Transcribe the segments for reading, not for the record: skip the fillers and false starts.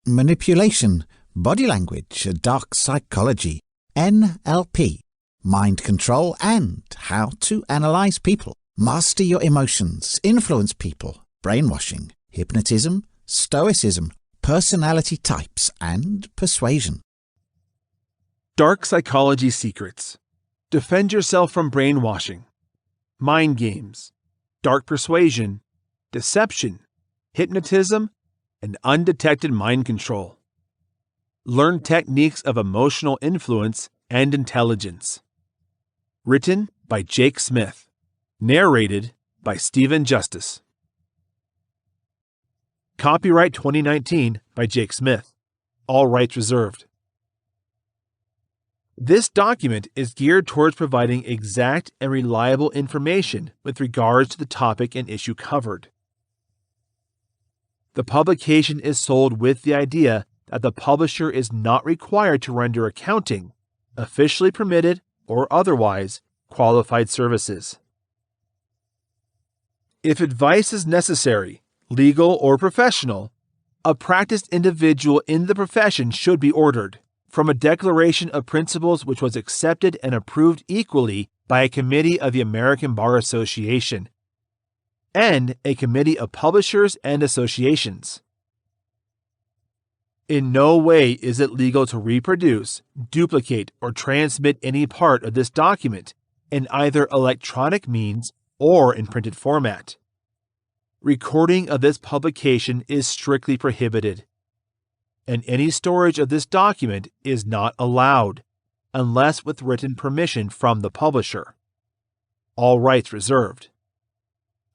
Manipulation, body language, dark psychology, NLP, mind control, and how to analyze people, master your emotions, influence people, brainwashing, hypnotism, stoicism, personality types, and persuasion. Dark psychology secrets. Defend yourself from brainwashing, mind games, dark persuasion, deception, hypnotism, and undetected mind control. Learn techniques of emotional influence and intelligence. Written by Jake Smith. Narrated by Stephen Justice. Copyright 2019 by Jake Smith. All rights reserved. This document is geared towards providing exact and reliable information with regards to the topic and issue covered. The publication is sold with the idea that the publisher is not required to render accounting, officially permitted or otherwise qualified services. If advice is necessary, legal or professional, a practiced individual in the profession should be ordered from a declaration of principles which was accepted and approved equally by a committee of the American Bar Association and a committee of publishers and associations. In no way is it legal to reproduce, duplicate, or transmit any part of this document in either electronic means or in printed format. Recording of this publication is strictly prohibited, and any storage of this document is not allowed unless with written permission from the publisher. All rights reserved.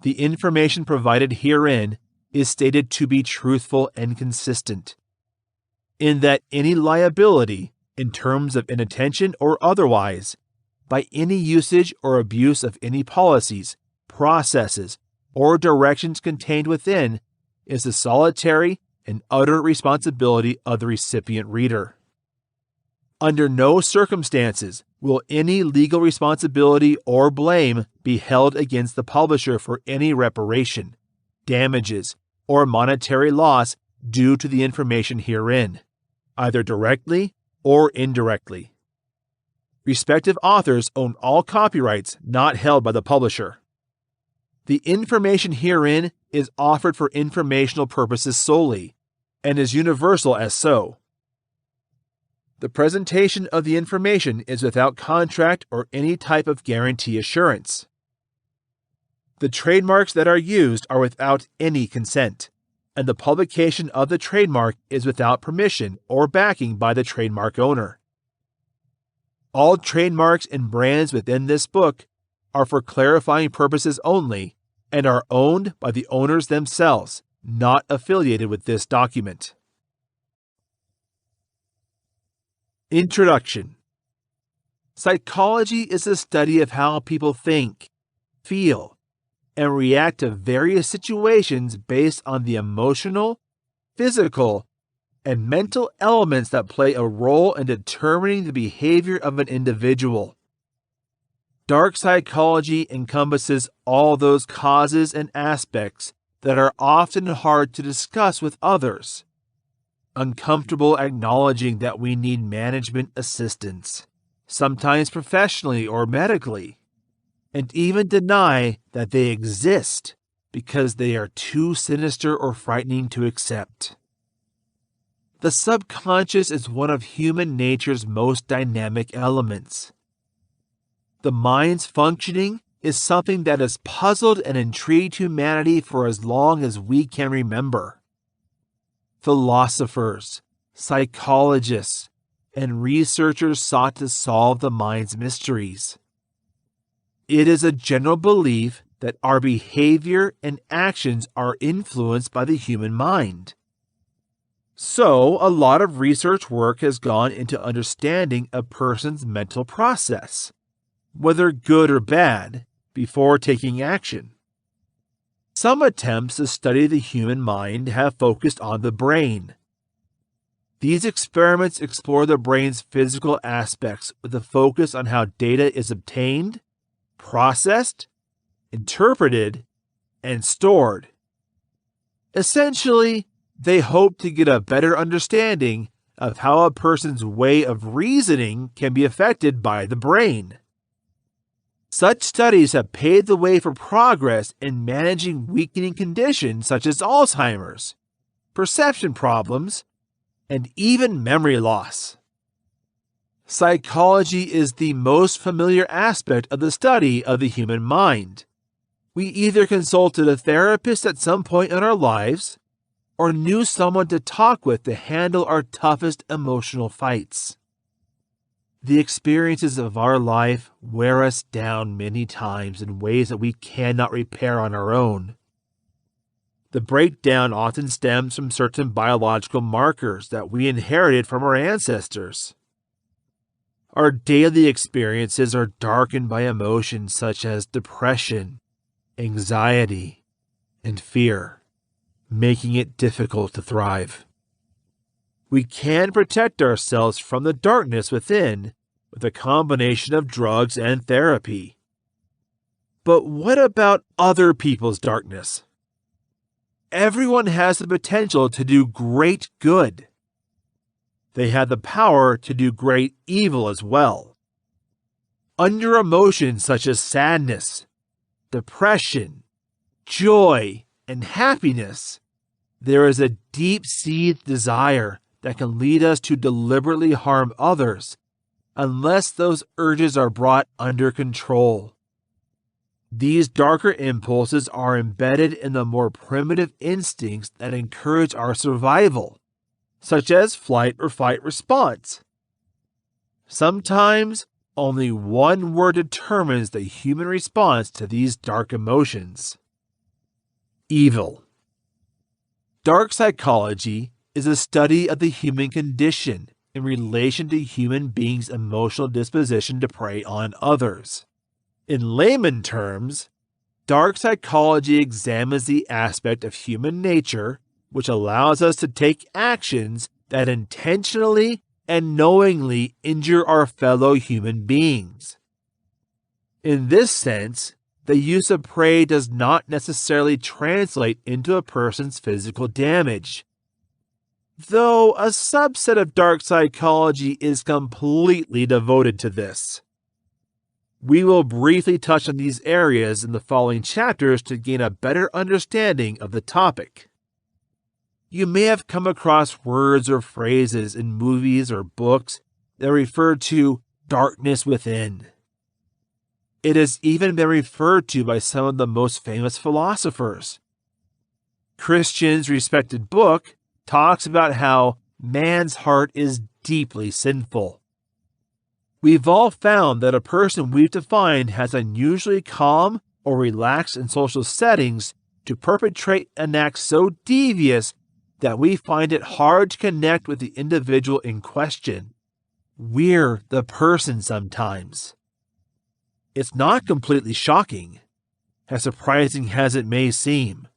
The information provided herein is stated to be truthful and consistent, in that any liability, in terms of inattention or otherwise, by any usage or abuse of any policies, processes, or directions contained within is the solitary and utter responsibility of the recipient reader. Under no circumstances will any legal responsibility or blame be held against the publisher for any reparation, damages, or monetary loss due to the information herein, either directly or indirectly. Respective authors own all copyrights not held by the publisher. The information herein is offered for informational purposes solely, and is universal as so. The presentation of the information is without contract or any type of guarantee assurance. The trademarks that are used are without any consent, and the publication of the trademark is without permission or backing by the trademark owner. All trademarks and brands within this book are for clarifying purposes only and are owned by the owners themselves, not affiliated with this document. Introduction. Psychology is the study of how people think, feel, and react to various situations based on the emotional, physical, and mental elements that play a role in determining the behavior of an individual. Dark psychology encompasses all those causes and aspects that are often hard to discuss with others, uncomfortable acknowledging that we need management assistance, sometimes professionally or medically, and even deny that they exist because they are too sinister or frightening to accept. The subconscious is one of human nature's most dynamic elements. The mind's functioning is something that has puzzled and intrigued humanity for as long as we can remember. Philosophers, psychologists, and researchers sought to solve the mind's mysteries. It is a general belief that our behavior and actions are influenced by the human mind. So, a lot of research work has gone into understanding a person's mental process, whether good or bad, before taking action. Some attempts to study the human mind have focused on the brain. These experiments explore the brain's physical aspects with a focus on how data is obtained, processed, interpreted, and stored. Essentially, They hope to get a better understanding of how a person's way of reasoning can be affected by the brain. Such studies have paved the way for progress in managing weakening conditions such as Alzheimer's, perception problems, and even memory loss. Psychology is the most familiar aspect of the study of the human mind. We either consulted a therapist at some point in our lives or knew someone to talk with to handle our toughest emotional fights. The experiences of our life wear us down many times in ways that we cannot repair on our own. The breakdown often stems from certain biological markers that we inherited from our ancestors. Our daily experiences are darkened by emotions such as depression, anxiety, and fear, making it difficult to thrive. We can protect ourselves from the darkness within with a combination of drugs and therapy. But what about other people's darkness? Everyone has the potential to do great good. They have the power to do great evil as well. Under emotions such as sadness, depression, joy, and happiness, there is a deep-seated desire that can lead us to deliberately harm others unless those urges are brought under control. These darker impulses are embedded in the more primitive instincts that encourage our survival, such as flight or fight response. Sometimes, only one word determines the human response to these dark emotions: evil. Dark psychology is a study of the human condition in relation to human beings' emotional disposition to prey on others. In layman terms, dark psychology examines the aspect of human nature which allows us to take actions that intentionally and knowingly injure our fellow human beings. In this sense, the use of prey does not necessarily translate into a person's physical damage, though a subset of dark psychology is completely devoted to this. We will briefly touch on these areas in the following chapters to gain a better understanding of the topic. You may have come across words or phrases in movies or books that refer to darkness within. It has even been referred to by some of the most famous philosophers. Christian's respected book talks about how man's heart is deeply sinful. We've all found that a person we've defined has unusually calm or relaxed in social settings to perpetrate an act so devious that we find it hard to connect with the individual in question. We're the person sometimes. It's not completely shocking, as surprising as it may seem.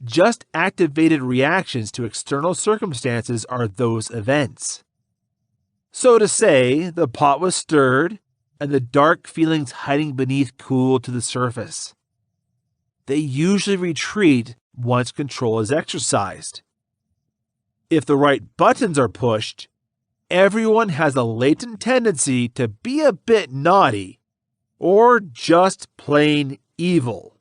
Just activated reactions to external circumstances are those events. So to say, the pot was stirred, and the dark feelings hiding beneath cooled to the surface. They usually retreat once control is exercised. If the right buttons are pushed, everyone has a latent tendency to be a bit naughty, or just plain evil.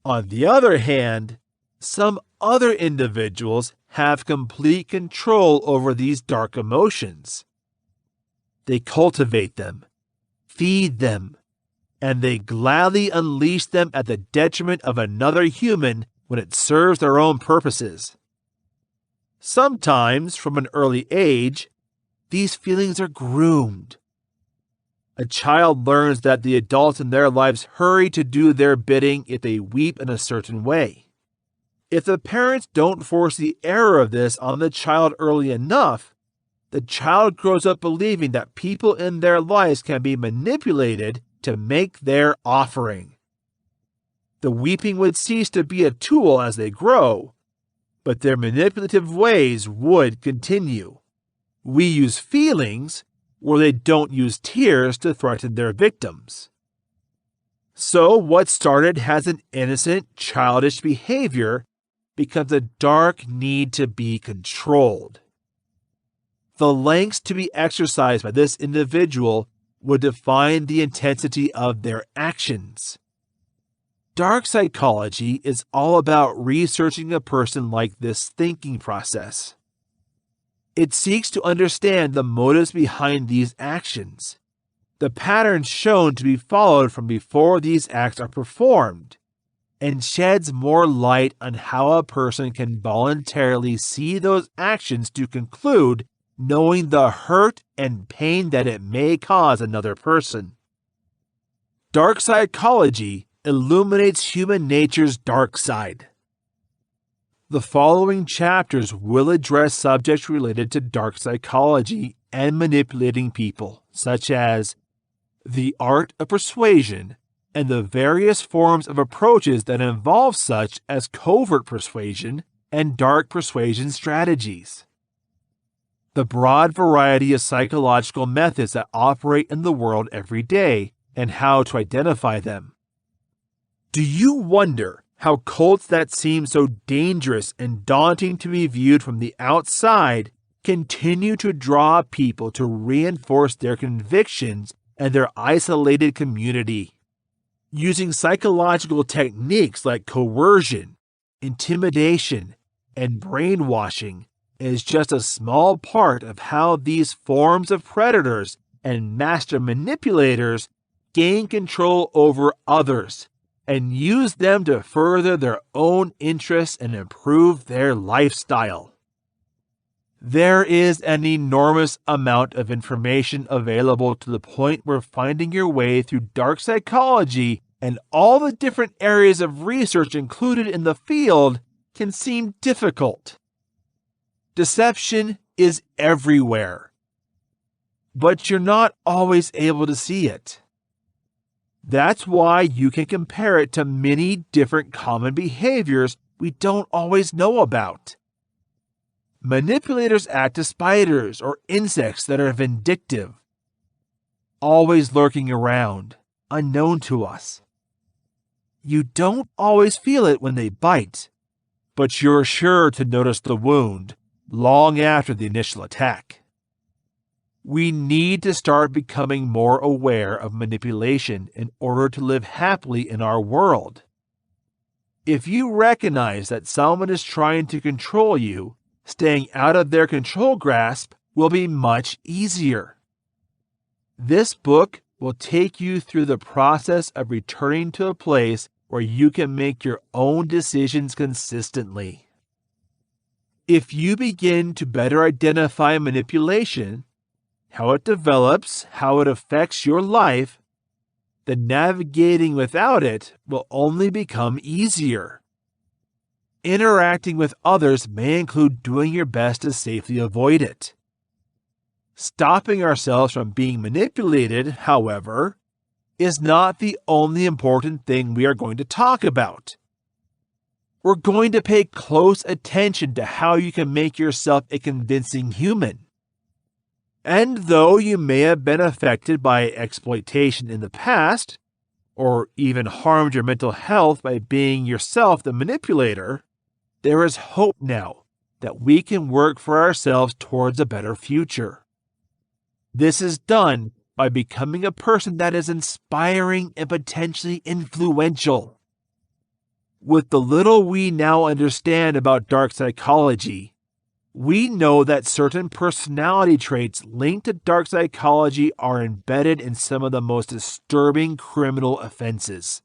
On the other hand, some other individuals have complete control over these dark emotions. They cultivate them, feed them, and they gladly unleash them at the detriment of another human when it serves their own purposes. Sometimes, from an early age, these feelings are groomed. A child learns that the adults in their lives hurry to do their bidding if they weep in a certain way. If the parents don't force the error of this on the child early enough, the child grows up believing that people in their lives can be manipulated to make their offering. The weeping would cease to be a tool as they grow, but their manipulative ways would continue. We use feelings where they don't use tears to threaten their victims. So what started as an innocent, childish behavior becomes a dark need to be controlled. The lengths to be exercised by this individual would define the intensity of their actions. Dark psychology is all about researching a person like this thinking process. It seeks to understand the motives behind these actions, the patterns shown to be followed from before these acts are performed, and sheds more light on how a person can voluntarily see those actions to conclude, knowing the hurt and pain that it may cause another person. Dark psychology illuminates human nature's dark side. The following chapters will address subjects related to dark psychology and manipulating people, such as the art of persuasion and the various forms of approaches that involve such as covert persuasion and dark persuasion strategies. The broad variety of psychological methods that operate in the world every day and how to identify them. Do you wonder how cults that seem so dangerous and daunting to be viewed from the outside continue to draw people to reinforce their convictions and their isolated community? Using psychological techniques like coercion, intimidation, and brainwashing is just a small part of how these forms of predators and master manipulators gain control over others and use them to further their own interests and improve their lifestyle. There is an enormous amount of information available to the point where finding your way through dark psychology and all the different areas of research included in the field can seem difficult. Deception is everywhere, but you're not always able to see it. That's why you can compare it to many different common behaviors we don't always know about. Manipulators act as spiders or insects that are vindictive, always lurking around, unknown to us. You don't always feel it when they bite, but you're sure to notice the wound long after the initial attack. We need to start becoming more aware of manipulation in order to live happily in our world. If you recognize that someone is trying to control you, staying out of their control grasp will be much easier. This book will take you through the process of returning to a place where you can make your own decisions consistently. If you begin to better identify manipulation, how it develops, how it affects your life, then navigating without it will only become easier. Interacting with others may include doing your best to safely avoid it. Stopping ourselves from being manipulated, however, is not the only important thing we are going to talk about. We're going to pay close attention to how you can make yourself a convincing human. And though you may have been affected by exploitation in the past, or even harmed your mental health by being yourself the manipulator, there is hope now that we can work for ourselves towards a better future. This is done by becoming a person that is inspiring and potentially influential. With the little we now understand about dark psychology, we know that certain personality traits linked to dark psychology are embedded in some of the most disturbing criminal offenses.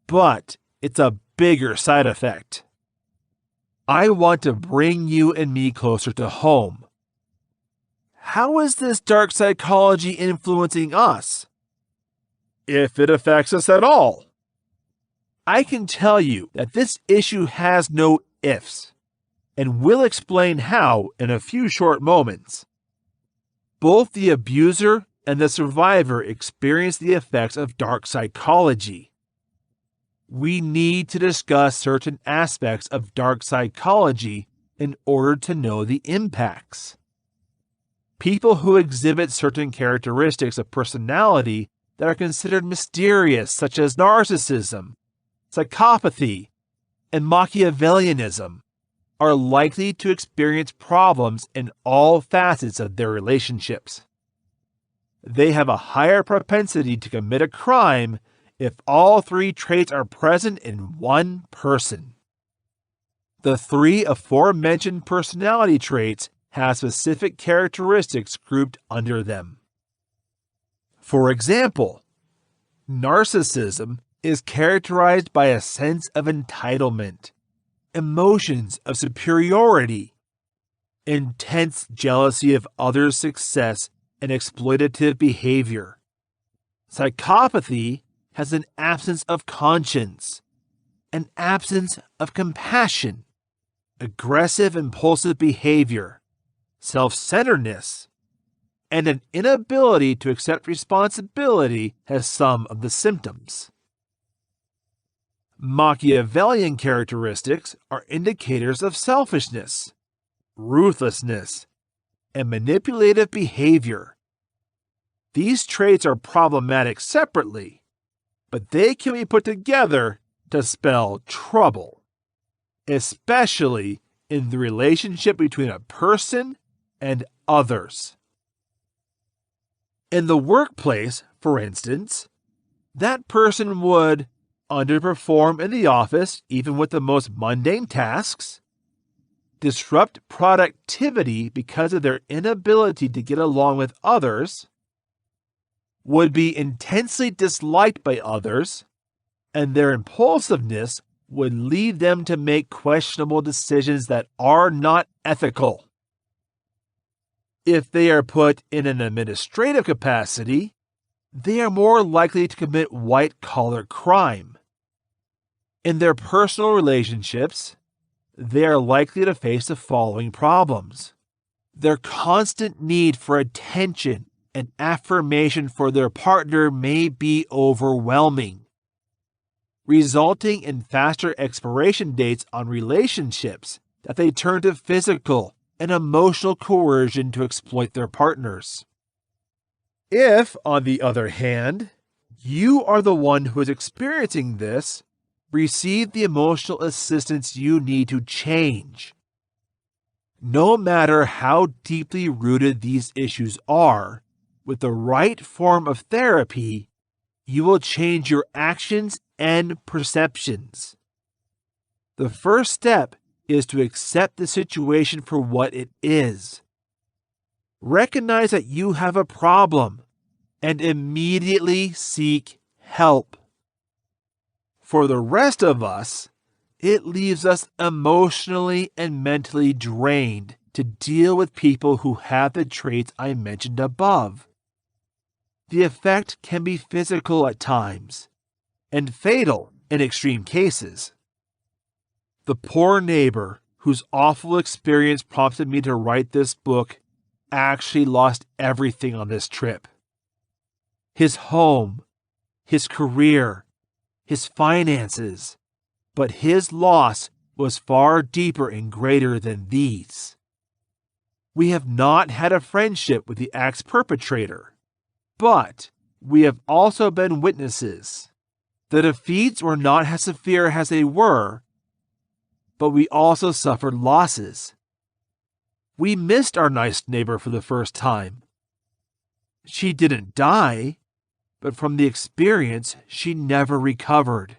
But it's a bigger side effect. I want to bring you and me closer to home. How is this dark psychology influencing us? If it affects us at all. I can tell you that this issue has no ifs, and will explain how in a few short moments. Both the abuser and the survivor experience the effects of dark psychology. We need to discuss certain aspects of dark psychology in order to know the impacts. People who exhibit certain characteristics of personality that are considered mysterious, such as narcissism, psychopathy, and Machiavellianism are likely to experience problems in all facets of their relationships. They have a higher propensity to commit a crime if all three traits are present in one person. The three aforementioned personality traits have specific characteristics grouped under them. For example, narcissism is characterized by a sense of entitlement, emotions of superiority, intense jealousy of others' success, and exploitative behavior. Psychopathy has an absence of conscience, an absence of compassion, aggressive impulsive behavior, self-centeredness, and an inability to accept responsibility as some of the symptoms. Machiavellian characteristics are indicators of selfishness, ruthlessness, and manipulative behavior. These traits are problematic separately, but they can be put together to spell trouble, especially in the relationship between a person and others. In the workplace, for instance, that person would underperform in the office even with the most mundane tasks, disrupt productivity because of their inability to get along with others, would be intensely disliked by others, and their impulsiveness would lead them to make questionable decisions that are not ethical. If they are put in an administrative capacity, they are more likely to commit white-collar crime. In their personal relationships, they are likely to face the following problems. Their constant need for attention and affirmation for their partner may be overwhelming, resulting in faster expiration dates on relationships that they turn to physical and emotional coercion to exploit their partners. If, on the other hand, you are the one who is experiencing this, receive the emotional assistance you need to change. No matter how deeply rooted these issues are, with the right form of therapy, you will change your actions and perceptions. The first step is to accept the situation for what it is. Recognize that you have a problem and immediately seek help. For the rest of us, it leaves us emotionally and mentally drained to deal with people who have the traits I mentioned above. The effect can be physical at times and fatal in extreme cases. The poor neighbor whose awful experience prompted me to write this book actually lost everything on this trip. His home, his career, his finances, but his loss was far deeper and greater than these. We have not had a friendship with the act's perpetrator, but we have also been witnesses. The defeats were not as severe as they were, but we also suffered losses. We missed our nice neighbor for the first time. She didn't die, but from the experience, she never recovered.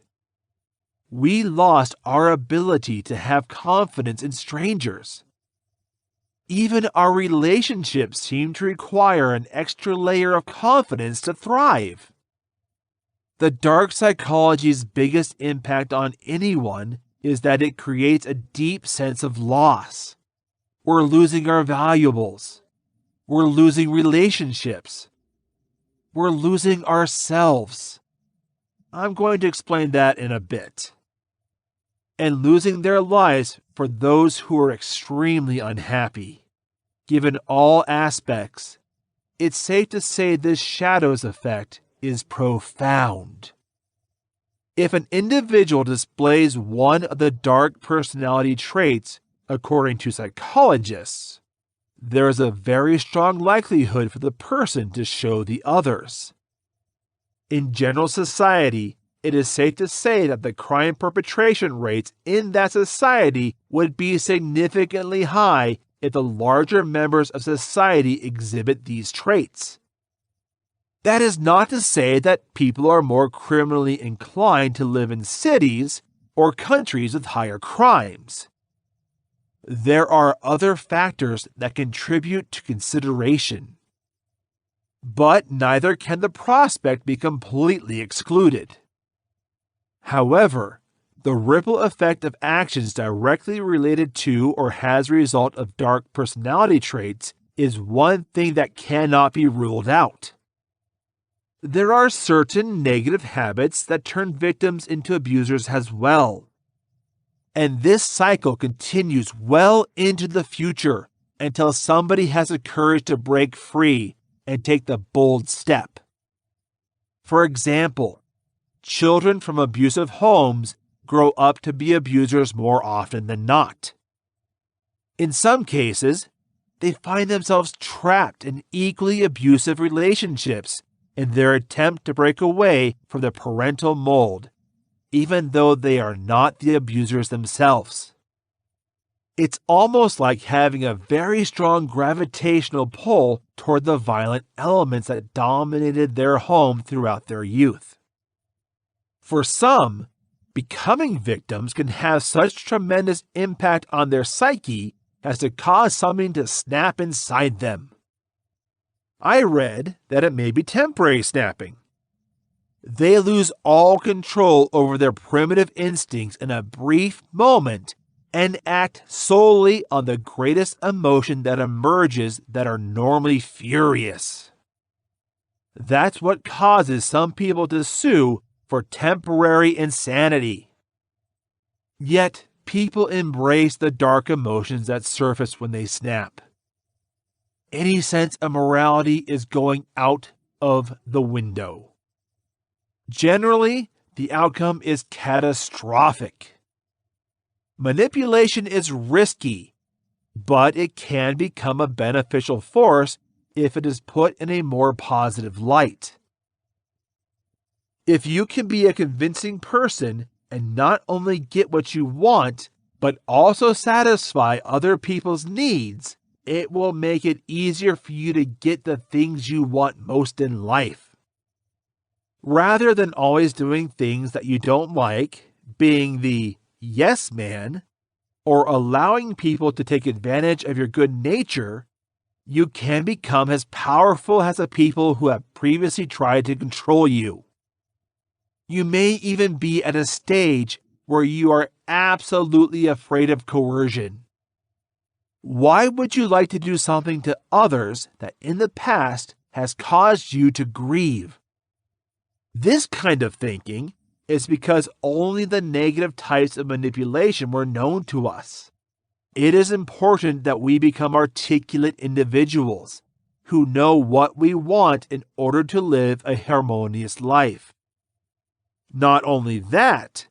We lost our ability to have confidence in strangers. Even our relationships seem to require an extra layer of confidence to thrive. The dark psychology's biggest impact on anyone is that it creates a deep sense of loss. We're losing our valuables. We're losing relationships. We're losing ourselves. I'm going to explain that in a bit. And losing their lives for those who are extremely unhappy. Given all aspects, it's safe to say this shadows effect is profound. If an individual displays one of the dark personality traits, according to psychologists, there is a very strong likelihood for the person to show the others. In general society, it is safe to say that the crime perpetration rates in that society would be significantly high if the larger members of society exhibit these traits. That is not to say that people are more criminally inclined to live in cities or countries with higher crimes. There are other factors that contribute to consideration. But neither can the prospect be completely excluded. However, the ripple effect of actions directly related to or as a result of dark personality traits is one thing that cannot be ruled out. There are certain negative habits that turn victims into abusers as well. And this cycle continues well into the future until somebody has the courage to break free and take the bold step. For example, children from abusive homes grow up to be abusers more often than not. In some cases, they find themselves trapped in equally abusive relationships in their attempt to break away from the parental mold, even though they are not the abusers themselves. It's almost like having a very strong gravitational pull toward the violent elements that dominated their home throughout their youth. For some, becoming victims can have such tremendous impact on their psyche as to cause something to snap inside them. I read that it may be temporary snapping. They lose all control over their primitive instincts in a brief moment and act solely on the greatest emotion that emerges that are normally furious. That's what causes some people to sue for temporary insanity. Yet, people embrace the dark emotions that surface when they snap. Any sense of morality is going out of the window. Generally, the outcome is catastrophic. Manipulation is risky, but it can become a beneficial force if it is put in a more positive light. If you can be a convincing person and not only get what you want, but also satisfy other people's needs, it will make it easier for you to get the things you want most in life. Rather than always doing things that you don't like, being the yes man, or allowing people to take advantage of your good nature, you can become as powerful as the people who have previously tried to control you. You may even be at a stage where you are absolutely afraid of coercion. Why would you like to do something to others that in the past has caused you to grieve? This kind of thinking is because only the negative types of manipulation were known to us. It is important that we become articulate individuals who know what we want in order to live a harmonious life. Not only that,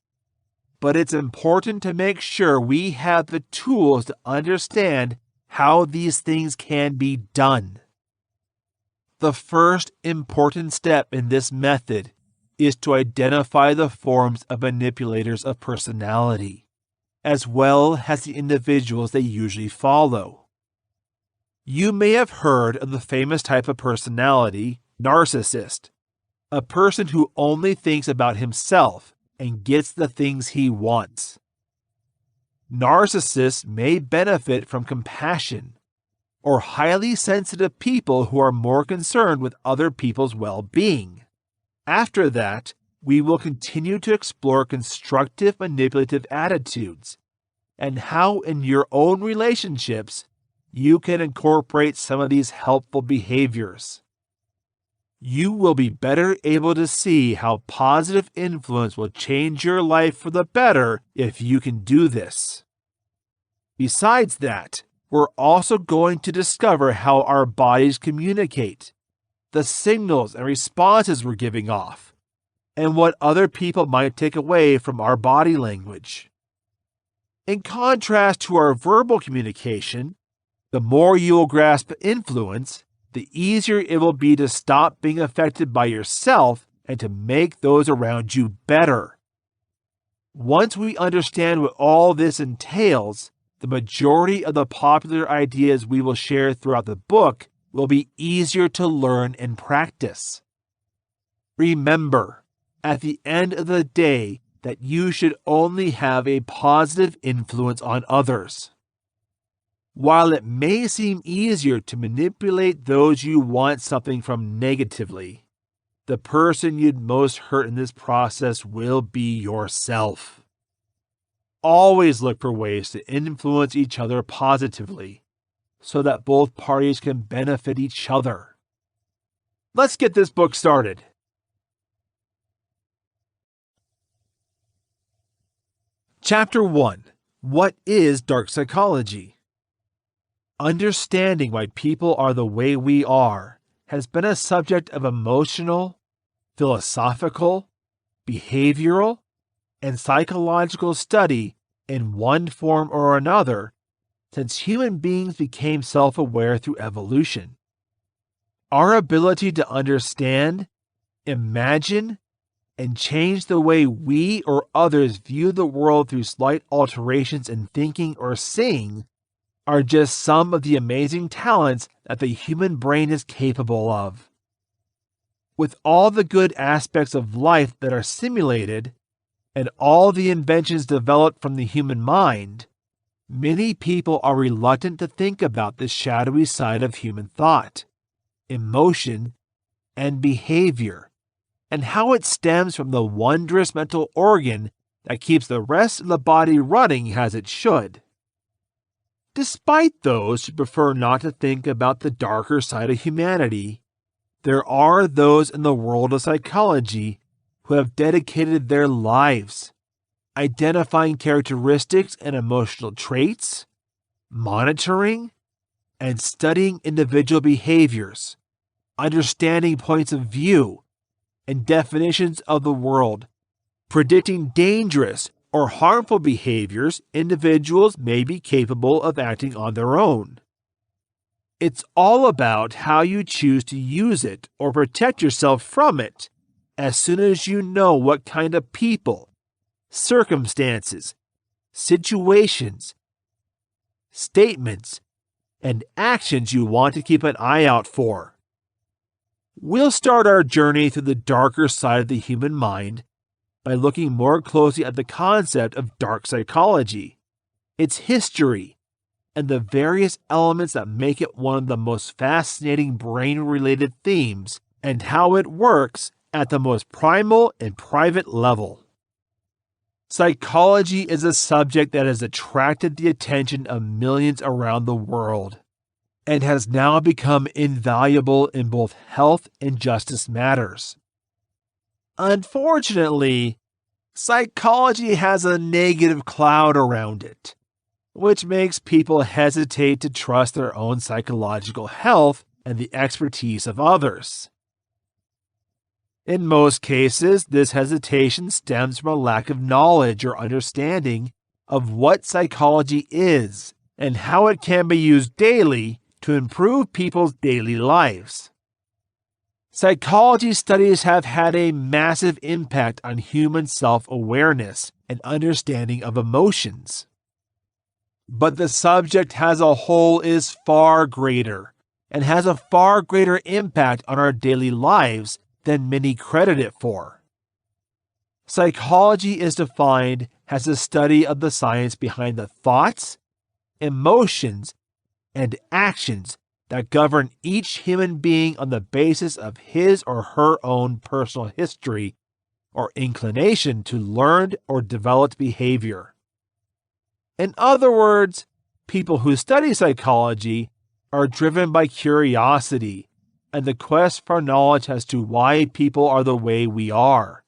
but it's important to make sure we have the tools to understand how these things can be done. The first important step in this method is to identify the forms of manipulators of personality, as well as the individuals they usually follow. You may have heard of the famous type of personality, narcissist, a person who only thinks about himself and gets the things he wants. Narcissists may benefit from compassion, or highly sensitive people who are more concerned with other people's well-being. After that, we will continue to explore constructive manipulative attitudes and how in your own relationships you can incorporate some of these helpful behaviors. You will be better able to see how positive influence will change your life for the better if you can do this. Besides that, we're also going to discover how our bodies communicate, the signals and responses we're giving off, and what other people might take away from our body language. In contrast to our verbal communication, the more you will grasp influence, the easier it will be to stop being affected by yourself and to make those around you better. Once we understand what all this entails, the majority of the popular ideas we will share throughout the book will be easier to learn and practice. Remember, at the end of the day, that you should only have a positive influence on others. While it may seem easier to manipulate those you want something from negatively, the person you'd most hurt in this process will be yourself. Always look for ways to influence each other positively so that both parties can benefit each other. Let's get this book started. Chapter 1. What is dark psychology? Understanding why people are the way we are has been a subject of emotional, philosophical, behavioral, and psychological study in one form or another since human beings became self-aware through evolution. Our ability to understand, imagine, and change the way we or others view the world through slight alterations in thinking or seeing are just some of the amazing talents that the human brain is capable of. With all the good aspects of life that are simulated, and all the inventions developed from the human mind, many people are reluctant to think about the shadowy side of human thought, emotion, and behavior, and how it stems from the wondrous mental organ that keeps the rest of the body running as it should. Despite those who prefer not to think about the darker side of humanity, there are those in the world of psychology who have dedicated their lives identifying characteristics and emotional traits, monitoring, and studying individual behaviors, understanding points of view, and definitions of the world, predicting dangerous or harmful behaviors individuals may be capable of acting on their own. It's all about how you choose to use it or protect yourself from it as soon as you know what kind of people, circumstances, situations, statements, and actions you want to keep an eye out for. We'll start our journey through the darker side of the human mind by looking more closely at the concept of dark psychology, its history, and the various elements that make it one of the most fascinating brain-related themes, and how it works at the most primal and private level. Psychology is a subject that has attracted the attention of millions around the world, and has now become invaluable in both health and justice matters. Unfortunately, psychology has a negative cloud around it, which makes people hesitate to trust their own psychological health and the expertise of others. In most cases, this hesitation stems from a lack of knowledge or understanding of what psychology is and how it can be used daily to improve people's daily lives. Psychology studies have had a massive impact on human self-awareness and understanding of emotions. But the subject as a whole is far greater and has a far greater impact on our daily lives than many credit it for. Psychology is defined as the study of the science behind the thoughts, emotions, and actions that govern each human being on the basis of his or her own personal history or inclination to learned or developed behavior. In other words, people who study psychology are driven by curiosity and the quest for knowledge as to why people are the way we are.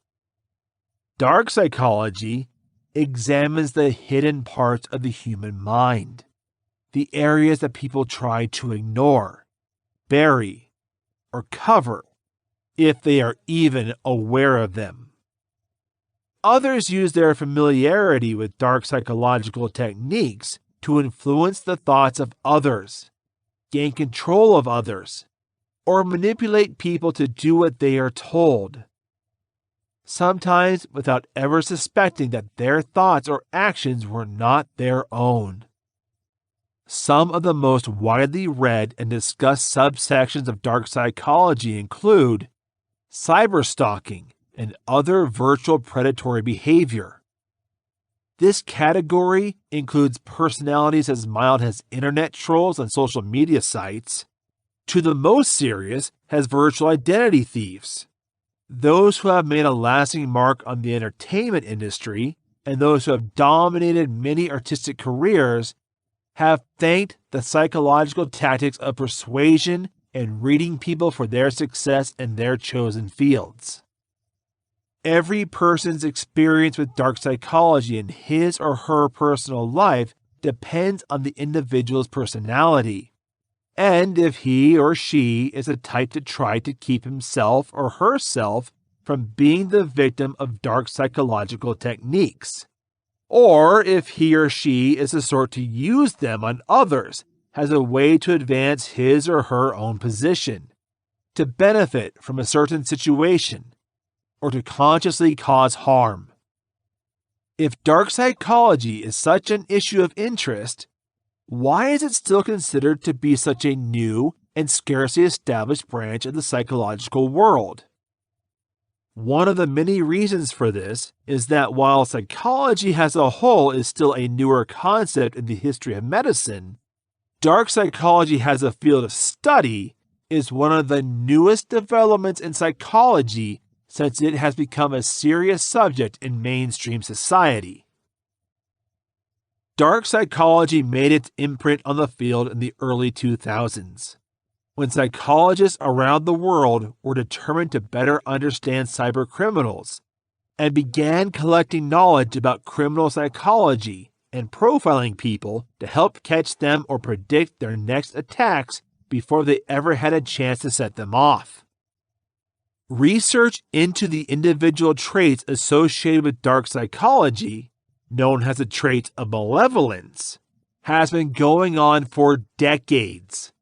Dark psychology examines the hidden parts of the human mind, the areas that people try to ignore, bury, or cover, if they are even aware of them. Others use their familiarity with dark psychological techniques to influence the thoughts of others, gain control of others, or manipulate people to do what they are told. sometimes without ever suspecting that their thoughts or actions were not their own. Some of the most widely read and discussed subsections of dark psychology include cyberstalking and other virtual predatory behavior. This category includes personalities as mild as internet trolls on social media sites, to the most serious as virtual identity thieves. Those who have made a lasting mark on the entertainment industry and those who have dominated many artistic careers have thanked the psychological tactics of persuasion and reading people for their success in their chosen fields. Every person's experience with dark psychology in his or her personal life depends on the individual's personality, and if he or she is the type to try to keep himself or herself from being the victim of dark psychological techniques, or if he or she is the sort to use them on others as a way to advance his or her own position, to benefit from a certain situation, or to consciously cause harm. If dark psychology is such an issue of interest, why is it still considered to be such a new and scarcely established branch of the psychological world? One of the many reasons for this is that while psychology as a whole is still a newer concept in the history of medicine, dark psychology as a field of study is one of the newest developments in psychology since it has become a serious subject in mainstream society. Dark psychology made its imprint on the field in the early 2000s, when psychologists around the world were determined to better understand cybercriminals and began collecting knowledge about criminal psychology and profiling people to help catch them or predict their next attacks before they ever had a chance to set them off. Research into the individual traits associated with dark psychology, known as the trait of malevolence, has been going on for decades,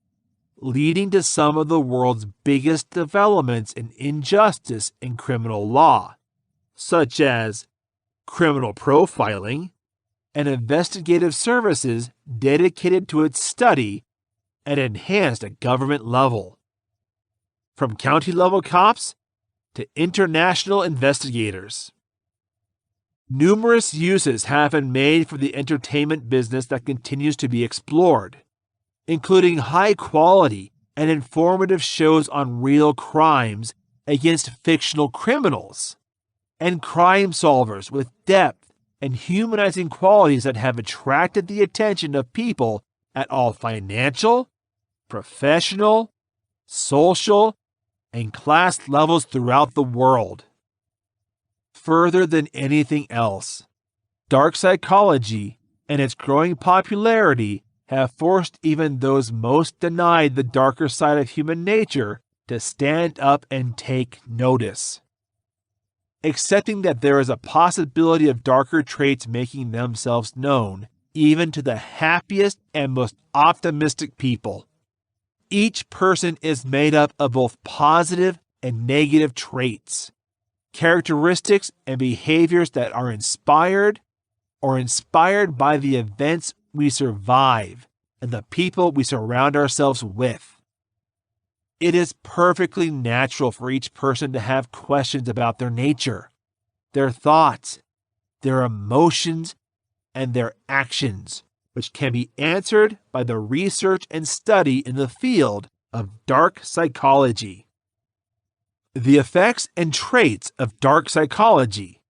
leading to some of the world's biggest developments in injustice in criminal law, such as criminal profiling and investigative services dedicated to its study and enhanced at government level. From county-level cops to international investigators. Numerous uses have been made for the entertainment business that continues to be explored, including high-quality and informative shows on real crimes against fictional criminals, and crime solvers with depth and humanizing qualities that have attracted the attention of people at all financial, professional, social, and class levels throughout the world. Further than anything else, dark psychology and its growing popularity have forced even those most denied the darker side of human nature to stand up and take notice. Accepting that there is a possibility of darker traits making themselves known, even to the happiest and most optimistic people. Each person is made up of both positive and negative traits, characteristics and behaviors that are inspired by the events we survive and the people we surround ourselves with. It is perfectly natural for each person to have questions about their nature, their thoughts, their emotions, and their actions, which can be answered by the research and study in the field of dark psychology. The effects and traits of dark psychology.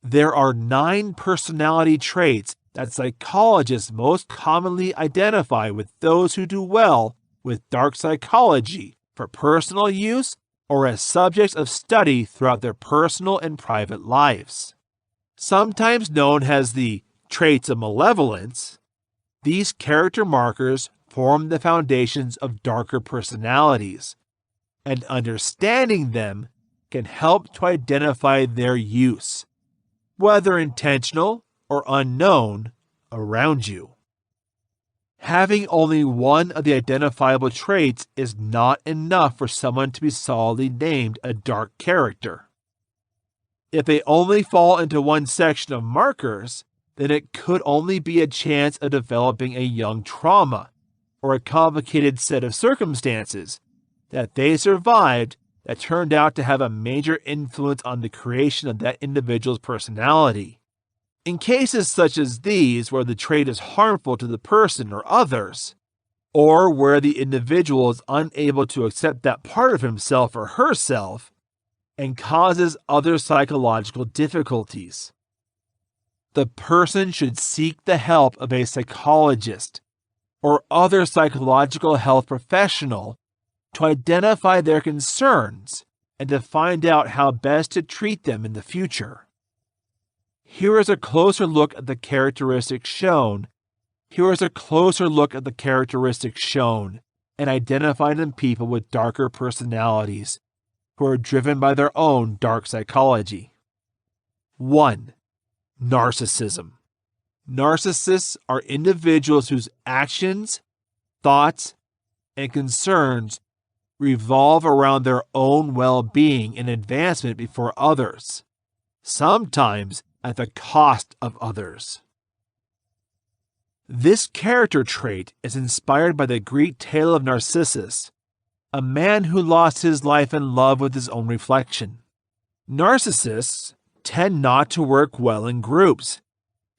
There are 9 personality traits that psychologists most commonly identify with those who do well with dark psychology for personal use or as subjects of study throughout their personal and private lives. Sometimes known as the traits of malevolence, these character markers form the foundations of darker personalities, and understanding them can help to identify their use, whether intentional or unknown, around you. Having only one of the identifiable traits is not enough for someone to be solidly named a dark character. If they only fall into one section of markers, then it could only be a chance of developing a young trauma or a complicated set of circumstances that they survived that turned out to have a major influence on the creation of that individual's personality. In cases such as these, where the trait is harmful to the person or others, or where the individual is unable to accept that part of himself or herself and causes other psychological difficulties, the person should seek the help of a psychologist or other psychological health professional to identify their concerns and to find out how best to treat them in the future. Here is a closer look at the characteristics shown. And identified in people with darker personalities who are driven by their own dark psychology. 1. Narcissism. Narcissists are individuals whose actions, thoughts, and concerns revolve around their own well-being and advancement before others, sometimes at the cost of others. This character trait is inspired by the Greek tale of Narcissus, a man who lost his life in love with his own reflection. Narcissists tend not to work well in groups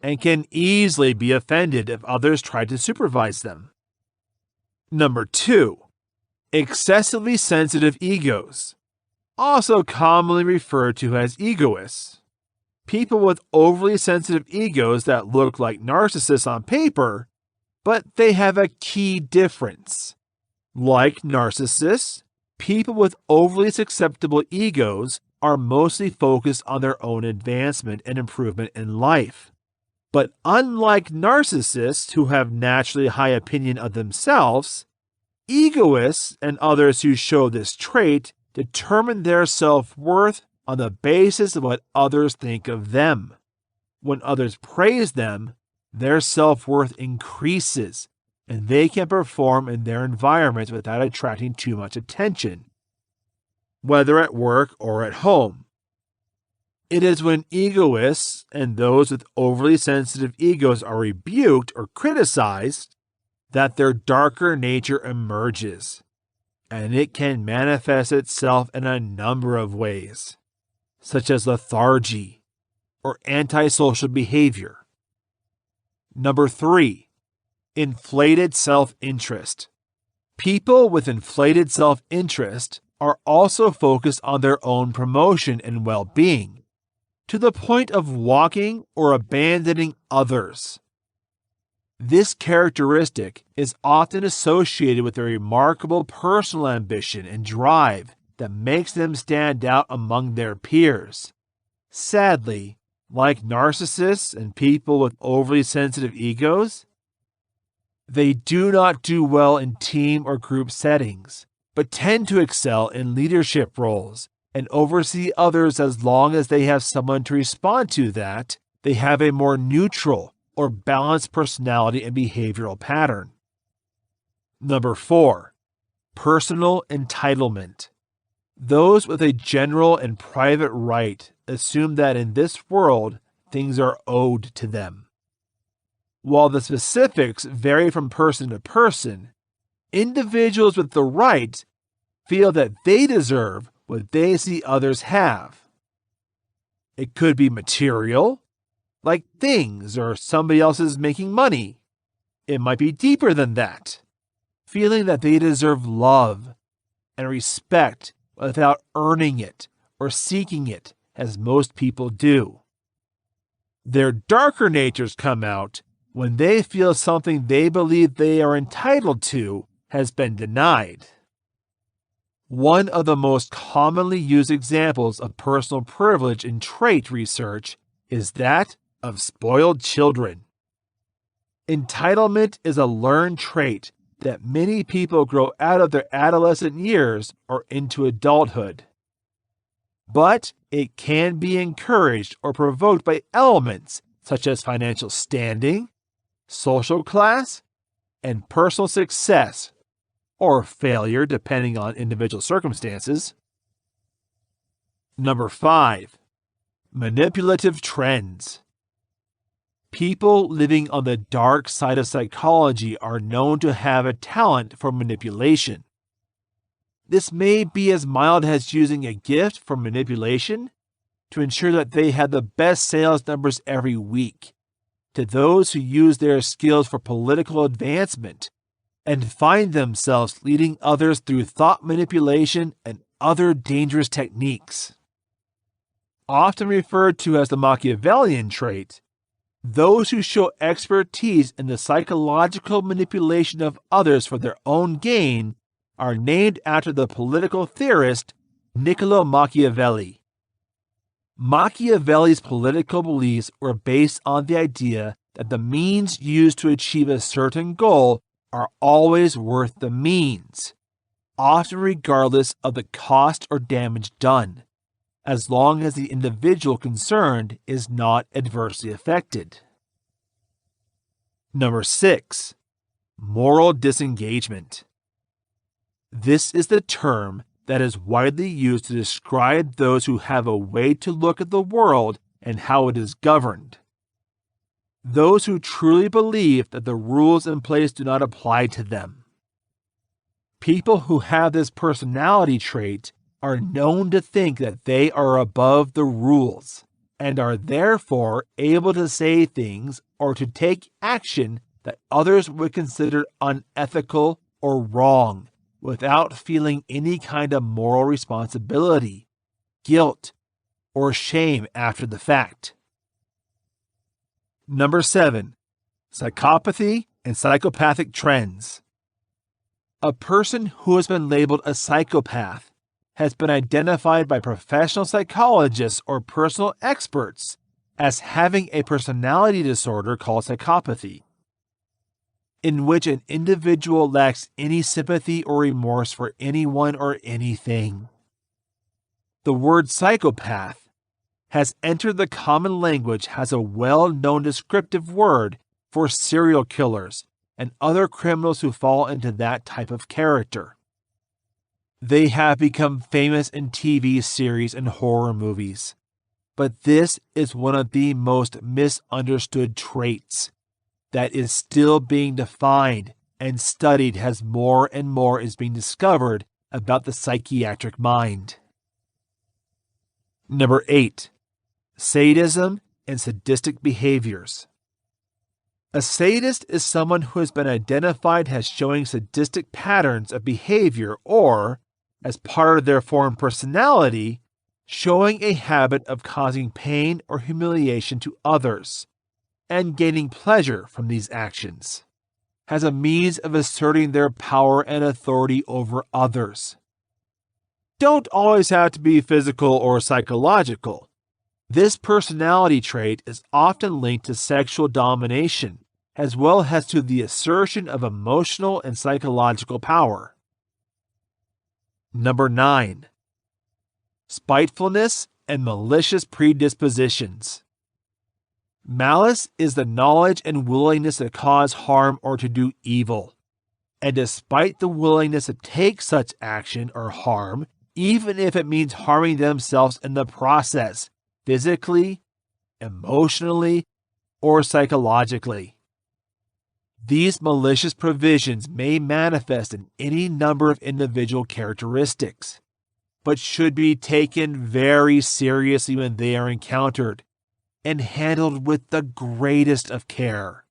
and can easily be offended if others try to supervise them. 2. Excessively sensitive egos, also commonly referred to as egoists. People with overly sensitive egos that look like narcissists on paper, but they have a key difference. Like narcissists, people with overly susceptible egos are mostly focused on their own advancement and improvement in life. But unlike narcissists who have naturally high opinion of themselves, egoists and others who show this trait determine their self-worth on the basis of what others think of them. When others praise them, their self-worth increases, and they can perform in their environments without attracting too much attention, whether at work or at home. It is when egoists and those with overly sensitive egos are rebuked or criticized that their darker nature emerges, and it can manifest itself in a number of ways, such as lethargy or antisocial behavior. 3. Inflated self-interest. People with inflated self-interest are also focused on their own promotion and well-being, to the point of walking or abandoning others. This characteristic is often associated with a remarkable personal ambition and drive that makes them stand out among their peers. Sadly, like narcissists and people with overly sensitive egos, they do not do well in team or group settings, but tend to excel in leadership roles and oversee others as long as they have someone to respond to that they have a more neutral or balanced personality and behavioral pattern. 4. Personal entitlement. Those with a general and private right assume that in this world things are owed to them. While the specifics vary from person to person, individuals with the right feel that they deserve what they see others have. It could be material, like things or somebody else is making money. It might be deeper than that, feeling that they deserve love and respect without earning it or seeking it, as most people do. Their darker natures come out when they feel something they believe they are entitled to has been denied. One of the most commonly used examples of personal privilege in trait research is that of spoiled children. Entitlement is a learned trait that many people grow out of their adolescent years or into adulthood. But it can be encouraged or provoked by elements such as financial standing, social class, and personal success, or failure depending on individual circumstances. 5. Manipulative trends. People living on the dark side of psychology are known to have a talent for manipulation. This may be as mild as using a gift for manipulation to ensure that they have the best sales numbers every week, to those who use their skills for political advancement and find themselves leading others through thought manipulation and other dangerous techniques. Often referred to as the Machiavellian trait, those who show expertise in the psychological manipulation of others for their own gain are named after the political theorist Niccolo Machiavelli. Machiavelli's political beliefs were based on the idea that the means used to achieve a certain goal are always worth the means, often regardless of the cost or damage done, as long as the individual concerned is not adversely affected. Number 6. Moral disengagement. This is the term that is widely used to describe those who have a way to look at the world and how it is governed. Those who truly believe that the rules in place do not apply to them. People who have this personality trait are known to think that they are above the rules and are therefore able to say things or to take action that others would consider unethical or wrong without feeling any kind of moral responsibility, guilt, or shame after the fact. Number 7. Psychopathy and psychopathic trends. A person who has been labeled a psychopath has been identified by professional psychologists or personal experts as having a personality disorder called psychopathy, in which an individual lacks any sympathy or remorse for anyone or anything. The word psychopath has entered the common language as a well-known descriptive word for serial killers and other criminals who fall into that type of character. They have become famous in TV series and horror movies, but this is one of the most misunderstood traits that is still being defined and studied as more and more is being discovered about the psychiatric mind. Number 8. Sadism and sadistic behaviors. A sadist is someone who has been identified as showing sadistic patterns of behavior or, as part of their formed personality, showing a habit of causing pain or humiliation to others and gaining pleasure from these actions, as a means of asserting their power and authority over others. Don't always have to be physical or psychological. This personality trait is often linked to sexual domination, as well as to the assertion of emotional and psychological power. Number 9. Spitefulness and malicious predispositions. Malice is the knowledge and willingness to cause harm or to do evil, and despite the willingness to take such action or harm, even if it means harming themselves in the process, physically, emotionally, or psychologically. These malicious provisions may manifest in any number of individual characteristics, but should be taken very seriously when they are encountered and handled with the greatest of care,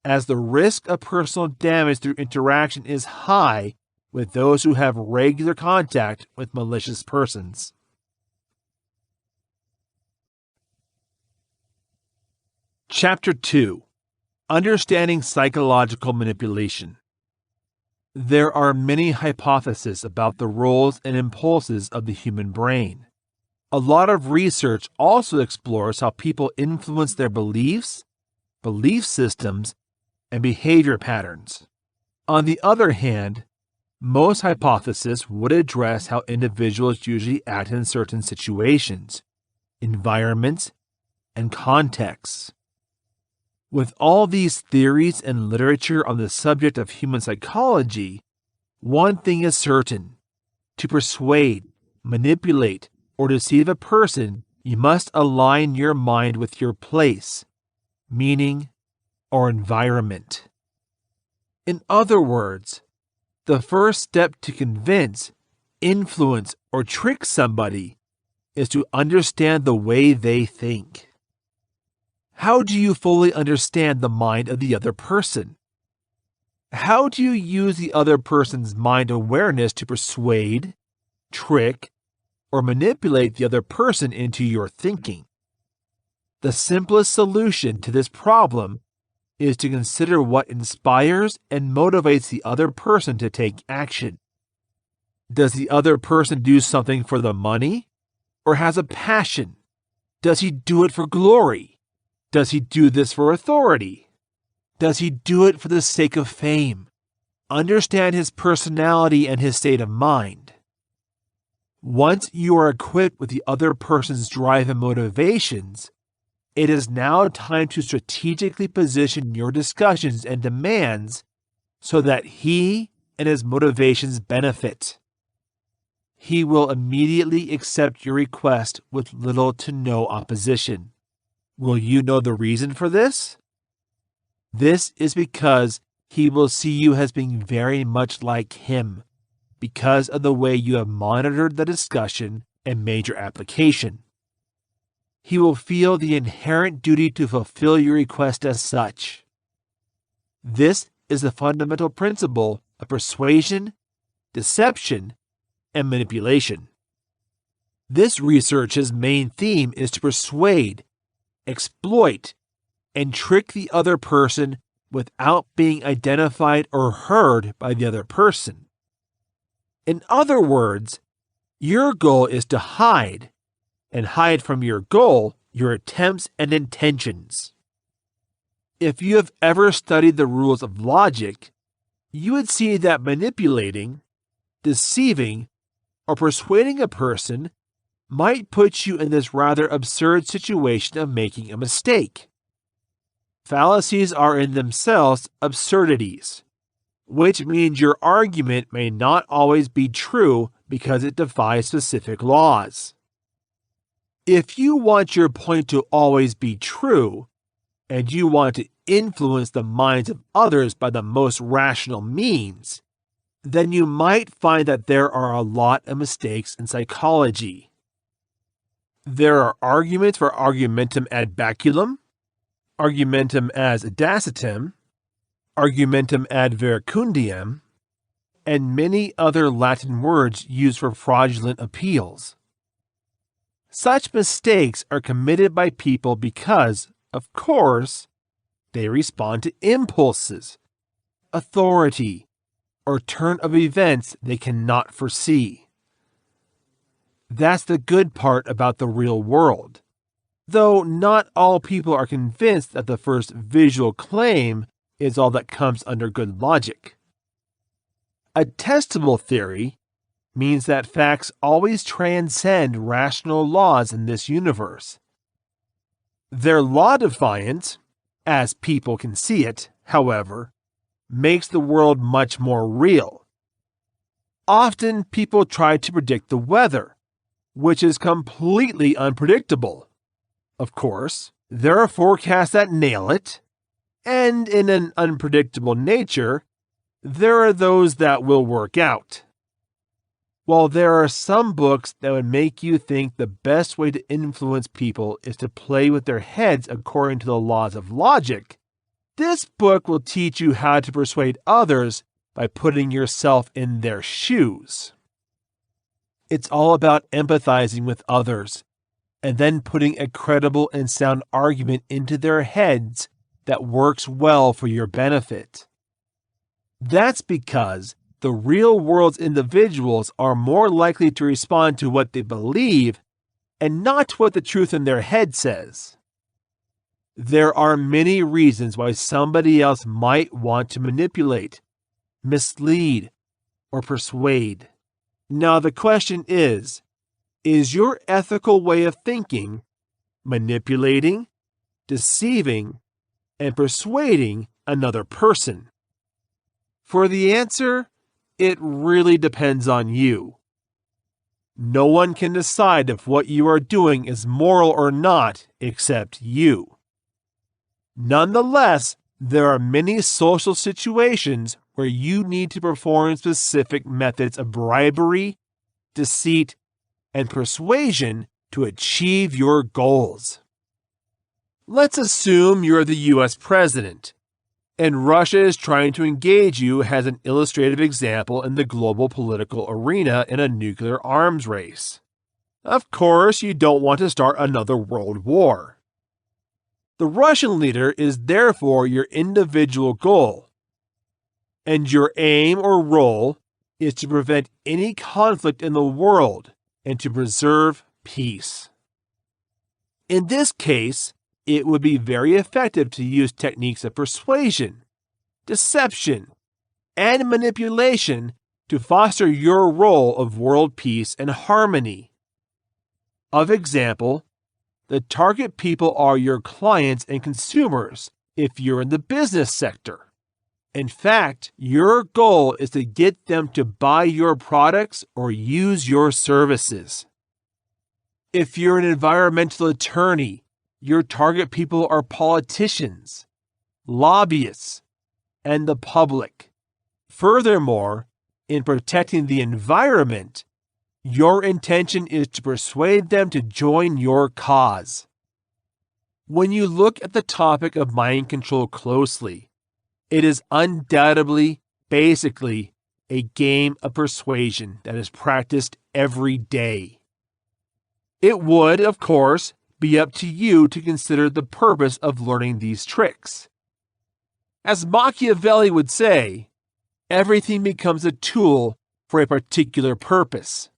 as the risk of personal damage through interaction is high with those who have regular contact with malicious persons. Chapter 2. Understanding Psychological Manipulation. There are many hypotheses about the roles and impulses of the human brain. A lot of research also explores how people influence their beliefs, belief systems, and behavior patterns. On the other hand, most hypotheses would address how individuals usually act in certain situations, environments, and contexts. With all these theories and literature on the subject of human psychology, one thing is certain: to persuade, manipulate, or deceive a person you must align your mind with your place, meaning, or environment. In other words, the first step to convince, influence, or trick somebody is to understand the way they think. How do you fully understand the mind of the other person? How do you use the other person's mind awareness to persuade, trick, or manipulate the other person into your thinking? The simplest solution to this problem is to consider what inspires and motivates the other person to take action. Does the other person do something for the money or has a passion? Does he do it for glory? Does he do this for authority? Does he do it for the sake of fame? Understand his personality and his state of mind. Once you are equipped with the other person's drive and motivations, it is now time to strategically position your discussions and demands so that he and his motivations benefit. He will immediately accept your request with little to no opposition. Will you know the reason for this? This is because he will see you as being very much like him, because of the way you have monitored the discussion and made your application. He will feel the inherent duty to fulfill your request as such. This is the fundamental principle of persuasion, deception, and manipulation. This research's main theme is to persuade, exploit, and trick the other person without being identified or heard by the other person. In other words, your goal is to hide, and hide from your goal your attempts and intentions. If you have ever studied the rules of logic, you would see that manipulating, deceiving, or persuading a person might put you in this rather absurd situation of making a mistake. Fallacies are in themselves absurdities, which means your argument may not always be true because it defies specific laws. If you want your point to always be true, and you want to influence the minds of others by the most rational means, then you might find that there are a lot of mistakes in psychology. There are arguments for argumentum ad baculum, argumentum as audacitem, argumentum ad verecundiam, and many other Latin words used for fraudulent appeals. Such mistakes are committed by people because, of course, they respond to impulses, authority, or turn of events they cannot foresee. That's the good part about the real world, though not all people are convinced that the first visual claim is all that comes under good logic. A testable theory means that facts always transcend rational laws in this universe. Their law defiance, as people can see it, however, makes the world much more real. Often people try to predict the weather, which is completely unpredictable. Of course, there are forecasts that nail it, and in an unpredictable nature, there are those that will work out. While there are some books that would make you think the best way to influence people is to play with their heads according to the laws of logic, this book will teach you how to persuade others by putting yourself in their shoes. It's all about empathizing with others and then putting a credible and sound argument into their heads that works well for your benefit. That's because the real world's individuals are more likely to respond to what they believe and not to what the truth in their head says. There are many reasons why somebody else might want to manipulate, mislead, or persuade. Now the question is your ethical way of thinking manipulating, deceiving, and persuading another person? For the answer, it really depends on you. No one can decide if what you are doing is moral or not except you. Nonetheless, there are many social situations where you need to perform specific methods of bribery, deceit, and persuasion to achieve your goals. Let's assume you're the US president, and Russia is trying to engage you as an illustrative example in the global political arena in a nuclear arms race. Of course, you don't want to start another world war. The Russian leader is therefore your individual goal, and your aim or role is to prevent any conflict in the world and to preserve peace. In this case, it would be very effective to use techniques of persuasion, deception, and manipulation to foster your role of world peace and harmony. Of example, the target people are your clients and consumers if you're in the business sector. In fact, your goal is to get them to buy your products or use your services. If you're an environmental attorney, your target people are politicians, lobbyists, and the public. Furthermore, in protecting the environment, your intention is to persuade them to join your cause. When you look at the topic of mind control closely, it is undoubtedly, basically, a game of persuasion that is practiced every day. It would, of course, be up to you to consider the purpose of learning these tricks. As Machiavelli would say, everything becomes a tool for a particular purpose.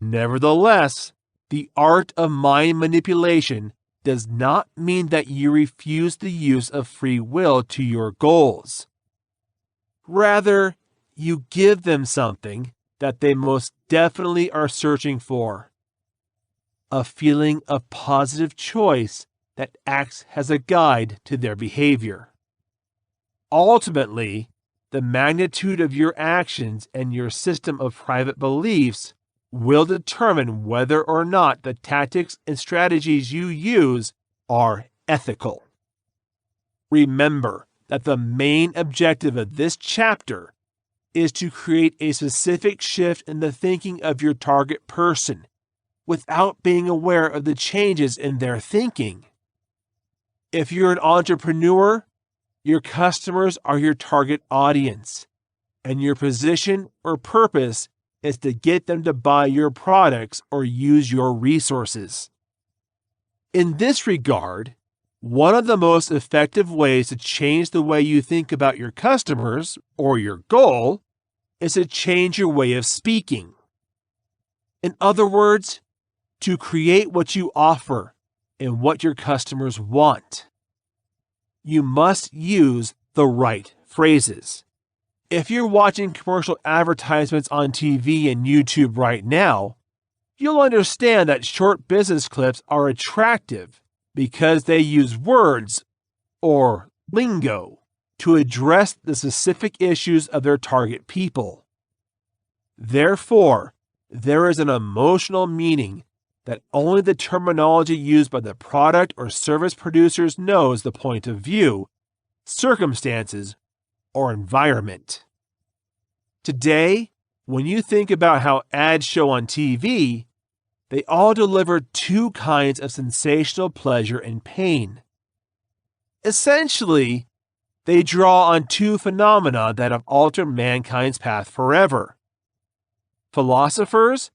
Nevertheless, the art of mind manipulation does not mean that you refuse the use of free will to your goals. Rather, you give them something that they most definitely are searching for: a feeling of positive choice that acts as a guide to their behavior. Ultimately, the magnitude of your actions and your system of private beliefs will determine whether or not the tactics and strategies you use are ethical. Remember that the main objective of this chapter is to create a specific shift in the thinking of your target person without being aware of the changes in their thinking. If you're an entrepreneur, your customers are your target audience, and your position or purpose is to get them to buy your products or use your resources. In this regard, one of the most effective ways to change the way you think about your customers or your goal is to change your way of speaking. In other words, to create what you offer and what your customers want. You must use the right phrases. If you're watching commercial advertisements on TV and YouTube right now, you'll understand that short business clips are attractive because they use words or lingo to address the specific issues of their target people. Therefore, there is an emotional meaning that only the terminology used by the product or service producers knows the point of view, circumstances, or environment. Today, when you think about how ads show on TV, they all deliver two kinds of sensational pleasure and pain. Essentially, they draw on two phenomena that have altered mankind's path forever. Philosophers,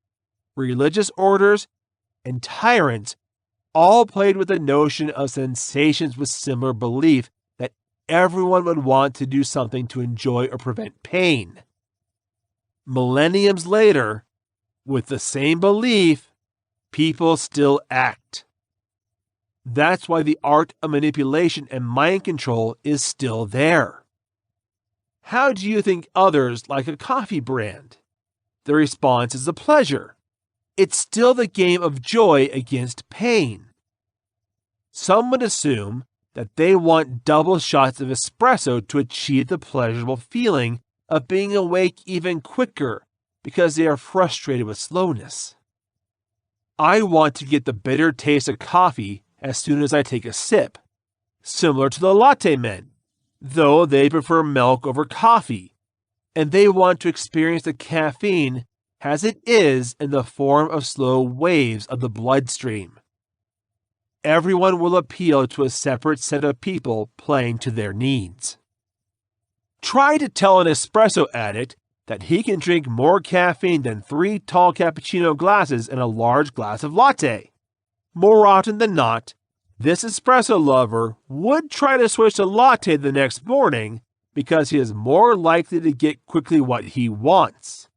religious orders, and tyrants all played with the notion of sensations with similar belief that everyone would want to do something to enjoy or prevent pain. Millenniums later, with the same belief, people still act. That's why the art of manipulation and mind control is still there. How do you think others like a coffee brand? The response is a pleasure. It's still the game of joy against pain. Some would assume that they want double shots of espresso to achieve the pleasurable feeling of being awake even quicker because they are frustrated with slowness. I want to get the bitter taste of coffee as soon as I take a sip, similar to the latte men, though they prefer milk over coffee, and they want to experience the caffeine as it is in the form of slow waves of the bloodstream. Everyone will appeal to a separate set of people playing to their needs. Try to tell an espresso addict that he can drink more caffeine than 3 tall cappuccino glasses in a large glass of latte. More often than not, this espresso lover would try to switch to latte the next morning because he is more likely to get quickly what he wants.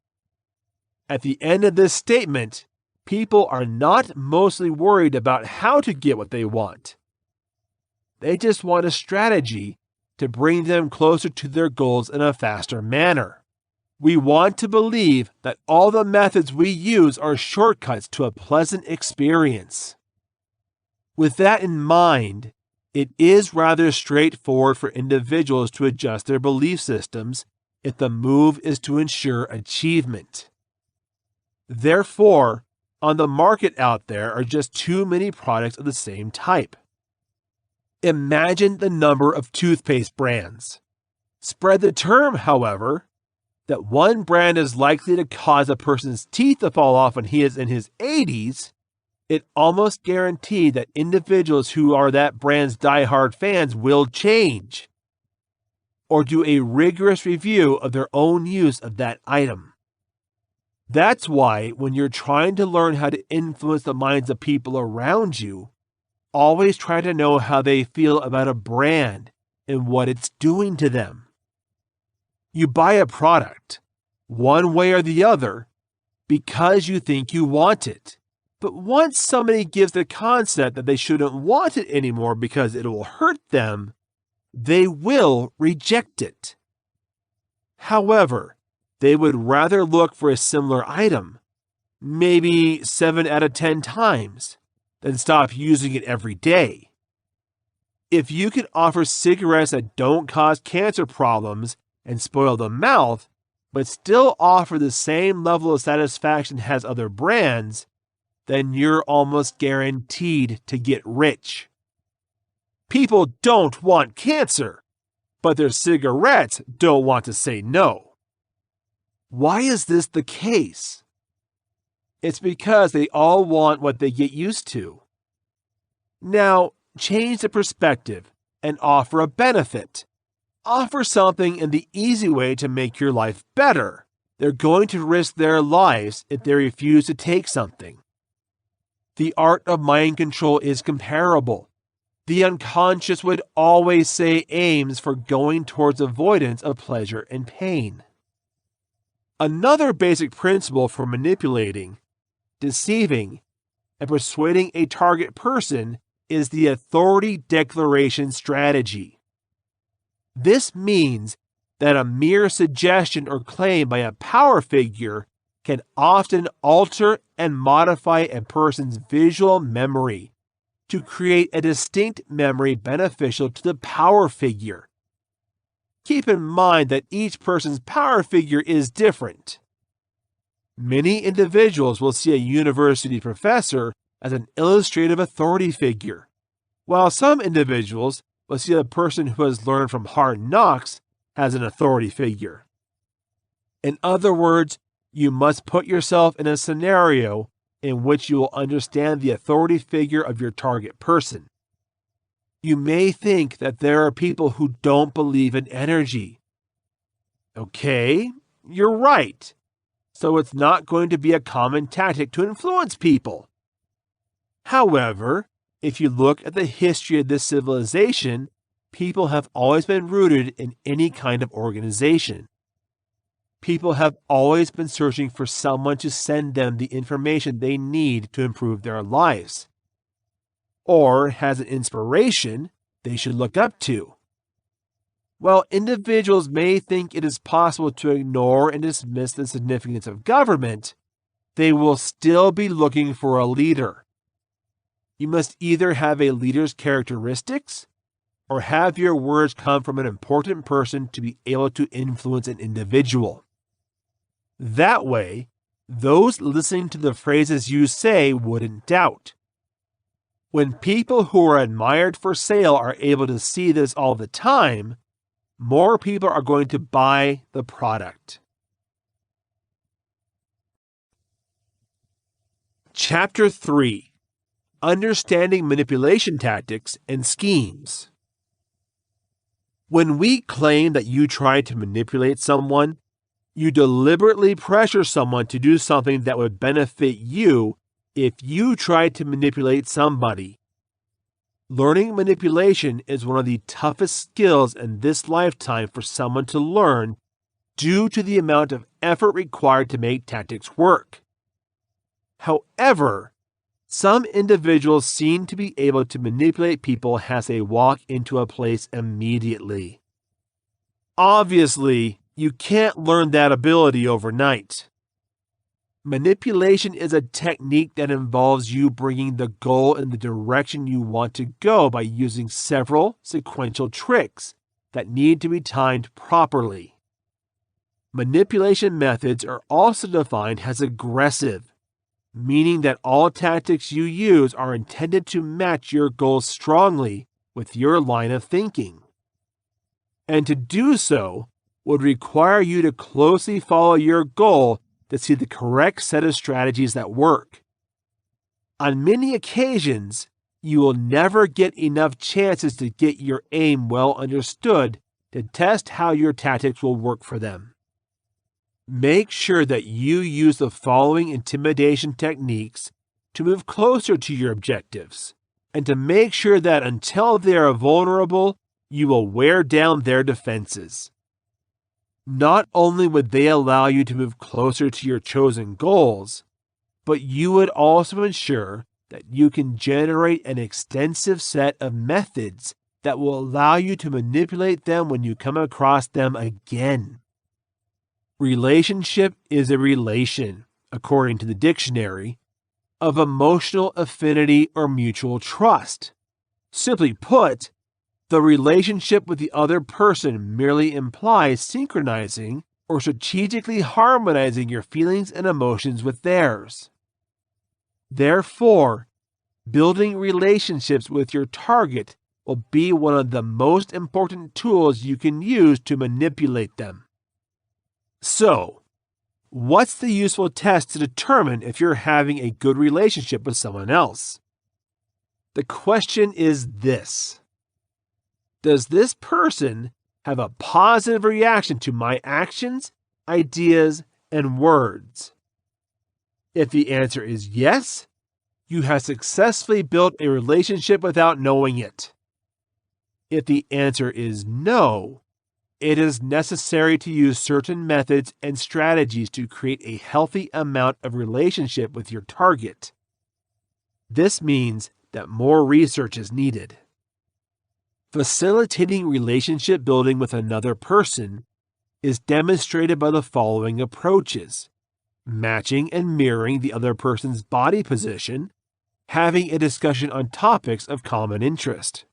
At the end of this statement, people are not mostly worried about how to get what they want. They just want a strategy to bring them closer to their goals in a faster manner. We want to believe that all the methods we use are shortcuts to a pleasant experience. With that in mind, it is rather straightforward for individuals to adjust their belief systems if the move is to ensure achievement. Therefore, on the market out there are just too many products of the same type. Imagine the number of toothpaste brands. Spread the term, however, that one brand is likely to cause a person's teeth to fall off when he is in his 80s, it almost guaranteed that individuals who are that brand's diehard fans will change or do a rigorous review of their own use of that item. That's why when you're trying to learn how to influence the minds of people around you, always try to know how they feel about a brand and what it's doing to them. You buy a product, one way or the other, because you think you want it. But once somebody gives the concept that they shouldn't want it anymore because it will hurt them, they will reject it. However, they would rather look for a similar item, maybe 7 out of 10 times, than stop using it every day. If you can offer cigarettes that don't cause cancer problems and spoil the mouth, but still offer the same level of satisfaction as other brands, then you're almost guaranteed to get rich. People don't want cancer, but their cigarettes don't want to say no. Why is this the case? It's because they all want what they get used to. Now, change the perspective and offer a benefit. Offer something in the easy way to make your life better. They're going to risk their lives if they refuse to take something. The art of mind control is comparable. The unconscious would always say aims for going towards avoidance of pleasure and pain. Another basic principle for manipulating, deceiving, and persuading a target person is the authority declaration strategy. This means that a mere suggestion or claim by a power figure can often alter and modify a person's visual memory to create a distinct memory beneficial to the power figure. Keep in mind that each person's power figure is different. Many individuals will see a university professor as an illustrative authority figure, while some individuals will see a person who has learned from hard knocks as an authority figure. In other words, you must put yourself in a scenario in which you will understand the authority figure of your target person. You may think that there are people who don't believe in energy. Okay, you're right. So it's not going to be a common tactic to influence people. However, if you look at the history of this civilization, people have always been rooted in any kind of organization. People have always been searching for someone to send them the information they need to improve their lives, or has an inspiration they should look up to. While individuals may think it is possible to ignore and dismiss the significance of government, they will still be looking for a leader. You must either have a leader's characteristics or have your words come from an important person to be able to influence an individual. That way, those listening to the phrases you say wouldn't doubt. When people who are admired for sale are able to see this all the time, more people are going to buy the product. Chapter 3: Understanding Manipulation Tactics and Schemes. When we claim that you try to manipulate someone, you deliberately pressure someone to do something that would benefit you if you tried to manipulate somebody. Learning manipulation is one of the toughest skills in this lifetime for someone to learn due to the amount of effort required to make tactics work. However, some individuals seem to be able to manipulate people as they walk into a place immediately. Obviously, you can't learn that ability overnight. Manipulation is a technique that involves you bringing the goal in the direction you want to go by using several sequential tricks that need to be timed properly. Manipulation methods are also defined as aggressive, meaning that all tactics you use are intended to match your goals strongly with your line of thinking. And to do so would require you to closely follow your goal to see the correct set of strategies that work. On many occasions, you will never get enough chances to get your aim well understood to test how your tactics will work for them. Make sure that you use the following intimidation techniques to move closer to your objectives, and to make sure that until they are vulnerable, you will wear down their defenses. Not only would they allow you to move closer to your chosen goals, but you would also ensure that you can generate an extensive set of methods that will allow you to manipulate them when you come across them again. Relationship is a relation, according to the dictionary, of emotional affinity or mutual trust. Simply put, the relationship with the other person merely implies synchronizing or strategically harmonizing your feelings and emotions with theirs. Therefore, building relationships with your target will be one of the most important tools you can use to manipulate them. So, what's the useful test to determine if you're having a good relationship with someone else? The question is this: does this person have a positive reaction to my actions, ideas, and words? If the answer is yes, you have successfully built a relationship without knowing it. If the answer is no, it is necessary to use certain methods and strategies to create a healthy amount of relationship with your target. This means that more research is needed. Facilitating relationship building with another person is demonstrated by the following approaches: matching and mirroring the other person's body position, having a discussion on topics of common interest.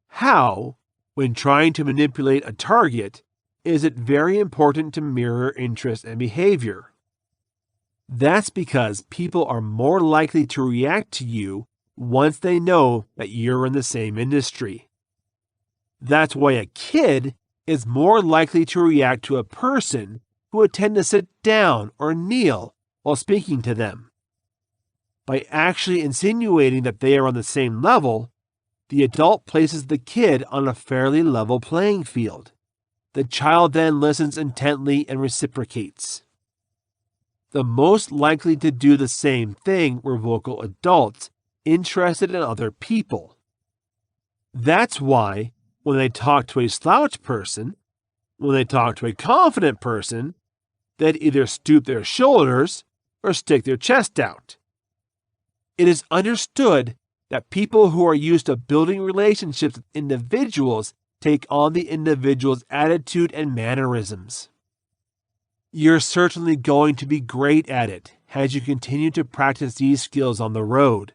How, when trying to manipulate a target, is it very important to mirror interest and behavior? That's because people are more likely to react to you once they know that you're in the same industry. That's why a kid is more likely to react to a person who would tend to sit down or kneel while speaking to them. By actually insinuating that they are on the same level, the adult places the kid on a fairly level playing field. The child then listens intently and reciprocates. The most likely to do the same thing were vocal adults interested in other people. That's why when they talk to a slouch person, when they talk to a confident person, they'd either stoop their shoulders or stick their chest out. It is understood that people who are used to building relationships with individuals take on the individual's attitude and mannerisms. You're certainly going to be great at it as you continue to practice these skills on the road.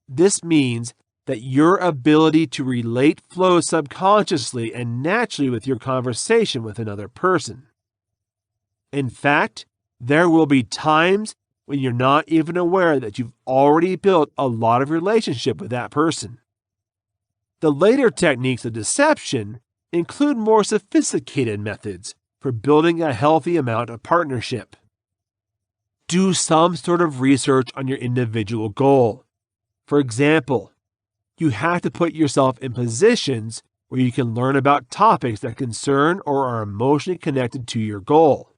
This means that your ability to relate flows subconsciously and naturally with your conversation with another person. In fact, there will be times when you're not even aware that you've already built a lot of relationship with that person. The later techniques of deception include more sophisticated methods for building a healthy amount of partnership. Do some sort of research on your individual goal. For example, you have to put yourself in positions where you can learn about topics that concern or are emotionally connected to your goal.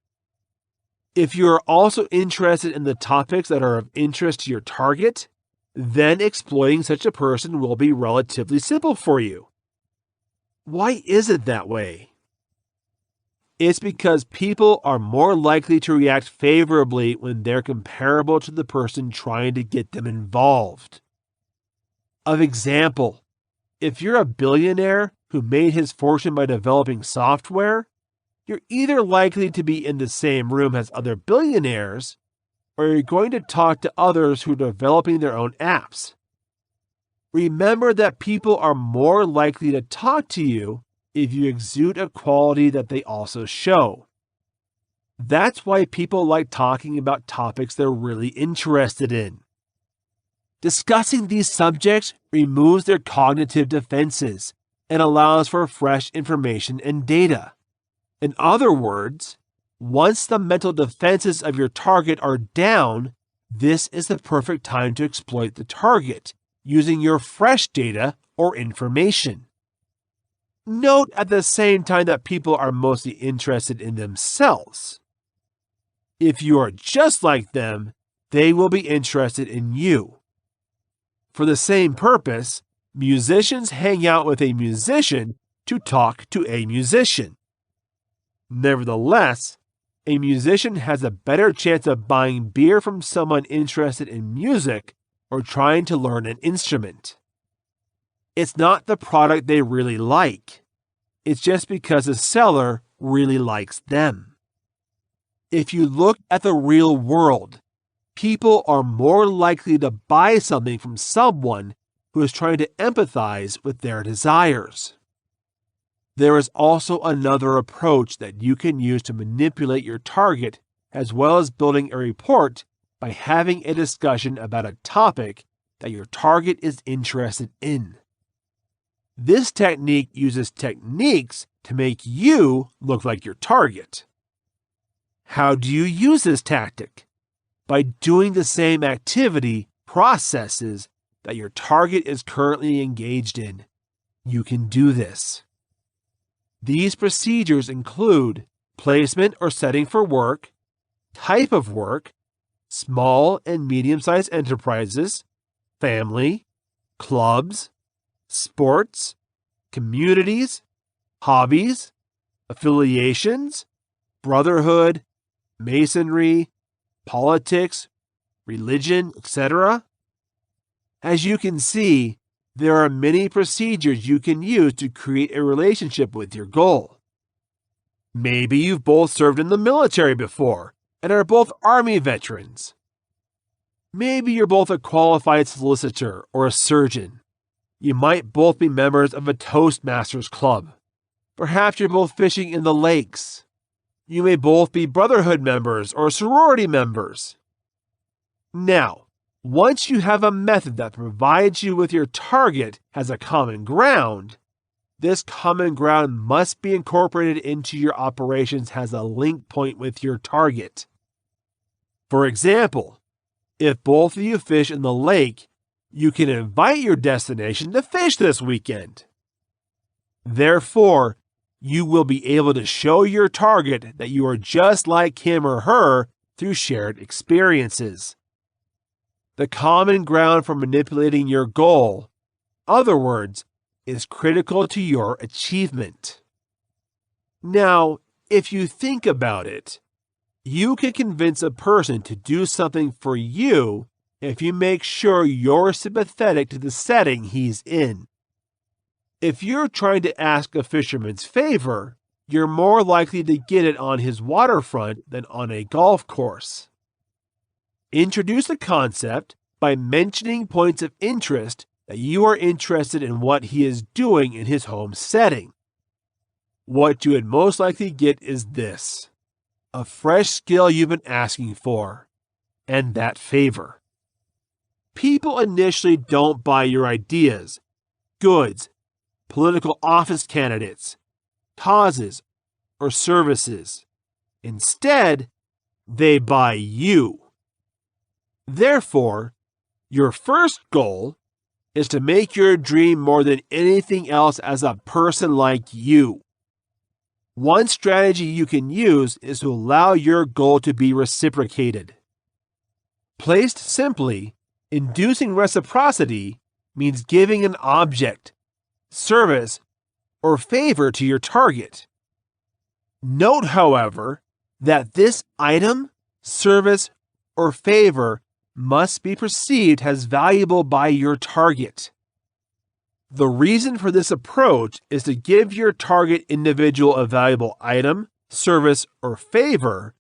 If you are also interested in the topics that are of interest to your target, then exploiting such a person will be relatively simple for you. Why is it that way? It's because people are more likely to react favorably when they're comparable to the person trying to get them involved. Of example, if you're a billionaire who made his fortune by developing software, you're either likely to be in the same room as other billionaires, or you're going to talk to others who are developing their own apps. Remember that people are more likely to talk to you if you exude a quality that they also show. That's why people like talking about topics they're really interested in. Discussing these subjects removes their cognitive defenses and allows for fresh information and data. In other words, once the mental defenses of your target are down, this is the perfect time to exploit the target using your fresh data or information. Note at the same time that people are mostly interested in themselves. If you are just like them, they will be interested in you. For the same purpose, musicians hang out with a musician to talk to a musician. Nevertheless, a musician has a better chance of buying beer from someone interested in music or trying to learn an instrument. It's not the product they really like. It's just because the seller really likes them. If you look at the real world, people are more likely to buy something from someone who is trying to empathize with their desires. There is also another approach that you can use to manipulate your target, as well as building a report by having a discussion about a topic that your target is interested in. This technique uses techniques to make you look like your target. How do you use this tactic? By doing the same activity processes that your target is currently engaged in. You can do this. These procedures include placement or setting for work, type of work, small and medium-sized enterprises, family, clubs, sports, communities, hobbies, affiliations, brotherhood, masonry, politics, religion, etc. As you can see, there are many procedures you can use to create a relationship with your goal. Maybe you've both served in the military before and are both Army veterans. Maybe you're both a qualified solicitor or a surgeon. You might both be members of a Toastmasters club. Perhaps you're both fishing in the lakes. You may both be Brotherhood members or sorority members. Now, once you have a method that provides you with your target as a common ground, this common ground must be incorporated into your operations as a link point with your target. For example, if both of you fish in the lake, you can invite your destination to fish this weekend. Therefore, you will be able to show your target that you are just like him or her through shared experiences. The common ground for manipulating your goal, in other words, is critical to your achievement. Now, if you think about it, you can convince a person to do something for you if you make sure you're sympathetic to the setting he's in. If you're trying to ask a fisherman's favor, you're more likely to get it on his waterfront than on a golf course. Introduce the concept by mentioning points of interest that you are interested in what he is doing in his home setting. What you would most likely get is this: a fresh skill you've been asking for, and that favor. People initially don't buy your ideas, goods, political office candidates, causes, or services. Instead, they buy you. Therefore, your first goal is to make your dream more than anything else as a person like you. One strategy you can use is to allow your goal to be reciprocated. Placed simply, inducing reciprocity means giving an object, service, or favor to your target. Note, however, that this item, service, or favor must be perceived as valuable by your target. The reason for this approach is to give your target individual a valuable item, service, or favor.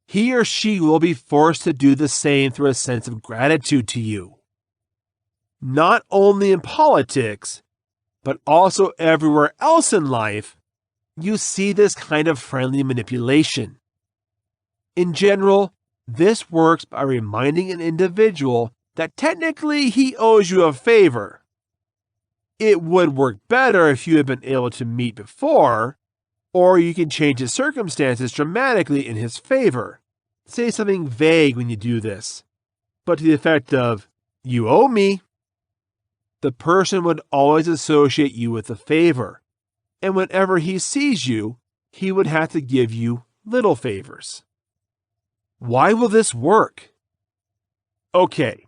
He or she will be forced to do the same through a sense of gratitude to you. Not only in politics, but also everywhere else in life, you see this kind of friendly manipulation. In general, this works by reminding an individual that technically he owes you a favor. It would work better if you had been able to meet before, or you can change his circumstances dramatically in his favor. Say something vague when you do this, but to the effect of, "You owe me." The person would always associate you with a favor, and whenever he sees you, he would have to give you little favors. Why will this work? Okay,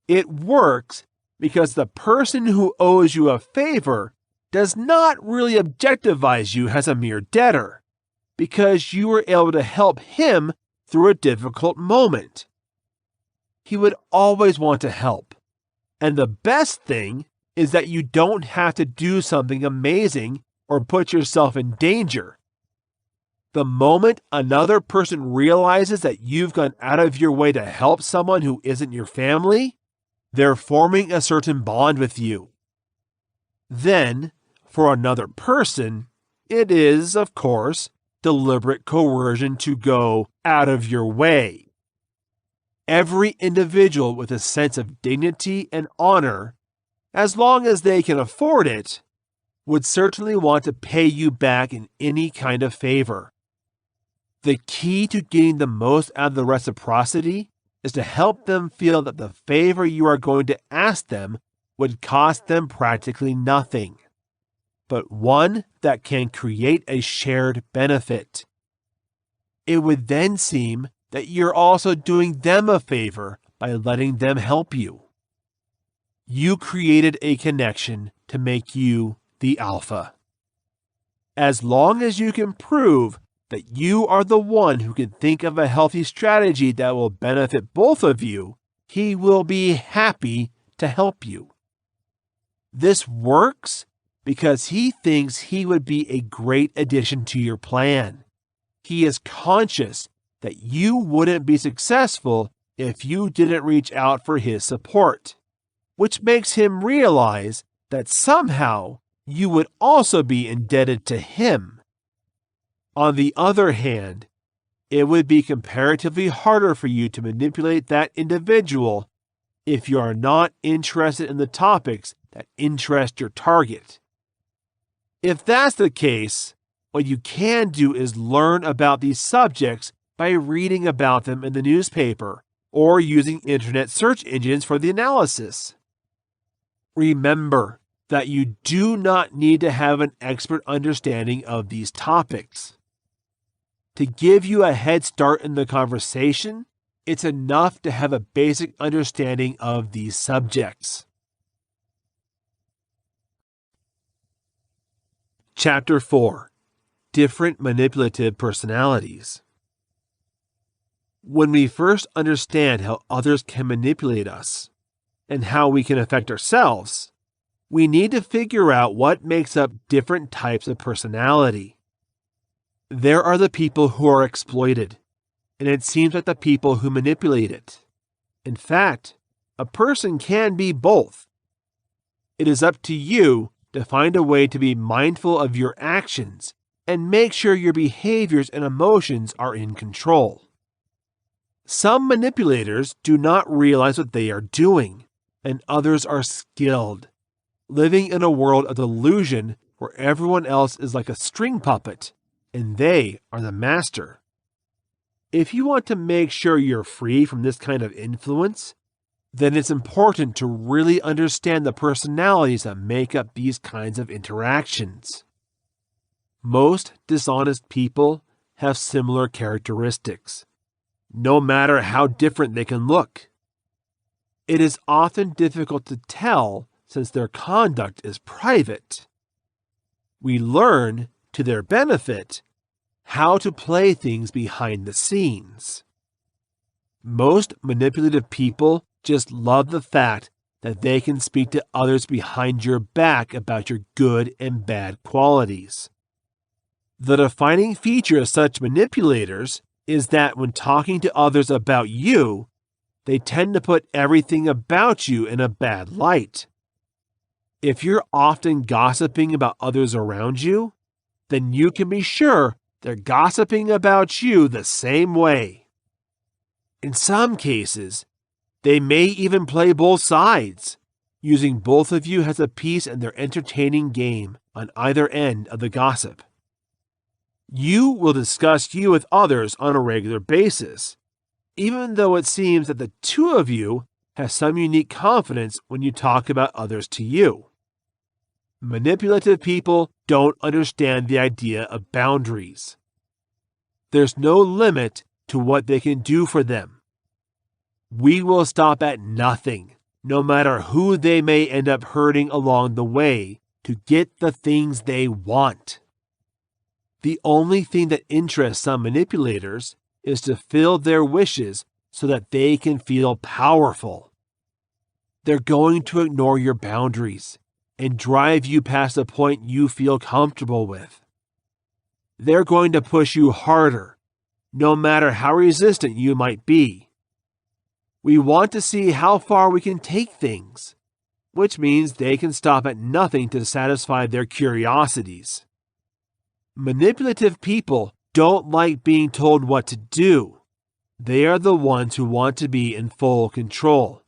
it works because the person who owes you a favor does not really objectivize you as a mere debtor, because you were able to help him through a difficult moment. He would always want to help, and the best thing is that you don't have to do something amazing or put yourself in danger. The moment another person realizes that you've gone out of your way to help someone who isn't your family, they're forming a certain bond with you. Then, for another person, it is, of course, deliberate coercion to go out of your way. Every individual with a sense of dignity and honor, as long as they can afford it, would certainly want to pay you back in any kind of favor. The key to getting the most out of the reciprocity is to help them feel that the favor you are going to ask them would cost them practically nothing, but one that can create a shared benefit. It would then seem that you're also doing them a favor by letting them help you. You created a connection to make you the alpha. As long as you can prove that you are the one who can think of a healthy strategy that will benefit both of you, he will be happy to help you. This works because he thinks he would be a great addition to your plan. He is conscious that you wouldn't be successful if you didn't reach out for his support, which makes him realize that somehow you would also be indebted to him. On the other hand, it would be comparatively harder for you to manipulate that individual if you are not interested in the topics that interest your target. If that's the case, what you can do is learn about these subjects by reading about them in the newspaper or using internet search engines for the analysis. Remember that you do not need to have an expert understanding of these topics. To give you a head start in the conversation, it's enough to have a basic understanding of these subjects. Chapter 4. Different Manipulative Personalities. When we first understand how others can manipulate us and how we can affect ourselves, we need to figure out what makes up different types of personality. There are the people who are exploited, and it seems like the people who manipulate it. In fact, a person can be both. It is up to you to find a way to be mindful of your actions and make sure your behaviors and emotions are in control. Some manipulators do not realize what they are doing, and others are skilled, living in a world of delusion where everyone else is like a string puppet, and they are the master. If you want to make sure you're free from this kind of influence, then it's important to really understand the personalities that make up these kinds of interactions. Most dishonest people have similar characteristics, no matter how different they can look. It is often difficult to tell since their conduct is private. We learn, to their benefit, how to play things behind the scenes. Most manipulative people just love the fact that they can speak to others behind your back about your good and bad qualities. The defining feature of such manipulators is that when talking to others about you, they tend to put everything about you in a bad light. If you're often gossiping about others around you, then you can be sure they're gossiping about you the same way. In some cases, they may even play both sides, using both of you as a piece in their entertaining game on either end of the gossip. You will discuss you with others on a regular basis, even though it seems that the two of you have some unique confidence when you talk about others to you. Manipulative people don't understand the idea of boundaries. There's no limit to what they can do for them. We will stop at nothing, no matter who they may end up hurting along the way, to get the things they want. The only thing that interests some manipulators is to fill their wishes so that they can feel powerful. They're going to ignore your boundaries and drive you past the point you feel comfortable with. They're going to push you harder, no matter how resistant you might be. We want to see how far we can take things, which means they can stop at nothing to satisfy their curiosities. Manipulative people don't like being told what to do. They are the ones who want to be in full control,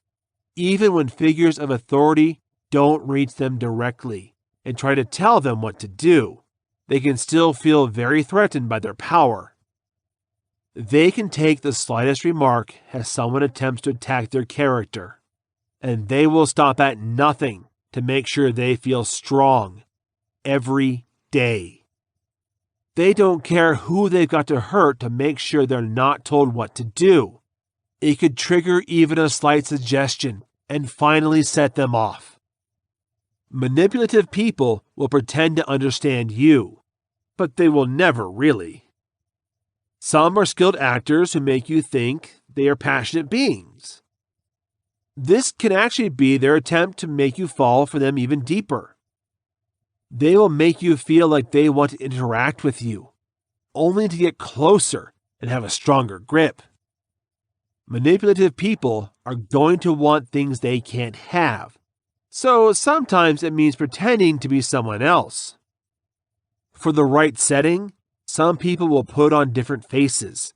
even when figures of authority don't reach them directly and try to tell them what to do. They can still feel very threatened by their power. They can take the slightest remark as someone attempts to attack their character, and they will stop at nothing to make sure they feel strong every day. They don't care who they've got to hurt to make sure they're not told what to do. It could trigger even a slight suggestion and finally set them off. Manipulative people will pretend to understand you, but they will never really. Some are skilled actors who make you think they are passionate beings. This can actually be their attempt to make you fall for them even deeper. They will make you feel like they want to interact with you, only to get closer and have a stronger grip. Manipulative people are going to want things they can't have, so sometimes it means pretending to be someone else. For the right setting, some people will put on different faces.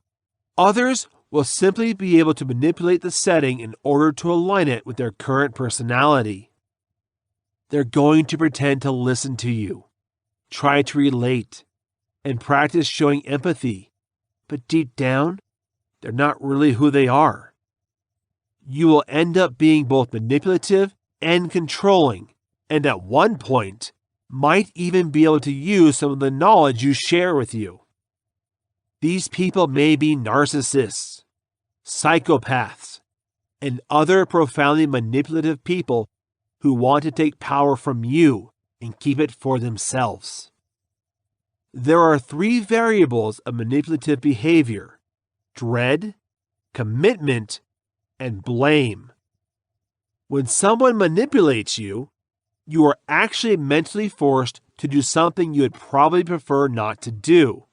Others will simply be able to manipulate the setting in order to align it with their current personality. They're going to pretend to listen to you, try to relate, and practice showing empathy, but deep down, they're not really who they are. You will end up being both manipulative and controlling, and at one point, might even be able to use some of the knowledge you share with you. These people may be narcissists, psychopaths, and other profoundly manipulative people who want to take power from you and keep it for themselves. There are 3 variables of manipulative behavior: dread, commitment, and blame. When someone manipulates you, you are actually mentally forced to do something you would probably prefer not to do.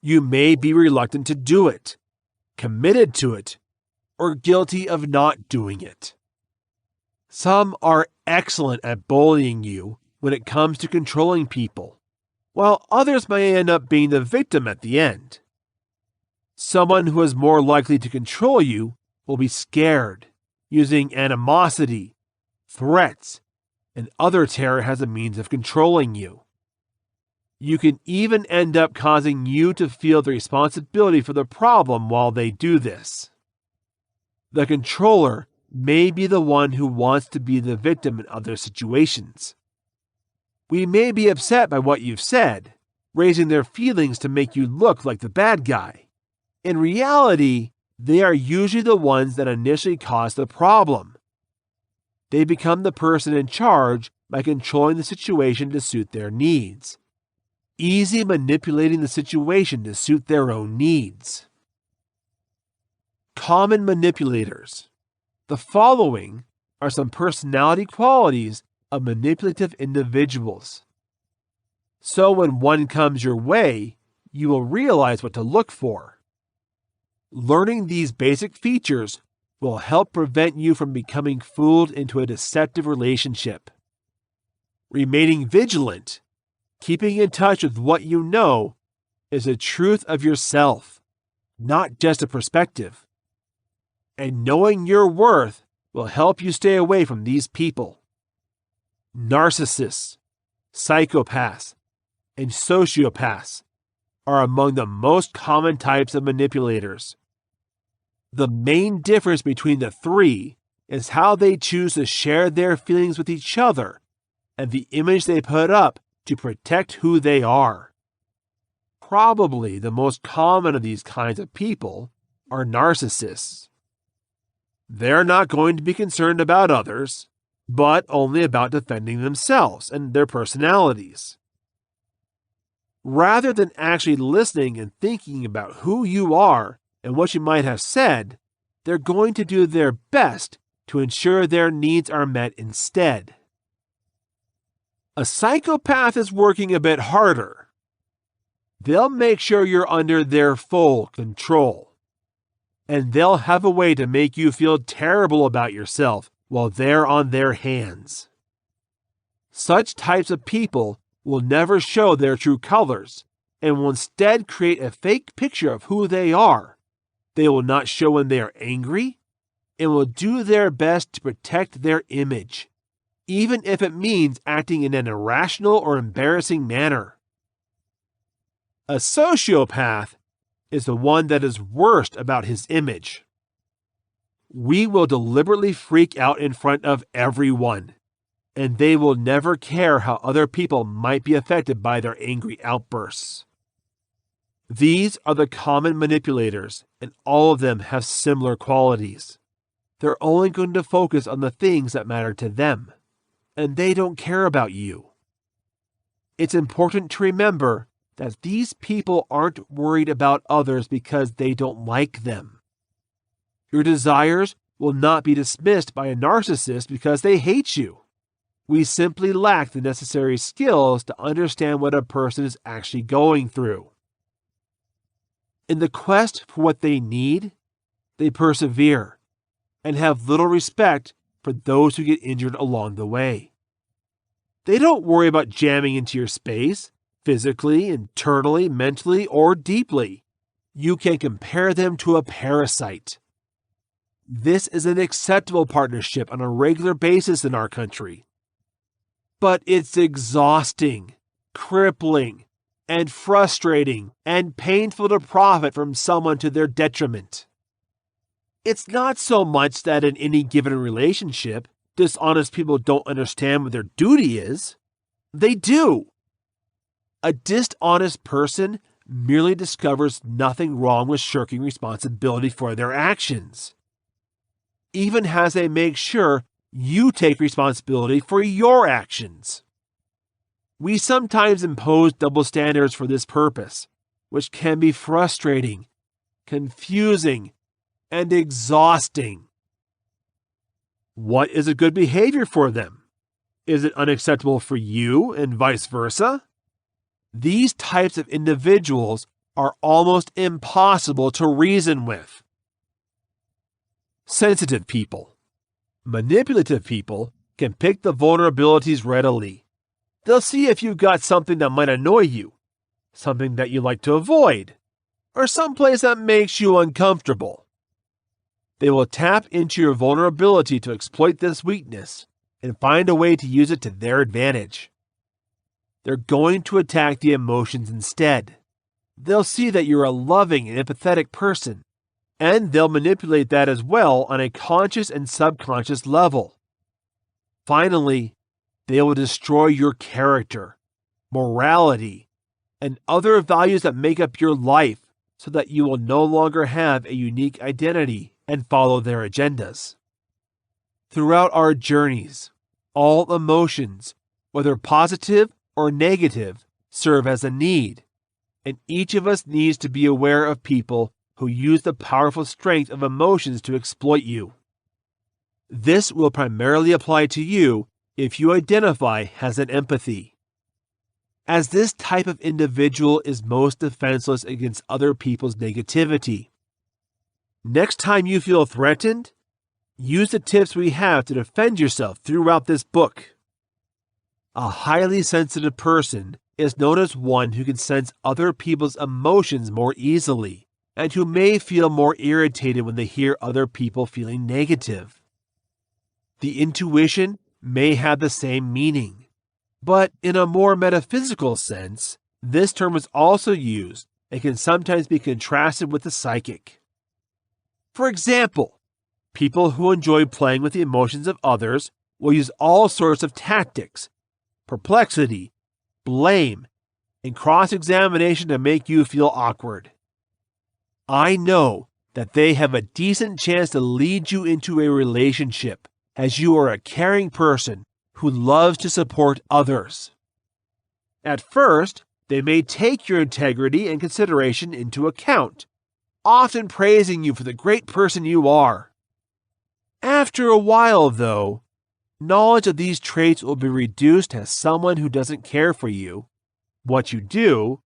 You may be reluctant to do it, committed to it, or guilty of not doing it. Some are excellent at bullying you when it comes to controlling people, while others may end up being the victim at the end. Someone who is more likely to control you will be scared, using animosity, threats, and other terror as a means of controlling you. You can even end up causing you to feel the responsibility for the problem while they do this. The controller may be the one who wants to be the victim in other situations. We may be upset by what you've said, raising their feelings to make you look like the bad guy. In reality, they are usually the ones that initially cause the problem. They become the person in charge by controlling the situation to suit their needs, easily manipulating the situation to suit their own needs. Common manipulators. The following are some personality qualities of manipulative individuals. So when one comes your way, you will realize what to look for. Learning these basic features will help prevent you from becoming fooled into a deceptive relationship. Remaining vigilant, keeping in touch with what you know, is a truth of yourself, not just a perspective. And knowing your worth will help you stay away from these people. Narcissists, psychopaths, and sociopaths are among the most common types of manipulators. The main difference between the three is how they choose to share their feelings with each other and the image they put up to protect who they are. Probably the most common of these kinds of people are narcissists. They're not going to be concerned about others, but only about defending themselves and their personalities. Rather than actually listening and thinking about who you are and what you might have said, they're going to do their best to ensure their needs are met instead. A psychopath is working a bit harder. They'll make sure you're under their full control. And they'll have a way to make you feel terrible about yourself while they're on their hands. Such types of people will never show their true colors and will instead create a fake picture of who they are. They will not show when they are angry and will do their best to protect their image, even if it means acting in an irrational or embarrassing manner. A sociopath is the one that is worst about his image. We will deliberately freak out in front of everyone, and they will never care how other people might be affected by their angry outbursts. These are the common manipulators, and all of them have similar qualities. They're only going to focus on the things that matter to them, and they don't care about you. It's important to remember that these people aren't worried about others because they don't like them. Your desires will not be dismissed by a narcissist because they hate you. We simply lack the necessary skills to understand what a person is actually going through. In the quest for what they need, they persevere and have little respect for those who get injured along the way. They don't worry about jamming into your space, physically, internally, mentally, or deeply. You can compare them to a parasite. This is an acceptable partnership on a regular basis in our country. But it's exhausting, crippling, and frustrating, and painful to profit from someone to their detriment. It's not so much that in any given relationship, dishonest people don't understand what their duty is. They do. A dishonest person merely discovers nothing wrong with shirking responsibility for their actions, even as they make sure you take responsibility for your actions. We sometimes impose double standards for this purpose, which can be frustrating, confusing, and exhausting. What is a good behavior for them? Is it unacceptable for you and vice versa? These types of individuals are almost impossible to reason with. Sensitive people. Manipulative people can pick the vulnerabilities readily. They'll see if you've got something that might annoy you, something that you like to avoid, or someplace that makes you uncomfortable. They will tap into your vulnerability to exploit this weakness and find a way to use it to their advantage. They're going to attack the emotions instead. They'll see that you're a loving and empathetic person, and they'll manipulate that as well on a conscious and subconscious level. Finally, they will destroy your character, morality, and other values that make up your life so that you will no longer have a unique identity and follow their agendas. Throughout our journeys, all emotions, whether positive or negative, serve as a need, and each of us needs to be aware of people who use the powerful strength of emotions to exploit you. This will primarily apply to you if you identify as an empathy, as this type of individual is most defenseless against other people's negativity. Next time you feel threatened, use the tips we have to defend yourself throughout this book. A highly sensitive person is known as one who can sense other people's emotions more easily, and who may feel more irritated when they hear other people feeling negative. The intuition may have the same meaning, but in a more metaphysical sense, this term is also used and can sometimes be contrasted with the psychic. For example, people who enjoy playing with the emotions of others will use all sorts of tactics, perplexity, blame, and cross-examination to make you feel awkward. I know that they have a decent chance to lead you into a relationship, as you are a caring person who loves to support others. At first, they may take your integrity and consideration into account, often praising you for the great person you are. After a while, though, knowledge of these traits will be reduced as someone who doesn't care for you, what you do,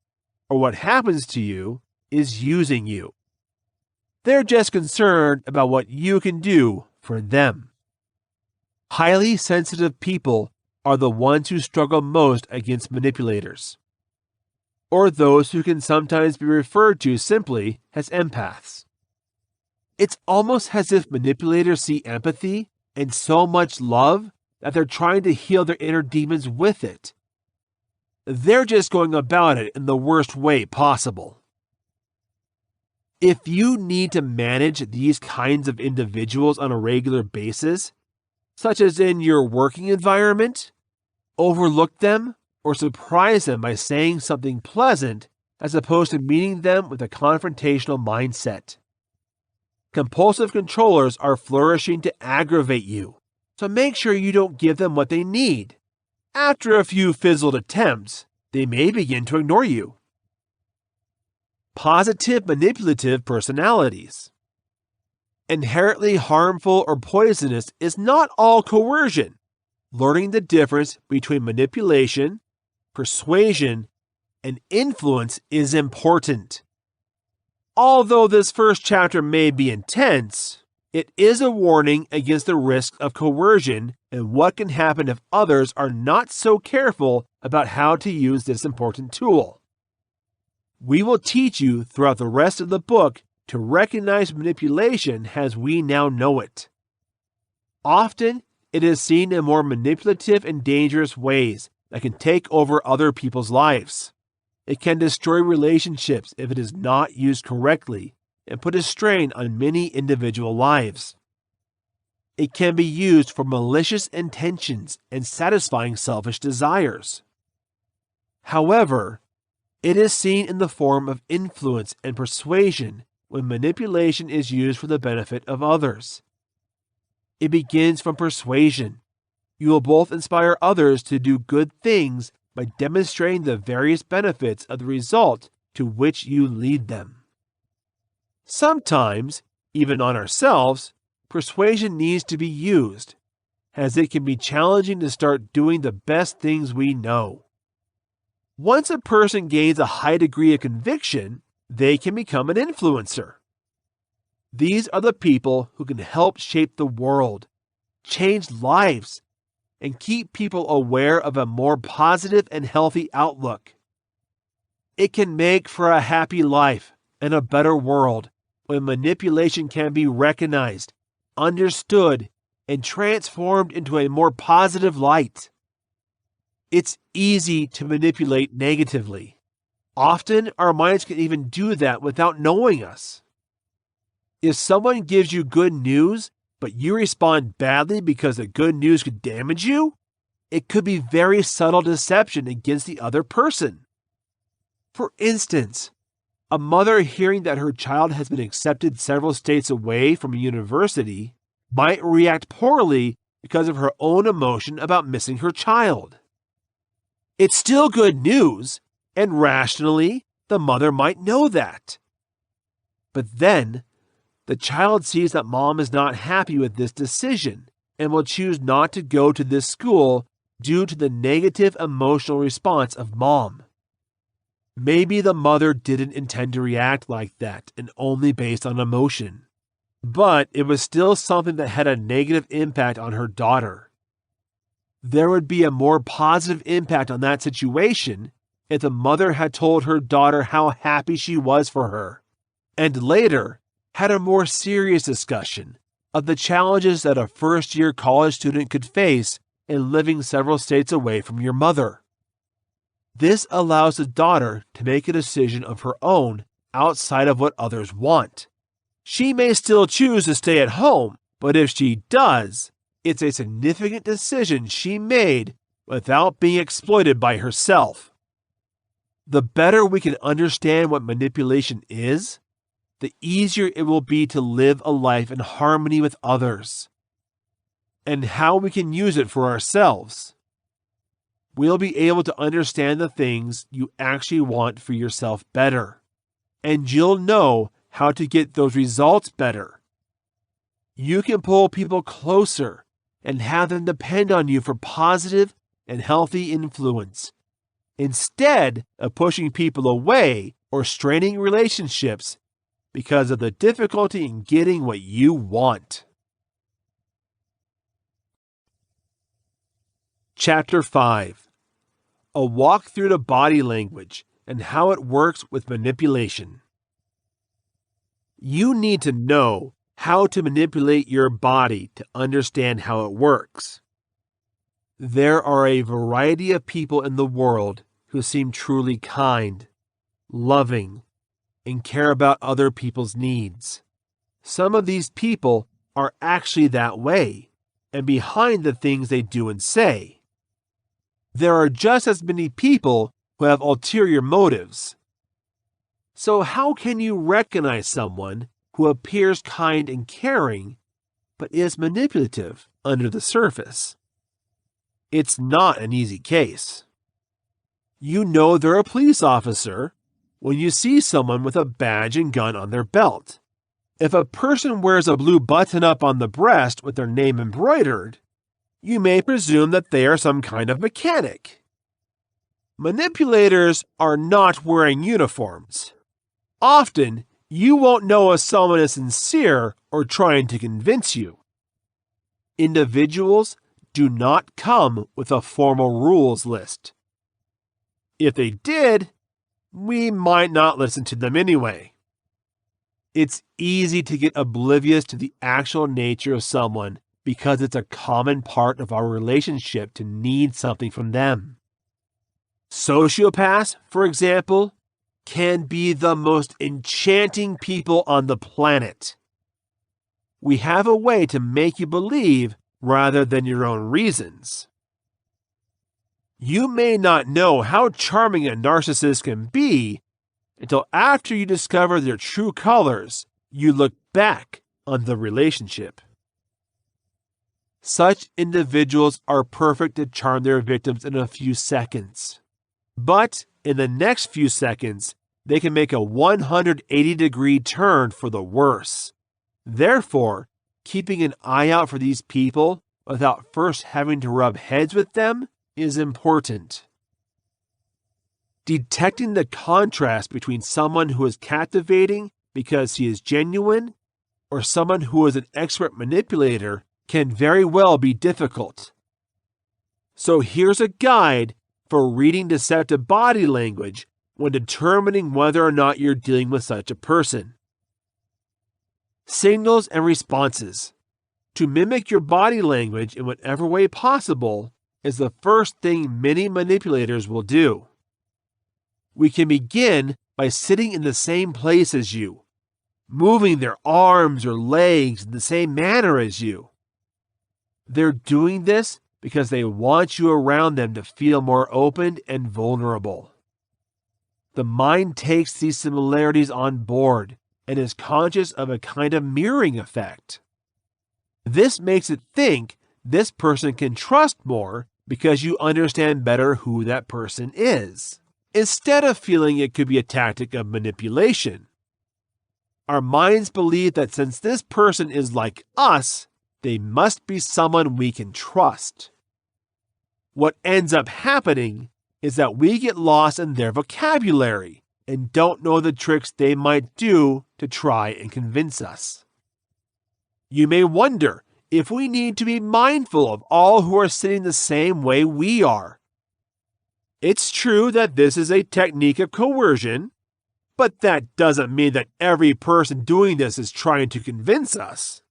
or what happens to you is using you. They're just concerned about what you can do for them. Highly sensitive people are the ones who struggle most against manipulators, or those who can sometimes be referred to simply as empaths. It's almost as if manipulators see empathy and so much love that they're trying to heal their inner demons with it. They're just going about it in the worst way possible. If you need to manage these kinds of individuals on a regular basis, such as in your working environment, overlook them or surprise them by saying something pleasant as opposed to meeting them with a confrontational mindset. Compulsive controllers are flourishing to aggravate you, so make sure you don't give them what they need. After a few fizzled attempts, they may begin to ignore you. Positive manipulative personalities. Inherently harmful or poisonous is not all coercion. Learning the difference between manipulation, persuasion, and influence is important. Although this first chapter may be intense, it is a warning against the risk of coercion and what can happen if others are not so careful about how to use this important tool. We will teach you throughout the rest of the book to recognize manipulation as we now know it. Often, it is seen in more manipulative and dangerous ways that can take over other people's lives. It can destroy relationships if it is not used correctly and put a strain on many individual lives. It can be used for malicious intentions and satisfying selfish desires. However, it is seen in the form of influence and persuasion when manipulation is used for the benefit of others. It begins from persuasion. You will both inspire others to do good things by demonstrating the various benefits of the result to which you lead them. Sometimes, even on ourselves, persuasion needs to be used, as it can be challenging to start doing the best things we know. Once a person gains a high degree of conviction, they can become an influencer. These are the people who can help shape the world, change lives, and keep people aware of a more positive and healthy outlook. It can make for a happy life and a better world when manipulation can be recognized, understood, and transformed into a more positive light. It's easy to manipulate negatively. Often, our minds can even do that without knowing us. If someone gives you good news, but you respond badly because the good news could damage you, it could be very subtle deception against the other person. For instance, a mother hearing that her child has been accepted several states away from a university might react poorly because of her own emotion about missing her child. It's still good news, and rationally, the mother might know that. But then, the child sees that mom is not happy with this decision and will choose not to go to this school due to the negative emotional response of mom. Maybe the mother didn't intend to react like that and only based on emotion, but it was still something that had a negative impact on her daughter. There would be a more positive impact on that situation if the mother had told her daughter how happy she was for her, and later had a more serious discussion of the challenges that a first-year college student could face in living several states away from your mother. This allows the daughter to make a decision of her own outside of what others want. She may still choose to stay at home, but if she does, it's a significant decision she made without being exploited by herself. The better we can understand what manipulation is, the easier it will be to live a life in harmony with others, and how we can use it for ourselves. We'll be able to understand the things you actually want for yourself better, and you'll know how to get those results better. You can pull people closer and have them depend on you for positive and healthy influence, instead of pushing people away or straining relationships because of the difficulty in getting what you want. Chapter 5. A walk through the body language and how it works with manipulation. You need to know how to manipulate your body to understand how it works. There are a variety of people in the world who seem truly kind, loving, and care about other people's needs. Some of these people are actually that way and behind the things they do and say. There are just as many people who have ulterior motives. So how can you recognize someone who appears kind and caring, but is manipulative under the surface? It's not an easy case. You know they're a police officer when you see someone with a badge and gun on their belt. If a person wears a blue button-up on the breast with their name embroidered, you may presume that they are some kind of mechanic. Manipulators are not wearing uniforms. Often, you won't know if someone is sincere or trying to convince you. Individuals do not come with a formal rules list. If they did, we might not listen to them anyway. It's easy to get oblivious to the actual nature of someone because it's a common part of our relationship to need something from them. Sociopaths, for example, can be the most enchanting people on the planet. We have a way to make you believe rather than your own reasons. You may not know how charming a narcissist can be until after you discover their true colors, you look back on the relationship. Such individuals are perfect to charm their victims in a few seconds. But in the next few seconds, they can make a 180-degree turn for the worse. Therefore, keeping an eye out for these people without first having to rub heads with them is important. Detecting the contrast between someone who is captivating because he is genuine or someone who is an expert manipulator can very well be difficult. So here's a guide for reading deceptive body language when determining whether or not you're dealing with such a person. Signals and responses. To mimic your body language in whatever way possible is the first thing many manipulators will do. We can begin by sitting in the same place as you, moving their arms or legs in the same manner as you. They're doing this because they want you around them to feel more open and vulnerable. The mind takes these similarities on board and is conscious of a kind of mirroring effect. This makes it think this person can trust more because you understand better who that person is, instead of feeling it could be a tactic of manipulation. Our minds believe that since this person is like us, they must be someone we can trust. What ends up happening is that we get lost in their vocabulary and don't know the tricks they might do to try and convince us. You may wonder if we need to be mindful of all who are sitting the same way we are. It's true that this is a technique of coercion, but that doesn't mean that every person doing this is trying to convince us.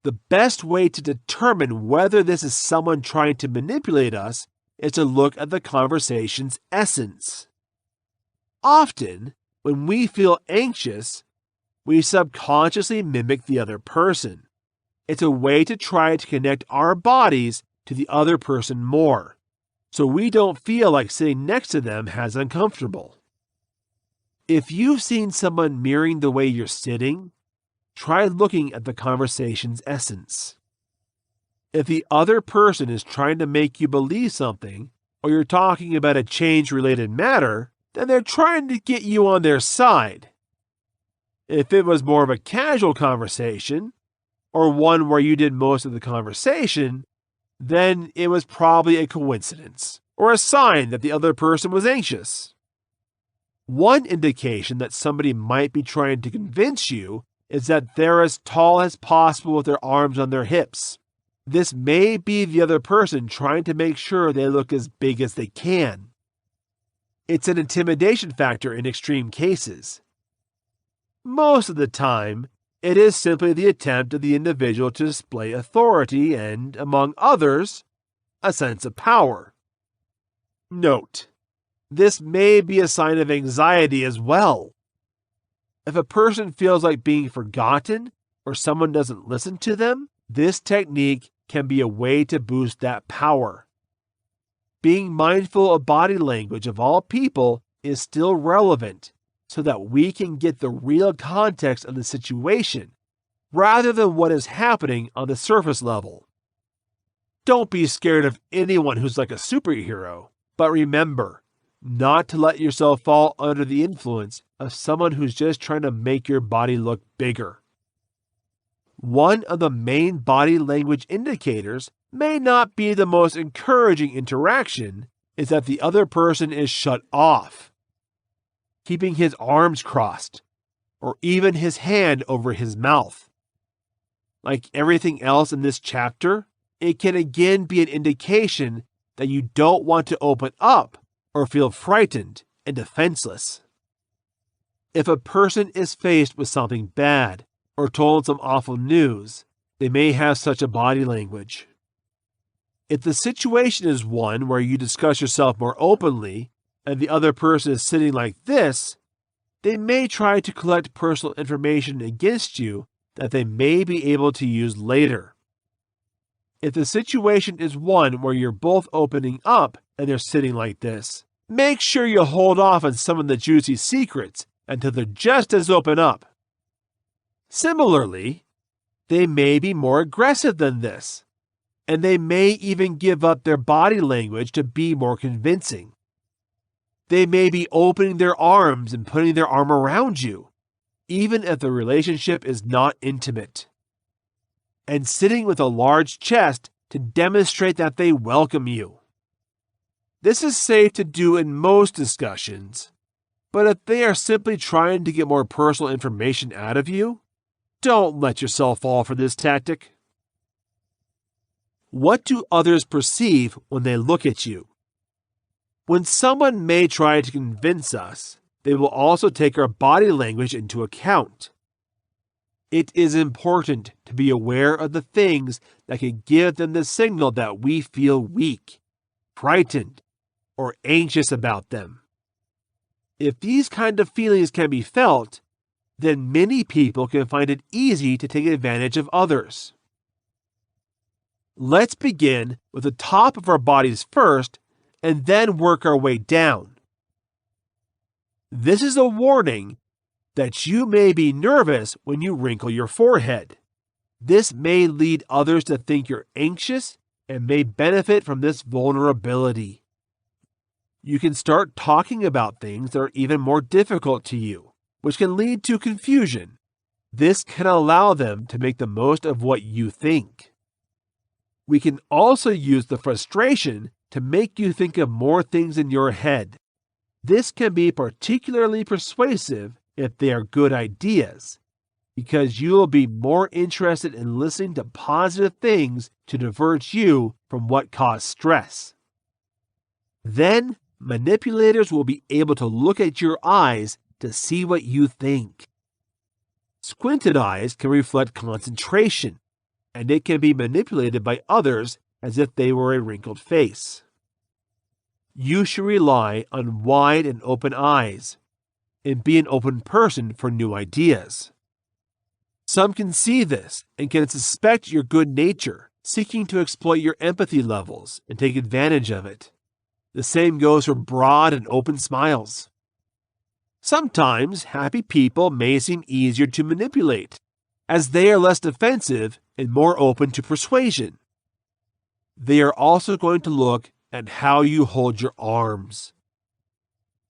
The best way to determine whether this is someone trying to manipulate us is to look at the conversation's essence. Often, when we feel anxious, we subconsciously mimic the other person. It's a way to try to connect our bodies to the other person more, so we don't feel like sitting next to them as uncomfortable. If you've seen someone mirroring the way you're sitting, try looking at the conversation's essence. If the other person is trying to make you believe something, or you're talking about a change-related matter, then they're trying to get you on their side. If it was more of a casual conversation, or one where you did most of the conversation, then it was probably a coincidence, or a sign that the other person was anxious. One indication that somebody might be trying to convince you is that they're as tall as possible with their arms on their hips. This may be the other person trying to make sure they look as big as they can. It's an intimidation factor in extreme cases. Most of the time, it is simply the attempt of the individual to display authority and, among others, a sense of power. Note, this may be a sign of anxiety as well. If a person feels like being forgotten or someone doesn't listen to them, this technique can be a way to boost that power. Being mindful of body language of all people is still relevant so that we can get the real context of the situation rather than what is happening on the surface level. Don't be scared of anyone who's like a superhero, but remember not to let yourself fall under the influence of someone who's just trying to make your body look bigger. One of the main body language indicators may not be the most encouraging interaction is that the other person is shut off, keeping his arms crossed, or even his hand over his mouth. Like everything else in this chapter, it can again be an indication that you don't want to open up or feel frightened and defenseless. If a person is faced with something bad or told some awful news, they may have such a body language. If the situation is one where you discuss yourself more openly and the other person is sitting like this, they may try to collect personal information against you that they may be able to use later. If the situation is one where you're both opening up and they're sitting like this, make sure you hold off on some of the juicy secrets until they're just as open up. Similarly, they may be more aggressive than this, and they may even give up their body language to be more convincing. They may be opening their arms and putting their arm around you, even if the relationship is not intimate, and sitting with a large chest to demonstrate that they welcome you. This is safe to do in most discussions, but if they are simply trying to get more personal information out of you, don't let yourself fall for this tactic. What do others perceive when they look at you? When someone may try to convince us, they will also take our body language into account. It is important to be aware of the things that can give them the signal that we feel weak, frightened, or anxious about them. If these kind of feelings can be felt, then many people can find it easy to take advantage of others. Let's begin with the top of our bodies first and then work our way down. This is a warning that you may be nervous when you wrinkle your forehead. This may lead others to think you're anxious and may benefit from this vulnerability. You can start talking about things that are even more difficult to you, which can lead to confusion. This can allow them to make the most of what you think. We can also use the frustration to make you think of more things in your head. This can be particularly persuasive if they are good ideas, because you will be more interested in listening to positive things to divert you from what caused stress. Then, manipulators will be able to look at your eyes to see what you think. Squinted eyes can reflect concentration, and it can be manipulated by others as if they were a wrinkled face. You should rely on wide and open eyes, and be an open person for new ideas. Some can see this and can suspect your good nature, seeking to exploit your empathy levels and take advantage of it. The same goes for broad and open smiles. Sometimes happy people may seem easier to manipulate, as they are less defensive and more open to persuasion. They are also going to look at how you hold your arms.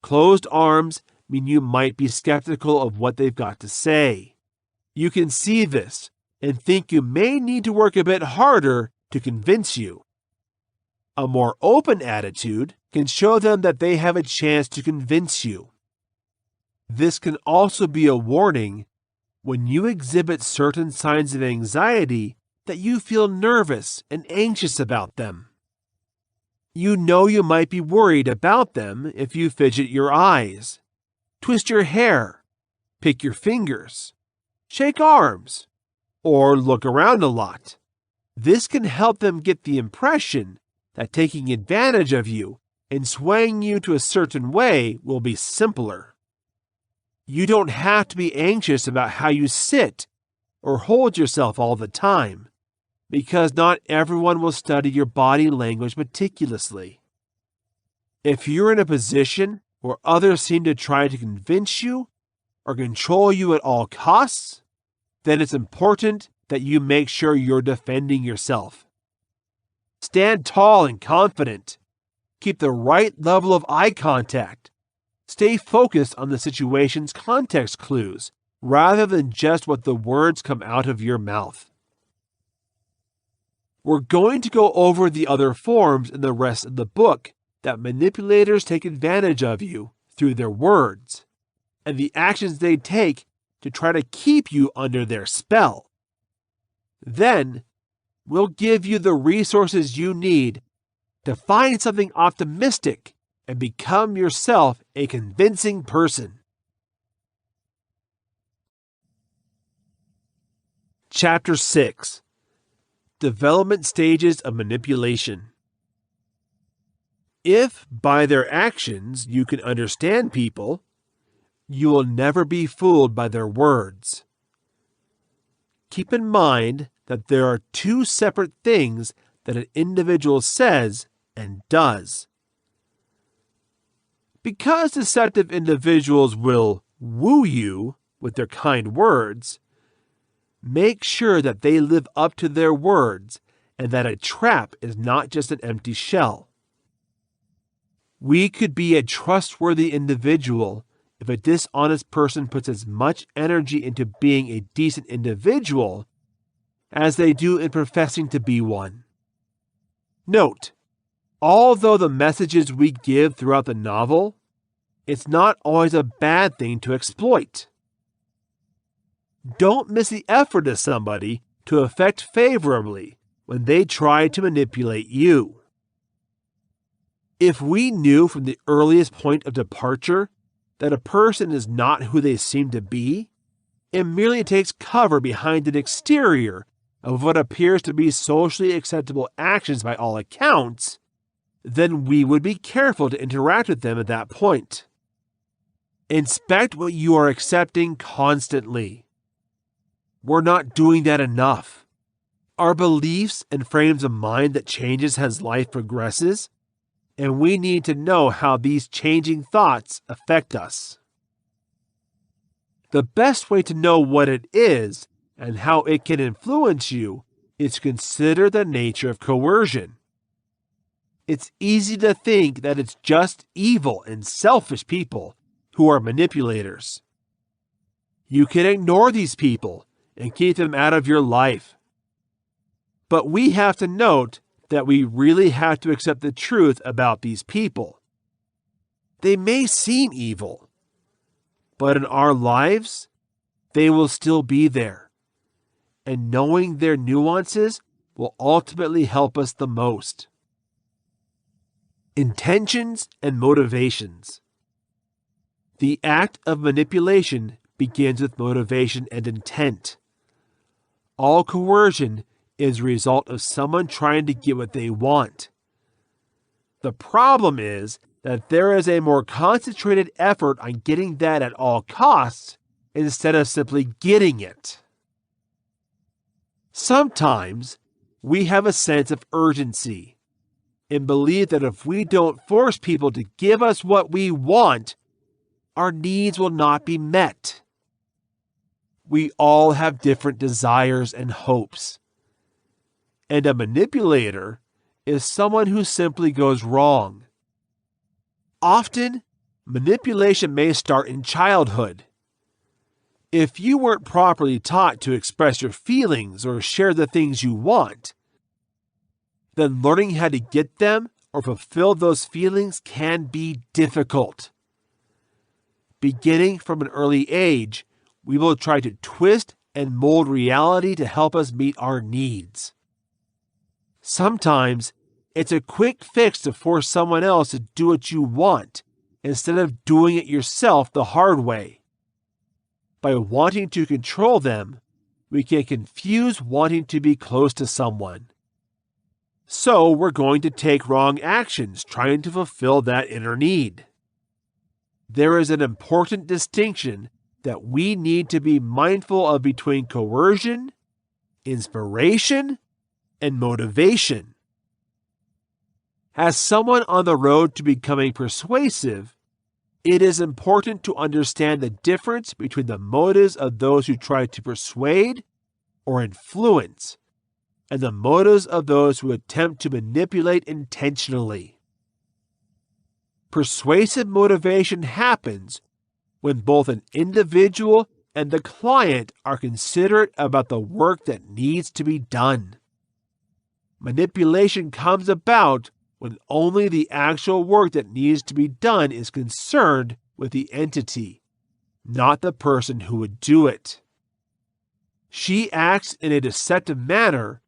Closed arms mean you might be skeptical of what they've got to say. You can see this and think you may need to work a bit harder to convince you. A more open attitude can show them that they have a chance to convince you. This can also be a warning when you exhibit certain signs of anxiety that you feel nervous and anxious about them. You know you might be worried about them if you fidget your eyes, twist your hair, pick your fingers, shake arms, or look around a lot. This can help them get the impression that taking advantage of you and swaying you to a certain way will be simpler. You don't have to be anxious about how you sit or hold yourself all the time, because not everyone will study your body language meticulously. If you're in a position where others seem to try to convince you or control you at all costs, then it's important that you make sure you're defending yourself. Stand tall and confident. Keep the right level of eye contact. Stay focused on the situation's context clues rather than just what the words come out of your mouth. We're going to go over the other forms in the rest of the book that manipulators take advantage of you through their words, and the actions they take to try to keep you under their spell. Then, we'll give you the resources you need to find something optimistic and become yourself a convincing person. Chapter 6. Development Stages of Manipulation. If by their actions you can understand people, you will never be fooled by their words. Keep in mind that there are two separate things that an individual says and does. Because deceptive individuals will woo you with their kind words, make sure that they live up to their words and that a trap is not just an empty shell. We could be a trustworthy individual if a dishonest person puts as much energy into being a decent individual as they do in professing to be one. Note, although the messages we give throughout the novel, it's not always a bad thing to exploit. Don't miss the effort of somebody to affect favorably when they try to manipulate you. If we knew from the earliest point of departure that a person is not who they seem to be, and merely takes cover behind an exterior of what appears to be socially acceptable actions by all accounts, then we would be careful to interact with them at that point. Inspect what you are accepting constantly. We're not doing that enough. Our beliefs and frames of mind that changes as life progresses, and we need to know how these changing thoughts affect us. The best way to know what it is and how it can influence you is to consider the nature of coercion. It's easy to think that it's just evil and selfish people who are manipulators. You can ignore these people and keep them out of your life. But we have to note that we really have to accept the truth about these people. They may seem evil, but in our lives, they will still be there. And knowing their nuances will ultimately help us the most. Intentions and motivations. The act of manipulation begins with motivation and intent. All coercion is a result of someone trying to get what they want. The problem is that there is a more concentrated effort on getting that at all costs instead of simply getting it. Sometimes we have a sense of urgency and believe that if we don't force people to give us what we want, our needs will not be met. We all have different desires and hopes. And a manipulator is someone who simply goes wrong. Often, manipulation may start in childhood. If you weren't properly taught to express your feelings or share the things you want, then learning how to get them or fulfill those feelings can be difficult. Beginning from an early age, we will try to twist and mold reality to help us meet our needs. Sometimes, it's a quick fix to force someone else to do what you want instead of doing it yourself the hard way. By wanting to control them, we can confuse wanting to be close to someone. So we're going to take wrong actions trying to fulfill that inner need. There is an important distinction that we need to be mindful of between coercion, inspiration, and motivation. As someone on the road to becoming persuasive, it is important to understand the difference between the motives of those who try to persuade or influence and the motives of those who attempt to manipulate intentionally. Persuasive motivation happens when both an individual and the client are considerate about the work that needs to be done. Manipulation comes about when only the actual work that needs to be done is concerned with the entity, not the person who would do it. She acts in a deceptive manner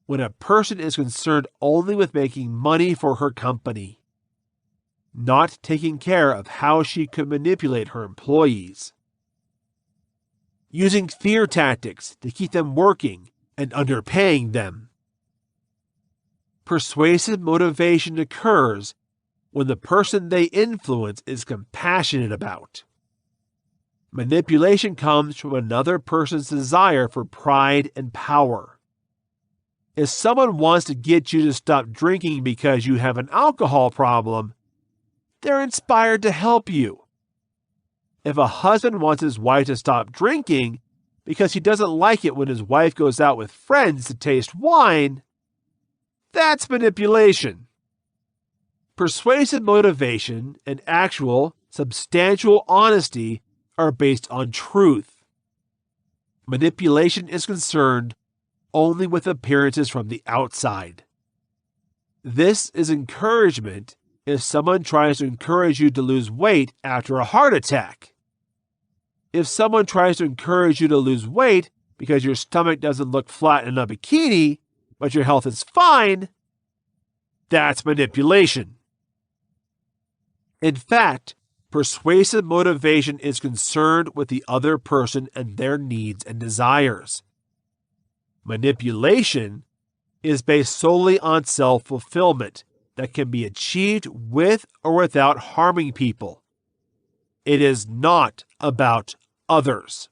when a person is concerned only with making money for her company, not taking care of how she could manipulate her employees. Using fear tactics to keep them working and underpaying them. Persuasive motivation occurs when the person they influence is compassionate about. Manipulation comes from another person's desire for pride and power. If someone wants to get you to stop drinking because you have an alcohol problem, they're inspired to help you. If a husband wants his wife to stop drinking because he doesn't like it when his wife goes out with friends to taste wine, that's manipulation. Persuasive motivation and actual, substantial honesty are based on truth. Manipulation is concerned only with appearances from the outside. This is encouragement if someone tries to encourage you to lose weight after a heart attack. If someone tries to encourage you to lose weight because your stomach doesn't look flat in a bikini, but your health is fine, that's manipulation. In fact, persuasive motivation is concerned with the other person and their needs and desires. Manipulation is based solely on self-fulfillment that can be achieved with or without harming people. It is not about others.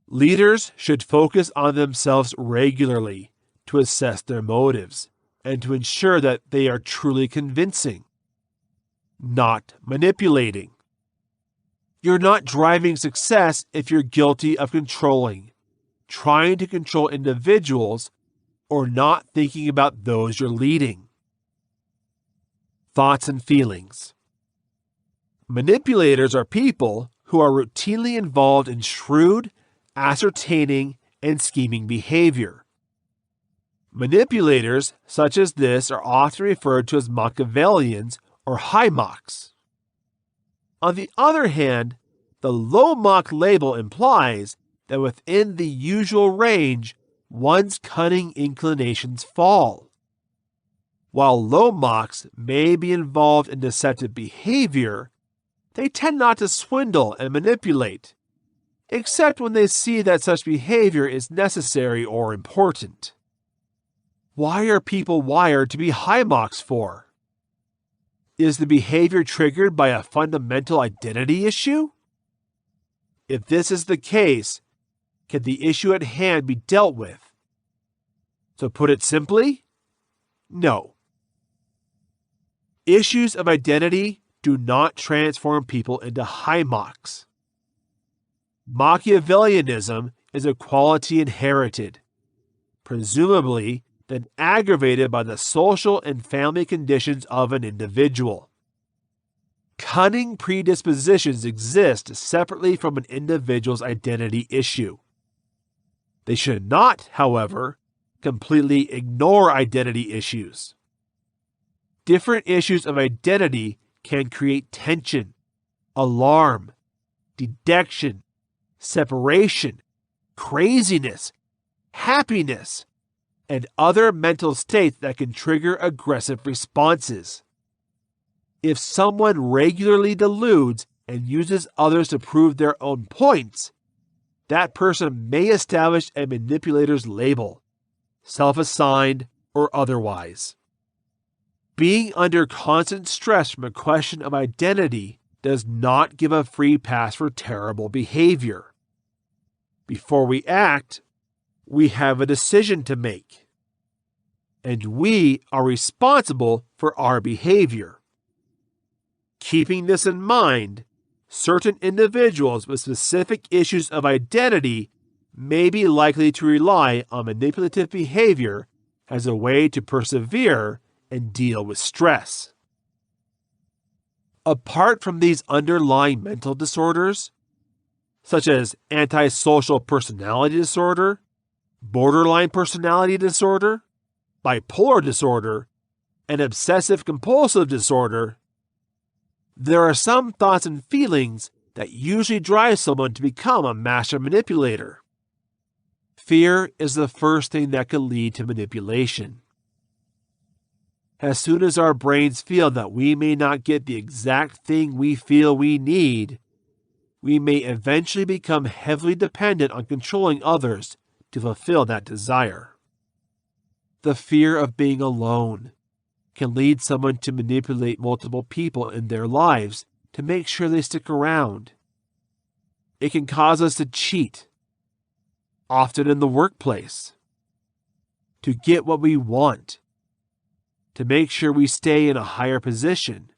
Leaders should focus on themselves regularly to assess their motives and to ensure that they are truly convincing, not manipulating. You're not driving success if you're guilty of controlling, trying to control individuals, or not thinking about those you're leading. Thoughts and feelings. Manipulators are people who are routinely involved in shrewd, ascertaining, and scheming behavior. Manipulators such as this are often referred to as Machiavellians or high Machs. On the other hand, the low Mach label implies that within the usual range, one's cunning inclinations fall. While low Machs may be involved in deceptive behavior, they tend not to swindle and manipulate, except when they see that such behavior is necessary or important. Why are people wired to be high Machs for? Is the behavior triggered by a fundamental identity issue? If this is the case, can the issue at hand be dealt with? To put it simply, no. Issues of identity do not transform people into high Machs. Machiavellianism is a quality inherited, presumably then aggravated by the social and family conditions of an individual. Cunning predispositions exist separately from an individual's identity issue. They should not, however, completely ignore identity issues. Different issues of identity can create tension, alarm, dejection, separation, craziness, happiness, and other mental states that can trigger aggressive responses. If someone regularly deludes and uses others to prove their own points, that person may establish a manipulator's label, self-assigned or otherwise. Being under constant stress from a question of identity does not give a free pass for terrible behavior. Before we act, we have a decision to make, and we are responsible for our behavior. Keeping this in mind, certain individuals with specific issues of identity may be likely to rely on manipulative behavior as a way to persevere and deal with stress. Apart from these underlying mental disorders, such as antisocial personality disorder, borderline personality disorder, bipolar disorder, and obsessive-compulsive disorder, there are some thoughts and feelings that usually drive someone to become a master manipulator. Fear is the first thing that could lead to manipulation. As soon as our brains feel that we may not get the exact thing we feel we need, we may eventually become heavily dependent on controlling others to fulfill that desire. The fear of being alone can lead someone to manipulate multiple people in their lives to make sure they stick around. It can cause us to cheat, often in the workplace, to get what we want, to make sure we stay in a higher position,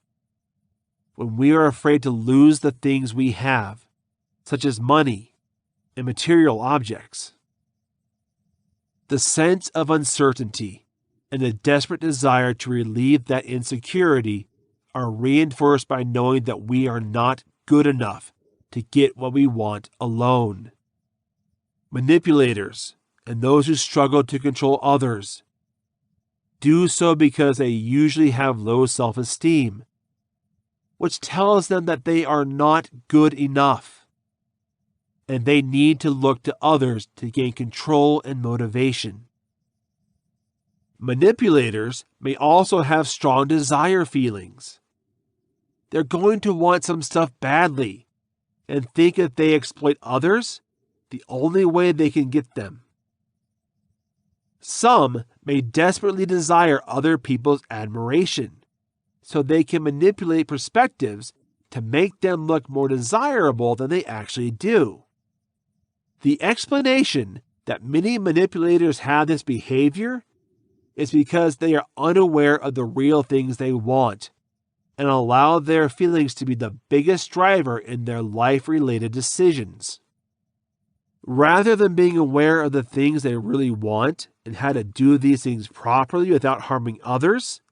when we are afraid to lose the things we have, such as money and material objects. The sense of uncertainty and the desperate desire to relieve that insecurity are reinforced by knowing that we are not good enough to get what we want alone. Manipulators and those who struggle to control others do so because they usually have low self-esteem, which tells them that they are not good enough, and they need to look to others to gain control and motivation. Manipulators may also have strong desire feelings. They're going to want some stuff badly and think if they exploit others, the only way they can get them. Some may desperately desire other people's admiration, so they can manipulate perspectives to make them look more desirable than they actually do. The explanation that many manipulators have this behavior is because they are unaware of the real things they want and allow their feelings to be the biggest driver in their life-related decisions. Rather than being aware of the things they really want and how to do these things properly without harming others,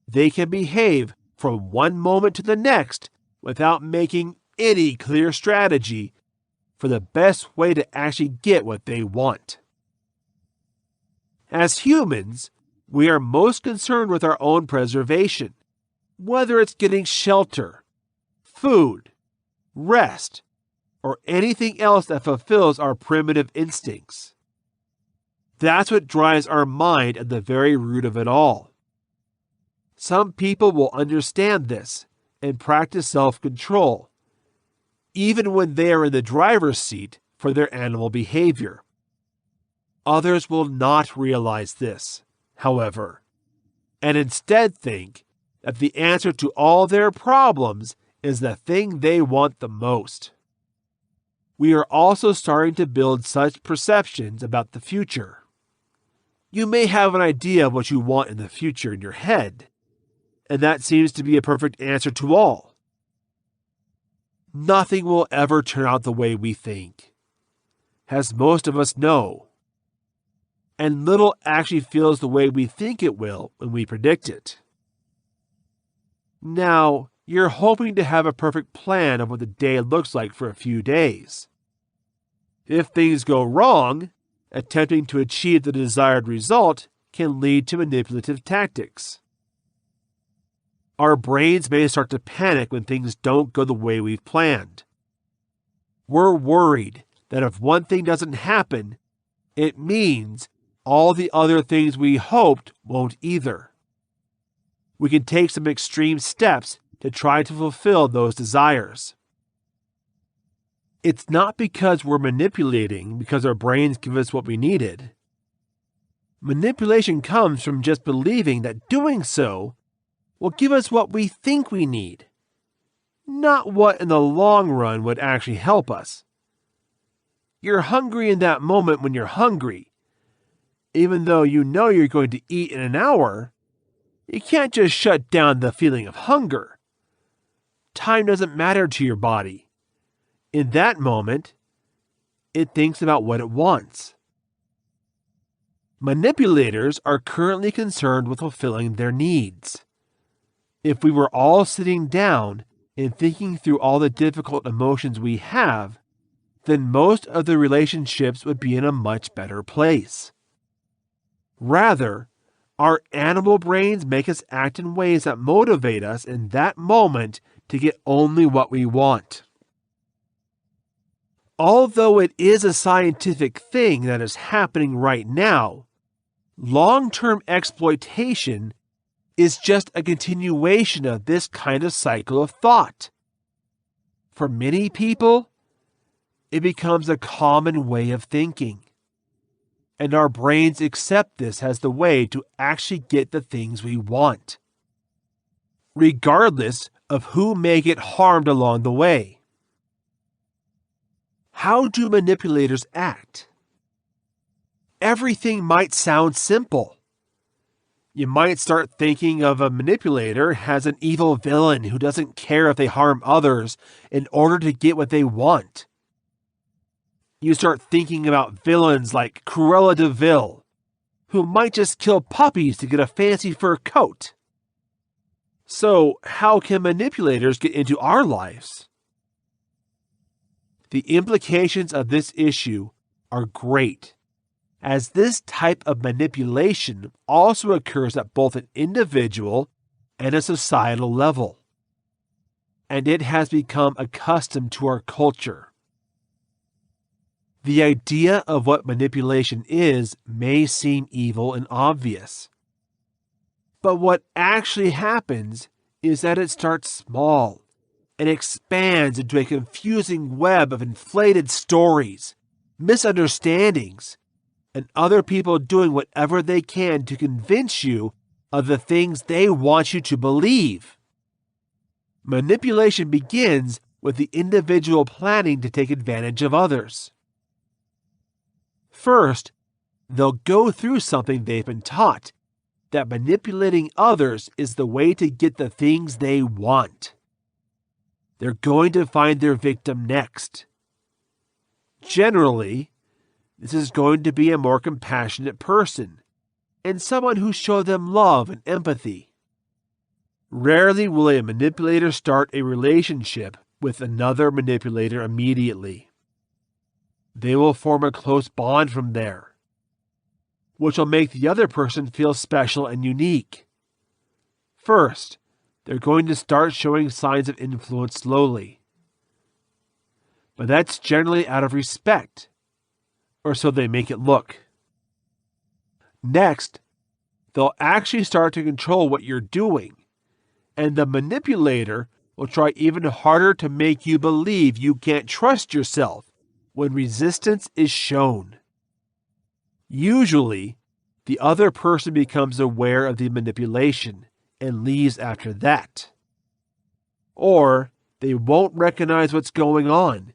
they can behave from one moment to the next without making any clear strategy for the best way to actually get what they want. As humans, we are most concerned with our own preservation, whether it's getting shelter, food, rest, or anything else that fulfills our primitive instincts. That's what drives our mind at the very root of it all. Some people will understand this and practice self-control, even when they are in the driver's seat for their animal behavior. Others will not realize this, however, and instead think that the answer to all their problems is the thing they want the most. We are also starting to build such perceptions about the future. You may have an idea of what you want in the future in your head, and that seems to be a perfect answer to all. Nothing will ever turn out the way we think, as most of us know, and little actually feels the way we think it will when we predict it. Now, you're hoping to have a perfect plan of what the day looks like for a few days. If things go wrong, attempting to achieve the desired result can lead to manipulative tactics. Our brains may start to panic when things don't go the way we've planned. We're worried that if one thing doesn't happen, it means all the other things we hoped won't either. We can take some extreme steps to try to fulfill those desires. It's not because we're manipulating because our brains give us what we needed. Manipulation comes from just believing that doing so will give us what we think we need, not what in the long run would actually help us. You're hungry in that moment when you're hungry. Even though you know you're going to eat in an hour, you can't just shut down the feeling of hunger. Time doesn't matter to your body. In that moment, it thinks about what it wants. Manipulators are currently concerned with fulfilling their needs. If we were all sitting down and thinking through all the difficult emotions we have, then most of the relationships would be in a much better place. Rather, our animal brains make us act in ways that motivate us in that moment to get only what we want. Although it is a scientific thing that is happening right now, long-term exploitation is just a continuation of this kind of cycle of thought. For many people, it becomes a common way of thinking. And our brains accept this as the way to actually get the things we want, regardless of who may get harmed along the way. How do manipulators act? Everything might sound simple. You might start thinking of a manipulator as an evil villain who doesn't care if they harm others in order to get what they want. You start thinking about villains like Cruella de Vil, who might just kill puppies to get a fancy fur coat. So, how can manipulators get into our lives? The implications of this issue are great, as this type of manipulation also occurs at both an individual and a societal level, and it has become accustomed to our culture. The idea of what manipulation is may seem evil and obvious. But what actually happens is that it starts small and expands into a confusing web of inflated stories, misunderstandings, and other people doing whatever they can to convince you of the things they want you to believe. Manipulation begins with the individual planning to take advantage of others. First, they'll go through something they've been taught, that manipulating others is the way to get the things they want. They're going to find their victim next. Generally, this is going to be a more compassionate person and someone who showed them love and empathy. Rarely will a manipulator start a relationship with another manipulator immediately. They will form a close bond from there, which will make the other person feel special and unique. First, they're going to start showing signs of influence slowly. But that's generally out of respect, or so they make it look. Next, they'll actually start to control what you're doing, and the manipulator will try even harder to make you believe you can't trust yourself when resistance is shown. Usually, the other person becomes aware of the manipulation and leaves after that. Or they won't recognize what's going on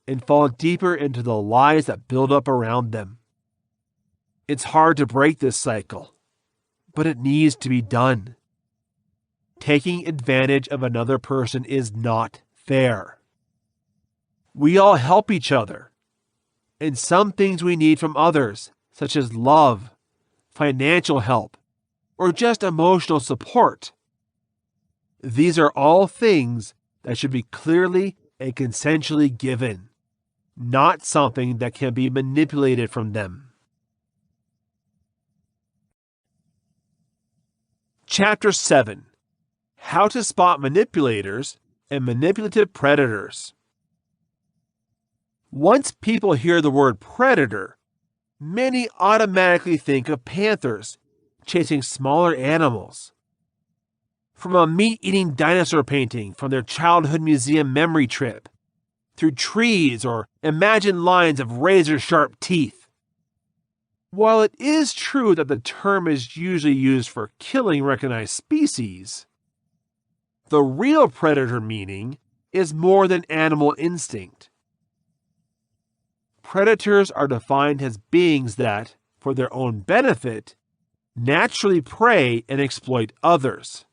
and fall deeper into the lies that build up around them. It's hard to break this cycle, but it needs to be done. Taking advantage of another person is not fair. We all help each other, and some things we need from others, such as love, financial help, or just emotional support. These are all things that should be clearly and consensually given, not something that can be manipulated from them. Chapter 7. How to spot manipulators and manipulative predators. Once people hear the word predator, many automatically think of panthers chasing smaller animals. From a meat-eating dinosaur painting from their childhood museum memory trip, through trees or imagined lines of razor-sharp teeth. While it is true that the term is usually used for killing recognized species, the real predator meaning is more than animal instinct. Predators are defined as beings that, for their own benefit, naturally prey and exploit others.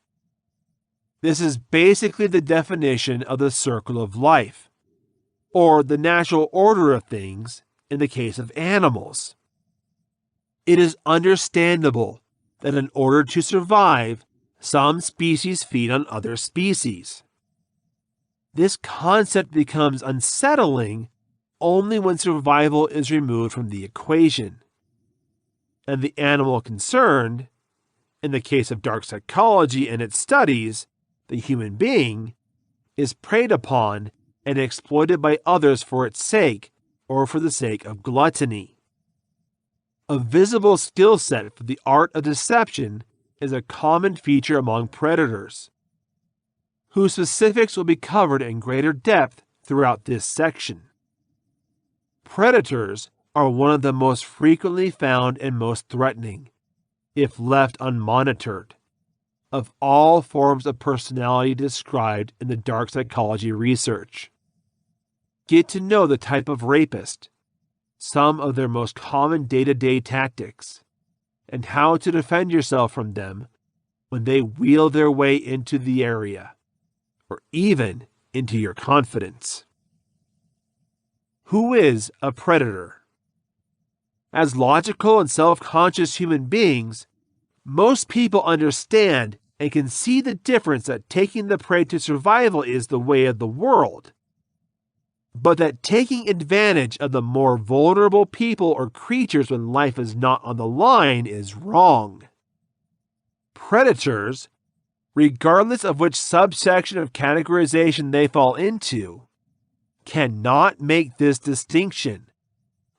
This is basically the definition of the circle of life, or the natural order of things in the case of animals. It is understandable that in order to survive, some species feed on other species. This concept becomes unsettling only when survival is removed from the equation, and the animal concerned, in the case of dark psychology and its studies, the human being, is preyed upon and exploited by others for its sake or for the sake of gluttony. A visible skill set for the art of deception is a common feature among predators, whose specifics will be covered in greater depth throughout this section. Predators are one of the most frequently found and most threatening, if left unmonitored, of all forms of personality described in the dark psychology research. Get to know the type of rapist, some of their most common day-to-day tactics, and how to defend yourself from them when they wheel their way into the area, or even into your confidence. Who is a predator? As logical and self-conscious human beings, most people understand and can see the difference that taking the prey to survival is the way of the world, but that taking advantage of the more vulnerable people or creatures when life is not on the line is wrong. Predators, regardless of which subsection of categorization they fall into, cannot make this distinction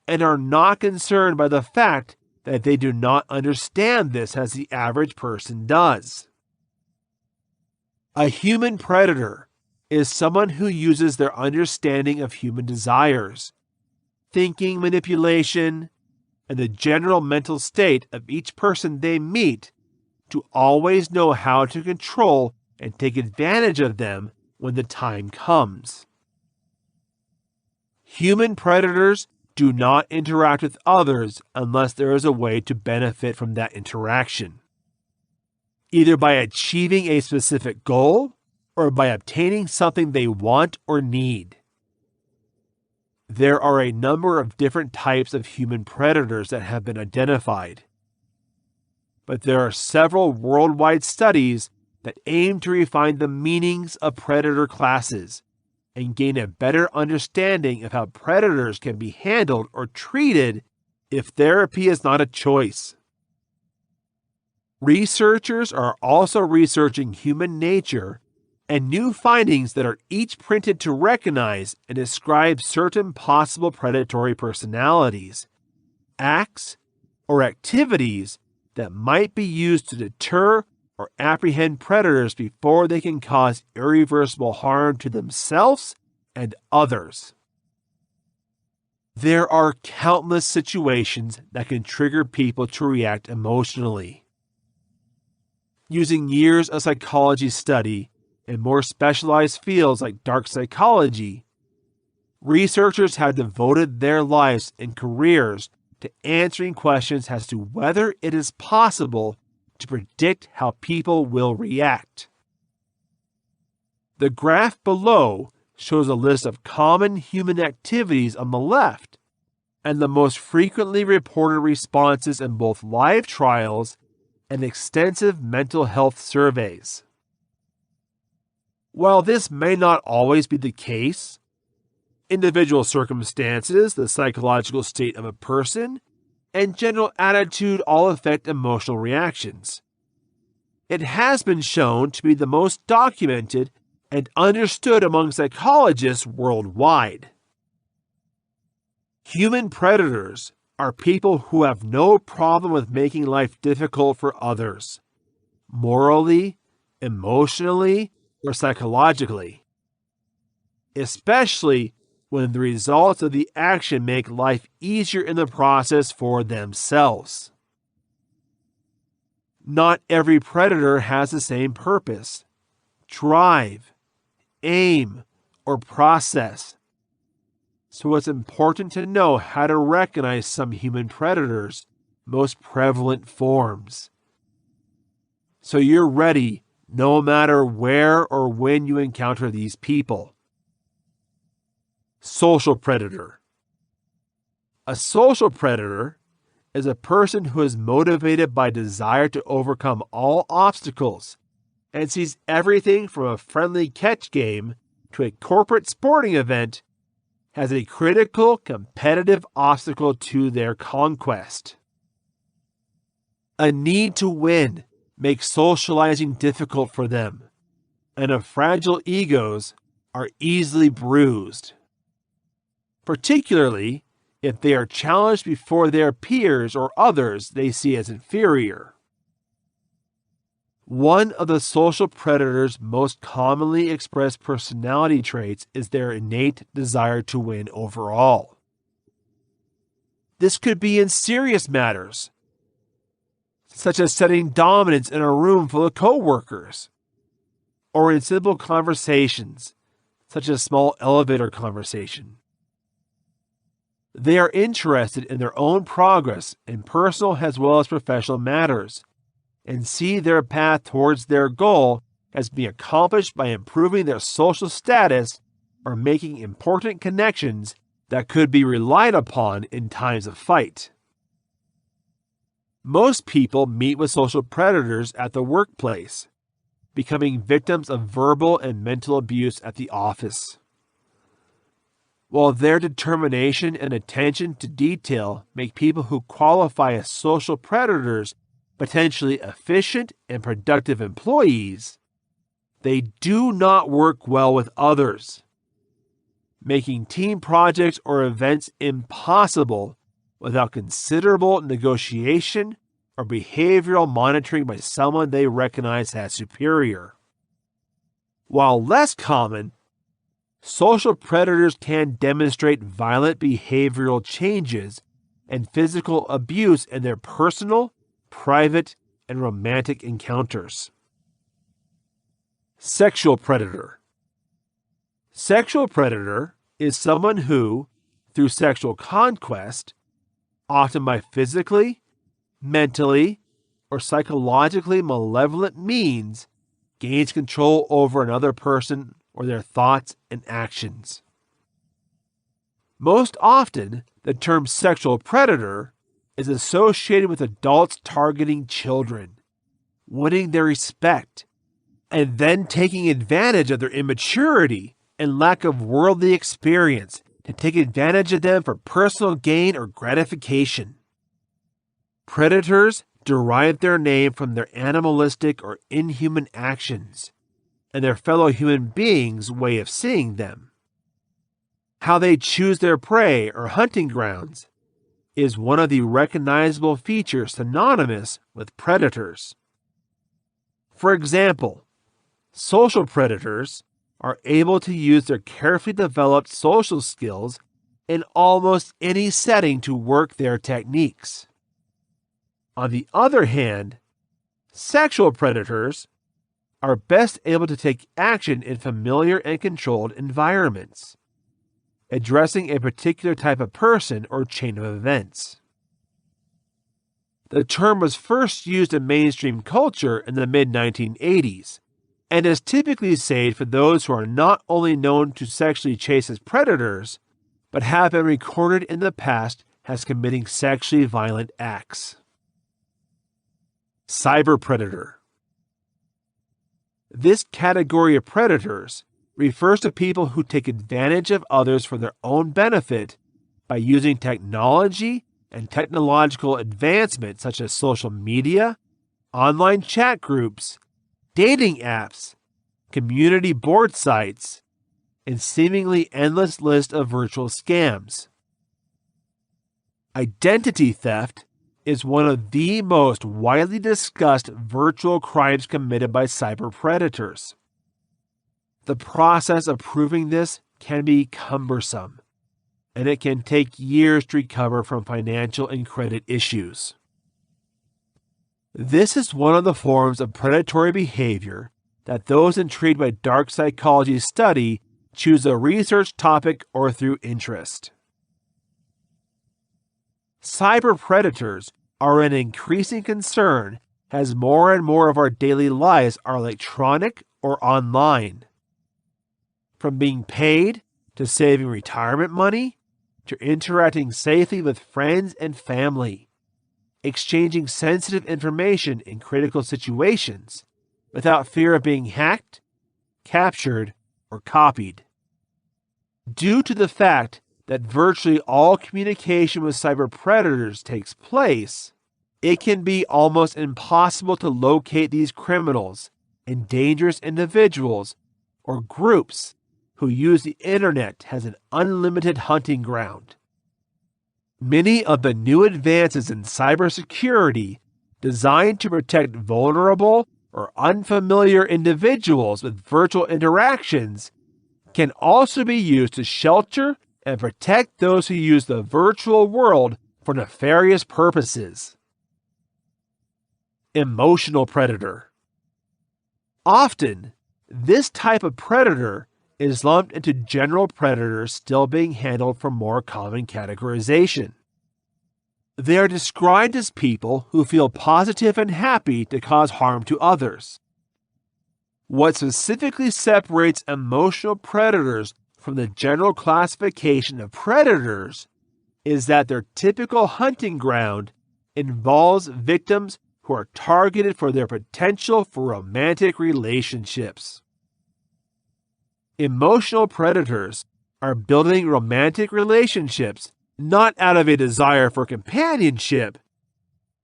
and are not concerned by the fact that they do not understand this as the average person does. A human predator is someone who uses their understanding of human desires, thinking manipulation, and the general mental state of each person they meet to always know how to control and take advantage of them when the time comes. Human predators do not interact with others unless there is a way to benefit from that interaction, either by achieving a specific goal or by obtaining something they want or need. There are a number of different types of human predators that have been identified, but there are several worldwide studies that aim to refine the meanings of predator classes and gain a better understanding of how predators can be handled or treated if therapy is not a choice. Researchers are also researching human nature and new findings that are each printed to recognize and describe certain possible predatory personalities, acts, or activities that might be used to deter or apprehend predators before they can cause irreversible harm to themselves and others. There are countless situations that can trigger people to react emotionally. Using years of psychology study in more specialized fields like dark psychology, researchers have devoted their lives and careers to answering questions as to whether it is possible to predict how people will react. The graph below shows a list of common human activities on the left and the most frequently reported responses in both live trials and extensive mental health surveys. While this may not always be the case, individual circumstances, the psychological state of a person, and general attitude all affect emotional reactions. It has been shown to be the most documented and understood among psychologists worldwide. Human predators are people who have no problem with making life difficult for others, morally, emotionally, or psychologically, especially when the results of the action make life easier in the process for themselves. Not every predator has the same purpose, drive, aim, or process. So it's important to know how to recognize some human predators' most prevalent forms, so you're ready no matter where or when you encounter these people. Social predator. A social predator is a person who is motivated by desire to overcome all obstacles and sees everything from a friendly catch game to a corporate sporting event as a critical competitive obstacle to their conquest. A need to win makes socializing difficult for them, and a fragile egos are easily bruised, particularly if they are challenged before their peers or others they see as inferior. One of the social predators' most commonly expressed personality traits is their innate desire to win overall. This could be in serious matters, such as setting dominance in a room full of coworkers, or in simple conversations, such as small elevator conversation. They are interested in their own progress in personal as well as professional matters, and see their path towards their goal as being accomplished by improving their social status or making important connections that could be relied upon in times of fight. Most people meet with social predators at the workplace, becoming victims of verbal and mental abuse at the office. While their determination and attention to detail make people who qualify as social predators potentially efficient and productive employees, they do not work well with others. making team projects or events impossible without considerable negotiation or behavioral monitoring by someone they recognize as superior. While less common, social predators can demonstrate violent behavioral changes and physical abuse in their personal, private, and romantic encounters. Sexual predator. Sexual predator is someone who, through sexual conquest, often by physically, mentally, or psychologically malevolent means, gains control over another person or their thoughts and actions. Most often, the term sexual predator is associated with adults targeting children, winning their respect, and then taking advantage of their immaturity and lack of worldly experience to take advantage of them for personal gain or gratification. Predators derive their name from their animalistic or inhuman actions and their fellow human beings' way of seeing them. How they choose their prey or hunting grounds is one of the recognizable features synonymous with predators. For example, social predators are able to use their carefully developed social skills in almost any setting to work their techniques. On the other hand, sexual predators are best able to take action in familiar and controlled environments, addressing a particular type of person or chain of events. The term was first used in mainstream culture in the mid-1980s, and is typically saved for those who are not only known to sexually chase as predators, but have been recorded in the past as committing sexually violent acts. Cyber predator. This category of predators refers to people who take advantage of others for their own benefit by using technology and technological advancements such as social media, online chat groups, dating apps, community board sites, and seemingly endless list of virtual scams. Identity theft is one of the most widely discussed virtual crimes committed by cyber predators. The process of proving this can be cumbersome, and it can take years to recover from financial and credit issues. This is one of the forms of predatory behavior that those intrigued by dark psychology study choose a research topic or through interest. Cyber predators are an increasing concern as more and more of our daily lives are electronic or online. From being paid to saving retirement money to interacting safely with friends and family, exchanging sensitive information in critical situations without fear of being hacked, captured, or copied. Due to the fact that virtually all communication with cyber predators takes place, it can be almost impossible to locate these criminals and dangerous individuals or groups who use the internet as an unlimited hunting ground. Many of the new advances in cybersecurity designed to protect vulnerable or unfamiliar individuals with virtual interactions can also be used to shelter and protect those who use the virtual world for nefarious purposes. Emotional predator. Often, this type of predator is lumped into general predators still being handled for more common categorization. They are described as people who feel positive and happy to cause harm to others. What specifically separates emotional predators from the general classification of predators is that their typical hunting ground involves victims who are targeted for their potential for romantic relationships. Emotional predators are building romantic relationships not out of a desire for companionship,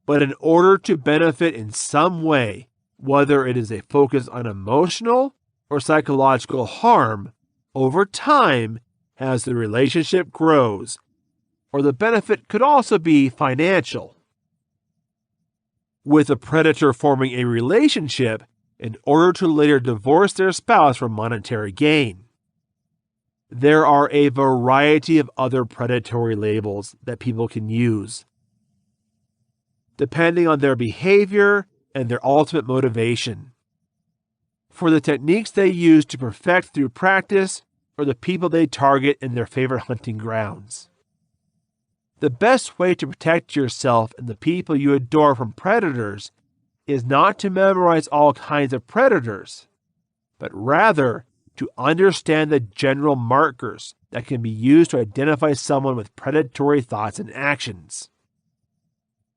but in order to benefit in some way, whether it is a focus on emotional or psychological harm over time as the relationship grows, or the benefit could also be financial. With a predator forming a relationship in order to later divorce their spouse for monetary gain. There are a variety of other predatory labels that people can use, depending on their behavior and their ultimate motivation, for the techniques they use to perfect through practice or the people they target in their favorite hunting grounds. The best way to protect yourself and the people you adore from predators is not to memorize all kinds of predators, but rather to understand the general markers that can be used to identify someone with predatory thoughts and actions.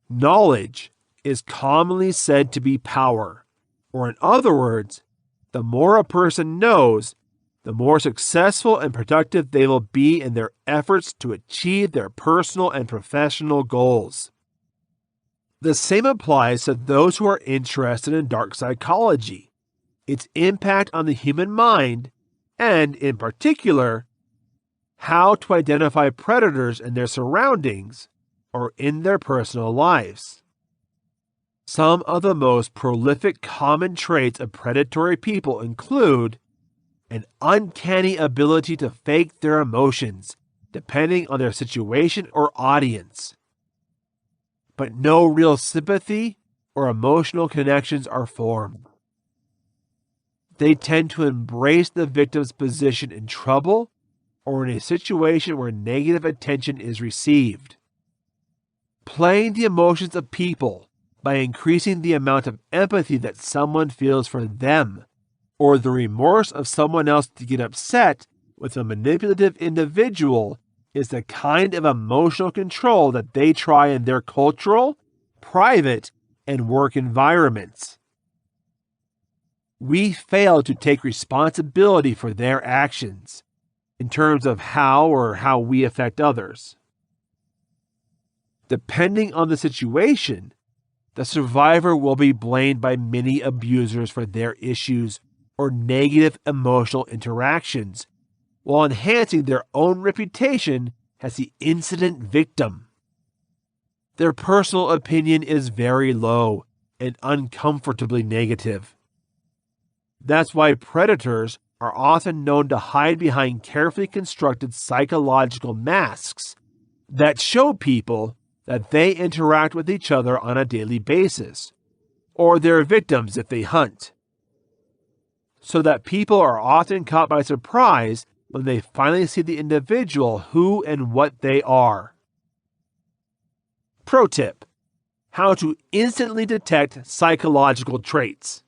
Knowledge is commonly said to be power, or in other words, the more a person knows, the more successful and productive they will be in their efforts to achieve their personal and professional goals. The same applies to those who are interested in dark psychology, its impact on the human mind, and, in particular, how to identify predators in their surroundings or in their personal lives. Some of the most prolific common traits of predatory people include an uncanny ability to fake their emotions, depending on their situation or audience. But no real sympathy or emotional connections are formed. They tend to embrace the victim's position in trouble or in a situation where negative attention is received. Playing the emotions of people by increasing the amount of empathy that someone feels for them, or the remorse of someone else to get upset with a manipulative individual, is the kind of emotional control that they try in their cultural, private, and work environments. We fail to take responsibility for their actions in terms of how we affect others. Depending on the situation, the survivor will be blamed by many abusers for their issues or negative emotional interactions, while enhancing their own reputation as the incident victim. Their personal opinion is very low and uncomfortably negative. That's why predators are often known to hide behind carefully constructed psychological masks that show people that they interact with each other on a daily basis, or their victims if they hunt, so that people are often caught by surprise when they finally see the individual who and what they are. Pro tip: how to instantly detect psychological traits.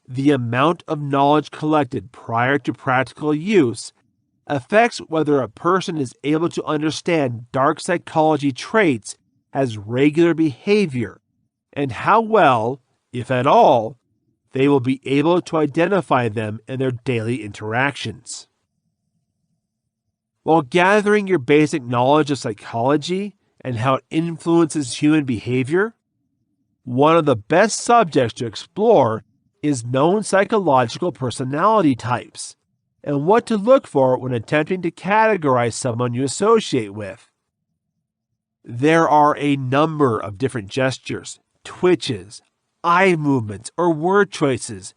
The amount of knowledge collected prior to practical use affects whether a person is able to understand dark psychology traits as regular behavior and how well, if at all, they will be able to identify them in their daily interactions. While gathering your basic knowledge of psychology and how it influences human behavior, one of the best subjects to explore is known psychological personality types and what to look for when attempting to categorize someone you associate with. There are a number of different gestures, twitches, eye movements, or word choices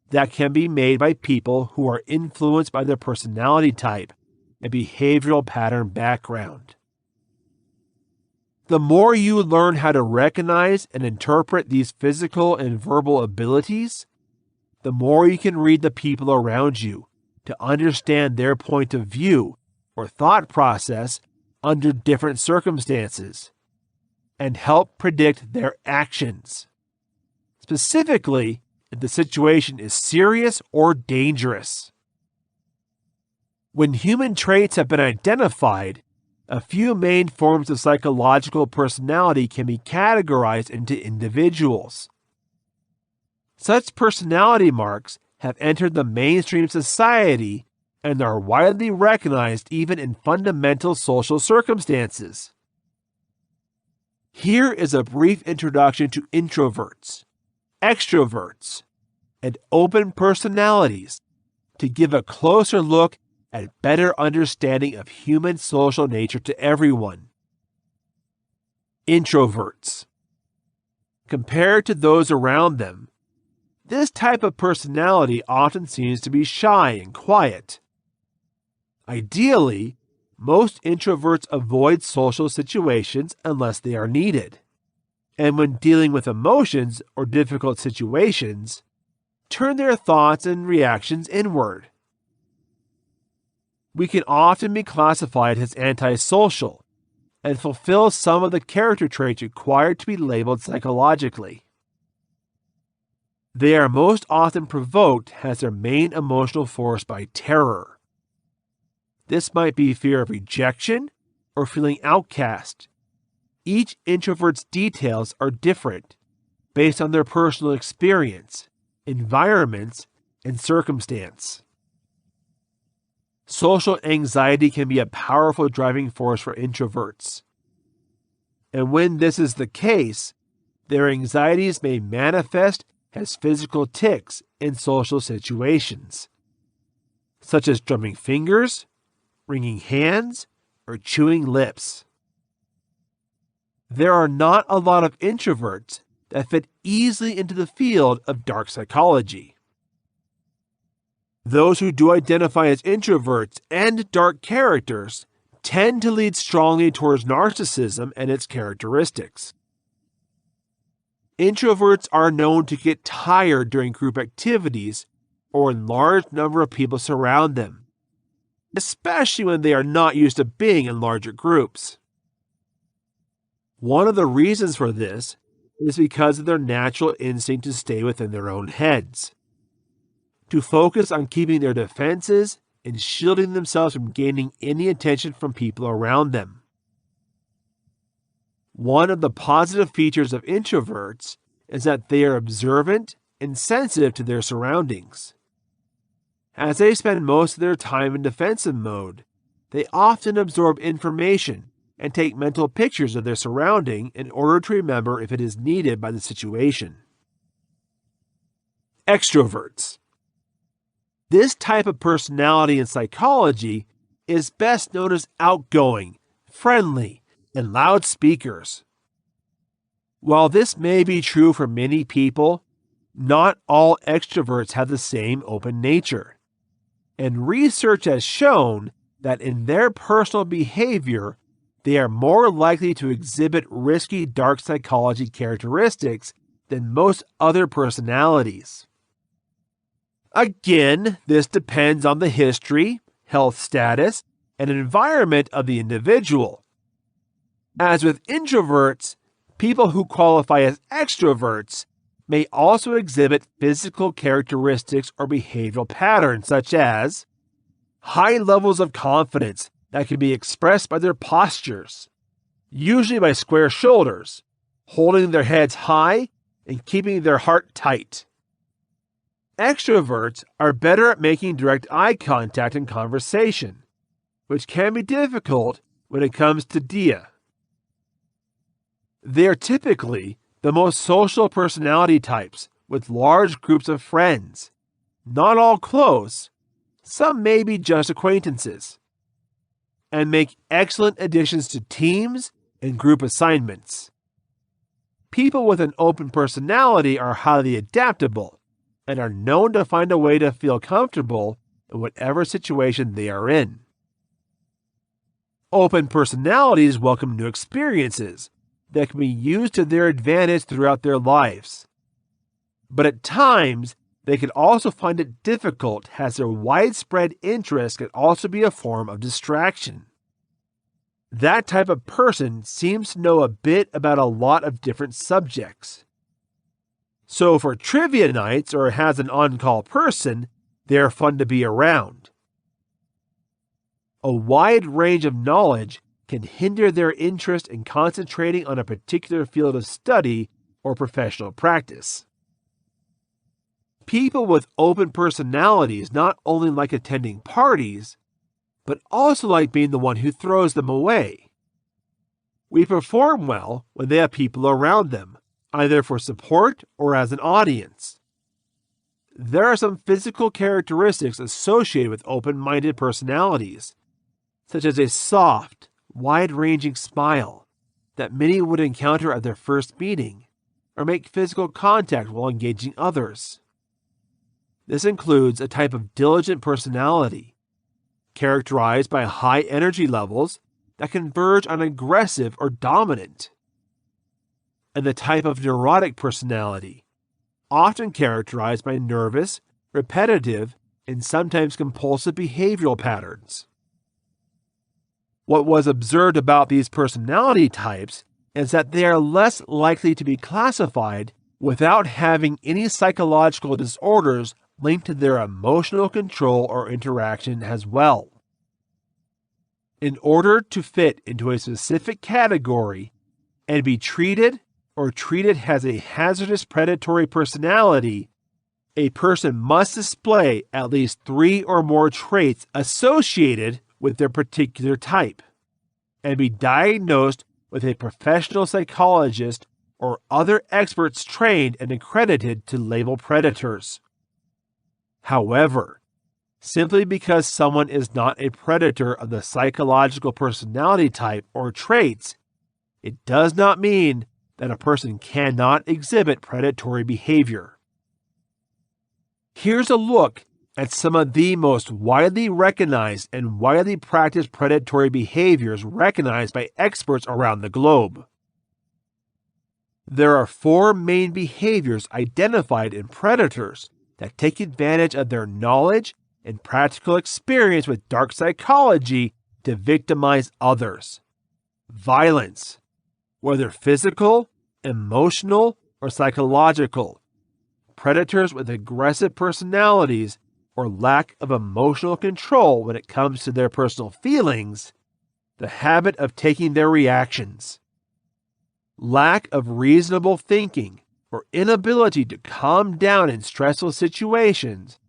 that can be made by people who are influenced by their personality type and behavioral pattern background. The more you learn how to recognize and interpret these physical and verbal abilities, the more you can read the people around you to understand their point of view or thought process under different circumstances and help predict their actions, specifically if the situation is serious or dangerous. When human traits have been identified, a few main forms of psychological personality can be categorized into individuals. Such personality marks have entered the mainstream society and are widely recognized even in fundamental social circumstances. Here is a brief introduction to introverts, extroverts, and open personalities to give a closer look and better understanding of human social nature to everyone. Introverts. Compared to those around them, this type of personality often seems to be shy and quiet. Ideally, most introverts avoid social situations unless they are needed, and when dealing with emotions or difficult situations, turn their thoughts and reactions inward. We can often be classified as antisocial and fulfill some of the character traits required to be labeled psychologically. They are most often provoked as their main emotional force by terror. This might be fear of rejection or feeling outcast. Each introvert's details are different based on their personal experience, environments, and circumstance. Social anxiety can be a powerful driving force for introverts. And when this is the case, their anxieties may manifest as physical tics in social situations, such as drumming fingers, wringing hands, or chewing lips. There are not a lot of introverts that fit easily into the field of dark psychology. Those who do identify as introverts and dark characters tend to lead strongly towards narcissism and its characteristics. Introverts are known to get tired during group activities or when large number of people surround them, especially when they are not used to being in larger groups. One of the reasons for this is because of their natural instinct to stay within their own heads, to focus on keeping their defenses and shielding themselves from gaining any attention from people around them. One of the positive features of introverts is that they are observant and sensitive to their surroundings. As they spend most of their time in defensive mode, they often absorb information and take mental pictures of their surrounding in order to remember if it is needed by the situation. Extroverts. This type of personality in psychology is best known as outgoing, friendly, and loud speakers. While this may be true for many people, not all extroverts have the same open nature. And research has shown that in their personal behavior, they are more likely to exhibit risky dark psychology characteristics than most other personalities. Again, this depends on the history, health status, and environment of the individual. As with introverts, people who qualify as extroverts may also exhibit physical characteristics or behavioral patterns such as high levels of confidence that can be expressed by their postures, usually by square shoulders, holding their heads high and keeping their heart tight. Extroverts are better at making direct eye contact in conversation, which can be difficult when it comes to dia. They are typically the most social personality types with large groups of friends, not all close, some may be just acquaintances, and make excellent additions to teams and group assignments. People with an open personality are highly adaptable and are known to find a way to feel comfortable in whatever situation they are in. Open personalities welcome new experiences that can be used to their advantage throughout their lives. But at times, they can also find it difficult as their widespread interest can also be a form of distraction. That type of person seems to know a bit about a lot of different subjects. So for trivia nights or as an on-call person, they are fun to be around. A wide range of knowledge can hinder their interest in concentrating on a particular field of study or professional practice. People with open personalities not only like attending parties, but also like being the one who throws them away. We perform well when they have people around them, either for support or as an audience. There are some physical characteristics associated with open-minded personalities, such as a soft, wide-ranging smile that many would encounter at their first meeting, or make physical contact while engaging others. This includes a type of diligent personality, characterized by high energy levels that converge on aggressive or dominant, and the type of neurotic personality, often characterized by nervous, repetitive, and sometimes compulsive behavioral patterns. What was observed about these personality types is that they are less likely to be classified without having any psychological disorders linked to their emotional control or interaction as well. In order to fit into a specific category and be treated as a hazardous predatory personality, a person must display at least 3 or more traits associated with their particular type and be diagnosed with a professional psychologist or other experts trained and accredited to label predators. However, simply because someone is not a predator of the psychological personality type or traits, it does not mean that a person cannot exhibit predatory behavior. Here's a look at some of the most widely recognized and widely practiced predatory behaviors recognized by experts around the globe. There are 4 main behaviors identified in predators that take advantage of their knowledge and practical experience with dark psychology to victimize others. Violence, whether physical, emotional, or psychological. Predators with aggressive personalities or lack of emotional control when it comes to their personal feelings. The habit of taking their reactions. Lack of reasonable thinking or inability to calm down in stressful situations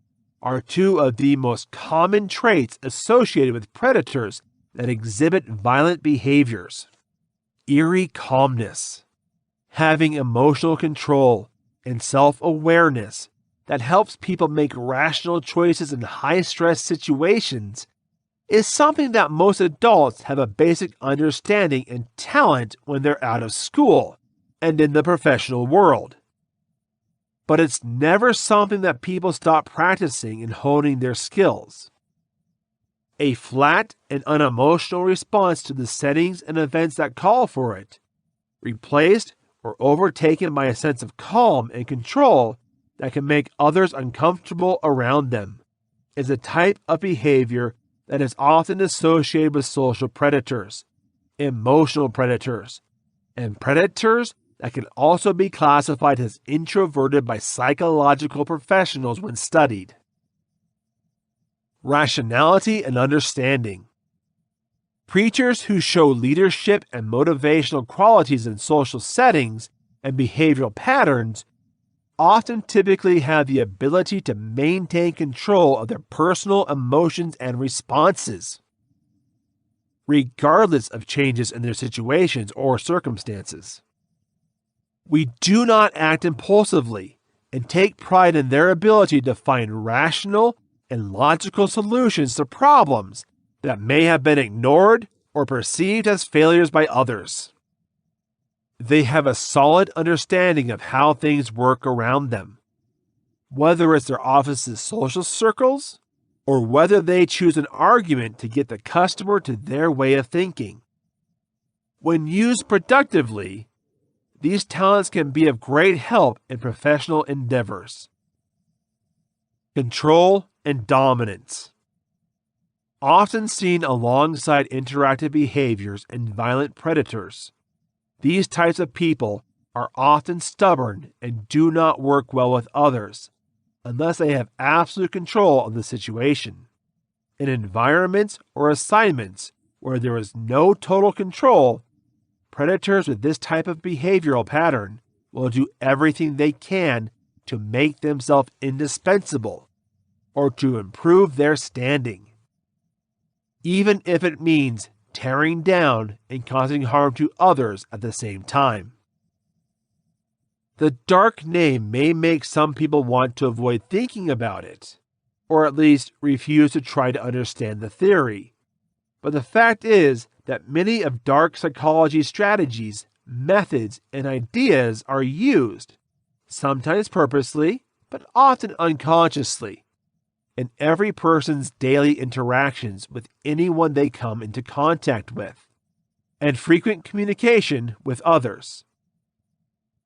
are 2 of the most common traits associated with predators that exhibit violent behaviors. Eerie calmness. Having emotional control and self-awareness that helps people make rational choices in high-stress situations is something that most adults have a basic understanding and talent when they're out of school and in the professional world. But it's never something that people stop practicing and honing their skills. A flat and unemotional response to the settings and events that call for it, replaced or overtaken by a sense of calm and control that can make others uncomfortable around them, is a type of behavior that is often associated with social predators, emotional predators, and predators that can also be classified as introverted by psychological professionals when studied. Rationality and understanding. Preachers who show leadership and motivational qualities in social settings and behavioral patterns often typically have the ability to maintain control of their personal emotions and responses, regardless of changes in their situations or circumstances. We do not act impulsively and take pride in their ability to find rational and logical solutions to problems that may have been ignored or perceived as failures by others. They have a solid understanding of how things work around them, whether it's their office's social circles or whether they choose an argument to get the customer to their way of thinking. When used productively, these talents can be of great help in professional endeavors. Control and dominance. Often seen alongside interactive behaviors and violent predators, these types of people are often stubborn and do not work well with others unless they have absolute control of the situation. In environments or assignments where there is no total control, predators with this type of behavioral pattern will do everything they can to make themselves indispensable or to improve their standing, even if it means tearing down and causing harm to others at the same time. The dark name may make some people want to avoid thinking about it, or at least refuse to try to understand the theory. But the fact is that many of dark psychology strategies, methods, and ideas are used, sometimes purposely, but often unconsciously, in every person's daily interactions with anyone they come into contact with, and frequent communication with others.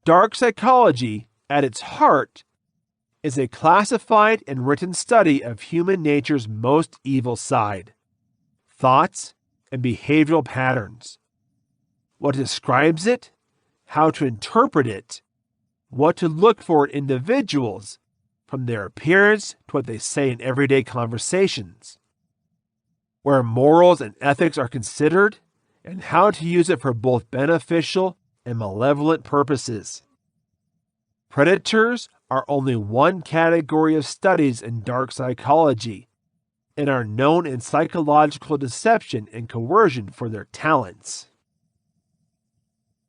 Dark psychology, at its heart, is a classified and written study of human nature's most evil side, thoughts and behavioral patterns, what describes it, how to interpret it, what to look for in individuals, from their appearance to what they say in everyday conversations, where morals and ethics are considered, and how to use it for both beneficial and malevolent purposes. Predators are only one category of studies in dark psychology and are known in psychological deception and coercion for their talents.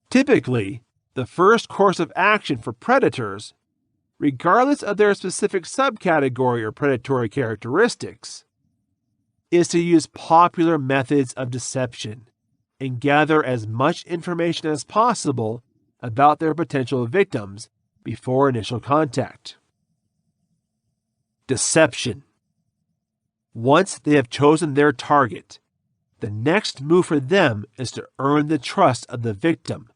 Typically, the first course of action for predators, regardless of their specific subcategory or predatory characteristics, is to use popular methods of deception and gather as much information as possible about their potential victims before initial contact. Deception. Once they have chosen their target, the next move for them is to earn the trust of the victim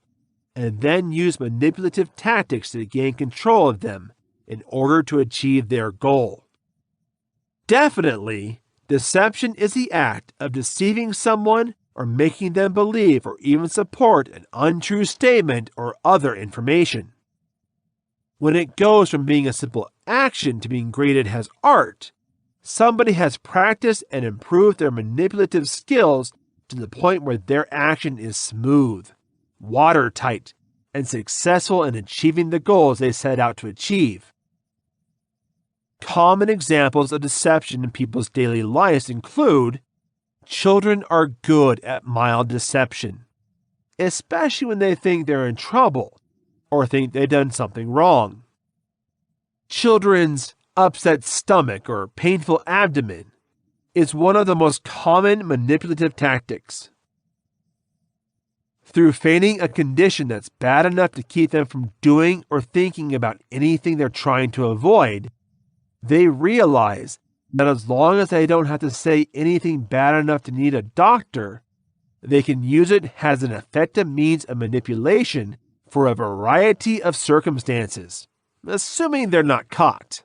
and then use manipulative tactics to gain control of them in order to achieve their goal. Definitely, deception is the act of deceiving someone or making them believe or even support an untrue statement or other information. When it goes from being a simple action to being graded as art, somebody has practiced and improved their manipulative skills to the point where their action is smooth, watertight, and successful in achieving the goals they set out to achieve. Common examples of deception in people's daily lives include: children are good at mild deception, especially when they think they're in trouble or think they've done something wrong. Children's upset stomach or painful abdomen is one of the most common manipulative tactics. Through feigning a condition that's bad enough to keep them from doing or thinking about anything they're trying to avoid, they realize that as long as they don't have to say anything bad enough to need a doctor, they can use it as an effective means of manipulation for a variety of circumstances, assuming they're not caught.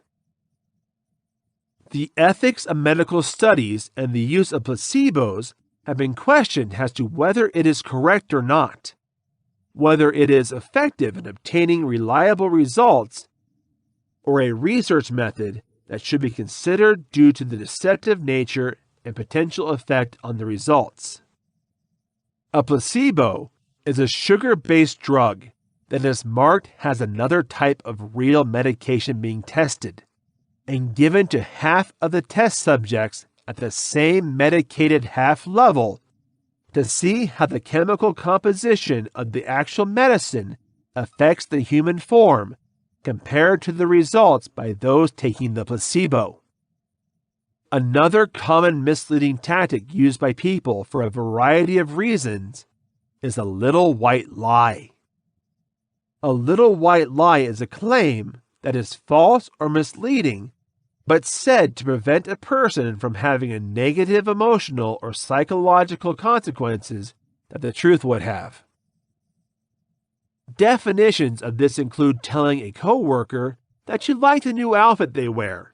The ethics of medical studies and the use of placebos have been questioned as to whether it is correct or not, whether it is effective in obtaining reliable results, or a research method that should be considered due to the deceptive nature and potential effect on the results. A placebo is a sugar-based drug that is marked as another type of real medication being tested and given to half of the test subjects at the same medicated half level to see how the chemical composition of the actual medicine affects the human form compared to the results by those taking the placebo. Another common misleading tactic used by people for a variety of reasons is a little white lie. A little white lie is a claim that is false or misleading, but said to prevent a person from having a negative emotional or psychological consequences that the truth would have. Definitions of this include telling a coworker that you like the new outfit they wear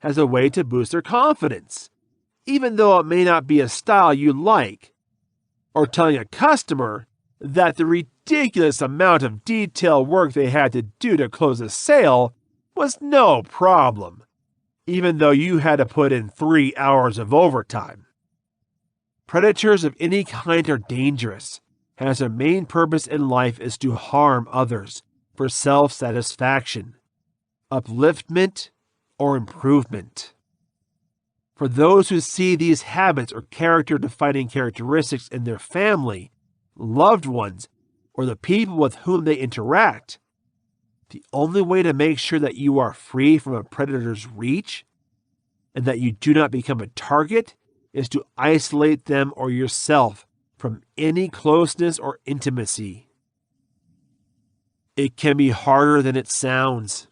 as a way to boost their confidence, even though it may not be a style you like, or telling a customer that the ridiculous amount of detail work they had to do to close a sale was no problem, even though you had to put in 3 hours of overtime. Predators of any kind are dangerous, as their main purpose in life is to harm others for self-satisfaction, upliftment, or improvement. For those who see these habits or character-defining characteristics in their family, loved ones, or the people with whom they interact, the only way to make sure that you are free from a predator's reach and that you do not become a target is to isolate them or yourself from any closeness or intimacy. It can be harder than it sounds.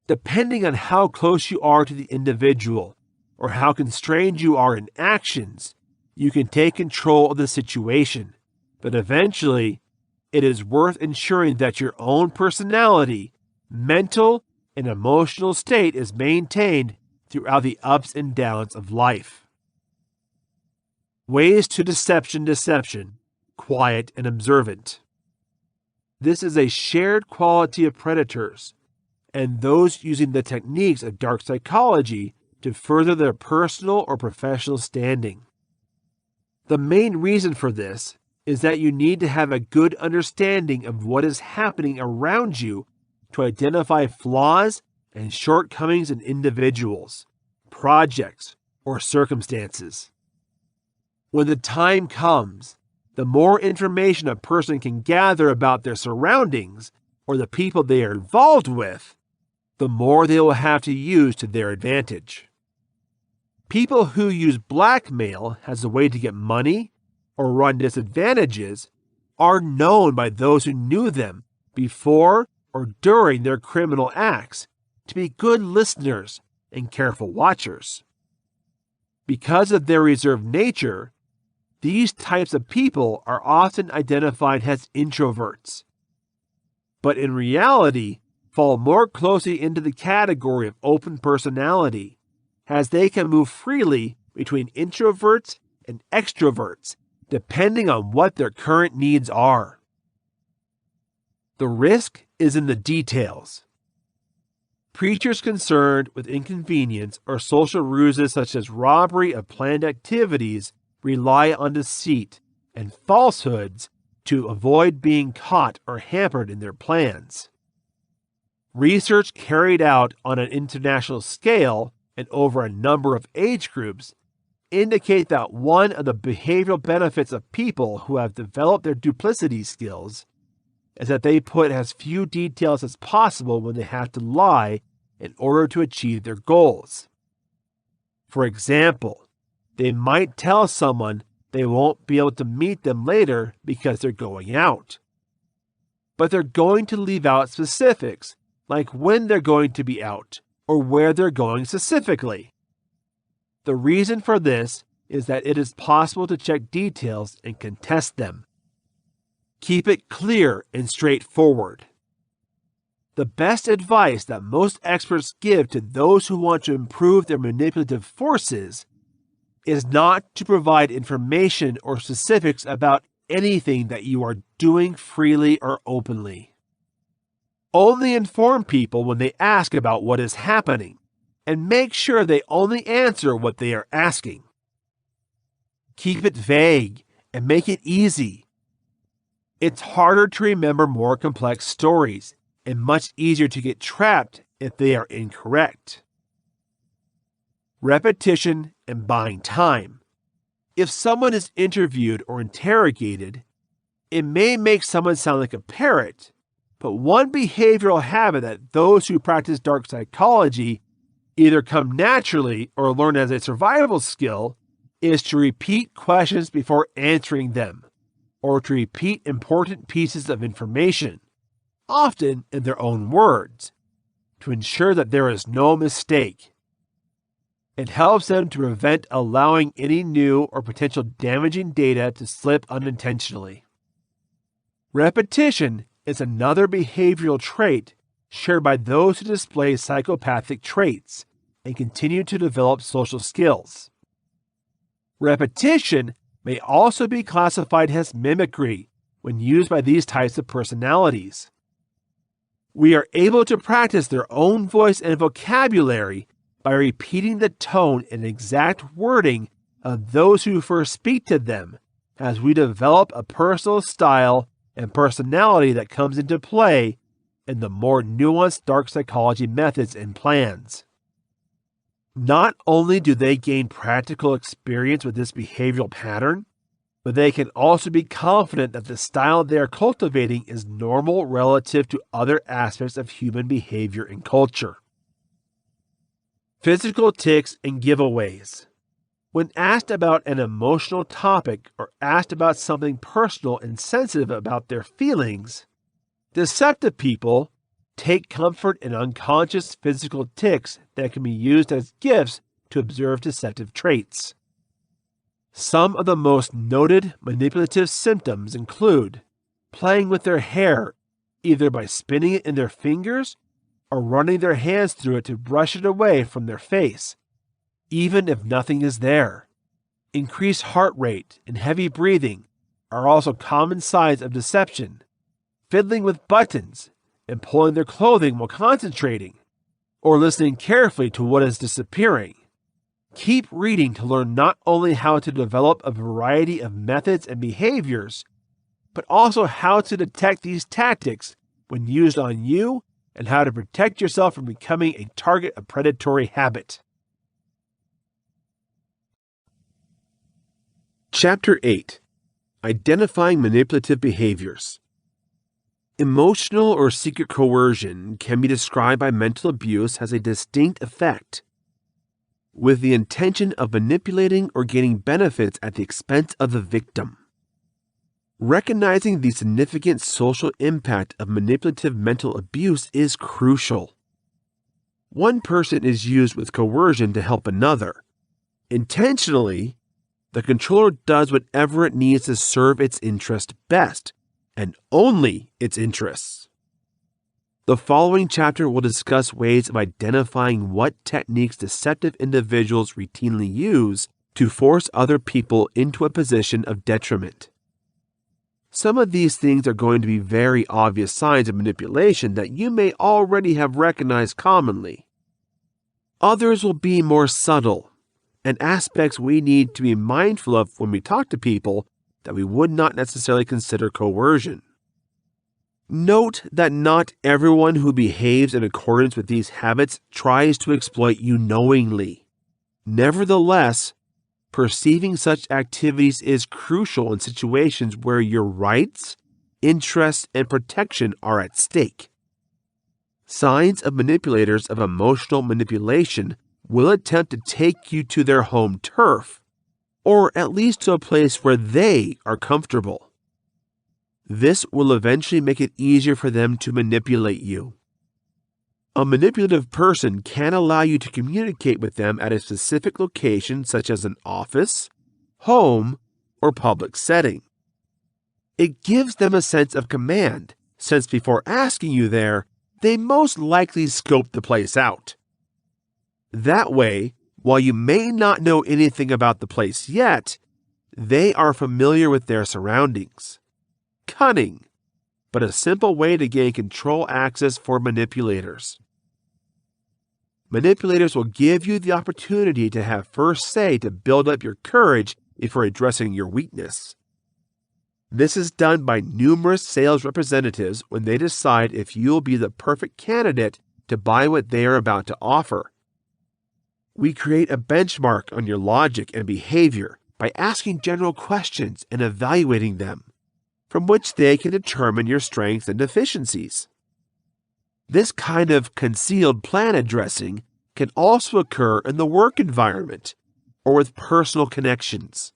Depending on how close you are to the individual or how constrained you are in actions, you can take control of the situation, but eventually, it is worth ensuring that your own personality, mental, and emotional state is maintained throughout the ups and downs of life. Ways to deception, quiet and observant. This is a shared quality of predators and those using the techniques of dark psychology to further their personal or professional standing. The main reason for this is that you need to have a good understanding of what is happening around you to identify flaws and shortcomings in individuals, projects, or circumstances. When the time comes, the more information a person can gather about their surroundings or the people they are involved with, the more they will have to use to their advantage. People who use blackmail as a way to get money or run disadvantages are known by those who knew them before or during their criminal acts to be good listeners and careful watchers. Because of their reserved nature, these types of people are often identified as introverts, but in reality fall more closely into the category of open personality, as they can move freely between introverts and extroverts depending on what their current needs are. The risk is in the details. Preachers concerned with inconvenience or social ruses such as robbery of planned activities rely on deceit and falsehoods to avoid being caught or hampered in their plans. Research carried out on an international scale and over a number of age groups indicate that one of the behavioral benefits of people who have developed their duplicity skills is that they put as few details as possible when they have to lie in order to achieve their goals. For example, they might tell someone they won't be able to meet them later because they're going out, but they're going to leave out specifics like when they're going to be out or where they're going specifically. The reason for this is that it is possible to check details and contest them. Keep it clear and straightforward. The best advice that most experts give to those who want to improve their manipulative forces is not to provide information or specifics about anything that you are doing freely or openly. Only inform people when they ask about what is happening, and make sure they only answer what they are asking. Keep it vague and make it easy. It's harder to remember more complex stories and much easier to get trapped if they are incorrect. Repetition and buying time. If someone is interviewed or interrogated, it may make someone sound like a parrot, but one behavioral habit that those who practice dark psychology either come naturally or learn as a survival skill is to repeat questions before answering them, or to repeat important pieces of information, often in their own words, to ensure that there is no mistake. It helps them to prevent allowing any new or potential damaging data to slip unintentionally. Repetition is another behavioral trait shared by those who display psychopathic traits and continue to develop social skills. Repetition may also be classified as mimicry when used by these types of personalities. We are able to practice their own voice and vocabulary by repeating the tone and exact wording of those who first speak to them as we develop a personal style and personality that comes into play in the more nuanced dark psychology methods and plans. Not only do they gain practical experience with this behavioral pattern, but they can also be confident that the style they are cultivating is normal relative to other aspects of human behavior and culture. Physical tics and giveaways. When asked about an emotional topic or asked about something personal and sensitive about their feelings, deceptive people take comfort in unconscious physical tics that can be used as gifts to observe deceptive traits. Some of the most noted manipulative symptoms include playing with their hair, either by spinning it in their fingers or running their hands through it to brush it away from their face, even if nothing is there. Increased heart rate and heavy breathing are also common signs of deception. Fiddling with buttons and pulling their clothing while concentrating, or listening carefully to what is disappearing. Keep reading to learn not only how to develop a variety of methods and behaviors, but also how to detect these tactics when used on you and how to protect yourself from becoming a target of predatory habit. Chapter 8. Identifying Manipulative Behaviors. Emotional or secret coercion can be described by mental abuse as a distinct effect, with the intention of manipulating or gaining benefits at the expense of the victim. Recognizing the significant social impact of manipulative mental abuse is crucial. One person is used with coercion to help another. Intentionally, the controller does whatever it needs to serve its interest best, and only its interests. The following chapter will discuss ways of identifying what techniques deceptive individuals routinely use to force other people into a position of detriment. Some of these things are going to be very obvious signs of manipulation that you may already have recognized commonly. Others will be more subtle, and aspects we need to be mindful of when we talk to people that we would not necessarily consider coercion. Note that not everyone who behaves in accordance with these habits tries to exploit you knowingly. Nevertheless, perceiving such activities is crucial in situations where your rights, interests, and protection are at stake. Signs of manipulators of emotional manipulation will attempt to take you to their home turf, or at least to a place where they are comfortable. This will eventually make it easier for them to manipulate you. A manipulative person can allow you to communicate with them at a specific location, such as an office, home, or public setting. It gives them a sense of command, since before asking you there, they most likely scoped the place out. That way, while you may not know anything about the place yet, they are familiar with their surroundings. Cunning, but a simple way to gain control access for manipulators. Manipulators will give you the opportunity to have first say to build up your courage before addressing your weakness. This is done by numerous sales representatives when they decide if you'll be the perfect candidate to buy what they are about to offer. We create a benchmark on your logic and behavior by asking general questions and evaluating them, from which they can determine your strengths and deficiencies. This kind of concealed plan addressing can also occur in the work environment or with personal connections.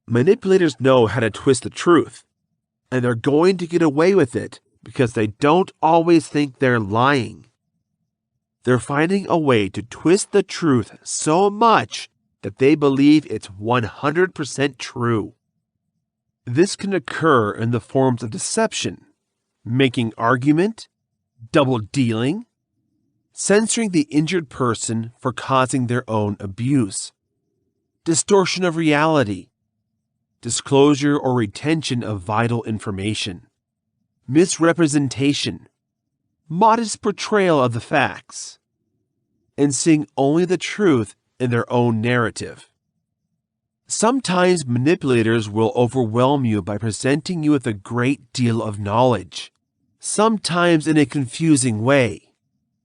Manipulators know how to twist the truth, and they're going to get away with it because they don't always think they're lying. They're finding a way to twist the truth so much that they believe it's 100% true. This can occur in the forms of deception, making argument, double dealing, censoring the injured person for causing their own abuse, distortion of reality, disclosure or retention of vital information, misrepresentation, modest portrayal of the facts, and seeing only the truth in their own narrative. Sometimes manipulators will overwhelm you by presenting you with a great deal of knowledge, sometimes in a confusing way.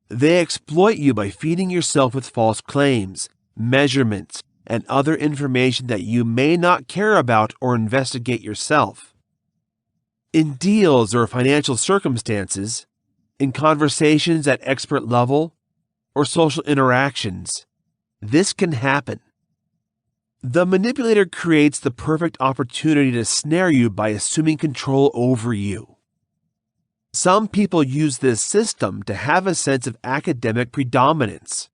They exploit you by feeding yourself with false claims, measurements, and other information that you may not care about or investigate yourself. In deals or financial circumstances, in conversations at expert level, or social interactions, this can happen. The manipulator creates the perfect opportunity to snare you by assuming control over you. Some people use this system to have a sense of academic predominance.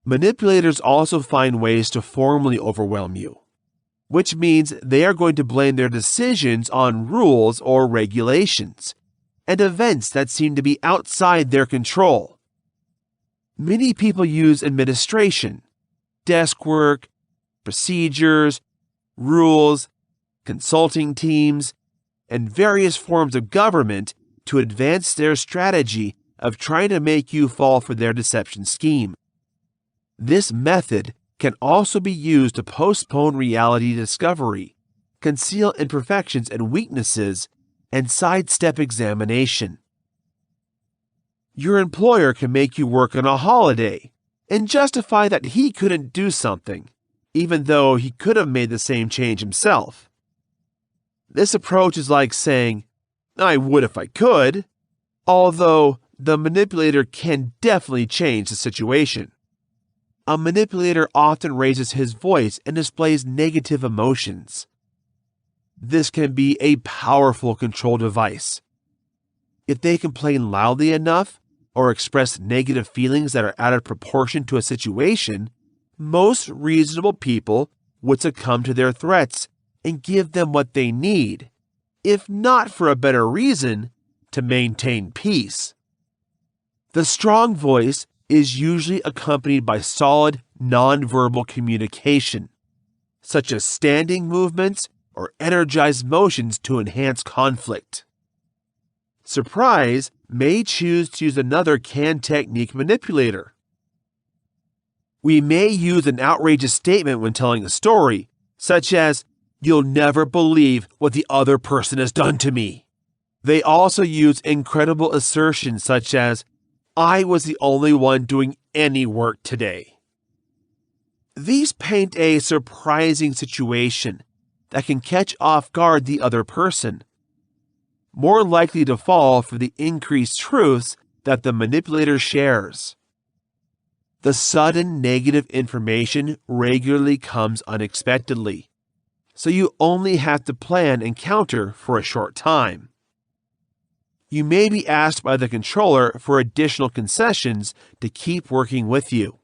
Manipulators also find ways to formally overwhelm you, which means they are going to blame their decisions on rules or regulations and events that seem to be outside their control. Many people use administration, desk work, procedures, rules, consulting teams, and various forms of government to advance their strategy of trying to make you fall for their deception scheme. This method can also be used to postpone reality discovery, conceal imperfections and weaknesses, and sidestep examination. Your employer can make you work on a holiday and justify that he couldn't do something, even though he could have made the same change himself. This approach is like saying, "I would if I could," although the manipulator can definitely change the situation. A manipulator often raises his voice and displays negative emotions. This can be a powerful control device. If they complain loudly enough or express negative feelings that are out of proportion to a situation, most reasonable people would succumb to their threats and give them what they need, if not for a better reason, to maintain peace. The strong voice is usually accompanied by solid nonverbal communication, such as standing movements or energized motions to enhance conflict. Surprise may choose to use another can-technique manipulator. We may use an outrageous statement when telling a story, such as, "You'll never believe what the other person has done to me." They also use incredible assertions such as, "I was the only one doing any work today." These paint a surprising situation that can catch off guard the other person, more likely to fall for the increased truths that the manipulator shares. The sudden negative information regularly comes unexpectedly, so you only have to plan and counter for a short time. You may be asked by the controller for additional concessions to keep working with you.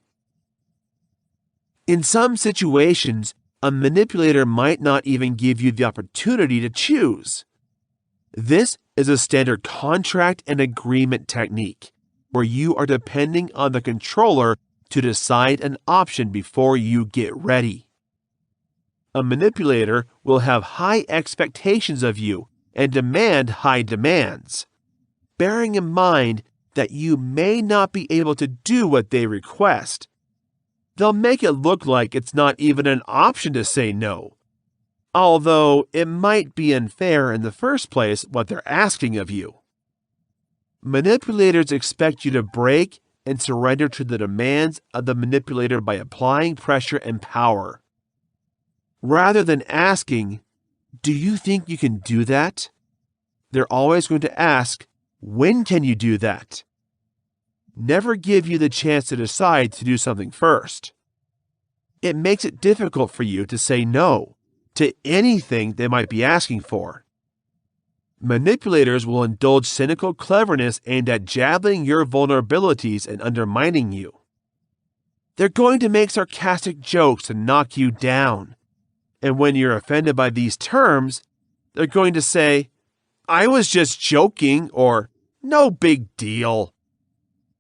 In some situations, a manipulator might not even give you the opportunity to choose. This is a standard contract and agreement technique, where you are depending on the controller to decide an option before you get ready. A manipulator will have high expectations of you and demand high demands, bearing in mind that you may not be able to do what they request. They'll make it look like it's not even an option to say no, although it might be unfair in the first place what they're asking of you. Manipulators expect you to break and surrender to the demands of the manipulator by applying pressure and power. Rather than asking, "Do you think you can do that?" they're always going to ask, "When can you do that?" Never give you the chance to decide to do something first. It makes it difficult for you to say no to anything they might be asking for. Manipulators will indulge cynical cleverness aimed at jabbing your vulnerabilities and undermining you. They're going to make sarcastic jokes to knock you down. And when you're offended by these terms, they're going to say, "I was just joking," or "No big deal."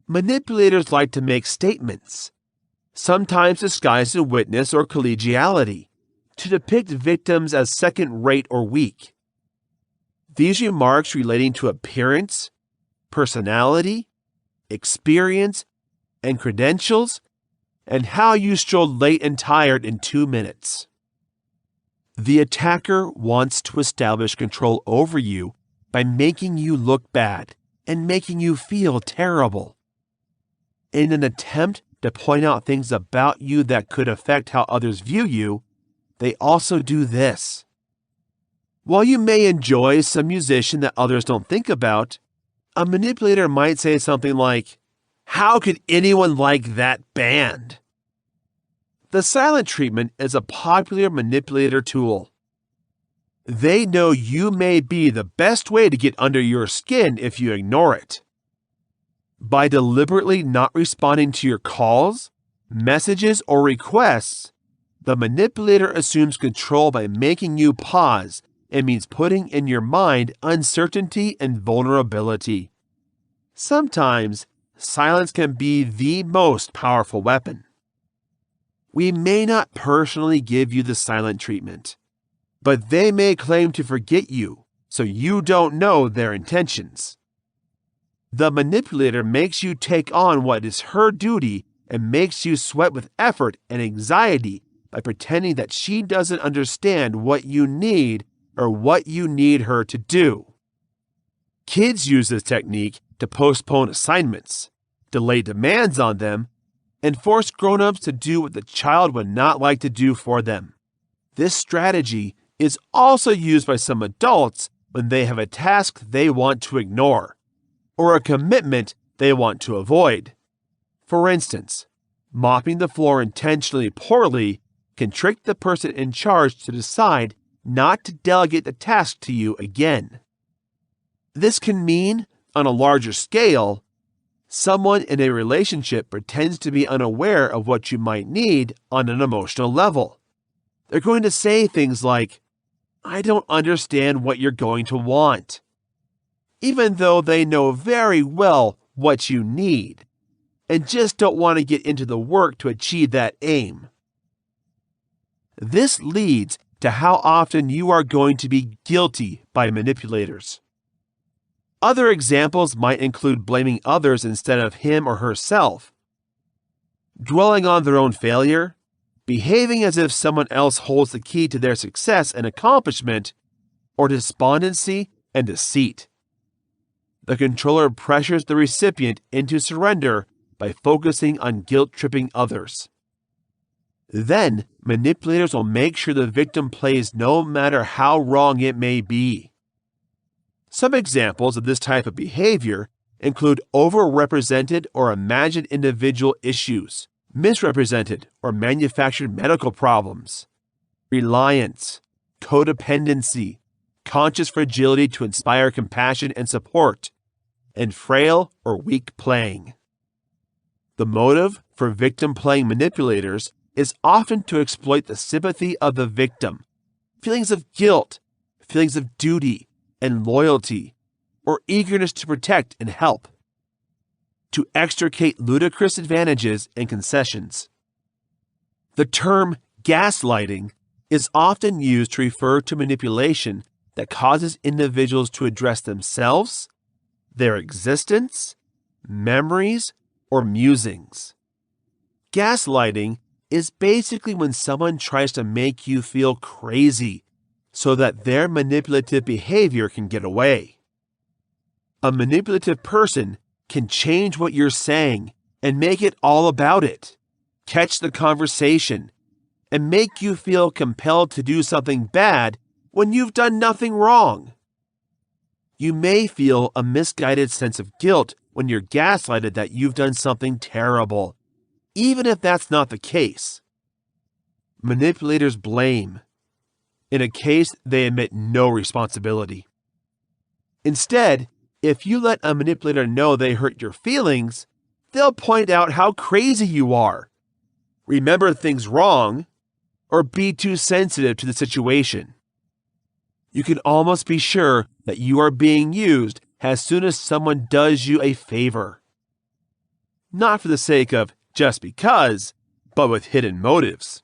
Manipulators like to make statements, sometimes disguised as witness or collegiality, to depict victims as second-rate or weak. These remarks relating to appearance, personality, experience, and credentials, and how you strolled late and tired in 2 minutes. The attacker wants to establish control over you by making you look bad and making you feel terrible. In an attempt to point out things about you that could affect how others view you, they also do this. While you may enjoy some musician that others don't think about, a manipulator might say something like, "How could anyone like that band?" The silent treatment is a popular manipulator tool. They know you may be the best way to get under your skin if you ignore it. By deliberately not responding to your calls, messages, or requests, the manipulator assumes control by making you pause and means putting in your mind uncertainty and vulnerability. Sometimes, silence can be the most powerful weapon. We may not personally give you the silent treatment, but they may claim to forget you, so you don't know their intentions. The manipulator makes you take on what is her duty and makes you sweat with effort and anxiety by pretending that she doesn't understand what you need or what you need her to do. Kids use this technique to postpone assignments, delay demands on them, and force grown-ups to do what the child would not like to do for them. This strategy is also used by some adults when they have a task they want to ignore, or a commitment they want to avoid. For instance, mopping the floor intentionally poorly can trick the person in charge to decide not to delegate the task to you again. This can mean, on a larger scale, someone in a relationship pretends to be unaware of what you might need on an emotional level. They're going to say things like, "I don't understand what you're going to want," even though they know very well what you need and just don't want to get into the work to achieve that aim. This leads to how often you are going to be guilty by manipulators. Other examples might include blaming others instead of him or herself, dwelling on their own failure, behaving as if someone else holds the key to their success and accomplishment, or despondency and deceit. The controller pressures the recipient into surrender by focusing on guilt-tripping others. Then, manipulators will make sure the victim plays no matter how wrong it may be. Some examples of this type of behavior include overrepresented or imagined individual issues, misrepresented or manufactured medical problems, reliance, codependency, conscious fragility to inspire compassion and support, and frail or weak playing. The motive for victim-playing manipulators is often to exploit the sympathy of the victim, feelings of guilt, feelings of duty and loyalty, or eagerness to protect and help, to extricate ludicrous advantages and concessions. The term gaslighting is often used to refer to manipulation that causes individuals to address themselves, their existence, memories, or musings. Gaslighting is basically when someone tries to make you feel crazy so that their manipulative behavior can get away. A manipulative person can change what you're saying and make it all about it, catch the conversation, and make you feel compelled to do something bad when you've done nothing wrong. You may feel a misguided sense of guilt when you're gaslighted that you've done something terrible, even if that's not the case. Manipulators blame. In a case, they admit no responsibility. Instead, if you let a manipulator know they hurt your feelings, they'll point out how crazy you are, remember things wrong, or be too sensitive to the situation. You can almost be sure that you are being used as soon as someone does you a favor. Not for the sake of just because, but with hidden motives.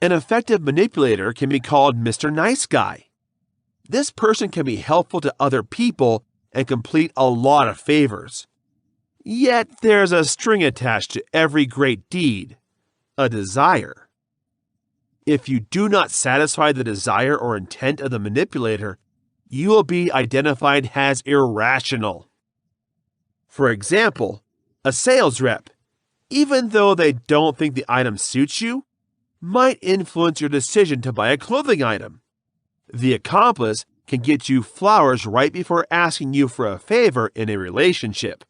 An effective manipulator can be called Mr. Nice Guy. This person can be helpful to other people and complete a lot of favors. Yet there's a string attached to every great deed, a desire. If you do not satisfy the desire or intent of the manipulator, you will be identified as irrational. For example, a sales rep even though they don't think the item suits you, might influence your decision to buy a clothing item. The accomplice can get you flowers right before asking you for a favor in a relationship.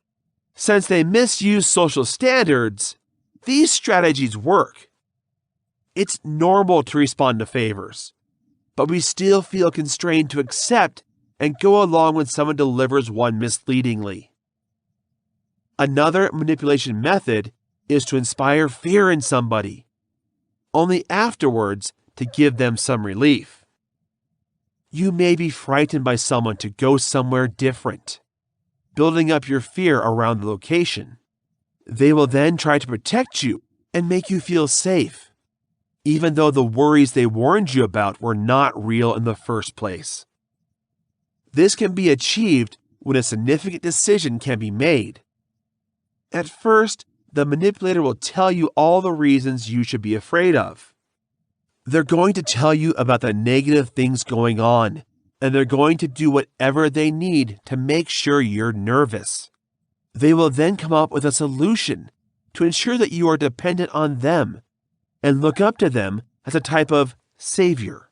Since they misuse social standards, these strategies work. It's normal to respond to favors, but we still feel constrained to accept and go along when someone delivers one misleadingly. Another manipulation method is to inspire fear in somebody, only afterwards to give them some relief. You may be frightened by someone to go somewhere different, building up your fear around the location. They will then try to protect you and make you feel safe, even though the worries they warned you about were not real in the first place. This can be achieved when a significant decision can be made. At first, the manipulator will tell you all the reasons you should be afraid of. They're going to tell you about the negative things going on, and they're going to do whatever they need to make sure you're nervous. They will then come up with a solution to ensure that you are dependent on them and look up to them as a type of savior.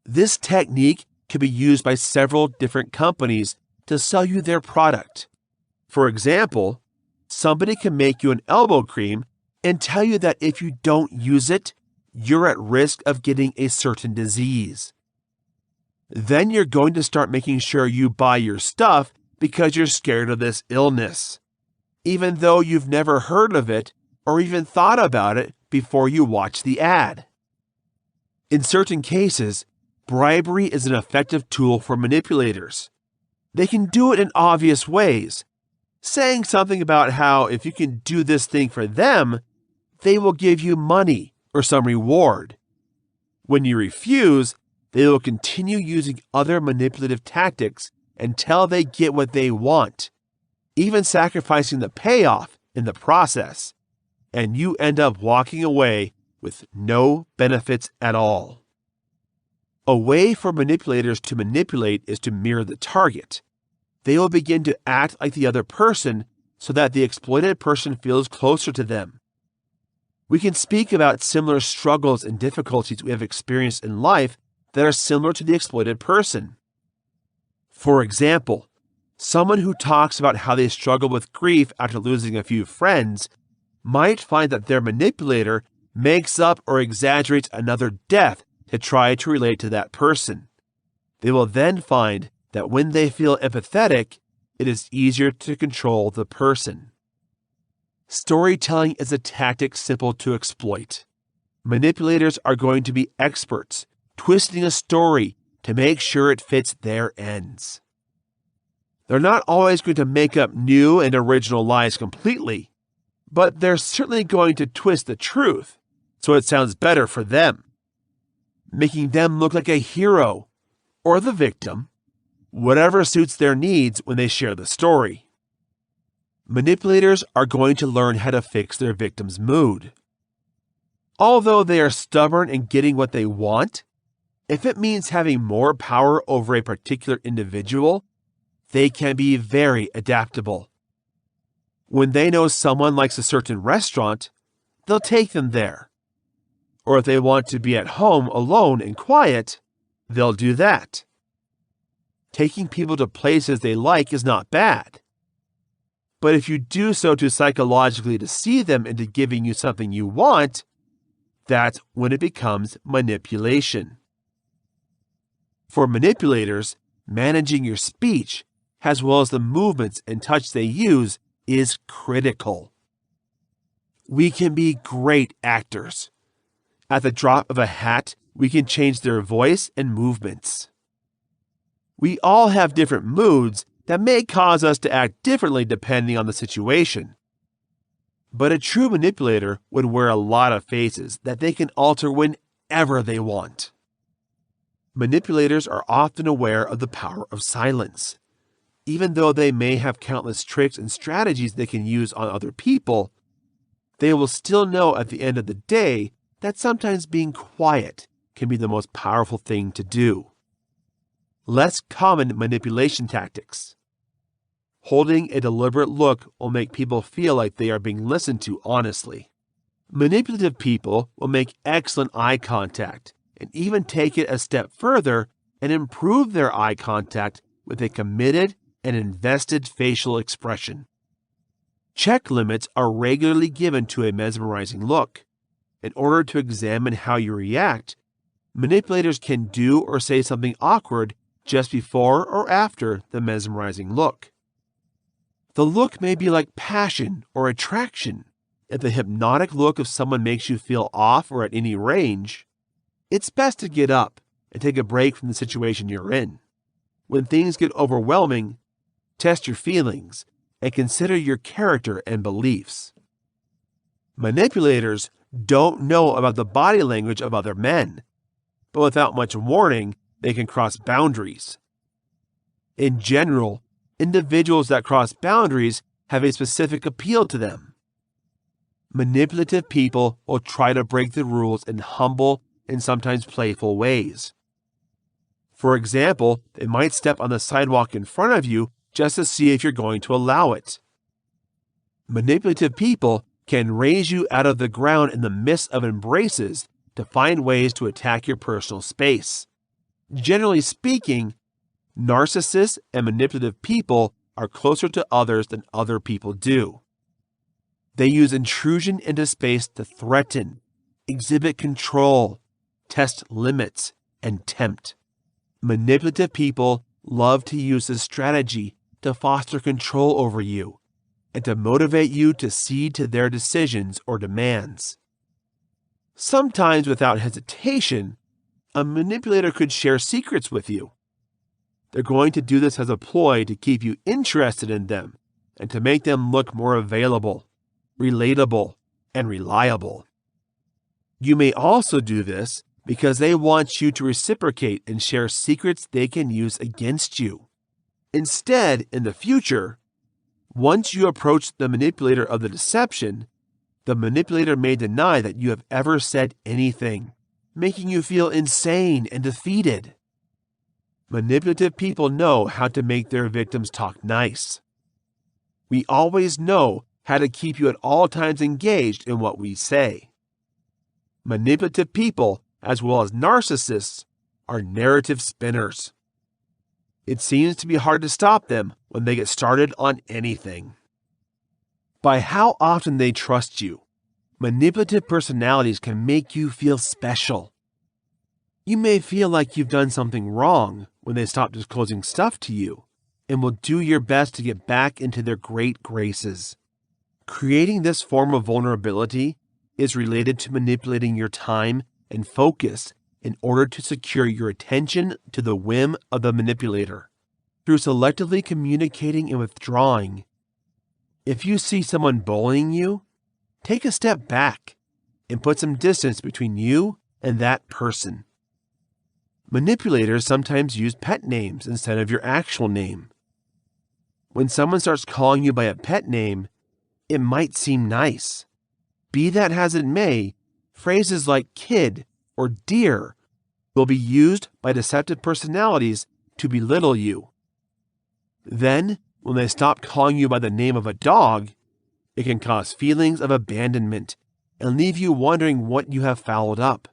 This technique can be used by several different companies to sell you their product. For example, somebody can make you an elbow cream and tell you that if you don't use it, you're at risk of getting a certain disease. Then you're going to start making sure you buy your stuff because you're scared of this illness, even though you've never heard of it or even thought about it before you watch the ad. In certain cases, bribery is an effective tool for manipulators. They can do it in obvious ways, saying something about how if you can do this thing for them, they will give you money or some reward. When you refuse, they will continue using other manipulative tactics until they get what they want, even sacrificing the payoff in the process, and you end up walking away with no benefits at all. A way for manipulators to manipulate is to mirror the target. They will begin to act like the other person so that the exploited person feels closer to them. We can speak about similar struggles and difficulties we have experienced in life that are similar to the exploited person. For example, someone who talks about how they struggle with grief after losing a few friends might find that their manipulator makes up or exaggerates another death to try to relate to that person. They will then find that when they feel empathetic, it is easier to control the person. Storytelling is a tactic simple to exploit. Manipulators are going to be experts, twisting a story to make sure it fits their ends. They're not always going to make up new and original lies completely, but they're certainly going to twist the truth so it sounds better for them, making them look like a hero or the victim, whatever suits their needs when they share the story. Manipulators are going to learn how to fix their victim's mood. Although they are stubborn in getting what they want, if it means having more power over a particular individual, they can be very adaptable. When they know someone likes a certain restaurant, they'll take them there. Or if they want to be at home alone and quiet, they'll do that. Taking people to places they like is not bad. But if you do so to psychologically deceive them into giving you something you want, that's when it becomes manipulation. For manipulators, managing your speech, as well as the movements and touch they use, is critical. We can be great actors. At the drop of a hat, we can change their voice and movements. We all have different moods that may cause us to act differently depending on the situation. But a true manipulator would wear a lot of faces that they can alter whenever they want. Manipulators are often aware of the power of silence. Even though they may have countless tricks and strategies they can use on other people, they will still know at the end of the day that sometimes being quiet can be the most powerful thing to do. Less common manipulation tactics. Holding a deliberate look will make people feel like they are being listened to honestly. Manipulative people will make excellent eye contact and even take it a step further and improve their eye contact with a committed and invested facial expression. Check limits are regularly given to a mesmerizing look. In order to examine how you react, manipulators can do or say something awkward just before or after the mesmerizing look. The look may be like passion or attraction. If the hypnotic look of someone makes you feel off or at any range, it's best to get up and take a break from the situation you're in. When things get overwhelming, test your feelings and consider your character and beliefs. Manipulators don't know about the body language of other men, but without much warning, they can cross boundaries. In general, individuals that cross boundaries have a specific appeal to them. Manipulative people will try to break the rules in humble and sometimes playful ways. For example, they might step on the sidewalk in front of you just to see if you're going to allow it. Manipulative people can raise you out of the ground in the midst of embraces to find ways to attack your personal space. Generally speaking, narcissists and manipulative people are closer to others than other people do. They use intrusion into space to threaten, exhibit control, test limits, and tempt. Manipulative people love to use this strategy to foster control over you and to motivate you to cede to their decisions or demands. Sometimes without hesitation, a manipulator could share secrets with you. They're going to do this as a ploy to keep you interested in them and to make them look more available, relatable, and reliable. You may also do this because they want you to reciprocate and share secrets they can use against you. Instead, in the future, once you approach the manipulator of the deception, the manipulator may deny that you have ever said anything, making you feel insane and defeated. Manipulative people know how to make their victims talk nice. We always know how to keep you at all times engaged in what we say. Manipulative people, as well as narcissists, are narrative spinners. It seems to be hard to stop them when they get started on anything. By how often they trust you, manipulative personalities can make you feel special. You may feel like you've done something wrong when they stop disclosing stuff to you and will do your best to get back into their great graces. Creating this form of vulnerability is related to manipulating your time and focus in order to secure your attention to the whim of the manipulator. Through selectively communicating and withdrawing, if you see someone bullying you, take a step back and put some distance between you and that person. Manipulators sometimes use pet names instead of your actual name. When someone starts calling you by a pet name, it might seem nice. Be that as it may, phrases like kid or dear will be used by deceptive personalities to belittle you. Then, when they stop calling you by the name of a dog, it can cause feelings of abandonment and leave you wondering what you have fouled up.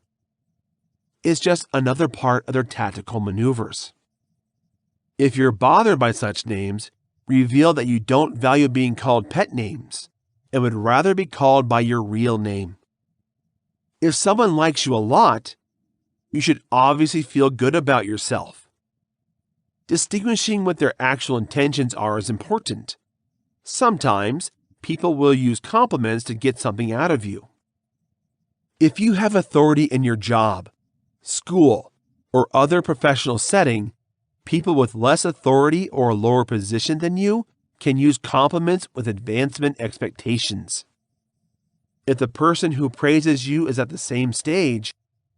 It's just another part of their tactical maneuvers. If you're bothered by such names, reveal that you don't value being called pet names and would rather be called by your real name. If someone likes you a lot, you should obviously feel good about yourself. Distinguishing what their actual intentions are is important. Sometimes, people will use compliments to get something out of you. If you have authority in your job, school, or other professional setting, people with less authority or a lower position than you can use compliments with advancement expectations. If the person who praises you is at the same stage,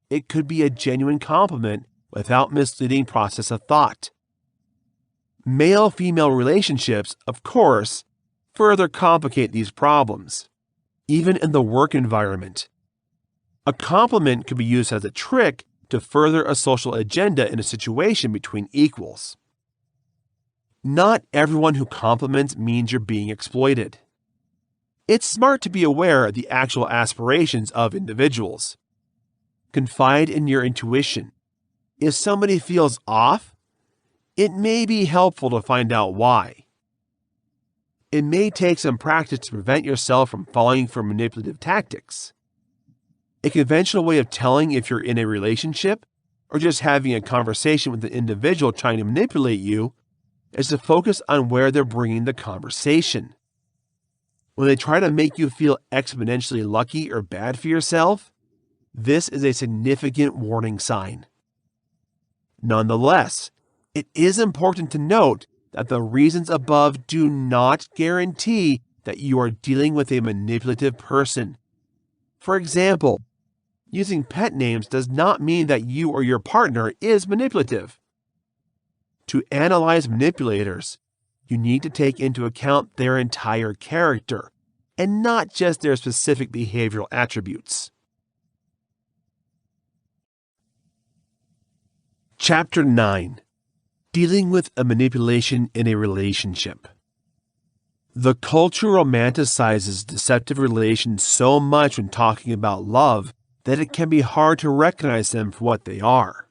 it could be a genuine compliment without misleading process of thought. Male-female relationships, of course, further complicate these problems, even in the work environment. A compliment could be used as a trick to further a social agenda in a situation between equals. Not everyone who compliments means you're being exploited. It's smart to be aware of the actual aspirations of individuals. Confide in your intuition. If somebody feels off, it may be helpful to find out why. It may take some practice to prevent yourself from falling for manipulative tactics. A conventional way of telling if you're in a relationship or just having a conversation with an individual trying to manipulate you is to focus on where they're bringing the conversation. When they try to make you feel exponentially lucky or bad for yourself, this is a significant warning sign. Nonetheless, it is important to note that the reasons above do not guarantee that you are dealing with a manipulative person. For example, using pet names does not mean that you or your partner is manipulative. To analyze manipulators, you need to take into account their entire character and not just their specific behavioral attributes. Chapter 9. Dealing with a manipulation in a relationship. The culture romanticizes deceptive relations so much when talking about love that it can be hard to recognize them for what they are.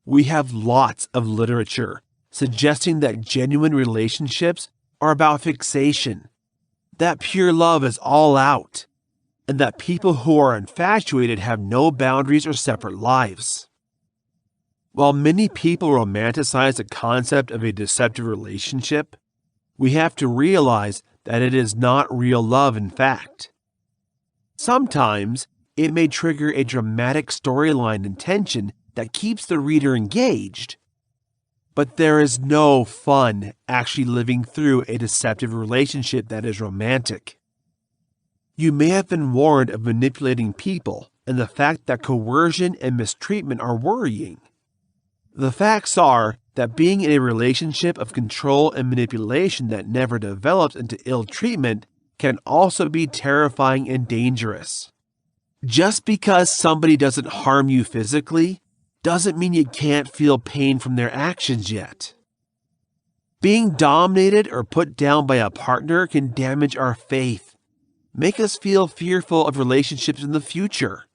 We have lots of literature suggesting that genuine relationships are about fixation, that pure love is all out, and that people who are infatuated have no boundaries or separate lives. While many people romanticize the concept of a deceptive relationship, we have to realize that it is not real love in fact. Sometimes it may trigger a dramatic storyline and tension that keeps the reader engaged. But there is no fun actually living through a deceptive relationship that is romantic. You may have been warned of manipulating people, and the fact that coercion and mistreatment are worrying. The facts are that being in a relationship of control and manipulation that never develops into ill treatment can also be terrifying and dangerous. Just because somebody doesn't harm you physically doesn't mean you can't feel pain from their actions yet. Being dominated or put down by a partner can damage our faith, make us feel fearful of relationships in the future,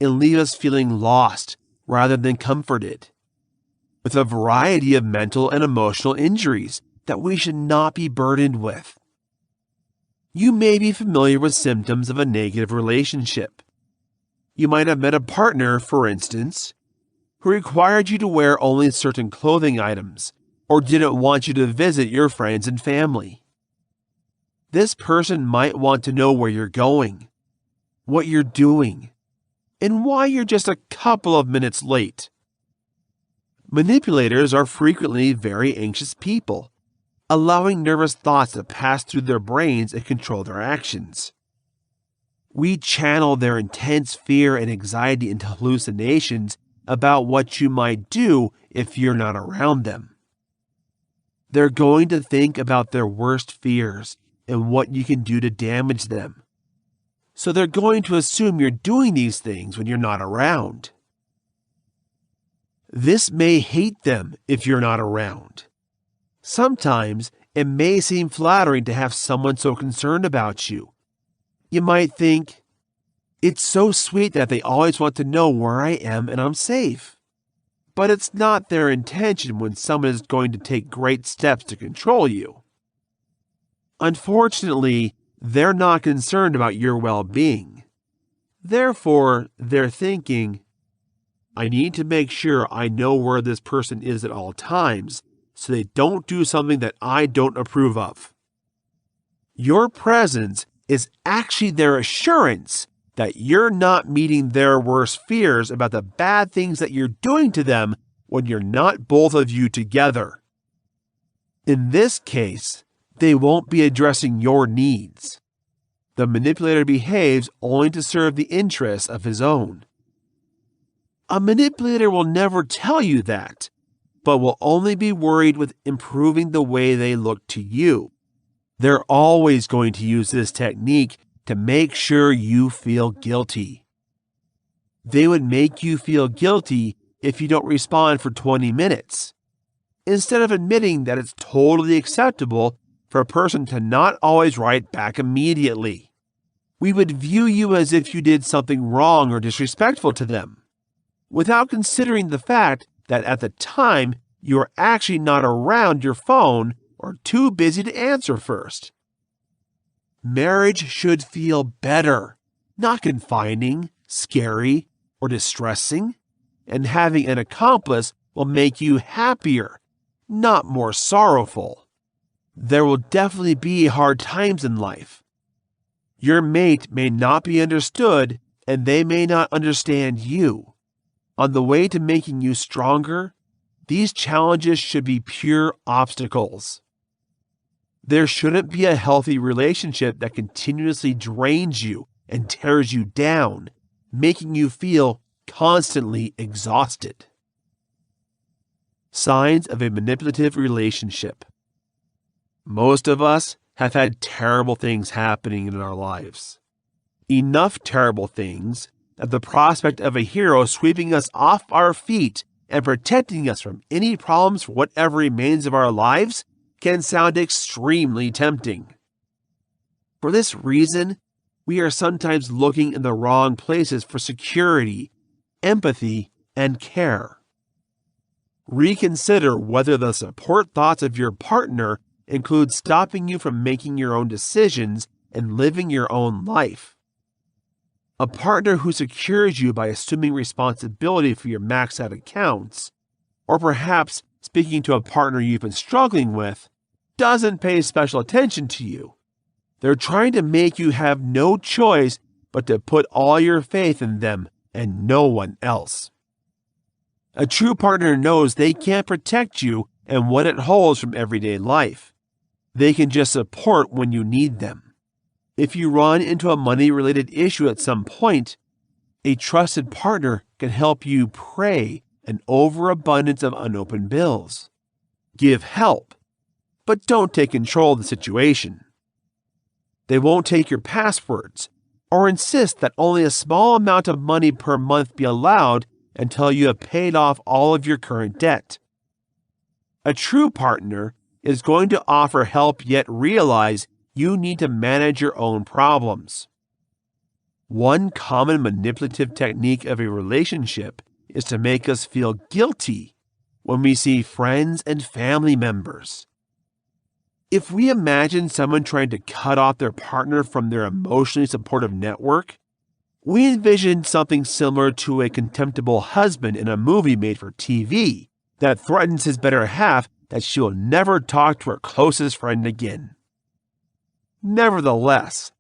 and leave us feeling lost rather than comforted, with a variety of mental and emotional injuries that we should not be burdened with. You may be familiar with symptoms of a negative relationship. You might have met a partner, for instance, who required you to wear only certain clothing items or didn't want you to visit your friends and family. This person might want to know where you're going, what you're doing, and why you're just a couple of minutes late. Manipulators are frequently very anxious people, allowing nervous thoughts to pass through their brains and control their actions. We channel their intense fear and anxiety into hallucinations about what you might do if you're not around them. They're going to think about their worst fears and what you can do to damage them. So they're going to assume you're doing these things when you're not around. This may hate them if you're not around. Sometimes it may seem flattering to have someone so concerned about you. You might think, it's so sweet that they always want to know where I am and I'm safe. But it's not their intention when someone is going to take great steps to control you. Unfortunately, they're not concerned about your well-being. Therefore, they're thinking, I need to make sure I know where this person is at all times so they don't do something that I don't approve of. Your presence is actually their assurance that you're not meeting their worst fears about the bad things that you're doing to them when you're not both of you together. In this case, they won't be addressing your needs. The manipulator behaves only to serve the interests of his own. A manipulator will never tell you that, but will only be worried with improving the way they look to you. They're always going to use this technique to make sure you feel guilty. They would make you feel guilty if you don't respond for 20 minutes. instead of admitting that it's totally acceptable for a person to not always write back immediately. We would view you as if you did something wrong or disrespectful to them, without considering the fact that at the time you are actually not around your phone or too busy to answer first. Marriage should feel better, not confining, scary, or distressing, and having an accomplice will make you happier, not more sorrowful. There will definitely be hard times in life. Your mate may not be understood, and they may not understand you. On the way to making you stronger, these challenges should be pure obstacles. There shouldn't be a healthy relationship that continuously drains you and tears you down, making you feel constantly exhausted. Signs of a manipulative relationship. Most of us have had terrible things happening in our lives. Enough terrible things that the prospect of a hero sweeping us off our feet and protecting us from any problems for whatever remains of our lives can sound extremely tempting. For this reason, we are sometimes looking in the wrong places for security, empathy, and care. Reconsider whether the support thoughts of your partner include stopping you from making your own decisions and living your own life. A partner who secures you by assuming responsibility for your maxed out accounts, or perhaps speaking to a partner you've been struggling with, doesn't pay special attention to you. They're trying to make you have no choice but to put all your faith in them and no one else. A true partner knows they can't protect you and what it holds from everyday life. They can just support when you need them. If you run into a money-related issue at some point, a trusted partner can help you pray an overabundance of unopened bills. Give help, but don't take control of the situation. They won't take your passwords or insist that only a small amount of money per month be allowed until you have paid off all of your current debt. A true partner is going to offer help yet realize you need to manage your own problems. One common manipulative technique of a relationship is to make us feel guilty when we see friends and family members. If we imagine someone trying to cut off their partner from their emotionally supportive network, we envision something similar to a contemptible husband in a movie made for TV that threatens his better half that she will never talk to her closest friend again. Nevertheless,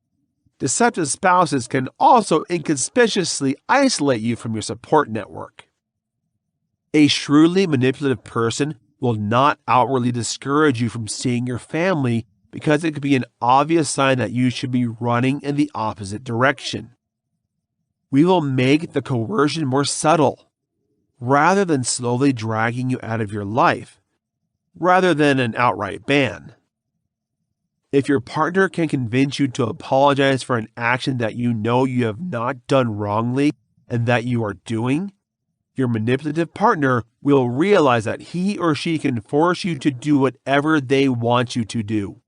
deceptive spouses can also inconspicuously isolate you from your support network. A shrewdly manipulative person will not outwardly discourage you from seeing your family because it could be an obvious sign that you should be running in the opposite direction. We will make the coercion more subtle, rather than slowly dragging you out of your life, rather than an outright ban. If your partner can convince you to apologize for an action that you know you have not done wrongly and that you are doing, your manipulative partner will realize that he or she can force you to do whatever they want you to do.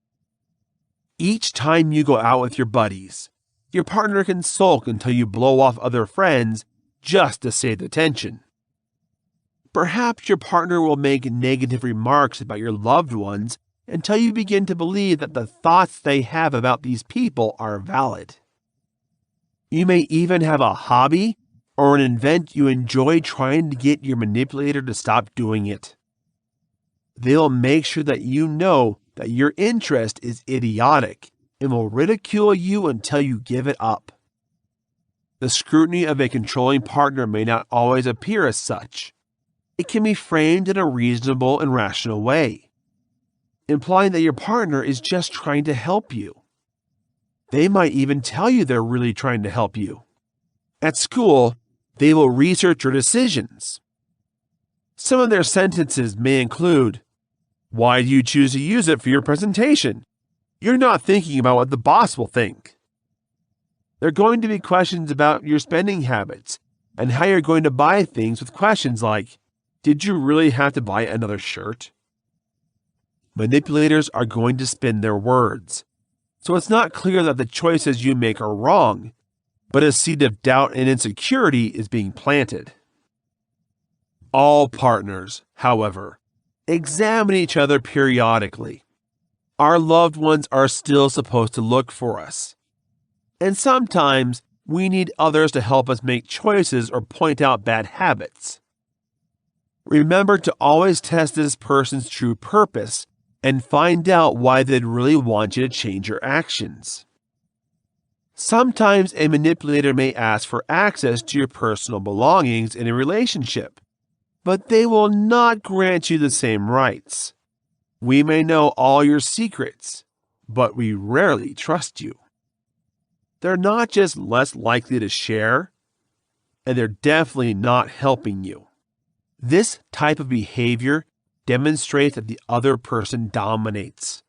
Each time you go out with your buddies, your partner can sulk until you blow off other friends just to save the tension. Perhaps your partner will make negative remarks about your loved ones until you begin to believe that the thoughts they have about these people are valid. You may even have a hobby or an event you enjoy trying to get your manipulator to stop doing it. They'll make sure that you know that your interest is idiotic and will ridicule you until you give it up. The scrutiny of a controlling partner may not always appear as such. It can be framed in a reasonable and rational way, implying that your partner is just trying to help you. They might even tell you they're really trying to help you. At school, they will research your decisions. Some of their sentences may include, "Why do you choose to use it for your presentation? You're not thinking about what the boss will think." There are going to be questions about your spending habits and how you're going to buy things with questions like, "Did you really have to buy another shirt?" Manipulators are going to spin their words. So it's not clear that the choices you make are wrong, but a seed of doubt and insecurity is being planted. All partners, however, examine each other periodically. Our loved ones are still supposed to look for us. And sometimes we need others to help us make choices or point out bad habits. Remember to always test this person's true purpose and find out why they'd really want you to change your actions. Sometimes a manipulator may ask for access to your personal belongings in a relationship, but they will not grant you the same rights. We may know all your secrets, but we rarely trust you. They're not just less likely to share, and they're definitely not helping you. This type of behavior demonstrates that the other person dominates.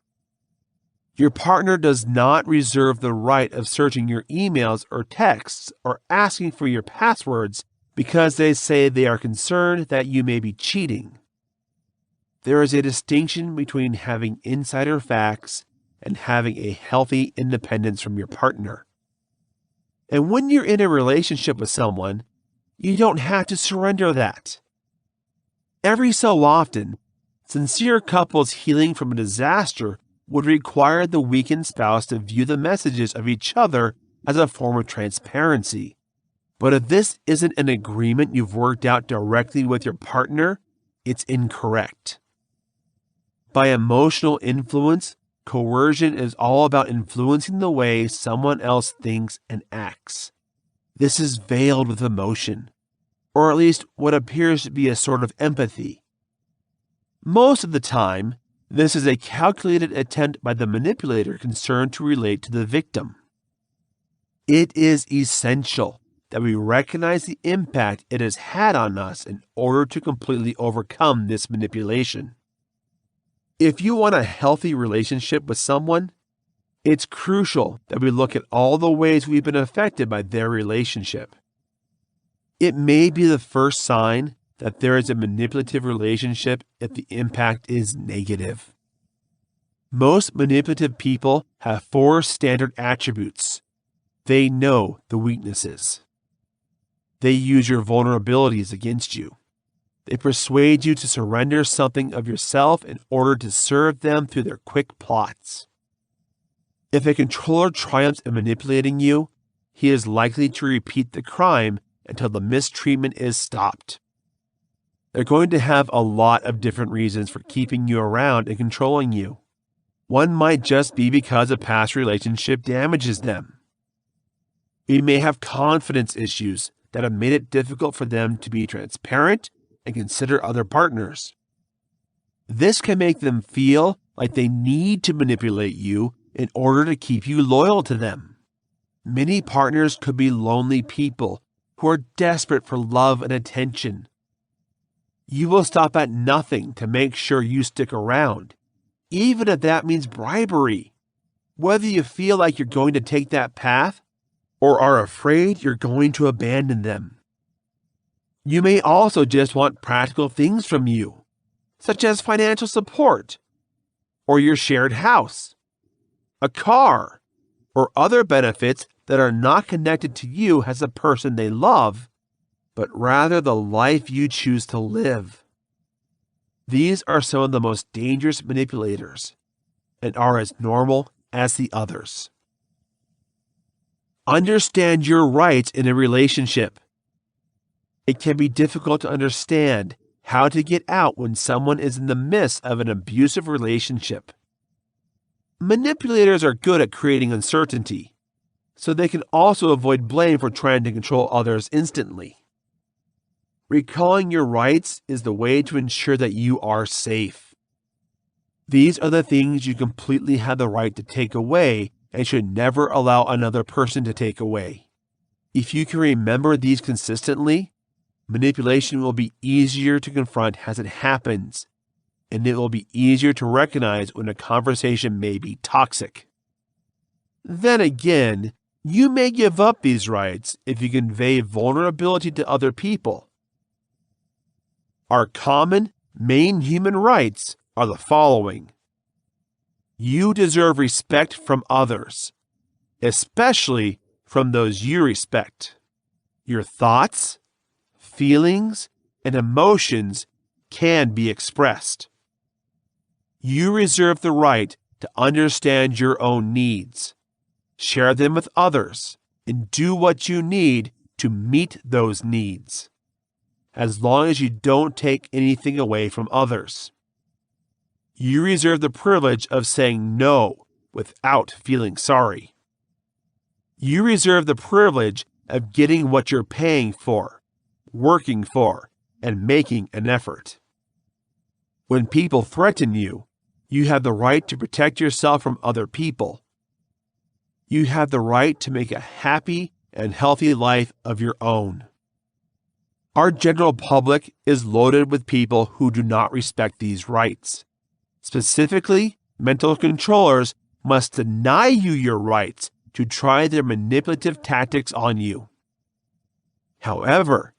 Your partner does not reserve the right of searching your emails or texts or asking for your passwords because they say they are concerned that you may be cheating. There is a distinction between having insider facts and having a healthy independence from your partner. And when you're in a relationship with someone, you don't have to surrender that. Every so often, sincere couples healing from a disaster would require the weakened spouse to view the messages of each other as a form of transparency. But if this isn't an agreement you've worked out directly with your partner, it's incorrect. By emotional influence, coercion is all about influencing the way someone else thinks and acts. This is veiled with emotion, or at least what appears to be a sort of empathy. Most of the time, this is a calculated attempt by the manipulator concerned to relate to the victim. It is essential that we recognize the impact it has had on us in order to completely overcome this manipulation. If you want a healthy relationship with someone, it's crucial that we look at all the ways we've been affected by their relationship. It may be the first sign that there is a manipulative relationship if the impact is negative. Most manipulative people have 4 standard attributes. They know the weaknesses. They use your vulnerabilities against you. They persuade you to surrender something of yourself in order to serve them through their quick plots. If a controller triumphs in manipulating you, he is likely to repeat the crime until the mistreatment is stopped. They're going to have a lot of different reasons for keeping you around and controlling you. One might just be because a past relationship damages them. We may have confidence issues that have made it difficult for them to be transparent and consider other partners. This can make them feel like they need to manipulate you in order to keep you loyal to them. Many partners could be lonely people who are desperate for love and attention. You will stop at nothing to make sure you stick around, even if that means bribery. Whether you feel like you're going to take that path or are afraid you're going to abandon them. You may also just want practical things from you, such as financial support, or your shared house, a car, or other benefits that are not connected to you as a person they love, but rather the life you choose to live. These are some of the most dangerous manipulators and are as normal as the others. Understand your rights in a relationship. It can be difficult to understand how to get out when someone is in the midst of an abusive relationship. Manipulators are good at creating uncertainty, so they can also avoid blame for trying to control others instantly. Recalling your rights is the way to ensure that you are safe. These are the things you completely have the right to take away and should never allow another person to take away. If you can remember these consistently, manipulation will be easier to confront as it happens, and it will be easier to recognize when a conversation may be toxic. Then again, you may give up these rights if you convey vulnerability to other people. Our common, main human rights are the following: You deserve respect from others, especially from those you respect. Your thoughts, feelings, and emotions can be expressed. You reserve the right to understand your own needs, share them with others, and do what you need to meet those needs, as long as you don't take anything away from others. You reserve the privilege of saying no without feeling sorry. You reserve the privilege of getting what you're paying for, working for, and making an effort. When people threaten you, you have the right to protect yourself from other people. You have the right to make a happy and healthy life of your own. Our general public is loaded with people who do not respect these rights. Specifically, mental controllers must deny you your rights to try their manipulative tactics on you. However,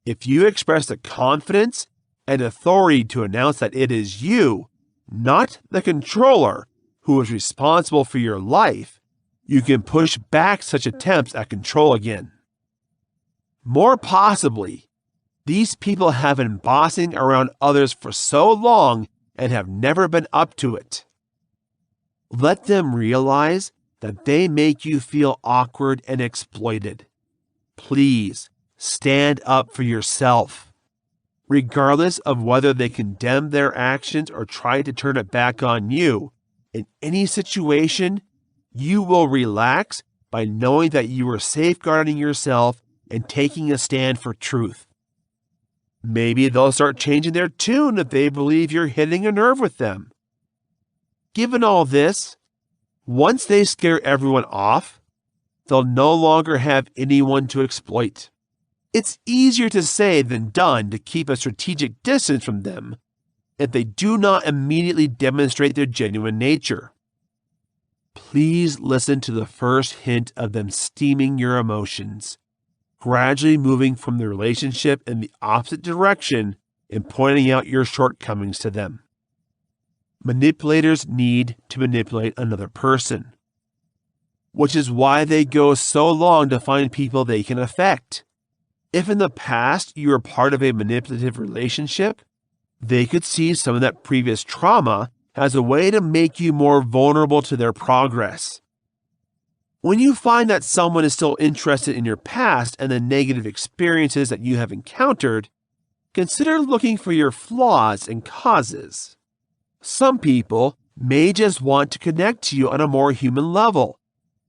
if you express the confidence and authority to announce that it is you, not the controller, who is responsible for your life, you can push back such attempts at control again. More possibly, these people have been bossing around others for so long and have never been up to it. Let them realize that they make you feel awkward and exploited. Please stand up for yourself. Regardless of whether they condemn their actions or try to turn it back on you, in any situation, you will relax by knowing that you are safeguarding yourself and taking a stand for truth. Maybe they'll start changing their tune if they believe you're hitting a nerve with them. Given all this, once they scare everyone off, they'll no longer have anyone to exploit. It's easier to say than done to keep a strategic distance from them if they do not immediately demonstrate their genuine nature. Please listen to the first hint of them steaming your emotions, gradually moving from the relationship in the opposite direction and pointing out your shortcomings to them. Manipulators need to manipulate another person, which is why they go so long to find people they can affect. If in the past you were part of a manipulative relationship, they could see some of that previous trauma as a way to make you more vulnerable to their progress. When you find that someone is still interested in your past and the negative experiences that you have encountered, consider looking for your flaws and causes. Some people may just want to connect to you on a more human level,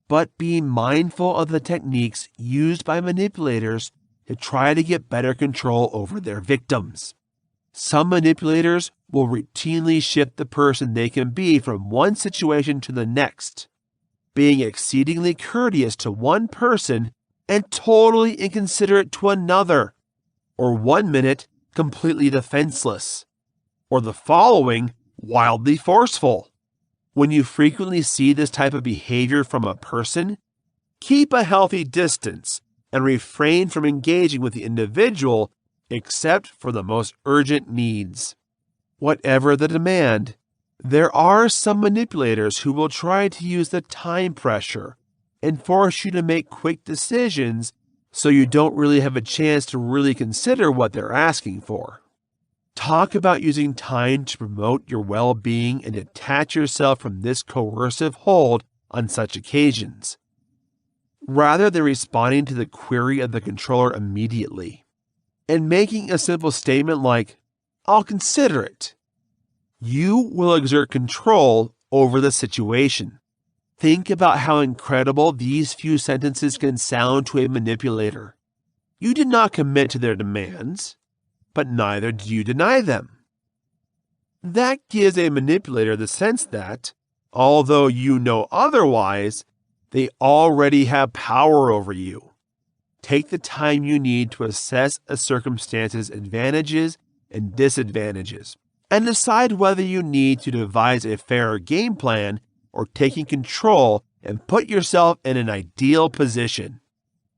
but be mindful of the techniques used by manipulators to try to get better control over their victims. Some manipulators will routinely shift the person they can be from one situation to the next, being exceedingly courteous to one person and totally inconsiderate to another, or 1 minute completely defenseless, or the following wildly forceful. When you frequently see this type of behavior from a person, keep a healthy distance and refrain from engaging with the individual except for the most urgent needs. Whatever the demand, there are some manipulators who will try to use the time pressure and force you to make quick decisions so you don't really have a chance to really consider what they're asking for. Talk about using time to promote your well-being and detach yourself from this coercive hold on such occasions, rather than responding to the query of the controller immediately and making a simple statement like, "I'll consider it." You will exert control over the situation. Think about how incredible these few sentences can sound to a manipulator. You did not commit to their demands, but neither do you deny them. That gives a manipulator the sense that, although you know otherwise, they already have power over you. Take the time you need to assess a circumstance's advantages and disadvantages, and decide whether you need to devise a fairer game plan or taking control and put yourself in an ideal position.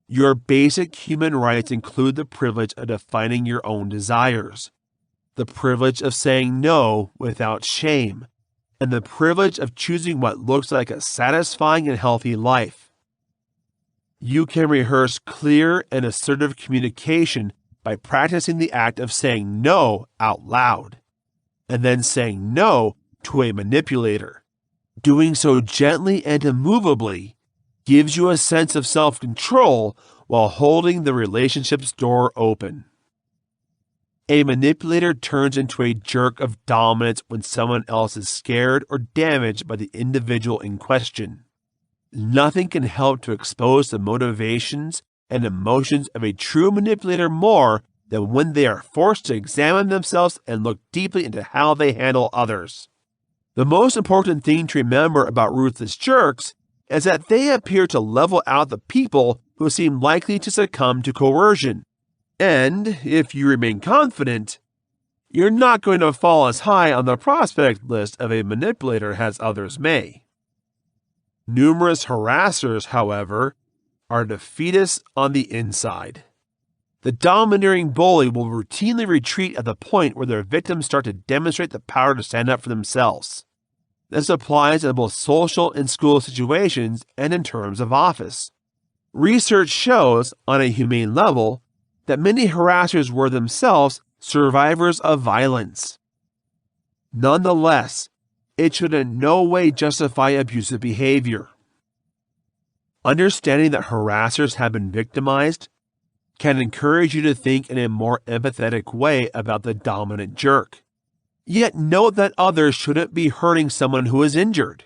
Your basic human rights include the privilege of defining your own desires, the privilege of saying no without shame, and the privilege of choosing what looks like a satisfying and healthy life. You can rehearse clear and assertive communication by practicing the act of saying no out loud, and then saying no to a manipulator. Doing so gently and immovably gives you a sense of self-control while holding the relationship's door open. A manipulator turns into a jerk of dominance when someone else is scared or damaged by the individual in question. Nothing can help to expose the motivations and emotions of a true manipulator more than when they are forced to examine themselves and look deeply into how they handle others. The most important thing to remember about ruthless jerks is that they appear to level out the people who seem likely to succumb to coercion. And if you remain confident, you're not going to fall as high on the prospect list of a manipulator as others may. Numerous harassers, however, are defeatists on the inside. The domineering bully will routinely retreat at the point where their victims start to demonstrate the power to stand up for themselves. This applies in both social and school situations and in terms of office. Research shows, on a humane level, that many harassers were themselves survivors of violence. Nonetheless, it should in no way justify abusive behavior. Understanding that harassers have been victimized can encourage you to think in a more empathetic way about the dominant jerk. Yet note that others shouldn't be hurting someone who is injured.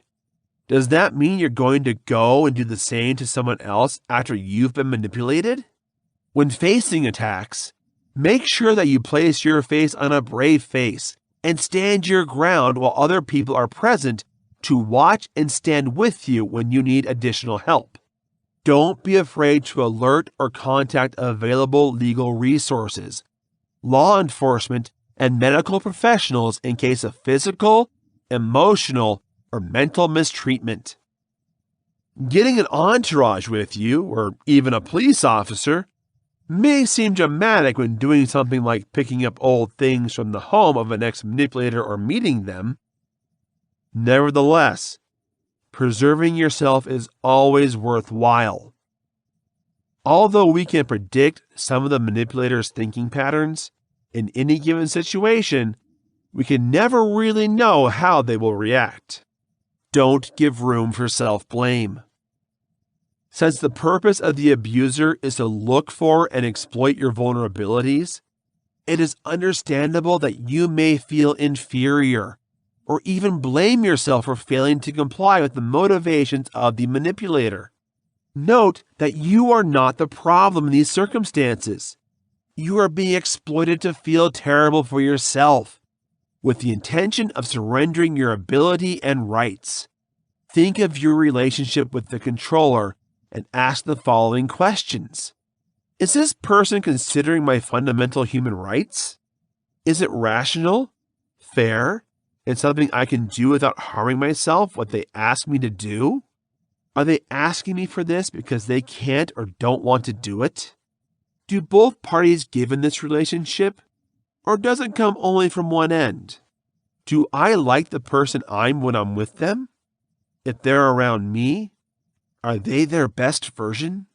Does that mean you're going to go and do the same to someone else after you've been manipulated? When facing attacks, make sure that you place your face on a brave face and stand your ground while other people are present to watch and stand with you when you need additional help. Don't be afraid to alert or contact available legal resources, law enforcement, and medical professionals in case of physical, emotional, or mental mistreatment. Getting an entourage with you, or even a police officer, may seem dramatic when doing something like picking up old things from the home of an ex-manipulator or meeting them. Nevertheless, preserving yourself is always worthwhile. Although we can predict some of the manipulator's thinking patterns, in any given situation, we can never really know how they will react. Don't give room for self-blame. Since the purpose of the abuser is to look for and exploit your vulnerabilities, it is understandable that you may feel inferior or even blame yourself for failing to comply with the motivations of the manipulator. Note that you are not the problem in these circumstances. You are being exploited to feel terrible for yourself, with the intention of surrendering your ability and rights. Think of your relationship with the controller and ask the following questions. Is this person considering my fundamental human rights? Is it rational, fair, and something I can do without harming myself what they ask me to do? Are they asking me for this because they can't or don't want to do it? Do both parties give in this relationship, or does it come only from one end? Do I like the person I'm when I'm with them? If they're around me, are they their best version?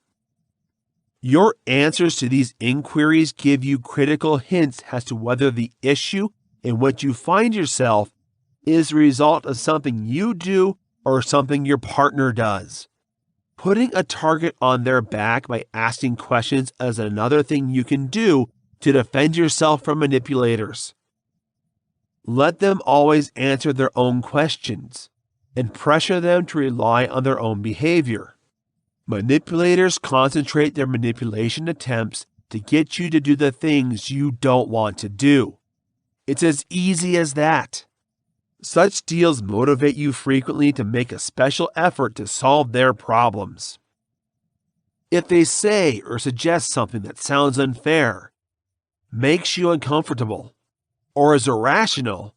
Your answers to these inquiries give you critical hints as to whether the issue in which you find yourself is the result of something you do or something your partner does. Putting a target on their back by asking questions is another thing you can do to defend yourself from manipulators. Let them always answer their own questions and pressure them to rely on their own behavior. Manipulators concentrate their manipulation attempts to get you to do the things you don't want to do. It's as easy as that. Such deals motivate you frequently to make a special effort to solve their problems. If they say or suggest something that sounds unfair, makes you uncomfortable, or is irrational,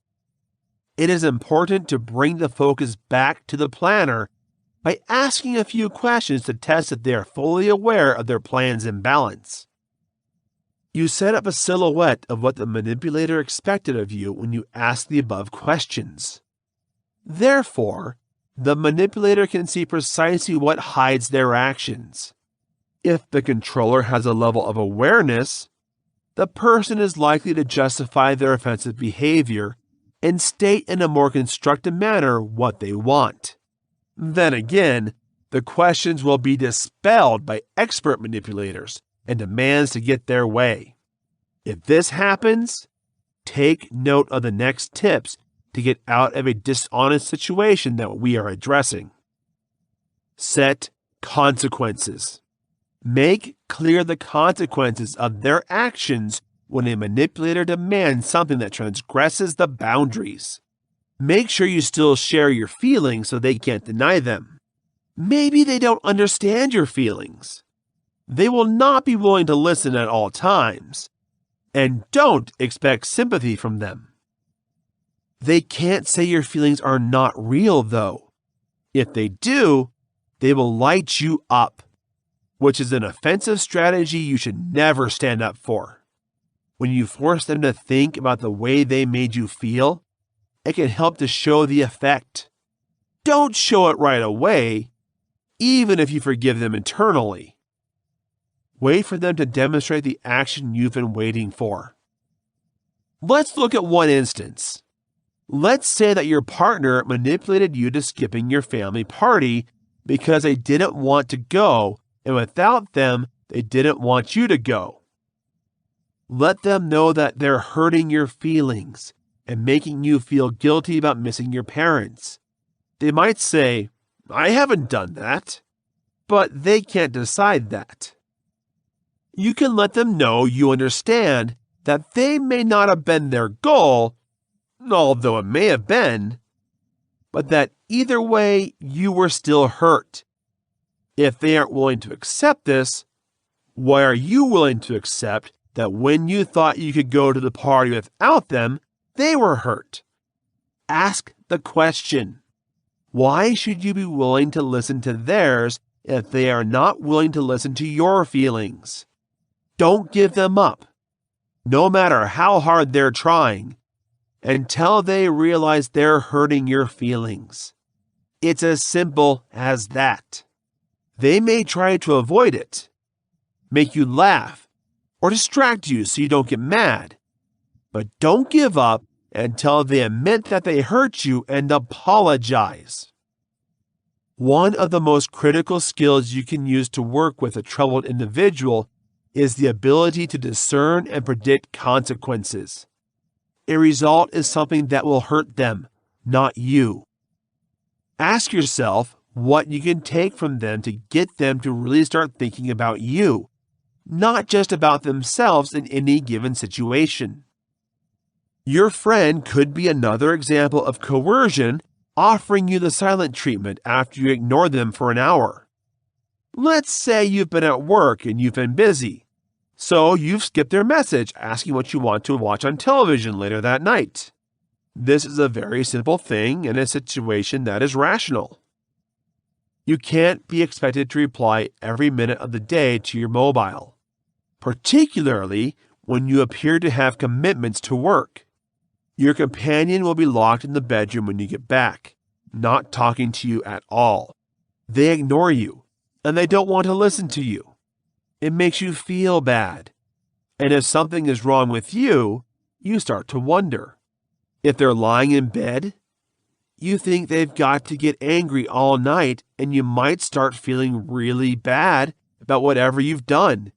it is important to bring the focus back to the planner by asking a few questions to test if they are fully aware of their plan's imbalance. You set up a silhouette of what the manipulator expected of you when you ask the above questions. Therefore, the manipulator can see precisely what hides their actions. If the controller has a level of awareness, the person is likely to justify their offensive behavior and state in a more constructive manner what they want. Then again, the questions will be dispelled by expert manipulators and demands to get their way. If this happens, take note of the next tips to get out of a dishonest situation that we are addressing. Set consequences. Make clear the consequences of their actions when a manipulator demands something that transgresses the boundaries. Make sure you still share your feelings so they can't deny them. Maybe they don't understand your feelings. They will not be willing to listen at all times. And don't expect sympathy from them. They can't say your feelings are not real, though. If they do, they will light you up, which is an offensive strategy you should never stand up for. When you force them to think about the way they made you feel, it can help to show the effect. Don't show it right away, even if you forgive them internally. Wait for them to demonstrate the action you've been waiting for. Let's look at one instance. Let's say that your partner manipulated you to skipping your family party because they didn't want to go, and without them, they didn't want you to go. Let them know that they're hurting your feelings and making you feel guilty about missing your parents. They might say, "I haven't done that," but they can't decide that. You can let them know you understand that they may not have been their goal, although it may have been, but that either way you were still hurt. If they aren't willing to accept this, why are you willing to accept that when you thought you could go to the party without them, they were hurt? Ask the question. Why should you be willing to listen to theirs if they are not willing to listen to your feelings? Don't give them up, no matter how hard they're trying, until they realize they're hurting your feelings. It's as simple as that. They may try to avoid it, make you laugh, or distract you so you don't get mad. But don't give up until they admit that they hurt you and apologize. One of the most critical skills you can use to work with a troubled individual is the ability to discern and predict consequences. A result is something that will hurt them, not you. Ask yourself what you can take from them to get them to really start thinking about you, not just about themselves in any given situation. Your friend could be another example of coercion, offering you the silent treatment after you ignore them for an hour. Let's say you've been at work and you've been busy, so you've skipped their message asking what you want to watch on television later that night. This is a very simple thing in a situation that is rational. You can't be expected to reply every minute of the day to your mobile, particularly when you appear to have commitments to work. Your companion will be locked in the bedroom when you get back, not talking to you at all. They ignore you, and they don't want to listen to you. It makes you feel bad. And if something is wrong with you, you start to wonder. If they're lying in bed, you think they've got to get angry all night, and you might start feeling really bad about whatever you've done,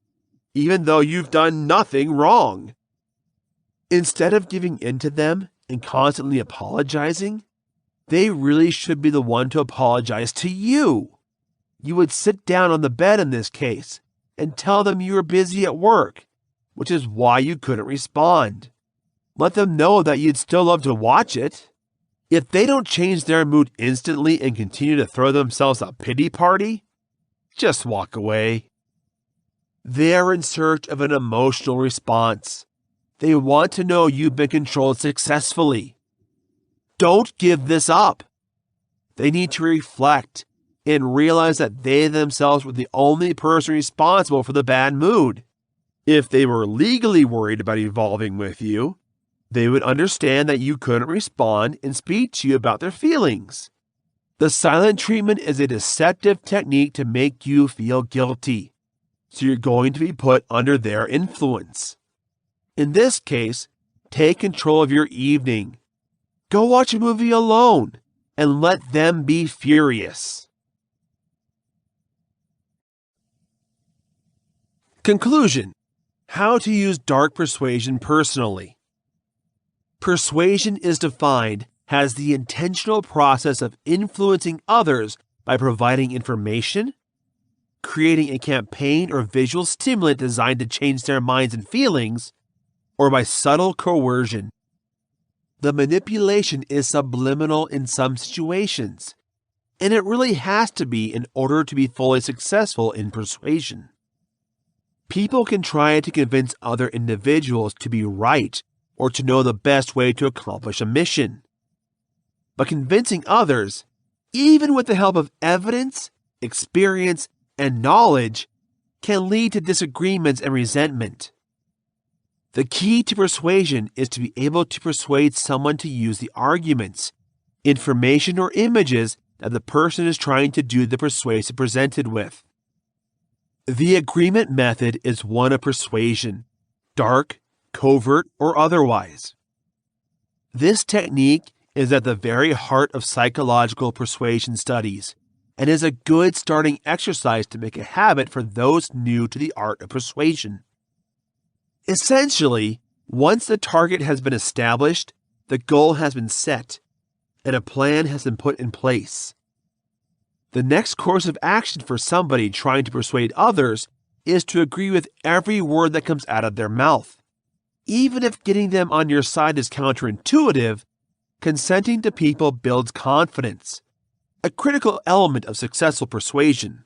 even though you've done nothing wrong. Instead of giving in to them and constantly apologizing, they really should be the one to apologize to you. You would sit down on the bed in this case and tell them you were busy at work, which is why you couldn't respond. Let them know that you'd still love to watch it. If they don't change their mood instantly and continue to throw themselves a pity party, just walk away. They're in search of an emotional response. They want to know you've been controlled successfully. Don't give this up. They need to reflect and realize that they themselves were the only person responsible for the bad mood. If they were legally worried about evolving with you, They would understand that you couldn't respond and speak to you about their feelings. The silent treatment is a deceptive technique to make you feel guilty, so you're going to be put under their influence. In this case, take control of your evening. Go watch a movie alone and let them be furious. Conclusion: how to use dark persuasion personally. Persuasion is defined as the intentional process of influencing others by providing information, creating a campaign or visual stimulant designed to change their minds and feelings, or by subtle coercion. The manipulation is subliminal in some situations, and it really has to be in order to be fully successful in persuasion. People can try to convince other individuals to be right or to know the best way to accomplish a mission. But convincing others, even with the help of evidence, experience, and knowledge, can lead to disagreements and resentment. The key to persuasion is to be able to persuade someone to use the arguments, information, or images that the person is trying to do the persuasive presented with. The agreement method is one of persuasion, dark, covert, or otherwise. This technique is at the very heart of psychological persuasion studies and is a good starting exercise to make a habit for those new to the art of persuasion. Essentially, once the target has been established, the goal has been set, and a plan has been put in place. The next course of action for somebody trying to persuade others is to agree with every word that comes out of their mouth. Even if getting them on your side is counterintuitive, consenting to people builds confidence, a critical element of successful persuasion.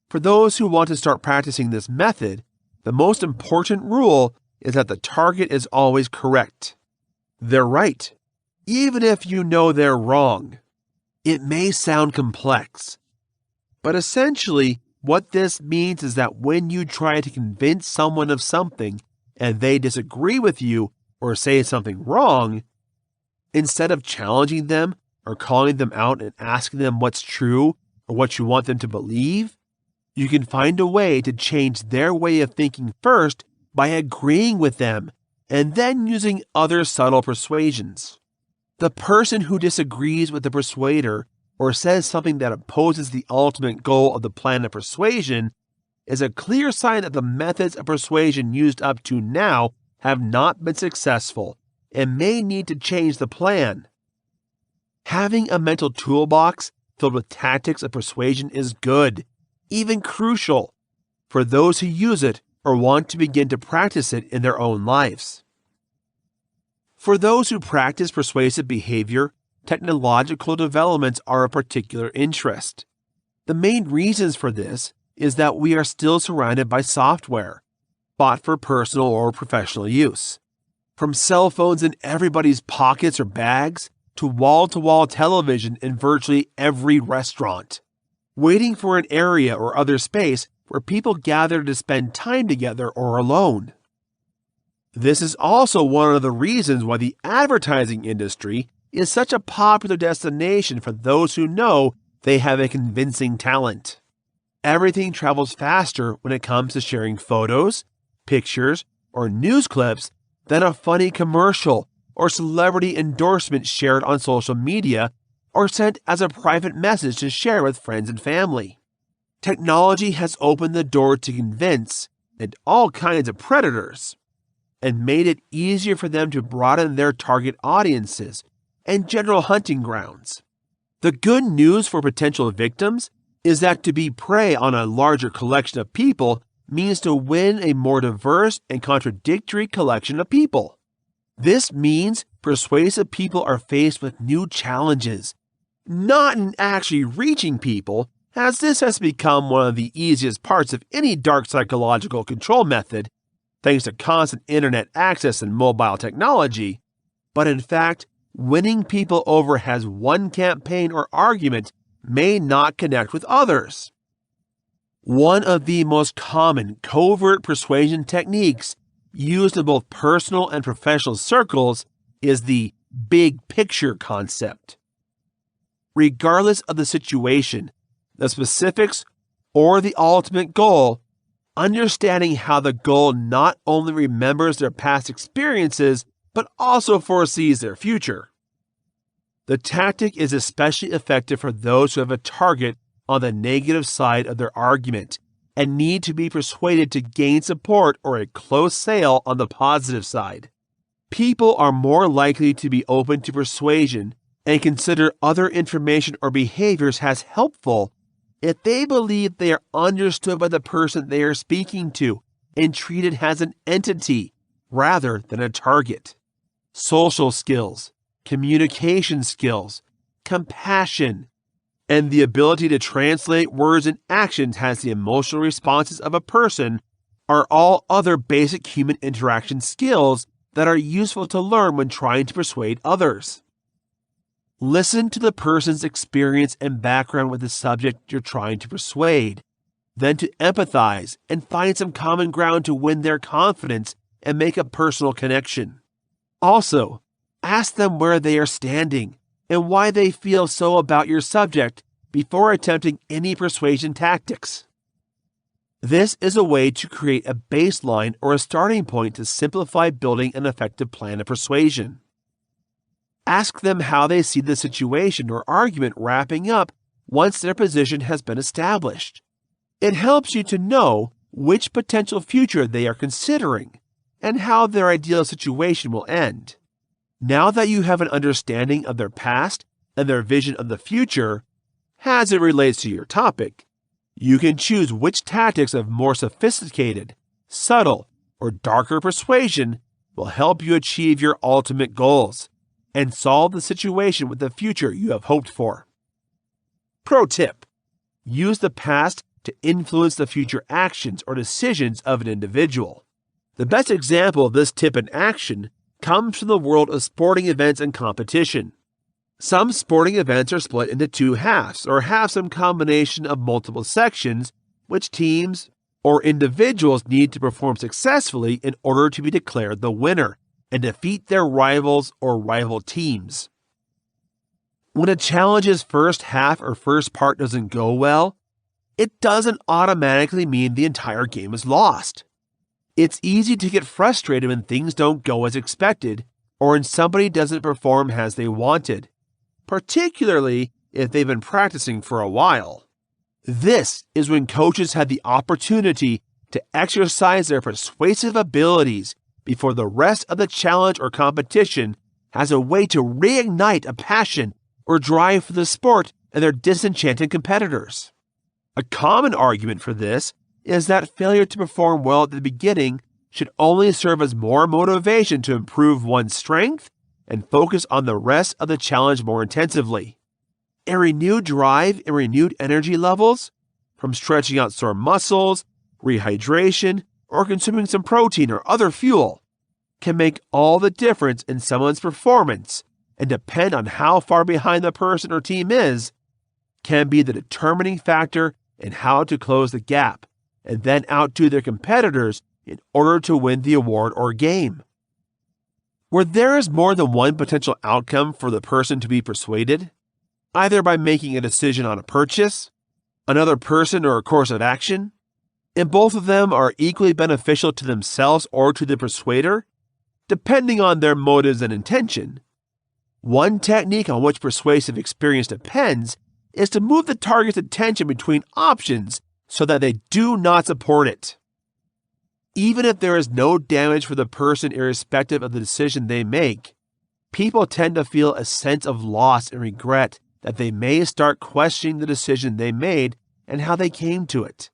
For those who want to start practicing this method, the most important rule is that the target is always correct. They're right, even if you know they're wrong. It may sound complex, but essentially what this means is that when you try to convince someone of something and they disagree with you or say something wrong, instead of challenging them or calling them out and asking them what's true or what you want them to believe, you can find a way to change their way of thinking first by agreeing with them and then using other subtle persuasions. The person who disagrees with the persuader or says something that opposes the ultimate goal of the plan of persuasion is a clear sign that the methods of persuasion used up to now have not been successful and may need to change the plan. Having a mental toolbox filled with tactics of persuasion is good, even crucial, for those who use it or want to begin to practice it in their own lives. For those who practice persuasive behavior, technological developments are of particular interest. The main reasons for this is that we are still surrounded by software, bought for personal or professional use. From cell phones in everybody's pockets or bags to wall-to-wall television in virtually every restaurant, waiting for an area or other space where people gather to spend time together or alone. This is also one of the reasons why the advertising industry is such a popular destination for those who know they have a convincing talent. Everything travels faster when it comes to sharing photos, pictures, or news clips than a funny commercial or celebrity endorsement shared on social media or sent as a private message to share with friends and family. Technology has opened the door to convince and all kinds of predators and made it easier for them to broaden their target audiences and general hunting grounds. The good news for potential victims is that to be prey on a larger collection of people means to win a more diverse and contradictory collection of people. This means persuasive people are faced with new challenges, not in actually reaching people, as this has become one of the easiest parts of any dark psychological control method, thanks to constant internet access and mobile technology, but in fact, winning people over as one campaign or argument may not connect with others. One of the most common covert persuasion techniques used in both personal and professional circles is the big picture concept. Regardless of the situation, the specifics, or the ultimate goal, understanding how the goal not only remembers their past experiences, but also foresees their future. The tactic is especially effective for those who have a target on the negative side of their argument and need to be persuaded to gain support or a close sale on the positive side. People are more likely to be open to persuasion and consider other information or behaviors as helpful if they believe they are understood by the person they are speaking to and treated as an entity rather than a target. Social skills, communication skills, compassion, and the ability to translate words and actions as the emotional responses of a person are all other basic human interaction skills that are useful to learn when trying to persuade others. Listen to the person's experience and background with the subject you're trying to persuade, then to empathize and find some common ground to win their confidence and make a personal connection. Also, ask them where they are standing and why they feel so about your subject before attempting any persuasion tactics. This is a way to create a baseline or a starting point to simplify building an effective plan of persuasion. Ask them how they see the situation or argument wrapping up once their position has been established. It helps you to know which potential future they are considering and how their ideal situation will end. Now that you have an understanding of their past and their vision of the future, as it relates to your topic, you can choose which tactics of more sophisticated, subtle, or darker persuasion will help you achieve your ultimate goals and solve the situation with the future you have hoped for. Pro tip: use the past to influence the future actions or decisions of an individual. The best example of this tip in action comes from the world of sporting events and competition. Some sporting events are split into two halves or have some combination of multiple sections which teams or individuals need to perform successfully in order to be declared the winner and defeat their rivals or rival teams. When a challenge's first half or first part doesn't go well, it doesn't automatically mean the entire game is lost. It's easy to get frustrated when things don't go as expected or when somebody doesn't perform as they wanted, particularly if they've been practicing for a while. This is when coaches have the opportunity to exercise their persuasive abilities before the rest of the challenge or competition as a way to reignite a passion or drive for the sport in their disenchanted competitors. A common argument for this is that failure to perform well at the beginning should only serve as more motivation to improve one's strength and focus on the rest of the challenge more intensively. A renewed drive and renewed energy levels, from stretching out sore muscles, rehydration, or consuming some protein or other fuel, can make all the difference in someone's performance and depend on how far behind the person or team is, can be the determining factor in how to close the gap and then outdo their competitors in order to win the award or game. Where there is more than one potential outcome for the person to be persuaded, either by making a decision on a purchase, another person, or a course of action, and both of them are equally beneficial to themselves or to the persuader, depending on their motives and intention. One technique on which persuasive experience depends is to move the target's attention between options so that they do not support it. Even if there is no damage for the person irrespective of the decision they make, people tend to feel a sense of loss and regret that they may start questioning the decision they made and how they came to it.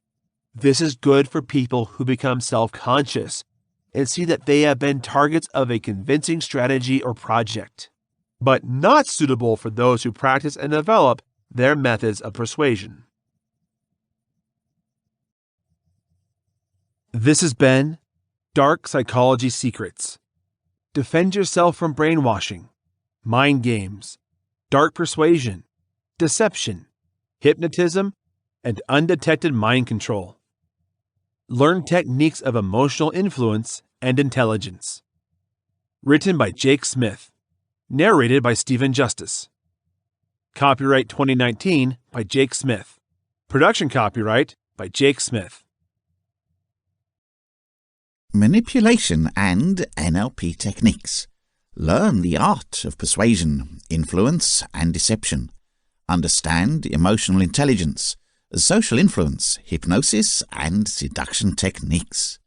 This is good for people who become self-conscious and see that they have been targets of a convincing strategy or project, but not suitable for those who practice and develop their methods of persuasion. This has been Dark Psychology Secrets. Defend yourself from brainwashing, mind games, dark persuasion, deception, hypnotism, and undetected mind control. Learn techniques of emotional influence and intelligence. Written by Jake Smith. Narrated by Stephen Justice. Copyright 2019 by Jake Smith. Production copyright by Jake Smith. Manipulation and NLP techniques. Learn the art of persuasion, influence and deception. Understand emotional intelligence, social influence, hypnosis and seduction techniques.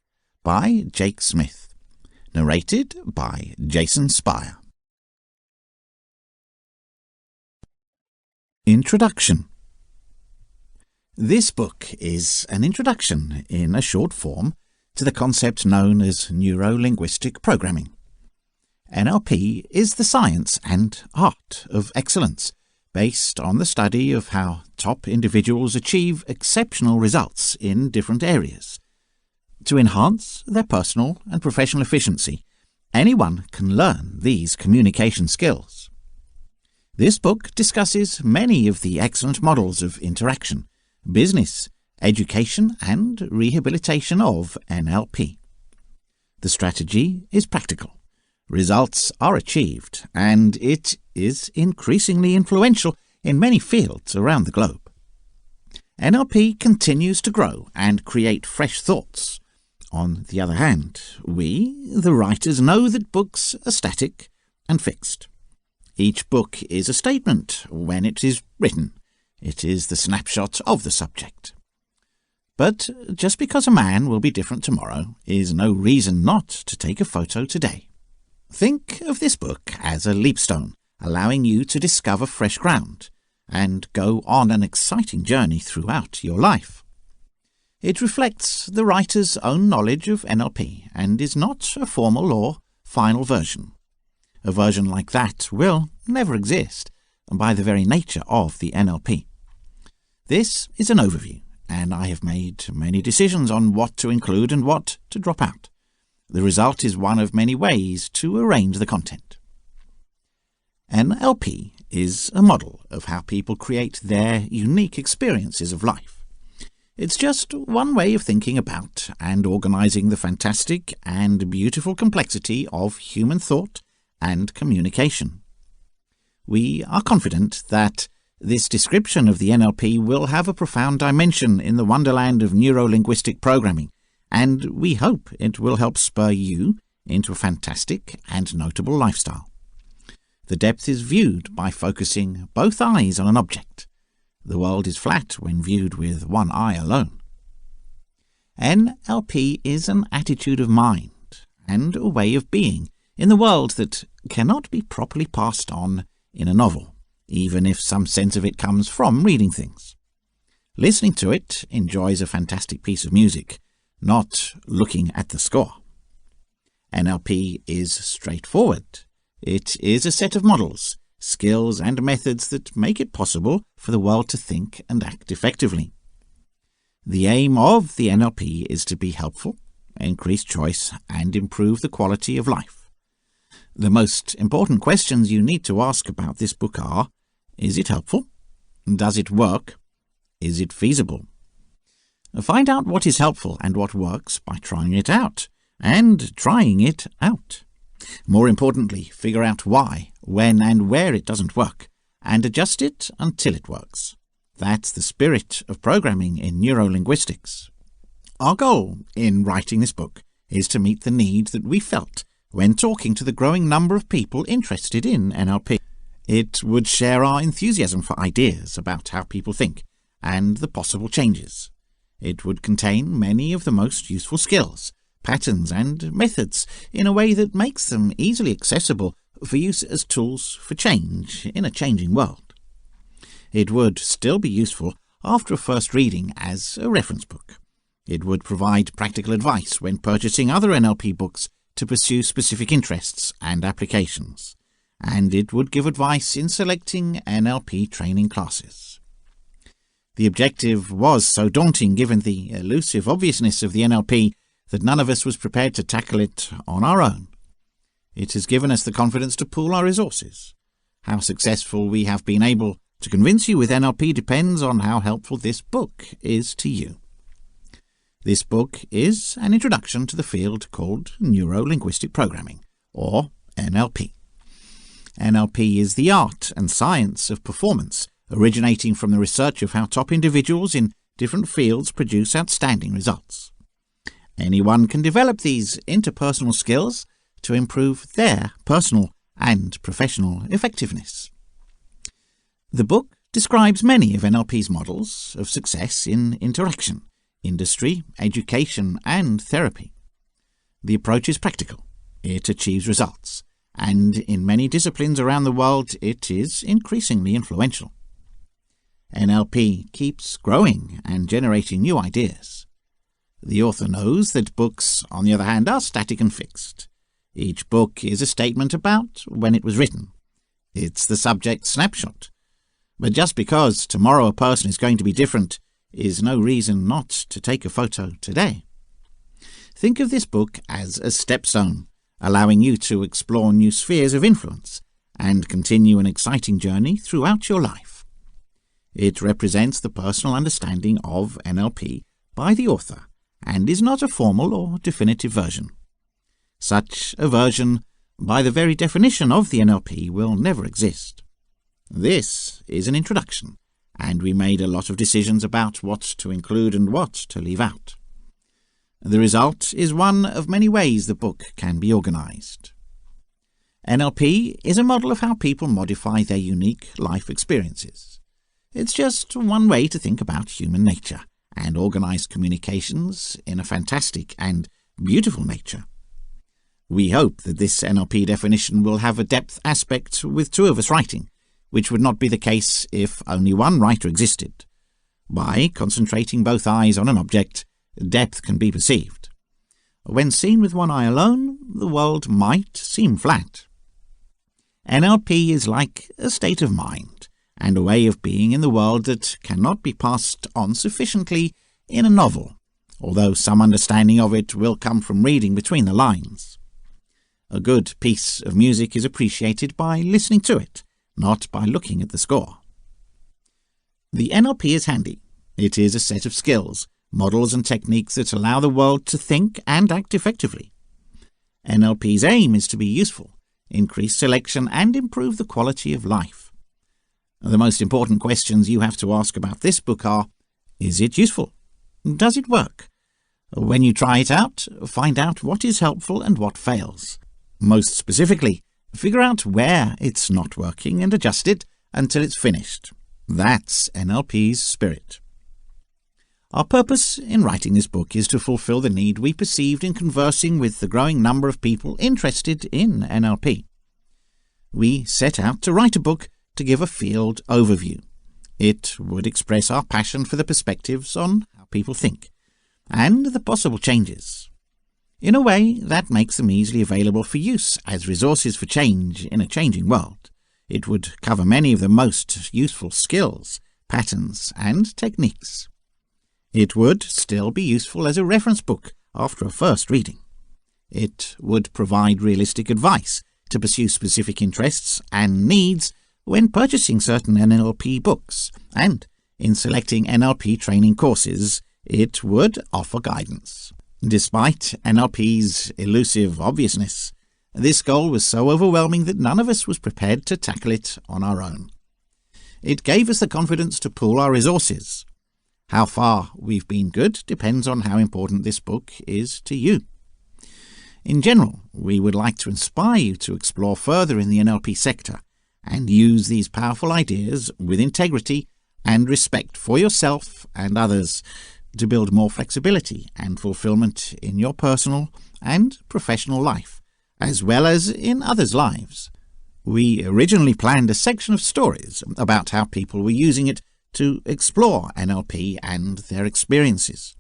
By Jake Smith. Narrated by Jason Spire. Introduction. This book is an introduction in a short form to the concept known as neuro-linguistic programming. NLP is the science and art of excellence, based on the study of how top individuals achieve exceptional results in different areas. To enhance their personal and professional efficiency, anyone can learn these communication skills. This book discusses many of the excellent models of interaction, business, education and rehabilitation of NLP. The strategy is practical. Results are achieved, and it is increasingly influential in many fields around the globe. NLP continues to grow and create fresh thoughts. On the other hand, we, the writers, know that books are static and fixed. Each book is a statement when it is written. It is the snapshot of the subject. But just because a man will be different tomorrow is no reason not to take a photo today. Think of this book as a leapstone, allowing you to discover fresh ground and go on an exciting journey throughout your life. It reflects the writer's own knowledge of NLP and is not a formal or final version. A version like that will never exist by the very nature of the NLP. This is an overview, and I have made many decisions on what to include and what to drop out. The result is one of many ways to arrange the content. NLP is a model of how people create their unique experiences of life. It's just one way of thinking about and organizing the fantastic and beautiful complexity of human thought and communication. We are confident that this description of the NLP will have a profound dimension in the wonderland of neuro-linguistic programming, and we hope it will help spur you into a fantastic and notable lifestyle. The depth is viewed by focusing both eyes on an object. The world is flat when viewed with one eye alone. NLP is an attitude of mind and a way of being in the world that cannot be properly passed on in a novel, even if some sense of it comes from reading things. Listening to it enjoys a fantastic piece of music, not looking at the score. NLP is straightforward. It is a set of models, skills and methods that make it possible for the world to think and act effectively. The aim of the NLP is to be helpful, increase choice and improve the quality of life. The most important questions you need to ask about this book are: is it helpful? Does it work? Is it feasible? Find out what is helpful and what works by trying it out, and trying it out. More importantly, figure out why, when and where it doesn't work, and adjust it until it works. That's the spirit of programming in neuro-linguistics. Our goal in writing this book is to meet the need that we felt when talking to the growing number of people interested in NLP. It would share our enthusiasm for ideas about how people think and the possible changes. It would contain many of the most useful skills, patterns and methods in a way that makes them easily accessible for use as tools for change in a changing world. It would still be useful after a first reading as a reference book. It would provide practical advice when purchasing other NLP books to pursue specific interests and applications, and it would give advice in selecting NLP training classes. The objective was so daunting given the elusive obviousness of the NLP that none of us was prepared to tackle it on our own. It has given us the confidence to pool our resources. How successful we have been able to convince you with NLP depends on how helpful this book is to you. This book is an introduction to the field called neuro-linguistic programming, or NLP. NLP is the art and science of performance, originating from the research of how top individuals in different fields produce outstanding results. Anyone can develop these interpersonal skills to improve their personal and professional effectiveness. The book describes many of NLP's models of success in interaction, industry, education, and therapy. The approach is practical. It achieves results, and in many disciplines around the world it is increasingly influential. NLP keeps growing and generating new ideas. The author knows that books, on the other hand, are static and fixed. Each book is a statement about when it was written. It's the subject snapshot. But just because tomorrow a person is going to be different is no reason not to take a photo today. Think of this book as a stepstone, allowing you to explore new spheres of influence and continue an exciting journey throughout your life. It represents the personal understanding of NLP by the author and is not a formal or definitive version. Such a version, by the very definition of the NLP, will never exist. This is an introduction, and we made a lot of decisions about what to include and what to leave out. The result is one of many ways the book can be organized. NLP is a model of how people modify their unique life experiences. It's just one way to think about human nature and organize communications in a fantastic and beautiful nature. We hope that this NLP definition will have a depth aspect with two of us writing, which would not be the case if only one writer existed. By concentrating both eyes on an object, depth can be perceived. When seen with one eye alone, the world might seem flat. NLP is like a state of mind and a way of being in the world that cannot be passed on sufficiently in a novel, although some understanding of it will come from reading between the lines. A good piece of music is appreciated by listening to it, not by looking at the score. The NLP is handy. It is a set of skills, models and techniques that allow the world to think and act effectively. NLP's aim is to be useful, increase selection, and improve the quality of life. The most important questions you have to ask about this book are: is it useful? Does it work? When you try it out, find out what is helpful and what fails. Most specifically, figure out where it's not working and adjust it until it's finished. That's NLP's spirit. Our purpose in writing this book is to fulfill the need we perceived in conversing with the growing number of people interested in NLP. We set out to write a book to give a field overview. It would express our passion for the perspectives on how people think and the possible changes, in a way that makes them easily available for use as resources for change in a changing world. It would cover many of the most useful skills, patterns, and techniques. It would still be useful as a reference book after a first reading. It would provide realistic advice to pursue specific interests and needs when purchasing certain NLP books, and in selecting NLP training courses, it would offer guidance. Despite NLP's elusive obviousness, this goal was so overwhelming that none of us was prepared to tackle it on our own. It gave us the confidence to pool our resources. How far we've been good depends on how important this book is to you. In general, we would like to inspire you to explore further in the NLP sector and use these powerful ideas with integrity and respect for yourself and others to build more flexibility and fulfillment in your personal and professional life, as well as in others' lives. We originally planned a section of stories about how people were using it to explore NLP and their experiences.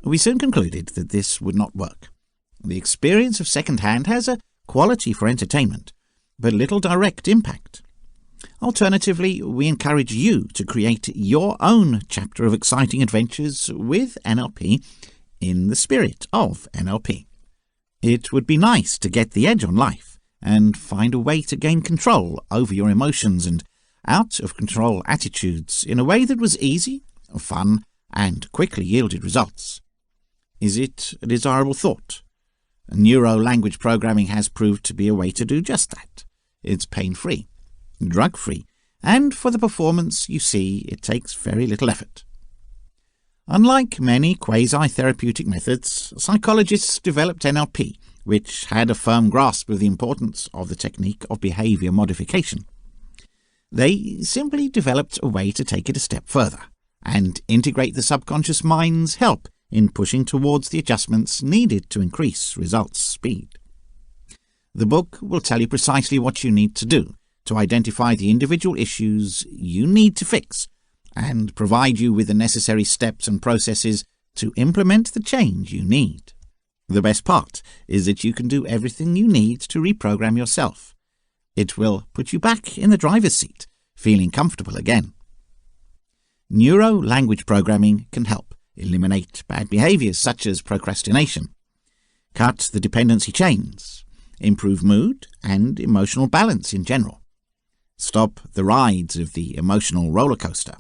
We soon concluded that this would not work. The experience of second-hand has a quality for entertainment, but little direct impact. Alternatively, we encourage you to create your own chapter of exciting adventures with NLP in the spirit of NLP. It would be nice to get the edge on life and find a way to gain control over your emotions and out-of-control attitudes in a way that was easy, fun, and quickly yielded results. Is it a desirable thought? Neuro-language programming has proved to be a way to do just that. It's pain-free, drug-free, and for the performance you see, it takes very little effort. Unlike many quasi-therapeutic methods, psychologists developed NLP, which had a firm grasp of the importance of the technique of behavior modification. They simply developed a way to take it a step further and integrate the subconscious mind's help in pushing towards the adjustments needed to increase results speed. The book will tell you precisely what you need to do to identify the individual issues you need to fix and provide you with the necessary steps and processes to implement the change you need. The best part is that you can do everything you need to reprogram yourself. It will put you back in the driver's seat, feeling comfortable again. Neuro-language programming can help eliminate bad behaviors such as procrastination, cut the dependency chains, improve mood and emotional balance in general, stop the rides of the emotional roller coaster.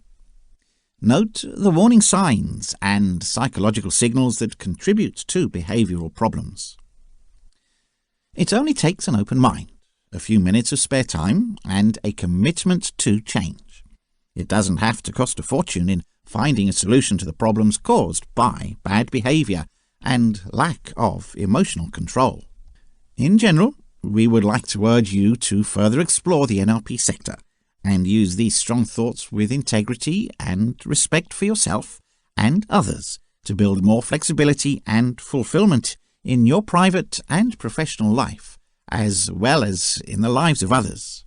Note the warning signs and psychological signals that contribute to behavioral problems. It only takes an open mind, a few minutes of spare time, and a commitment to change. It doesn't have to cost a fortune in finding a solution to the problems caused by bad behavior and lack of emotional control. In general, we would like to urge you to further explore the NLP sector and use these strong thoughts with integrity and respect for yourself and others to build more flexibility and fulfillment in your private and professional life, as well as in the lives of others.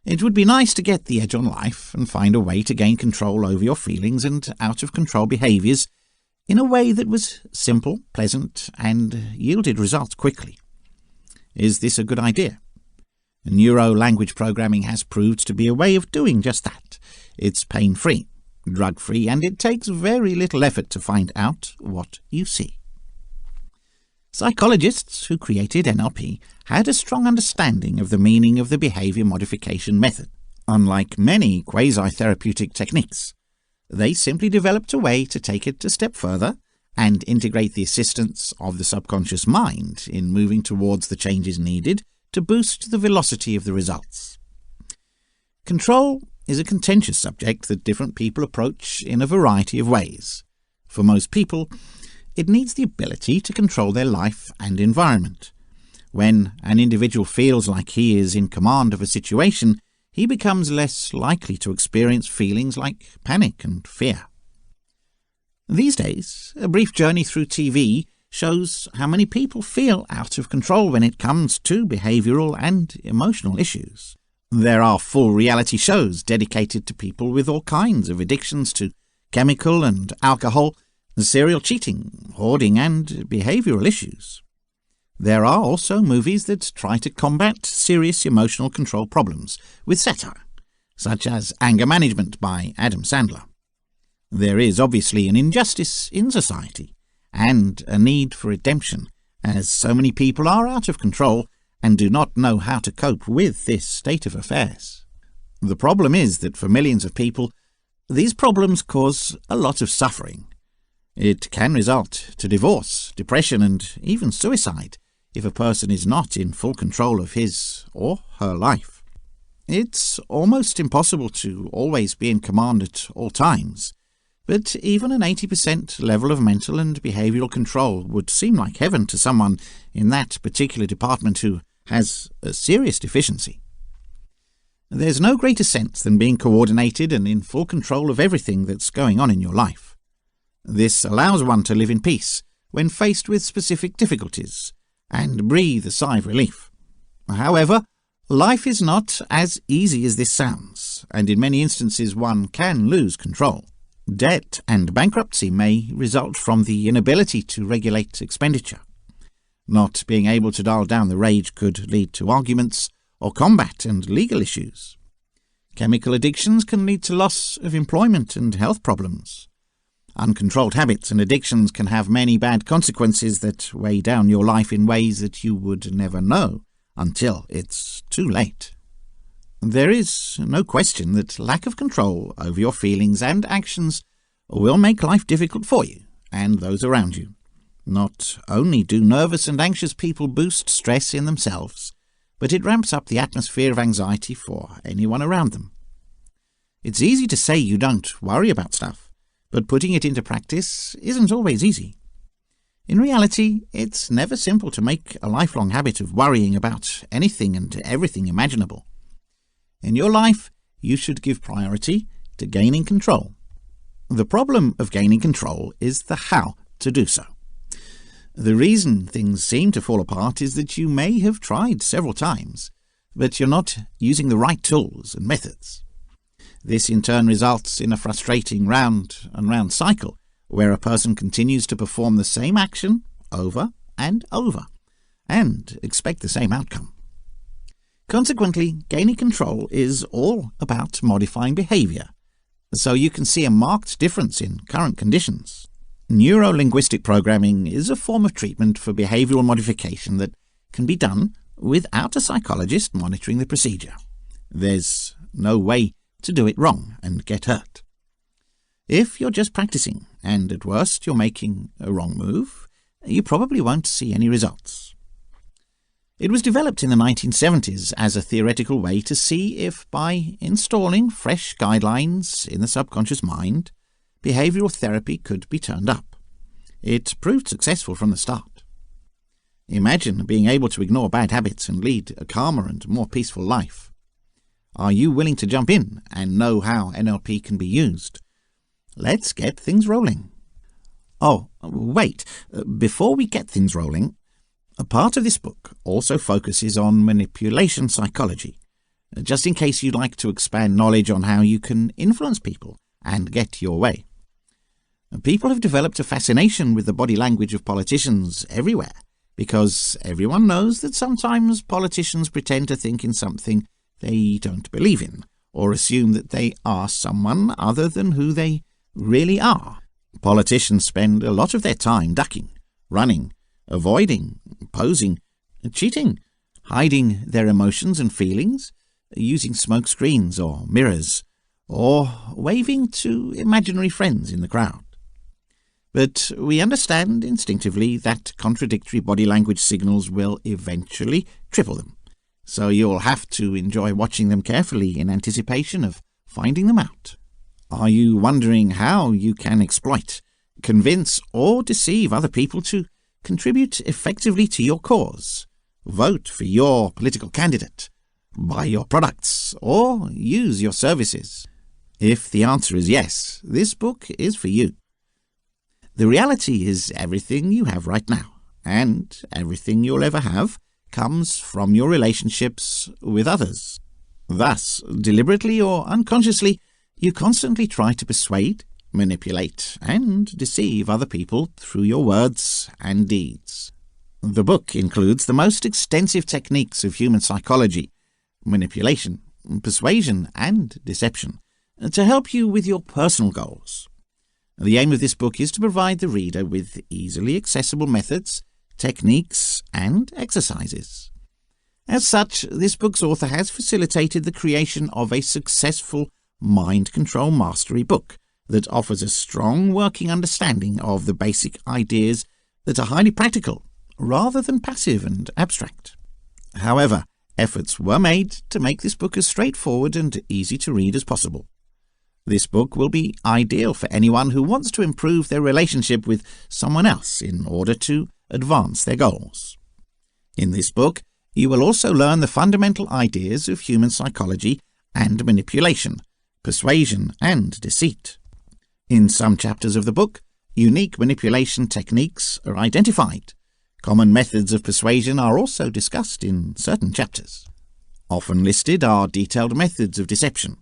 It would be nice to get the edge on life and find a way to gain control over your feelings and out-of-control behaviors in a way that was simple, pleasant, and yielded results quickly. Is this a good idea? Neuro-language programming has proved to be a way of doing just that. It's pain-free, drug-free, and it takes very little effort to find out what you see. Psychologists who created NLP had a strong understanding of the meaning of the behavior modification method. Unlike many quasi-therapeutic techniques, they simply developed a way to take it a step further and integrate the assistance of the subconscious mind in moving towards the changes needed to boost the velocity of the results. Control is a contentious subject that different people approach in a variety of ways. For most people, it needs the ability to control their life and environment. When an individual feels like he is in command of a situation, he becomes less likely to experience feelings like panic and fear. These days, a brief journey through TV shows how many people feel out of control when it comes to behavioral and emotional issues. There are full reality shows dedicated to people with all kinds of addictions to chemical and alcohol, serial cheating, hoarding, and behavioral issues. There are also movies that try to combat serious emotional control problems with satire, such as Anger Management by Adam Sandler. There is obviously an injustice in society and a need for redemption, as so many people are out of control and do not know how to cope with this state of affairs. The problem is that for millions of people, these problems cause a lot of suffering. It can result to divorce, depression, and even suicide if a person is not in full control of his or her life. It's almost impossible to always be in command at all times, but even an 80% level of mental and behavioral control would seem like heaven to someone in that particular department who has a serious deficiency. There's no greater sense than being coordinated and in full control of everything that's going on in your life. This allows one to live in peace when faced with specific difficulties and breathe a sigh of relief. However, life is not as easy as this sounds, and in many instances one can lose control. Debt and bankruptcy may result from the inability to regulate expenditure. Not being able to dial down the rage could lead to arguments or combat and legal issues. Chemical addictions can lead to loss of employment and health problems. Uncontrolled habits and addictions can have many bad consequences that weigh down your life in ways that you would never know until it's too late. There is no question that lack of control over your feelings and actions will make life difficult for you and those around you. Not only do nervous and anxious people boost stress in themselves, but it ramps up the atmosphere of anxiety for anyone around them. It's easy to say you don't worry about stuff, but putting it into practice isn't always easy. In reality, it's never simple to make a lifelong habit of worrying about anything and everything imaginable. In your life, you should give priority to gaining control. The problem of gaining control is the how to do so. The reason things seem to fall apart is that you may have tried several times, but you're not using the right tools and methods. This in turn results in a frustrating round and round cycle where a person continues to perform the same action over and over and expect the same outcome. Consequently, gaining control is all about modifying behavior, so you can see a marked difference in current conditions. Neuro-linguistic programming is a form of treatment for behavioral modification that can be done without a psychologist monitoring the procedure. There's no way to do it wrong and get hurt. If you're just practicing, and at worst you're making a wrong move, you probably won't see any results. It was developed in the 1970s as a theoretical way to see if, by installing fresh guidelines in the subconscious mind, behavioral therapy could be turned up. It proved successful from the start. Imagine being able to ignore bad habits and lead a calmer and more peaceful life. Are you willing to jump in and know how NLP can be used? Let's get things rolling. Oh, wait, before we get things rolling, a part of this book also focuses on manipulation psychology, just in case you'd like to expand knowledge on how you can influence people and get your way. People have developed a fascination with the body language of politicians everywhere, because everyone knows that sometimes politicians pretend to think in something they don't believe in, or assume that they are someone other than who they really are. Politicians spend a lot of their time ducking, running, avoiding, posing, cheating, hiding their emotions and feelings, using smoke screens or mirrors, or waving to imaginary friends in the crowd. But we understand instinctively that contradictory body language signals will eventually triple them, so you'll have to enjoy watching them carefully in anticipation of finding them out. Are you wondering how you can exploit, convince, or deceive other people to contribute effectively to your cause, vote for your political candidate, buy your products, or use your services? If the answer is yes, this book is for you. The reality is everything you have right now, and everything you'll ever have, comes from your relationships with others. Thus, deliberately or unconsciously, you constantly try to persuade, manipulate, and deceive other people through your words and deeds. The book includes the most extensive techniques of human psychology, manipulation, persuasion, and deception, to help you with your personal goals. The aim of this book is to provide the reader with easily accessible methods, techniques, and exercises. As such, this book's author has facilitated the creation of a successful mind control mastery book that offers a strong working understanding of the basic ideas that are highly practical, rather than passive and abstract. However, efforts were made to make this book as straightforward and easy to read as possible. This book will be ideal for anyone who wants to improve their relationship with someone else in order to advance their goals. In this book, you will also learn the fundamental ideas of human psychology and manipulation, persuasion, and deceit. In some chapters of the book, unique manipulation techniques are identified. Common methods of persuasion are also discussed in certain chapters. Often listed are detailed methods of deception.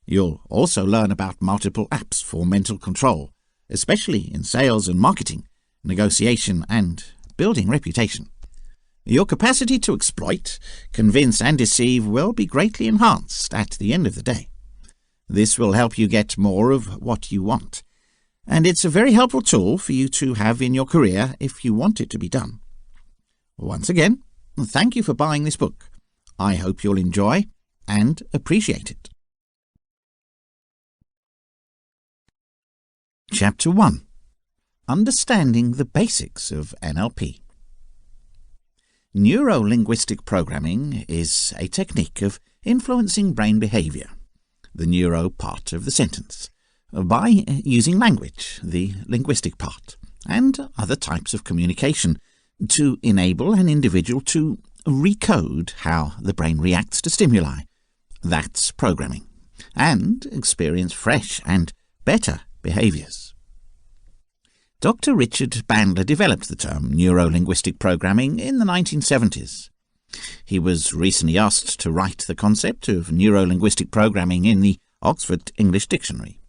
You'll also learn about multiple apps for mental control, especially in sales and marketing, negotiation, and building reputation. Your capacity to exploit, convince, and deceive will be greatly enhanced at the end of the day. This will help you get more of what you want, and it's a very helpful tool for you to have in your career if you want it to be done. Once again, thank you for buying this book. I hope you'll enjoy and appreciate it. Chapter 1. Understanding the Basics of NLP. Neuro-linguistic programming is a technique of influencing brain behavior, the neuro part of the sentence, by using language, the linguistic part, and other types of communication to enable an individual to recode how the brain reacts to stimuli. That's programming, and experience fresh and better behaviors. Dr. Richard Bandler developed the term neuro-linguistic programming in the 1970s. He was recently asked to write the concept of neuro-linguistic programming in the Oxford English Dictionary.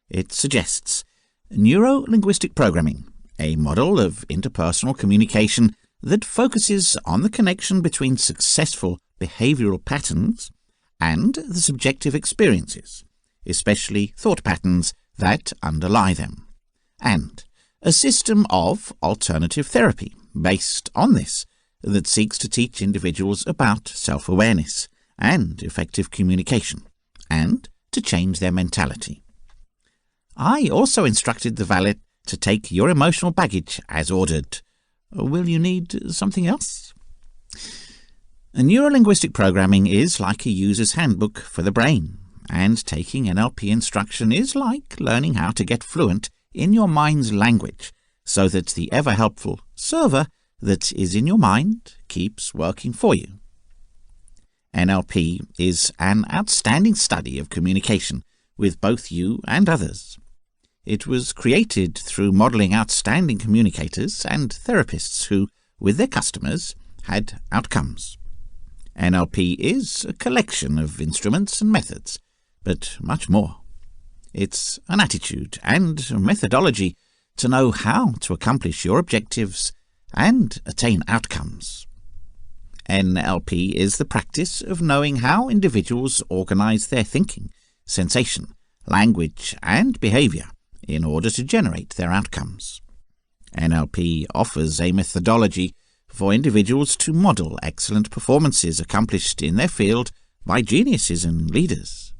It suggests neuro-linguistic programming, a model of interpersonal communication that focuses on the connection between successful behavioral patterns and the subjective experiences, especially thought patterns that underlie them, and a system of alternative therapy based on this that seeks to teach individuals about self-awareness and effective communication, and to change their mentality. I also instructed the valet to take your emotional baggage as ordered. Will you need something else? Neuro-linguistic programming is like a user's handbook for the brain, and taking NLP instruction is like learning how to get fluent in your mind's language so that the ever-helpful server that is in your mind keeps working for you. NLP is an outstanding study of communication with both you and others. It was created through modelling outstanding communicators and therapists who, with their customers, had outcomes. NLP is a collection of instruments and methods, but much more. It's an attitude and methodology to know how to accomplish your objectives and attain outcomes. NLP is the practice of knowing how individuals organise their thinking, sensation, language and behaviour in order to generate their outcomes. NLP offers a methodology for individuals to model excellent performances accomplished in their field by geniuses and leaders.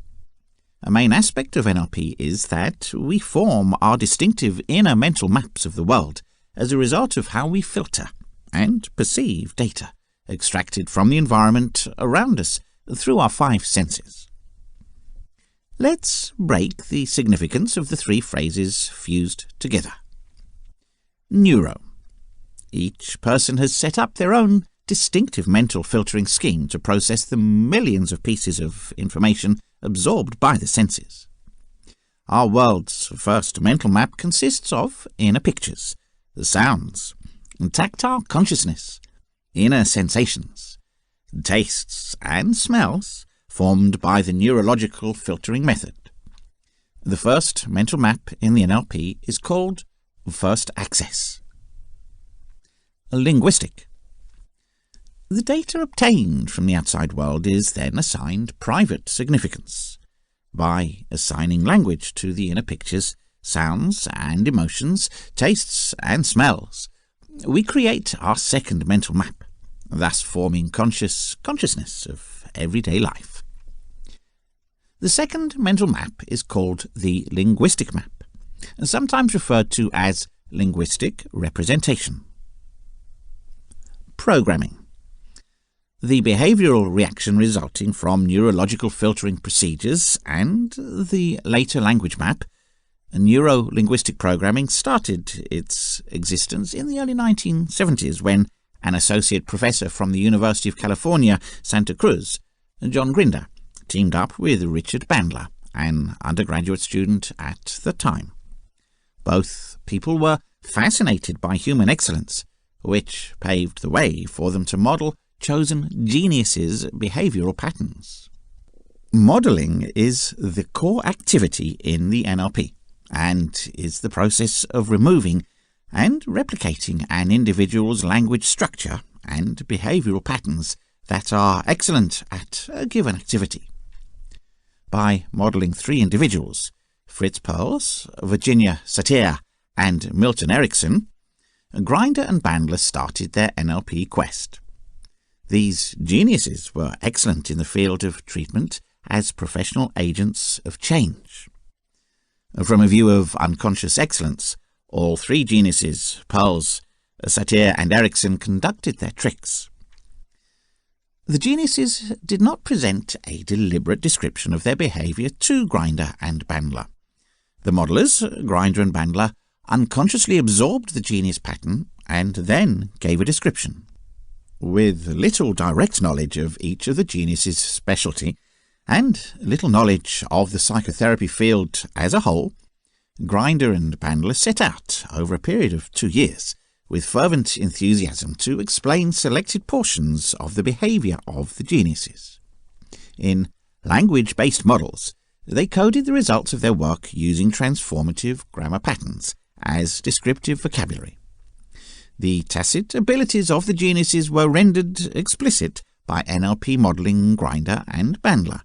A main aspect of NLP is that we form our distinctive inner mental maps of the world as a result of how we filter and perceive data extracted from the environment around us through our 5 senses. Let's break the significance of the 3 phrases fused together. Neuro. Each person has set up their own distinctive mental filtering scheme to process the millions of pieces of information absorbed by the senses. Our world's first mental map consists of inner pictures, the sounds, tactile consciousness, inner sensations, tastes and smells formed by the neurological filtering method. The first mental map in the NLP is called first access. Linguistic. The data obtained from the outside world is then assigned private significance by assigning language to the inner pictures, sounds and emotions, tastes and smells. We create our second mental map, thus forming consciousness of everyday life. The second mental map is called the linguistic map, sometimes referred to as linguistic representation. Programming. The behavioral reaction resulting from neurological filtering procedures and the later language map, neuro-linguistic programming started its existence in the early 1970s when an associate professor from the University of California, Santa Cruz, John Grinder, teamed up with Richard Bandler, an undergraduate student at the time. Both people were fascinated by human excellence, which paved the way for them to model chosen geniuses' behavioral patterns. Modeling is the core activity in the NLP and is the process of removing and replicating an individual's language structure and behavioral patterns that are excellent at a given activity. By modeling 3 individuals, Fritz Perls, Virginia Satir, and Milton Erickson, Grinder and Bandler started their NLP quest. These geniuses were excellent in the field of treatment as professional agents of change. From a view of unconscious excellence, all 3 geniuses, Perls, Satir and Erickson, conducted their tricks, The geniuses did not present a deliberate description of their behaviour to Grinder and Bandler. The modellers, Grinder and Bandler, unconsciously absorbed the genius pattern and then gave a description. With little direct knowledge of each of the geniuses' specialty and little knowledge of the psychotherapy field as a whole, Grinder and Bandler set out over a period of 2 years with fervent enthusiasm to explain selected portions of the behaviour of the geniuses. In language-based models, they coded the results of their work using transformative grammar patterns as descriptive vocabulary. The tacit abilities of the geniuses were rendered explicit by NLP modelling Grinder and Bandler,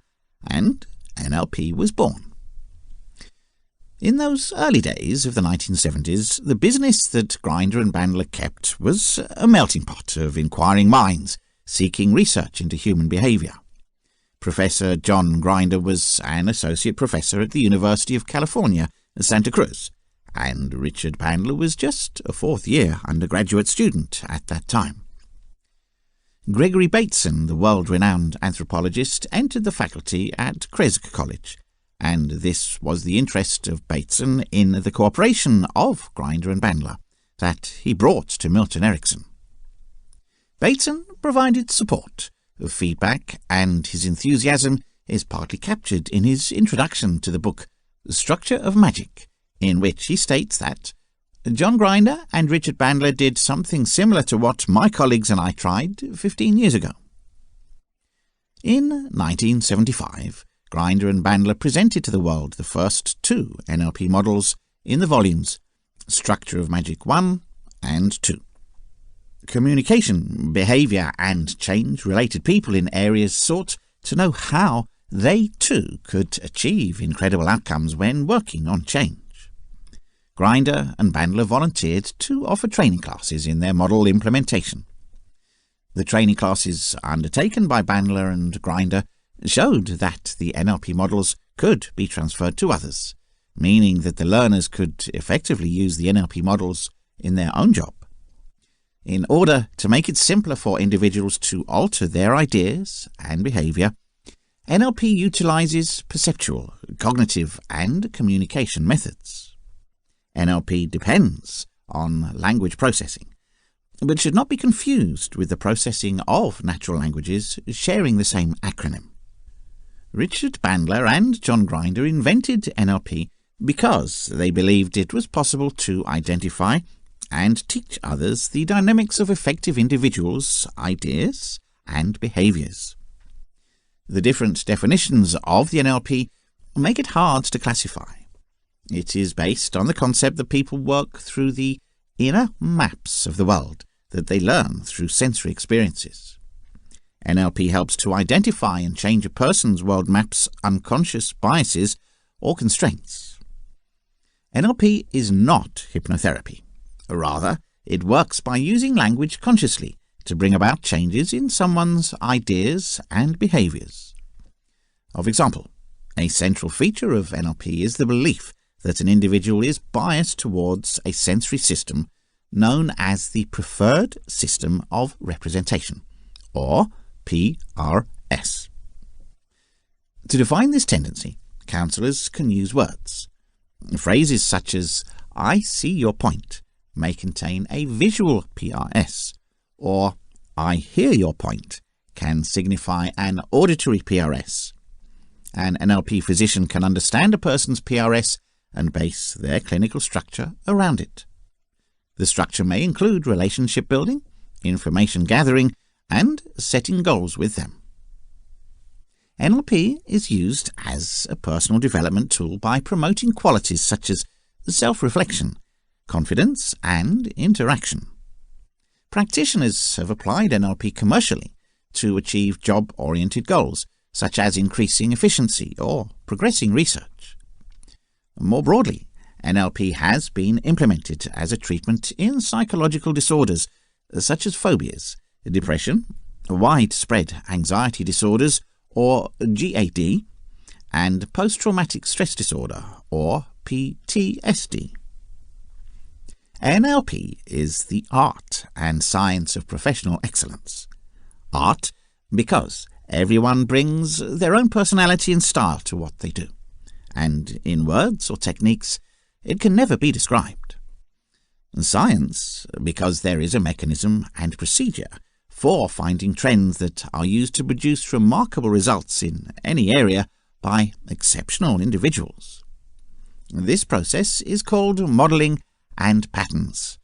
and NLP was born. In those early days of the 1970s, the business that Grinder and Bandler kept was a melting pot of inquiring minds seeking research into human behaviour. Professor John Grinder was an associate professor at the University of California, Santa Cruz, and Richard Bandler was just a fourth-year undergraduate student at that time. Gregory Bateson, the world-renowned anthropologist, entered the faculty at Kresk College, and this was the interest of Bateson in the cooperation of Grinder and Bandler that he brought to Milton Erickson. Bateson provided support, feedback, and his enthusiasm is partly captured in his introduction to the book The Structure of Magic, in which he states that John Grinder and Richard Bandler did something similar to what my colleagues and I tried 15 years ago. In 1975, Grinder and Bandler presented to the world the first 2 NLP models in the volumes Structure of Magic 1 and 2. Communication, behaviour and change-related people in areas sought to know how they too could achieve incredible outcomes when working on change. Grinder and Bandler volunteered to offer training classes in their model implementation. The training classes undertaken by Bandler and Grinder showed that the NLP models could be transferred to others, meaning that the learners could effectively use the NLP models in their own job. In order to make it simpler for individuals to alter their ideas and behaviour, NLP utilizes perceptual, cognitive and communication methods. NLP depends on language processing, but should not be confused with the processing of natural languages sharing the same acronym. Richard Bandler and John Grinder invented NLP because they believed it was possible to identify and teach others the dynamics of effective individuals' ideas and behaviours. The different definitions of the NLP make it hard to classify. It is based on the concept that people work through the inner maps of the world that they learn through sensory experiences. NLP helps to identify and change a person's world map's unconscious biases or constraints. NLP is not hypnotherapy. Rather, it works by using language consciously to bring about changes in someone's ideas and behaviours. Of example, a central feature of NLP is the belief that an individual is biased towards a sensory system known as the Preferred System of Representation, or PRS. To define this tendency, counsellors can use words. Phrases such as, "I see your point," may contain a visual PRS, or "I hear your point" can signify an auditory PRS. An NLP physician can understand a person's PRS and base their clinical structure around it. The structure may include relationship building, information gathering, and setting goals with them. NLP is used as a personal development tool by promoting qualities such as self-reflection, confidence, and interaction. Practitioners have applied NLP commercially to achieve job-oriented goals, such as increasing efficiency or progressing research. More broadly, NLP has been implemented as a treatment in psychological disorders such as phobias, depression, widespread anxiety disorders or GAD, and post-traumatic stress disorder or PTSD. NLP is the art and science of professional excellence. Art because everyone brings their own personality and style to what they do, and in words or techniques it can never be described. Science, because there is a mechanism and procedure for finding trends that are used to produce remarkable results in any area by exceptional individuals. This process is called modelling and patterns.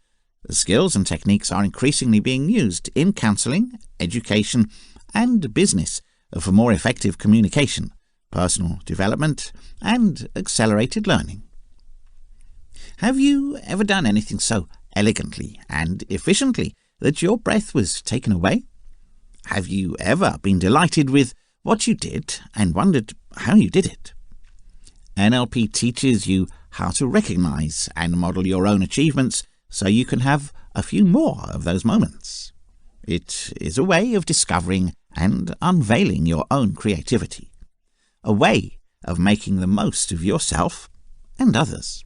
The skills and techniques are increasingly being used in counselling, education and business for more effective communication, personal development and accelerated learning. Have you ever done anything so elegantly and efficiently that your breath was taken away? Have you ever been delighted with what you did and wondered how you did it? NLP teaches you how to recognize and model your own achievements so you can have a few more of those moments. It is a way of discovering and unveiling your own creativity, a way of making the most of yourself and others.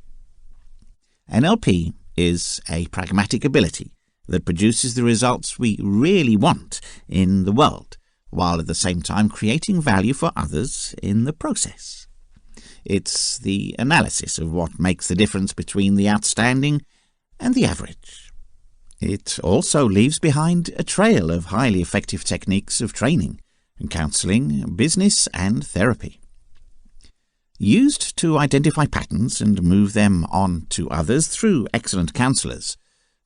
NLP is a pragmatic ability that produces the results we really want in the world, while at the same time creating value for others in the process. It's the analysis of what makes the difference between the outstanding and the average. It also leaves behind a trail of highly effective techniques of training, counselling, business and therapy. Used to identify patterns and move them on to others through excellent counsellors,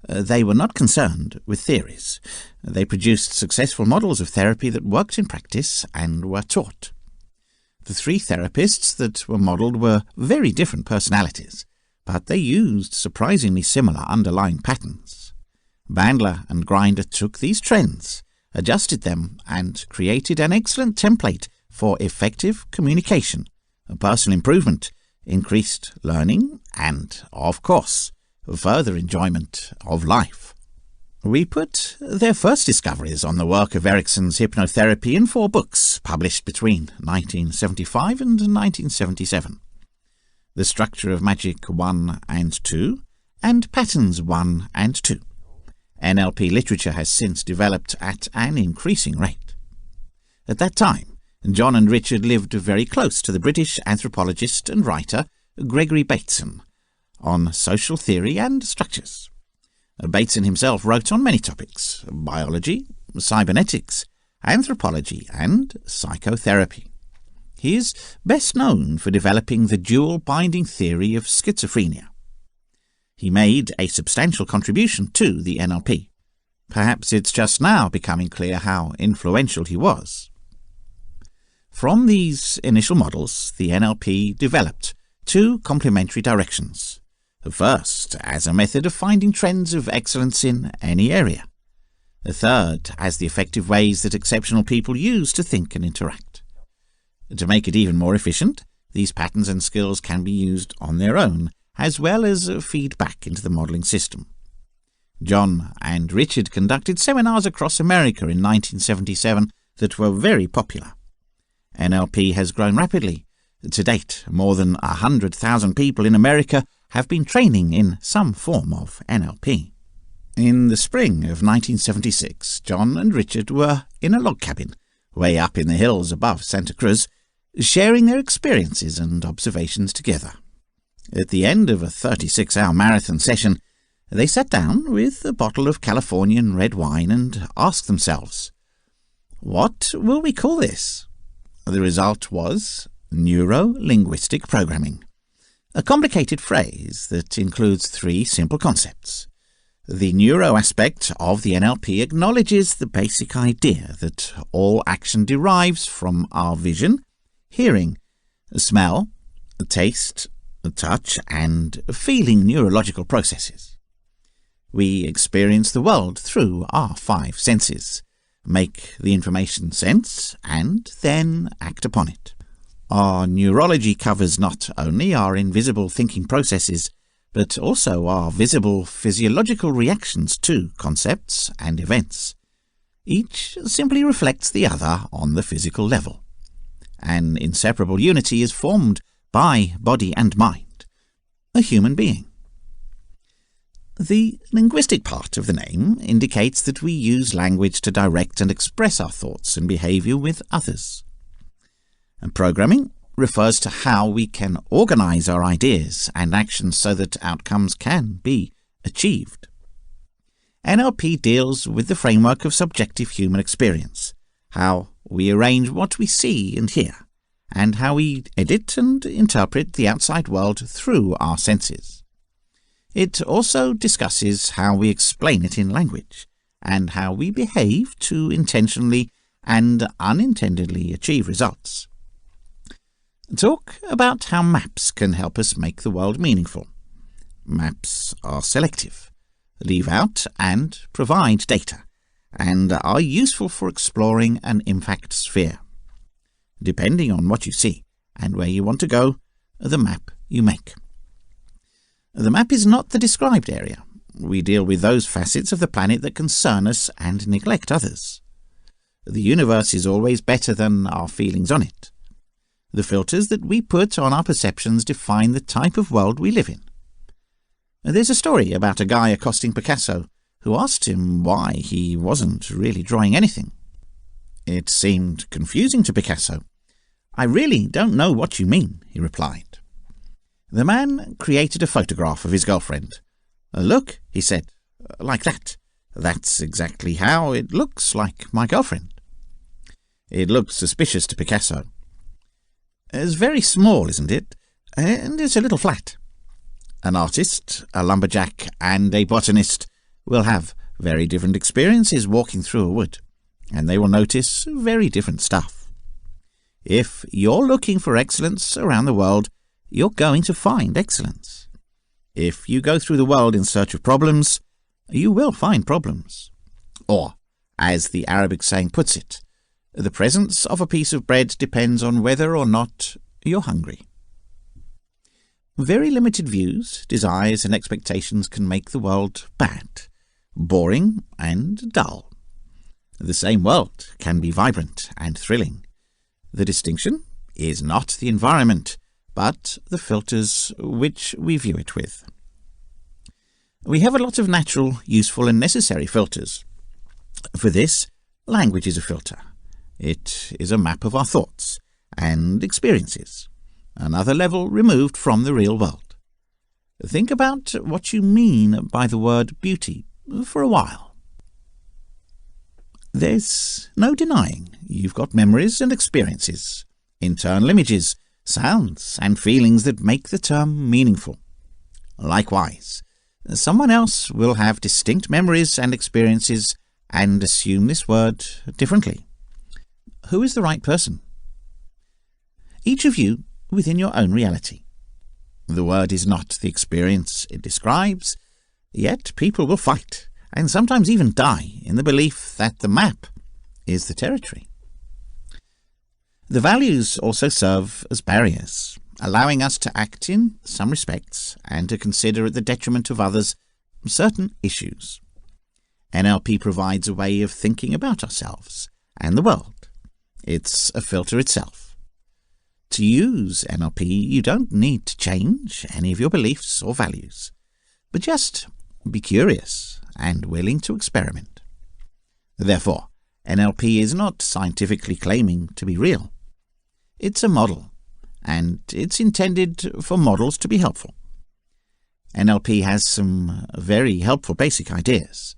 they were not concerned with theories. They produced successful models of therapy that worked in practice and were taught. The three therapists that were modelled were very different personalities, but they used surprisingly similar underlying patterns. Bandler and Grinder took these trends, adjusted them, and created an excellent template for effective communication, personal improvement, increased learning, and, of course, further enjoyment of life. We put their first discoveries on the work of Erickson's hypnotherapy in 4 books, published between 1975 and 1977. The Structure of Magic 1 and 2, and Patterns 1 and 2. NLP literature has since developed at an increasing rate. At that time, John and Richard lived very close to the British anthropologist and writer Gregory Bateson on social theory and structures. Bateson himself wrote on many topics: biology, cybernetics, anthropology, and psychotherapy. He is best known for developing the dual binding theory of schizophrenia. He made a substantial contribution to the NLP. Perhaps it's just now becoming clear how influential he was. From these initial models, the NLP developed 2 complementary directions. The first, as a method of finding trends of excellence in any area. The third, as the effective ways that exceptional people use to think and interact. To make it even more efficient, these patterns and skills can be used on their own, as well as feedback into the modelling system. John and Richard conducted seminars across America in 1977 that were very popular. NLP has grown rapidly. To date, more than 100,000 people in America have been training in some form of NLP. In the spring of 1976, John and Richard were in a log cabin, way up in the hills above Santa Cruz, sharing their experiences and observations together. At the end of a 36-hour marathon session, they sat down with a bottle of Californian red wine and asked themselves, "What will we call this?" The result was neuro-linguistic programming, a complicated phrase that includes 3 simple concepts. The neuro aspect of the NLP acknowledges the basic idea that all action derives from our vision, hearing, smell, taste, touch, and feeling neurological processes. We experience the world through our 5 senses, make the information sense, and then act upon it. Our neurology covers not only our invisible thinking processes, but also our visible physiological reactions to concepts and events. Each simply reflects the other on the physical level. An inseparable unity is formed by body and mind, a human being. The linguistic part of the name indicates that we use language to direct and express our thoughts and behaviour with others. And programming refers to how we can organise our ideas and actions so that outcomes can be achieved. NLP deals with the framework of subjective human experience, how we arrange what we see and hear, and how we edit and interpret the outside world through our senses. It also discusses how we explain it in language, and how we behave to intentionally and unintendedly achieve results. Talk about how maps can help us make the world meaningful. Maps are selective, leave out and provide data, and are useful for exploring an impact sphere. Depending on what you see and where you want to go, the map you make. The map is not the described area. We deal with those facets of the planet that concern us and neglect others. The universe is always better than our feelings on it. The filters that we put on our perceptions define the type of world we live in. There's a story about a guy accosting Picasso, who asked him why he wasn't really drawing anything. It seemed confusing to Picasso. "I really don't know what you mean," he replied. The man created a photograph of his girlfriend. "Look," he said, "like that. That's exactly how it looks like my girlfriend." It looked suspicious to Picasso. "It's very small, isn't it? And it's a little flat." An artist, a lumberjack, and a botanist will have very different experiences walking through a wood, and they will notice very different stuff. If you're looking for excellence around the world, you're going to find excellence. If you go through the world in search of problems, you will find problems. Or, as the Arabic saying puts it, the presence of a piece of bread depends on whether or not you're hungry. Very limited views, desires, and expectations can make the world bad, boring, and dull. The same world can be vibrant and thrilling. The distinction is not the environment, but the filters which we view it with. We have a lot of natural, useful, and necessary filters. For this, language is a filter. It is a map of our thoughts and experiences, another level removed from the real world. Think about what you mean by the word beauty for a while. There's no denying you've got memories and experiences, internal images, sounds and feelings that make the term meaningful. Likewise, someone else will have distinct memories and experiences and assume this word differently. Who is the right person? Each of you within your own reality. The word is not the experience it describes, yet people will fight, and sometimes even die, in the belief that the map is the territory. The values also serve as barriers, allowing us to act in some respects and to consider at the detriment of others certain issues. NLP provides a way of thinking about ourselves and the world. It's a filter itself. To use NLP, you don't need to change any of your beliefs or values, but just be curious and willing to experiment. Therefore, NLP is not scientifically claiming to be real. It's a model, and it's intended for models to be helpful. NLP has some very helpful basic ideas.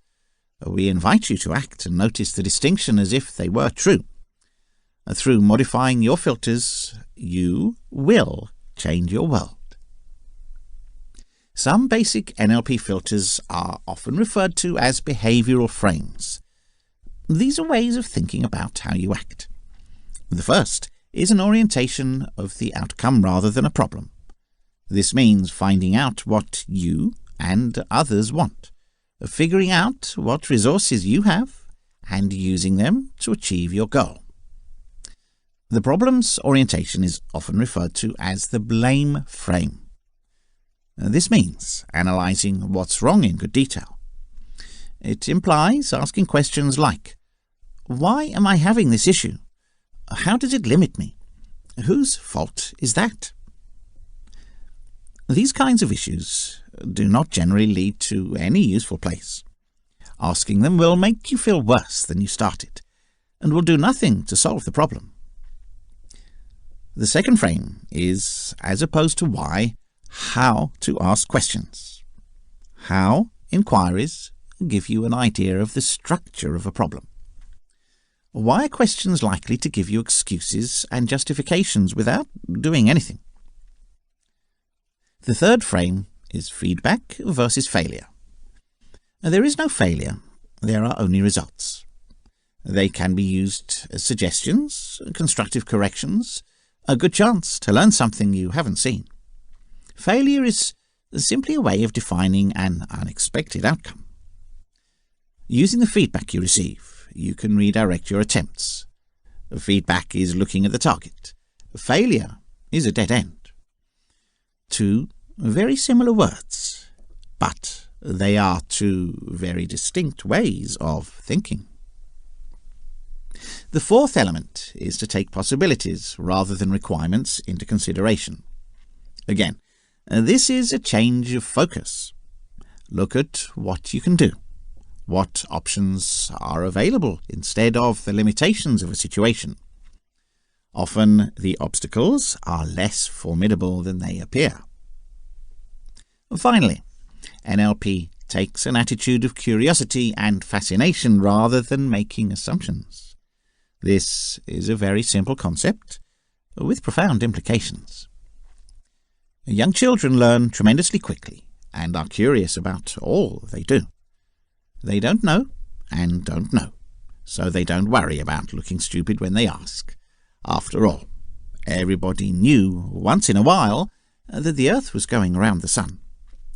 We invite you to act and notice the distinction as if they were true. Through modifying your filters, you will change your world. Some basic NLP filters are often referred to as behavioral frames. These are ways of thinking about how you act. The first is an orientation of the outcome rather than a problem. This means finding out what you and others want, figuring out what resources you have, and using them to achieve your goal. The problems orientation is often referred to as the blame frame. This means analysing what's wrong in good detail. It implies asking questions like, why am I having this issue? How does it limit me? Whose fault is that? These kinds of issues do not generally lead to any useful place. Asking them will make you feel worse than you started, and will do nothing to solve the problem. The second frame is, as opposed to why, how to ask questions. How inquiries give you an idea of the structure of a problem. Why are questions likely to give you excuses and justifications without doing anything? The third frame is feedback versus failure. There is no failure, there are only results. They can be used as suggestions, constructive corrections, a good chance to learn something you haven't seen. Failure is simply a way of defining an unexpected outcome. Using the feedback you receive, you can redirect your attempts. Feedback is looking at the target. Failure is a dead end. Two very similar words, but they are two very distinct ways of thinking. The fourth element is to take possibilities rather than requirements into consideration. Again, this is a change of focus. Look at what you can do, what options are available instead of the limitations of a situation. Often the obstacles are less formidable than they appear. Finally, NLP takes an attitude of curiosity and fascination rather than making assumptions. This is a very simple concept with profound implications. Young children learn tremendously quickly and are curious about all they do. They don't know and don't know, so they don't worry about looking stupid when they ask. After all, everybody knew once in a while that the Earth was going around the Sun,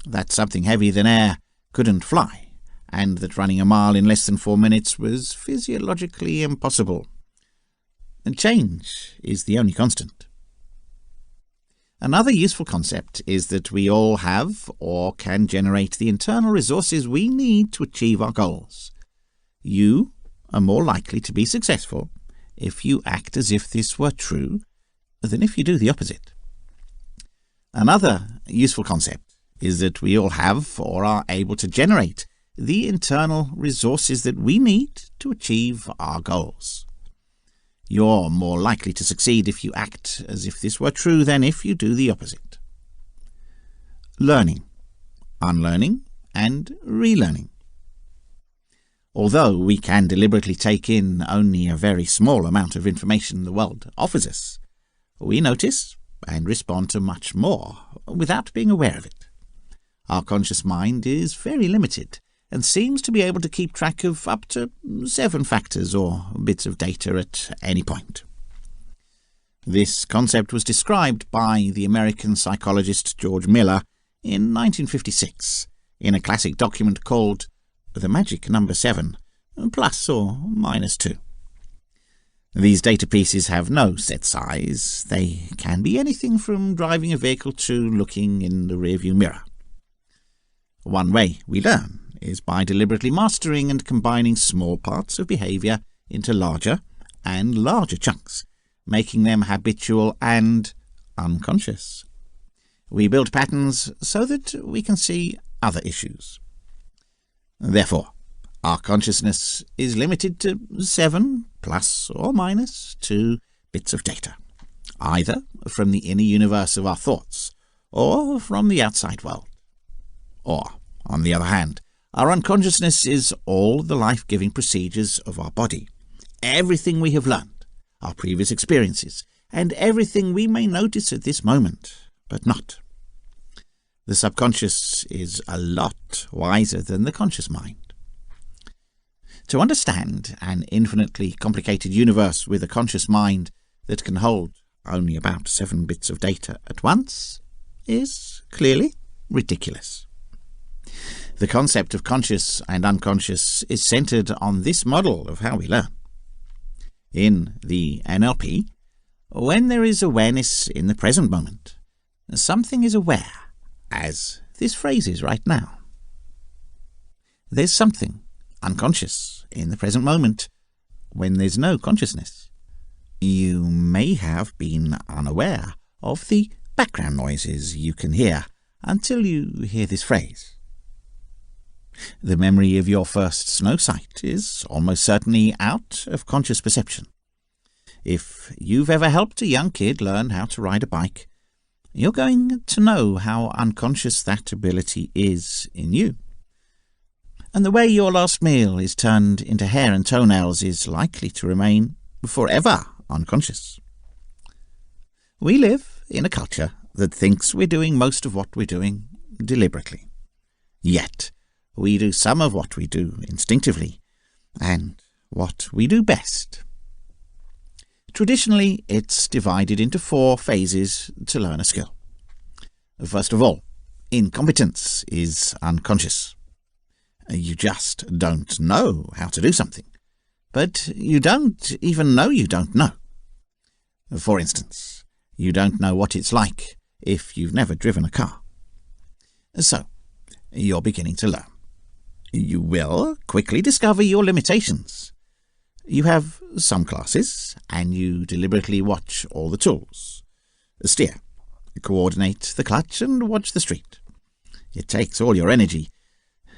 that something heavier than air couldn't fly, and that running a mile in less than 4 minutes was physiologically impossible. And change is the only constant. Another useful concept is that we all have or can generate the internal resources we need to achieve our goals. You are more likely to be successful if you act as if this were true than if you do the opposite. Another useful concept is that we all have or are able to generate the internal resources that we need to achieve our goals. You're more likely to succeed if you act as if this were true than if you do the opposite. Learning, unlearning, and relearning. Although we can deliberately take in only a very small amount of information the world offers us, we notice and respond to much more without being aware of it. Our conscious mind is very limited and seems to be able to keep track of up to 7 factors or bits of data at any point. This concept was described by the American psychologist George Miller in 1956 in a classic document called The Magic Number 7, plus or minus 2. These data pieces have no set size. They can be anything from driving a vehicle to looking in the rearview mirror. One way we learn is by deliberately mastering and combining small parts of behavior into larger and larger chunks, making them habitual and unconscious. We build patterns so that we can see other issues. Therefore, our consciousness is limited to 7 plus or minus 2 bits of data, either from the inner universe of our thoughts or from the outside world. Or, on the other hand, our unconsciousness is all the life-giving procedures of our body, everything we have learned, our previous experiences, and everything we may notice at this moment, but not. The subconscious is a lot wiser than the conscious mind. To understand an infinitely complicated universe with a conscious mind that can hold only about 7 bits of data at once is clearly ridiculous. The concept of conscious and unconscious is centered on this model of how we learn. In the NLP, when there is awareness in the present moment, something is aware, as this phrase is right now. There's something unconscious in the present moment when there's no consciousness. You may have been unaware of the background noises you can hear until you hear this phrase. The memory of your first snow sight is almost certainly out of conscious perception. If you've ever helped a young kid learn how to ride a bike, you're going to know how unconscious that ability is in you. And the way your last meal is turned into hair and toenails is likely to remain forever unconscious. We live in a culture that thinks we're doing most of what we're doing deliberately. Yet, we do some of what we do instinctively, and what we do best. Traditionally, it's divided into 4 phases to learn a skill. First of all, incompetence is unconscious. You just don't know how to do something, but you don't even know you don't know. For instance, you don't know what it's like if you've never driven a car. So, you're beginning to learn. You will quickly discover your limitations. You have some classes, and you deliberately watch all the tools. Steer, coordinate the clutch, and watch the street. It takes all your energy.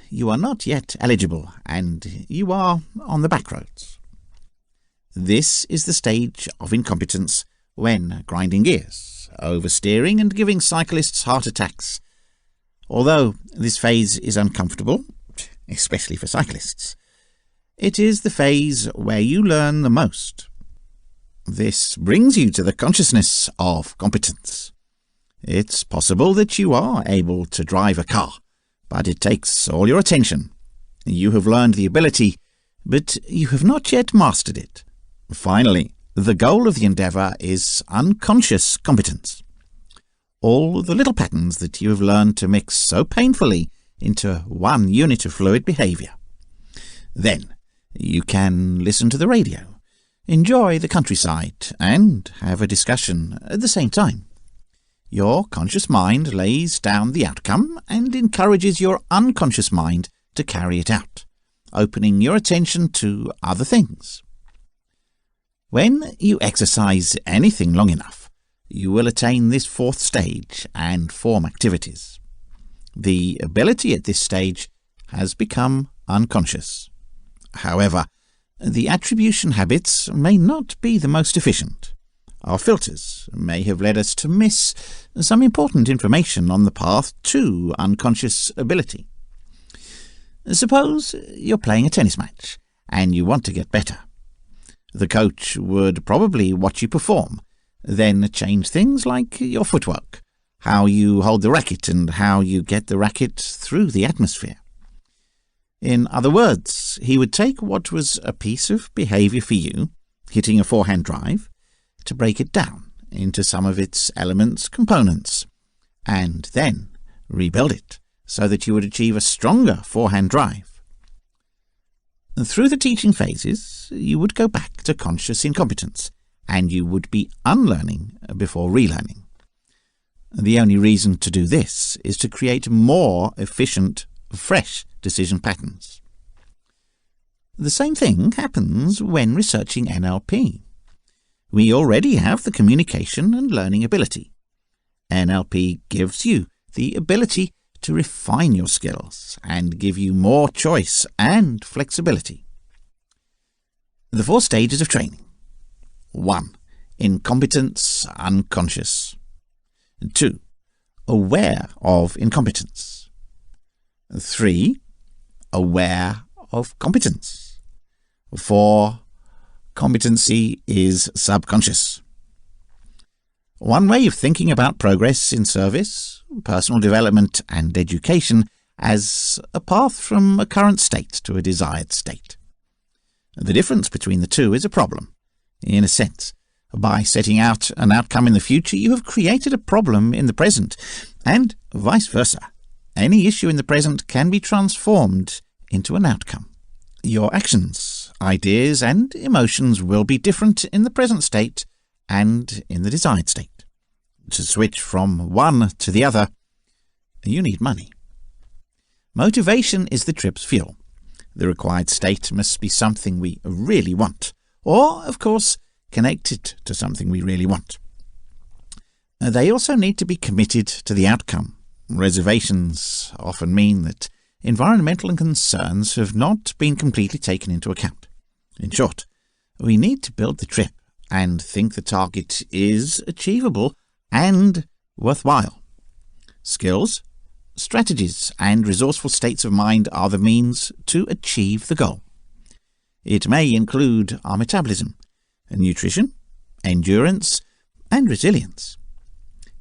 You are not yet eligible, and you are on the back roads. This is the stage of incompetence when grinding gears, oversteering, and giving cyclists heart attacks. Although this phase is uncomfortable, especially for cyclists, it is the phase where you learn the most. This brings you to the consciousness of competence. It's possible that you are able to drive a car, but it takes all your attention. You have learned the ability, but you have not yet mastered it. Finally, the goal of the endeavour is unconscious competence. All the little patterns that you have learned to mix so painfully into one unit of fluid behaviour. Then, you can listen to the radio, enjoy the countryside, and have a discussion at the same time. Your conscious mind lays down the outcome and encourages your unconscious mind to carry it out, opening your attention to other things. When you exercise anything long enough, you will attain this 4th stage and form activities. The ability at this stage has become unconscious. However, the attribution habits may not be the most efficient. Our filters may have led us to miss some important information on the path to unconscious ability. Suppose you're playing a tennis match and you want to get better. The coach would probably watch you perform, then change things like your footwork, how you hold the racket, and how you get the racket through the atmosphere. In other words, he would take what was a piece of behaviour for you, hitting a forehand drive, to break it down into some of its elements, components, and then rebuild it so that you would achieve a stronger forehand drive. Through the teaching phases, you would go back to conscious incompetence, and you would be unlearning before relearning. The only reason to do this is to create more efficient, fresh decision patterns. The same thing happens when researching NLP. We already have the communication and learning ability. NLP gives you the ability to refine your skills and give you more choice and flexibility. The 4 stages of training. 1. Incompetence unconscious. 2. Aware of incompetence. 3. Aware of competence. 4. Competency is subconscious. One way of thinking about progress in service, personal development and education as a path from a current state to a desired state. The difference between the two is a problem. In a sense, by setting out an outcome in the future, you have created a problem in the present, and vice versa. Any issue in the present can be transformed into an outcome. Your actions, ideas, and emotions will be different in the present state and in the desired state. To switch from one to the other, you need money. Motivation is the trip's fuel. The required state must be something we really want, or, of course, connected to something we really want. They also need to be committed to the outcome, Reservations often mean that environmental concerns have not been completely taken into account. In short, we need to build the trip and think the target is achievable and worthwhile. Skills, strategies, and resourceful states of mind are the means to achieve the goal. It may include our metabolism, nutrition, endurance, and resilience.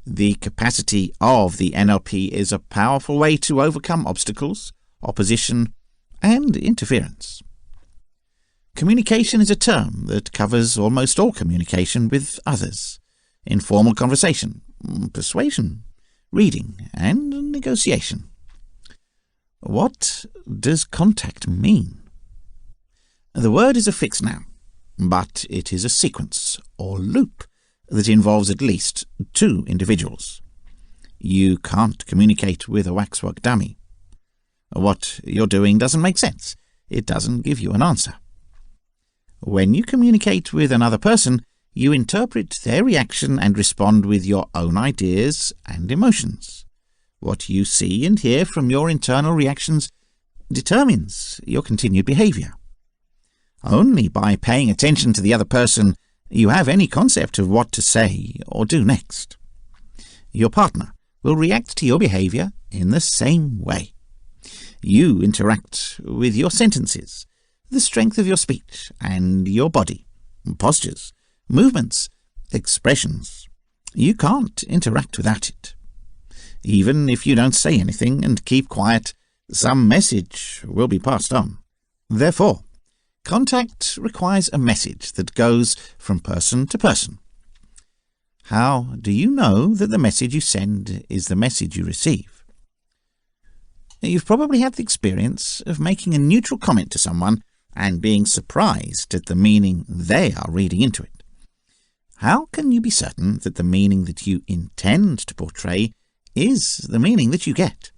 The capacity of the NLP is a powerful way to overcome obstacles, opposition, and interference. Communication is a term that covers almost all communication with others: informal conversation, persuasion, reading, and negotiation. What does contact mean? The word is a fixed noun, but it is a sequence or loop that involves at least two individuals. You can't communicate with a waxwork dummy. What you're doing doesn't make sense. It doesn't give you an answer. When you communicate with another person, you interpret their reaction and respond with your own ideas and emotions. What you see and hear from your internal reactions determines your continued behavior. Only by paying attention to the other person you have any concept of what to say or do next. Your partner will react to your behavior in the same way. You interact with your sentences, the strength of your speech, and your body, postures, movements, expressions. You can't interact without it. Even if you don't say anything and keep quiet, some message will be passed on. Therefore, contact requires a message that goes from person to person. How do you know that the message you send is the message you receive? You've probably had the experience of making a neutral comment to someone and being surprised at the meaning they are reading into it. How can you be certain that the meaning that you intend to portray is the meaning that you get?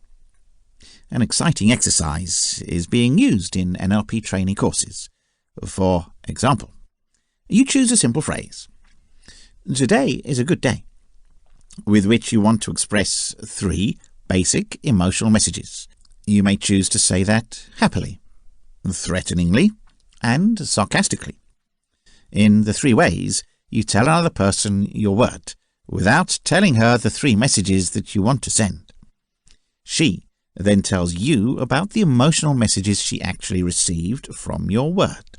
An exciting exercise is being used in NLP training courses. For example, you choose a simple phrase, "Today is a good day," with which you want to express 3 basic emotional messages. You may choose to say that happily, threateningly, and sarcastically. In the 3 ways, you tell another person your word, without telling her the 3 messages that you want to send. She then tells you about the emotional messages she actually received from your word.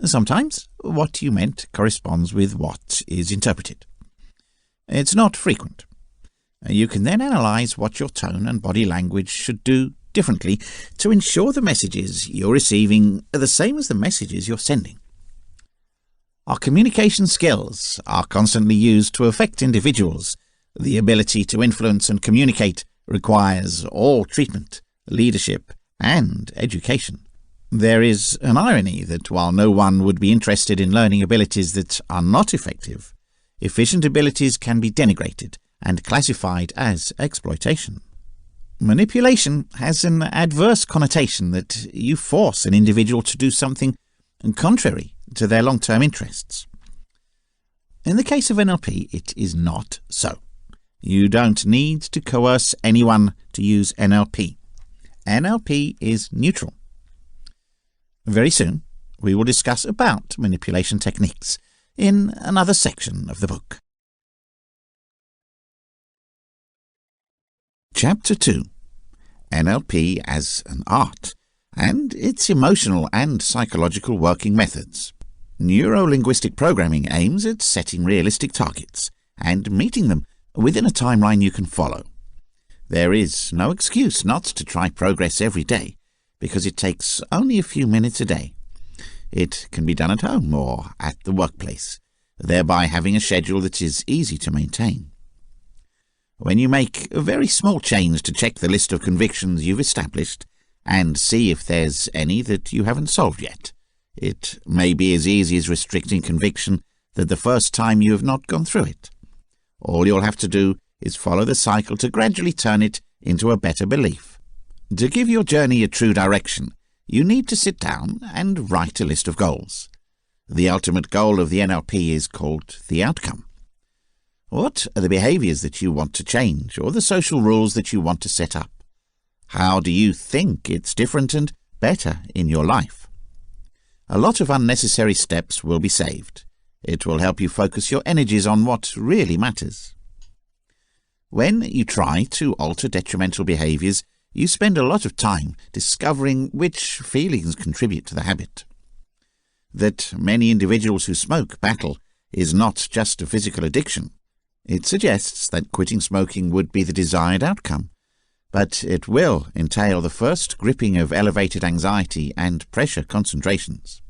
Sometimes what you meant corresponds with what is interpreted. It's not frequent. You can then analyze what your tone and body language should do differently to ensure the messages you're receiving are the same as the messages you're sending. Our communication skills are constantly used to affect individuals. The ability to influence and communicate requires all treatment, leadership, and education. There is an irony that while no one would be interested in learning abilities that are not effective, efficient abilities can be denigrated and classified as exploitation. Manipulation has an adverse connotation that you force an individual to do something contrary to their long-term interests. In the case of NLP, it is not so. You don't need to coerce anyone to use NLP. NLP is neutral. Very soon, we will discuss about manipulation techniques in another section of the book. Chapter 2. NLP as an art and its emotional and psychological working methods. Neuro-linguistic programming aims at setting realistic targets and meeting them within a timeline you can follow. There is no excuse not to try progress every day, because it takes only a few minutes a day. It can be done at home or at the workplace, thereby having a schedule that is easy to maintain. When you make a very small change to check the list of convictions you've established and see if there's any that you haven't solved yet, it may be as easy as restricting conviction that the first time you have not gone through it. All you'll have to do is follow the cycle to gradually turn it into a better belief. To give your journey a true direction, you need to sit down and write a list of goals. The ultimate goal of the NLP is called the outcome. What are the behaviours that you want to change, or the social rules that you want to set up? How do you think it's different and better in your life? A lot of unnecessary steps will be saved. It will help you focus your energies on what really matters. When you try to alter detrimental behaviours, you spend a lot of time discovering which feelings contribute to the habit. That many individuals who smoke battle is not just a physical addiction. It suggests that quitting smoking would be the desired outcome, but it will entail the first gripping of elevated anxiety and pressure concentrations.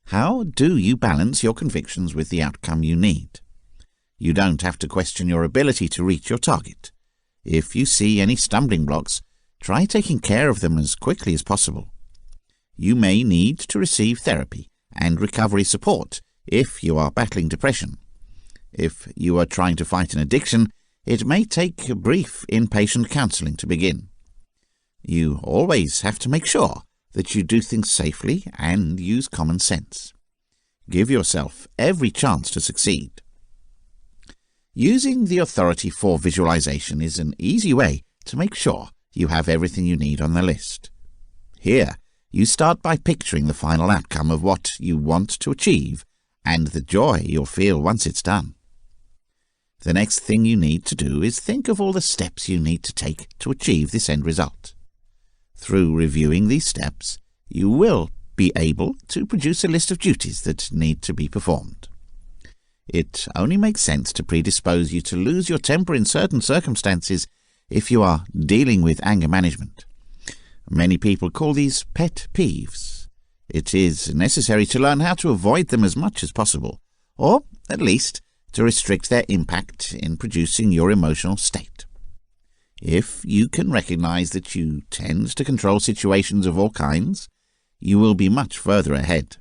How do you balance your convictions with the outcome you need? You don't have to question your ability to reach your target. If you see any stumbling blocks, try taking care of them as quickly as possible. You may need to receive therapy and recovery support if you are battling depression. If you are trying to fight an addiction, it may take brief inpatient counselling to begin. You always have to make sure that you do things safely and use common sense. Give yourself every chance to succeed. Using the authority for visualization is an easy way to make sure you have everything you need on the list. Here, you start by picturing the final outcome of what you want to achieve and the joy you'll feel once it's done. The next thing you need to do is think of all the steps you need to take to achieve this end result. Through reviewing these steps, you will be able to produce a list of duties that need to be performed. It only makes sense to predispose you to lose your temper in certain circumstances if you are dealing with anger management. Many people call these pet peeves. It is necessary to learn how to avoid them as much as possible, or at least to restrict their impact in producing your emotional state. If you can recognize that you tend to control situations of all kinds, you will be much further ahead.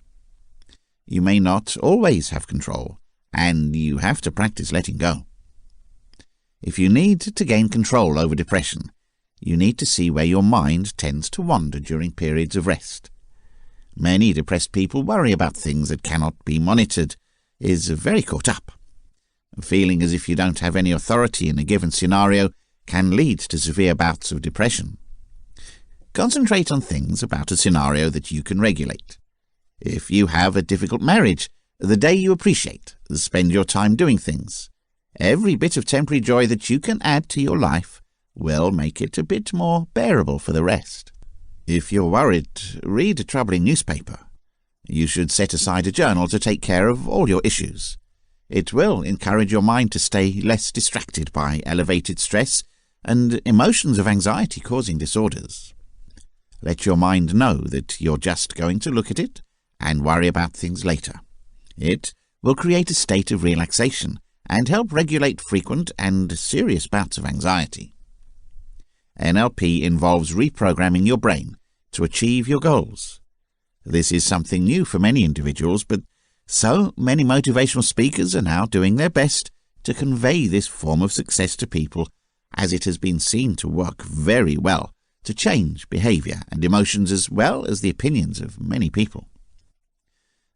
You may not always have control, and you have to practice letting go. If you need to gain control over depression, you need to see where your mind tends to wander during periods of rest. Many depressed people worry about things that cannot be monitored, is very caught up. Feeling as if you don't have any authority in a given scenario can lead to severe bouts of depression. Concentrate on things about a scenario that you can regulate. If you have a difficult marriage, the day you appreciate, spend your time doing things. Every bit of temporary joy that you can add to your life will make it a bit more bearable for the rest. If you're worried, read a troubling newspaper. You should set aside a journal to take care of all your issues. It will encourage your mind to stay less distracted by elevated stress and emotions of anxiety causing disorders. Let your mind know that you're just going to look at it and worry about things later. It will create a state of relaxation and help regulate frequent and serious bouts of anxiety. NLP involves reprogramming your brain to achieve your goals. This is something new for many individuals, but so many motivational speakers are now doing their best to convey this form of success to people, as it has been seen to work very well to change behaviour and emotions as well as the opinions of many people.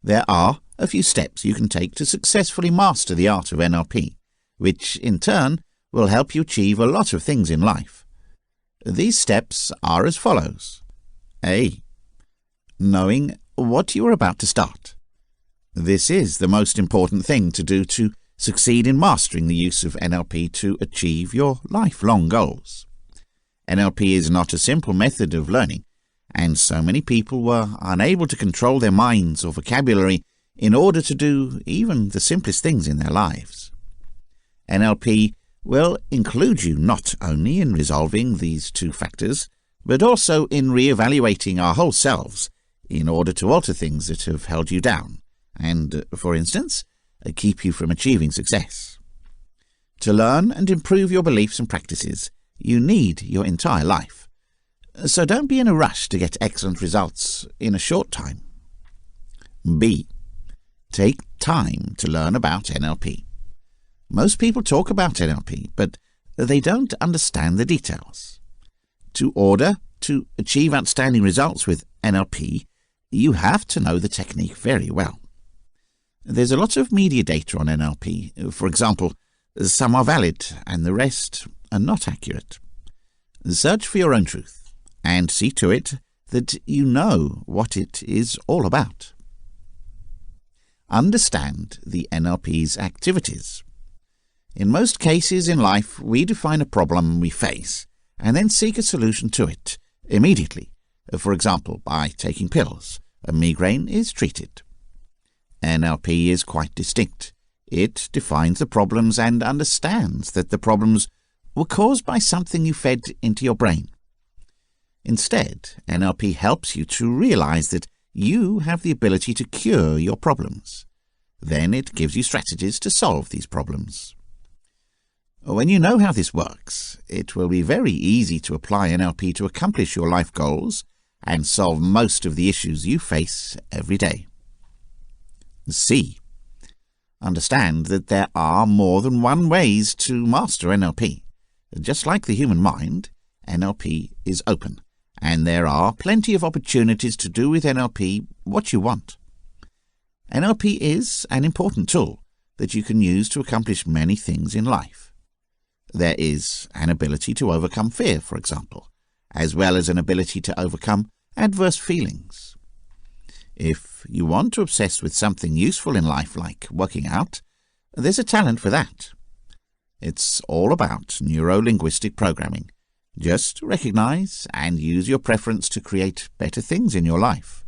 There are a few steps you can take to successfully master the art of NLP, which in turn will help you achieve a lot of things in life. These steps are as follows. A. Knowing what you are about to start. This is the most important thing to do to succeed in mastering the use of NLP to achieve your lifelong goals. NLP is not a simple method of learning, and so many people were unable to control their minds or vocabulary in order to do even the simplest things in their lives. NLP will include you not only in resolving these two factors, but also in re-evaluating our whole selves in order to alter things that have held you down and, for instance, keep you from achieving success. To learn and improve your beliefs and practices, you need your entire life. So don't be in a rush to get excellent results in a short time. B. Take time to learn about NLP. Most people talk about NLP, but they don't understand the details. In order to achieve outstanding results with NLP, you have to know the technique very well. There's a lot of media data on NLP. For example, some are valid and the rest are not accurate. Search for your own truth and see to it that you know what it is all about. Understand the NLP's activities. In most cases in life, we define a problem we face and then seek a solution to it immediately. For example, by taking pills, a migraine is treated. NLP is quite distinct. It defines the problems and understands that the problems were caused by something you fed into your brain. Instead, NLP helps you to realize that you have the ability to cure your problems. Then it gives you strategies to solve these problems. When you know how this works, it will be very easy to apply NLP to accomplish your life goals and solve most of the issues you face every day. C. Understand that there are more than one ways to master NLP. Just like the human mind, NLP is open, and there are plenty of opportunities to do with NLP what you want. NLP is an important tool that you can use to accomplish many things in life. There is an ability to overcome fear, for example, as well as an ability to overcome adverse feelings. If you want to obsess with something useful in life like working out, there's a talent for that. It's all about neuro-linguistic programming. Just recognize and use your preference to create better things in your life.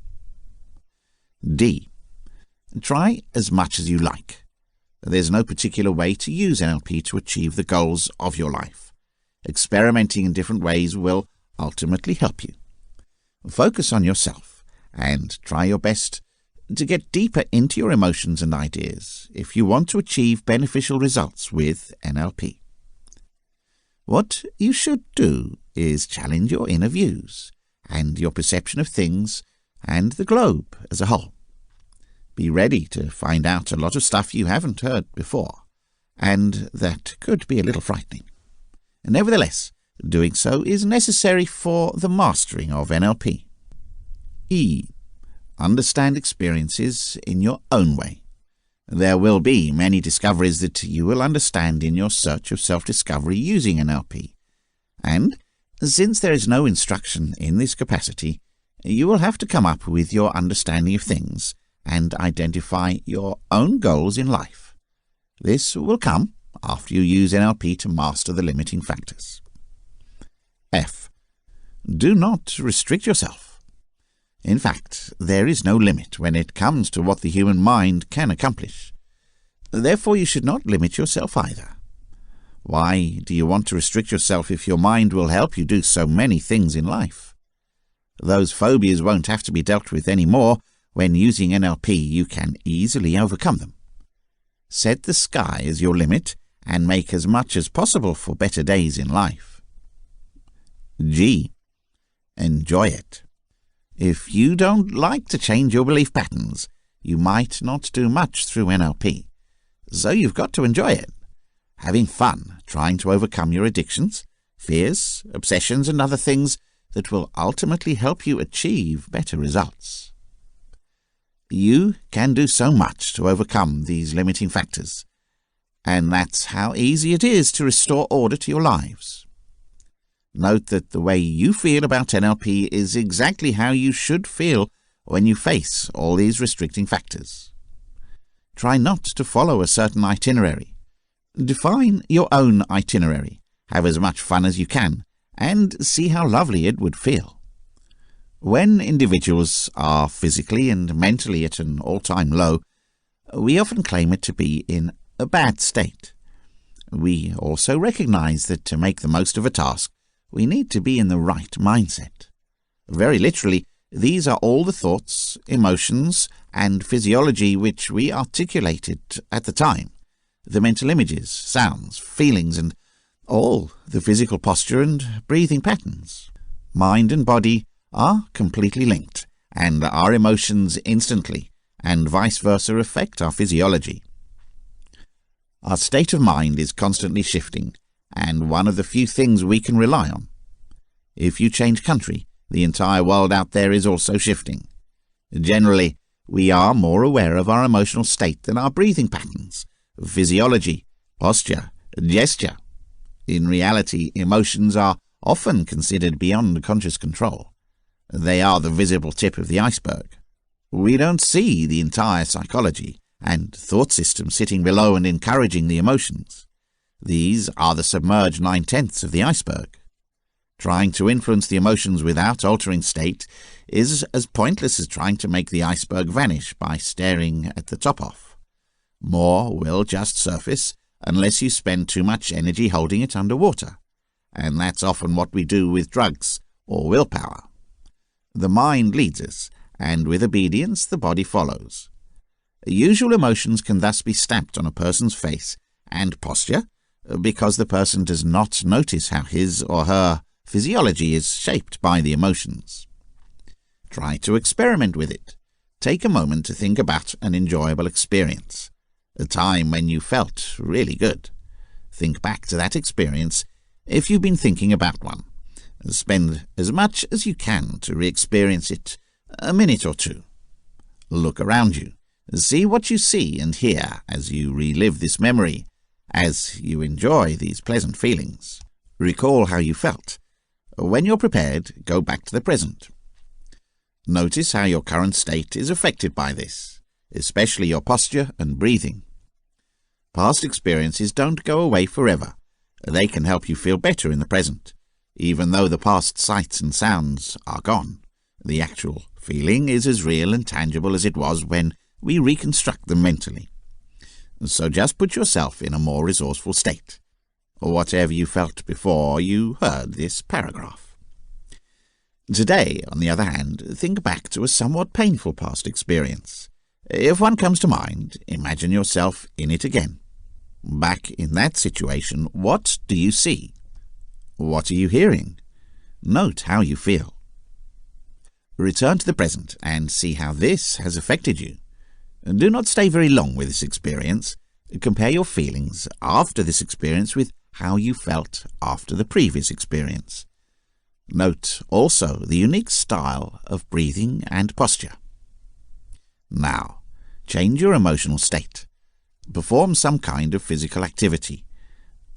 D. Try as much as you like. There's no particular way to use NLP to achieve the goals of your life. Experimenting in different ways will ultimately help you. Focus on yourself and try your best to get deeper into your emotions and ideas if you want to achieve beneficial results with NLP. What you should do is challenge your inner views and your perception of things and the globe as a whole. Be ready to find out a lot of stuff you haven't heard before, and that could be a little frightening. Nevertheless, doing so is necessary for the mastering of NLP. E. Understand experiences in your own way. There will be many discoveries that you will understand in your search of self-discovery using NLP, and since there is no instruction in this capacity, you will have to come up with your understanding of things and identify your own goals in life. This will come after you use NLP to master the limiting factors. F. Do not restrict yourself. In fact, there is no limit when it comes to what the human mind can accomplish. Therefore, you should not limit yourself either. Why do you want to restrict yourself if your mind will help you do so many things in life? Those phobias won't have to be dealt with anymore. When using NLP, you can easily overcome them. Set the sky as your limit and make as much as possible for better days in life. G. Enjoy it. If you don't like to change your belief patterns, you might not do much through NLP. So you've got to enjoy it. Having fun trying to overcome your addictions, fears, obsessions and other things that will ultimately help you achieve better results. You can do so much to overcome these limiting factors, and that's how easy it is to restore order to your lives. Note that the way you feel about NLP is exactly how you should feel when you face all these restricting factors. Try not to follow a certain itinerary. Define your own itinerary, have as much fun as you can, and see how lovely it would feel. When individuals are physically and mentally at an all-time low, we often claim it to be in a bad state. We also recognize that to make the most of a task, we need to be in the right mindset. Very literally, these are all the thoughts, emotions, and physiology which we articulated at the time, the mental images, sounds, feelings, and all the physical posture and breathing patterns. Mind and body are completely linked, and our emotions instantly and vice versa affect our physiology. Our state of mind is constantly shifting, and one of the few things we can rely on. If you change country, the entire world out there is also shifting. Generally, We are more aware of our emotional state than our breathing patterns, physiology, posture, and gesture. In reality, emotions are often considered beyond conscious control. They are the visible tip of the iceberg. We don't see the entire psychology and thought system sitting below and encouraging the emotions. These are the submerged 9/10 of the iceberg. Trying to influence the emotions without altering state is as pointless as trying to make the iceberg vanish by staring at the top off. More will just surface unless you spend too much energy holding it underwater, and that's often what we do with drugs or willpower. The mind leads us, and with obedience the body follows. Usual emotions can thus be stamped on a person's face and posture because the person does not notice how his or her physiology is shaped by the emotions. Try to experiment with it. Take a moment to think about an enjoyable experience, a time when you felt really good. Think back to that experience if you've been thinking about one. Spend as much as you can to re-experience it, a minute or two. Look around you. See what you see and hear as you relive this memory, as you enjoy these pleasant feelings. Recall how you felt. When you're prepared, go back to the present. Notice how your current state is affected by this, especially your posture and breathing. Past experiences don't go away forever. They can help you feel better in the present. Even though the past sights and sounds are gone, the actual feeling is as real and tangible as it was when we reconstruct them mentally. So just put yourself in a more resourceful state, or whatever you felt before you heard this paragraph. Today, on the other hand, think back to a somewhat painful past experience. If one comes to mind, imagine yourself in it again. Back in that situation, what do you see? What are you hearing? Note how you feel. Return to the present and see how this has affected you. Do not stay very long with this experience. Compare your feelings after this experience with how you felt after the previous experience. Note also the unique style of breathing and posture. Now, change your emotional state. Perform some kind of physical activity.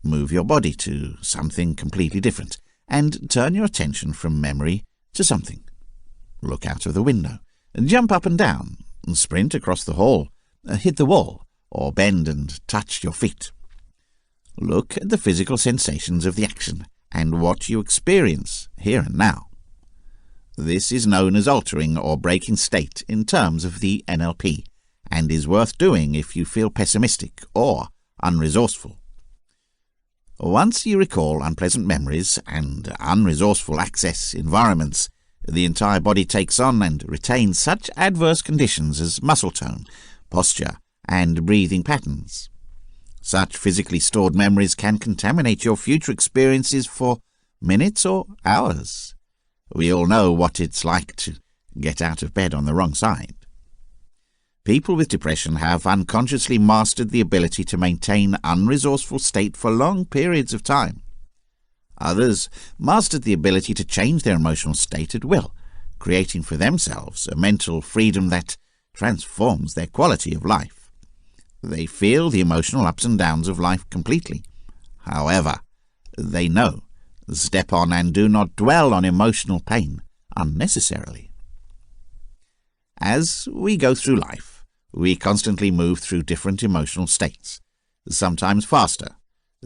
Move your body to something completely different, and turn your attention from memory to something. Look out of the window, jump up and down, sprint across the hall, hit the wall, or bend and touch your feet. Look at the physical sensations of the action and what you experience here and now. This is known as altering or breaking state in terms of the NLP, and is worth doing if you feel pessimistic or unresourceful. Once you recall unpleasant memories and unresourceful access environments, the entire body takes on and retains such adverse conditions as muscle tone, posture, and breathing patterns. Such physically stored memories can contaminate your future experiences for minutes or hours. We all know what it's like to get out of bed on the wrong side. People with depression have unconsciously mastered the ability to maintain unresourceful state for long periods of time. Others mastered the ability to change their emotional state at will, creating for themselves a mental freedom that transforms their quality of life. They feel the emotional ups and downs of life completely. However, they know, step on and do not dwell on emotional pain unnecessarily. As we go through life, we constantly move through different emotional states, sometimes faster,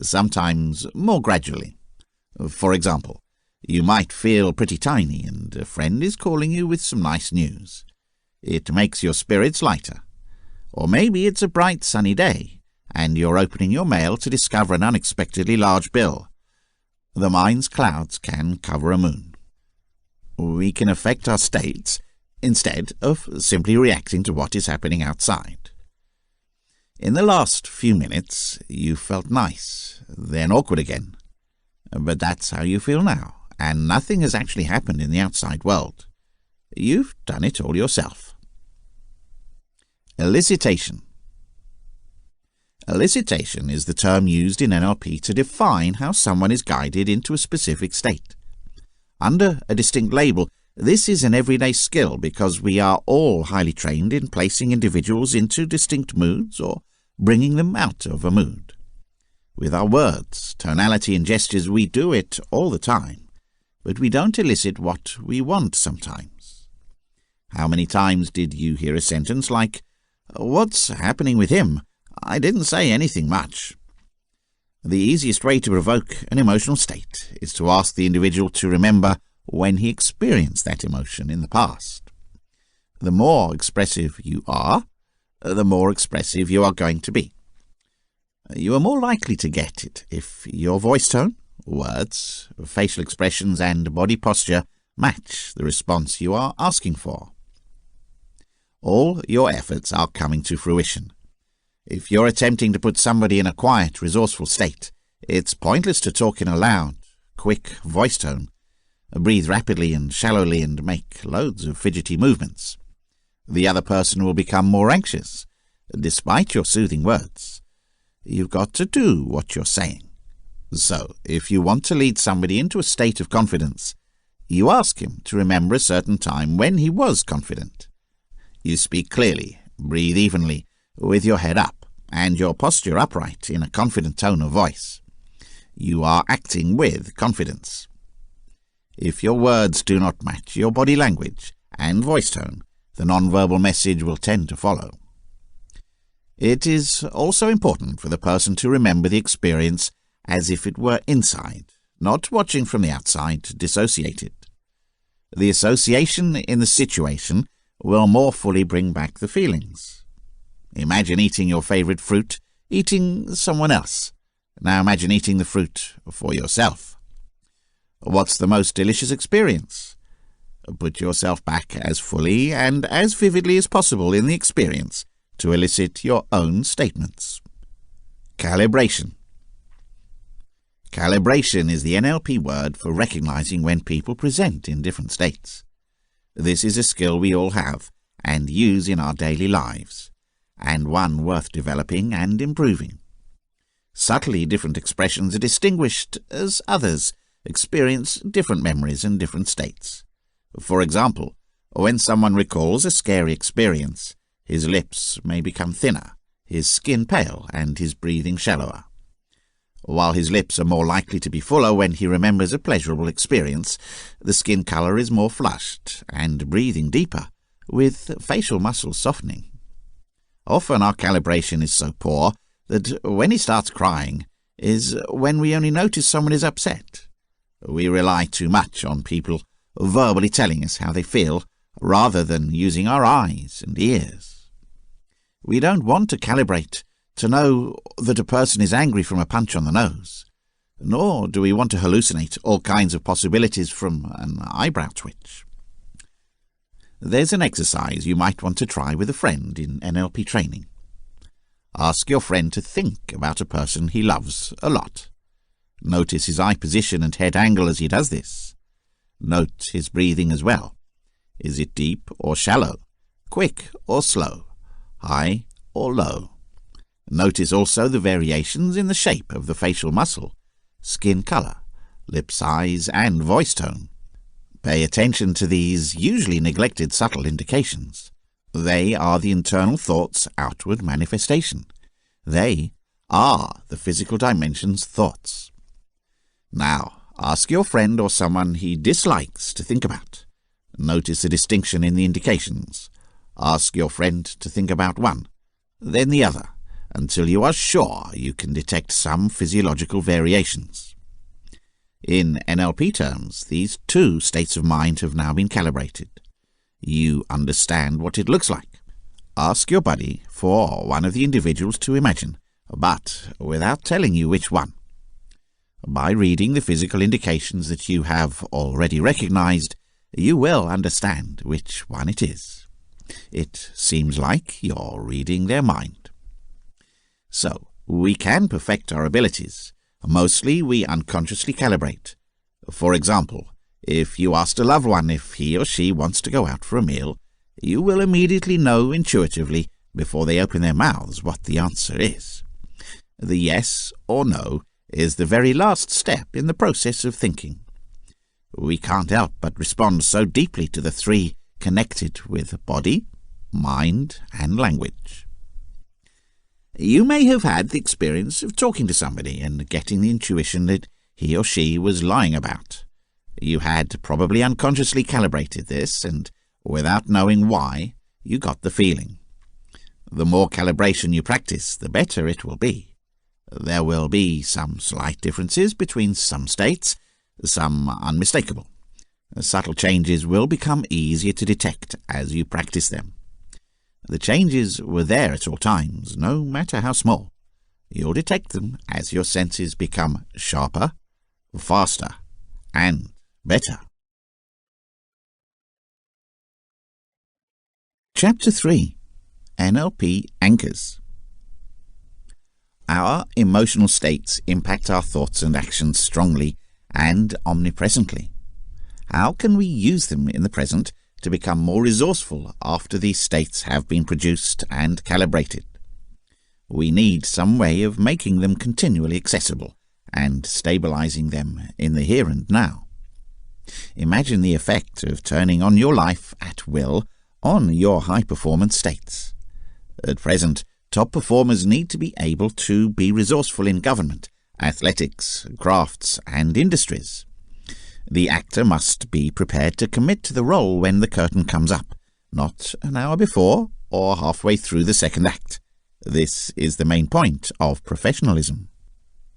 sometimes more gradually. For example, you might feel pretty tiny and a friend is calling you with some nice news. It makes your spirits lighter. Or maybe it's a bright sunny day, and you're opening your mail to discover an unexpectedly large bill. The mind's clouds can cover a moon. We can affect our states instead of simply reacting to what is happening outside. In the last few minutes, you felt nice, then awkward again. But that's how you feel now, and nothing has actually happened in the outside world. You've done it all yourself. Elicitation. Elicitation is the term used in NLP to define how someone is guided into a specific state. Under a distinct label, This is an everyday skill because we are all highly trained in placing individuals into distinct moods or bringing them out of a mood. With our words, tonality and gestures, we do it all the time, but we don't elicit what we want sometimes. How many times did you hear a sentence like, "What's happening with him? I didn't say anything much." The easiest way to provoke an emotional state is to ask the individual to remember when he experienced that emotion in the past. The more expressive you are, the more expressive you are going to be. You are more likely to get it if your voice tone, words, facial expressions and body posture match the response you are asking for. All your efforts are coming to fruition. If you're attempting to put somebody in a quiet, resourceful state, it's pointless to talk in a loud, quick voice tone, breathe rapidly and shallowly and make loads of fidgety movements. The other person will become more anxious, despite your soothing words. You've got to do what you're saying. So, if you want to lead somebody into a state of confidence, you ask him to remember a certain time when he was confident. You speak clearly, breathe evenly, with your head up and your posture upright in a confident tone of voice. You are acting with confidence. If your words do not match your body language and voice tone, the nonverbal message will tend to follow. It is also important for the person to remember the experience as if it were inside, not watching from the outside, dissociated. The association in the situation will more fully bring back the feelings. Imagine eating your favorite fruit, eating someone else. Now imagine eating the fruit for yourself. What's the most delicious experience? Put yourself back as fully and as vividly as possible in the experience to elicit your own statements. Calibration. Calibration is the NLP word for recognizing when people present in different states. This is a skill we all have and use in our daily lives, and one worth developing and improving. Subtly different expressions are distinguished as others experience different memories and different states. For example, when someone recalls a scary experience, his lips may become thinner, his skin pale, and his breathing shallower. While his lips are more likely to be fuller when he remembers a pleasurable experience, the skin color is more flushed and breathing deeper, with facial muscles softening. Often our calibration is so poor that when he starts crying is when we only notice someone is upset. We rely too much on people verbally telling us how they feel rather than using our eyes and ears. We don't want to calibrate to know that a person is angry from a punch on the nose, nor do we want to hallucinate all kinds of possibilities from an eyebrow twitch. There's an exercise you might want to try with a friend in NLP training. Ask your friend to think about a person he loves a lot. Notice his eye position and head angle as he does this. Note his breathing as well. Is it deep or shallow, quick or slow, high or low? Notice also the variations in the shape of the facial muscle, skin color, lip size, and voice tone. Pay attention to these usually neglected subtle indications. They are the internal thought's outward manifestation. They are the physical dimension's thoughts. Now, ask your friend or someone he dislikes to think about. Notice the distinction in the indications. Ask your friend to think about one, then the other, until you are sure you can detect some physiological variations. In NLP terms, these two states of mind have now been calibrated. You understand what it looks like. Ask your buddy for one of the individuals to imagine, but without telling you which one. By reading the physical indications that you have already recognized, you will understand which one it is. It seems like you're reading their mind. So, we can perfect our abilities. Mostly we unconsciously calibrate. For example, if you asked a loved one if he or she wants to go out for a meal, you will immediately know intuitively, before they open their mouths, what the answer is. The yes or no is the very last step in the process of thinking. we can't help but respond so deeply to the three connected with body, mind, and language. You may have had the experience of talking to somebody and getting the intuition that he or she was lying about. You had probably unconsciously calibrated this, and without knowing why, you got the feeling. The more calibration you practice, the better it will be. There will be some slight differences between some states, some unmistakable. Subtle changes will become easier to detect as you practice them. The changes were there at all times, no matter how small. You'll detect them as your senses become sharper, faster, and better. Chapter 3. NLP Anchors. Our emotional states impact our thoughts and actions strongly and omnipresently. How can we use them in the present to become more resourceful after these states have been produced and calibrated? We need some way of making them continually accessible and stabilizing them in the here and now. Imagine the effect of turning on your life at will on your high-performance states. At present, top performers need to be able to be resourceful in government, athletics, crafts, and industries. The actor must be prepared to commit to the role when the curtain comes up, not an hour before or halfway through the second act. This is the main point of professionalism.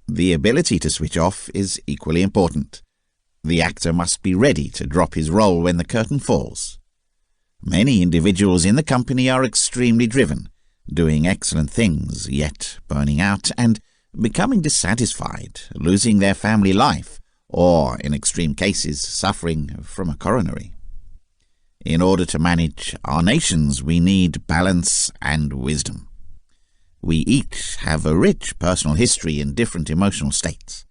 The ability to switch off is equally important. The actor must be ready to drop his role when the curtain falls. Many individuals in the company are extremely driven, doing excellent things, yet burning out and becoming dissatisfied, losing their family life, or, in extreme cases, suffering from a coronary. In order to manage our nations, we need balance and wisdom. We each have a rich personal history in different emotional states.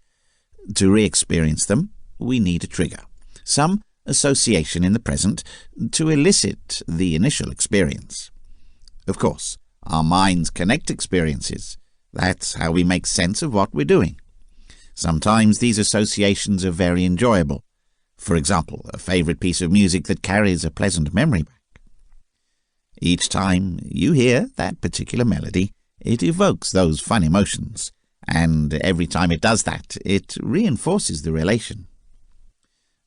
To re-experience them, we need a trigger, some association in the present, to elicit the initial experience. Of course, our minds connect experiences. That's how we make sense of what we're doing. Sometimes these associations are very enjoyable. For example, a favorite piece of music that carries a pleasant memory back. Each time you hear that particular melody, it evokes those fun emotions, and every time it does that, it reinforces the relation.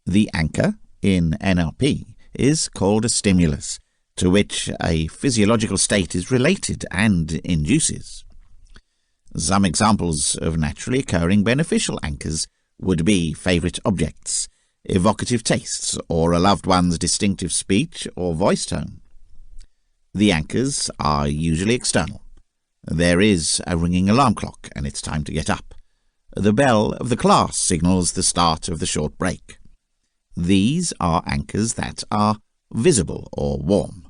The anchor in NLP is called a stimulus, to which a physiological state is related and induces. Some examples of naturally occurring beneficial anchors would be favorite objects, evocative tastes, or a loved one's distinctive speech or voice tone. The anchors are usually external. There is a ringing alarm clock, and it's time to get up. The bell of the class signals the start of the short break. These are anchors that are visible or warm.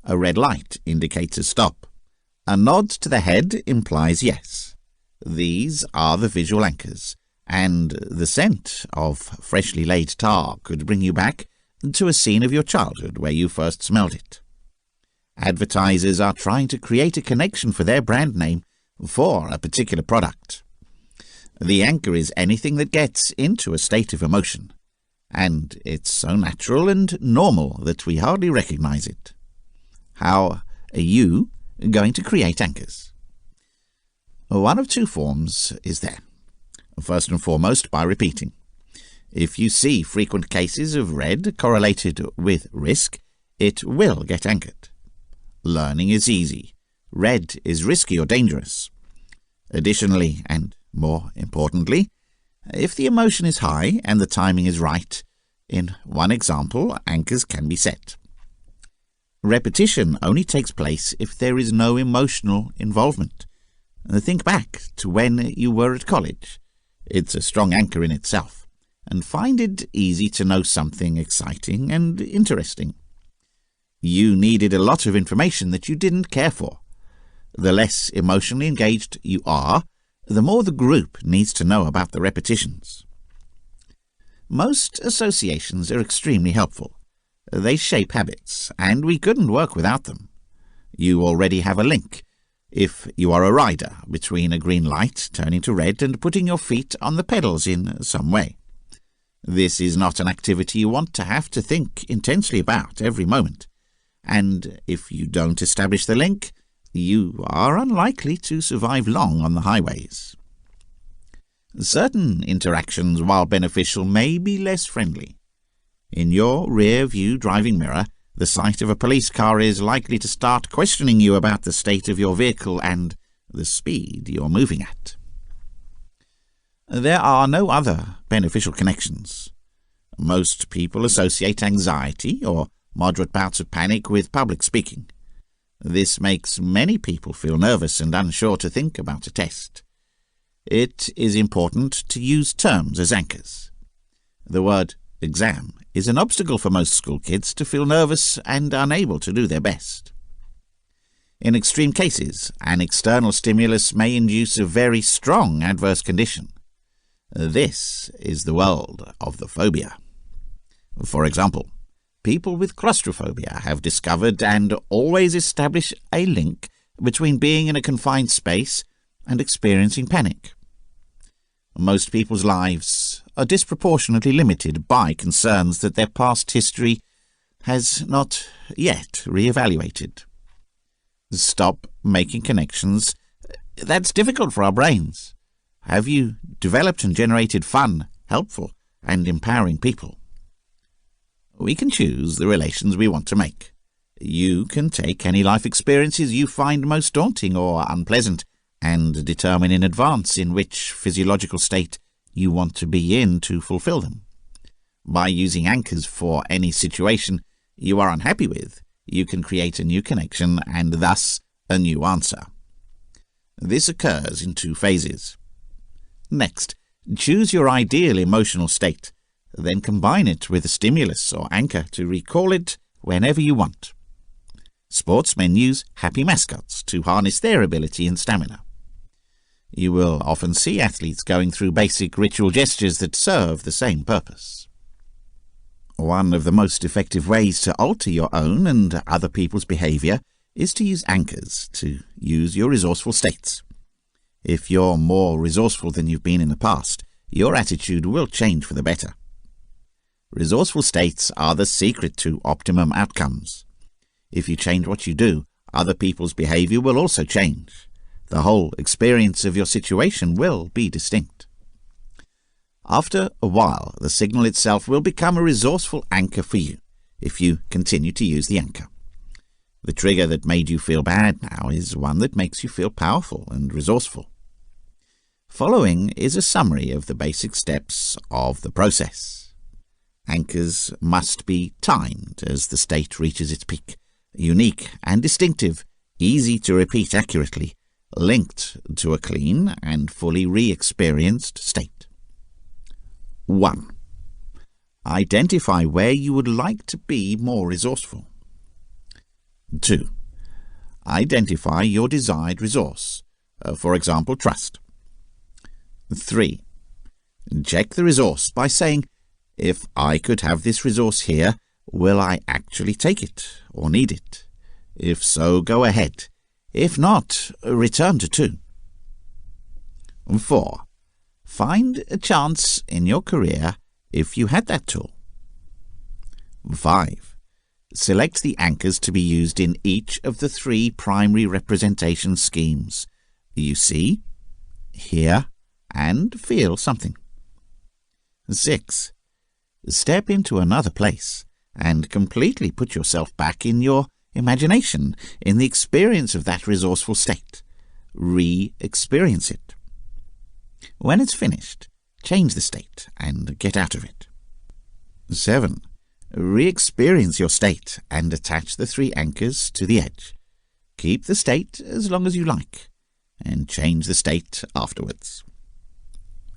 A red light indicates a stop. A nod to the head implies yes. These are the visual anchors, and the scent of freshly laid tar could bring you back to a scene of your childhood where you first smelled it. Advertisers are trying to create a connection for their brand name for a particular product. The anchor is anything that gets into a state of emotion, and it's so natural and normal that we hardly recognize it. How are you going to create anchors? One of two forms is there. First and foremost, by repeating. If you see frequent cases of red correlated with risk, it will get anchored. Learning is easy. Red is risky or dangerous. Additionally, and more importantly, if the emotion is high and the timing is right, in one example, anchors can be set. Repetition only takes place if there is no emotional involvement. Think back to when you were at college. It's a strong anchor in itself, and find it easy to know something exciting and interesting. You needed a lot of information that you didn't care for. The less emotionally engaged you are, the more the group needs to know about the repetitions. Most associations are extremely helpful. They shape habits, and we couldn't work without them. You already have a link, if you are a rider, between a green light turning to red and putting your feet on the pedals in some way. This is not an activity you want to have to think intensely about every moment, and if you don't establish the link, you are unlikely to survive long on the highways. Certain interactions, while beneficial, may be less friendly. In your rear-view driving mirror, the sight of a police car is likely to start questioning you about the state of your vehicle and the speed you're moving at. There are no other beneficial connections. Most people associate anxiety or moderate bouts of panic with public speaking. This makes many people feel nervous and unsure to think about a test. It is important to use terms as anchors. The word exam is an obstacle for most school kids to feel nervous and unable to do their best. In extreme cases, an external stimulus may induce a very strong adverse condition. This is the world of the phobia. For example, people with claustrophobia have discovered and always establish a link between being in a confined space and experiencing panic. Most people's lives are disproportionately limited by concerns that their past history has not yet re-evaluated. Stop making connections. That's difficult for our brains. Have you developed and generated fun, helpful, and empowering people? We can choose the relations we want to make. You can take any life experiences you find most daunting or unpleasant and determine in advance in which physiological state you want to be in to fulfill them. By using anchors for any situation you are unhappy with, you can create a new connection and thus a new answer. This occurs in 2 phases. Next, choose your ideal emotional state, then combine it with a stimulus or anchor to recall it whenever you want. Sportsmen use happy mascots to harness their ability and stamina. You will often see athletes going through basic ritual gestures that serve the same purpose. One of the most effective ways to alter your own and other people's behavior is to use anchors to use your resourceful states. If you're more resourceful than you've been in the past, your attitude will change for the better. Resourceful states are the secret to optimum outcomes. If you change what you do, other people's behavior will also change. The whole experience of your situation will be distinct. After a while, the signal itself will become a resourceful anchor for you, if you continue to use the anchor. The trigger that made you feel bad now is one that makes you feel powerful and resourceful. Following is a summary of the basic steps of the process. Anchors must be timed as the state reaches its peak, unique and distinctive, easy to repeat accurately, linked to a clean and fully re-experienced state. 1. Identify where you would like to be more resourceful. 2. Identify your desired resource, for example, trust. 3. Check the resource by saying, if I could have this resource here, will I actually take it or need it? If so, go ahead. If not, return to 2. 4. Find a chance in your career if you had that tool. 5. Select the anchors to be used in each of the 3 primary representation schemes. You see, hear, and feel something. 6. Step into another place and completely put yourself back in your imagination, in the experience of that resourceful state. Re-experience it. When it's finished, change the state and get out of it. 7. Re-experience your state and attach the 3 anchors to the edge. Keep the state as long as you like, and change the state afterwards.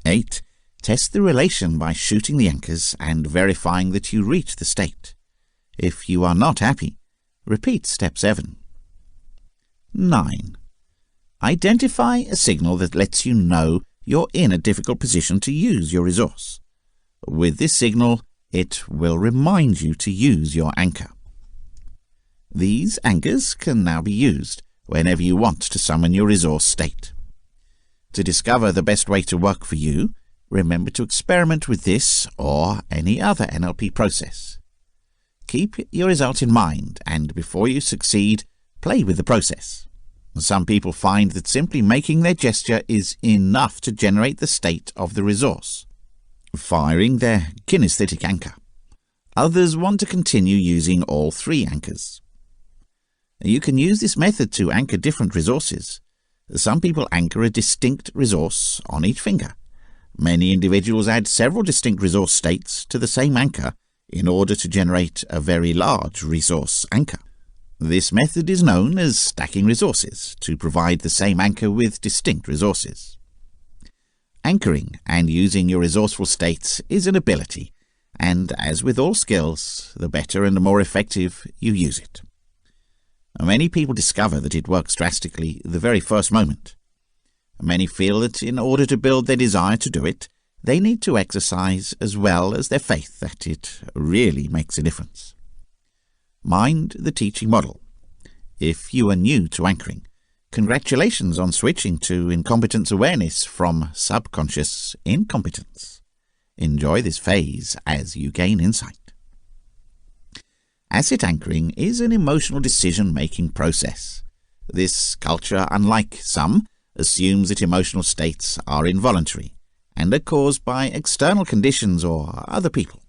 8. Test the relation by shooting the anchors and verifying that you reach the state. If you are not happy, repeat step 7. 9. Identify a signal that lets you know you're in a difficult position to use your resource. With this signal, it will remind you to use your anchor. These anchors can now be used whenever you want to summon your resource state. To discover the best way to work for you, remember to experiment with this or any other NLP process. Keep your result in mind, and before you succeed, play with the process. Some people find that simply making their gesture is enough to generate the state of the resource, firing their kinesthetic anchor. Others want to continue using all three anchors. You can use this method to anchor different resources. Some people anchor a distinct resource on each finger. Many individuals add several distinct resource states to the same anchor in order to generate a very large resource anchor. This method is known as stacking resources to provide the same anchor with distinct resources. Anchoring and using your resourceful states is an ability, and as with all skills, the better and the more effective you use it. Many people discover that it works drastically the very first moment. Many feel that in order to build their desire to do it, they need to exercise as well as their faith that it really makes a difference. Mind the teaching model. If you are new to anchoring, congratulations on switching to incompetence awareness from subconscious incompetence. Enjoy this phase as you gain insight. Asset anchoring is an emotional decision-making process. This culture, unlike some, assumes that emotional states are involuntary and are caused by external conditions or other people.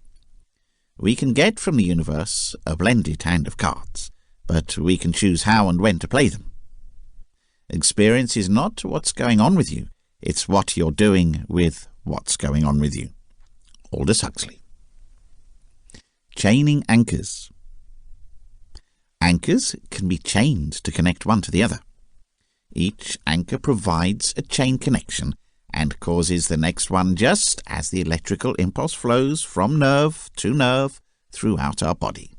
We can get from the universe a blended hand of cards, but we can choose how and when to play them. Experience is not what's going on with you, it's what you're doing with what's going on with you. Aldous Huxley. Chaining anchors. Anchors can be chained to connect one to the other. Each anchor provides a chain connection and causes the next one just as the electrical impulse flows from nerve to nerve throughout our body.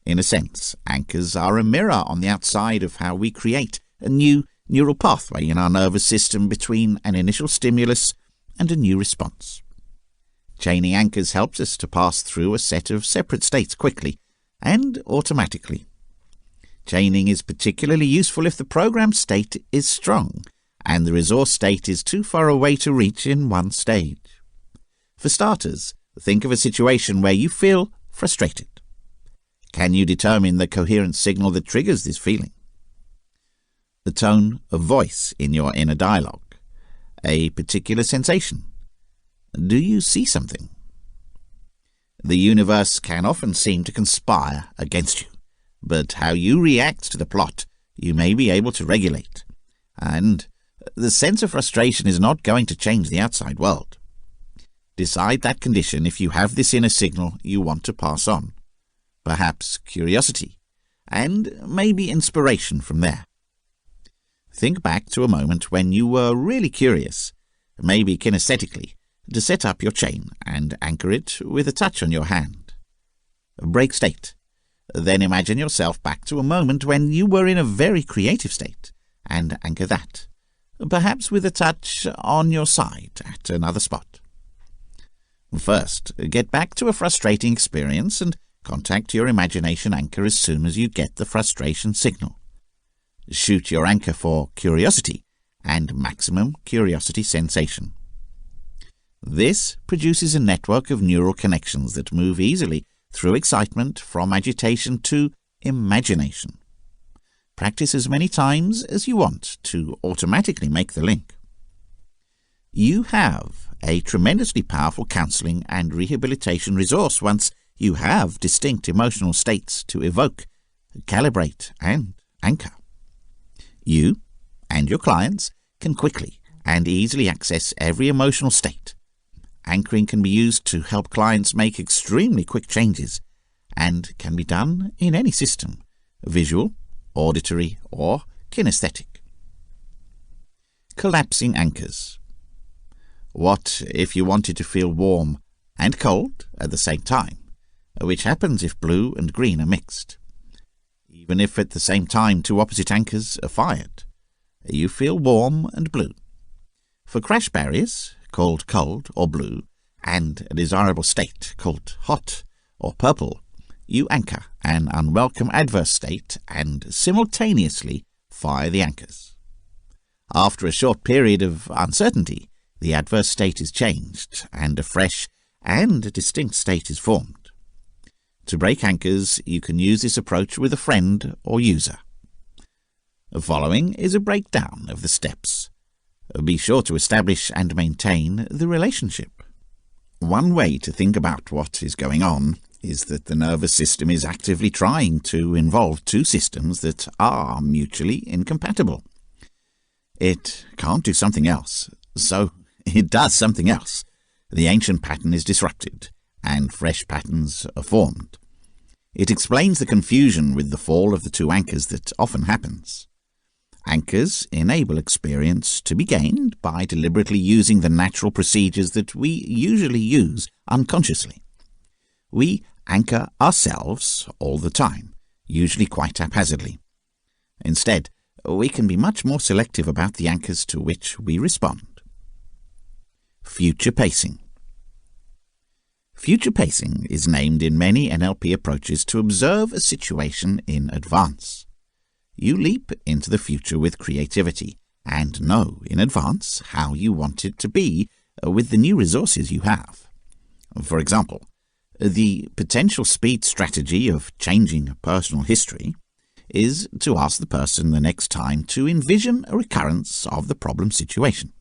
In a sense, anchors are a mirror on the outside of how we create a new neural pathway in our nervous system between an initial stimulus and a new response. Chaining anchors helps us to pass through a set of separate states quickly and automatically. Chaining is particularly useful if the program state is strong and the resource state is too far away to reach in one stage. For starters, think of a situation where you feel frustrated. Can you determine the coherent signal that triggers this feeling? The tone of voice in your inner dialogue, a particular sensation. Do you see something? The universe can often seem to conspire against you, but how you react to the plot you may be able to regulate, and the sense of frustration is not going to change the outside world. Decide that condition if you have this inner signal you want to pass on, perhaps curiosity, and maybe inspiration from there. Think back to a moment when you were really curious, maybe kinesthetically, to set up your chain and anchor it with a touch on your hand. Break state. Then imagine yourself back to a moment when you were in a very creative state and anchor that, perhaps with a touch on your side at another spot. First, get back to a frustrating experience and contact your imagination anchor as soon as you get the frustration signal. Shoot your anchor for curiosity and maximum curiosity sensation. This produces a network of neural connections that move easily through excitement from agitation to imagination. Practice as many times as you want to automatically make the link. You have a tremendously powerful counseling and rehabilitation resource once you have distinct emotional states to evoke, calibrate, and anchor. You and your clients can quickly and easily access every emotional state. Anchoring can be used to help clients make extremely quick changes and can be done in any system, visual, auditory, or kinesthetic. Collapsing anchors. What if you wanted to feel warm and cold at the same time, which happens if blue and green are mixed? Even if at the same time two opposite anchors are fired, you feel warm and blue. For crash barriers, called cold or blue, and a desirable state called hot or purple, you anchor an unwelcome adverse state and simultaneously fire the anchors. After a short period of uncertainty, the adverse state is changed and a fresh and distinct state is formed. To break anchors, you can use this approach with a friend or user. The following is a breakdown of the steps. Be sure to establish and maintain the relationship. One way to think about what is going on is that the nervous system is actively trying to involve two systems that are mutually incompatible. It can't do something else, so it does something else. The ancient pattern is disrupted, and fresh patterns are formed. It explains the confusion with the fall of the two anchors that often happens. Anchors enable experience to be gained by deliberately using the natural procedures that we usually use unconsciously. We anchor ourselves all the time, usually quite haphazardly. Instead, we can be much more selective about the anchors to which we respond. Future pacing. Future pacing is named in many NLP approaches to observe a situation in advance. You leap into the future with creativity and know in advance how you want it to be with the new resources you have. For example, the potential speed strategy of changing a personal history is to ask the person the next time to envision a recurrence of the problem situation.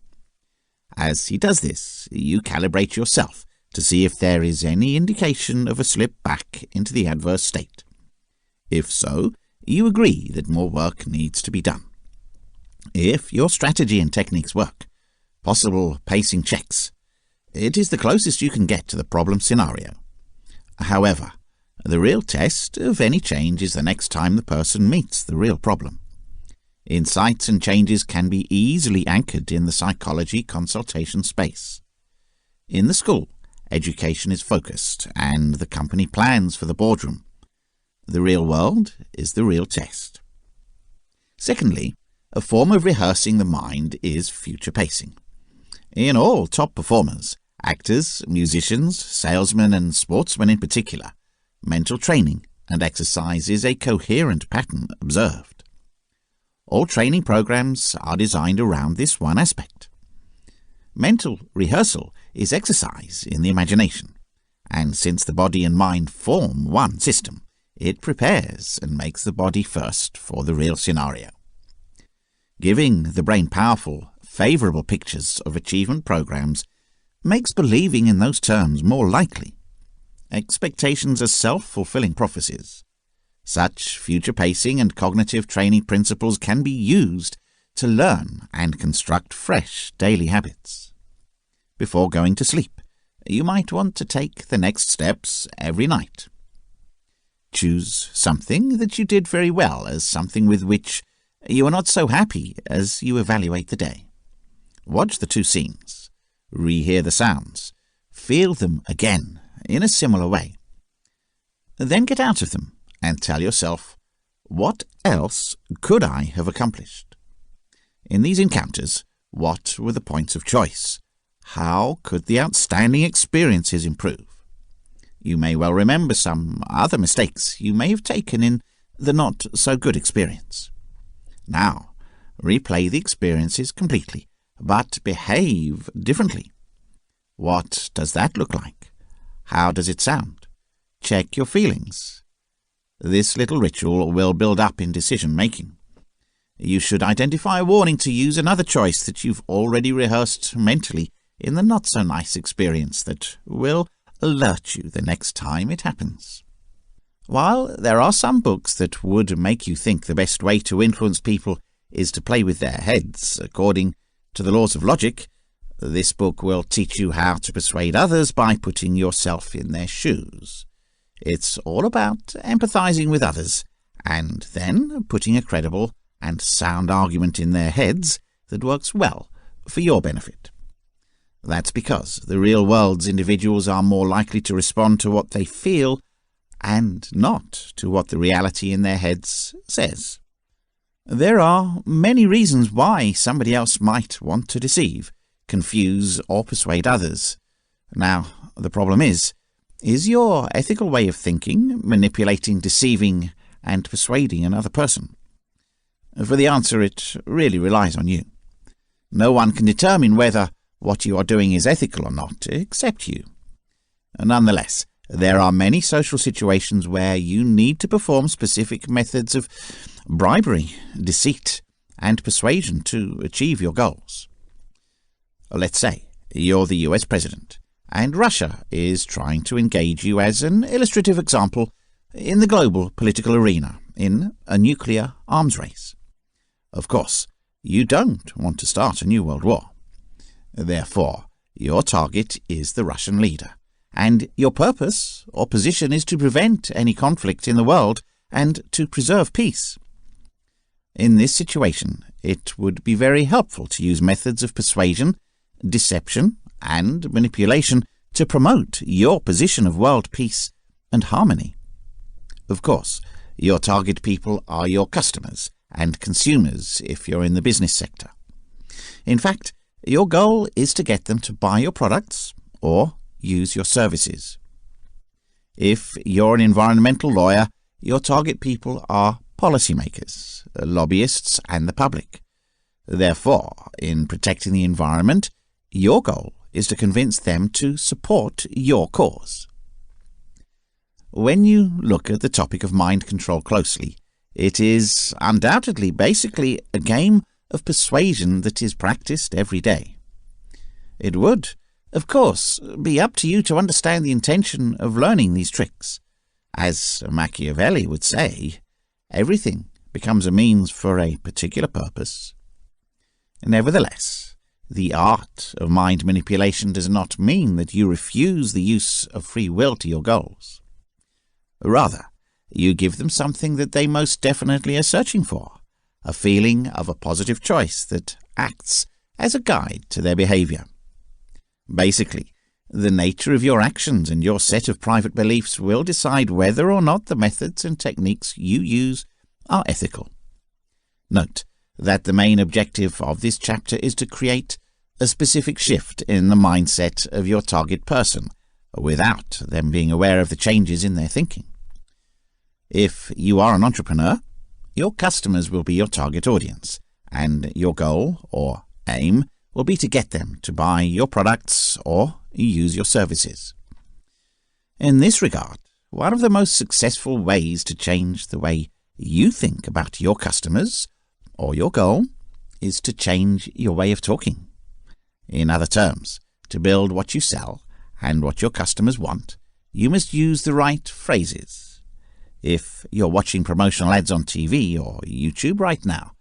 As he does this, you calibrate yourself to see if there is any indication of a slip back into the adverse state. If so, you agree that more work needs to be done. If your strategy and techniques work, possible pacing checks. It is the closest you can get to the problem scenario. However, the real test of any change is the next time the person meets the real problem. Insights and changes can be easily anchored in the psychology consultation space. In the school, education is focused and the company plans for the boardroom. The real world is the real test. Secondly, a form of rehearsing the mind is future pacing. In all top performers, actors, musicians, salesmen and sportsmen in particular, mental training and exercise is a coherent pattern observed. All training programs are designed around this one aspect. Mental rehearsal is exercise in the imagination, and since the body and mind form one system, it prepares and makes the body first for the real scenario. Giving the brain powerful, favorable pictures of achievement programs makes believing in those terms more likely. Expectations are self-fulfilling prophecies. Such future pacing and cognitive training principles can be used to learn and construct fresh daily habits. Before going to sleep, you might want to take the next steps every night. Choose something that you did very well as something with which you are not so happy as you evaluate the day. Watch the two scenes. Rehear the sounds. Feel them again in a similar way. Then get out of them and tell yourself, what else could I have accomplished? In these encounters, what were the points of choice? How could the outstanding experiences improve? You may well remember some other mistakes you may have taken in the not-so-good experience. Now, replay the experiences completely, but behave differently. What does that look like? How does it sound? Check your feelings. This little ritual will build up in decision-making. You should identify a warning to use another choice that you've already rehearsed mentally in the not-so-nice experience that will alert you the next time it happens. While there are some books that would make you think the best way to influence people is to play with their heads according to the laws of logic, this book will teach you how to persuade others by putting yourself in their shoes. It's all about empathizing with others and then putting a credible and sound argument in their heads that works well for your benefit. That's because the real world's individuals are more likely to respond to what they feel and not to what the reality in their heads says. There are many reasons why somebody else might want to deceive, confuse, or persuade others. Now, the problem is your ethical way of thinking manipulating, deceiving, and persuading another person? For the answer, it really relies on you. No one can determine whether what you are doing is ethical or not, except you. Nonetheless, there are many social situations where you need to perform specific methods of bribery, deceit, and persuasion to achieve your goals. Let's say you're the US president, and Russia is trying to engage you as an illustrative example in the global political arena in a nuclear arms race. Of course, you don't want to start a new world war. Therefore, your target is the Russian leader, and your purpose or position is to prevent any conflict in the world and to preserve peace. In this situation, it would be very helpful to use methods of persuasion, deception, and manipulation to promote your position of world peace and harmony. Of course, your target people are your customers and consumers if you're in the business sector. In fact, your goal is to get them to buy your products or use your services. If you're an environmental lawyer, your target people are policymakers, lobbyists, and the public. Therefore, in protecting the environment, your goal is to convince them to support your cause. When you look at the topic of mind control closely, it is undoubtedly basically a game of persuasion that is practiced every day. It would, of course, be up to you to understand the intention of learning these tricks. As Machiavelli would say, everything becomes a means for a particular purpose. Nevertheless, the art of mind manipulation does not mean that you refuse the use of free will to your goals. Rather, you give them something that they most definitely are searching for, a feeling of a positive choice that acts as a guide to their behavior. Basically, the nature of your actions and your set of private beliefs will decide whether or not the methods and techniques you use are ethical. Note that the main objective of this chapter is to create a specific shift in the mindset of your target person, without them being aware of the changes in their thinking. If you are an entrepreneur, your customers will be your target audience, and your goal or aim will be to get them to buy your products or use your services. In this regard, one of the most successful ways to change the way you think about your customers or your goal is to change your way of talking. In other terms, to build what you sell and what your customers want, you must use the right phrases. If you're watching promotional ads on TV or YouTube right now,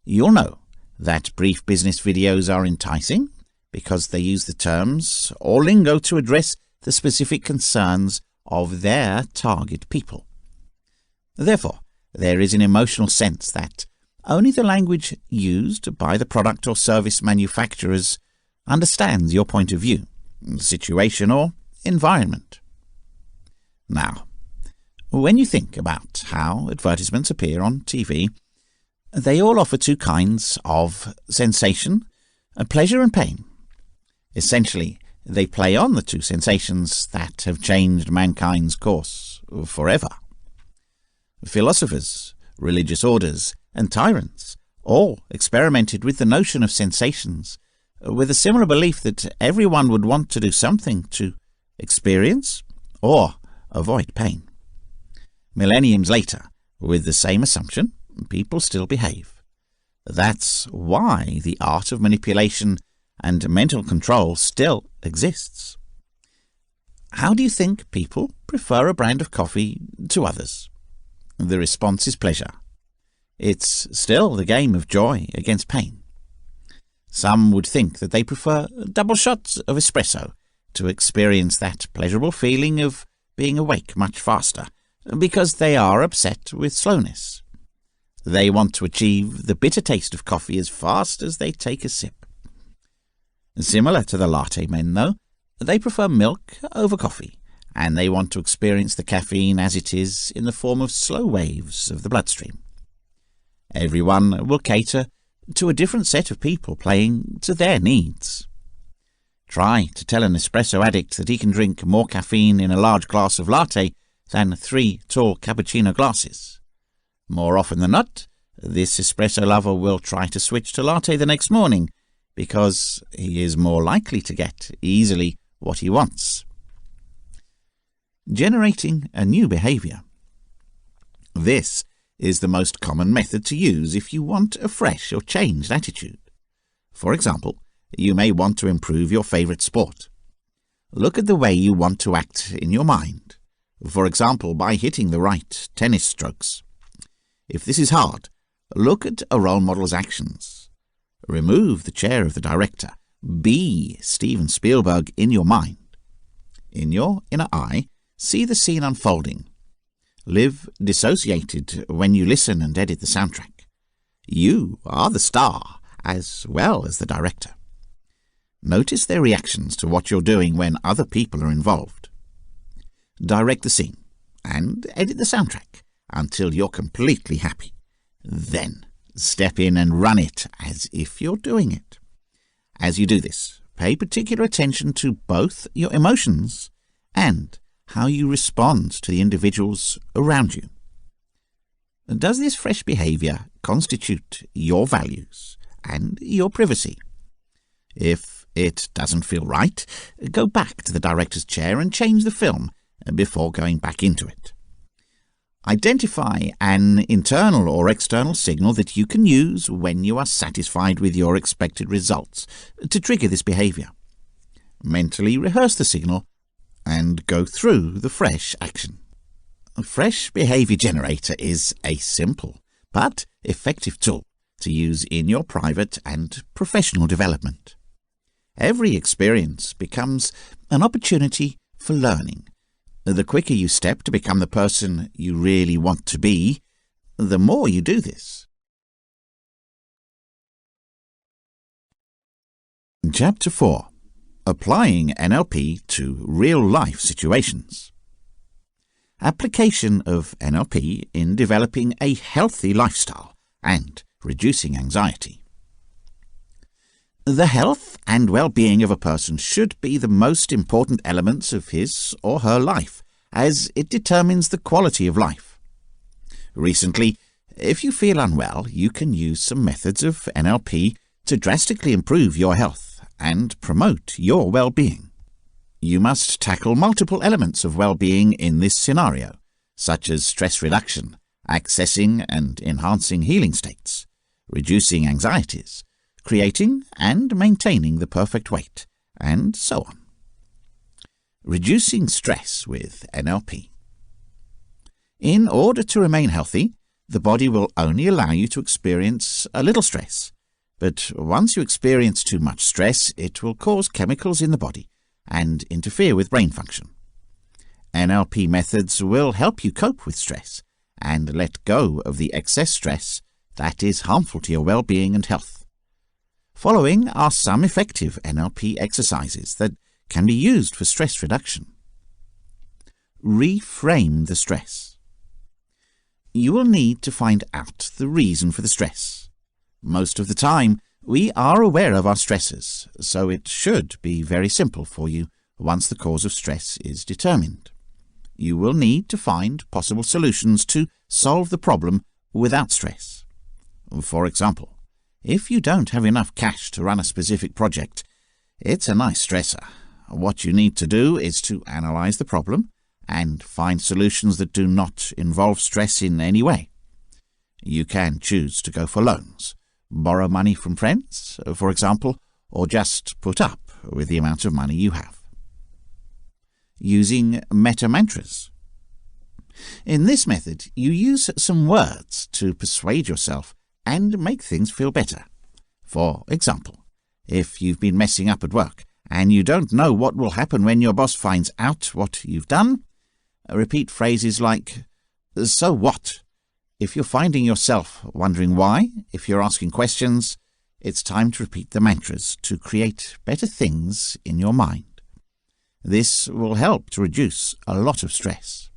you'll know that brief business videos are enticing because they use the terms or lingo to address the specific concerns of their target people. Therefore, there is an emotional sense that only the language used by the product or service manufacturers understands your point of view, situation, or environment. Now, when you think about how advertisements appear on TV, they all offer two kinds of sensation, pleasure and pain. Essentially, they play on the two sensations that have changed mankind's course forever. Philosophers, religious orders, and tyrants all experimented with the notion of sensations, with a similar belief that everyone would want to do something to experience or avoid pain. Millenniums later, with the same assumption, people still behave. That's why the art of manipulation and mental control still exists. How do you think people prefer a brand of coffee to others? The response is pleasure. It's still the game of joy against pain. Some would think that they prefer double shots of espresso to experience that pleasurable feeling of being awake much faster, because they are upset with slowness. They want to achieve the bitter taste of coffee as fast as they take a sip. Similar to the latte men, though, they prefer milk over coffee, and they want to experience the caffeine as it is in the form of slow waves of the bloodstream. Everyone will cater to a different set of people playing to their needs. Try to tell an espresso addict that he can drink more caffeine in a large glass of latte than 3 tall cappuccino glasses. More often than not, this espresso lover will try to switch to latte the next morning, because he is more likely to get easily what he wants. Generating a new behavior. This is the most common method to use if you want a fresh or changed attitude. For example, you may want to improve your favorite sport. Look at the way you want to act in your mind, for example, by hitting the right tennis strokes. If this is hard, look at a role model's actions. Remove the chair of the director. Be Steven Spielberg in your mind. In your inner eye, see the scene unfolding. Live dissociated when you listen and edit the soundtrack. You are the star as well as the director. Notice their reactions to what you're doing when other people are involved. Direct the scene and edit the soundtrack until you're completely happy. Then step in and run it as if you're doing it. As you do this, pay particular attention to both your emotions and how you respond to the individuals around you. Does this fresh behavior constitute your values and your privacy? If it doesn't feel right, go back to the director's chair and change the film before going back into it. Identify an internal or external signal that you can use when you are satisfied with your expected results to trigger this behavior. Mentally rehearse the signal and go through the fresh action. A fresh behavior generator is a simple but effective tool to use in your private and professional development. Every experience becomes an opportunity for learning. The quicker you step to become the person you really want to be, the more you do this. Chapter 4. Applying NLP to real-life situations. Application of NLP in developing a healthy lifestyle and reducing anxiety. The health and well-being of a person should be the most important elements of his or her life, as it determines the quality of life. Recently, if you feel unwell, you can use some methods of NLP to drastically improve your health and promote your well-being. You must tackle multiple elements of well-being in this scenario, such as stress reduction, accessing and enhancing healing states, reducing anxieties, creating and maintaining the perfect weight, and so on. Reducing stress with NLP. In order to remain healthy, the body will only allow you to experience a little stress, but once you experience too much stress, it will cause chemicals in the body and interfere with brain function. NLP methods will help you cope with stress and let go of the excess stress that is harmful to your well-being and health. Following are some effective NLP exercises that can be used for stress reduction. Reframe the stress. You will need to find out the reason for the stress. Most of the time, we are aware of our stresses, so it should be very simple for you once the cause of stress is determined. You will need to find possible solutions to solve the problem without stress. For example, if you don't have enough cash to run a specific project, it's a nice stressor. What you need to do is to analyze the problem and find solutions that do not involve stress in any way. You can choose to go for loans, borrow money from friends, for example, or just put up with the amount of money you have. Using meta-mantras. In this method, you use some words to persuade yourself and make things feel better. For example, if you've been messing up at work and you don't know what will happen when your boss finds out what you've done, repeat phrases like, "So what?" If you're finding yourself wondering why, if you're asking questions, it's time to repeat the mantras to create better things in your mind. This will help to reduce a lot of stress.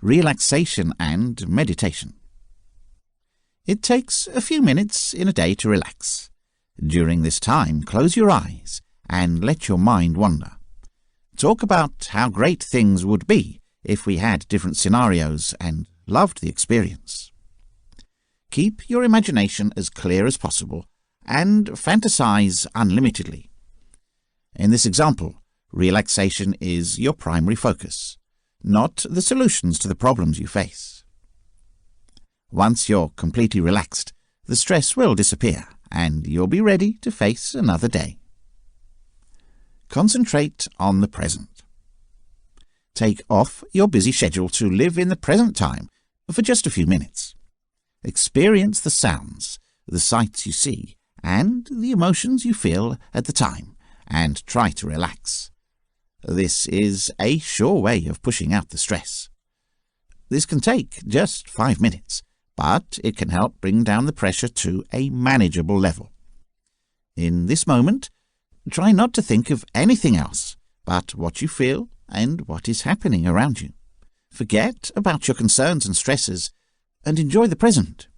Relaxation and meditation. It takes a few minutes in a day to relax. During this time, close your eyes and let your mind wander. Talk about how great things would be if we had different scenarios and loved the experience. Keep your imagination as clear as possible and fantasize unlimitedly. In this example, relaxation is your primary focus, not the solutions to the problems you face. Once you're completely relaxed, the stress will disappear and you'll be ready to face another day. Concentrate on the present. Take off your busy schedule to live in the present time for just a few minutes. Experience the sounds, the sights you see, and the emotions you feel at the time, and try to relax. This is a sure way of pushing out the stress. This can take just 5 minutes, but it can help bring down the pressure to a manageable level. In this moment, try not to think of anything else but what you feel and what is happening around you. Forget about your concerns and stresses and enjoy the present.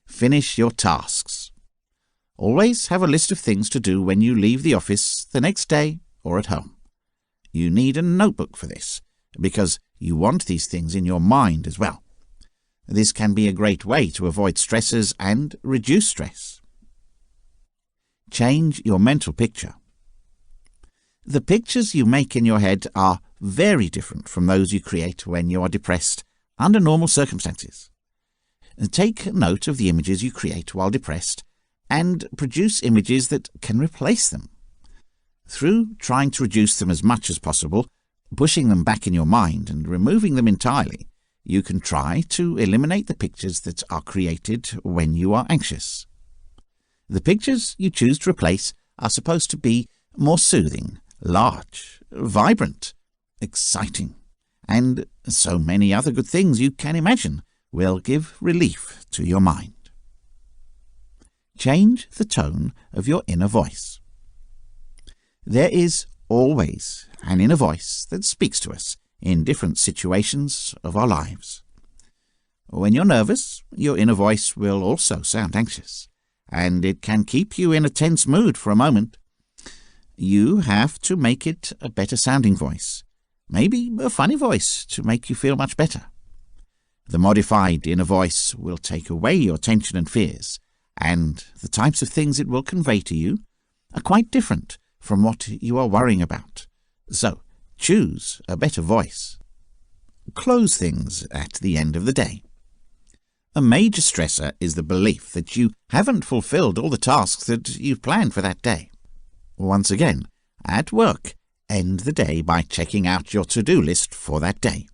Finish your tasks. Always have a list of things to do when you leave the office the next day or at home. You need a notebook for this, because you want these things in your mind as well. This can be a great way to avoid stresses and reduce stress. Change your mental picture. The pictures you make in your head are very different from those you create when you are depressed under normal circumstances. Take note of the images you create while depressed and produce images that can replace them. Through trying to reduce them as much as possible, pushing them back in your mind and removing them entirely, you can try to eliminate the pictures that are created when you are anxious. The pictures you choose to replace are supposed to be more soothing, large, vibrant, exciting, and so many other good things you can imagine will give relief to your mind. Change the tone of your inner voice. There is always an inner voice that speaks to us in different situations of our lives. When you're nervous, your inner voice will also sound anxious, and it can keep you in a tense mood for a moment. You have to make it a better sounding voice, maybe a funny voice to make you feel much better. The modified inner voice will take away your tension and fears, and the types of things it will convey to you are quite different from what you are worrying about. So, choose a better voice. Close things at the end of the day. A major stressor is the belief that you haven't fulfilled all the tasks that you've planned for that day. Once again, at work, end the day by checking out your to-do list for that day,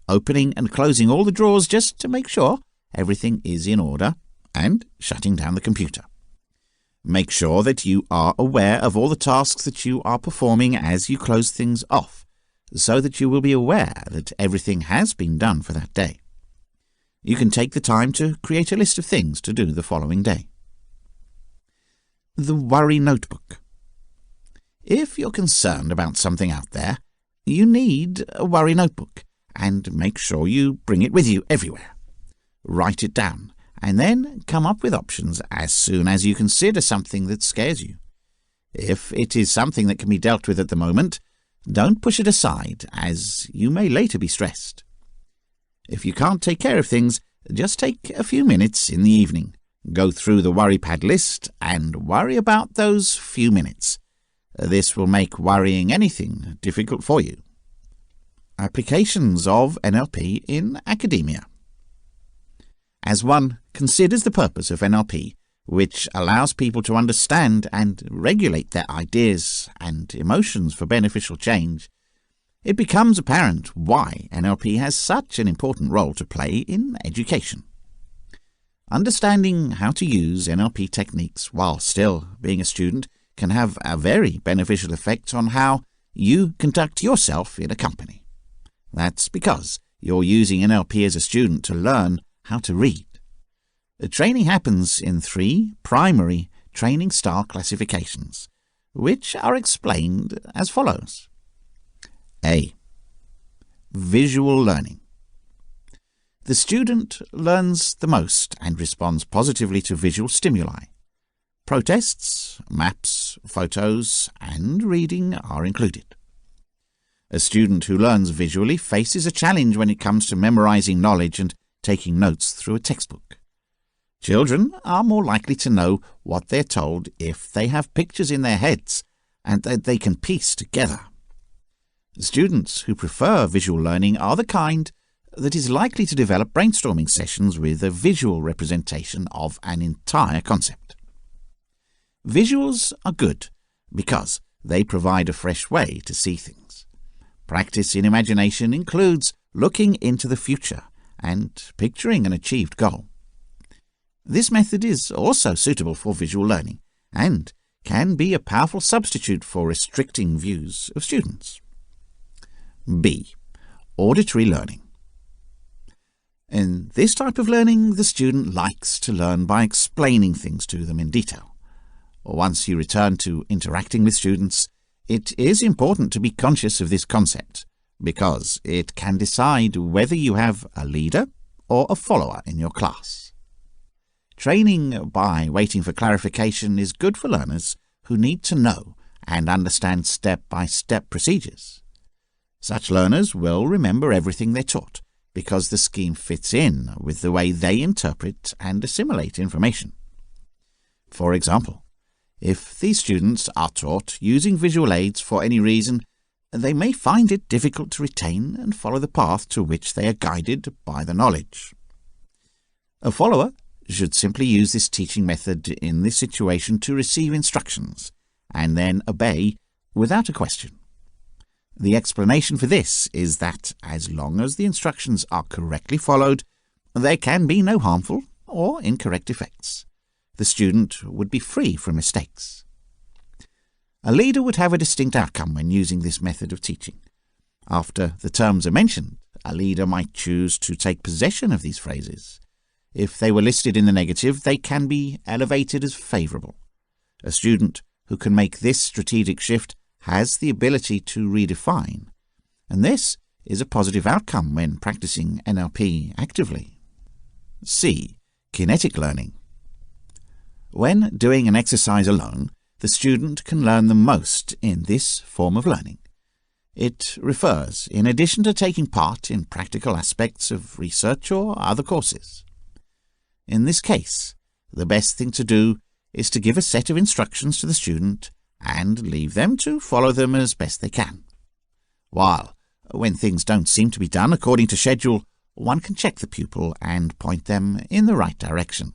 opening and closing all the drawers just to make sure everything is in order, and shutting down the computer. Make sure that you are aware of all the tasks that you are performing as you close things off, so that you will be aware that everything has been done for that day. You can take the time to create a list of things to do the following day. The Worry Notebook. If you're concerned about something out there, you need a worry notebook, and make sure you bring it with you everywhere. Write it down, and then come up with options as soon as you consider something that scares you. If it is something that can be dealt with at the moment, don't push it aside, as you may later be stressed. If you can't take care of things, just take a few minutes in the evening, go through the worry pad list, and worry about those few minutes. This will make worrying anything difficult for you. Applications of NLP in academia. As one considers the purpose of NLP, which allows people to understand and regulate their ideas and emotions for beneficial change, it becomes apparent why NLP has such an important role to play in education. Understanding how to use NLP techniques while still being a student can have a very beneficial effect on how you conduct yourself in a company. That's because you're using NLP as a student to learn how to read. The training happens in 3 primary training style classifications, which are explained as follows. A. Visual learning. The student learns the most and responds positively to visual stimuli. Protests, maps, photos, and reading are included. A student who learns visually faces a challenge when it comes to memorizing knowledge and taking notes through a textbook. Children are more likely to know what they're told if they have pictures in their heads and that they can piece together. Students who prefer visual learning are the kind that is likely to develop brainstorming sessions with a visual representation of an entire concept. Visuals are good because they provide a fresh way to see things. Practice in imagination includes looking into the future and picturing an achieved goal. This method is also suitable for visual learning and can be a powerful substitute for restricting views of students. B. Auditory learning. In this type of learning, the student likes to learn by explaining things to them in detail. Once you return to interacting with students, it is important to be conscious of this concept because it can decide whether you have a leader or a follower in your class. Training by waiting for clarification is good for learners who need to know and understand step-by-step procedures. Such learners will remember everything they're taught because the scheme fits in with the way they interpret and assimilate information. For example, if these students are taught using visual aids for any reason, they may find it difficult to retain and follow the path to which they are guided by the knowledge. A follower should simply use this teaching method in this situation to receive instructions and then obey without a question. The explanation for this is that as long as the instructions are correctly followed, there can be no harmful or incorrect effects. The student would be free from mistakes. A leader would have a distinct outcome when using this method of teaching. After the terms are mentioned, a leader might choose to take possession of these phrases. If they were listed in the negative, they can be elevated as favourable. A student who can make this strategic shift has the ability to redefine, and this is a positive outcome when practicing NLP actively. C. Kinetic learning. When doing an exercise alone, the student can learn the most in this form of learning. It refers, in addition to taking part in practical aspects of research or other courses. In this case, the best thing to do is to give a set of instructions to the student and leave them to follow them as best they can. While, when things don't seem to be done according to schedule, one can check the pupil and point them in the right direction.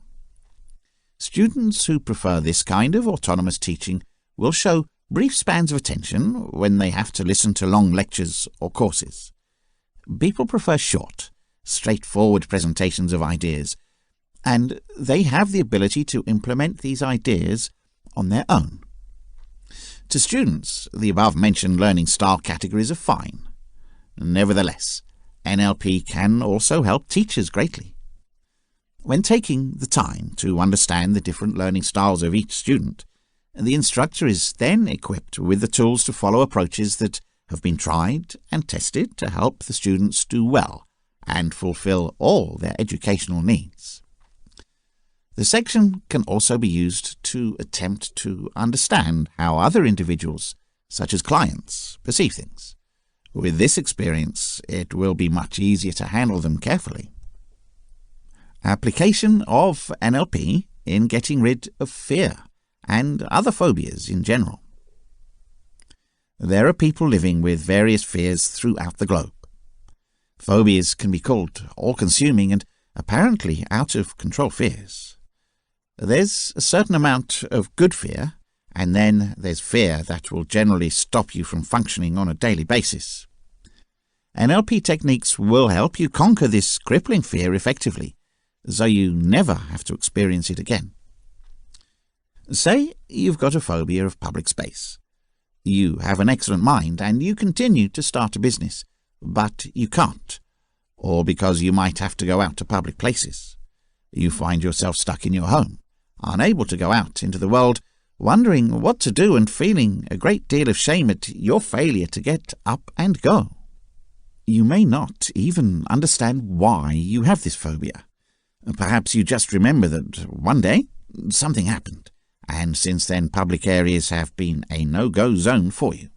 Students who prefer this kind of autonomous teaching will show brief spans of attention when they have to listen to long lectures or courses. People prefer short, straightforward presentations of ideas, and they have the ability to implement these ideas on their own. To students, the above-mentioned learning style categories are fine. Nevertheless, NLP can also help teachers greatly. When taking the time to understand the different learning styles of each student, the instructor is then equipped with the tools to follow approaches that have been tried and tested to help the students do well and fulfill all their educational needs. The section can also be used to attempt to understand how other individuals, such as clients, perceive things. With this experience, it will be much easier to handle them carefully. Application of NLP in getting rid of fear and other phobias in general. There are people living with various fears throughout the globe. Phobias can be called all-consuming and apparently out-of-control fears. There's a certain amount of good fear, and then there's fear that will generally stop you from functioning on a daily basis. NLP techniques will help you conquer this crippling fear effectively, so you never have to experience it again. Say you've got a phobia of public space. You have an excellent mind and you continue to start a business, but you can't, or because you might have to go out to public places. You find yourself stuck in your home, unable to go out into the world, wondering what to do and feeling a great deal of shame at your failure to get up and go. You may not even understand why you have this phobia. Perhaps you just remember that one day something happened, and since then public areas have been a no-go zone for you.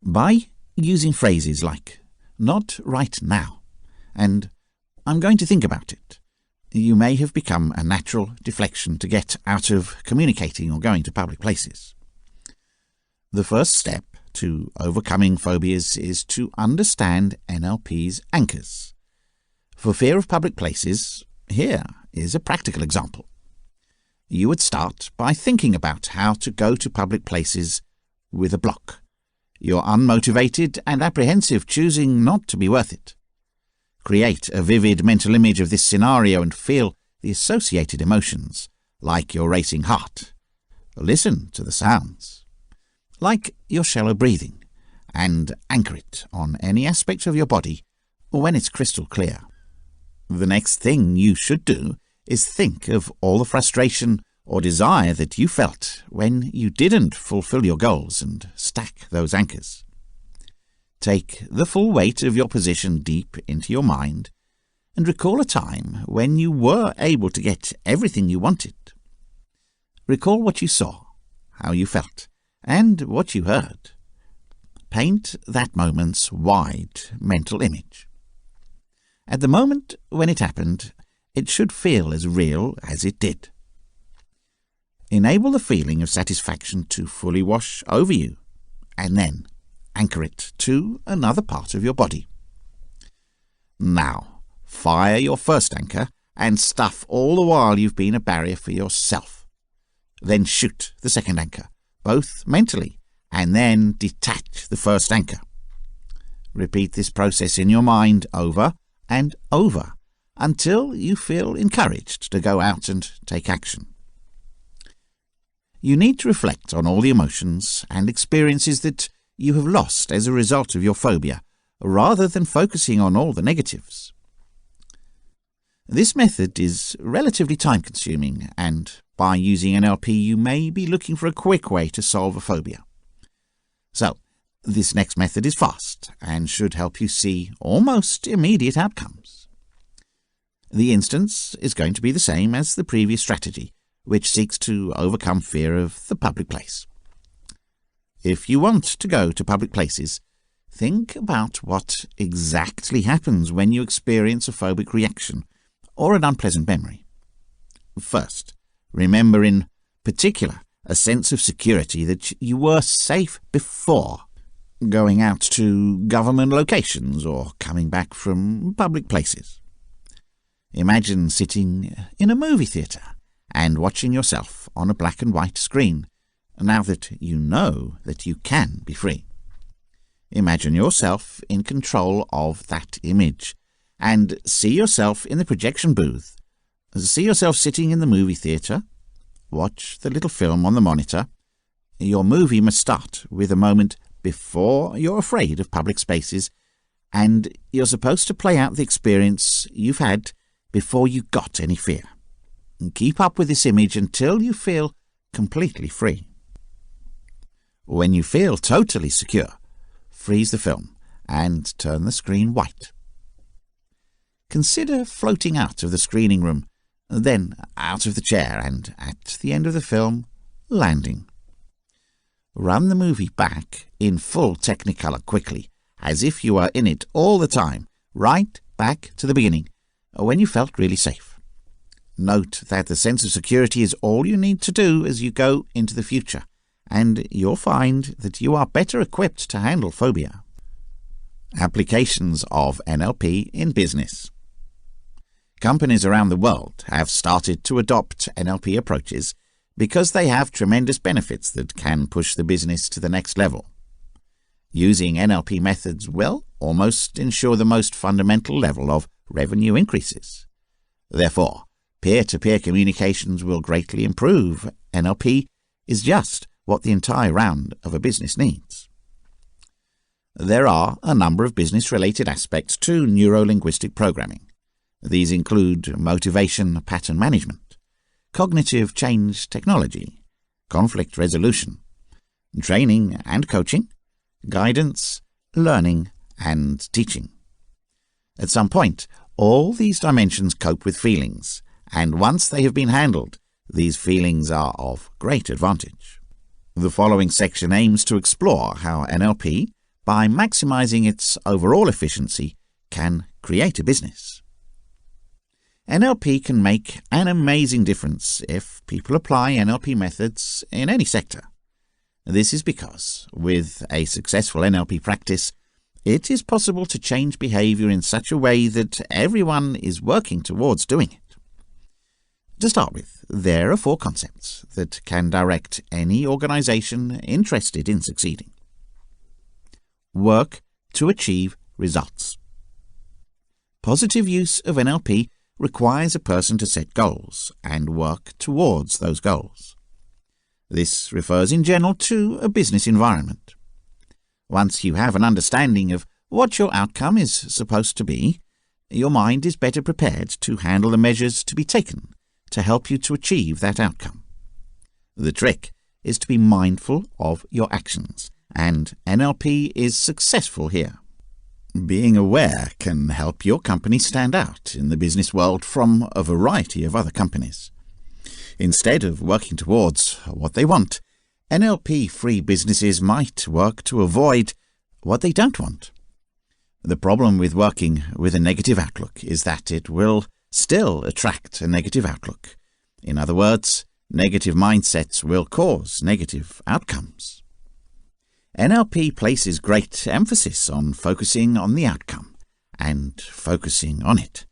By using phrases like, "not right now," and "I'm going to think about it," you may have become a natural deflection to get out of communicating or going to public places. The first step to overcoming phobias is to understand NLP's anchors. For fear of public places, here is a practical example. You would start by thinking about how to go to public places with a block. You're unmotivated and apprehensive, choosing not to be worth it. Create a vivid mental image of this scenario and feel the associated emotions, like your racing heart. Listen to the sounds, like your shallow breathing, and anchor it on any aspect of your body when it's crystal clear. The next thing you should do is think of all the frustration or desire that you felt when you didn't fulfill your goals and stack those anchors. Take the full weight of your position deep into your mind and recall a time when you were able to get everything you wanted. Recall what you saw, how you felt, and what you heard. Paint that moment's wide mental image. At the moment when it happened, it should feel as real as it did. Enable the feeling of satisfaction to fully wash over you, and then anchor it to another part of your body. Now, fire your first anchor and stuff all the while you've been a barrier for yourself. Then shoot the second anchor, both mentally, and then detach the first anchor. Repeat this process in your mind over and over until you feel encouraged to go out and take action. You need to reflect on all the emotions and experiences that you have lost as a result of your phobia, rather than focusing on all the negatives. This method is relatively time-consuming, and by using NLP you may be looking for a quick way to solve a phobia. So, this next method is fast and should help you see almost immediate outcomes. The instance is going to be the same as the previous strategy, which seeks to overcome fear of the public place. If you want to go to public places, think about what exactly happens when you experience a phobic reaction or an unpleasant memory. First, remember in particular a sense of security that you were safe before going out to government locations or coming back from public places. Imagine sitting in a movie theatre and watching yourself on a black and white screen, now that you know that you can be free. Imagine yourself in control of that image, and see yourself in the projection booth. See yourself sitting in the movie theatre. Watch the little film on the monitor. Your movie must start with a moment before you're afraid of public spaces, and you're supposed to play out the experience you've had before you got any fear. And keep up with this image until you feel completely free. When you feel totally secure, freeze the film and turn the screen white. Consider floating out of the screening room, then out of the chair, and at the end of the film, landing. Run the movie back in full Technicolor quickly, as if you were in it all the time, right back to the beginning, when you felt really safe. Note that the sense of security is all you need to do as you go into the future, and you'll find that you are better equipped to handle phobia. Applications of NLP in business. Companies around the world have started to adopt NLP approaches because they have tremendous benefits that can push the business to the next level. Using NLP methods will almost ensure the most fundamental level of revenue increases. Therefore, peer-to-peer communications will greatly improve. NLP is just what the entire round of a business needs. There are a number of business-related aspects to neuro-linguistic programming. These include motivation pattern management, cognitive change technology, conflict resolution, training and coaching, guidance, learning, and teaching. At some point, all these dimensions cope with feelings, and once they have been handled, these feelings are of great advantage. The following section aims to explore how NLP, by maximizing its overall efficiency, can create a business. NLP can make an amazing difference if people apply NLP methods in any sector. This is because, with a successful NLP practice, it is possible to change behavior in such a way that everyone is working towards doing it. To start with, there are 4 concepts that can direct any organization interested in succeeding. Work to achieve results. Positive use of NLP requires a person to set goals and work towards those goals. This refers in general to a business environment. Once you have an understanding of what your outcome is supposed to be, your mind is better prepared to handle the measures to be taken to help you to achieve that outcome. The trick is to be mindful of your actions, and NLP is successful here. Being aware can help your company stand out in the business world from a variety of other companies. Instead of working towards what they want, NLP-free businesses might work to avoid what they don't want. The problem with working with a negative outlook is that it will still attract a negative outlook. In other words, negative mindsets will cause negative outcomes. NLP places great emphasis on focusing on the outcome and focusing on it.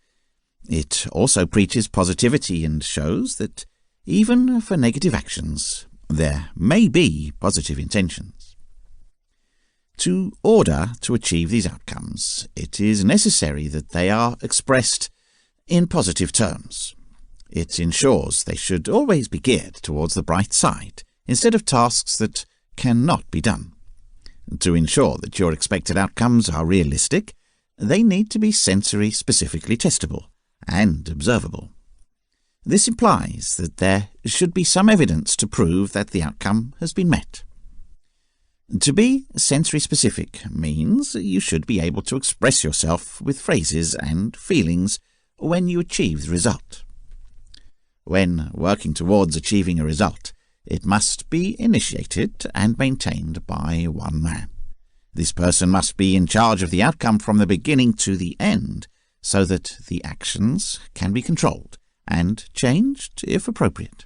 It also preaches positivity and shows that even for negative actions, there may be positive intentions. In order to achieve these outcomes, it is necessary that they are expressed in positive terms. It ensures they should always be geared towards the bright side, instead of tasks that cannot be done. To ensure that your expected outcomes are realistic, they need to be sensory specifically testable and observable. This implies that there should be some evidence to prove that the outcome has been met. To be sensory specific means you should be able to express yourself with phrases and feelings when you achieve the result. When working towards achieving a result, it must be initiated and maintained by one man. This person must be in charge of the outcome from the beginning to the end, so that the actions can be controlled and changed if appropriate.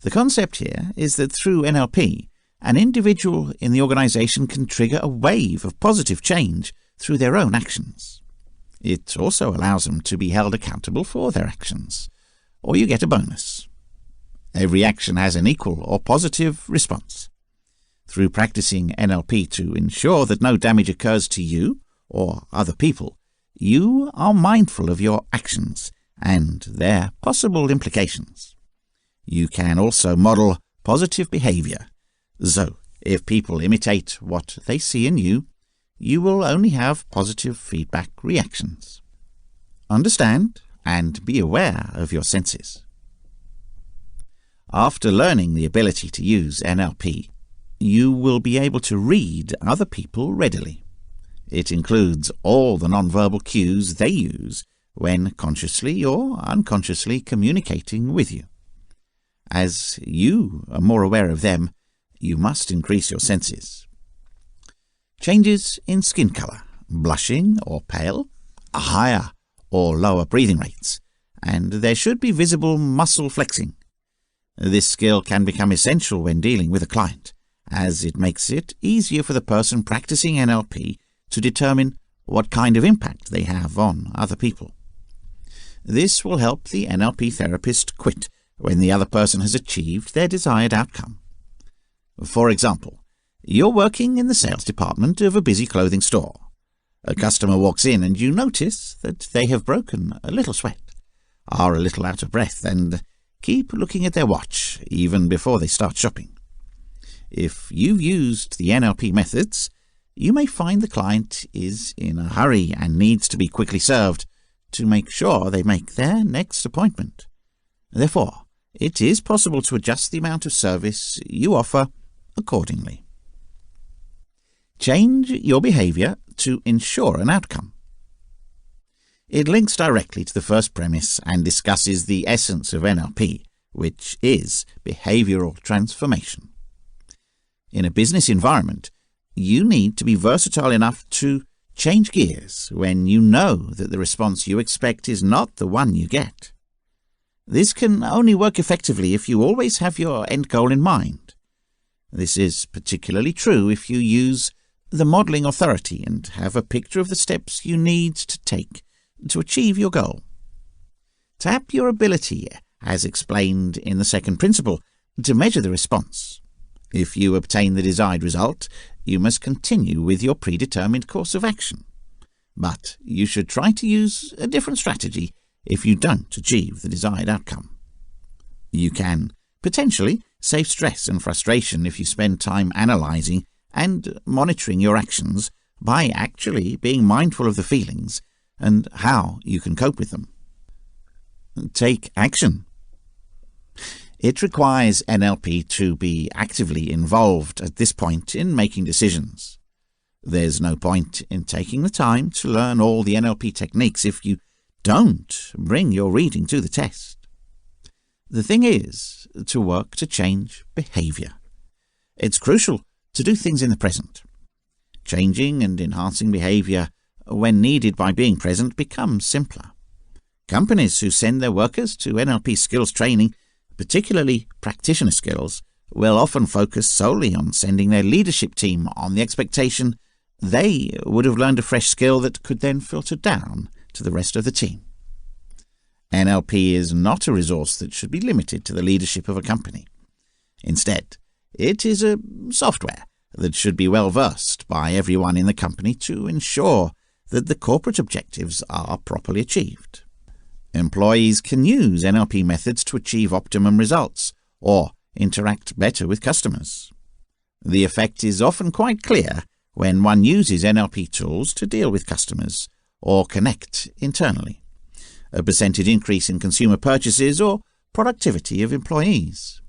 The concept here is that through NLP, an individual in the organization can trigger a wave of positive change through their own actions. It also allows them to be held accountable for their actions, or you get a bonus. Every action has an equal or positive response. Through practicing NLP to ensure that no damage occurs to you or other people, you are mindful of your actions and their possible implications. You can also model positive behavior. So, if people imitate what they see in you, you will only have positive feedback reactions. Understand and be aware of your senses. After learning the ability to use NLP, you will be able to read other people readily. It includes all the nonverbal cues they use when consciously or unconsciously communicating with you. As you are more aware of them, you must increase your senses. Changes in skin color, blushing or pale, higher or lower breathing rates, and there should be visible muscle flexing. This skill can become essential when dealing with a client, as it makes it easier for the person practicing NLP to determine what kind of impact they have on other people. This will help the NLP therapist quit when the other person has achieved their desired outcome. For example, you're working in the sales department of a busy clothing store. A customer walks in and you notice that they have broken a little sweat, are a little out of breath, and keep looking at their watch even before they start shopping. If you've used the NLP methods, you may find the client is in a hurry and needs to be quickly served to make sure they make their next appointment. Therefore, it is possible to adjust the amount of service you offer accordingly. Change your behavior to ensure an outcome. It links directly to the first premise and discusses the essence of NLP, which is behavioral transformation. In a business environment, you need to be versatile enough to change gears when you know that the response you expect is not the one you get. This can only work effectively if you always have your end goal in mind. This is particularly true if you use the modelling authority and have a picture of the steps you need to take to achieve your goal. Tap your ability, as explained in the second principle, to measure the response. If you obtain the desired result, you must continue with your predetermined course of action. But you should try to use a different strategy if you don't achieve the desired outcome. You can potentially save stress and frustration if you spend time analysing and monitoring your actions by actually being mindful of the feelings and how you can cope with them. Take action. It requires NLP to be actively involved at this point in making decisions. There's no point in taking the time to learn all the NLP techniques if you don't bring your reading to the test. The thing is to work to change behaviour. It's crucial to do things in the present. Changing and enhancing behaviour when needed by being present becomes simpler. Companies who send their workers to NLP skills training, particularly practitioner skills, will often focus solely on sending their leadership team on the expectation they would have learned a fresh skill that could then filter down to the rest of the team. NLP is not a resource that should be limited to the leadership of a company. Instead, it is a software that should be well versed by everyone in the company to ensure that the corporate objectives are properly achieved. Employees can use NLP methods to achieve optimum results or interact better with customers. The effect is often quite clear when one uses NLP tools to deal with customers or connect internally. A percentage increase in consumer purchases or productivity of employees.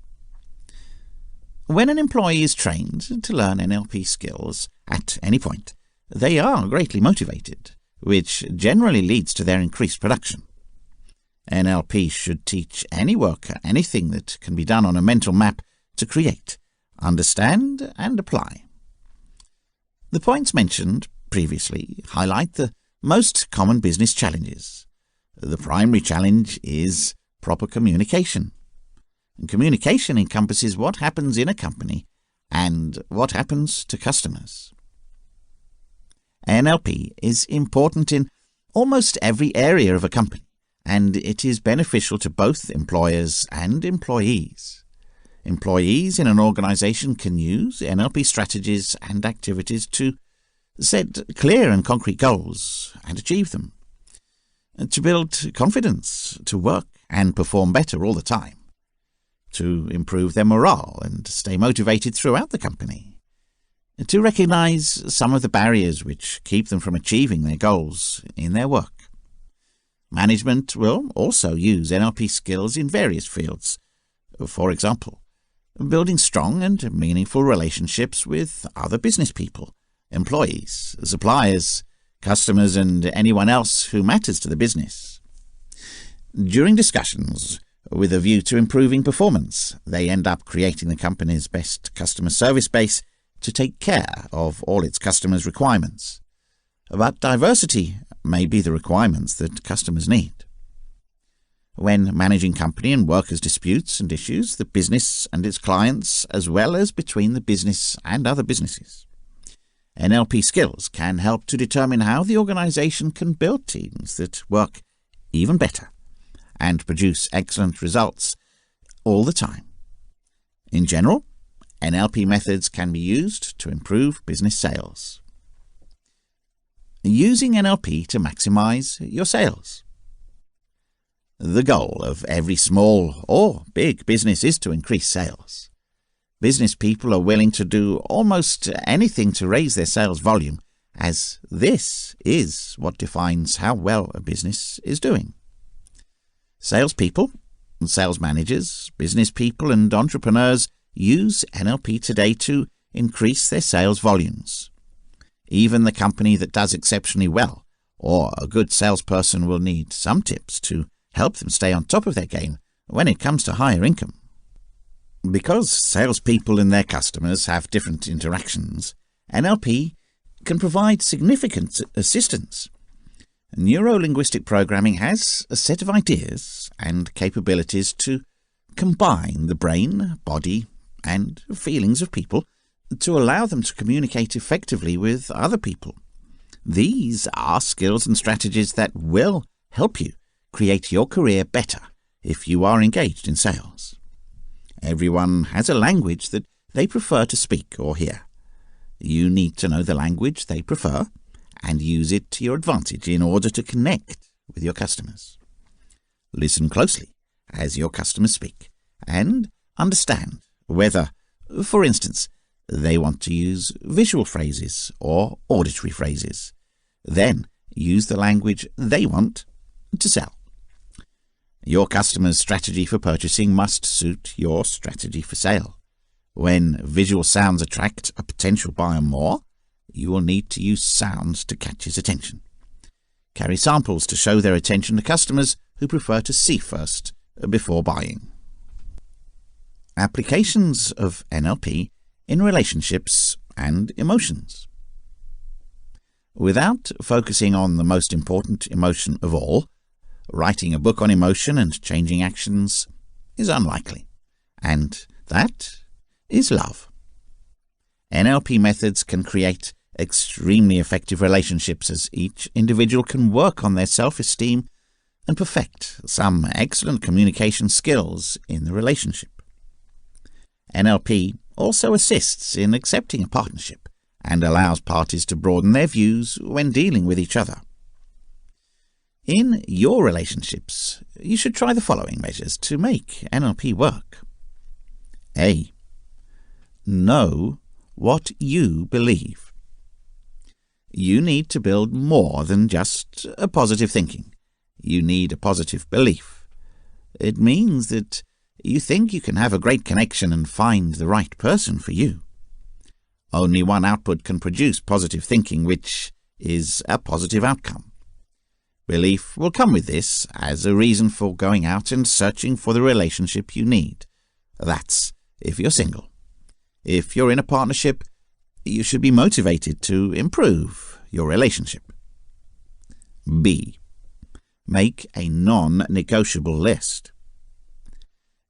When an employee is trained to learn NLP skills at any point, they are greatly motivated, which generally leads to their increased production. NLP should teach any worker anything that can be done on a mental map to create, understand, and apply. The points mentioned previously highlight the most common business challenges. The primary challenge is proper communication. And communication encompasses what happens in a company and what happens to customers. NLP is important in almost every area of a company, and it is beneficial to both employers and employees. Employees in an organization can use NLP strategies and activities to set clear and concrete goals and achieve them, to build confidence, to work and perform better all the time, to improve their morale and stay motivated throughout the company, to recognize some of the barriers which keep them from achieving their goals in their work. Management will also use NLP skills in various fields. For example, building strong and meaningful relationships with other business people, employees, suppliers, customers, and anyone else who matters to the business. During discussions with a view to improving performance, they end up creating the company's best customer service base to take care of all its customers' requirements. But diversity may be the requirements that customers need. When managing company and workers' disputes and issues, the business and its clients, as well as between the business and other businesses. NLP skills can help to determine how the organization can build teams that work even better and produce excellent results all the time. In general, NLP methods can be used to improve business sales. Using NLP to maximize your sales. The goal of every small or big business is to increase sales. Business people are willing to do almost anything to raise their sales volume, as this is what defines how well a business is doing. Salespeople, sales managers, business people, and entrepreneurs use NLP today to increase their sales volumes. Even the company that does exceptionally well, or a good salesperson, will need some tips to help them stay on top of their game when it comes to higher income. Because salespeople and their customers have different interactions, NLP can provide significant assistance. Neuro-linguistic programming has a set of ideas and capabilities to combine the brain, body, and feelings of people to allow them to communicate effectively with other people. These are skills and strategies that will help you create your career better if you are engaged in sales. Everyone has a language that they prefer to speak or hear. You need to know the language they prefer and use it to your advantage in order to connect with your customers. Listen closely as your customers speak and understand whether, for instance, they want to use visual phrases or auditory phrases. Then use the language they want to sell. Your customer's strategy for purchasing must suit your strategy for sale. When visual sounds attract a potential buyer more, you will need to use sounds to catch his attention. Carry samples to show their attention to customers who prefer to see first before buying. Applications of NLP in relationships and emotions. Without focusing on the most important emotion of all, writing a book on emotion and changing actions is unlikely, and that is love. NLP methods can create extremely effective relationships as each individual can work on their self-esteem and perfect some excellent communication skills in the relationship. NLP also assists in accepting a partnership and allows parties to broaden their views when dealing with each other. In your relationships, you should try the following measures to make NLP work. A. Know what you believe. You need to build more than just a positive thinking. You need a positive belief. It means that you think you can have a great connection and find the right person for you. Only one output can produce positive thinking, which is a positive outcome. Belief will come with this as a reason for going out and searching for the relationship you need. That's if you're single. If you're in a partnership, you should be motivated to improve your relationship. B. Make a non-negotiable list.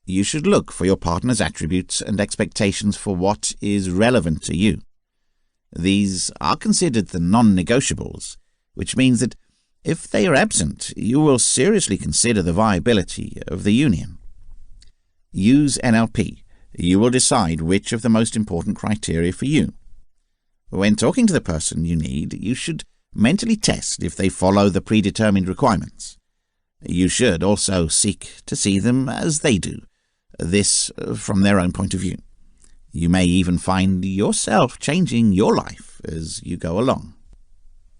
You should look for your partner's attributes and expectations for what is relevant to you. These are considered the non-negotiables, which means that if they are absent, you will seriously consider the viability of the union. Use NLP. You will decide which of the most important criteria for you. When talking to the person you need, you should mentally test if they follow the predetermined requirements. You should also seek to see them as they do, this from their own point of view. You may even find yourself changing your life as you go along.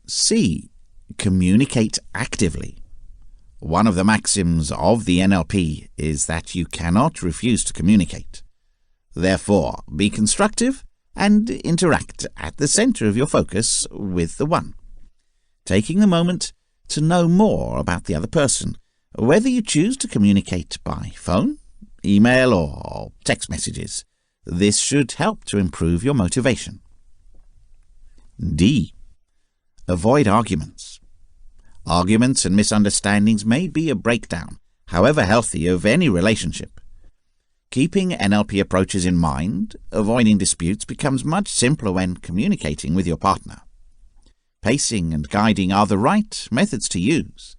C. Communicate actively. One of the maxims of the NLP is that you cannot refuse to communicate. Therefore, be constructive and interact at the center of your focus with the one, taking the moment to know more about the other person, whether you choose to communicate by phone, email, or text messages. This should help to improve your motivation. D. Avoid arguments. Arguments and misunderstandings may be a breakdown, however healthy, of any relationship. Keeping NLP approaches in mind, avoiding disputes becomes much simpler when communicating with your partner. Pacing and guiding are the right methods to use.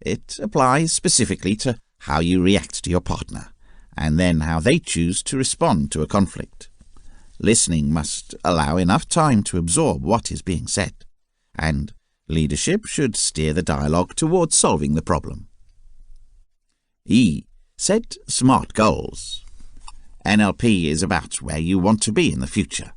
It applies specifically to how you react to your partner, and then how they choose to respond to a conflict. Listening must allow enough time to absorb what is being said, and leadership should steer the dialogue towards solving the problem. E. Set SMART goals. NLP is about where you want to be in the future.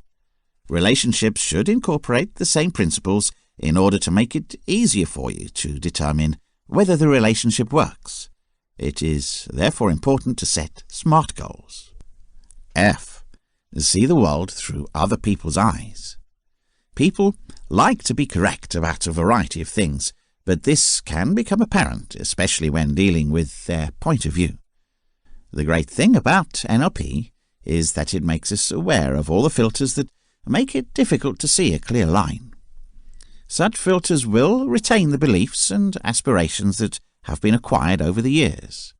Relationships should incorporate the same principles in order to make it easier for you to determine whether the relationship works. It is therefore important to set SMART goals. F. See the world through other people's eyes. People like to be correct about a variety of things, but this can become apparent, especially when dealing with their point of view. The great thing about NLP is that it makes us aware of all the filters that make it difficult to see a clear line. Such filters will retain the beliefs and aspirations that have been acquired over the years.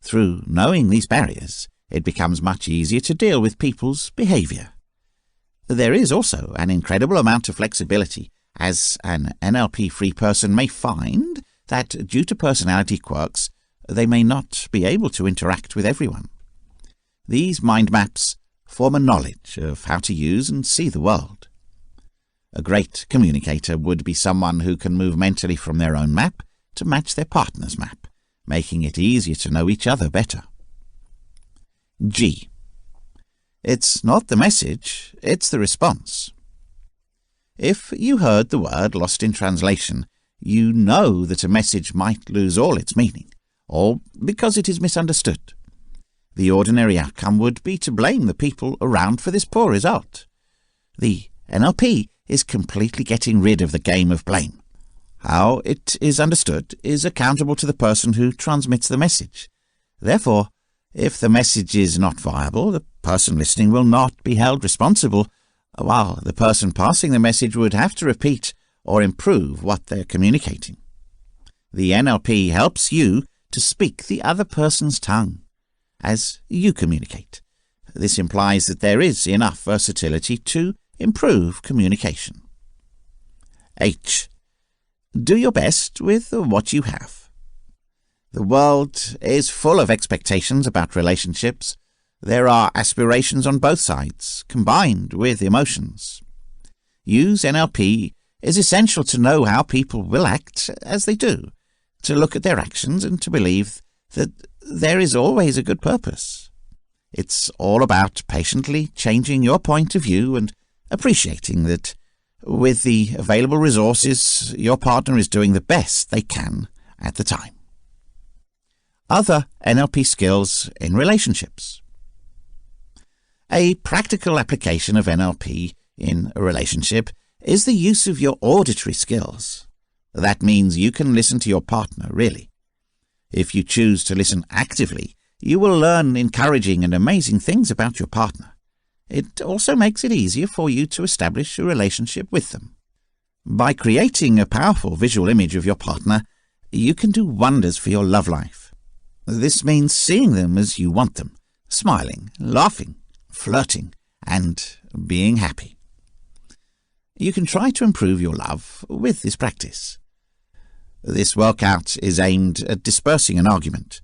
Through knowing these barriers, it becomes much easier to deal with people's behavior. There is also an incredible amount of flexibility, as an NLP-free person may find that due to personality quirks, they may not be able to interact with everyone. These mind maps form a knowledge of how to use and see the world. A great communicator would be someone who can move mentally from their own map to match their partner's map, making it easier to know each other better. G. It's not the message, it's the response. If you heard the word lost in translation, you know that a message might lose all its meaning, or because it is misunderstood. The ordinary outcome would be to blame the people around for this poor result. The NLP is completely getting rid of the game of blame. How it is understood is accountable to the person who transmits the message. Therefore, if the message is not viable, the person listening will not be held responsible, while the person passing the message would have to repeat or improve what they're communicating. The NLP helps you to speak the other person's tongue as you communicate. This implies that there is enough versatility to improve communication. H. Do your best with what you have. The world is full of expectations about relationships. There are aspirations on both sides, combined with emotions. Use NLP is essential to know how people will act as they do, to look at their actions and to believe that there is always a good purpose. It's all about patiently changing your point of view and appreciating that with the available resources, your partner is doing the best they can at the time. Other NLP skills in relationships. A practical application of NLP in a relationship is the use of your auditory skills. That means you can listen to your partner, really. If you choose to listen actively, you will learn encouraging and amazing things about your partner. It also makes it easier for you to establish a relationship with them. By creating a powerful visual image of your partner, you can do wonders for your love life. This means seeing them as you want them, smiling, laughing, flirting, and being happy. You can try to improve your love with this practice. This workout is aimed at dispersing an argument.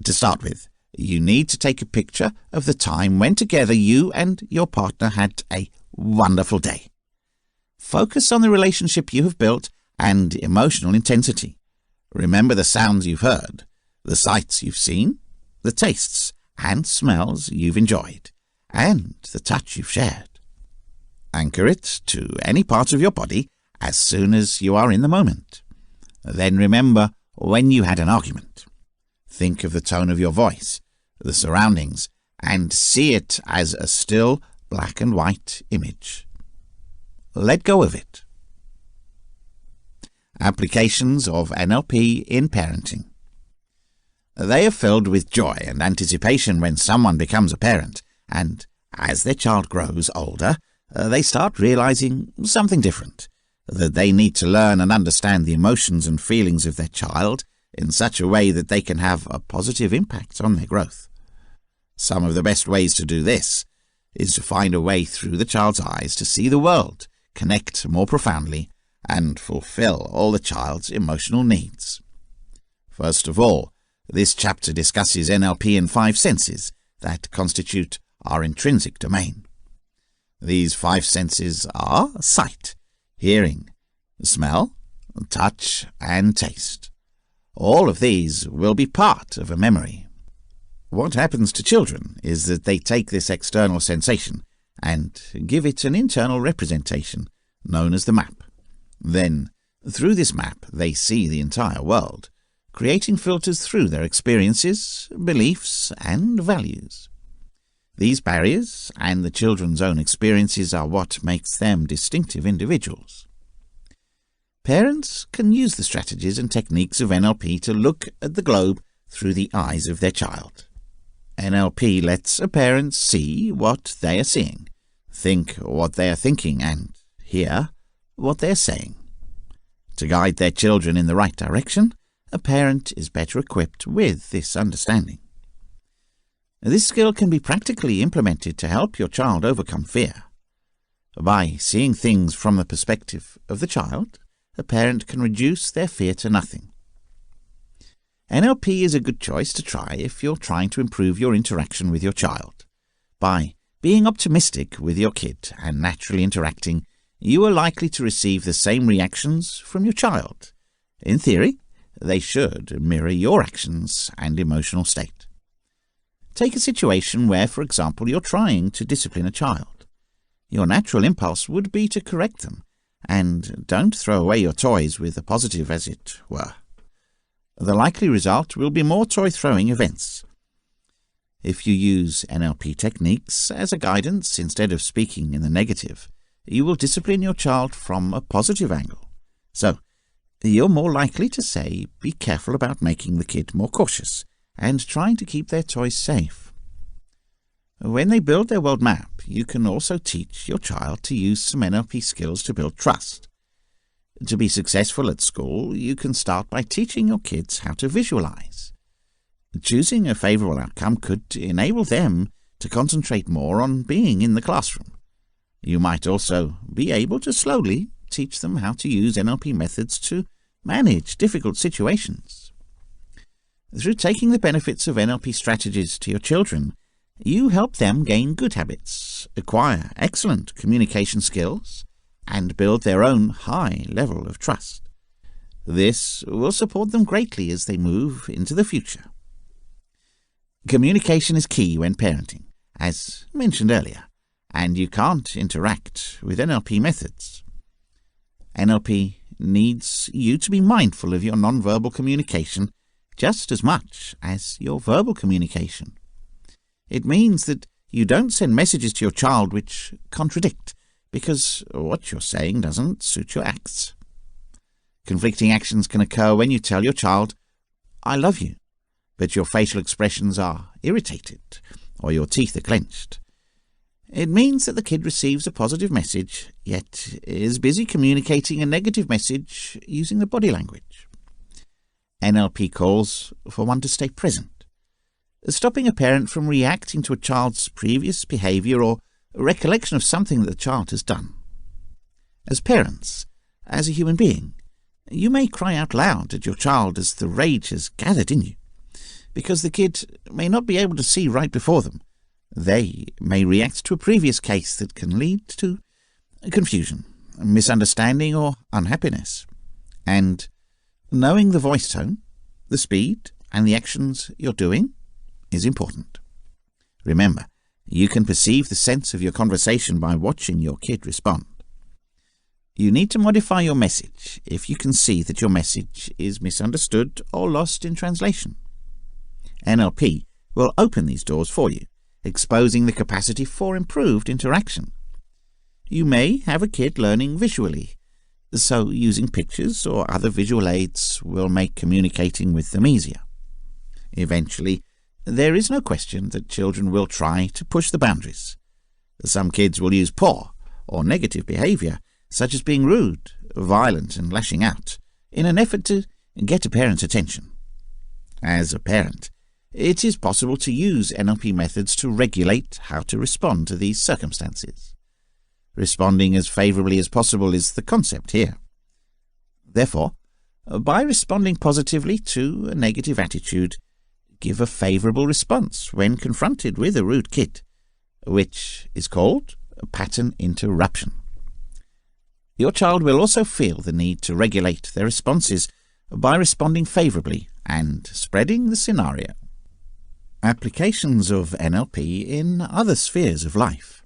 To start with, you need to take a picture of the time when together you and your partner had a wonderful day. Focus on the relationship you have built and emotional intensity. Remember the sounds you've heard, the sights you've seen, the tastes and smells you've enjoyed, and the touch you've shared. Anchor it to any part of your body as soon as you are in the moment. Then remember when you had an argument. Think of the tone of your voice, the surroundings, and see it as a still black and white image. Let go of it. Applications of NLP in parenting. They are filled with joy and anticipation when someone becomes a parent, and as their child grows older, they start realizing something different, that they need to learn and understand the emotions and feelings of their child in such a way that they can have a positive impact on their growth. Some of the best ways to do this is to find a way through the child's eyes to see the world, connect more profoundly, and fulfill all the child's emotional needs. First of all, this chapter discusses NLP in 5 senses that constitute our intrinsic domain. These 5 senses are sight, hearing, smell, touch, and taste. All of these will be part of a memory. What happens to children is that they take this external sensation and give it an internal representation known as the map. Then, through this map, they see the entire world, creating filters through their experiences, beliefs, and values. These barriers and the children's own experiences are what makes them distinctive individuals. Parents can use the strategies and techniques of NLP to look at the globe through the eyes of their child. NLP lets a parent see what they are seeing, think what they are thinking, and hear what they're saying. To guide their children in the right direction, a parent is better equipped with this understanding. This skill can be practically implemented to help your child overcome fear. By seeing things from the perspective of the child, a parent can reduce their fear to nothing. NLP is a good choice to try if you're trying to improve your interaction with your child. By being optimistic with your kid and naturally interacting, you are likely to receive the same reactions from your child. In theory, they should mirror your actions and emotional state. Take a situation where, for example, you're trying to discipline a child. Your natural impulse would be to correct them, and don't throw away your toys with a positive, as it were. The likely result will be more toy-throwing events. If you use NLP techniques as a guidance instead of speaking in the negative, you will discipline your child from a positive angle. So, you're more likely to say, be careful about making the kid more cautious and trying to keep their toys safe. When they build their world map, you can also teach your child to use some NLP skills to build trust. To be successful at school, you can start by teaching your kids how to visualize. Choosing a favorable outcome could enable them to concentrate more on being in the classroom. You might also be able to slowly teach them how to use NLP methods to manage difficult situations. Through taking the benefits of NLP strategies to your children, you help them gain good habits, acquire excellent communication skills, and build their own high level of trust. This will support them greatly as they move into the future. Communication is key when parenting, as mentioned earlier, and you can't interact with NLP methods. NLP needs you to be mindful of your nonverbal communication just as much as your verbal communication. It means that you don't send messages to your child which contradict, because what you're saying doesn't suit your acts. Conflicting actions can occur when you tell your child, "I love you," but your facial expressions are irritated or your teeth are clenched. It means that the kid receives a positive message, yet is busy communicating a negative message using the body language. NLP calls for one to stay present, stopping a parent from reacting to a child's previous behavior or a recollection of something that the child has done. As parents, as a human being, you may cry out loud at your child as the rage has gathered in you, because the kid may not be able to see right before them. They may react to a previous case that can lead to confusion, misunderstanding, or unhappiness. And knowing the voice tone, the speed, and the actions you're doing is important. Remember, you can perceive the sense of your conversation by watching your kid respond. You need to modify your message if you can see that your message is misunderstood or lost in translation. NLP will open these doors for you, exposing the capacity for improved interaction. You may have a kid learning visually, so using pictures or other visual aids will make communicating with them easier. Eventually, there is no question that children will try to push the boundaries. Some kids will use poor or negative behavior, such as being rude, violent, and lashing out, in an effort to get a parent's attention. As a parent, it is possible to use NLP methods to regulate how to respond to these circumstances. Responding as favorably as possible is the concept here. Therefore, by responding positively to a negative attitude, give a favorable response when confronted with a rude kid, which is called a pattern interruption. Your child will also feel the need to regulate their responses by responding favorably and spreading the scenario. Applications of NLP in other spheres of life.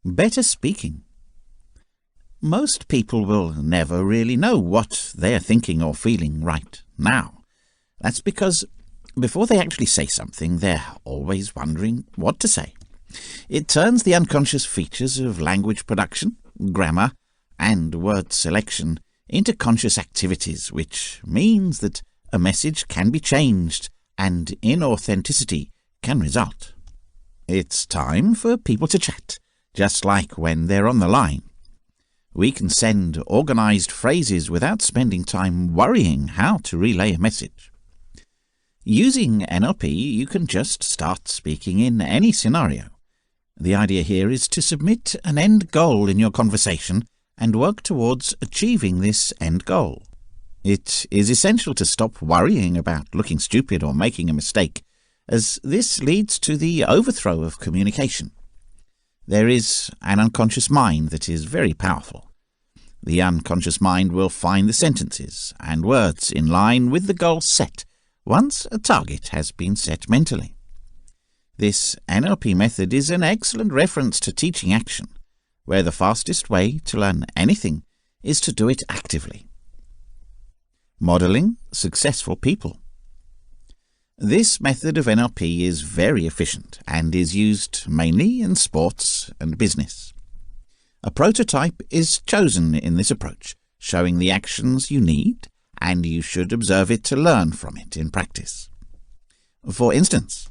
Better speaking. Most people will never really know what they're thinking or feeling right now. That's because before they actually say something, they're always wondering what to say. It turns the unconscious features of language production, grammar, and word selection into conscious activities, which means that a message can be changed and inauthenticity can result. It's time for people to chat, just like when they're on the line. We can send organized phrases without spending time worrying how to relay a message. Using NLP, you can just start speaking in any scenario. The idea here is to submit an end goal in your conversation and work towards achieving this end goal. It is essential to stop worrying about looking stupid or making a mistake, as this leads to the overthrow of communication. There is an unconscious mind that is very powerful. The unconscious mind will find the sentences and words in line with the goal set once a target has been set mentally. This NLP method is an excellent reference to teaching action, where the fastest way to learn anything is to do it actively. Modeling successful people. This method of NLP is very efficient and is used mainly in sports and business. A prototype is chosen in this approach, showing the actions you need, and you should observe it to learn from it in practice. For instance,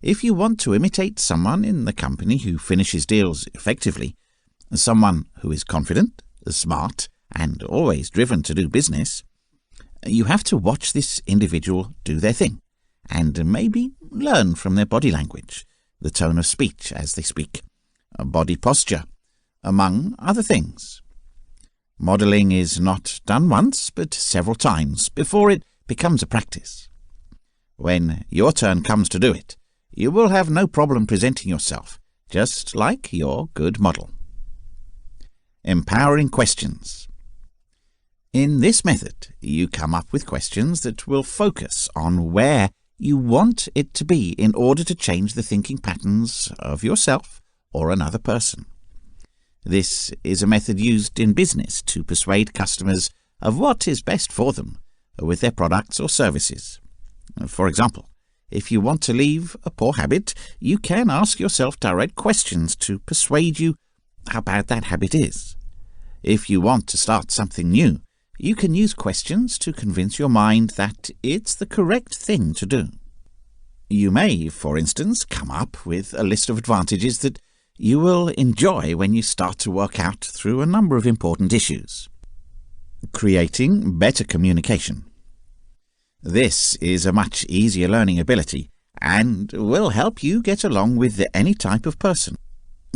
if you want to imitate someone in the company who finishes deals effectively, someone who is confident, smart, and always driven to do business, you have to watch this individual do their thing, and maybe learn from their body language, the tone of speech as they speak, body posture, among other things. Modeling is not done once, but several times before it becomes a practice. When your turn comes to do it, you will have no problem presenting yourself, just like your good model. Empowering questions. In this method, you come up with questions that will focus on where you want it to be in order to change the thinking patterns of yourself or another person. This is a method used in business to persuade customers of what is best for them with their products or services. For example, if you want to leave a poor habit, you can ask yourself direct questions to persuade you how bad that habit is. If you want to start something new, you can use questions to convince your mind that it's the correct thing to do. You may, for instance, come up with a list of advantages that you will enjoy when you start to work out through a number of important issues. Creating better communication. This is a much easier learning ability and will help you get along with any type of person.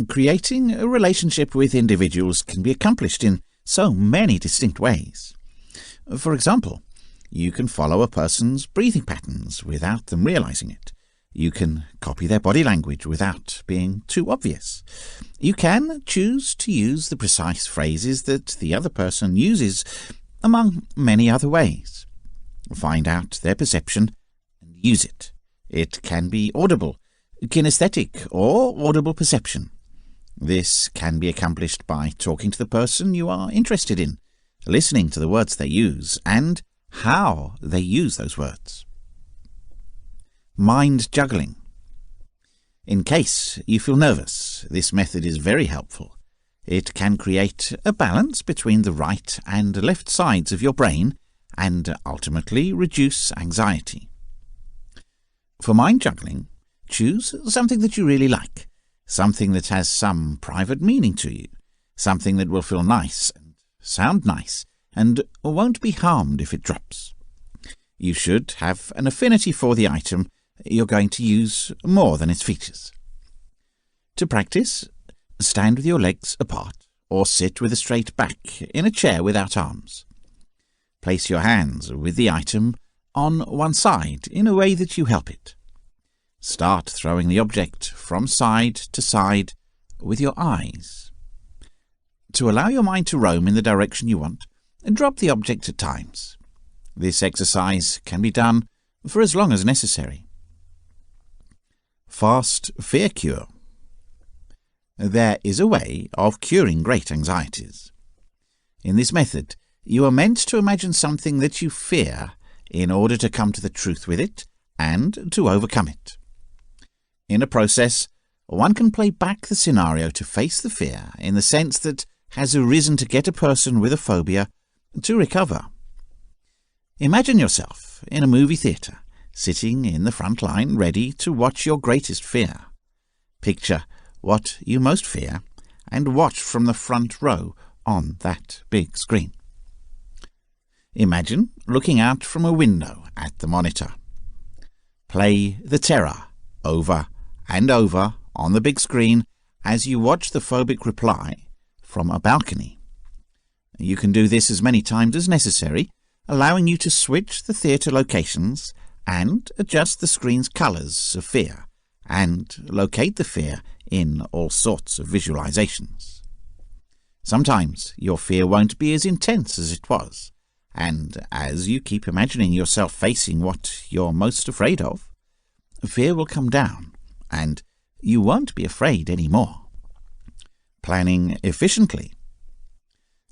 Creating a relationship with individuals can be accomplished in so many distinct ways. For example, you can follow a person's breathing patterns without them realizing it. You can copy their body language without being too obvious. You can choose to use the precise phrases that the other person uses, among many other ways. Find out their perception and use it. It can be audible, kinesthetic, or audible perception. This can be accomplished by talking to the person you are interested in, listening to the words they use, and how they use those words. Mind juggling. In case you feel nervous, this method is very helpful. It can create a balance between the right and left sides of your brain and ultimately reduce anxiety. For mind juggling, choose something that you really like, something that has some private meaning to you, something that will feel nice and sound nice and won't be harmed if it drops. You should have an affinity for the item you're going to use more than its features. To practice, stand with your legs apart or sit with a straight back in a chair without arms. Place your hands with the item on one side in a way that you help it. Start throwing the object from side to side with your eyes. To allow your mind to roam in the direction you want, drop the object at times. This exercise can be done for as long as necessary. Fast fear cure. There is a way of curing great anxieties. In this method, you are meant to imagine something that you fear in order to come to the truth with it and to overcome it. In a process, one can play back the scenario to face the fear in the sense that has arisen to get a person with a phobia to recover. Imagine yourself in a movie theatre, sitting in the front line ready to watch your greatest fear. Picture what you most fear and watch from the front row on that big screen. Imagine looking out from a window at the monitor. Play the terror over and over on the big screen as you watch the phobic reply from a balcony. You can do this as many times as necessary, allowing you to switch the theatre locations and adjust the screen's colours of fear and locate the fear in all sorts of visualizations. Sometimes your fear won't be as intense as it was, and as you keep imagining yourself facing what you're most afraid of, fear will come down and you won't be afraid anymore. Planning efficiently.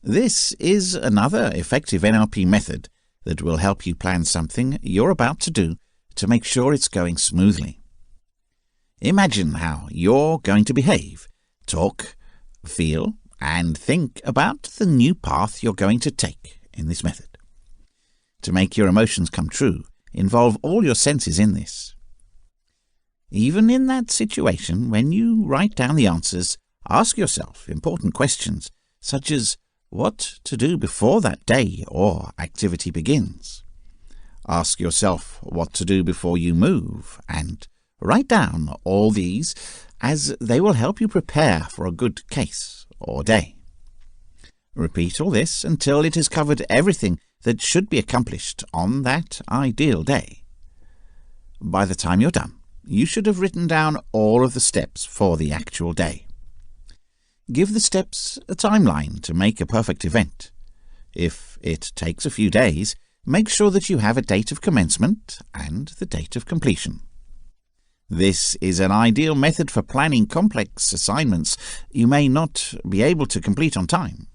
This is another effective NLP method that will help you plan something you're about to do to make sure it's going smoothly. Imagine how you're going to behave, talk, feel, and think about the new path you're going to take in this method. To make your emotions come true, involve all your senses in this. Even in that situation, when you write down the answers, ask yourself important questions, such as what to do before that day or activity begins. Ask yourself what to do before you move, and write down all these, as they will help you prepare for a good case or day. Repeat all this until it has covered everything that should be accomplished on that ideal day. By the time you're done, you should have written down all of the steps for the actual day. Give the steps a timeline to make a perfect event. If it takes a few days, make sure that you have a date of commencement and the date of completion. This is an ideal method for planning complex assignments you may not be able to complete on time.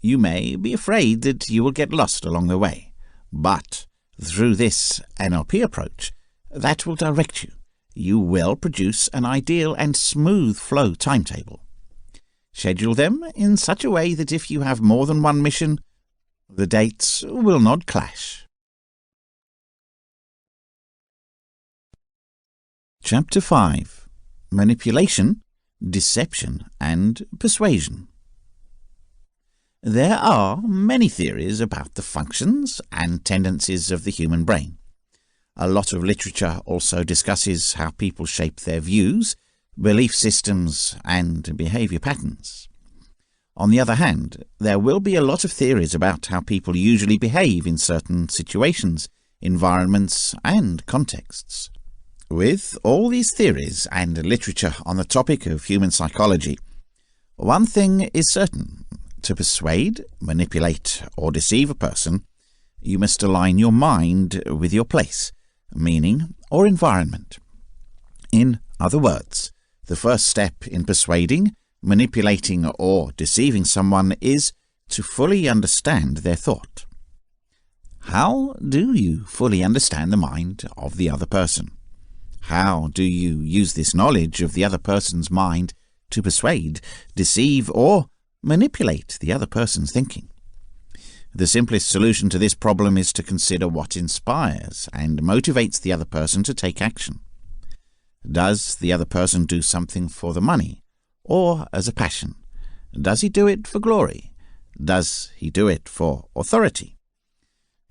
You may be afraid that you will get lost along the way, but through this NLP approach, that will direct you. You will produce an ideal and smooth flow timetable. Schedule them in such a way that if you have more than one mission, the dates will not clash. Chapter 5. Manipulation, Deception and Persuasion. There are many theories about the functions and tendencies of the human brain. A lot of literature also discusses how people shape their views, belief systems, and behavior patterns. On the other hand, there will be a lot of theories about how people usually behave in certain situations, environments, and contexts. With all these theories and literature on the topic of human psychology, one thing is certain. To persuade, manipulate, or deceive a person, you must align your mind with your place, meaning, or environment. In other words, the first step in persuading, manipulating, or deceiving someone is to fully understand their thought. How do you fully understand the mind of the other person? How do you use this knowledge of the other person's mind to persuade, deceive, or manipulate the other person's thinking? The simplest solution to this problem is to consider what inspires and motivates the other person to take action. Does the other person do something for the money or as a passion? Does he do it for glory? Does he do it for authority?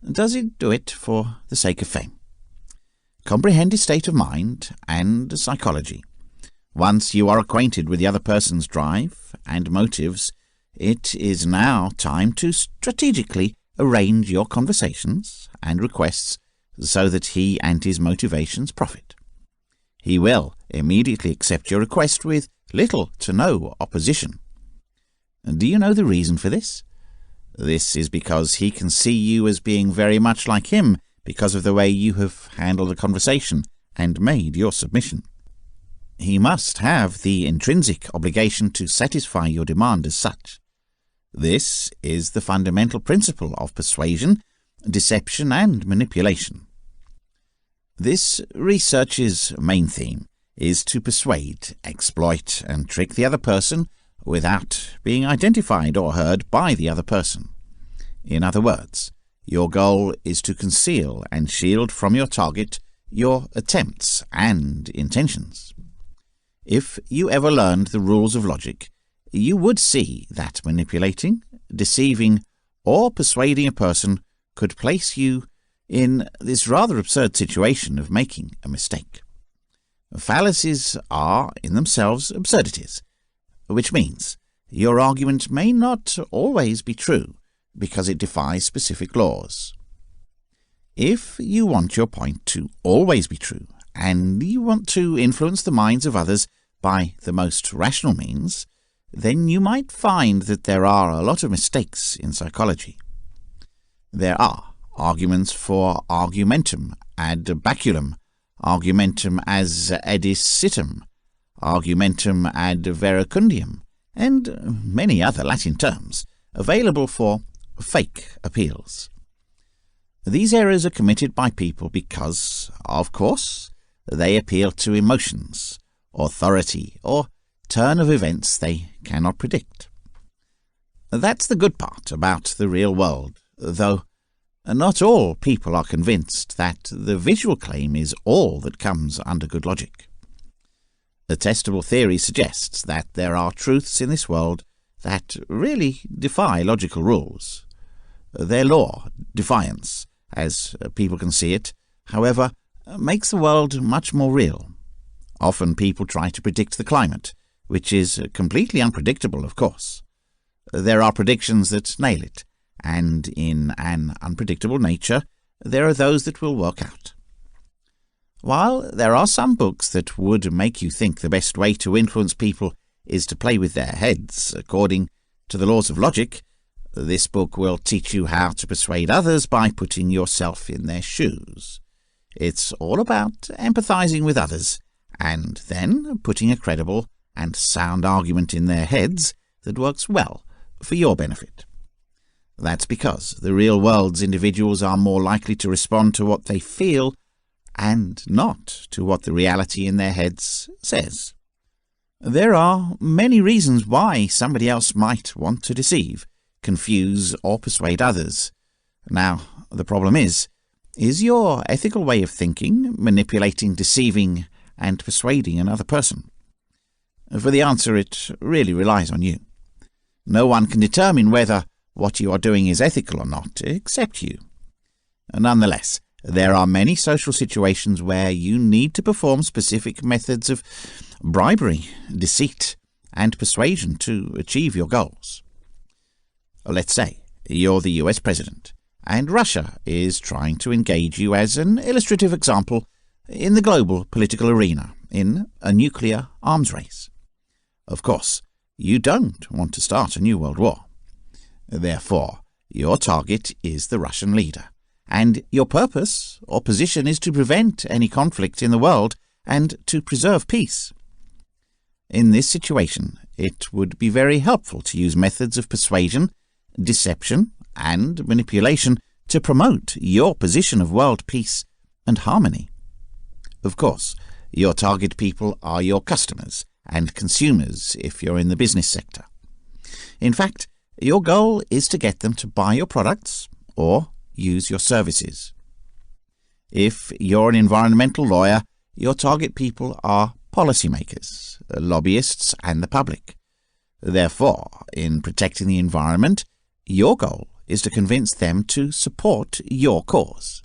Does he do it for the sake of fame? Comprehend his state of mind and psychology. Once you are acquainted with the other person's drive and motives, it is now time to strategically arrange your conversations and requests so that he and his motivations profit. He will immediately accept your request with little to no opposition. Do you know the reason for this? This is because he can see you as being very much like him because of the way you have handled the conversation and made your submission. He must have the intrinsic obligation to satisfy your demand as such. This is the fundamental principle of persuasion, deception, and manipulation. This research's main theme is to persuade, exploit, and trick the other person without being identified or heard by the other person. In other words, your goal is to conceal and shield from your target your attempts and intentions. If you ever learned the rules of logic, you would see that manipulating, deceiving, or persuading a person could place you in this rather absurd situation of making a mistake. Fallacies are, in themselves, absurdities, which means your argument may not always be true because it defies specific laws. If you want your point to always be true, and you want to influence the minds of others by the most rational means, then you might find that there are a lot of mistakes in psychology. There are arguments for argumentum ad baculum, argumentum as edicitum, argumentum ad verecundium, and many other Latin terms available for fake appeals. These errors are committed by people because, of course, they appeal to emotions, authority, or turn of events they cannot predict. That's the good part about the real world, though not all people are convinced that the visual claim is all that comes under good logic. The testable theory suggests that there are truths in this world that really defy logical rules. Their law, defiance, as people can see it, however, makes the world much more real. Often people try to predict the climate, which is completely unpredictable, of course. There are predictions that nail it, and in an unpredictable nature, there are those that will work out. While there are some books that would make you think the best way to influence people is to play with their heads according to the laws of logic, this book will teach you how to persuade others by putting yourself in their shoes. It's all about empathizing with others, and then putting a credible and sound argument in their heads that works well for your benefit. That's because the real world's individuals are more likely to respond to what they feel and not to what the reality in their heads says. There are many reasons why somebody else might want to deceive, confuse, or persuade others. Now, the problem is your ethical way of thinking manipulating, deceiving, and persuading another person? For the answer, it really relies on you. No one can determine whether what you are doing is ethical or not, except you. Nonetheless, there are many social situations where you need to perform specific methods of bribery, deceit, and persuasion to achieve your goals. Let's say you're the US president, and Russia is trying to engage you as an illustrative example in the global political arena in a nuclear arms race. Of course, you don't want to start a new world war. Therefore, your target is the Russian leader, and your purpose or position is to prevent any conflict in the world and to preserve peace. In this situation, it would be very helpful to use methods of persuasion, deception, and manipulation to promote your position of world peace and harmony. Of course, your target people are your customers and consumers if you're in the business sector. In fact, your goal is to get them to buy your products or use your services. If you're an environmental lawyer, your target people are policymakers, lobbyists, and the public. Therefore, in protecting the environment, your goal is to convince them to support your cause.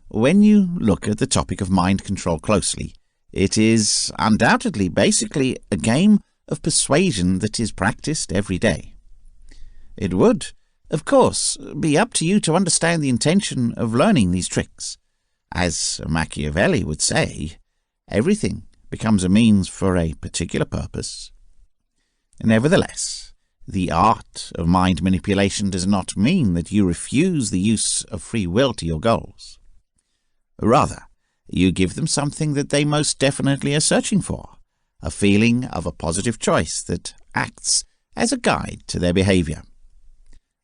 When you look at the topic of mind control closely, it is undoubtedly basically a game of persuasion that is practiced every day. It would, of course, be up to you to understand the intention of learning these tricks. As Machiavelli would say, everything becomes a means for a particular purpose. Nevertheless, the art of mind manipulation does not mean that you refuse the use of free will to your goals. Rather, you give them something that they most definitely are searching for, a feeling of a positive choice that acts as a guide to their behavior.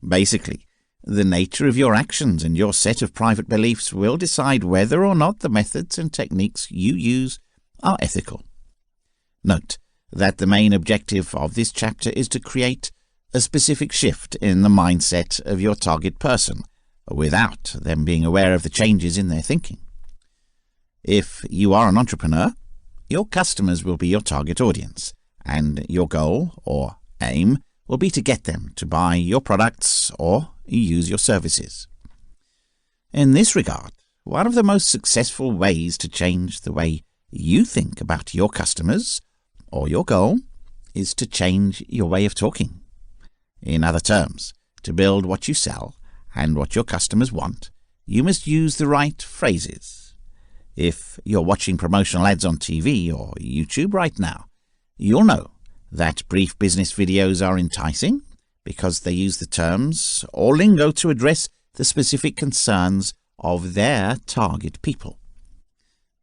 Basically, the nature of your actions and your set of private beliefs will decide whether or not the methods and techniques you use are ethical. Note that the main objective of this chapter is to create a specific shift in the mindset of your target person, without them being aware of the changes in their thinking. If you are an entrepreneur, your customers will be your target audience, and your goal or aim will be to get them to buy your products or use your services. In this regard, one of the most successful ways to change the way you think about your customers or your goal is to change your way of talking. In other terms, to build what you sell and what your customers want, you must use the right phrases. If you're watching promotional ads on TV or YouTube right now, you'll know that brief business videos are enticing because they use the terms or lingo to address the specific concerns of their target people.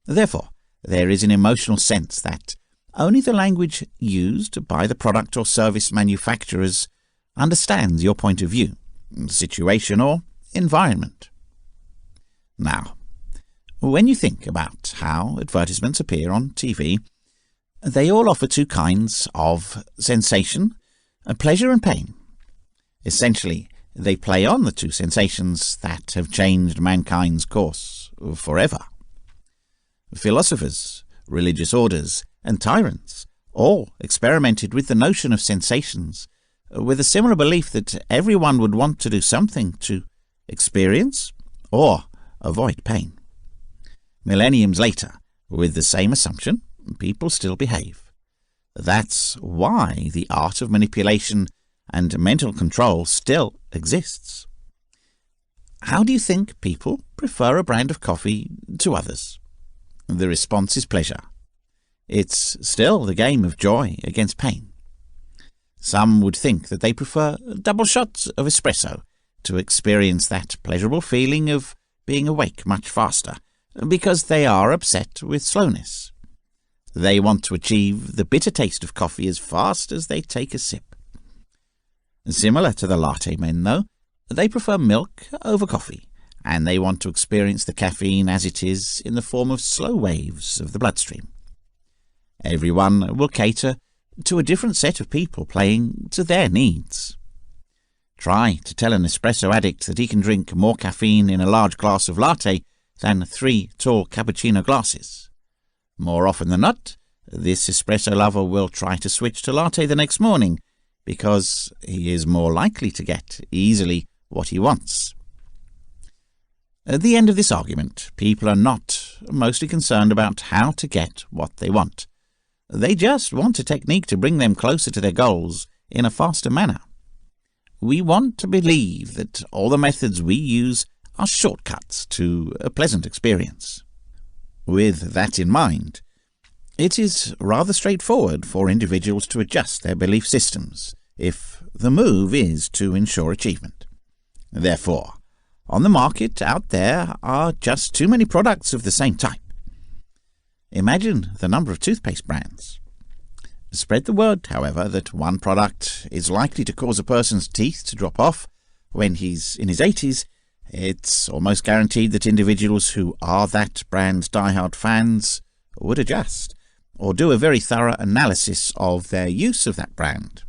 Therefore, there is an emotional sense that only the language used by the product or service manufacturers understands your point of view, situation, or environment. Now, when you think about how advertisements appear on TV, they all offer two kinds of sensation, pleasure and pain. Essentially, they play on the two sensations that have changed mankind's course forever. Philosophers, religious orders, and tyrants all experimented with the notion of sensations, with a similar belief that everyone would want to do something to experience or avoid pain. Millenniums later, with the same assumption, people still behave. That's why the art of manipulation and mental control still exists. How do you think people prefer a brand of coffee to others? The response is pleasure. It's still the game of joy against pain. Some would think that they prefer double shots of espresso to experience that pleasurable feeling of being awake much faster, because they are upset with slowness. They want to achieve the bitter taste of coffee as fast as they take a sip. Similar to the latte men, though, they prefer milk over coffee, and they want to experience the caffeine as it is in the form of slow waves of the bloodstream. Everyone will cater to a different set of people playing to their needs. Try to tell an espresso addict that he can drink more caffeine in a large glass of latte than 3 tall cappuccino glasses. More often than not, this espresso lover will try to switch to latte the next morning because he is more likely to get easily what he wants. At the end of this argument, people are not mostly concerned about how to get what they want. They just want a technique to bring them closer to their goals in a faster manner. We want to believe that all the methods we use are shortcuts to a pleasant experience. With that in mind, it is rather straightforward for individuals to adjust their belief systems if the move is to ensure achievement. Therefore, on the market out there are just too many products of the same type. Imagine the number of toothpaste brands. Spread the word, however, that one product is likely to cause a person's teeth to drop off when he's in his 80s. It's almost guaranteed that individuals who are that brand's diehard fans would adjust or do a very thorough analysis of their use of that brand.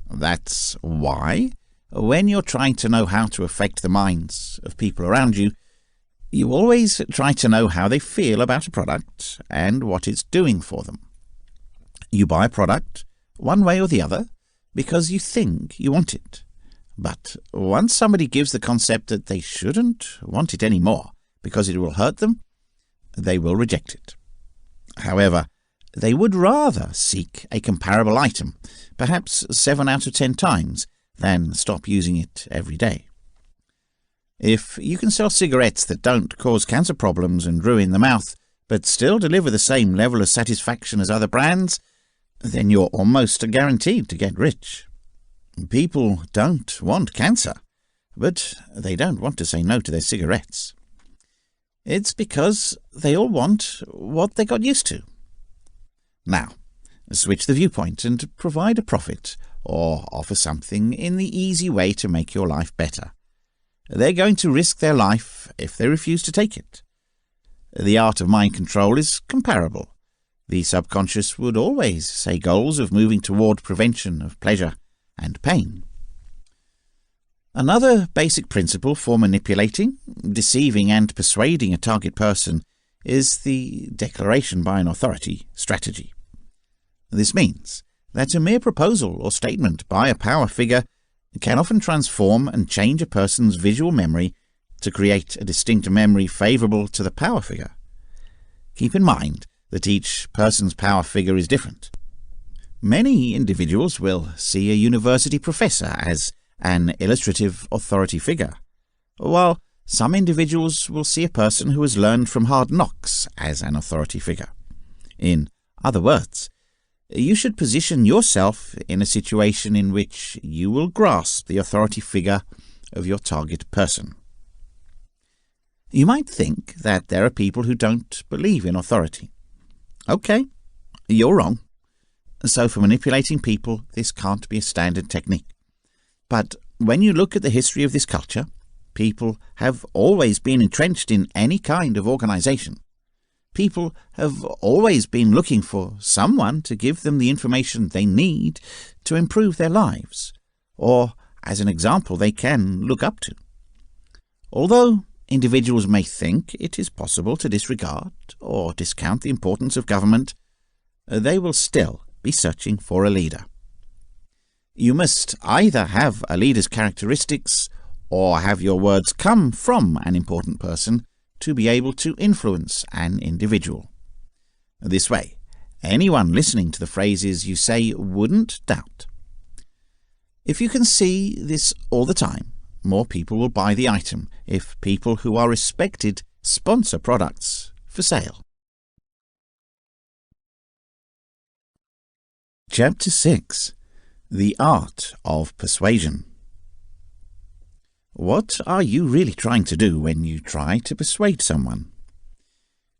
That's why, when you're trying to know how to affect the minds of people around you, you always try to know how they feel about a product and what it's doing for them. You buy a product, one way or the other, because you think you want it. But once somebody gives the concept that they shouldn't want it anymore because it will hurt them, they will reject it. However, they would rather seek a comparable item, perhaps 7 out of 10 times, than stop using it every day. If you can sell cigarettes that don't cause cancer problems and ruin the mouth, but still deliver the same level of satisfaction as other brands, then you're almost guaranteed to get rich. People don't want cancer, but they don't want to say no to their cigarettes. It's because they all want what they got used to. Now, switch the viewpoint and provide a profit, or offer something in the easy way to make your life better. They're going to risk their life if they refuse to take it. The art of mind control is comparable. The subconscious would always say goals of moving toward prevention of pleasure and pain. Another basic principle for manipulating, deceiving and persuading a target person is the declaration by an authority strategy. This means that a mere proposal or statement by a power figure can often transform and change a person's visual memory to create a distinct memory favourable to the power figure. Keep in mind that each person's power figure is different. Many individuals will see a university professor as an illustrative authority figure, while some individuals will see a person who has learned from hard knocks as an authority figure. In other words, you should position yourself in a situation in which you will grasp the authority figure of your target person. You might think that there are people who don't believe in authority. Okay, you're wrong. So for manipulating people, this can't be a standard technique. But when you look at the history of this culture, people have always been entrenched in any kind of organization. People have always been looking for someone to give them the information they need to improve their lives, or as an example they can look up to. Although individuals may think it is possible to disregard or discount the importance of government, they will still be searching for a leader. You must either have a leader's characteristics or have your words come from an important person to be able to influence an individual. This way, anyone listening to the phrases you say wouldn't doubt. If you can see this all the time, more people will buy the item if people who are respected sponsor products for sale. Chapter 6. The Art of Persuasion. What are you really trying to do when you try to persuade someone?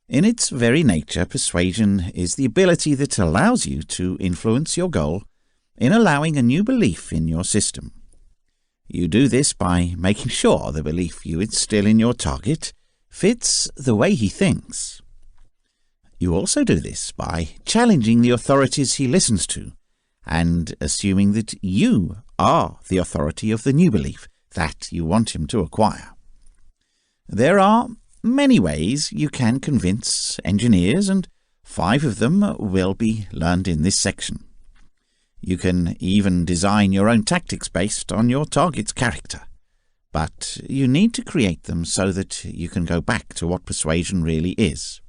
In its very nature, persuasion is the ability that allows you to influence your goal in allowing a new belief in your system. You do this by making sure the belief you instill in your target fits the way he thinks. You also do this by challenging the authorities he listens to and assuming that you are the authority of the new belief that you want him to acquire. There are many ways you can convince engineers, and 5 of them will be learned in this section. You can even design your own tactics based on your target's character, but you need to create them so that you can go back to what persuasion really is.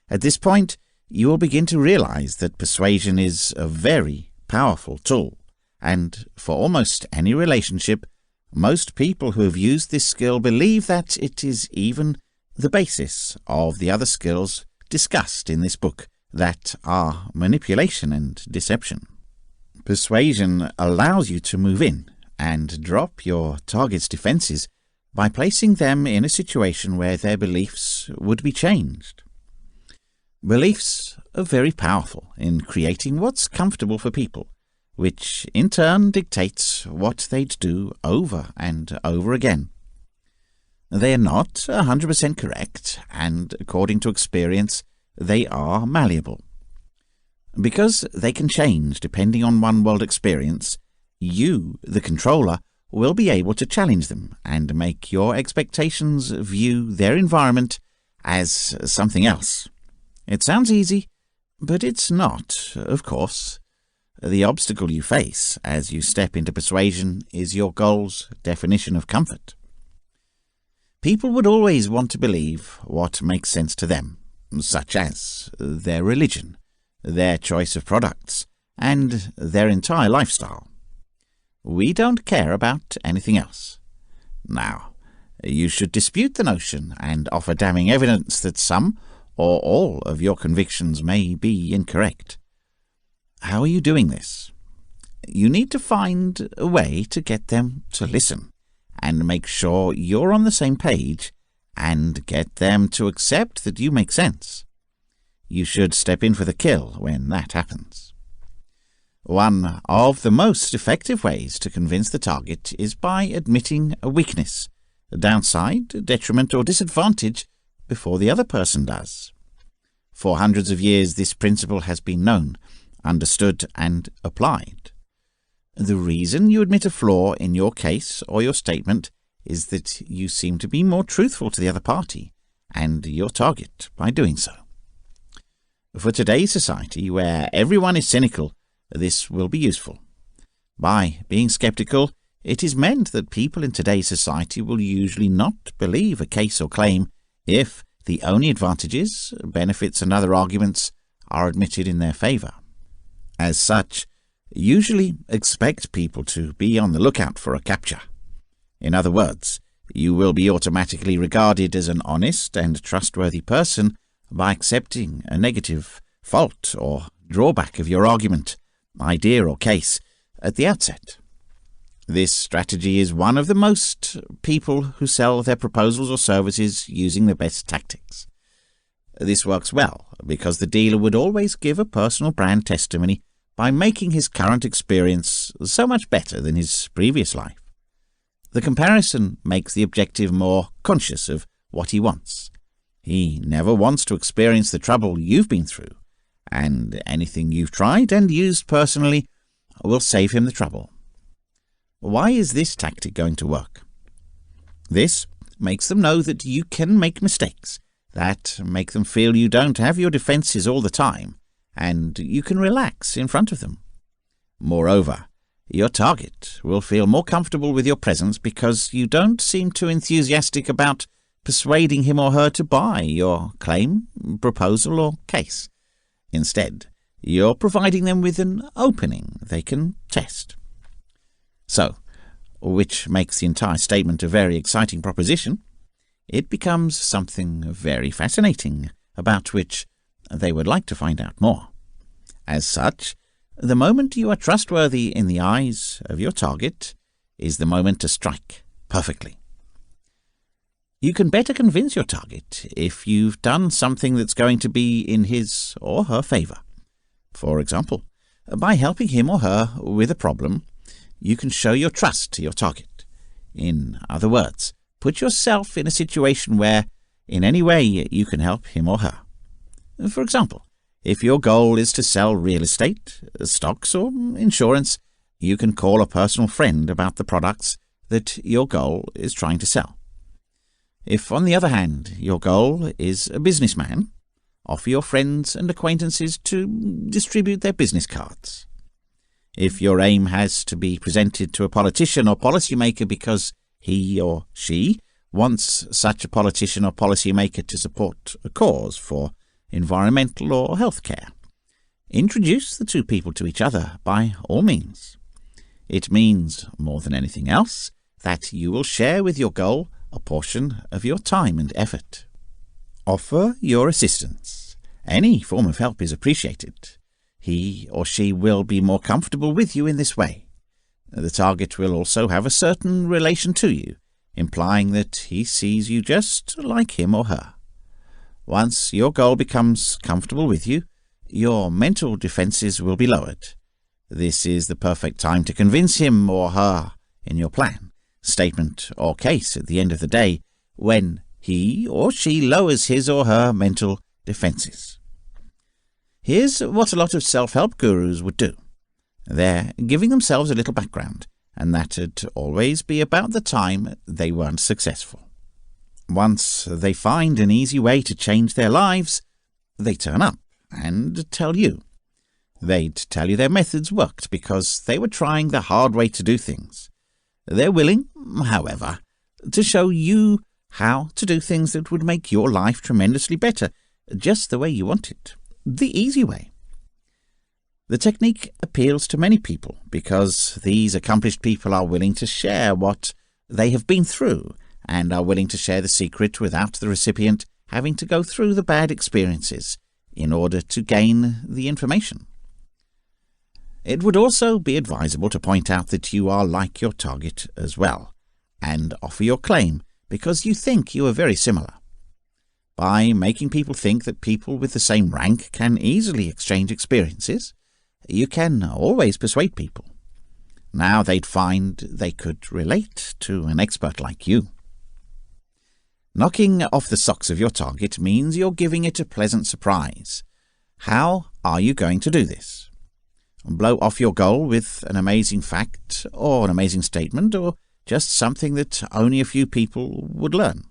At this point, you will begin to realize that persuasion is a very powerful tool, and for almost any relationship, most people who have used this skill believe that it is even the basis of the other skills discussed in this book that are manipulation and deception. Persuasion allows you to move in and drop your target's defenses by placing them in a situation where their beliefs would be changed. Beliefs are very powerful in creating what's comfortable for people, which in turn dictates what they'd do over and over again. They are not 100% correct, and according to experience, they are malleable. Because they can change depending on one-world experience, you, the controller, will be able to challenge them and make your expectations view their environment as something else. It sounds easy, but it's not, of course. The obstacle you face as you step into persuasion is your goal's definition of comfort. People would always want to believe what makes sense to them, such as their religion, their choice of products, and their entire lifestyle. We don't care about anything else. Now, you should dispute the notion and offer damning evidence that some or all of your convictions may be incorrect. How are you doing this? You need to find a way to get them to listen and make sure you're on the same page and get them to accept that you make sense. You should step in for the kill when that happens. One of the most effective ways to convince the target is by admitting a weakness, a downside, a detriment or disadvantage before the other person does. For hundreds of years this principle has been known, understood and applied. The reason you admit a flaw in your case or your statement is that you seem to be more truthful to the other party and your target by doing so. For today's society, where everyone is cynical, this will be useful. By being skeptical, it is meant that people in today's society will usually not believe a case or claim if the only advantages, benefits and other arguments are admitted in their favour. As such, usually expect people to be on the lookout for a capture. In other words, you will be automatically regarded as an honest and trustworthy person by accepting a negative, fault or drawback of your argument, idea or case at the outset. This strategy is one of the most people who sell their proposals or services using the best tactics. This works well because the dealer would always give a personal brand testimony by making his current experience so much better than his previous life. The comparison makes the objective more conscious of what he wants. He never wants to experience the trouble you've been through, and anything you've tried and used personally will save him the trouble. Why is this tactic going to work? This makes them know that you can make mistakes, that make them feel you don't have your defences all the time, and you can relax in front of them. Moreover, your target will feel more comfortable with your presence because you don't seem too enthusiastic about persuading him or her to buy your claim, proposal or case. Instead, you're providing them with an opening they can test. So, which makes the entire statement a very exciting proposition, it becomes something very fascinating about which they would like to find out more. As such, the moment you are trustworthy in the eyes of your target is the moment to strike perfectly. You can better convince your target if you've done something that's going to be in his or her favour. For example, by helping him or her with a problem, you can show your trust to your target. In other words, put yourself in a situation where, in any way, you can help him or her. For example, if your goal is to sell real estate, stocks or insurance, you can call a personal friend about the products that your goal is trying to sell. If, on the other hand, your goal is a businessman, offer your friends and acquaintances to distribute their business cards. If your aim has to be presented to a politician or policymaker because he or she wants such a politician or policymaker to support a cause for environmental or health care, introduce the two people to each other by all means. It means, more than anything else, that you will share with your goal a portion of your time and effort. Offer your assistance. Any form of help is appreciated. He or she will be more comfortable with you in this way. The target will also have a certain relation to you, implying that he sees you just like him or her. Once your goal becomes comfortable with you, your mental defences will be lowered. This is the perfect time to convince him or her in your plan, statement or case at the end of the day, when he or she lowers his or her mental defences. Here's what a lot of self-help gurus would do. They're giving themselves a little background, and that'd always be about the time they weren't successful. Once they find an easy way to change their lives, they turn up and tell you. They'd tell you their methods worked because they were trying the hard way to do things. They're willing, however, to show you how to do things that would make your life tremendously better, just the way you want it, the easy way. The technique appeals to many people because these accomplished people are willing to share what they have been through and are willing to share the secret without the recipient having to go through the bad experiences in order to gain the information. It would also be advisable to point out that you are like your target as well, and offer your claim because you think you are very similar. By making people think that people with the same rank can easily exchange experiences, you can always persuade people. Now they'd find they could relate to an expert like you. Knocking off the socks of your target means you're giving it a pleasant surprise. How are you going to do this? Blow off your goal with an amazing fact or an amazing statement or just something that only a few people would learn.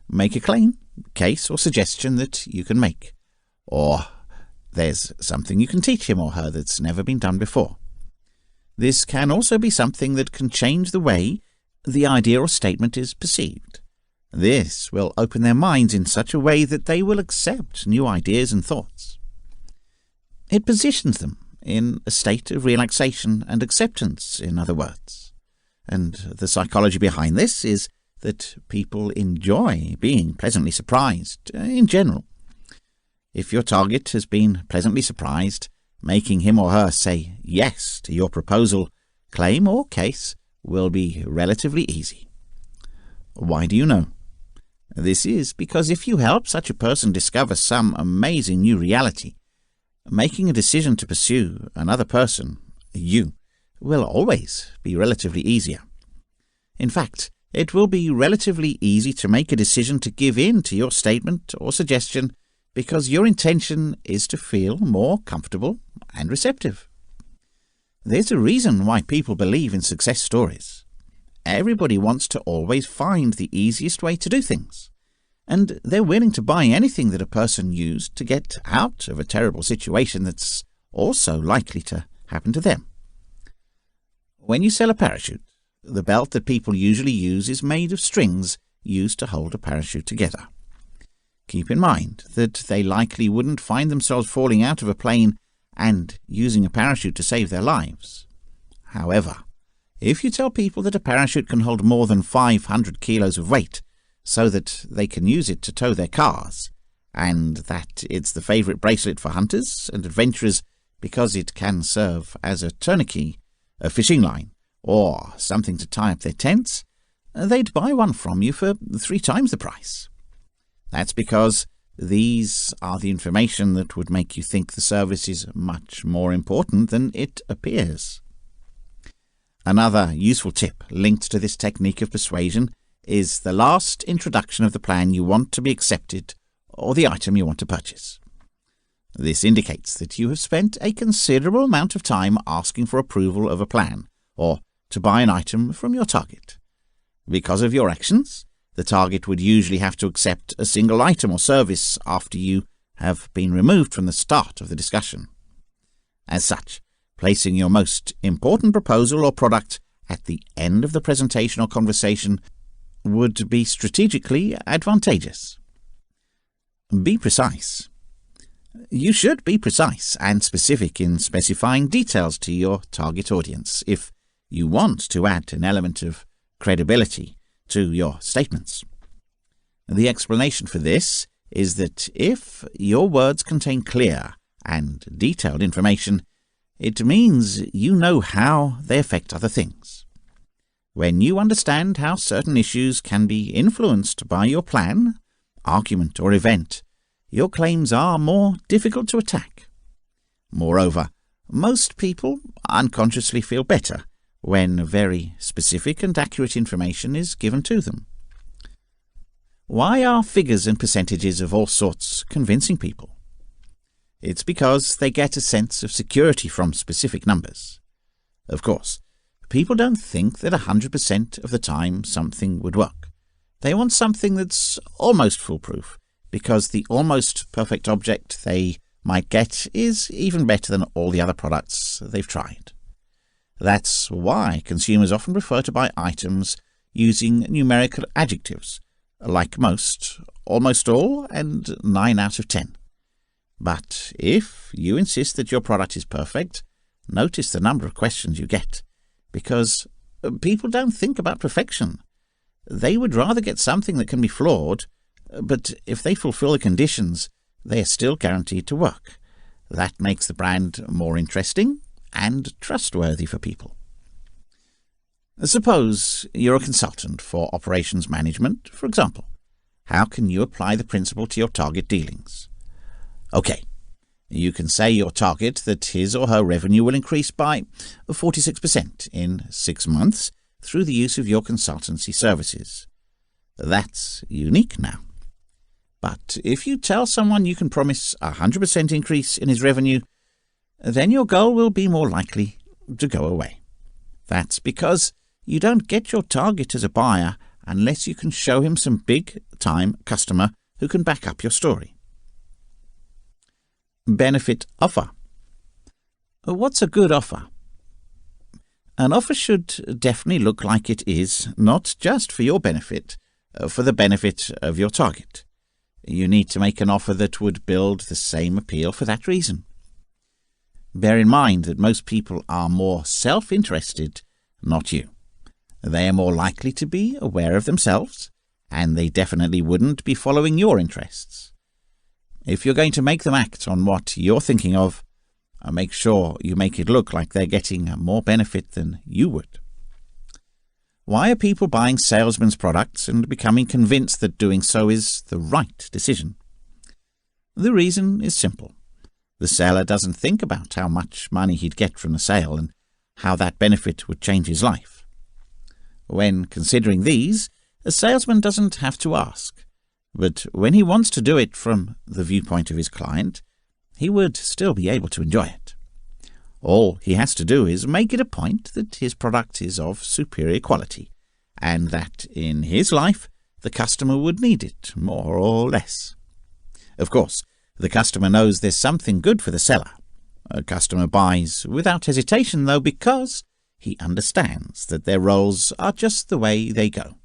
Make a claim, case or suggestion that you can make. Or There's something you can teach him or her that's never been done before. This can also be something that can change the way the idea or statement is perceived. This will open their minds in such a way that they will accept new ideas and thoughts. It positions them in a state of relaxation and acceptance, in other words. And the psychology behind this is that people enjoy being pleasantly surprised in general. If your target has been pleasantly surprised, making him or her say yes to your proposal, claim, or case will be relatively easy. Why do you know? This is because if you help such a person discover some amazing new reality, making a decision to pursue another person, you, will always be relatively easier. In fact, it will be relatively easy to make a decision to give in to your statement or suggestion because your intention is to feel more comfortable and receptive. There's a reason why people believe in success stories. Everybody wants to always find the easiest way to do things, and they're willing to buy anything that a person used to get out of a terrible situation that's also likely to happen to them. When you sell a parachute, the belt that people usually use is made of strings used to hold a parachute together. Keep in mind that they likely wouldn't find themselves falling out of a plane and using a parachute to save their lives. However, if you tell people that a parachute can hold more than 500 kilos of weight so that they can use it to tow their cars, and that it's the favorite bracelet for hunters and adventurers because it can serve as a tourniquet, a fishing line, or something to tie up their tents, they'd buy one from you for 3 times the price. That's because these are the information that would make you think the service is much more important than it appears. Another useful tip linked to this technique of persuasion is the last introduction of the plan you want to be accepted or the item you want to purchase. This indicates that you have spent a considerable amount of time asking for approval of a plan or to buy an item from your target. Because of your actions, the target would usually have to accept a single item or service after you have been removed from the start of the discussion. As such, placing your most important proposal or product at the end of the presentation or conversation would be strategically advantageous. Be precise. You should be precise and specific in specifying details to your target audience if you want to add an element of credibility to your statements. The explanation for this is that if your words contain clear and detailed information, it means you know how they affect other things. When you understand how certain issues can be influenced by your plan, argument, or event, your claims are more difficult to attack. Moreover, most people unconsciously feel better when very specific and accurate information is given to them. Why are figures and percentages of all sorts convincing people? It's because they get a sense of security from specific numbers. Of course, people don't think that 100% of the time something would work. They want something that's almost foolproof, because the almost perfect object they might get is even better than all the other products they've tried. That's why consumers often prefer to buy items using numerical adjectives, like most, almost all, and 9 out of 10. But if you insist that your product is perfect, notice the number of questions you get, because people don't think about perfection. They would rather get something that can be flawed, but if they fulfill the conditions, they are still guaranteed to work. That makes the brand more interesting and trustworthy for people. Suppose you're a consultant for operations management, for example. How can you apply the principle to your target dealings? Okay, you can say your target that his or her revenue will increase by 46% in 6 months through the use of your consultancy services. That's unique now. But if you tell someone you can promise a 100% increase in his revenue, then your goal will be more likely to go away. That's because you don't get your target as a buyer unless you can show him some big-time customer who can back up your story. Benefit offer. What's a good offer? An offer should definitely look like it is not just for your benefit, for the benefit of your target. You need to make an offer that would build the same appeal for that reason. Bear in mind that most people are more self-interested, not you. They are more likely to be aware of themselves, and they definitely wouldn't be following your interests. If you're going to make them act on what you're thinking of, make sure you make it look like they're getting more benefit than you would. Why are people buying salesmen's products and becoming convinced that doing so is the right decision? The reason is simple. The seller doesn't think about how much money he'd get from the sale and how that benefit would change his life. When considering these, a salesman doesn't have to ask, but when he wants to do it from the viewpoint of his client, he would still be able to enjoy it. All he has to do is make it a point that his product is of superior quality, and that in his life the customer would need it more or less. Of course, the customer knows there's something good for the seller. A customer buys without hesitation, though, because he understands that their roles are just the way they go.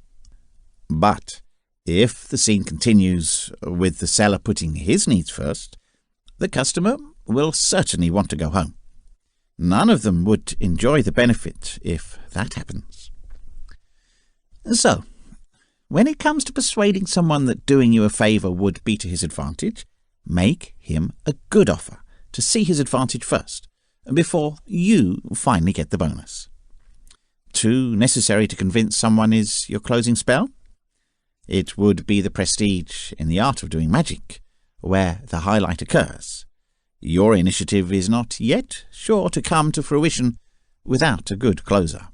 But if the scene continues with the seller putting his needs first, the customer will certainly want to go home. None of them would enjoy the benefit if that happens. So, when it comes to persuading someone that doing you a favour would be to his advantage, make him a good offer to see his advantage first, before you finally get the bonus. Too necessary to convince someone is your closing spell? It would be the prestige in the art of doing magic, where the highlight occurs. Your initiative is not yet sure to come to fruition without a good closer.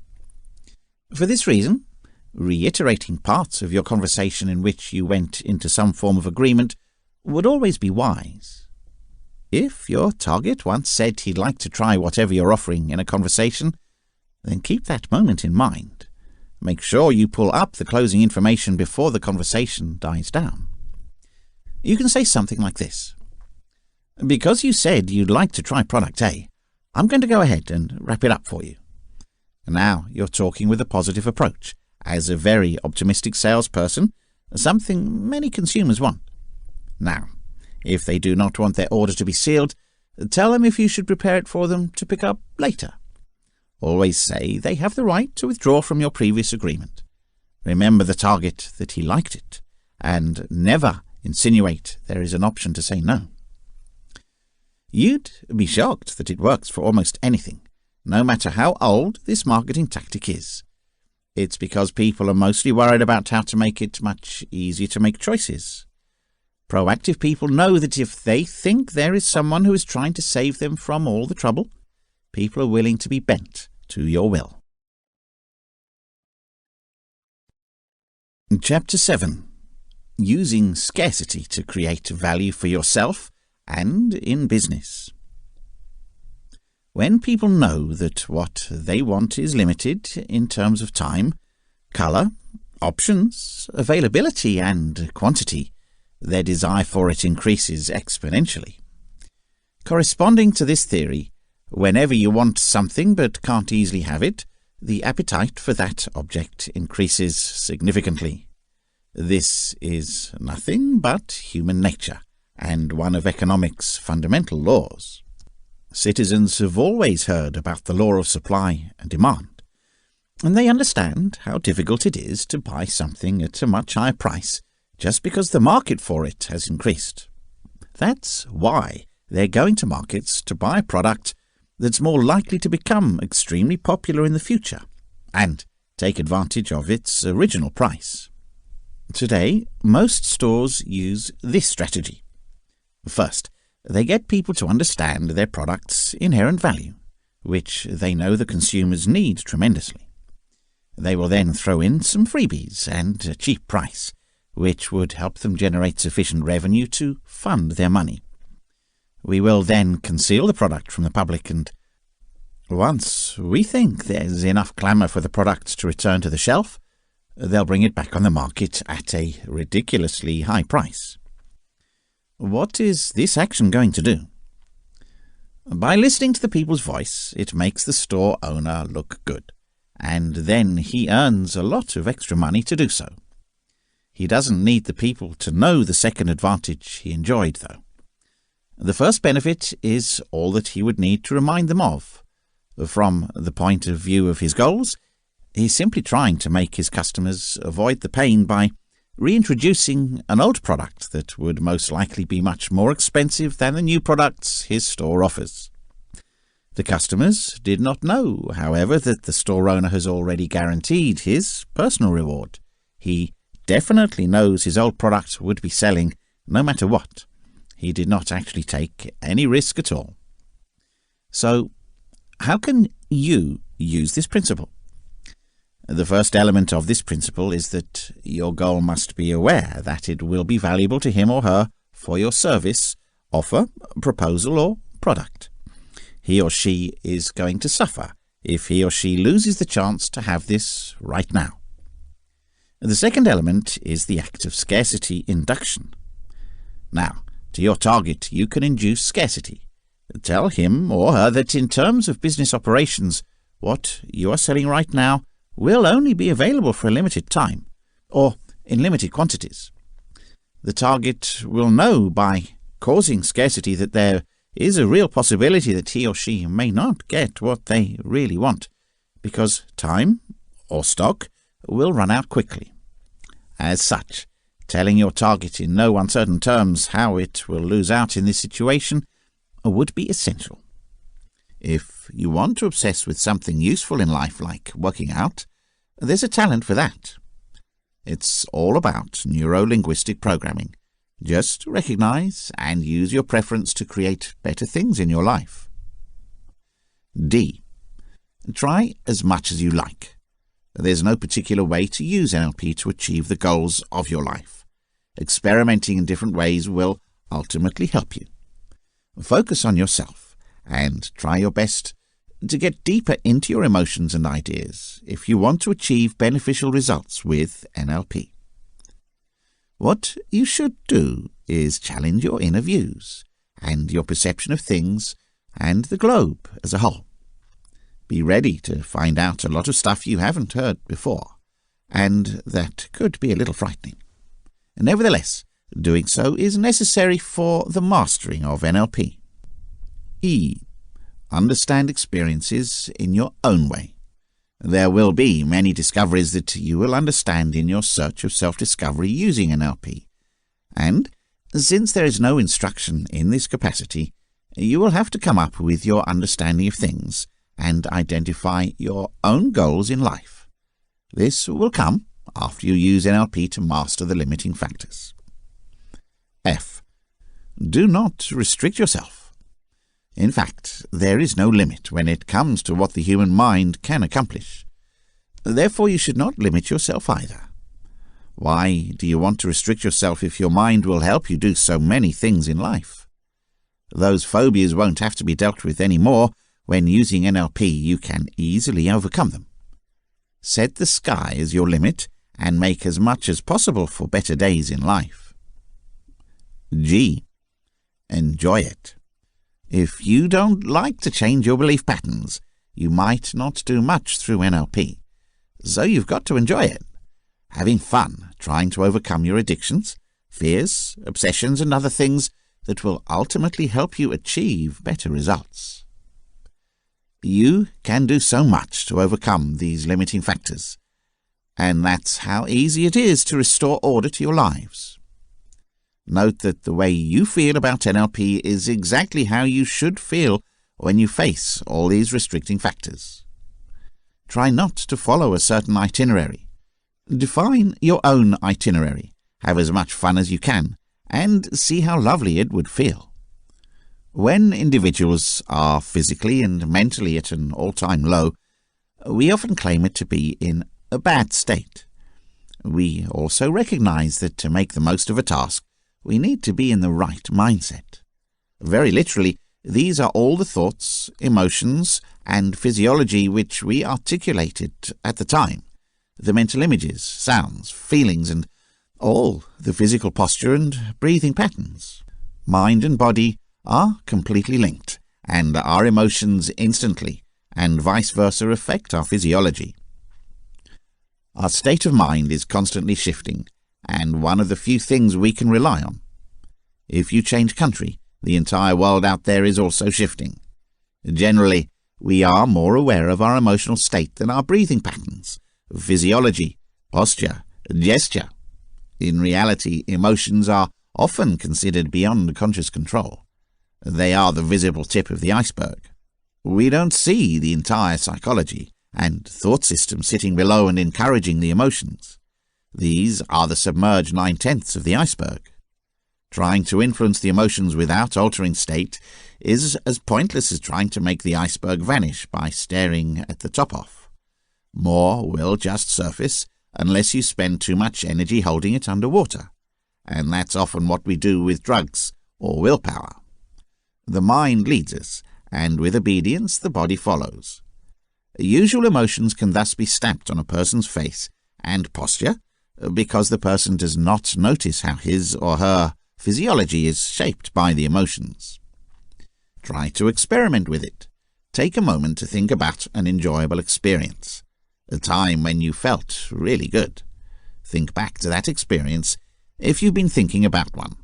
For this reason, reiterating parts of your conversation in which you went into some form of agreement would always be wise. If your target once said he'd like to try whatever you're offering in a conversation, then keep that moment in mind. Make sure you pull up the closing information before the conversation dies down. You can say something like this. Because you said you'd like to try product A, I'm going to go ahead and wrap it up for you. Now you're talking with a positive approach. As a very optimistic salesperson, something many consumers want. Now, if they do not want their order to be sealed, tell them if you should prepare it for them to pick up later. Always say they have the right to withdraw from your previous agreement. Remember the target that he liked it, and never insinuate there is an option to say no. You'd be shocked that it works for almost anything, no matter how old this marketing tactic is. It's because people are mostly worried about how to make it much easier to make choices. Proactive people know that if they think there is someone who is trying to save them from all the trouble, people are willing to be bent to your will. Chapter 7. Using scarcity to create value for yourself and in business. When people know that what they want is limited in terms of time, colour, options, availability and quantity, their desire for it increases exponentially. Corresponding to this theory, whenever you want something but can't easily have it, the appetite for that object increases significantly. This is nothing but human nature, and one of economics' fundamental laws. Citizens have always heard about the law of supply and demand, and they understand how difficult it is to buy something at a much higher price just because the market for it has increased. That's why they're going to markets to buy a product that's more likely to become extremely popular in the future and take advantage of its original price. Today, most stores use this strategy. First, they get people to understand their product's inherent value, which they know the consumers need tremendously. They will then throw in some freebies and a cheap price, which would help them generate sufficient revenue to fund their money. We will then conceal the product from the public, and once we think there's enough clamour for the product to return to the shelf, they'll bring it back on the market at a ridiculously high price. What is this action going to do? By listening to the people's voice, it makes the store owner look good, and then he earns a lot of extra money to do so. He doesn't need the people to know the second advantage he enjoyed, though. The first benefit is all that he would need to remind them of. From the point of view of his goals, he's simply trying to make his customers avoid the pain by reintroducing an old product that would most likely be much more expensive than the new products his store offers. The customers did not know, however, that the store owner has already guaranteed his personal reward. He definitely knows his old product would be selling no matter what. He did not actually take any risk at all. So, how can you use this principle? The first element of this principle is that your goal must be aware that it will be valuable to him or her for your service, offer, proposal, or product. He or she is going to suffer if he or she loses the chance to have this right now. The second element is the act of scarcity induction. Now, to your target, you can induce scarcity. Tell him or her that in terms of business operations, what you are selling right now will only be available for a limited time, or in limited quantities. The target will know by causing scarcity that there is a real possibility that he or she may not get what they really want, because time or stock will run out quickly. As such, telling your target in no uncertain terms how it will lose out in this situation would be essential. If you want to obsess with something useful in life like working out, there's a talent for that. It's all about neuro-linguistic programming. Just recognize and use your preference to create better things in your life. D. Try as much as you like. There's no particular way to use NLP to achieve the goals of your life. Experimenting in different ways will ultimately help you. Focus on yourself and try your best to get deeper into your emotions and ideas if you want to achieve beneficial results with NLP. What you should do is challenge your inner views and your perception of things and the globe as a whole. Be ready to find out a lot of stuff you haven't heard before, and that could be a little frightening. Nevertheless, doing so is necessary for the mastering of NLP. E. Understand experiences in your own way. There will be many discoveries that you will understand in your search of self-discovery using NLP, and since there is no instruction in this capacity, you will have to come up with your understanding of things and identify your own goals in life. This will come after you use NLP to master the limiting factors. F. Do not restrict yourself. In fact, there is no limit when it comes to what the human mind can accomplish. Therefore, you should not limit yourself either. Why do you want to restrict yourself if your mind will help you do so many things in life? Those phobias won't have to be dealt with anymore. When using NLP, you can easily overcome them. Set the sky as your limit and make as much as possible for better days in life. G. Enjoy it. If you don't like to change your belief patterns, you might not do much through NLP. So you've got to enjoy it. Having fun trying to overcome your addictions, fears, obsessions, and other things that will ultimately help you achieve better results. You can do so much to overcome these limiting factors, and that's how easy it is to restore order to your lives. Note that the way you feel about NLP is exactly how you should feel when you face all these restricting factors. Try not to follow a certain itinerary. Define your own itinerary, have as much fun as you can, and see how lovely it would feel. When individuals are physically and mentally at an all-time low, we often claim it to be in a bad state. We also recognize that to make the most of a task, we need to be in the right mindset. Very literally, these are all the thoughts, emotions, and physiology which we articulated at the time, the mental images, sounds, feelings, and all the physical posture and breathing patterns. Mind and body are completely linked, and our emotions instantly, and vice versa affect our physiology. Our state of mind is constantly shifting, and one of the few things we can rely on. If you change country, the entire world out there is also shifting. Generally, we are more aware of our emotional state than our breathing patterns, physiology, posture, gesture. In reality, emotions are often considered beyond conscious control. They are the visible tip of the iceberg. We don't see the entire psychology and thought system sitting below and encouraging the emotions. These are the submerged 9/10 of the iceberg. Trying to influence the emotions without altering state is as pointless as trying to make the iceberg vanish by staring at the top off. More will just surface unless you spend too much energy holding it underwater, and that's often what we do with drugs or willpower. The mind leads us, and with obedience the body follows. Usual emotions can thus be stamped on a person's face and posture because the person does not notice how his or her physiology is shaped by the emotions. Try to experiment with it. Take a moment to think about an enjoyable experience, a time when you felt really good. Think back to that experience if you've been thinking about one.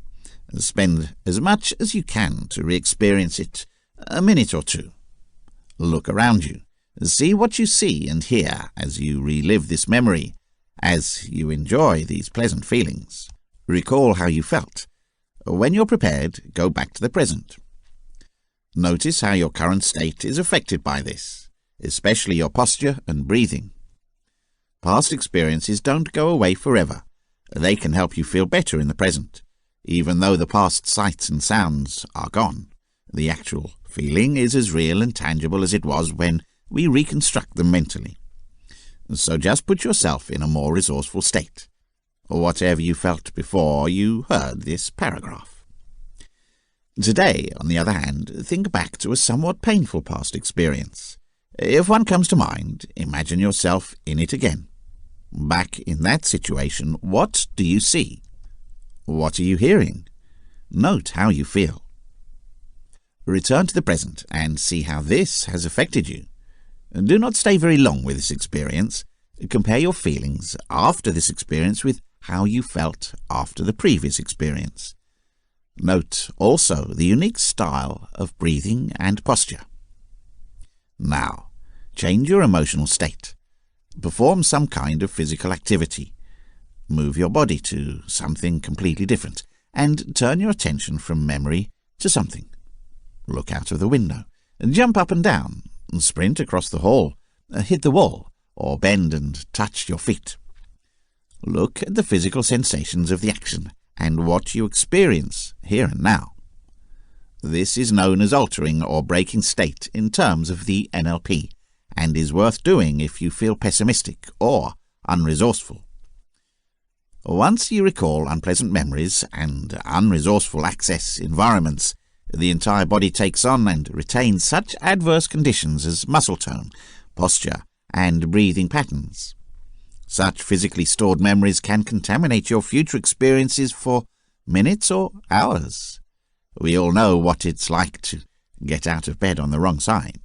Spend as much as you can to re-experience it, a minute or two. Look around you. See what you see and hear as you relive this memory, as you enjoy these pleasant feelings. Recall how you felt. When you're prepared, go back to the present. Notice how your current state is affected by this, especially your posture and breathing. Past experiences don't go away forever. They can help you feel better in the present. Even though the past sights and sounds are gone, the actual feeling is as real and tangible as it was when we reconstruct them mentally. So just put yourself in a more resourceful state, or whatever you felt before you heard this paragraph. Today, on the other hand, think back to a somewhat painful past experience. If one comes to mind, imagine yourself in it again. Back in that situation, what do you see? What are you hearing? Note how you feel. Return to the present and see how this has affected you. Do not stay very long with this experience. Compare your feelings after this experience with how you felt after the previous experience. Note also the unique style of breathing and posture. Now, change your emotional state. Perform some kind of physical activity. Move your body to something completely different, and turn your attention from memory to something. Look out of the window, jump up and down, sprint across the hall, hit the wall, or bend and touch your feet. Look at the physical sensations of the action and what you experience here and now. This is known as altering or breaking state in terms of the NLP, and is worth doing if you feel pessimistic or unresourceful. Once you recall unpleasant memories and unresourceful access environments, the entire body takes on and retains such adverse conditions as muscle tone, posture, and breathing patterns. Such physically stored memories can contaminate your future experiences for minutes or hours. We all know what it's like to get out of bed on the wrong side.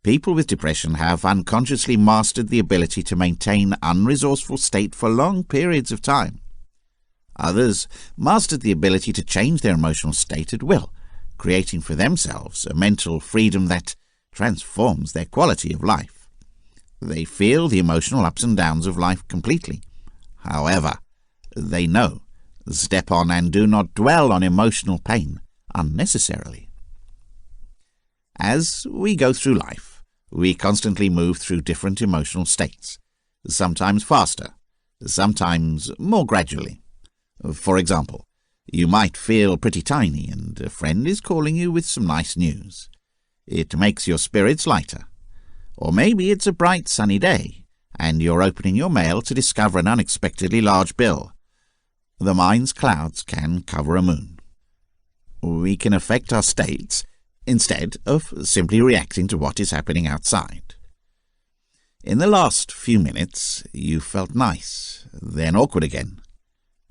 People with depression have unconsciously mastered the ability to maintain unresourceful state for long periods of time. Others mastered the ability to change their emotional state at will, creating for themselves a mental freedom that transforms their quality of life. They feel the emotional ups and downs of life completely. However, they know, step on and do not dwell on emotional pain unnecessarily. As we go through life, we constantly move through different emotional states, sometimes faster, sometimes more gradually. For example, you might feel pretty tiny and a friend is calling you with some nice news. It makes your spirits lighter. Or maybe it's a bright sunny day and you're opening your mail to discover an unexpectedly large bill. The mind's clouds can cover a moon. We can affect our states instead of simply reacting to what is happening outside. In the last few minutes, you felt nice, then awkward again.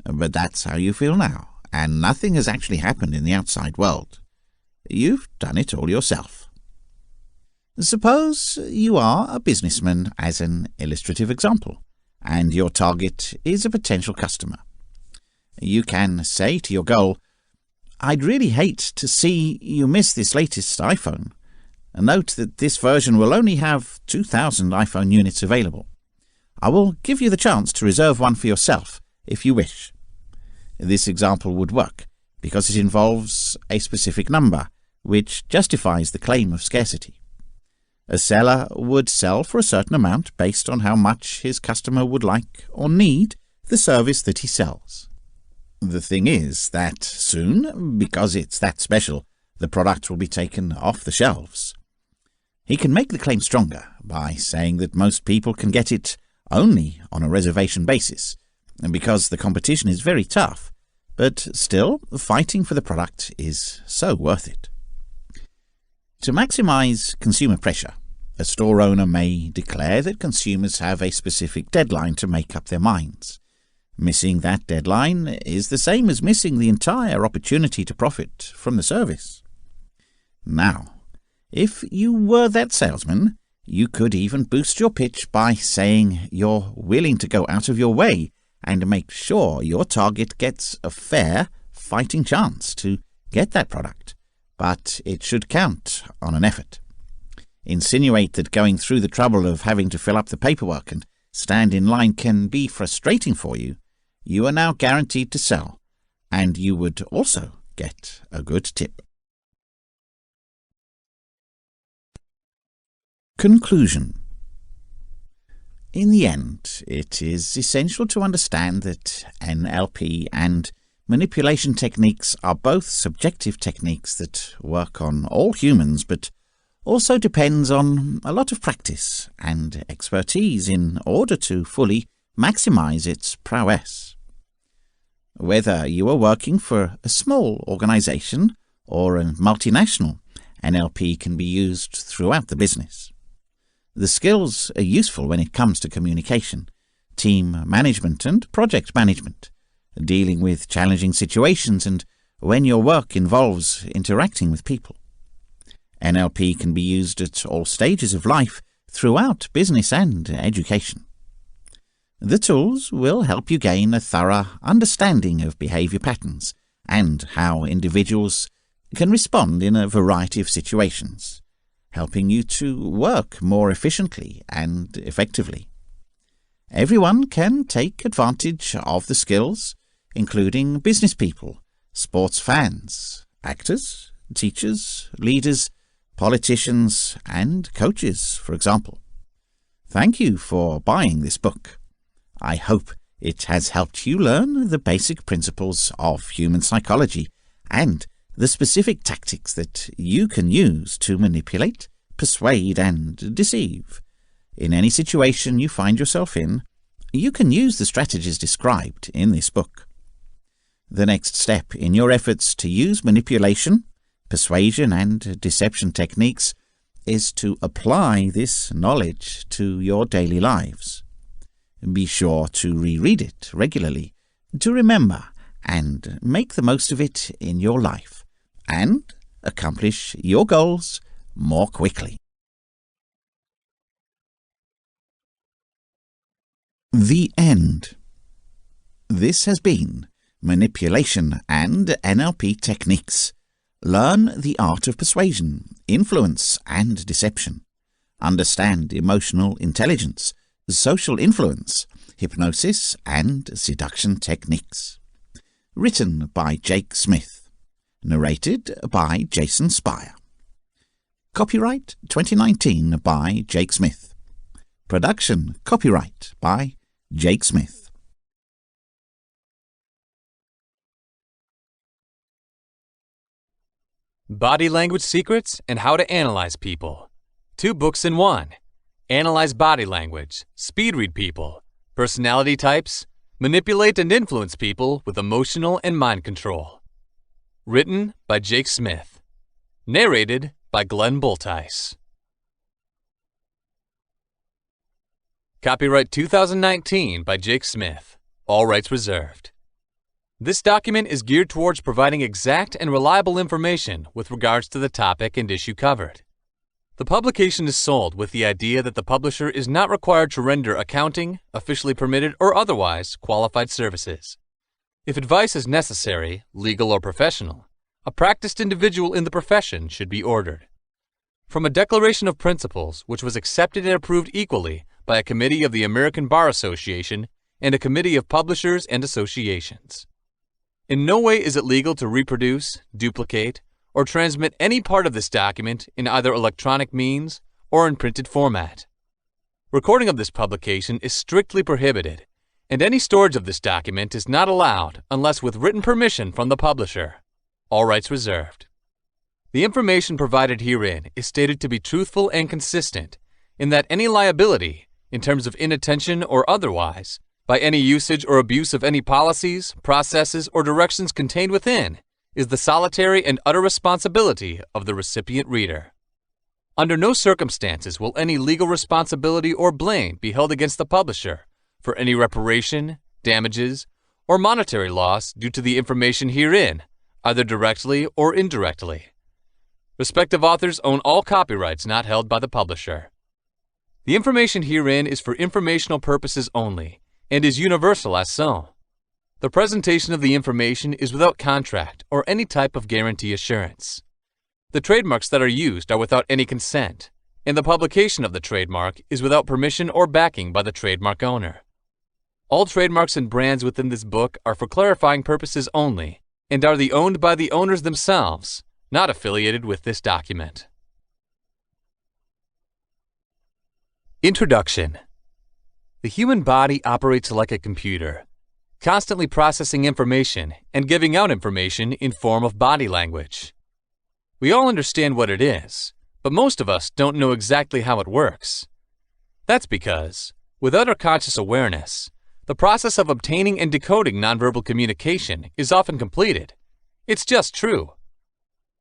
But that's how you feel now, and nothing has actually happened in the outside world. You've done it all yourself. Suppose you are a businessman as an illustrative example, and your target is a potential customer. You can say to your goal, "I'd really hate to see you miss this latest iPhone. Note that this version will only have 2,000 iPhone units available. I will give you the chance to reserve one for yourself if you wish." This example would work because it involves a specific number, which justifies the claim of scarcity. A seller would sell for a certain amount based on how much his customer would like or need the service that he sells. The thing is that soon, because it's that special, the product will be taken off the shelves. He can make the claim stronger by saying that most people can get it only on a reservation basis, and because the competition is very tough, but still fighting for the product is so worth it. To maximize consumer pressure, a store owner may declare that consumers have a specific deadline to make up their minds. Missing that deadline is the same as missing the entire opportunity to profit from the service. Now, if you were that salesman, you could even boost your pitch by saying you're willing to go out of your way and make sure your target gets a fair fighting chance to get that product, but it should count on an effort. Insinuate that going through the trouble of having to fill up the paperwork and stand in line can be frustrating for you. You are now guaranteed to sell, and you would also get a good tip. Conclusion. In the end, it is essential to understand that NLP and manipulation techniques are both subjective techniques that work on all humans, but also depends on a lot of practice and expertise in order to fully maximize its prowess. Whether you are working for a small organization or a multinational, NLP can be used throughout the business. The skills are useful when it comes to communication, team management and project management, dealing with challenging situations and when your work involves interacting with people. NLP can be used at all stages of life throughout business and education. The tools will help you gain a thorough understanding of behavior patterns and how individuals can respond in a variety of situations, helping you to work more efficiently and effectively. Everyone can take advantage of the skills, including business people, sports fans, actors, teachers, leaders, politicians, and coaches, for example. Thank you for buying this book. I hope it has helped you learn the basic principles of human psychology and the specific tactics that you can use to manipulate, persuade, and deceive. In any situation you find yourself in, you can use the strategies described in this book. The next step in your efforts to use manipulation, persuasion, and deception techniques is to apply this knowledge to your daily lives. Be sure to reread it regularly, to remember and make the most of it in your life, and accomplish your goals more quickly. The end. This has been Manipulation and NLP Techniques. Learn the art of persuasion, influence, and deception. Understand emotional intelligence, social influence, hypnosis, and seduction techniques. Written by Jake Smith. Narrated by Jason Spire. Copyright 2019 by Jake Smith. Production copyright by Jake Smith. Body Language Secrets and How to Analyze People. 2 books in 1. Analyze body language, speed read people, personality types, manipulate and influence people with emotional and mind control. Written by Jake Smith. Narrated by Glenn Bultice. Copyright 2019 by Jake Smith. All rights reserved. This document is geared towards providing exact and reliable information with regards to the topic and issue covered. The publication is sold with the idea that the publisher is not required to render accounting, officially permitted or otherwise qualified services. If advice is necessary, legal or professional, a practiced individual in the profession should be ordered. From a declaration of principles which was accepted and approved equally by a committee of the American Bar Association and a committee of publishers and associations. In no way is it legal to reproduce, duplicate, or transmit any part of this document in either electronic means or in printed format. Recording of this publication is strictly prohibited, and any storage of this document is not allowed unless with written permission from the publisher. All rights reserved. The information provided herein is stated to be truthful and consistent in that any liability, in terms of inattention or otherwise, by any usage or abuse of any policies, processes, or directions contained within, is the solitary and utter responsibility of the recipient reader. Under no circumstances will any legal responsibility or blame be held against the publisher for any reparation, damages, or monetary loss due to the information herein, either directly or indirectly. Respective authors own all copyrights not held by the publisher. The information herein is for informational purposes only and is universal as so. The presentation of the information is without contract or any type of guarantee assurance. The trademarks that are used are without any consent, and the publication of the trademark is without permission or backing by the trademark owner. All trademarks and brands within this book are for clarifying purposes only and are owned by the owners themselves, not affiliated with this document. Introduction. The human body operates like a computer, constantly processing information and giving out information in form of body language. We all understand what it is, but most of us don't know exactly how it works. That's because, without our conscious awareness, the process of obtaining and decoding nonverbal communication is often completed. It's just true.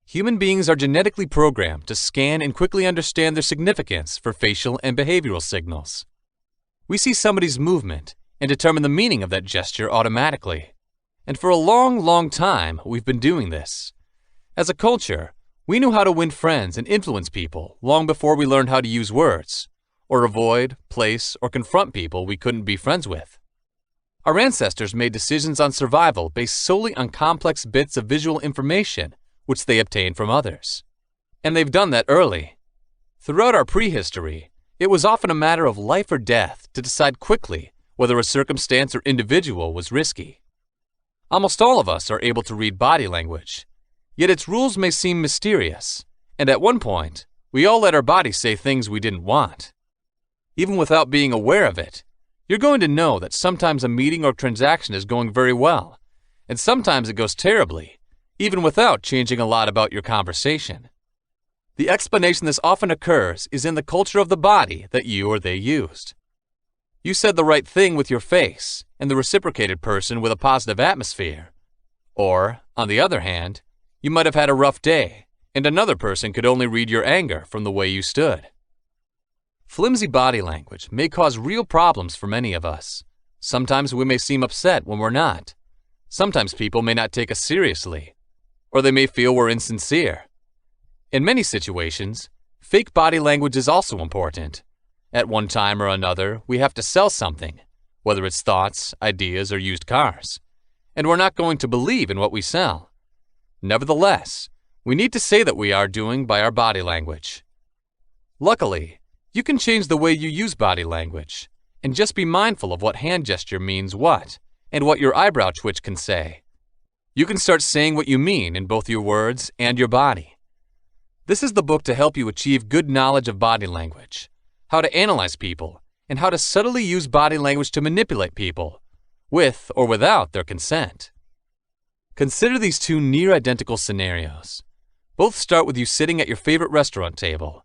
Human beings are genetically programmed to scan and quickly understand their significance for facial and behavioral signals. We see somebody's movement and determine the meaning of that gesture automatically. And for a long time, we've been doing this. As a culture, we knew how to win friends and influence people long before we learned how to use words, or avoid, place, or confront people we couldn't be friends with. Our ancestors made decisions on survival based solely on complex bits of visual information which they obtained from others. And they've done that early. Throughout our prehistory, it was often a matter of life or death to decide quickly whether a circumstance or individual was risky. Almost all of us are able to read body language, yet its rules may seem mysterious, and at one point, we all let our bodies say things we didn't want. Even without being aware of it, you're going to know that sometimes a meeting or transaction is going very well, and sometimes it goes terribly, even without changing a lot about your conversation. The explanation this often occurs is in the culture of the body that you or they used. You said the right thing with your face and the reciprocated person with a positive atmosphere. Or, on the other hand, you might have had a rough day and another person could only read your anger from the way you stood. Flimsy body language may cause real problems for many of us. Sometimes we may seem upset when we're not. Sometimes people may not take us seriously, or they may feel we're insincere. In many situations, fake body language is also important. At one time or another, we have to sell something, whether it's thoughts, ideas, or used cars, and we're not going to believe in what we sell. Nevertheless, we need to say that we are doing by our body language. Luckily, you can change the way you use body language, and just be mindful of what hand gesture means what, and what your eyebrow twitch can say. You can start saying what you mean in both your words and your body. This is the book to help you achieve good knowledge of body language, how to analyze people, and how to subtly use body language to manipulate people, with or without their consent. Consider these two near-identical scenarios. Both start with you sitting at your favorite restaurant table.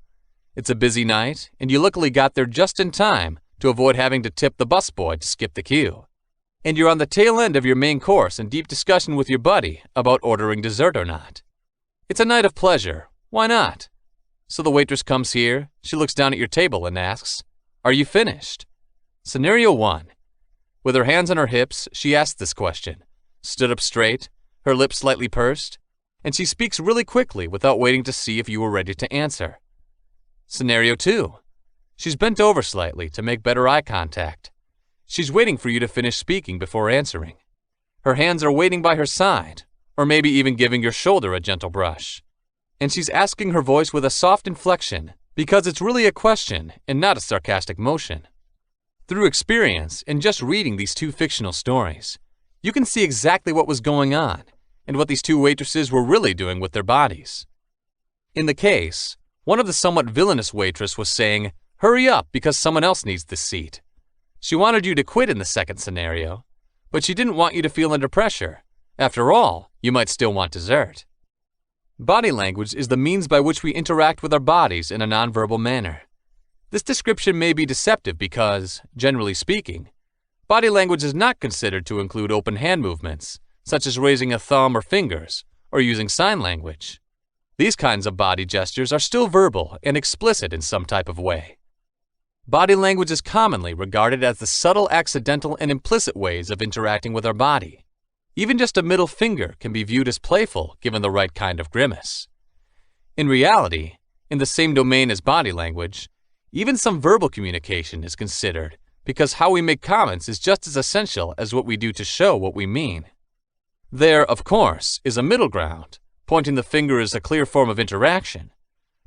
It's a busy night, and you luckily got there just in time to avoid having to tip the busboy to skip the queue. And you're on the tail end of your main course in deep discussion with your buddy about ordering dessert or not. It's a night of pleasure. Why not? So the waitress comes here, she looks down at your table and asks, "Are you finished?" Scenario 1. With her hands on her hips, she asks this question, stood up straight, her lips slightly pursed, and she speaks really quickly without waiting to see if you are ready to answer. Scenario 2. She's bent over slightly to make better eye contact. She's waiting for you to finish speaking before answering. Her hands are waiting by her side, or maybe even giving your shoulder a gentle brush. And she's asking her voice with a soft inflection because it's really a question and not a sarcastic motion. Through experience and just reading these two fictional stories, you can see exactly what was going on and what these two waitresses were really doing with their bodies. In the case, one of the somewhat villainous waitress was saying, "Hurry up because someone else needs this seat." She wanted you to quit in the second scenario, but she didn't want you to feel under pressure. After all, you might still want dessert. Body language is the means by which we interact with our bodies in a nonverbal manner. This description may be deceptive because, generally speaking, body language is not considered to include open hand movements, such as raising a thumb or fingers, or using sign language. These kinds of body gestures are still verbal and explicit in some type of way. Body language is commonly regarded as the subtle, accidental, and implicit ways of interacting with our body. Even just a middle finger can be viewed as playful given the right kind of grimace. In reality, in the same domain as body language, even some verbal communication is considered because how we make comments is just as essential as what we do to show what we mean. There, of course, is a middle ground. Pointing the finger is a clear form of interaction,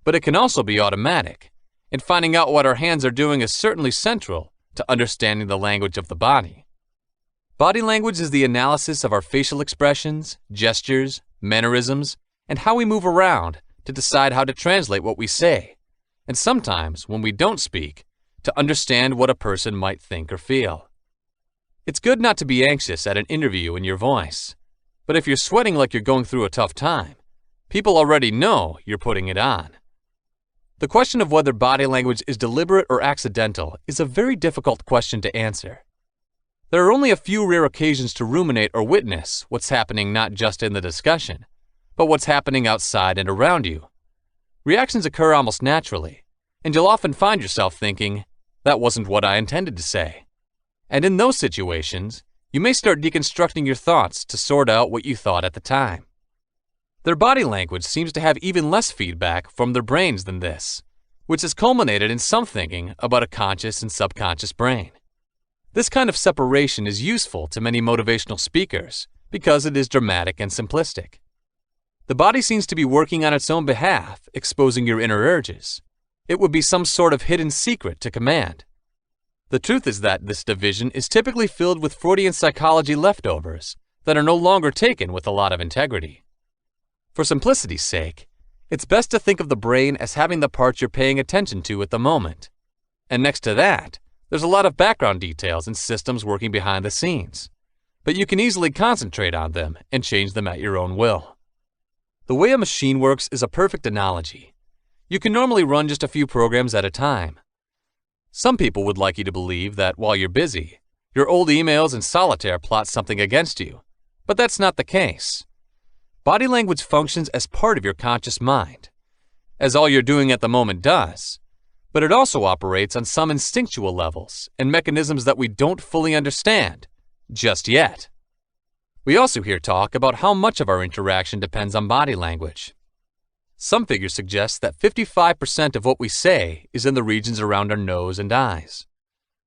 but it can also be automatic, and finding out what our hands are doing is certainly central to understanding the language of the body. Body language is the analysis of our facial expressions, gestures, mannerisms, and how we move around to decide how to translate what we say, and sometimes, when we don't speak, to understand what a person might think or feel. It's good not to be anxious at an interview in your voice, but if you're sweating like you're going through a tough time, people already know you're putting it on. The question of whether body language is deliberate or accidental is a very difficult question to answer. There are only a few rare occasions to ruminate or witness what's happening not just in the discussion, but what's happening outside and around you. Reactions occur almost naturally, and you'll often find yourself thinking, "That wasn't what I intended to say." And in those situations, you may start deconstructing your thoughts to sort out what you thought at the time. Their body language seems to have even less feedback from their brains than this, which has culminated in some thinking about a conscious and subconscious brain. This kind of separation is useful to many motivational speakers because it is dramatic and simplistic. The body seems to be working on its own behalf, exposing your inner urges. It would be some sort of hidden secret to command. The truth is that this division is typically filled with Freudian psychology leftovers that are no longer taken with a lot of integrity. For simplicity's sake, it's best to think of the brain as having the parts you're paying attention to at the moment. And next to that, there's a lot of background details and systems working behind the scenes. But you can easily concentrate on them and change them at your own will. The way a machine works is a perfect analogy. You can normally run just a few programs at a time. Some people would like you to believe that while you're busy, your old emails and solitaire plot something against you, but that's not the case. Body language functions as part of your conscious mind, as all you're doing at the moment does, but it also operates on some instinctual levels and mechanisms that we don't fully understand, just yet. We also hear talk about how much of our interaction depends on body language. Some figures suggest that 55% of what we say is in the regions around our nose and eyes.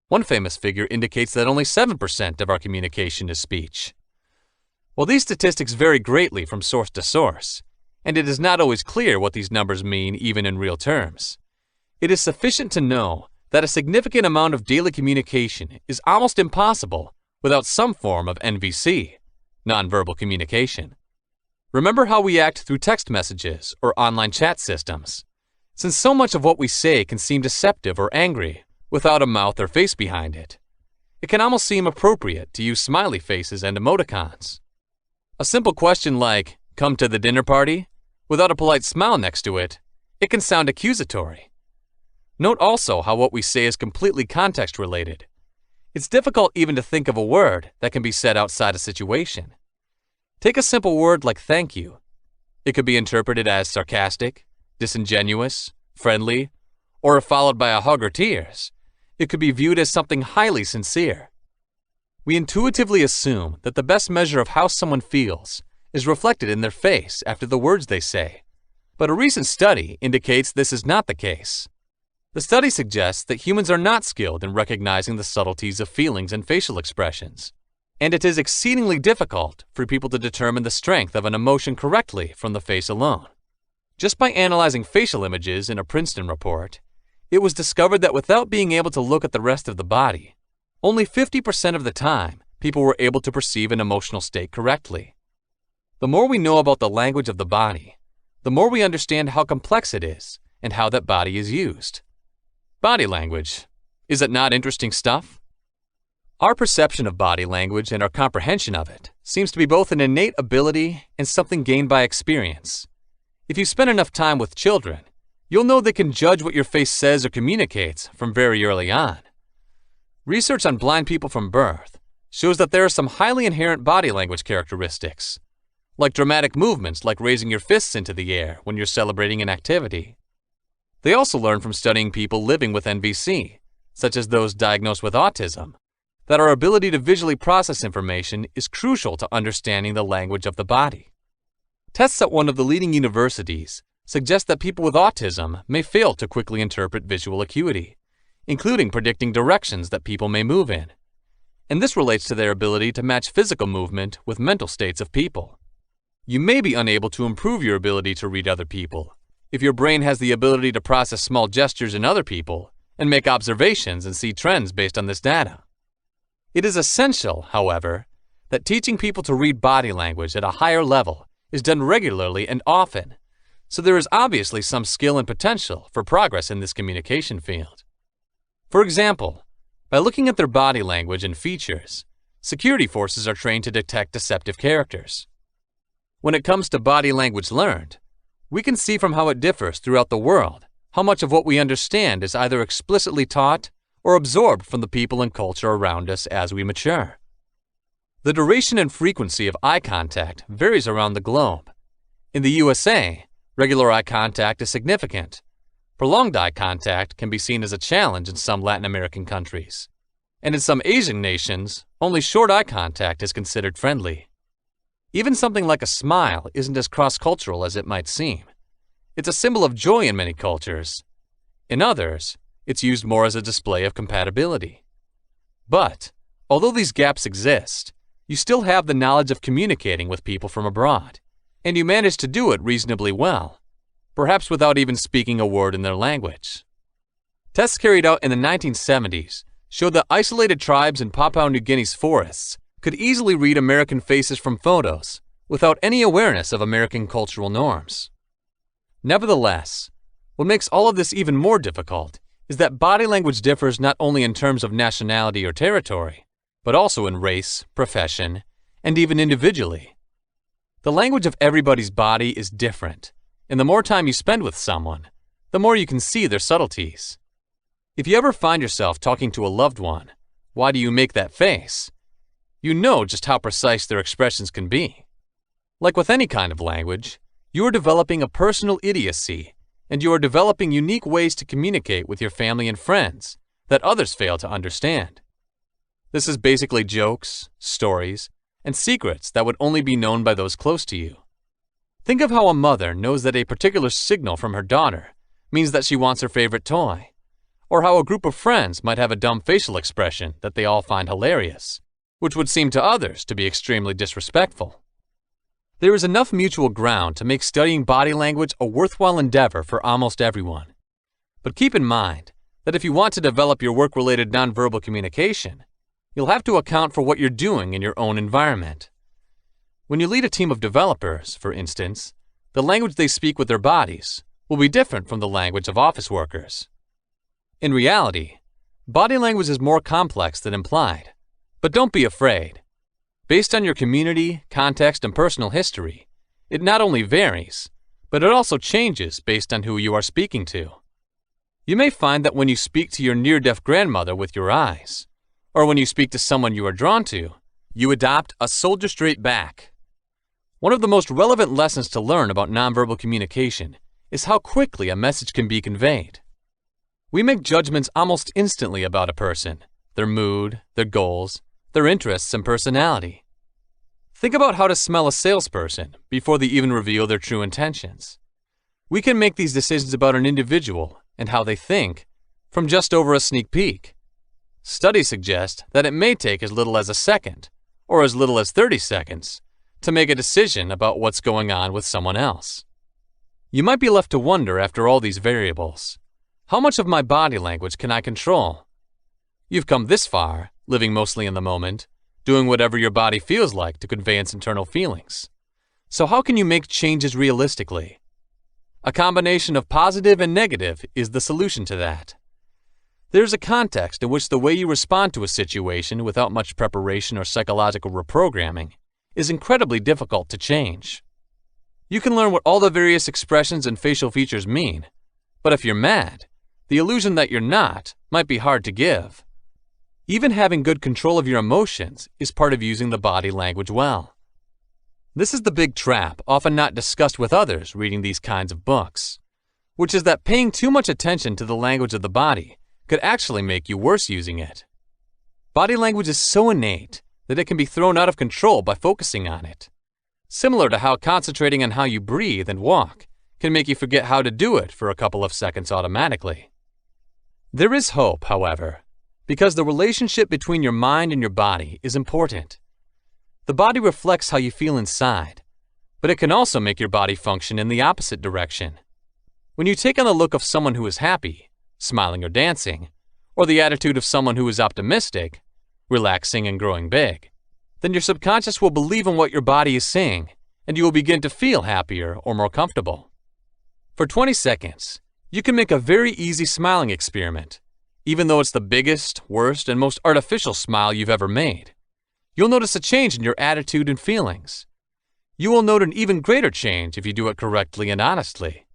One famous figure indicates that only 7% of our communication is speech. While these statistics vary greatly from source to source, and it is not always clear what these numbers mean even in real terms, it is sufficient to know that a significant amount of daily communication is almost impossible without some form of NVC, nonverbal communication. Remember how we act through text messages or online chat systems. Since so much of what we say can seem deceptive or angry without a mouth or face behind it, it can almost seem appropriate to use smiley faces and emoticons. A simple question like, "Come to the dinner party?" without a polite smile next to it, it can sound accusatory. Note also how what we say is completely context related. It's difficult even to think of a word that can be said outside a situation. Take a simple word like thank you. It could be interpreted as sarcastic, disingenuous, friendly, or if followed by a hug or tears, it could be viewed as something highly sincere. We intuitively assume that the best measure of how someone feels is reflected in their face after the words they say. But a recent study indicates this is not the case. The study suggests that humans are not skilled in recognizing the subtleties of feelings and facial expressions, and it is exceedingly difficult for people to determine the strength of an emotion correctly from the face alone. Just by analyzing facial images in a Princeton report, it was discovered that without being able to look at the rest of the body, only 50% of the time people were able to perceive an emotional state correctly. The more we know about the language of the body, the more we understand how complex it is and how that body is used. Body language. Is it not interesting stuff? Our perception of body language and our comprehension of it seems to be both an innate ability and something gained by experience. If you spend enough time with children, you'll know they can judge what your face says or communicates from very early on. Research on blind people from birth shows that there are some highly inherent body language characteristics, like dramatic movements like raising your fists into the air when you're celebrating an activity. They also learn from studying people living with NVC, such as those diagnosed with autism, that our ability to visually process information is crucial to understanding the language of the body. Tests at one of the leading universities suggest that people with autism may fail to quickly interpret visual acuity, including predicting directions that people may move in. And this relates to their ability to match physical movement with mental states of people. You may be unable to improve your ability to read other people if your brain has the ability to process small gestures in other people and make observations and see trends based on this data. It is essential, however, that teaching people to read body language at a higher level is done regularly and often, so there is obviously some skill and potential for progress in this communication field. For example, by looking at their body language and features, security forces are trained to detect deceptive characters. When it comes to body language learned, we can see from how it differs throughout the world how much of what we understand is either explicitly taught or absorbed from the people and culture around us as we mature. The duration and frequency of eye contact varies around the globe. In the USA, regular eye contact is significant. Prolonged eye contact can be seen as a challenge in some Latin American countries. And in some Asian nations, only short eye contact is considered friendly. Even something like a smile isn't as cross-cultural as it might seem. It's a symbol of joy in many cultures. In others, it's used more as a display of compatibility. But, although these gaps exist, you still have the knowledge of communicating with people from abroad, and you manage to do it reasonably well, perhaps without even speaking a word in their language. Tests carried out in the 1970s showed that isolated tribes in Papua New Guinea's forests could easily read American faces from photos without any awareness of American cultural norms. Nevertheless, what makes all of this even more difficult is that body language differs not only in terms of nationality or territory, but also in race, profession, and even individually. The language of everybody's body is different, and the more time you spend with someone, the more you can see their subtleties. If you ever find yourself talking to a loved one, why do you make that face? You know just how precise their expressions can be. Like with any kind of language, you are developing a personal idiocy, and you are developing unique ways to communicate with your family and friends that others fail to understand. This is basically jokes, stories, and secrets that would only be known by those close to you. Think of how a mother knows that a particular signal from her daughter means that she wants her favorite toy, or how a group of friends might have a dumb facial expression that they all find hilarious, which would seem to others to be extremely disrespectful. There is enough mutual ground to make studying body language a worthwhile endeavor for almost everyone. But keep in mind that if you want to develop your work-related nonverbal communication, you'll have to account for what you're doing in your own environment. When you lead a team of developers, for instance, the language they speak with their bodies will be different from the language of office workers. In reality, body language is more complex than implied, but don't be afraid. Based on your community, context, and personal history, it not only varies, but it also changes based on who you are speaking to. You may find that when you speak to your near-deaf grandmother with your eyes, or when you speak to someone you are drawn to, you adopt a soldier straight back. One of the most relevant lessons to learn about nonverbal communication is how quickly a message can be conveyed. We make judgments almost instantly about a person, their mood, their goals, their interests and personality. Think about how to smell a salesperson before they even reveal their true intentions. We can make these decisions about an individual and how they think from just over a sneak peek. Studies suggest that it may take as little as a second or as little as 30 seconds to make a decision about what's going on with someone else. You might be left to wonder after all these variables, how much of my body language can I control? You've come this far, living mostly in the moment, doing whatever your body feels like to convey its internal feelings. So how can you make changes realistically? A combination of positive and negative is the solution to that. There's a context in which the way you respond to a situation without much preparation or psychological reprogramming is incredibly difficult to change. You can learn what all the various expressions and facial features mean, but if you're mad, the illusion that you're not might be hard to give. Even having good control of your emotions is part of using the body language well. This is the big trap, often not discussed with others reading these kinds of books, which is that paying too much attention to the language of the body could actually make you worse using it. Body language is so innate that it can be thrown out of control by focusing on it. Similar to how concentrating on how you breathe and walk can make you forget how to do it for a couple of seconds automatically. There is hope, however, because the relationship between your mind and your body is important. The body reflects how you feel inside, but it can also make your body function in the opposite direction. When you take on the look of someone who is happy, smiling or dancing, or the attitude of someone who is optimistic, relaxing and growing big, then your subconscious will believe in what your body is saying, and you will begin to feel happier or more comfortable. For 20 seconds, you can make a very easy smiling experiment, even though it's the biggest, worst, and most artificial smile you've ever made. You'll notice a change in your attitude and feelings. You will note an even greater change if you do it correctly and honestly.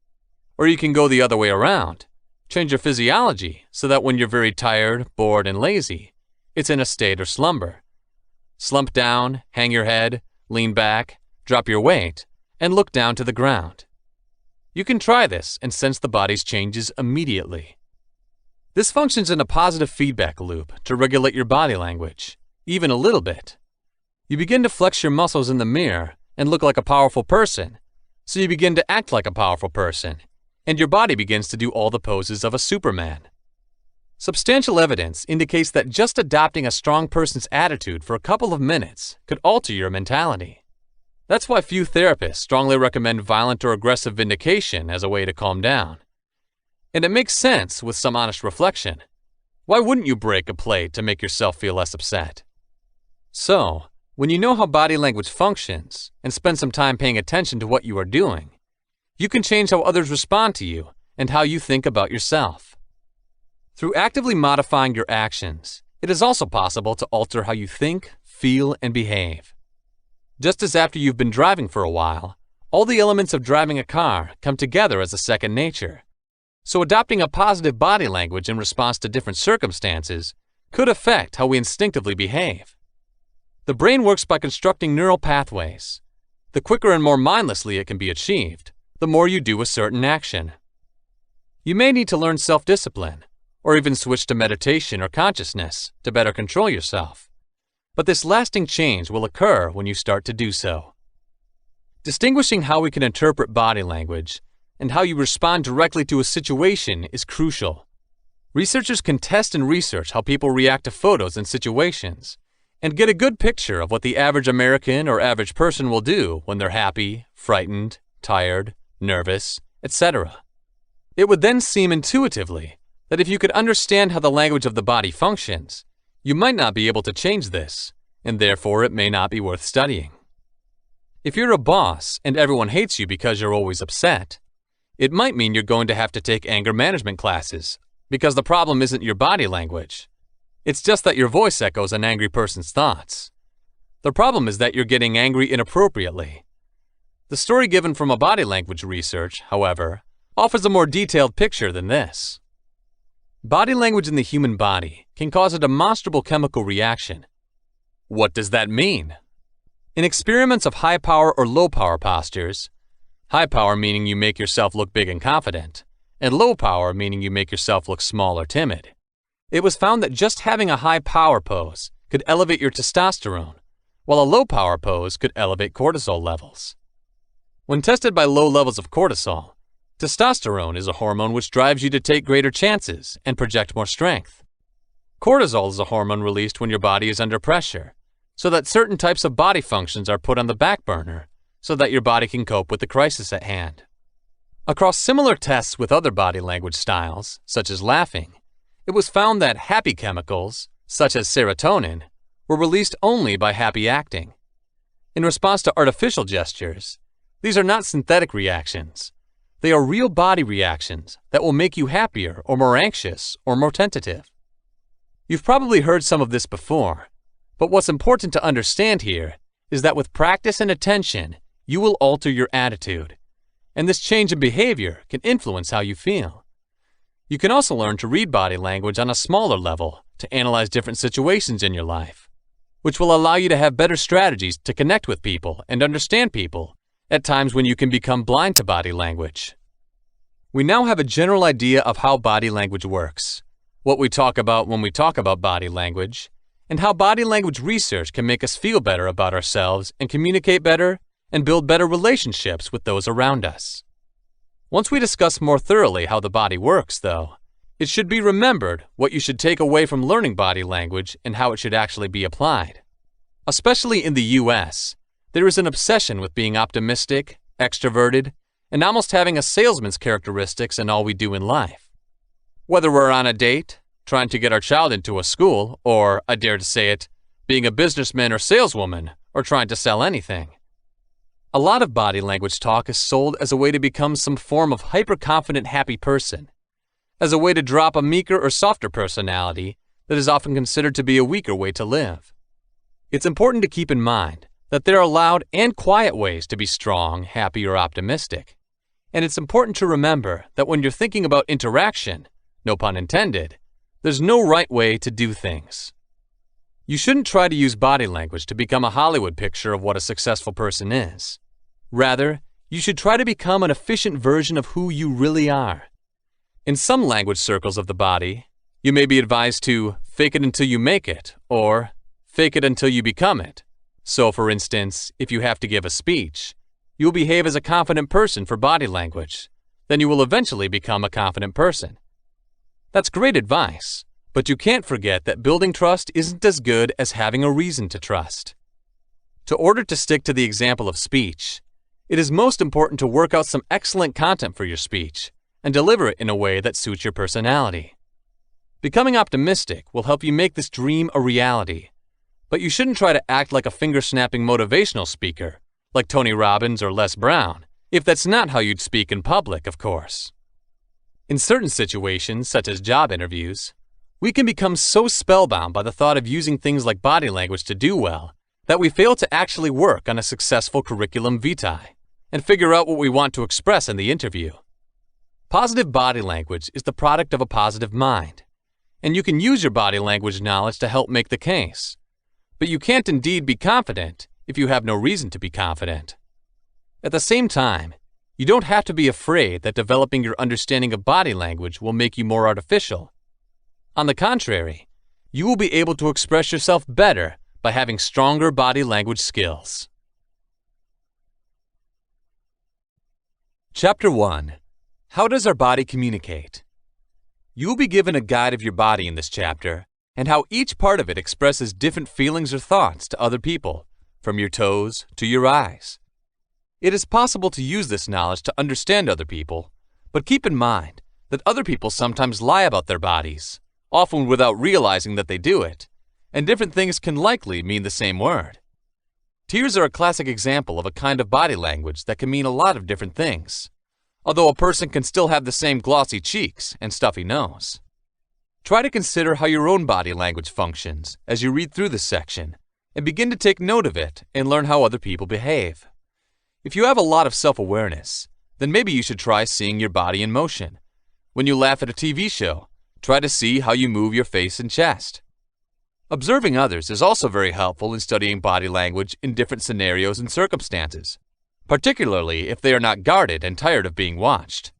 Or you can go the other way around. Change your physiology so that when you're very tired, bored, and lazy, it's in a state of slumber. Slump down, hang your head, lean back, drop your weight, and look down to the ground. You can try this and sense the body's changes immediately. This functions in a positive feedback loop to regulate your body language, even a little bit. You begin to flex your muscles in the mirror and look like a powerful person, so you begin to act like a powerful person, and your body begins to do all the poses of a Superman. Substantial evidence indicates that just adopting a strong person's attitude for a couple of minutes could alter your mentality. That's why few therapists strongly recommend violent or aggressive vindication as a way to calm down. And it makes sense with some honest reflection. Why wouldn't you break a plate to make yourself feel less upset? So, when you know how body language functions and spend some time paying attention to what you are doing, you can change how others respond to you and how you think about yourself. Through actively modifying your actions, it is also possible to alter how you think, feel, and behave. Just as after you've been driving for a while, all the elements of driving a car come together as a second nature. So adopting a positive body language in response to different circumstances could affect how we instinctively behave. The brain works by constructing neural pathways. The quicker and more mindlessly it can be achieved, the more you do a certain action. You may need to learn self-discipline, or even switch to meditation or consciousness to better control yourself. But this lasting change will occur when you start to do so. Distinguishing how we can interpret body language and how you respond directly to a situation is crucial. Researchers can test and research how people react to photos and situations, and get a good picture of what the average American or average person will do when they're happy, frightened, tired, nervous, etc. It would then seem intuitively that if you could understand how the language of the body functions, you might not be able to change this, and therefore it may not be worth studying. If you're a boss and everyone hates you because you're always upset, it might mean you're going to have to take anger management classes, because the problem isn't your body language. It's just that your voice echoes an angry person's thoughts. The problem is that you're getting angry inappropriately. The story given from a body language research, however, offers a more detailed picture than this. Body language in the human body can cause a demonstrable chemical reaction. What does that mean? In experiments of high power or low power postures, high power meaning you make yourself look big and confident, and low power meaning you make yourself look small or timid, it was found that just having a high power pose could elevate your testosterone, while a low-power pose could elevate cortisol levels. When tested by low levels of cortisol, testosterone is a hormone which drives you to take greater chances and project more strength. Cortisol is a hormone released when your body is under pressure, so that certain types of body functions are put on the back burner so that your body can cope with the crisis at hand. Across similar tests with other body language styles, such as laughing, it was found that happy chemicals, such as serotonin, were released only by happy acting. In response to artificial gestures, these are not synthetic reactions. They are real body reactions that will make you happier or more anxious or more tentative. You've probably heard some of this before, but what's important to understand here is that with practice and attention, you will alter your attitude, and this change in behavior can influence how you feel. You can also learn to read body language on a smaller level to analyze different situations in your life, which will allow you to have better strategies to connect with people and understand people at times when you can become blind to body language. We now have a general idea of how body language works, what we talk about when we talk about body language, and how body language research can make us feel better about ourselves and communicate better and build better relationships with those around us. Once we discuss more thoroughly how the body works, though, it should be remembered what you should take away from learning body language and how it should actually be applied. Especially in the US, there is an obsession with being optimistic, extroverted, and almost having a salesman's characteristics in all we do in life. Whether we're on a date, trying to get our child into a school, or, I dare to say it, being a businessman or saleswoman, or trying to sell anything. A lot of body language talk is sold as a way to become some form of hyper-confident, happy person, as a way to drop a meeker or softer personality that is often considered to be a weaker way to live. It's important to keep in mind that there are loud and quiet ways to be strong, happy, or optimistic. And it's important to remember that when you're thinking about interaction, no pun intended, there's no right way to do things. You shouldn't try to use body language to become a Hollywood picture of what a successful person is. Rather, you should try to become an efficient version of who you really are. In some language circles of the body, you may be advised to fake it until you make it, or fake it until you become it. So, for instance, if you have to give a speech, you'll behave as a confident person for body language. Then you will eventually become a confident person. That's great advice, but you can't forget that building trust isn't as good as having a reason to trust. In order to stick to the example of speech, it is most important to work out some excellent content for your speech and deliver it in a way that suits your personality. Becoming optimistic will help you make this dream a reality, but you shouldn't try to act like a finger-snapping motivational speaker, like Tony Robbins or Les Brown, if that's not how you'd speak in public, of course. In certain situations, such as job interviews, we can become so spellbound by the thought of using things like body language to do well that we fail to actually work on a successful curriculum vitae and figure out what we want to express in the interview. Positive body language is the product of a positive mind, and you can use your body language knowledge to help make the case. But you can't indeed be confident if you have no reason to be confident. At the same time, you don't have to be afraid that developing your understanding of body language will make you more artificial. On the contrary, you will be able to express yourself better by having stronger body language skills. Chapter 1. How does our body communicate? You will be given a guide of your body in this chapter and how each part of it expresses different feelings or thoughts to other people, from your toes to your eyes. It is possible to use this knowledge to understand other people, but keep in mind that other people sometimes lie about their bodies, often without realizing that they do it, and different things can likely mean the same word. Tears are a classic example of a kind of body language that can mean a lot of different things, although a person can still have the same glossy cheeks and stuffy nose. Try to consider how your own body language functions as you read through this section, and begin to take note of it and learn how other people behave. If you have a lot of self-awareness, then maybe you should try seeing your body in motion. When you laugh at a TV show, try to see how you move your face and chest. Observing others is also very helpful in studying body language in different scenarios and circumstances, particularly if they are not guarded and tired of being watched.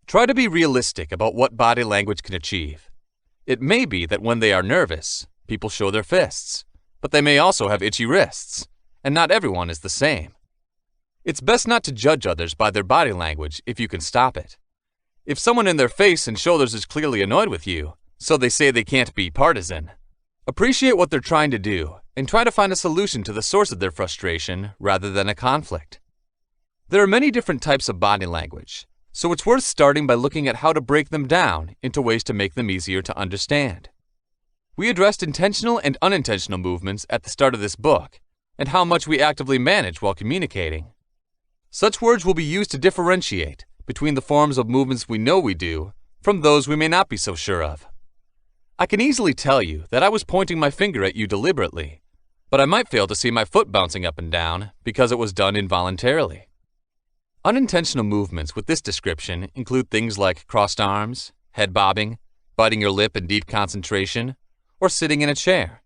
Try to be realistic about what body language can achieve. It may be that when they are nervous, people show their fists, but they may also have itchy wrists, and not everyone is the same. It's best not to judge others by their body language if you can stop it. If someone in their face and shoulders is clearly annoyed with you, so they say they can't be partisan, appreciate what they're trying to do and try to find a solution to the source of their frustration rather than a conflict. There are many different types of body language, so it's worth starting by looking at how to break them down into ways to make them easier to understand. We addressed intentional and unintentional movements at the start of this book and how much we actively manage while communicating. Such words will be used to differentiate between the forms of movements we know we do from those we may not be so sure of. I can easily tell you that I was pointing my finger at you deliberately, but I might fail to see my foot bouncing up and down because it was done involuntarily. Unintentional movements with this description include things like crossed arms, head bobbing, biting your lip in deep concentration, or sitting in a chair.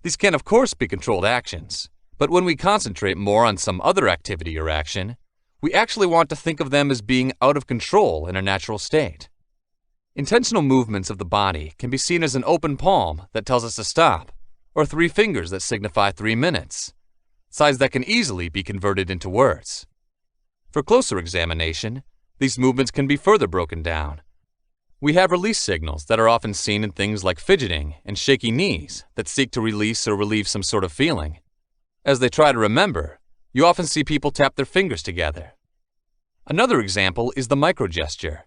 These can of course be controlled actions, but when we concentrate more on some other activity or action, we actually want to think of them as being out of control in a natural state. Intentional movements of the body can be seen as an open palm that tells us to stop, or 3 fingers that signify 3 minutes, signs that can easily be converted into words. For closer examination, these movements can be further broken down. We have release signals that are often seen in things like fidgeting and shaky knees that seek to release or relieve some sort of feeling. As they try to remember, you often see people tap their fingers together. Another example is the microgesture.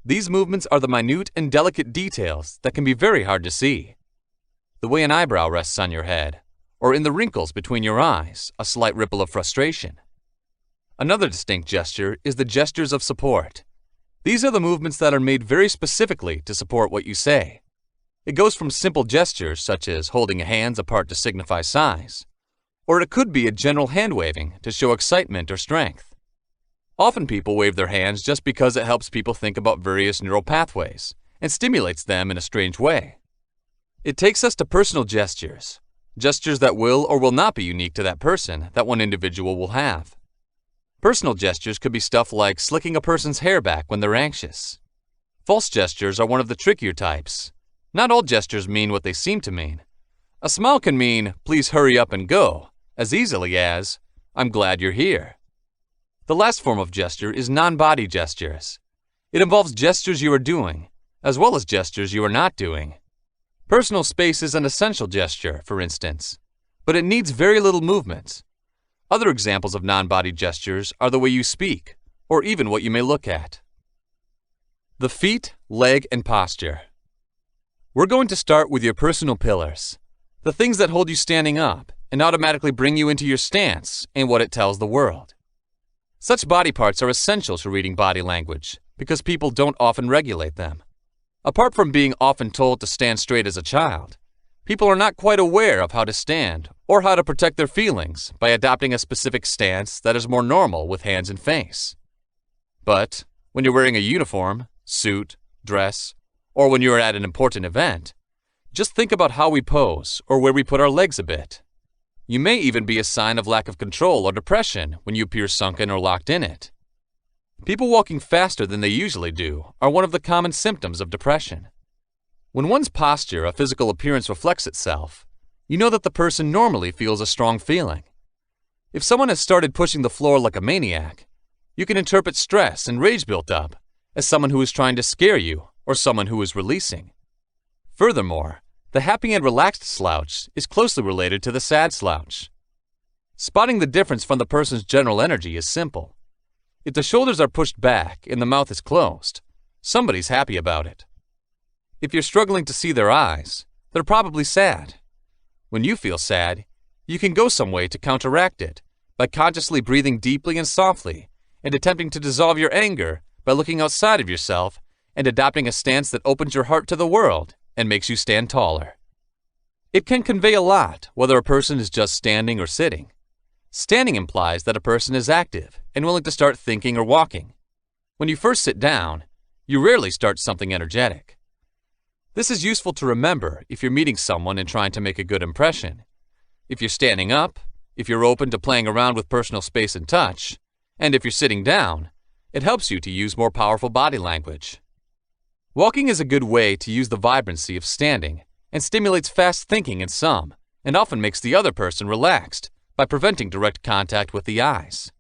These movements are the minute and delicate details that can be very hard to see. The way an eyebrow rests on your head, or in the wrinkles between your eyes, a slight ripple of frustration. Another distinct gesture is the gestures of support. These are the movements that are made very specifically to support what you say. It goes from simple gestures such as holding hands apart to signify size, or it could be a general hand waving to show excitement or strength. Often people wave their hands just because it helps people think about various neural pathways and stimulates them in a strange way. It takes us to personal gestures, gestures that will or will not be unique to that person that one individual will have. Personal gestures could be stuff like slicking a person's hair back when they're anxious. False gestures are one of the trickier types. Not all gestures mean what they seem to mean. A smile can mean, "Please hurry up and go," as easily as, "I'm glad you're here." The last form of gesture is non-body gestures. It involves gestures you are doing, as well as gestures you are not doing. Personal space is an essential gesture, for instance, but it needs very little movement. Other examples of non-body gestures are the way you speak, or even what you may look at. The feet, leg, and posture. We're going to start with your personal pillars, the things that hold you standing up and automatically bring you into your stance and what it tells the world. Such body parts are essential to reading body language because people don't often regulate them. Apart from being often told to stand straight as a child, people are not quite aware of how to stand or how to protect their feelings by adopting a specific stance that is more normal with hands and face. But when you're wearing a uniform, suit, dress, or when you're at an important event, just think about how we pose or where we put our legs a bit. You may even be a sign of lack of control or depression when you appear sunken or locked in it. People walking faster than they usually do are one of the common symptoms of depression. When one's posture, a physical appearance reflects itself, you know that the person normally feels a strong feeling. If someone has started pushing the floor like a maniac, you can interpret stress and rage built up as someone who is trying to scare you or someone who is releasing. Furthermore, the happy and relaxed slouch is closely related to the sad slouch. Spotting the difference from the person's general energy is simple. If the shoulders are pushed back and the mouth is closed, somebody's happy about it. If you're struggling to see their eyes, they're probably sad. When you feel sad, you can go some way to counteract it by consciously breathing deeply and softly and attempting to dissolve your anger by looking outside of yourself and adopting a stance that opens your heart to the world and makes you stand taller. It can convey a lot whether a person is just standing or sitting. Standing implies that a person is active and willing to start thinking or walking. When you first sit down, you rarely start something energetic. This is useful to remember if you're meeting someone and trying to make a good impression. If you're standing up, if you're open to playing around with personal space and touch, and if you're sitting down, it helps you to use more powerful body language. Walking is a good way to use the vibrancy of standing and stimulates fast thinking in some, and often makes the other person relaxed by preventing direct contact with the eyes.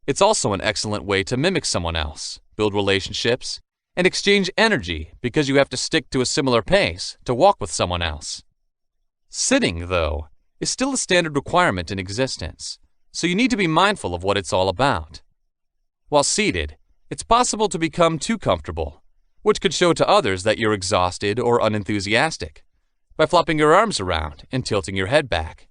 It's also an excellent way to mimic someone else, build relationships, and exchange energy because you have to stick to a similar pace to walk with someone else. Sitting, though, is still a standard requirement in existence, so you need to be mindful of what it's all about. While seated, it's possible to become too comfortable, which could show to others that you're exhausted or unenthusiastic, by flopping your arms around and tilting your head back.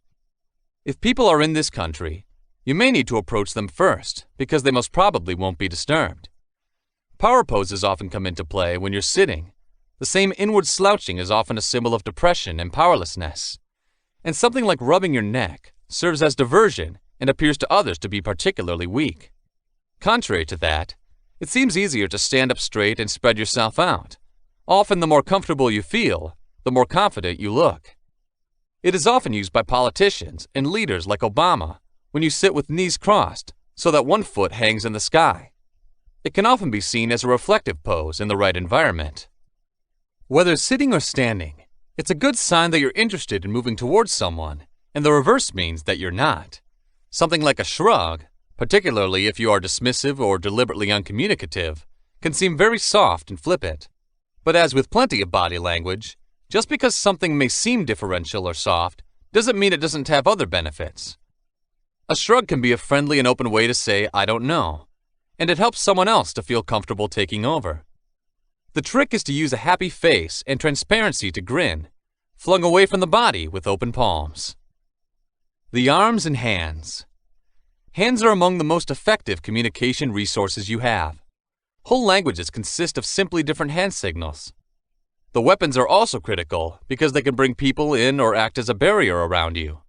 If people are in this country, you may need to approach them first because they most probably won't be disturbed. Power poses often come into play when you're sitting. The same inward slouching is often a symbol of depression and powerlessness, and something like rubbing your neck serves as diversion and appears to others to be particularly weak. Contrary to that, it seems easier to stand up straight and spread yourself out. Often the more comfortable you feel, the more confident you look. It is often used by politicians and leaders like Obama when you sit with knees crossed so that one foot hangs in the sky. It can often be seen as a reflective pose in the right environment. Whether sitting or standing, it's a good sign that you're interested in moving towards someone, and the reverse means that you're not. Something like a shrug, particularly if you are dismissive or deliberately uncommunicative, can seem very soft and flippant. But as with plenty of body language, just because something may seem differential or soft doesn't mean it doesn't have other benefits. A shrug can be a friendly and open way to say, "I don't know," and it helps someone else to feel comfortable taking over. The trick is to use a happy face and transparency to grin, flung away from the body with open palms. The arms and hands. Hands are among the most effective communication resources you have. Whole languages consist of simply different hand signals. The weapons are also critical because they can bring people in or act as a barrier around you.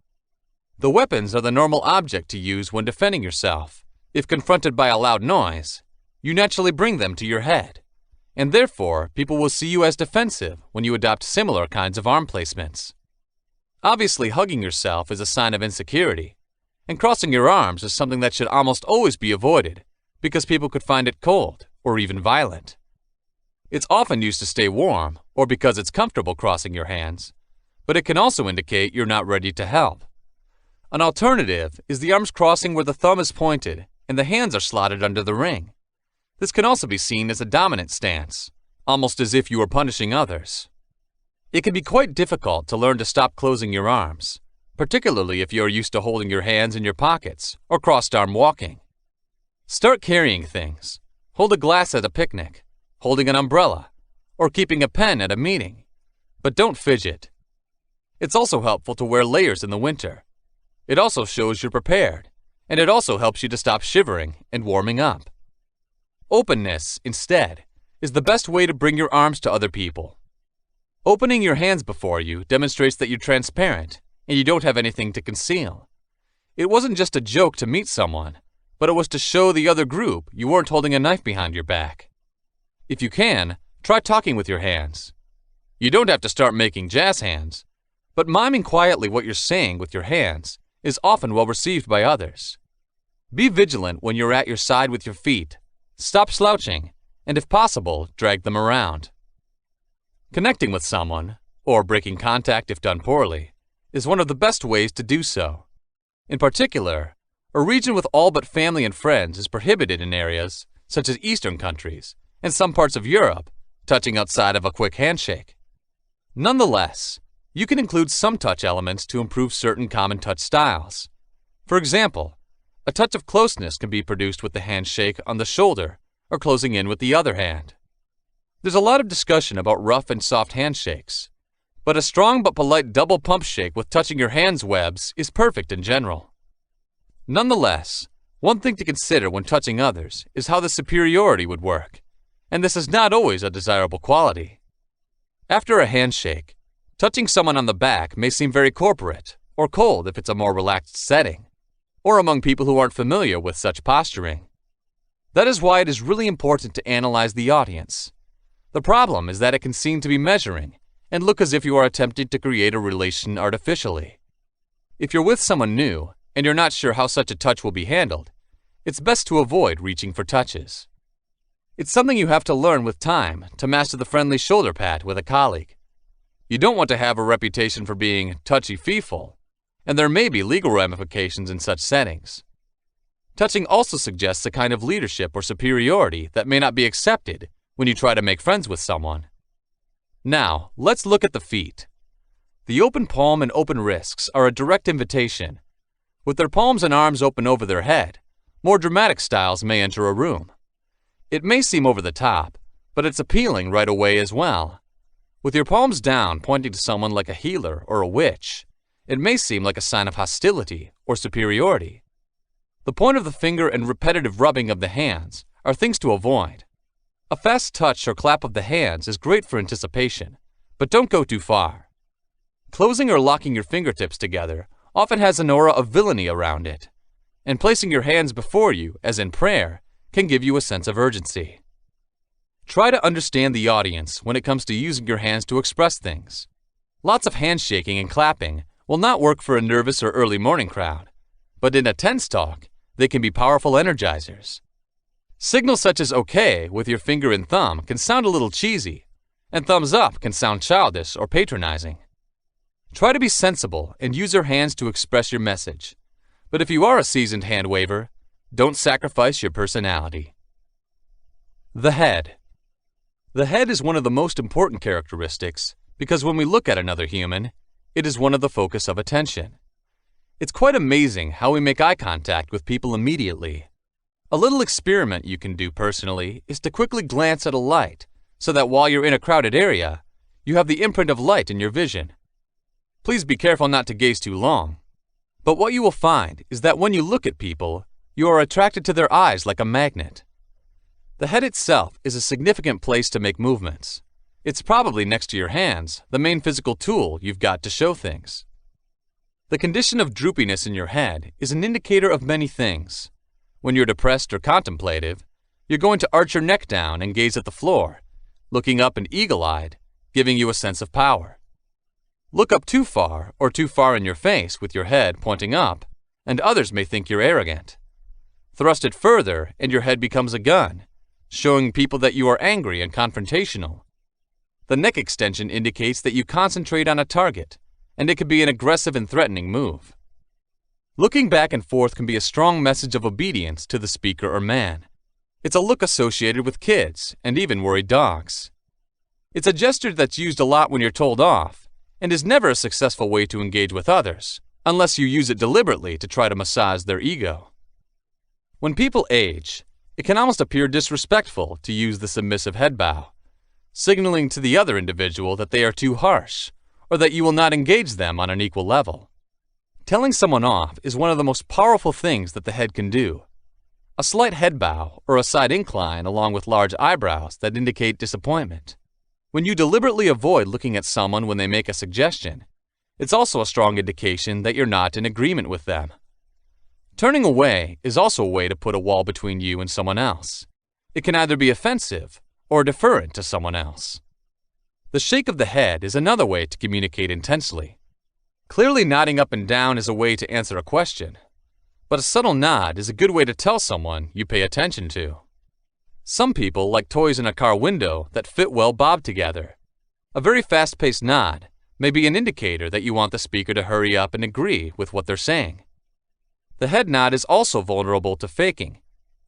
The weapons are the normal object to use when defending yourself. If confronted by a loud noise, you naturally bring them to your head, and therefore people will see you as defensive when you adopt similar kinds of arm placements. Obviously, hugging yourself is a sign of insecurity, and crossing your arms is something that should almost always be avoided because people could find it cold or even violent. It's often used to stay warm or because it's comfortable crossing your hands, but it can also indicate you're not ready to help. An alternative is the arms crossing where the thumb is pointed and the hands are slotted under the ring. This can also be seen as a dominant stance, almost as if you were punishing others. It can be quite difficult to learn to stop closing your arms, particularly if you are used to holding your hands in your pockets or crossed arm walking. Start carrying things. Hold a glass at a picnic, holding an umbrella, or keeping a pen at a meeting. But don't fidget. It's also helpful to wear layers in the winter. It also shows you're prepared, and it also helps you to stop shivering and warming up. Openness, instead, is the best way to bring your arms to other people. Opening your hands before you demonstrates that you're transparent and you don't have anything to conceal. It wasn't just a joke to meet someone, but it was to show the other group you weren't holding a knife behind your back. If you can, try talking with your hands. You don't have to start making jazz hands, but miming quietly what you're saying with your hands is often well received by others. Be vigilant when you're at your side with your feet. Stop slouching, and if possible, drag them around. Connecting with someone, or breaking contact if done poorly, is one of the best ways to do so. In particular, a region with all but family and friends is prohibited in areas, such as Eastern countries, and some parts of Europe, touching outside of a quick handshake. Nonetheless, you can include some touch elements to improve certain common touch styles. For example, a touch of closeness can be produced with the handshake on the shoulder or closing in with the other hand. There's a lot of discussion about rough and soft handshakes, but a strong but polite double pump shake with touching your hands webs is perfect in general. Nonetheless, one thing to consider when touching others is how the superiority would work, and this is not always a desirable quality. After a handshake, touching someone on the back may seem very corporate or cold if it's a more relaxed setting, or among people who aren't familiar with such posturing. That is why it is really important to analyze the audience. The problem is that it can seem to be measuring and look as if you are attempting to create a relation artificially. If you're with someone new and you're not sure how such a touch will be handled, it's best to avoid reaching for touches. It's something you have to learn with time to master the friendly shoulder pat with a colleague. You don't want to have a reputation for being touchy-feely, and there may be legal ramifications in such settings. Touching also suggests a kind of leadership or superiority that may not be accepted when you try to make friends with someone. Now, let's look at the feet. The open palm and open wrists are a direct invitation. With their palms and arms open over their head, more dramatic styles may enter a room. It may seem over the top, but it's appealing right away as well. With your palms down pointing to someone like a healer or a witch, it may seem like a sign of hostility or superiority. The point of the finger and repetitive rubbing of the hands are things to avoid. A fast touch or clap of the hands is great for anticipation, but don't go too far. Closing or locking your fingertips together often has an aura of villainy around it, and placing your hands before you, as in prayer, can give you a sense of urgency. Try to understand the audience when it comes to using your hands to express things. Lots of handshaking and clapping will not work for a nervous or early morning crowd, but in a tense talk, they can be powerful energizers. Signals such as OK with your finger and thumb can sound a little cheesy, and thumbs up can sound childish or patronizing. Try to be sensible and use your hands to express your message, but if you are a seasoned hand waver, don't sacrifice your personality. The head. The head is one of the most important characteristics because when we look at another human, it is one of the focus of attention. It's quite amazing how we make eye contact with people immediately. A little experiment you can do personally is to quickly glance at a light so that while you're in a crowded area, you have the imprint of light in your vision. Please be careful not to gaze too long. But what you will find is that when you look at people, you are attracted to their eyes like a magnet. The head itself is a significant place to make movements. It's probably next to your hands, the main physical tool you've got to show things. The condition of droopiness in your head is an indicator of many things. When you're depressed or contemplative, you're going to arch your neck down and gaze at the floor, looking up and eagle-eyed, giving you a sense of power. Look up too far or too far in your face with your head pointing up, and others may think you're arrogant. Thrust it further and your head becomes a gun, showing people that you are angry and confrontational. The neck extension indicates that you concentrate on a target, and it could be an aggressive and threatening move. Looking back and forth can be a strong message of obedience to the speaker or man. It's a look associated with kids and even worried dogs. It's a gesture that's used a lot when you're told off, and is never a successful way to engage with others, unless you use it deliberately to try to massage their ego. When people age, it can almost appear disrespectful to use the submissive head bow, signaling to the other individual that they are too harsh, or that you will not engage them on an equal level. Telling someone off is one of the most powerful things that the head can do. A slight head bow or a side incline along with large eyebrows that indicate disappointment. When you deliberately avoid looking at someone when they make a suggestion, it's also a strong indication that you're not in agreement with them. Turning away is also a way to put a wall between you and someone else. It can either be offensive or deferent to someone else. The shake of the head is another way to communicate intensely. Clearly nodding up and down is a way to answer a question, but a subtle nod is a good way to tell someone you pay attention to. Some people like toys in a car window that fit well bobbed together. A very fast-paced nod may be an indicator that you want the speaker to hurry up and agree with what they're saying. The head nod is also vulnerable to faking.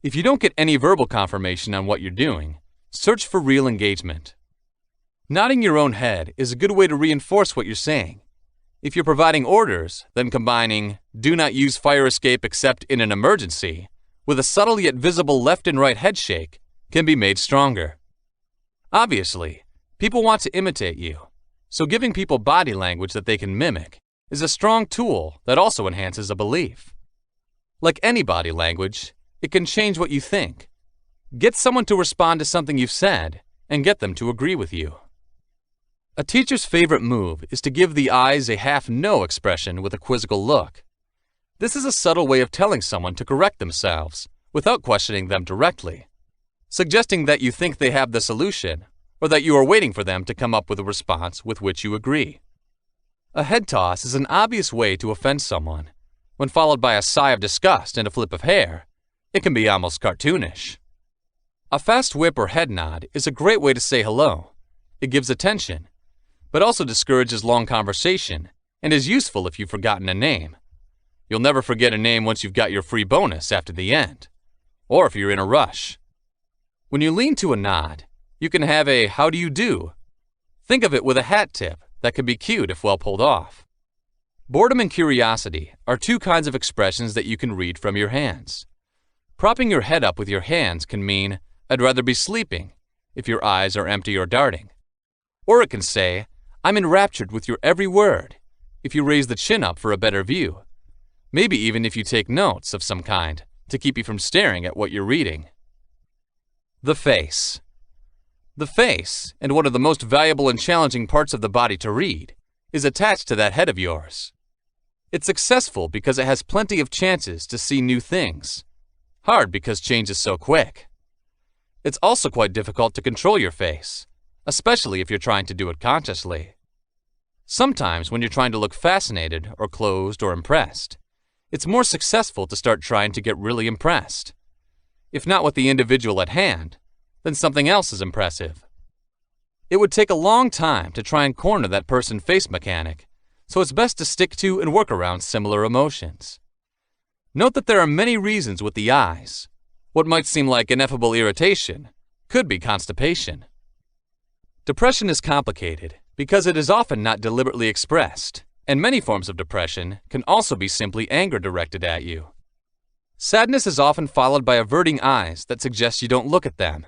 If you don't get any verbal confirmation on what you're doing, search for real engagement. Nodding your own head is a good way to reinforce what you're saying. If you're providing orders, then combining "do not use fire escape except in an emergency" with a subtle yet visible left and right head shake can be made stronger. Obviously, people want to imitate you, so giving people body language that they can mimic is a strong tool that also enhances a belief. Like any body language, it can change what you think. Get someone to respond to something you've said and get them to agree with you. A teacher's favorite move is to give the eyes a half-no expression with a quizzical look. This is a subtle way of telling someone to correct themselves without questioning them directly, suggesting that you think they have the solution or that you are waiting for them to come up with a response with which you agree. A head toss is an obvious way to offend someone. When followed by a sigh of disgust and a flip of hair, it can be almost cartoonish. A fast whip or head nod is a great way to say hello. It gives attention. but also discourages long conversation and is useful if you've forgotten a name. You'll never forget a name once you've got your free bonus after the end, or if you're in a rush. When you lean to a nod, you can have a "how do you do?" Think of it with a hat tip that can be cute if well pulled off. Boredom and curiosity are two kinds of expressions that you can read from your hands. Propping your head up with your hands can mean, "I'd rather be sleeping," if your eyes are empty or darting. Or it can say, "I'm enraptured with your every word," if you raise the chin up for a better view. Maybe even if you take notes of some kind to keep you from staring at what you're reading. The face. The face, and one of the most valuable and challenging parts of the body to read, is attached to that head of yours. It's successful because it has plenty of chances to see new things. Hard because change is so quick. It's also quite difficult to control your face, especially if you're trying to do it consciously. Sometimes when you're trying to look fascinated or closed or impressed, it's more successful to start trying to get really impressed. If not with the individual at hand, then something else is impressive. It would take a long time to try and corner that person face mechanic, so it's best to stick to and work around similar emotions. Note that there are many reasons with the eyes. What might seem like ineffable irritation could be constipation. Depression is complicated because it is often not deliberately expressed, and many forms of depression can also be simply anger directed at you. Sadness is often followed by averting eyes that suggest you don't look at them,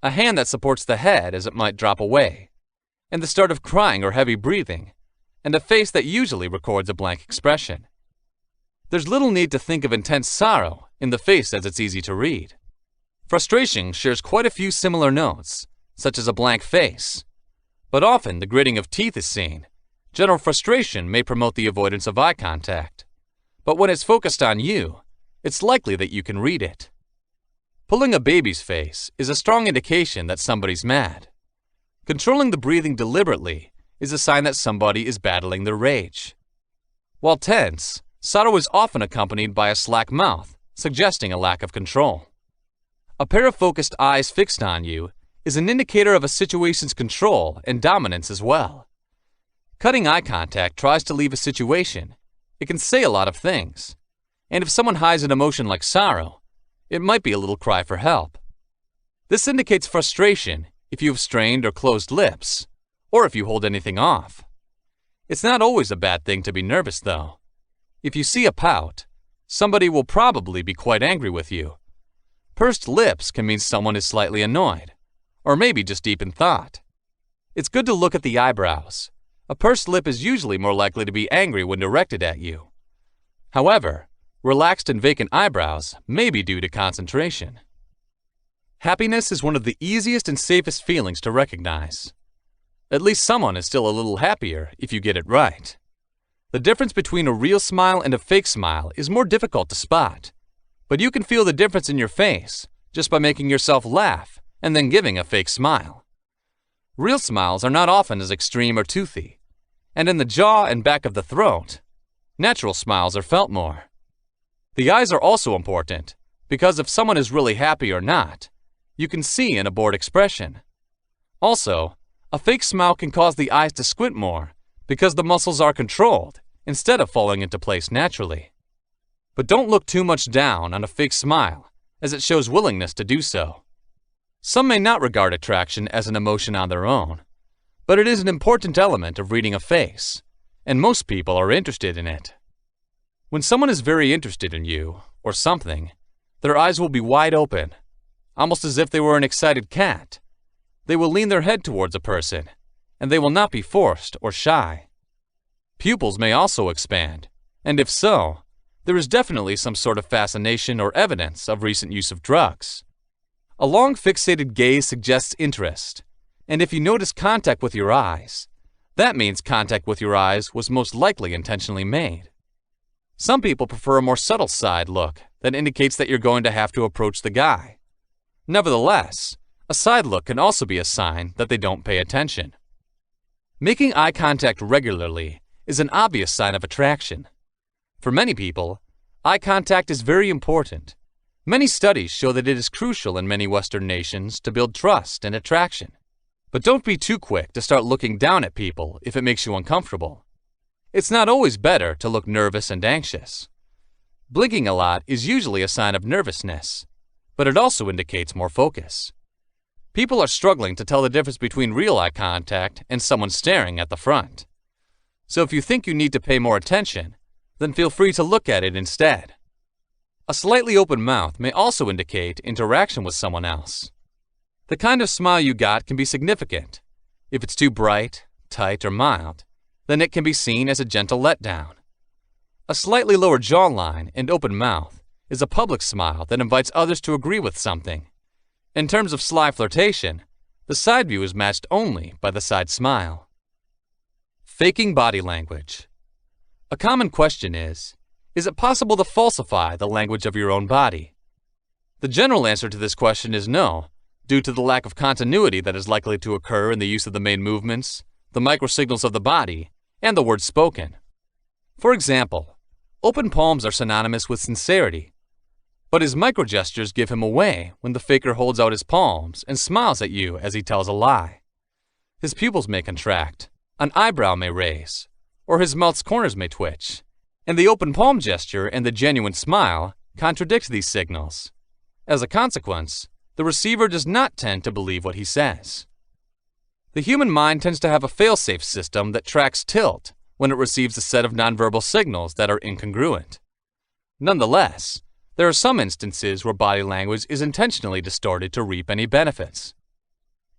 a hand that supports the head as it might drop away, and the start of crying or heavy breathing, and a face that usually records a blank expression. There's little need to think of intense sorrow in the face as it's easy to read. Frustration shares quite a few similar notes, such as a blank face, but often the gritting of teeth is seen. General frustration may promote the avoidance of eye contact, but when it's focused on you, it's likely that you can read it. Pulling a baby's face is a strong indication that somebody's mad. Controlling the breathing deliberately is a sign that somebody is battling their rage. While tense, sorrow is often accompanied by a slack mouth, suggesting a lack of control. A pair of focused eyes fixed on you is an indicator of a situation's control and dominance as well. Cutting eye contact tries to leave a situation. It can say a lot of things. And if someone hides an emotion like sorrow, it might be a little cry for help. This indicates frustration if you have strained or closed lips, or if you hold anything off. It's not always a bad thing to be nervous, though. If you see a pout, somebody will probably be quite angry with you. Pursed lips can mean someone is slightly annoyed, or maybe just deep in thought. It's good to look at the eyebrows. A pursed lip is usually more likely to be angry when directed at you. However, relaxed and vacant eyebrows may be due to concentration. Happiness is one of the easiest and safest feelings to recognize. At least someone is still a little happier if you get it right. The difference between a real smile and a fake smile is more difficult to spot, but you can feel the difference in your face just by making yourself laugh and then giving a fake smile. Real smiles are not often as extreme or toothy, and in the jaw and back of the throat, natural smiles are felt more. The eyes are also important, because if someone is really happy or not, you can see in a bored expression. Also, a fake smile can cause the eyes to squint more because the muscles are controlled instead of falling into place naturally. But don't look too much down on a fake smile, as it shows willingness to do so. Some may not regard attraction as an emotion on their own, but it is an important element of reading a face, and most people are interested in it. When someone is very interested in you, or something, their eyes will be wide open, almost as if they were an excited cat. They will lean their head towards a person, and they will not be forced or shy. Pupils may also expand, and if so, there is definitely some sort of fascination or evidence of recent use of drugs. A long fixated gaze suggests interest, and if you notice contact with your eyes, that means contact with your eyes was most likely intentionally made. Some people prefer a more subtle side look that indicates that you're going to have to approach the guy. Nevertheless, a side look can also be a sign that they don't pay attention. Making eye contact regularly is an obvious sign of attraction. For many people, eye contact is very important. Many studies show that it is crucial in many Western nations to build trust and attraction. But don't be too quick to start looking down at people if it makes you uncomfortable. It's not always better to look nervous and anxious. Blinking a lot is usually a sign of nervousness, but it also indicates more focus. People are struggling to tell the difference between real eye contact and someone staring at the front. So if you think you need to pay more attention, then feel free to look at it instead. A slightly open mouth may also indicate interaction with someone else. The kind of smile you got can be significant. If it's too bright, tight, or mild, then it can be seen as a gentle letdown. A slightly lower jawline and open mouth is a public smile that invites others to agree with something. In terms of sly flirtation, the side view is matched only by the side smile. Faking body language. A common question is it possible to falsify the language of your own body? The general answer to this question is no, due to the lack of continuity that is likely to occur in the use of the main movements, the microsignals of the body, and the words spoken. For example, open palms are synonymous with sincerity, but his microgestures give him away when the faker holds out his palms and smiles at you as he tells a lie. His pupils may contract, an eyebrow may raise, or his mouth's corners may twitch, and the open palm gesture and the genuine smile contradict these signals. As a consequence, the receiver does not tend to believe what he says. The human mind tends to have a fail-safe system that tracks tilt when it receives a set of nonverbal signals that are incongruent. Nonetheless, there are some instances where body language is intentionally distorted to reap any benefits.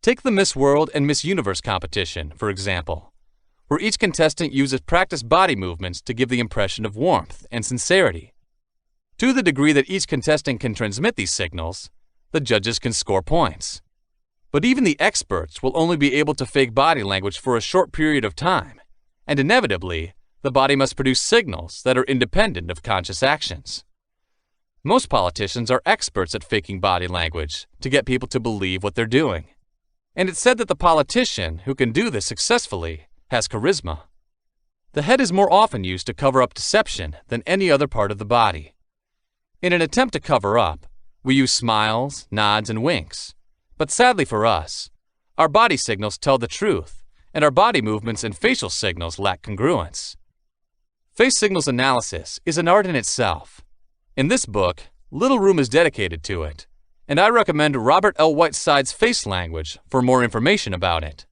Take the Miss World and Miss Universe competition, for example, where each contestant uses practiced body movements to give the impression of warmth and sincerity. To the degree that each contestant can transmit these signals, the judges can score points. But even the experts will only be able to fake body language for a short period of time, and inevitably, the body must produce signals that are independent of conscious actions. Most politicians are experts at faking body language to get people to believe what they're doing. And it's said that the politician who can do this successfully has charisma. The head is more often used to cover up deception than any other part of the body. In an attempt to cover up, we use smiles, nods, and winks. But sadly for us, our body signals tell the truth, and our body movements and facial signals lack congruence. Face signals analysis is an art in itself. In this book, little room is dedicated to it, and I recommend Robert L. Whiteside's Face Language for more information about it.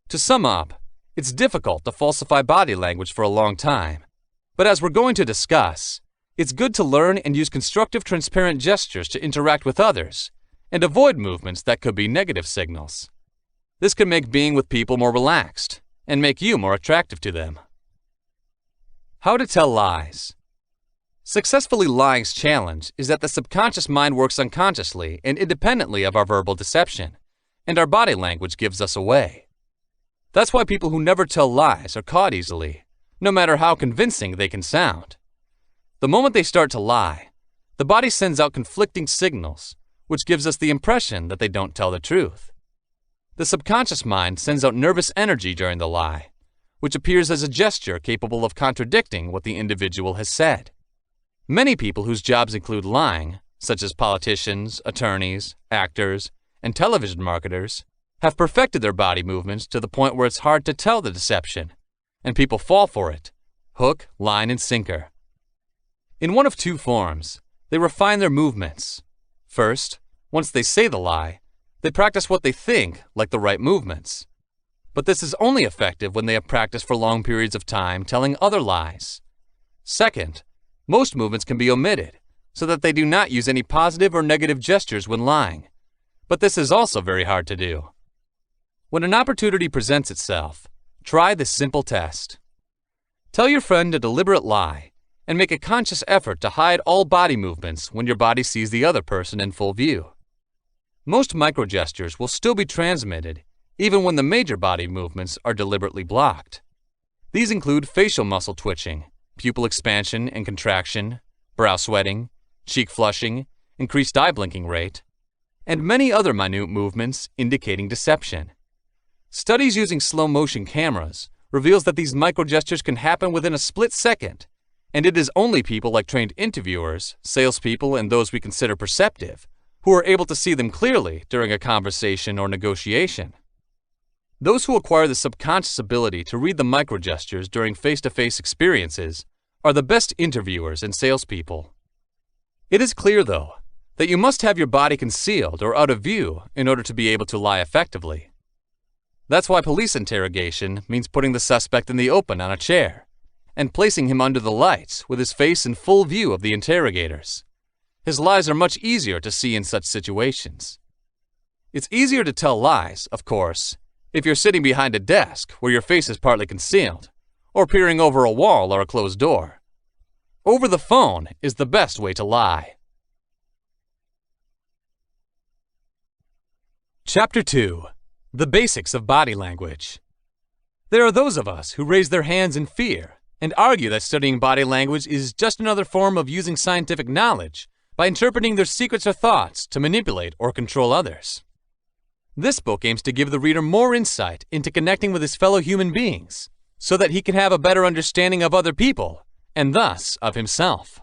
To sum up, it's difficult to falsify body language for a long time, but as we're going to discuss, it's good to learn and use constructive, transparent gestures to interact with others, and avoid movements that could be negative signals. This can make being with people more relaxed, and make you more attractive to them. How to tell lies. Successfully lying's challenge is that the subconscious mind works unconsciously and independently of our verbal deception, and our body language gives us away. That's why people who never tell lies are caught easily, no matter how convincing they can sound. The moment they start to lie, the body sends out conflicting signals, which gives us the impression that they don't tell the truth. The subconscious mind sends out nervous energy during the lie, which appears as a gesture capable of contradicting what the individual has said. Many people whose jobs include lying, such as politicians, attorneys, actors, and television marketers, have perfected their body movements to the point where it's hard to tell the deception, and people fall for it, hook, line, and sinker. In one of two forms, they refine their movements. First, once they say the lie, they practice what they think like the right movements. But this is only effective when they have practiced for long periods of time telling other lies. Second, most movements can be omitted, so that they do not use any positive or negative gestures when lying. But this is also very hard to do. When an opportunity presents itself, try this simple test. Tell your friend a deliberate lie, and make a conscious effort to hide all body movements when your body sees the other person in full view. Most microgestures will still be transmitted, even when the major body movements are deliberately blocked. These include facial muscle twitching, pupil expansion and contraction, brow sweating, cheek flushing, increased eye blinking rate, and many other minute movements indicating deception. Studies using slow-motion cameras reveals that these microgestures can happen within a split second, and it is only people like trained interviewers, salespeople, and those we consider perceptive who are able to see them clearly during a conversation or negotiation. Those who acquire the subconscious ability to read the microgestures during face-to-face experiences are the best interviewers and salespeople. It is clear, though, that you must have your body concealed or out of view in order to be able to lie effectively. That's why police interrogation means putting the suspect in the open on a chair and placing him under the lights with his face in full view of the interrogators. His lies are much easier to see in such situations. It's easier to tell lies, of course, if you're sitting behind a desk where your face is partly concealed, or peering over a wall or a closed door. Over the phone is the best way to lie. Chapter 2. The Basics of Body Language. There are those of us who raise their hands in fear and argue that studying body language is just another form of using scientific knowledge by interpreting their secrets or thoughts to manipulate or control others. This book aims to give the reader more insight into connecting with his fellow human beings so that he can have a better understanding of other people and thus of himself.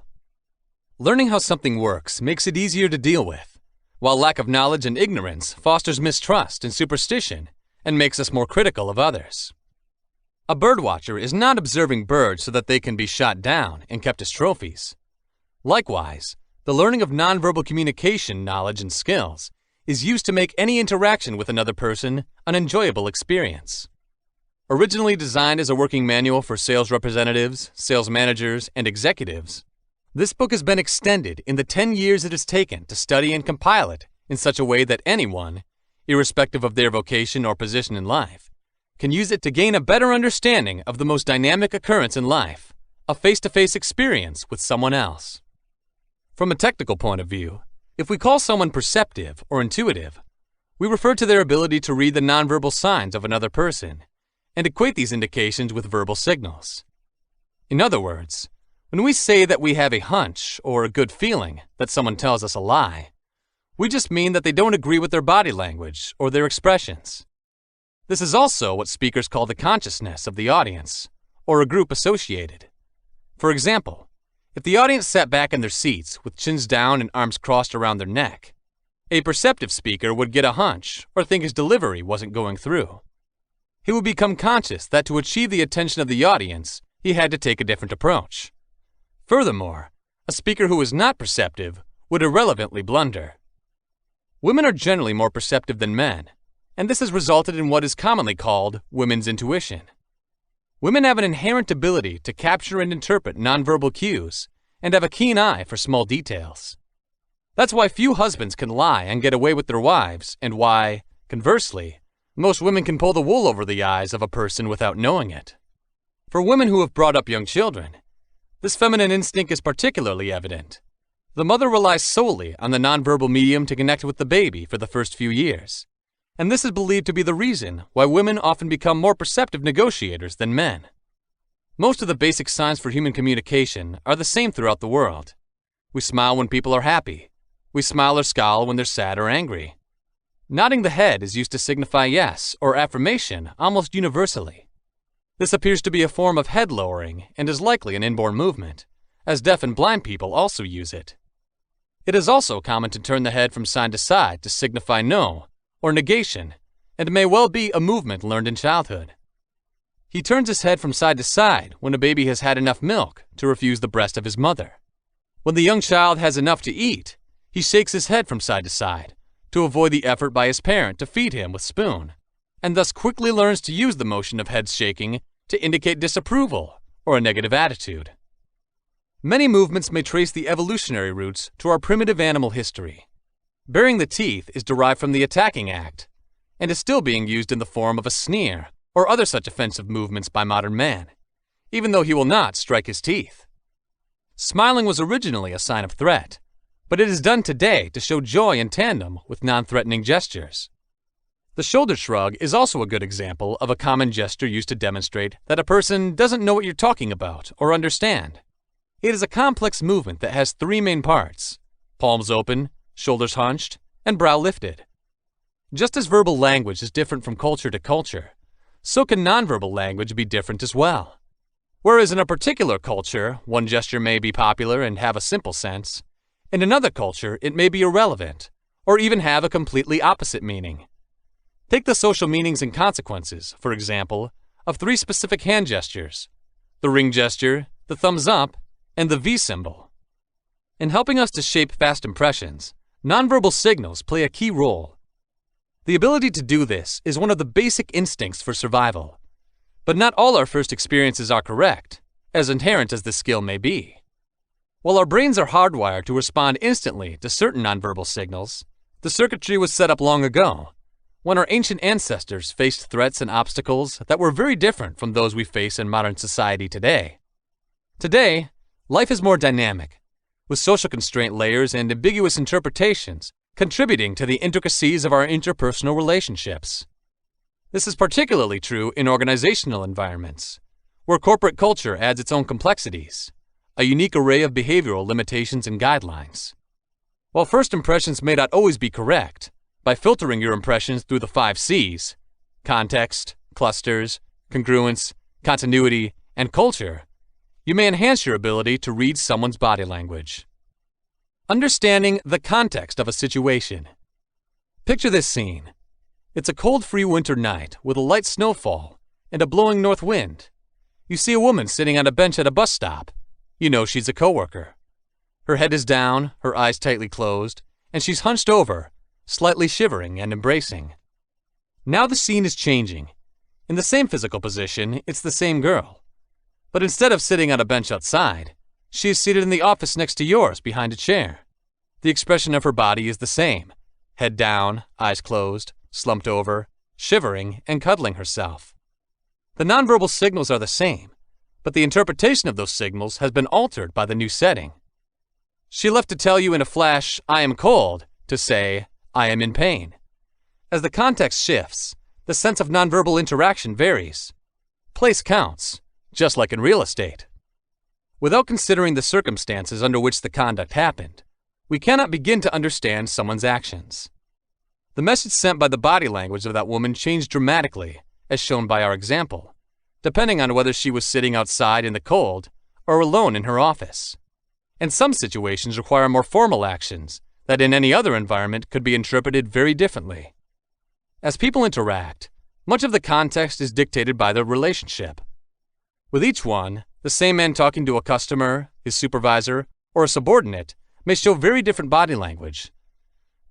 Learning how something works makes it easier to deal with, while lack of knowledge and ignorance fosters mistrust and superstition and makes us more critical of others. A birdwatcher is not observing birds so that they can be shot down and kept as trophies. Likewise, the learning of nonverbal communication knowledge and skills is used to make any interaction with another person an enjoyable experience. Originally designed as a working manual for sales representatives, sales managers, and executives, this book has been extended in the 10 years it has taken to study and compile it in such a way that anyone, irrespective of their vocation or position in life, can use it to gain a better understanding of the most dynamic occurrence in life, a face-to-face experience with someone else. From a technical point of view, if we call someone perceptive or intuitive, we refer to their ability to read the nonverbal signs of another person and equate these indications with verbal signals. In other words, when we say that we have a hunch or a good feeling that someone tells us a lie, we just mean that they don't agree with their body language or their expressions. This is also what speakers call the consciousness of the audience or a group associated. For example, if the audience sat back in their seats with chins down and arms crossed around their neck, a perceptive speaker would get a hunch or think his delivery wasn't going through. He would become conscious that to achieve the attention of the audience, he had to take a different approach. Furthermore, a speaker who is not perceptive would irrelevantly blunder. Women are generally more perceptive than men, and this has resulted in what is commonly called women's intuition. Women have an inherent ability to capture and interpret nonverbal cues and have a keen eye for small details. That's why few husbands can lie and get away with their wives, and why, conversely, most women can pull the wool over the eyes of a person without knowing it. For women who have brought up young children, this feminine instinct is particularly evident. The mother relies solely on the nonverbal medium to connect with the baby for the first few years, and this is believed to be the reason why women often become more perceptive negotiators than men. Most of the basic signs for human communication are the same throughout the world. We smile when people are happy. We smile or scowl when they're sad or angry. Nodding the head is used to signify yes or affirmation almost universally. This appears to be a form of head lowering and is likely an inborn movement, as deaf and blind people also use it. It is also common to turn the head from side to side to signify no or negation, and may well be a movement learned in childhood. He turns his head from side to side when a baby has had enough milk to refuse the breast of his mother. When the young child has enough to eat, he shakes his head from side to side to avoid the effort by his parent to feed him with spoon, and thus quickly learns to use the motion of head shaking to indicate disapproval or a negative attitude. Many movements may trace the evolutionary roots to our primitive animal history. Baring the teeth is derived from the attacking act, and is still being used in the form of a sneer or other such offensive movements by modern man, even though he will not strike his teeth. Smiling was originally a sign of threat, but it is done today to show joy in tandem with non-threatening gestures. The shoulder shrug is also a good example of a common gesture used to demonstrate that a person doesn't know what you're talking about or understand. It is a complex movement that has three main parts: palms open, shoulders hunched, and brow lifted. Just as verbal language is different from culture to culture, so can nonverbal language be different as well. Whereas in a particular culture, one gesture may be popular and have a simple sense, in another culture it may be irrelevant, or even have a completely opposite meaning. Take the social meanings and consequences, for example, of 3 specific hand gestures: the ring gesture, the thumbs up, and the V symbol. In helping us to shape fast impressions, nonverbal signals play a key role. The ability to do this is one of the basic instincts for survival. But not all our first experiences are correct, as inherent as the skill may be. While our brains are hardwired to respond instantly to certain nonverbal signals, the circuitry was set up long ago, when our ancient ancestors faced threats and obstacles that were very different from those we face in modern society today. Today, life is more dynamic, with social constraint layers and ambiguous interpretations contributing to the intricacies of our interpersonal relationships. This is particularly true in organizational environments, where corporate culture adds its own complexities, a unique array of behavioral limitations and guidelines. While first impressions may not always be correct, by filtering your impressions through the 5 C's – context, clusters, congruence, continuity, and culture, you may enhance your ability to read someone's body language. Understanding the context of a situation. Picture this scene. It's a cold, free winter night with a light snowfall and a blowing north wind. You see a woman sitting on a bench at a bus stop. You know she's a coworker. Her head is down, her eyes tightly closed, and she's hunched over, slightly shivering and embracing. Now the scene is changing. In the same physical position, it's the same girl. But instead of sitting on a bench outside, she is seated in the office next to yours behind a chair. The expression of her body is the same: head down, eyes closed, slumped over, shivering, and cuddling herself. The nonverbal signals are the same, but the interpretation of those signals has been altered by the new setting. She left to tell you in a flash, "I am cold," to say, "I am in pain." As the context shifts, the sense of nonverbal interaction varies. Place counts, just like in real estate. Without considering the circumstances under which the conduct happened, we cannot begin to understand someone's actions. The message sent by the body language of that woman changed dramatically, as shown by our example, depending on whether she was sitting outside in the cold or alone in her office. And some situations require more formal actions that in any other environment could be interpreted very differently. As people interact, much of the context is dictated by their relationship. With each one, the same man talking to a customer, his supervisor, or a subordinate may show very different body language.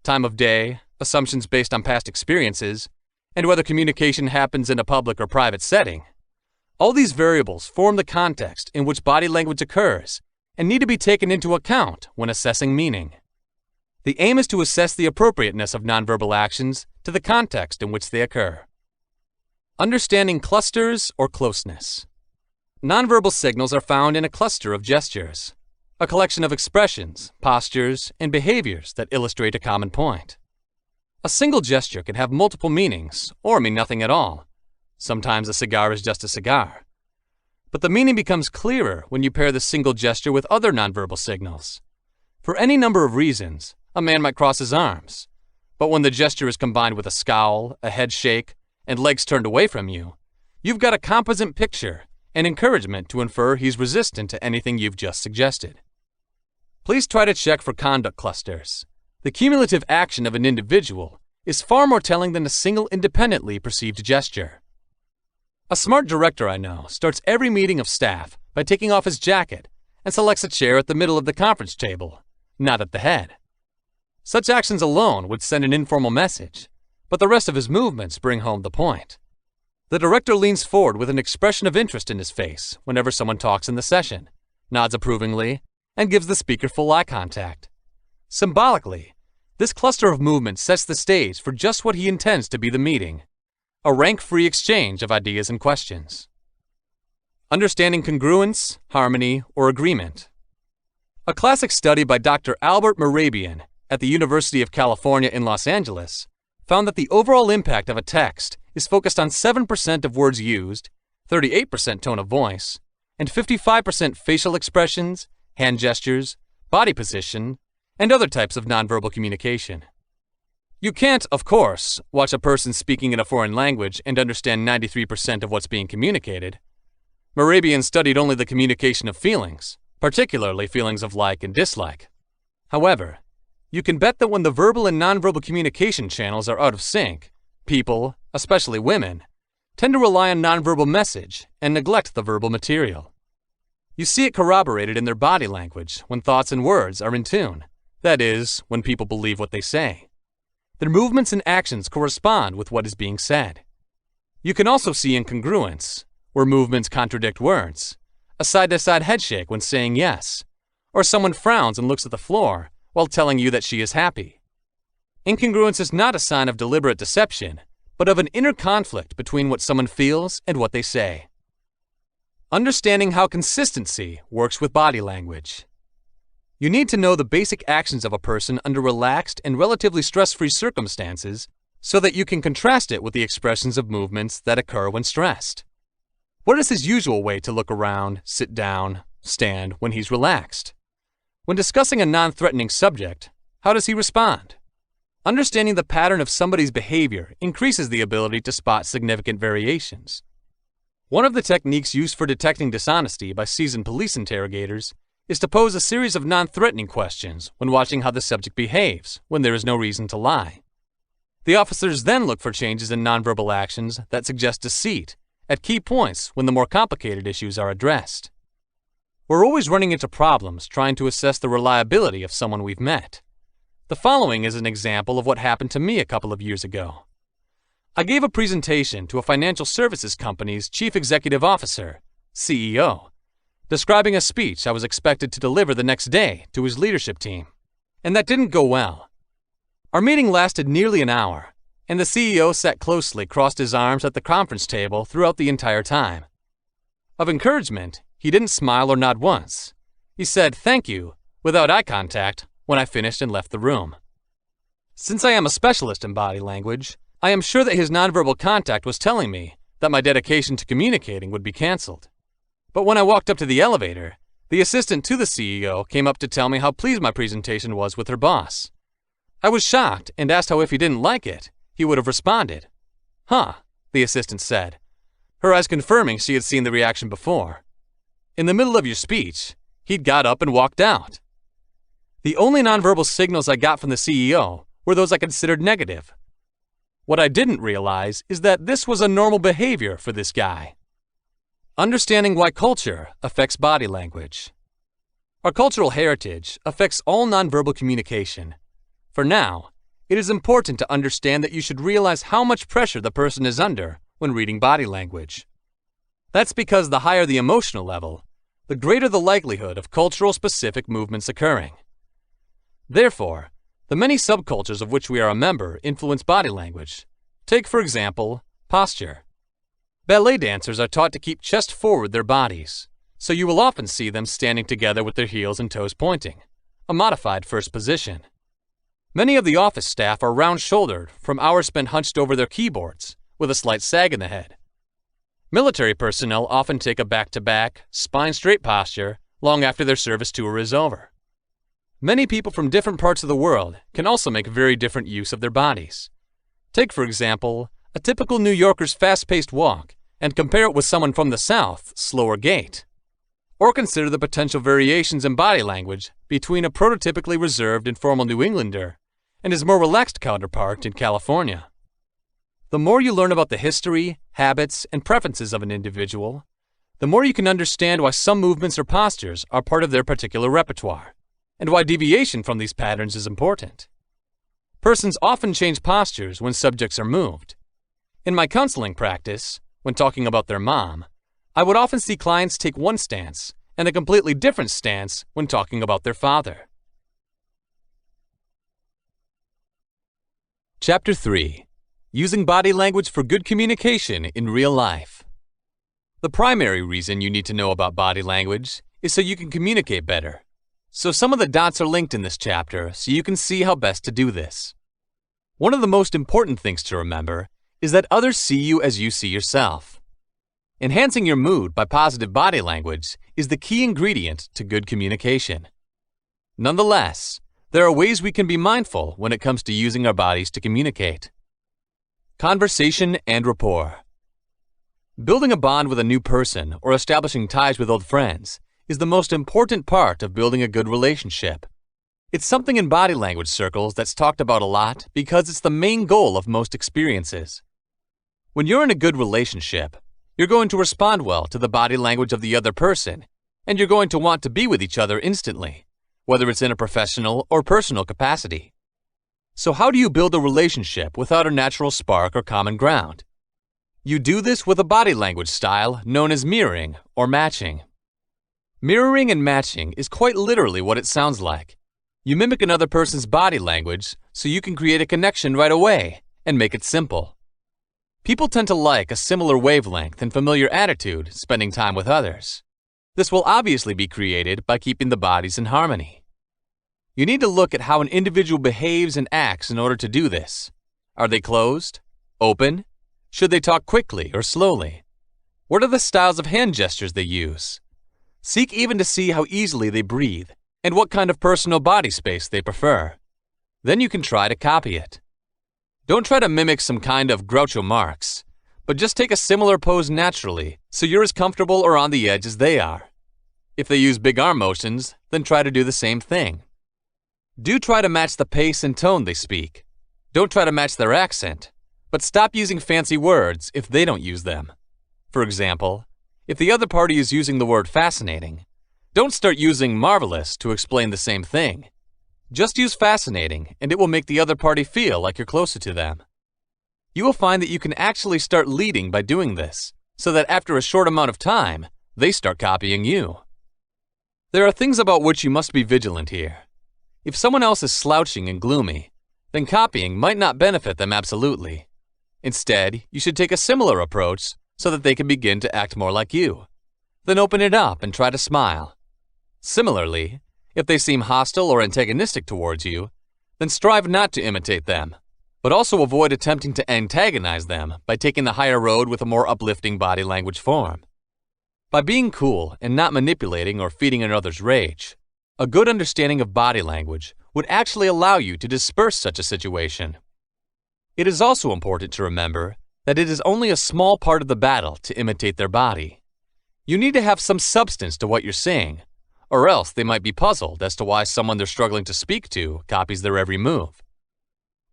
Time of day, assumptions based on past experiences, and whether communication happens in a public or private setting. All these variables form the context in which body language occurs and need to be taken into account when assessing meaning. The aim is to assess the appropriateness of nonverbal actions to the context in which they occur. Understanding clusters or closeness. Nonverbal signals are found in a cluster of gestures, a collection of expressions, postures, and behaviors that illustrate a common point. A single gesture can have multiple meanings or mean nothing at all. Sometimes a cigar is just a cigar. But the meaning becomes clearer when you pair the single gesture with other nonverbal signals. For any number of reasons, a man might cross his arms, but when the gesture is combined with a scowl, a head shake, and legs turned away from you, you've got a composite picture and encouragement to infer he's resistant to anything you've just suggested. Please try to check for conduct clusters. The cumulative action of an individual is far more telling than a single independently perceived gesture. A smart director I know starts every meeting of staff by taking off his jacket and selects a chair at the middle of the conference table, not at the head. Such actions alone would send an informal message, but the rest of his movements bring home the point. The director leans forward with an expression of interest in his face whenever someone talks in the session, nods approvingly, and gives the speaker full eye contact. Symbolically, this cluster of movements sets the stage for just what he intends to be the meeting, a rank-free exchange of ideas and questions. Understanding congruence, harmony, or agreement. A classic study by Dr. Albert Mehrabian at the University of California in Los Angeles found that the overall impact of a text is focused on 7% of words used, 38% tone of voice, and 55% facial expressions, hand gestures, body position, and other types of nonverbal communication. You can't, of course, watch a person speaking in a foreign language and understand 93% of what's being communicated. Mehrabian studied only the communication of feelings, particularly feelings of like and dislike. However, you can bet that when the verbal and nonverbal communication channels are out of sync, People, especially women, tend to rely on nonverbal message and neglect the verbal material. You see it corroborated in their body language when thoughts and words are in tune, that is, when people believe what they say. Their movements and actions correspond with what is being said. You can also see incongruence, where movements contradict words, a side-to-side headshake when saying yes, or someone frowns and looks at the floor while telling you that she is happy. Incongruence is not a sign of deliberate deception, but of an inner conflict between what someone feels and what they say. Understanding how consistency works with body language. You need to know the basic actions of a person under relaxed and relatively stress-free circumstances so that you can contrast it with the expressions of movements that occur when stressed. What is his usual way to look around, sit down, stand when he's relaxed? When discussing a non-threatening subject, how does he respond? Understanding the pattern of somebody's behavior increases the ability to spot significant variations. One of the techniques used for detecting dishonesty by seasoned police interrogators is to pose a series of non-threatening questions when watching how the subject behaves when there is no reason to lie. The officers then look for changes in nonverbal actions that suggest deceit at key points when the more complicated issues are addressed. We're always running into problems trying to assess the reliability of someone we've met. The following is an example of what happened to me a couple of years ago. I gave a presentation to a financial services company's chief executive officer, CEO, describing a speech I was expected to deliver the next day to his leadership team, and that didn't go well. Our meeting lasted nearly an hour, and the CEO sat closely crossed his arms at the conference table throughout the entire time. Of encouragement, he didn't smile or nod once. He said "thank you" without eye contact when I finished and left the room. Since I am a specialist in body language, I am sure that his nonverbal contact was telling me that my dedication to communicating would be canceled. But when I walked up to the elevator, the assistant to the CEO came up to tell me how pleased my presentation was with her boss. I was shocked and asked how if he didn't like it, he would have responded. "Huh," the assistant said, her eyes confirming she had seen the reaction before. "In the middle of your speech, he'd got up and walked out." The only nonverbal signals I got from the CEO were those I considered negative. What I didn't realize is that this was a normal behavior for this guy. Understanding why culture affects body language. Our cultural heritage affects all nonverbal communication. For now, it is important to understand that you should realize how much pressure the person is under when reading body language. That's because the higher the emotional level, the greater the likelihood of cultural-specific movements occurring. Therefore, the many subcultures of which we are a member influence body language. Take, for example, posture. Ballet dancers are taught to keep chest forward their bodies, so you will often see them standing together with their heels and toes pointing, a modified first position. Many of the office staff are round-shouldered from hours spent hunched over their keyboards, with a slight sag in the head. Military personnel often take a back-to-back, spine-straight posture long after their service tour is over. Many people from different parts of the world can also make very different use of their bodies. Take, for example, a typical New Yorker's fast-paced walk and compare it with someone from the South's slower gait. Or consider the potential variations in body language between a prototypically reserved and formal New Englander and his more relaxed counterpart in California. The more you learn about the history, habits, and preferences of an individual, the more you can understand why some movements or postures are part of their particular repertoire, and why deviation from these patterns is important. Persons often change postures when subjects are moved. In my counseling practice, when talking about their mom, I would often see clients take one stance and a completely different stance when talking about their father. Chapter 3. Using Body Language for Good Communication in Real Life. The primary reason you need to know about body language is so you can communicate better. So some of the dots are linked in this chapter so you can see how best to do this. One of the most important things to remember is that others see you as you see yourself. Enhancing your mood by positive body language is the key ingredient to good communication. Nonetheless, there are ways we can be mindful when it comes to using our bodies to communicate. Conversation and rapport. Building a bond with a new person or establishing ties with old friends is the most important part of building a good relationship. It's something in body language circles that's talked about a lot because it's the main goal of most experiences. When you're in a good relationship, you're going to respond well to the body language of the other person, and you're going to want to be with each other instantly, whether it's in a professional or personal capacity. So how do you build a relationship without a natural spark or common ground? You do this with a body language style known as mirroring or matching. Mirroring and matching is quite literally what it sounds like. You mimic another person's body language so you can create a connection right away and make it simple. People tend to like a similar wavelength and familiar attitude spending time with others. This will obviously be created by keeping the bodies in harmony. You need to look at how an individual behaves and acts in order to do this. Are they closed? Open? Should they talk quickly or slowly? What are the styles of hand gestures they use? Seek even to see how easily they breathe and what kind of personal body space they prefer. Then you can try to copy it. Don't try to mimic some kind of Groucho Marx, but just take a similar pose naturally so you're as comfortable or on the edge as they are. If they use big arm motions, then try to do the same thing. Do try to match the pace and tone they speak. Don't try to match their accent, but stop using fancy words if they don't use them. For example, if the other party is using the word fascinating, don't start using marvelous to explain the same thing. Just use fascinating and it will make the other party feel like you're closer to them. You will find that you can actually start leading by doing this, so that after a short amount of time, they start copying you. There are things about which you must be vigilant here. If someone else is slouching and gloomy, then copying might not benefit them absolutely. Instead, you should take a similar approach so that they can begin to act more like you. Then open it up and try to smile. Similarly, if they seem hostile or antagonistic towards you, then strive not to imitate them, but also avoid attempting to antagonize them by taking the higher road with a more uplifting body language form. By being cool and not manipulating or feeding another's rage, a good understanding of body language would actually allow you to disperse such a situation. It is also important to remember that it is only a small part of the battle to imitate their body. You need to have some substance to what you're saying, or else they might be puzzled as to why someone they're struggling to speak to copies their every move.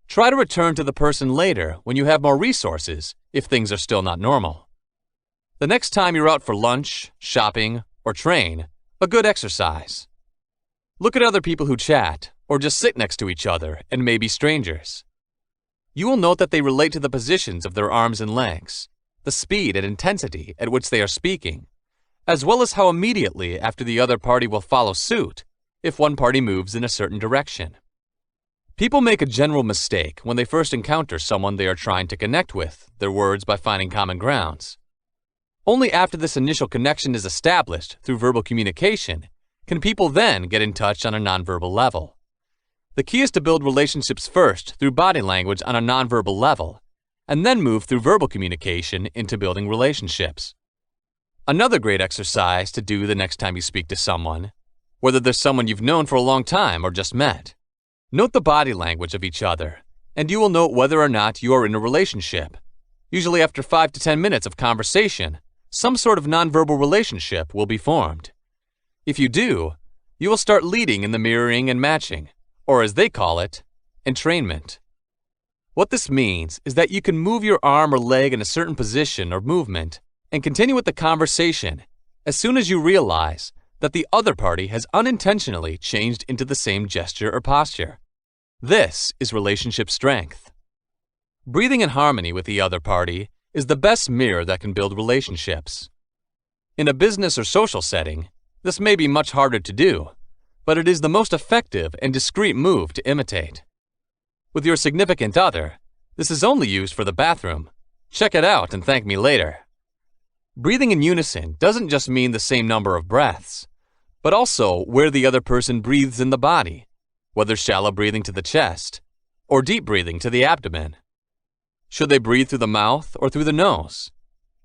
Try to return to the person later when you have more resources if things are still not normal. The next time you're out for lunch, shopping, or train, a good exercise. Look at other people who chat, or just sit next to each other and may be strangers. You will note that they relate to the positions of their arms and legs, the speed and intensity at which they are speaking, as well as how immediately after the other party will follow suit if one party moves in a certain direction. People make a general mistake when they first encounter someone they are trying to connect with their words by finding common grounds. Only after this initial connection is established through verbal communication can people then get in touch on a nonverbal level. The key is to build relationships first through body language on a nonverbal level, and then move through verbal communication into building relationships. Another great exercise to do the next time you speak to someone, whether there's someone you've known for a long time or just met. Note the body language of each other, and you will note whether or not you are in a relationship. Usually after 5 to 10 minutes of conversation, some sort of nonverbal relationship will be formed. If you do, you will start leading in the mirroring and matching, or as they call it, entrainment. What this means is that you can move your arm or leg in a certain position or movement and continue with the conversation as soon as you realize that the other party has unintentionally changed into the same gesture or posture. This is relationship strength. Breathing in harmony with the other party is the best mirror that can build relationships. In a business or social setting, this may be much harder to do, but it is the most effective and discreet move to imitate. With your significant other, this is only used for the bathroom. Check it out and thank me later. Breathing in unison doesn't just mean the same number of breaths, but also where the other person breathes in the body, whether shallow breathing to the chest or deep breathing to the abdomen. Should they breathe through the mouth or through the nose?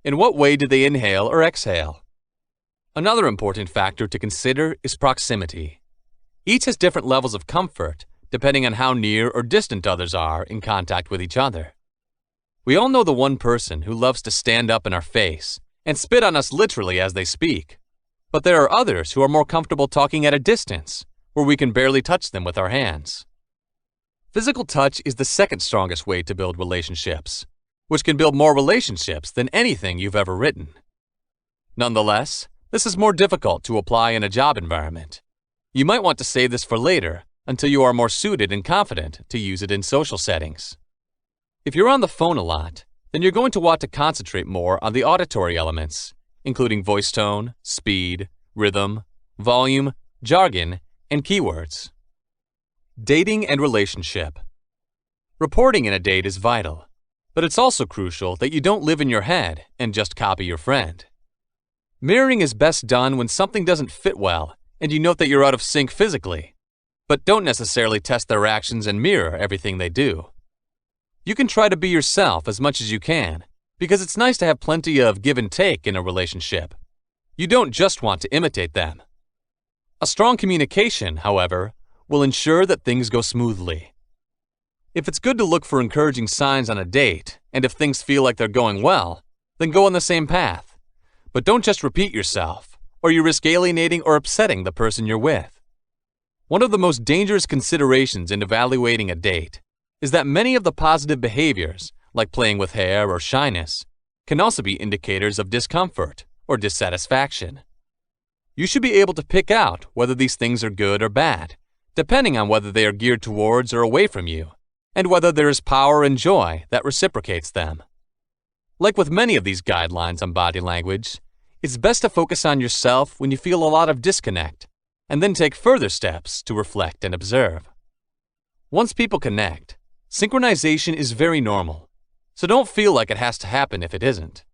In what way do they inhale or exhale? Another important factor to consider is proximity. Each has different levels of comfort depending on how near or distant others are in contact with each other. We all know the one person who loves to stand up in our face and spit on us literally as they speak. But there are others who are more comfortable talking at a distance, where we can barely touch them with our hands. Physical touch is the second strongest way to build relationships, which can build more relationships than anything you've ever written. Nonetheless, this is more difficult to apply in a job environment. You might want to save this for later until you are more suited and confident to use it in social settings. If you're on the phone a lot, then you're going to want to concentrate more on the auditory elements, including voice tone, speed, rhythm, volume, jargon, and keywords. Dating and relationship. Reporting in a date is vital, but it's also crucial that you don't live in your head and just copy your friend. Mirroring is best done when something doesn't fit well and you note that you're out of sync physically, but don't necessarily test their actions and mirror everything they do. You can try to be yourself as much as you can, because it's nice to have plenty of give and take in a relationship. You don't just want to imitate them. A strong communication, however, will ensure that things go smoothly. If it's good to look for encouraging signs on a date, and if things feel like they're going well, then go on the same path. But don't just repeat yourself, or you risk alienating or upsetting the person you're with. One of the most dangerous considerations in evaluating a date is that many of the positive behaviors, like playing with hair or shyness, can also be indicators of discomfort or dissatisfaction. You should be able to pick out whether these things are good or bad, depending on whether they are geared towards or away from you, and whether there is power and joy that reciprocates them. Like with many of these guidelines on body language, it's best to focus on yourself when you feel a lot of disconnect, and then take further steps to reflect and observe. Once people connect, synchronization is very normal, so don't feel like it has to happen if it isn't.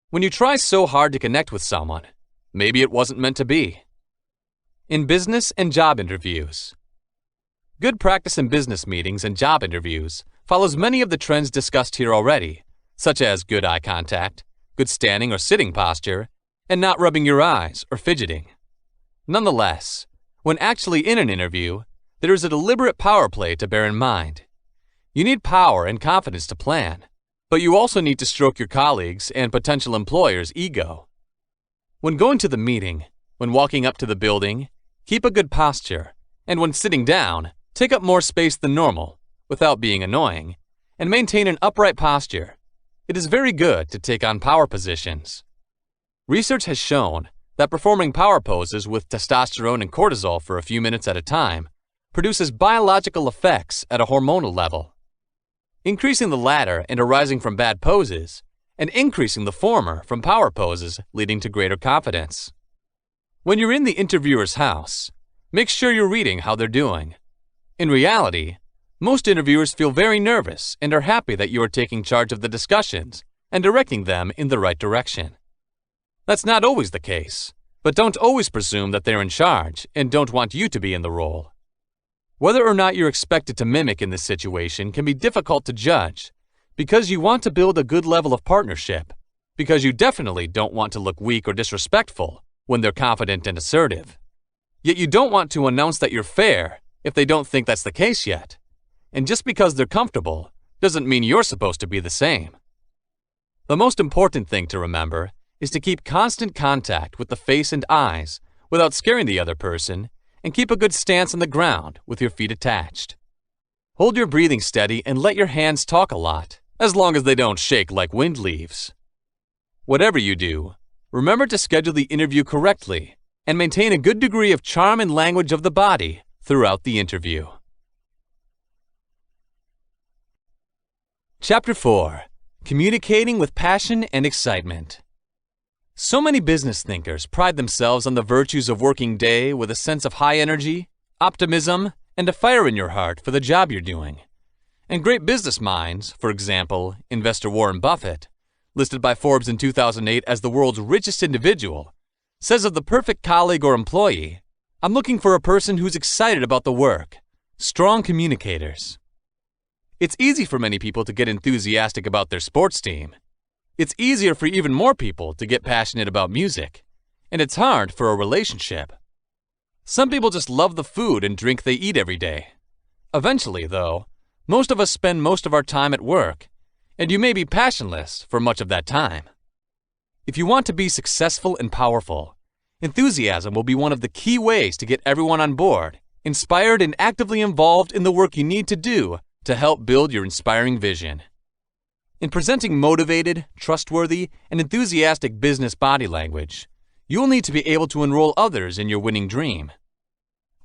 When you try so hard to connect with someone, maybe it wasn't meant to be. In business and job interviews. Good practice in business meetings and job interviews follows many of the trends discussed here already, such as good eye contact, good standing or sitting posture, and not rubbing your eyes or fidgeting. Nonetheless, when actually in an interview, there is a deliberate power play to bear in mind. You need power and confidence to plan, but you also need to stroke your colleagues' and potential employers' ego. When going to the meeting, when walking up to the building, keep a good posture, and when sitting down, take up more space than normal, without being annoying, and maintain an upright posture. It is very good to take on power positions. Research has shown that performing power poses with testosterone and cortisol for a few minutes at a time produces biological effects at a hormonal level. Increasing the latter and arising from bad poses, and increasing the former from power poses leading to greater confidence. When you're in the interviewer's house, make sure you're reading how they're doing. In reality, most interviewers feel very nervous and are happy that you are taking charge of the discussions and directing them in the right direction. That's not always the case, but don't always presume that they're in charge and don't want you to be in the role. Whether or not you're expected to mimic in this situation can be difficult to judge because you want to build a good level of partnership, because you definitely don't want to look weak or disrespectful when they're confident and assertive. Yet you don't want to announce that you're fair if they don't think that's the case yet. And just because they're comfortable doesn't mean you're supposed to be the same. The most important thing to remember is to keep constant contact with the face and eyes without scaring the other person, and keep a good stance on the ground with your feet attached. Hold your breathing steady and let your hands talk a lot, as long as they don't shake like wind leaves. Whatever you do, remember to schedule the interview correctly and maintain a good degree of charm and language of the body throughout the interview. Chapter 4. Communicating with Passion and Excitement. So many business thinkers pride themselves on the virtues of working day with a sense of high energy, optimism, and a fire in your heart for the job you're doing. And great business minds, for example, investor Warren Buffett, listed by Forbes in 2008 as the world's richest individual, says of the perfect colleague or employee, "I'm looking for a person who's excited about the work, strong communicators." It's easy for many people to get enthusiastic about their sports team. It's easier for even more people to get passionate about music, and it's hard for a relationship. Some people just love the food and drink they eat every day. Eventually, though, most of us spend most of our time at work, and you may be passionless for much of that time. If you want to be successful and powerful, enthusiasm will be one of the key ways to get everyone on board inspired and actively involved in the work you need to do to help build your inspiring vision. In presenting motivated, trustworthy, and enthusiastic business body language, you will need to be able to enroll others in your winning dream.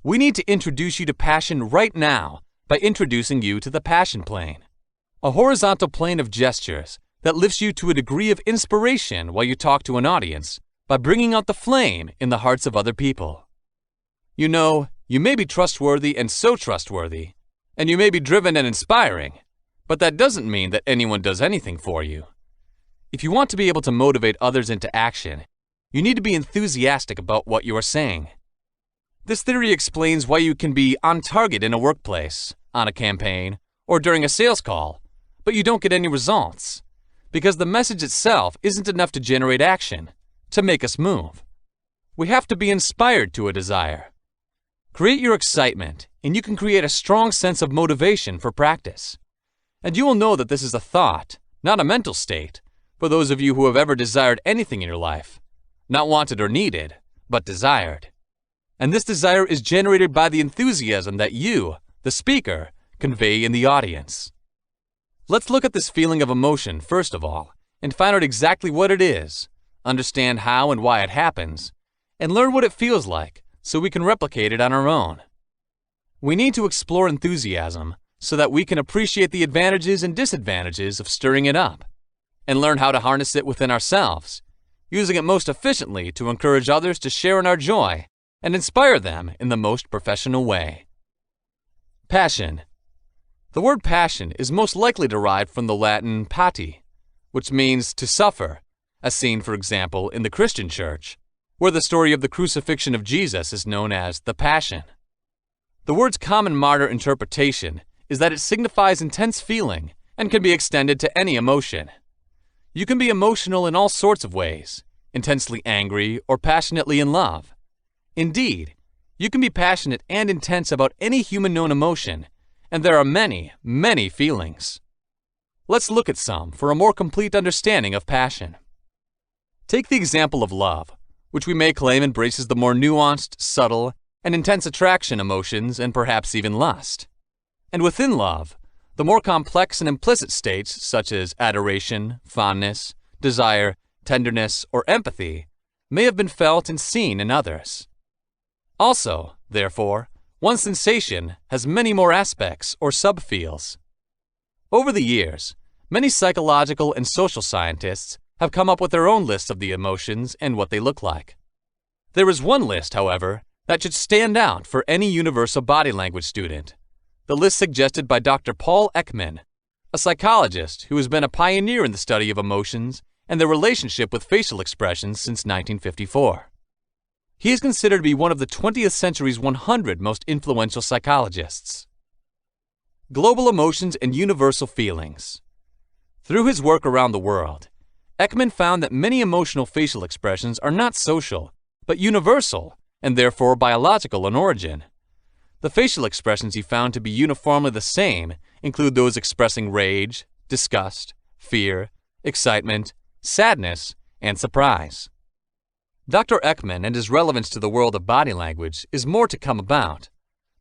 We need to introduce you to passion right now by introducing you to the passion plane, a horizontal plane of gestures that lifts you to a degree of inspiration while you talk to an audience by bringing out the flame in the hearts of other people. You know, you may be trustworthy and so trustworthy, and you may be driven and inspiring, but that doesn't mean that anyone does anything for you. If you want to be able to motivate others into action, you need to be enthusiastic about what you are saying. This theory explains why you can be on target in a workplace, on a campaign, or during a sales call, but you don't get any results, because the message itself isn't enough to generate action, to make us move. We have to be inspired to a desire. Create your excitement, and you can create a strong sense of motivation for practice. And you will know that this is a thought, not a mental state, for those of you who have ever desired anything in your life. Not wanted or needed, but desired. And this desire is generated by the enthusiasm that you, the speaker, convey in the audience. Let's look at this feeling of emotion first of all, and find out exactly what it is, understand how and why it happens, and learn what it feels like so we can replicate it on our own. We need to explore enthusiasm so that we can appreciate the advantages and disadvantages of stirring it up, and learn how to harness it within ourselves, using it most efficiently to encourage others to share in our joy and inspire them in the most professional way. Passion. The word passion is most likely derived from the Latin pati, which means to suffer, as seen, for example, in the Christian Church, where the story of the crucifixion of Jesus is known as the Passion. The word's common martyr interpretation is that it signifies intense feeling and can be extended to any emotion. You can be emotional in all sorts of ways, intensely angry or passionately in love. Indeed, you can be passionate and intense about any human-known emotion, and there are many, many feelings. Let's look at some for a more complete understanding of passion. Take the example of love, which we may claim embraces the more nuanced, subtle, and intense attraction emotions and perhaps even lust. And within love, the more complex and implicit states such as adoration, fondness, desire, tenderness, or empathy may have been felt and seen in others. Also, therefore, one sensation has many more aspects or subfields. Over the years, many psychological and social scientists have come up with their own lists of the emotions and what they look like. There is one list, however, that should stand out for any universal body language student. The list suggested by Dr. Paul Ekman, a psychologist who has been a pioneer in the study of emotions and their relationship with facial expressions since 1954. He is considered to be one of the 20th century's 100 most influential psychologists. Global emotions and universal feelings. Through his work around the world, Ekman found that many emotional facial expressions are not social, but universal, and therefore biological in origin. The facial expressions he found to be uniformly the same include those expressing rage, disgust, fear, excitement, sadness, and surprise. Dr. Ekman and his relevance to the world of body language is more to come about,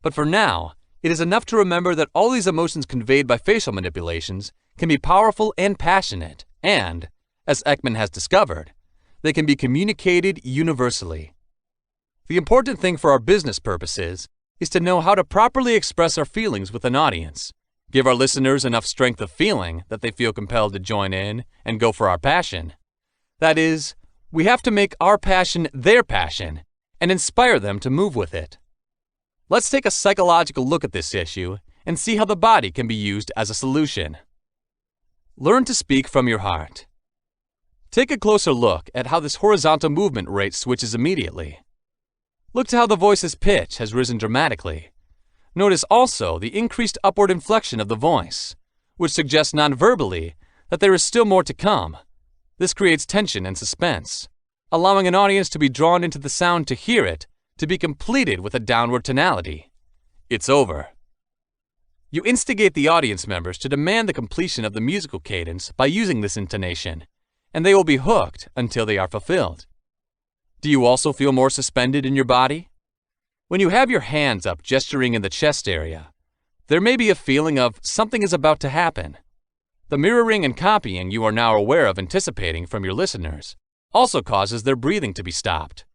but for now, it is enough to remember that all these emotions conveyed by facial manipulations can be powerful and passionate, and, as Ekman has discovered, they can be communicated universally. The important thing for our business purposes is to know how to properly express our feelings with an audience, give our listeners enough strength of feeling that they feel compelled to join in and go for our passion. That is, we have to make our passion their passion and inspire them to move with it. Let's take a psychological look at this issue and see how the body can be used as a solution. Learn to speak from your heart. Take a closer look at how this horizontal movement rate switches immediately. Look to how the voice's pitch has risen dramatically. Notice also the increased upward inflection of the voice, which suggests non-verbally that there is still more to come. This creates tension and suspense, allowing an audience to be drawn into the sound to hear it, to be completed with a downward tonality. It's over. You instigate the audience members to demand the completion of the musical cadence by using this intonation, and they will be hooked until they are fulfilled. Do you also feel more suspended in your body? When you have your hands up gesturing in the chest area, there may be a feeling of something is about to happen. The mirroring and copying you are now aware of anticipating from your listeners also causes their breathing to be stopped.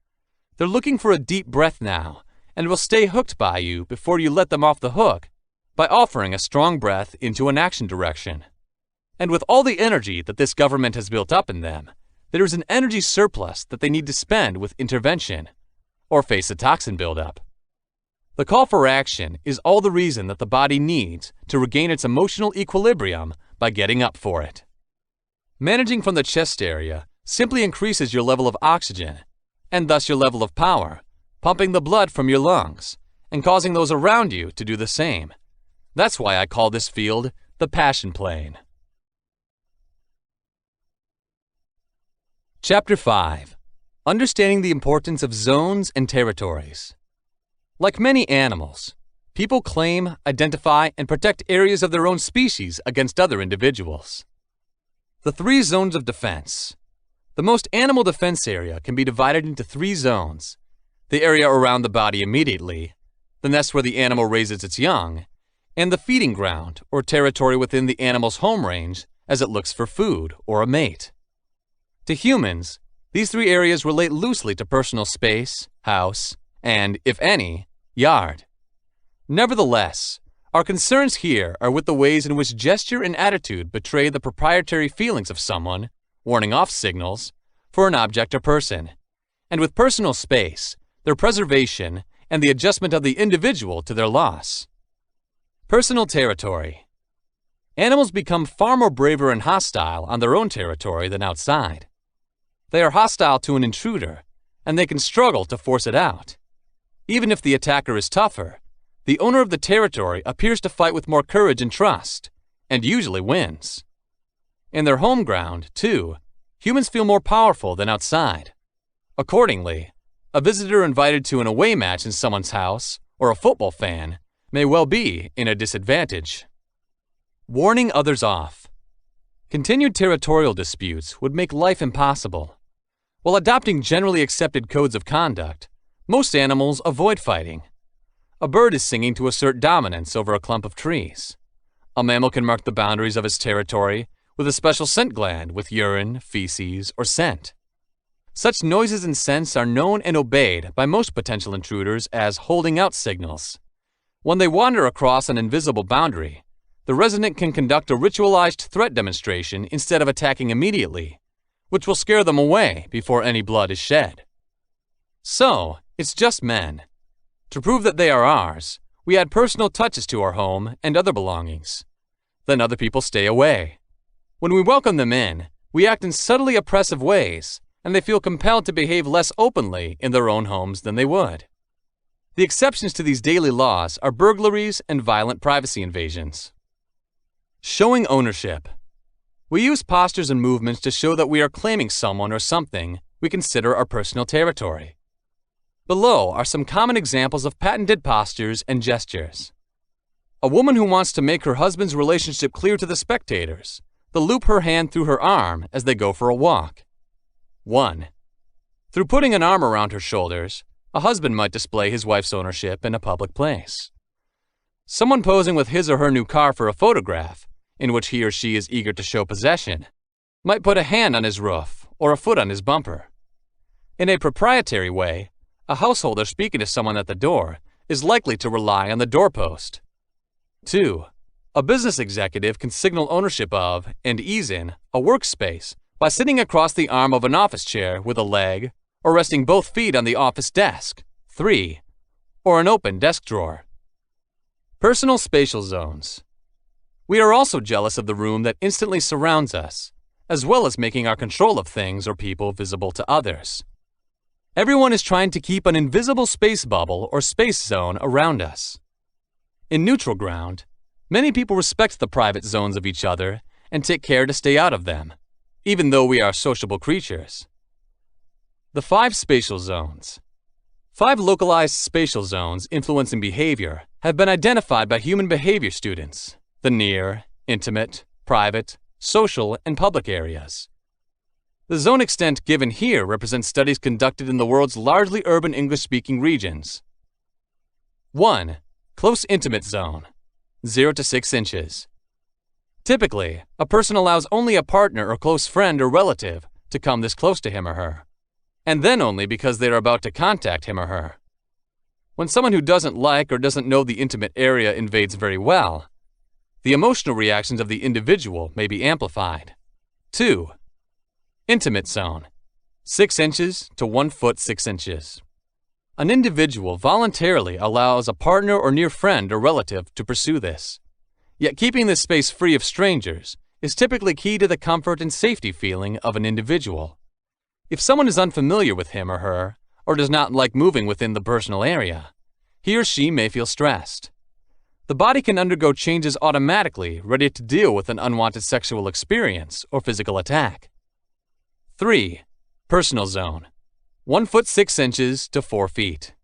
They're looking for a deep breath now and will stay hooked by you before you let them off the hook by offering a strong breath into an action direction. And with all the energy that this government has built up in them, there is an energy surplus that they need to spend with intervention or face a toxin buildup. The call for action is all the reason that the body needs to regain its emotional equilibrium by getting up for it. Managing from the chest area simply increases your level of oxygen and thus your level of power, pumping the blood from your lungs and causing those around you to do the same. That's why I call this field the passion plane. Chapter 5. Understanding the importance of zones and territories. Like many animals, people claim, identify, and protect areas of their own species against other individuals. The 3 zones of defense. The most animal defense area can be divided into 3 zones: the area around the body immediately, the nest where the animal raises its young, and the feeding ground or territory within the animal's home range as it looks for food or a mate. To humans, these 3 areas relate loosely to personal space, house, and, if any, yard. Nevertheless, our concerns here are with the ways in which gesture and attitude betray the proprietary feelings of someone, warning off signals, for an object or person, and with personal space, their preservation, and the adjustment of the individual to their loss. Personal territory. Animals become far more braver and hostile on their own territory than outside. They are hostile to an intruder, and they can struggle to force it out. Even if the attacker is tougher, the owner of the territory appears to fight with more courage and trust, and usually wins. In their home ground, too, humans feel more powerful than outside. Accordingly, a visitor invited to an away match in someone's house, or a football fan, may well be in a disadvantage. Warning others off. Continued territorial disputes would make life impossible. While adopting generally accepted codes of conduct, most animals avoid fighting. A bird is singing to assert dominance over a clump of trees. A mammal can mark the boundaries of his territory with a special scent gland with urine, feces, or scent. Such noises and scents are known and obeyed by most potential intruders as holding out signals. When they wander across an invisible boundary, the resident can conduct a ritualized threat demonstration instead of attacking immediately, which will scare them away before any blood is shed. So, it's just men. To prove that they are ours, we add personal touches to our home and other belongings. Then other people stay away. When we welcome them in, we act in subtly oppressive ways, and they feel compelled to behave less openly in their own homes than they would. The exceptions to these daily laws are burglaries and violent privacy invasions. Showing ownership. We use postures and movements to show that we are claiming someone or something we consider our personal territory. Below are some common examples of patented postures and gestures. A woman who wants to make her husband's relationship clear to the spectators, they'll loop her hand through her arm as they go for a walk. 1. Through putting an arm around her shoulders, a husband might display his wife's ownership in a public place. Someone posing with his or her new car for a photograph, in which he or she is eager to show possession, might put a hand on his roof or a foot on his bumper. In a proprietary way, a householder speaking to someone at the door is likely to rely on the doorpost. 2. A business executive can signal ownership of and ease in a workspace by sitting across the arm of an office chair with a leg, or resting both feet on the office desk. 3. Or an open desk drawer. Personal spatial zones. We are also jealous of the room that instantly surrounds us, as well as making our control of things or people visible to others. Everyone is trying to keep an invisible space bubble or space zone around us. In neutral ground, many people respect the private zones of each other and take care to stay out of them, even though we are sociable creatures. The 5 spatial zones. 5 localized spatial zones influencing behavior have been identified by human behavior students: the near, intimate, private, social, and public areas. The zone extent given here represents studies conducted in the world's largely urban English-speaking regions. 1. Close intimate zone, 0 to 6 inches. Typically, a person allows only a partner or close friend or relative to come this close to him or her, and then only because they are about to contact him or her. When someone who doesn't like or doesn't know the intimate area invades very well, the emotional reactions of the individual may be amplified. 2. Intimate zone, 6 inches to 1 foot 6 inches. An individual voluntarily allows a partner or near friend or relative to pursue this. Yet keeping this space free of strangers is typically key to the comfort and safety feeling of an individual. If someone is unfamiliar with him or her, or does not like moving within the personal area, he or she may feel stressed. The body can undergo changes automatically, ready to deal with an unwanted sexual experience or physical attack. 3. Personal zone, 1 foot 6 inches to 4 feet.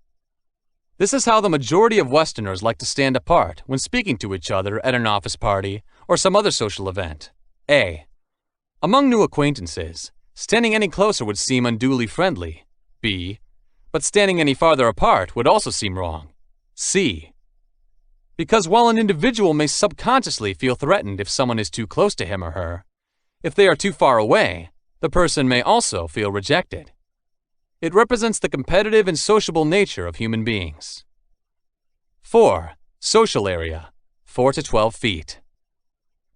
This is how the majority of Westerners like to stand apart when speaking to each other at an office party or some other social event. A. Among new acquaintances, standing any closer would seem unduly friendly. B. But standing any farther apart would also seem wrong. C. Because while an individual may subconsciously feel threatened if someone is too close to him or her, if they are too far away, the person may also feel rejected. It represents the competitive and sociable nature of human beings. 4. Social area, 4 to 12 feet.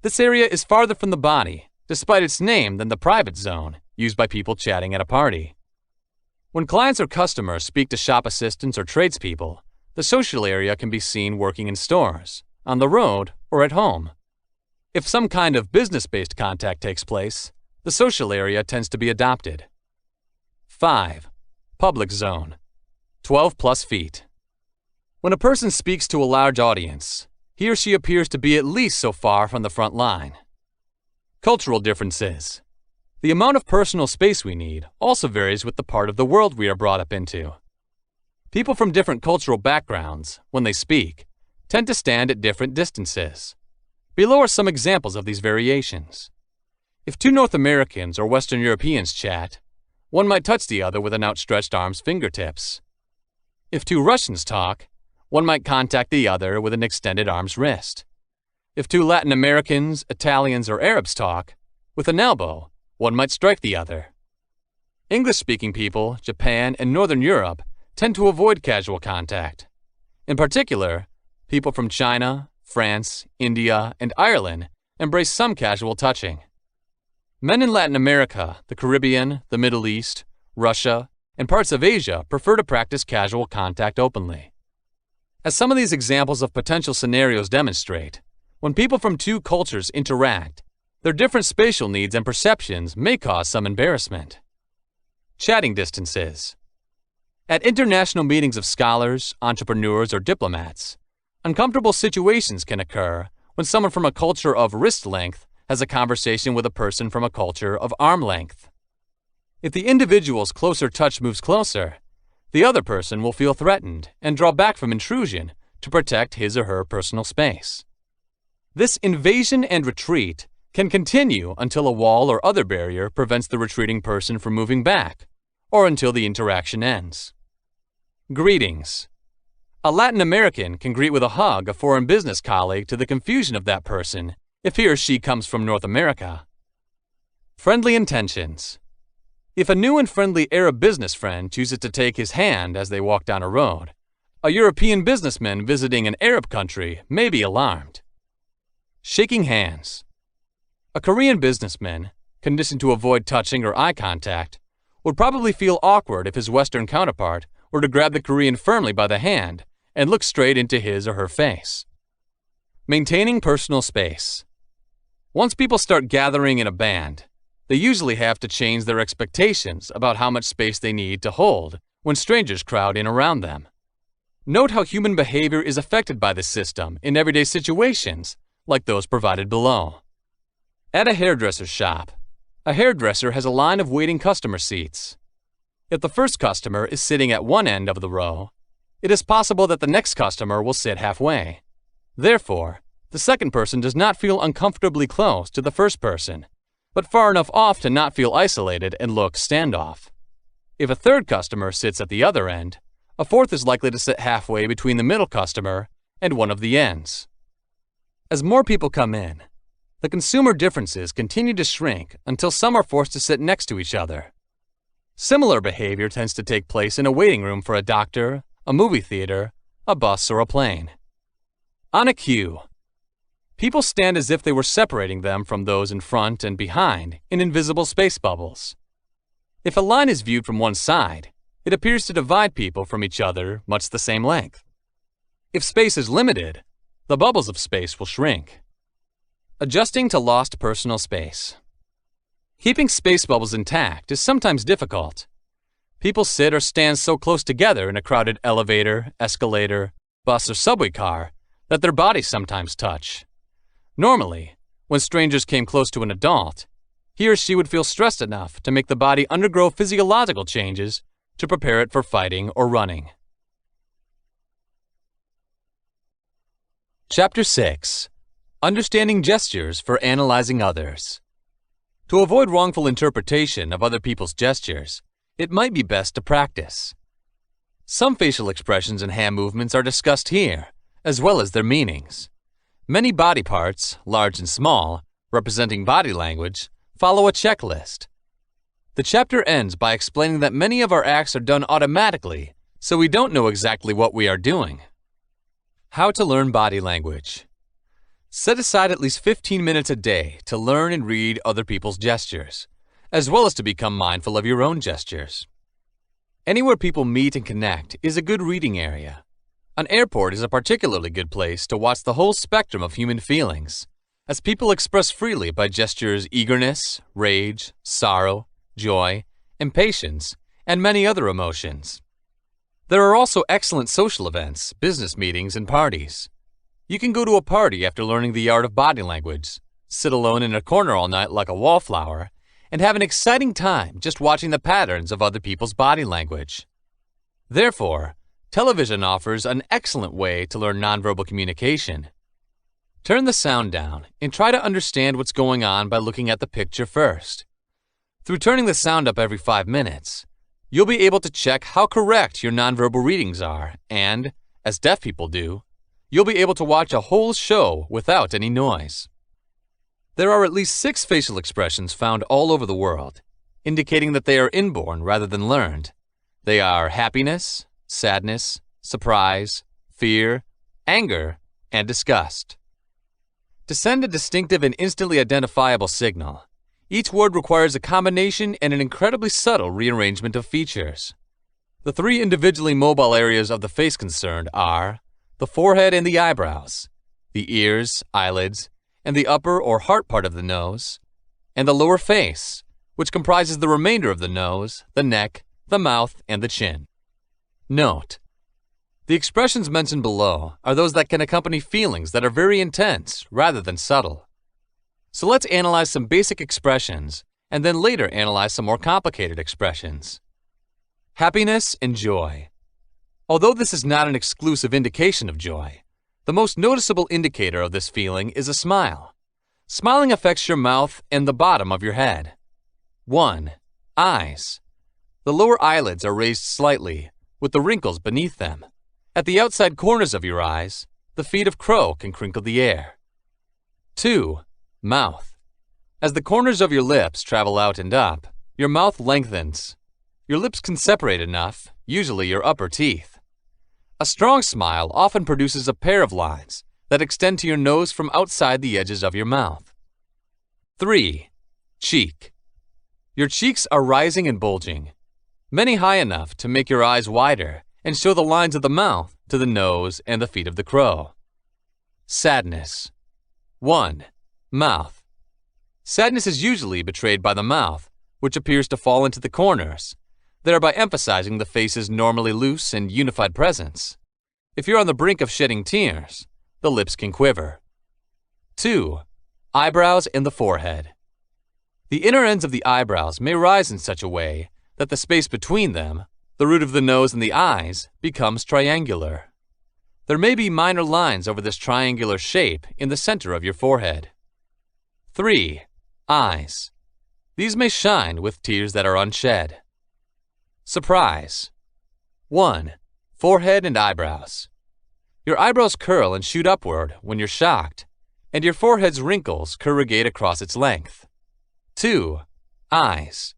This area is farther from the body, despite its name, than the private zone, used by people chatting at a party. When clients or customers speak to shop assistants or tradespeople, the social area can be seen working in stores, on the road, or at home. If some kind of business-based contact takes place, the social area tends to be adopted. 5. Public zone, 12 plus feet. When a person speaks to a large audience, he or she appears to be at least so far from the front line. Cultural differences. The amount of personal space we need also varies with the part of the world we are brought up into. People from different cultural backgrounds, when they speak, tend to stand at different distances. Below are some examples of these variations. If two North Americans or Western Europeans chat, one might touch the other with an outstretched arm's fingertips. If two Russians talk, one might contact the other with an extended arm's wrist. If two Latin Americans, Italians, or Arabs talk, with an elbow, one might strike the other. English-speaking people, Japan, and Northern Europe tend to avoid casual contact. In particular, people from China, France, India, and Ireland embrace some casual touching. Men in Latin America, the Caribbean, the Middle East, Russia, and parts of Asia prefer to practice casual contact openly. As some of these examples of potential scenarios demonstrate, when people from two cultures interact, their different spatial needs and perceptions may cause some embarrassment. Chatting distances. At international meetings of scholars, entrepreneurs, or diplomats, uncomfortable situations can occur when someone from a culture of wrist length has a conversation with a person from a culture of arm length. If the individual's closer touch moves closer, the other person will feel threatened and draw back from intrusion to protect his or her personal space. This invasion and retreat can continue until a wall or other barrier prevents the retreating person from moving back, or until the interaction ends. Greetings. A Latin American can greet with a hug a foreign business colleague to the confusion of that person if he or she comes from North America. Friendly intentions. If a new and friendly Arab business friend chooses to take his hand as they walk down a road, a European businessman visiting an Arab country may be alarmed. Shaking hands. A Korean businessman, conditioned to avoid touching or eye contact, would probably feel awkward if his Western counterpart were to grab the Korean firmly by the hand and look straight into his or her face. Maintaining personal space. Once people start gathering in a band, they usually have to change their expectations about how much space they need to hold when strangers crowd in around them. Note how human behavior is affected by this system in everyday situations, like those provided below. At a hairdresser's shop, a hairdresser has a line of waiting customer seats. If the first customer is sitting at one end of the row, it is possible that the next customer will sit halfway. Therefore, the second person does not feel uncomfortably close to the first person, but far enough off to not feel isolated and look standoff. If a third customer sits at the other end, A fourth is likely to sit halfway between the middle customer and one of the ends. As more people come in, the consumer differences continue to shrink until some are forced to sit next to each other. Similar behavior tends to take place in a waiting room for a doctor, a movie theater, a bus, or a plane. On a queue, people stand as if they were separating them from those in front and behind in invisible space bubbles. If a line is viewed from one side, it appears to divide people from each other much the same length. If space is limited, the bubbles of space will shrink. Adjusting to lost personal space. Keeping space bubbles intact is sometimes difficult. People sit or stand so close together in a crowded elevator, escalator, bus, or subway car that their bodies sometimes touch. Normally, when strangers came close to an adult, he or she would feel stressed enough to make the body undergo physiological changes to prepare it for fighting or running. Chapter 6. Understanding Gestures for Analyzing Others. To avoid wrongful interpretation of other people's gestures, it might be best to practice. Some facial expressions and hand movements are discussed here, as well as their meanings. Many body parts, large and small, representing body language, follow a checklist. The chapter ends by explaining that many of our acts are done automatically, so we don't know exactly what we are doing. How to learn body language. Set aside at least 15 minutes a day to learn and read other people's gestures, as well as to become mindful of your own gestures. Anywhere people meet and connect is a good reading area. An airport is a particularly good place to watch the whole spectrum of human feelings, as people express freely by gestures eagerness, rage, sorrow, joy, impatience, and many other emotions. There are also excellent social events, business meetings, and parties. You can go to a party after learning the art of body language, sit alone in a corner all night like a wallflower, and have an exciting time just watching the patterns of other people's body language. Therefore, television offers an excellent way to learn nonverbal communication. Turn the sound down and try to understand what's going on by looking at the picture first. Through turning the sound up every 5 minutes, you'll be able to check how correct your nonverbal readings are and, as deaf people do, you'll be able to watch a whole show without any noise. There are at least 6 facial expressions found all over the world, indicating that they are inborn rather than learned. They are happiness, sadness, surprise, fear, anger, and disgust. To send a distinctive and instantly identifiable signal, each word requires a combination and an incredibly subtle rearrangement of features. The 3 individually mobile areas of the face concerned are the forehead and the eyebrows, the ears, eyelids, and the upper or heart part of the nose, and the lower face, which comprises the remainder of the nose, the neck, the mouth, and the chin. Note: the expressions mentioned below are those that can accompany feelings that are very intense rather than subtle. So let's analyze some basic expressions and then later analyze some more complicated expressions. Happiness and joy. Although this is not an exclusive indication of joy, the most noticeable indicator of this feeling is a smile. Smiling affects your mouth and the bottom of your head. 1. Eyes. The lower eyelids are raised slightly, with the wrinkles beneath them. At the outside corners of your eyes, the feet of crow can crinkle the air. 2. Mouth. As the corners of your lips travel out and up, your mouth lengthens. Your lips can separate enough, usually your upper teeth. A strong smile often produces a pair of lines that extend to your nose from outside the edges of your mouth. 3. Cheek. Your cheeks are rising and bulging, many high enough to make your eyes wider and show the lines of the mouth to the nose and the feet of the crow. Sadness. 1. Mouth. Sadness is usually betrayed by the mouth, which appears to fall into the corners, thereby emphasizing the face's normally loose and unified presence. If you're on the brink of shedding tears, the lips can quiver. 2. Eyebrows and the forehead. The inner ends of the eyebrows may rise in such a way that the space between them, the root of the nose and the eyes, becomes triangular. There may be minor lines over this triangular shape in the center of your forehead. 3. Eyes. These may shine with tears that are unshed. Surprise. 1. Forehead and eyebrows. Your eyebrows curl and shoot upward when you're shocked, and your forehead's wrinkles corrugate across its length. 2. Eyes.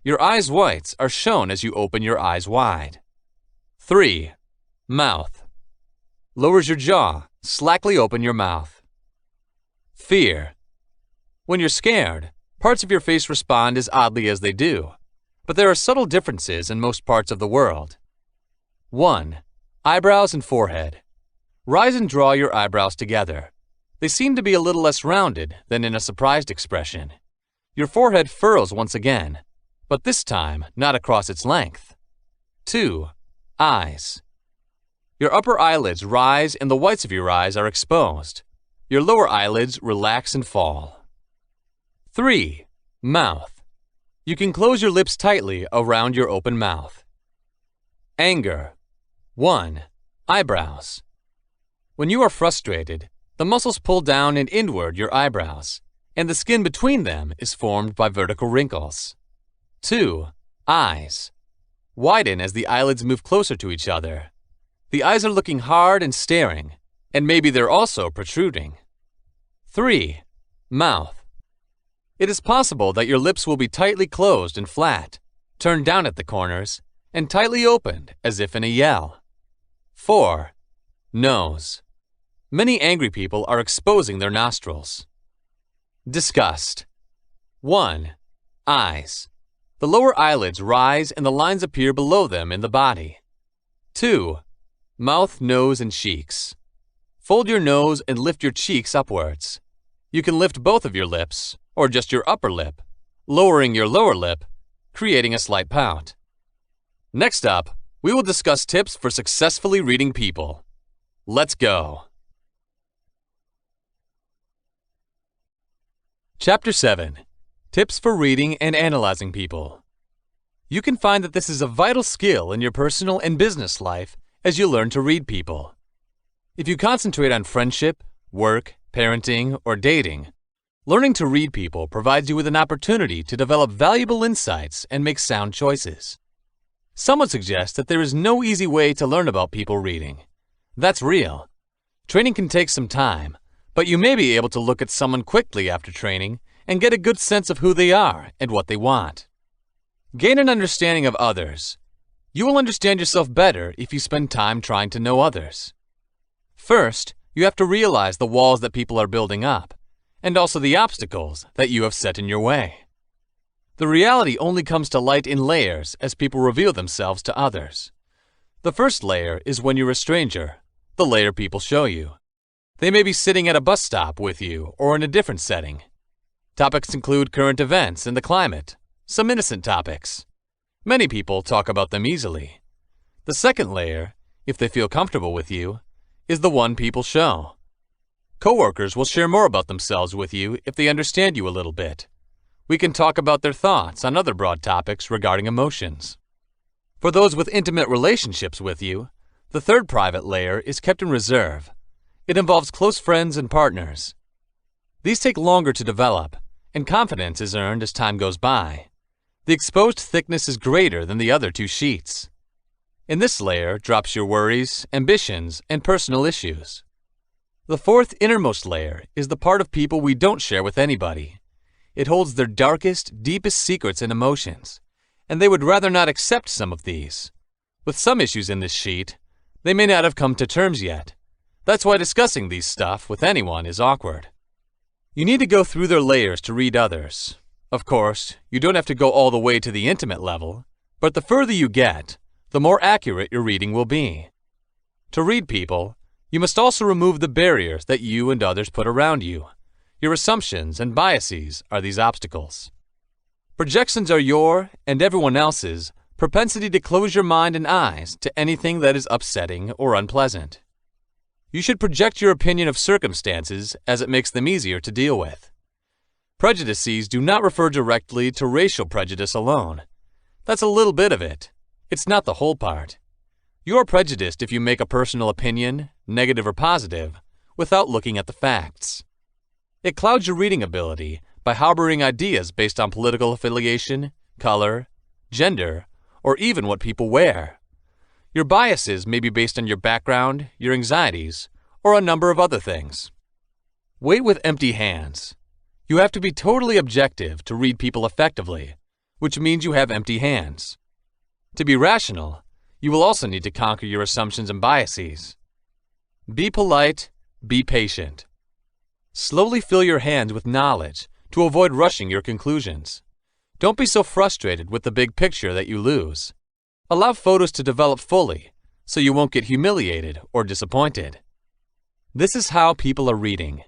Your eyes' whites are shown as you open your eyes wide. 3. Mouth. Lowers your jaw, slackly open your mouth. Fear. When you're scared, parts of your face respond as oddly as they do, but there are subtle differences in most parts of the world. 1. Eyebrows and forehead. Rise and draw your eyebrows together. They seem to be a little less rounded than in a surprised expression. Your forehead furrows once again, but this time not across its length. 2. Eyes. Your upper eyelids rise and the whites of your eyes are exposed. Your lower eyelids relax and fall. 3. Mouth. You can close your lips tightly around your open mouth. Anger. 1. Eyebrows. When you are frustrated, the muscles pull down and inward your eyebrows, and the skin between them is formed by vertical wrinkles. 2. Eyes. Widen as the eyelids move closer to each other. The eyes are looking hard and staring, and maybe they're also protruding. 3. Mouth. It is possible that your lips will be tightly closed and flat, turned down at the corners, and tightly opened as if in a yell. 4. Nose. Many angry people are exposing their nostrils. Disgust. 1. Eyes. The lower eyelids rise and the lines appear below them in the body. 2. Mouth, nose, and cheeks. Fold your nose and lift your cheeks upwards. You can lift both of your lips, or just your upper lip, lowering your lower lip, creating a slight pout. Next up, we will discuss tips for successfully reading people. Let's go. Chapter 7. Tips for Reading and Analyzing People. You can find that this is a vital skill in your personal and business life as you learn to read people. If you concentrate on friendship, work, parenting, or dating, learning to read people provides you with an opportunity to develop valuable insights and make sound choices. Some would suggest that there is no easy way to learn about people reading. That's real. Training can take some time, but you may be able to look at someone quickly after training and get a good sense of who they are and what they want. Gain an understanding of others. You will understand yourself better if you spend time trying to know others. First, you have to realize the walls that people are building up, and also the obstacles that you have set in your way. The reality only comes to light in layers as people reveal themselves to others. The first layer is when you're a stranger, the layer people show you. They may be sitting at a bus stop with you or in a different setting. Topics include current events and the climate, some innocent topics. Many people talk about them easily. The second layer, if they feel comfortable with you, is the one people show. Coworkers will share more about themselves with you if they understand you a little bit. We can talk about their thoughts on other broad topics regarding emotions. For those with intimate relationships with you, the third private layer is kept in reserve. It involves close friends and partners. These take longer to develop, and confidence is earned as time goes by. The exposed thickness is greater than the other two sheets. In this layer drops your worries, ambitions, and personal issues. The fourth innermost layer is the part of people we don't share with anybody. It holds their darkest, deepest secrets and emotions, and they would rather not accept some of these. With some issues in this sheet, they may not have come to terms yet. That's why discussing these stuff with anyone is awkward. You need to go through their layers to read others. Of course, you don't have to go all the way to the intimate level, but the further you get, the more accurate your reading will be. To read people, you must also remove the barriers that you and others put around you. Your assumptions and biases are these obstacles. Projections are your, and everyone else's, propensity to close your mind and eyes to anything that is upsetting or unpleasant. You should project your opinion of circumstances as it makes them easier to deal with. Prejudices do not refer directly to racial prejudice alone. That's a little bit of it. It's not the whole part. You're prejudiced if you make a personal opinion, negative or positive, without looking at the facts. It clouds your reading ability by harboring ideas based on political affiliation, color, gender, or even what people wear. Your biases may be based on your background, your anxieties, or a number of other things. Wait with empty hands. You have to be totally objective to read people effectively, which means you have empty hands. To be rational, you will also need to conquer your assumptions and biases. Be polite, be patient. Slowly fill your hands with knowledge to avoid rushing your conclusions. Don't be so frustrated with the big picture that you lose. Allow photos to develop fully so you won't get humiliated or disappointed. This is how people are reading.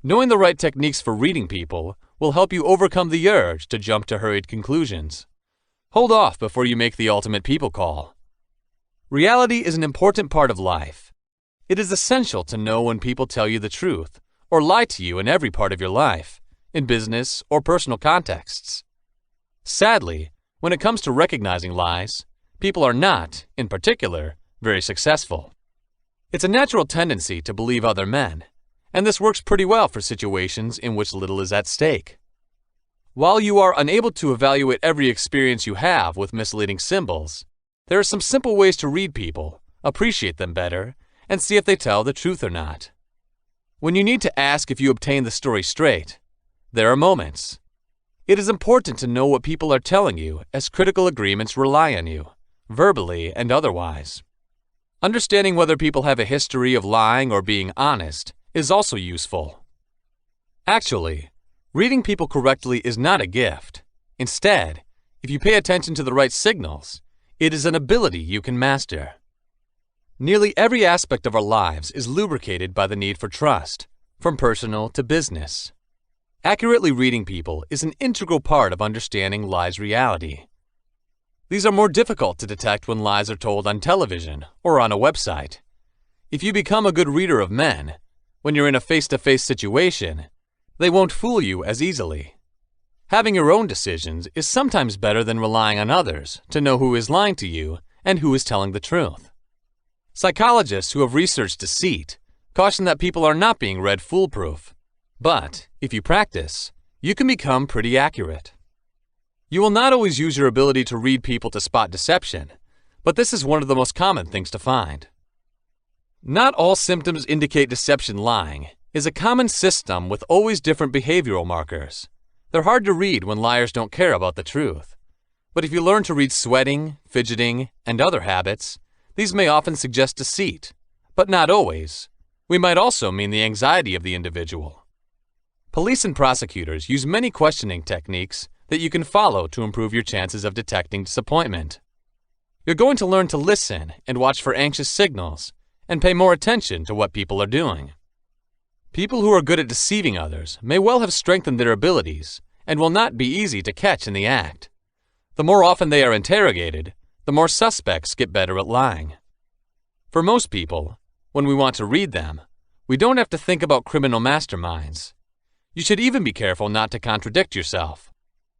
Knowing the right techniques for reading people will help you overcome the urge to jump to hurried conclusions. Hold off before you make the ultimate people call. Reality is an important part of life. It is essential to know when people tell you the truth or lie to you in every part of your life, in business or personal contexts. Sadly, when it comes to recognizing lies, people are not, in particular, very successful. It's a natural tendency to believe other men, and this works pretty well for situations in which little is at stake. While you are unable to evaluate every experience you have with misleading symbols, there are some simple ways to read people, appreciate them better, and see if they tell the truth or not. When you need to ask if you obtain the story straight, there are moments. It is important to know what people are telling you, as critical agreements rely on you, verbally and otherwise. Understanding whether people have a history of lying or being honest is also useful. Actually, reading people correctly is not a gift. Instead, if you pay attention to the right signals, it is an ability you can master. Nearly every aspect of our lives is lubricated by the need for trust, from personal to business. Accurately reading people is an integral part of understanding lies' reality. These are more difficult to detect when lies are told on television or on a website. If you become a good reader of men, when you're in a face-to-face situation, they won't fool you as easily. Having your own decisions is sometimes better than relying on others to know who is lying to you and who is telling the truth. Psychologists who have researched deceit caution that people are not being read foolproof. But, if you practice, you can become pretty accurate. You will not always use your ability to read people to spot deception, but this is one of the most common things to find. Not all symptoms indicate deception lying is a common system with always different behavioral markers. They're hard to read when liars don't care about the truth. But if you learn to read sweating, fidgeting, and other habits, these may often suggest deceit, but not always. We might also mean the anxiety of the individual. Police and prosecutors use many questioning techniques that you can follow to improve your chances of detecting disappointment. You're going to learn to listen and watch for anxious signals and pay more attention to what people are doing. People who are good at deceiving others may well have strengthened their abilities and will not be easy to catch in the act. The more often they are interrogated, the more suspects get better at lying. For most people, when we want to read them, we don't have to think about criminal masterminds. You should even be careful not to contradict yourself.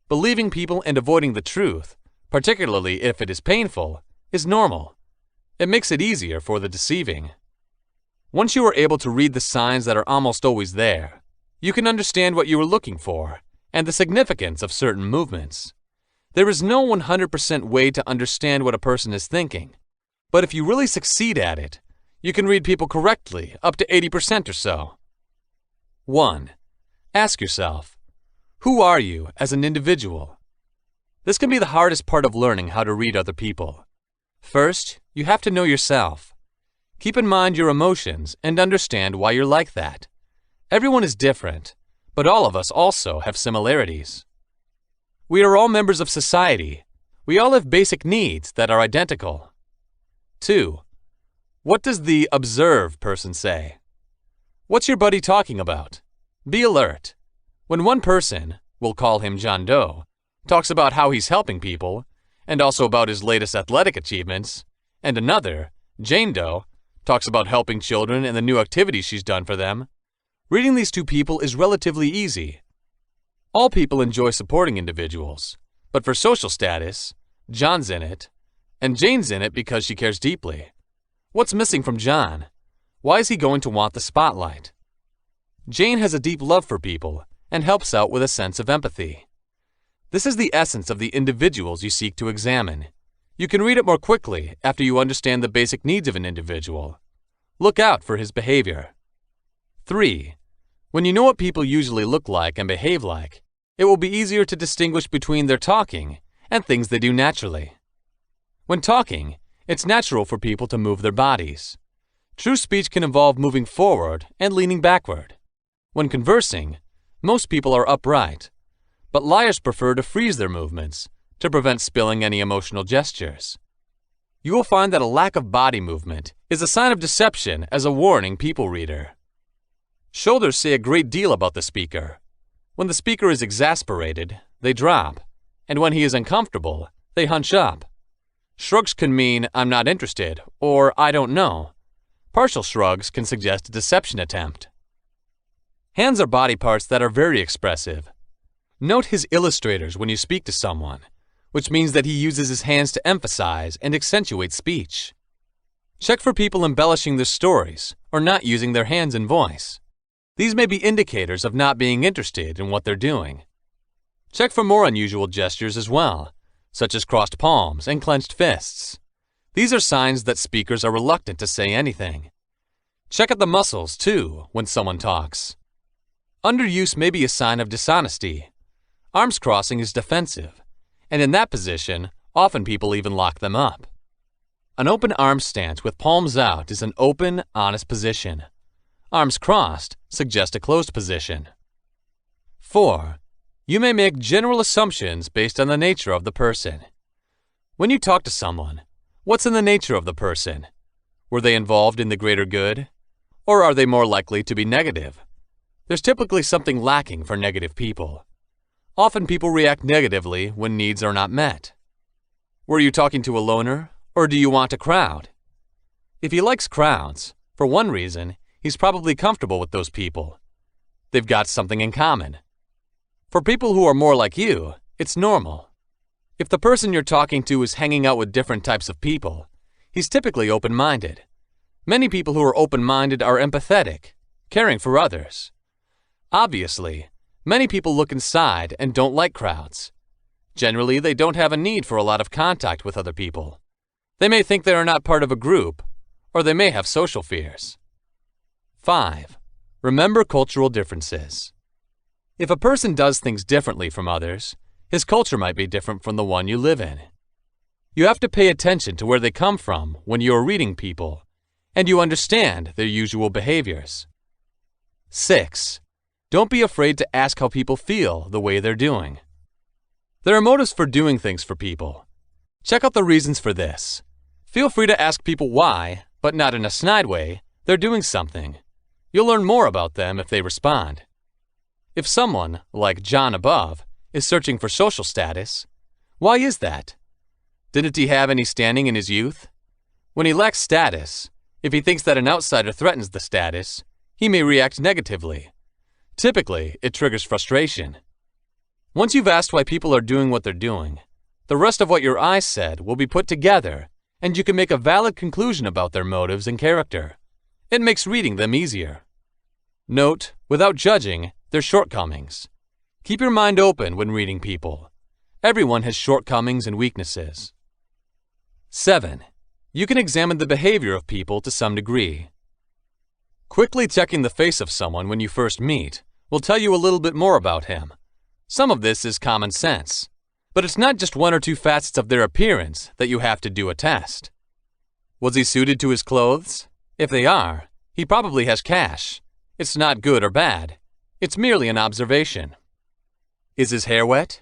Believing people and avoiding the truth, particularly if it is painful, is normal. It makes it easier for the deceiving. Once you are able to read the signs that are almost always there, you can understand what you are looking for and the significance of certain movements. There is no 100% way to understand what a person is thinking, but if you really succeed at it, you can read people correctly up to 80% or so. 1. Ask yourself, who are you as an individual? This can be the hardest part of learning how to read other people. First, you have to know yourself. Keep in mind your emotions and understand why you're like that. Everyone is different, but all of us also have similarities. We are all members of society. We all have basic needs that are identical. 2. What does the observe person say? What's your buddy talking about? Be alert. When one person, we'll call him John Doe, talks about how he's helping people, and also about his latest athletic achievements, and another, Jane Doe, talks about helping children and the new activities she's done for them, reading these two people is relatively easy. All people enjoy supporting individuals, but for social status, John's in it, and Jane's in it because she cares deeply. What's missing from John? Why is he going to want the spotlight? Jane has a deep love for people and helps out with a sense of empathy. This is the essence of the individuals you seek to examine. You can read it more quickly after you understand the basic needs of an individual. Look out for his behavior. 3. When you know what people usually look like and behave like, it will be easier to distinguish between their talking and things they do naturally. When talking, it's natural for people to move their bodies. True speech can involve moving forward and leaning backward. When conversing, most people are upright, but liars prefer to freeze their movements to prevent spilling any emotional gestures. You will find that a lack of body movement is a sign of deception as a warning people reader. Shoulders say a great deal about the speaker. When the speaker is exasperated, they drop, and when he is uncomfortable, they hunch up. Shrugs can mean "I'm not interested" or "I don't know." Partial shrugs can suggest a deception attempt. Hands are body parts that are very expressive. Note his illustrators when you speak to someone, which means that he uses his hands to emphasize and accentuate speech. Check for people embellishing their stories or not using their hands and voice. These may be indicators of not being interested in what they're doing. Check for more unusual gestures as well, such as crossed palms and clenched fists. These are signs that speakers are reluctant to say anything. Check out the muscles, too, when someone talks. Underuse may be a sign of dishonesty. Arms crossing is defensive, and in that position, often people even lock them up. An open arm stance with palms out is an open, honest position. Arms crossed suggest a closed position. 4. You may make general assumptions based on the nature of the person. When you talk to someone, what's in the nature of the person? Were they involved in the greater good? Or are they more likely to be negative? There's typically something lacking for negative people. Often people react negatively when needs are not met. Were you talking to a loner, or do you want a crowd? If he likes crowds, for one reason, he's probably comfortable with those people. They've got something in common. For people who are more like you, it's normal. If the person you're talking to is hanging out with different types of people, he's typically open-minded. Many people who are open-minded are empathetic, caring for others. Obviously, many people look inside and don't like crowds. Generally, they don't have a need for a lot of contact with other people. They may think they are not part of a group, or they may have social fears. 5. Remember cultural differences. If a person does things differently from others, his culture might be different from the one you live in. You have to pay attention to where they come from when you are reading people, and you understand their usual behaviors. 6. Don't be afraid to ask how people feel the way they're doing. There are motives for doing things for people. Check out the reasons for this. Feel free to ask people why, but not in a snide way, they're doing something. You'll learn more about them if they respond. If someone, like John above, is searching for social status, why is that? Didn't he have any standing in his youth? When he lacks status, if he thinks that an outsider threatens the status, he may react negatively. Typically, it triggers frustration. Once you've asked why people are doing what they're doing, the rest of what your eyes said will be put together, and you can make a valid conclusion about their motives and character. It makes reading them easier. Note, without judging, their shortcomings. Keep your mind open when reading people. Everyone has shortcomings and weaknesses. 7. You can examine the behavior of people to some degree. Quickly checking the face of someone when you first meet will tell you a little bit more about him. Some of this is common sense, but it's not just one or two facets of their appearance that you have to do a test. Was he suited to his clothes? If they are, he probably has cash. It's not good or bad. It's merely an observation. Is his hair wet?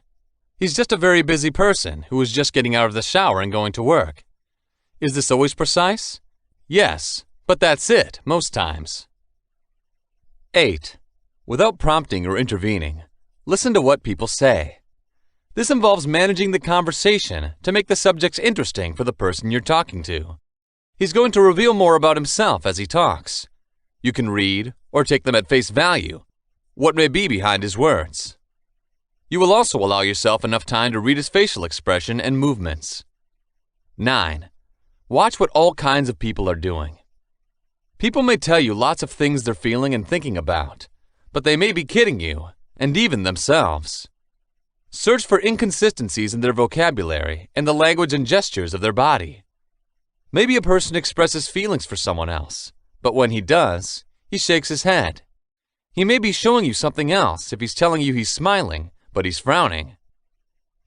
He's just a very busy person who is just getting out of the shower and going to work. Is this always precise? Yes, but that's it, most times. 8. Without prompting or intervening, listen to what people say. This involves managing the conversation to make the subjects interesting for the person you're talking to. He's going to reveal more about himself as he talks. You can read, or take them at face value, what may be behind his words. You will also allow yourself enough time to read his facial expression and movements. 9. Watch what all kinds of people are doing. People may tell you lots of things they're feeling and thinking about, but they may be kidding you, and even themselves. Search for inconsistencies in their vocabulary and the language and gestures of their body. Maybe a person expresses feelings for someone else, but when he does, he shakes his head. He may be showing you something else if he's telling you he's smiling, but he's frowning.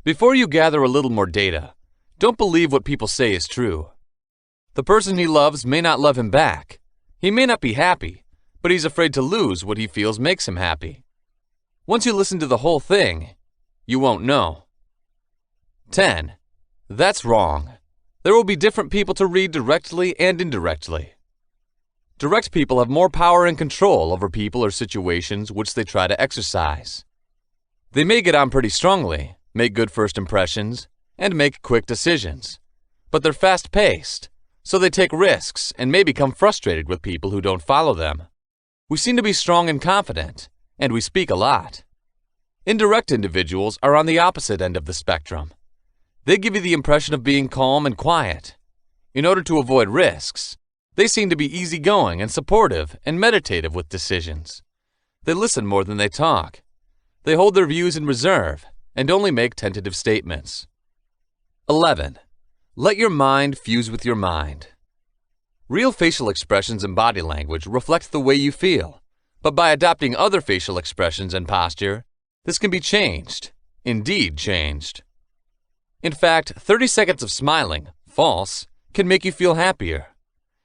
Before you gather a little more data, don't believe what people say is true. The person he loves may not love him back. He may not be happy, but he's afraid to lose what he feels makes him happy. Once you listen to the whole thing, you won't know. 10. That's wrong. There will be different people to read directly and indirectly. Direct people have more power and control over people or situations which they try to exercise. They may get on pretty strongly, make good first impressions, and make quick decisions. But they're fast-paced, so they take risks and may become frustrated with people who don't follow them. We seem to be strong and confident, and we speak a lot. Indirect individuals are on the opposite end of the spectrum. They give you the impression of being calm and quiet. In order to avoid risks, they seem to be easygoing and supportive and meditative with decisions. They listen more than they talk. They hold their views in reserve and only make tentative statements. 11. Let your mind fuse with your mind. Real facial expressions and body language reflect the way you feel, but by adopting other facial expressions and posture, this can be changed, indeed changed. In fact, 30 seconds of smiling, false, can make you feel happier.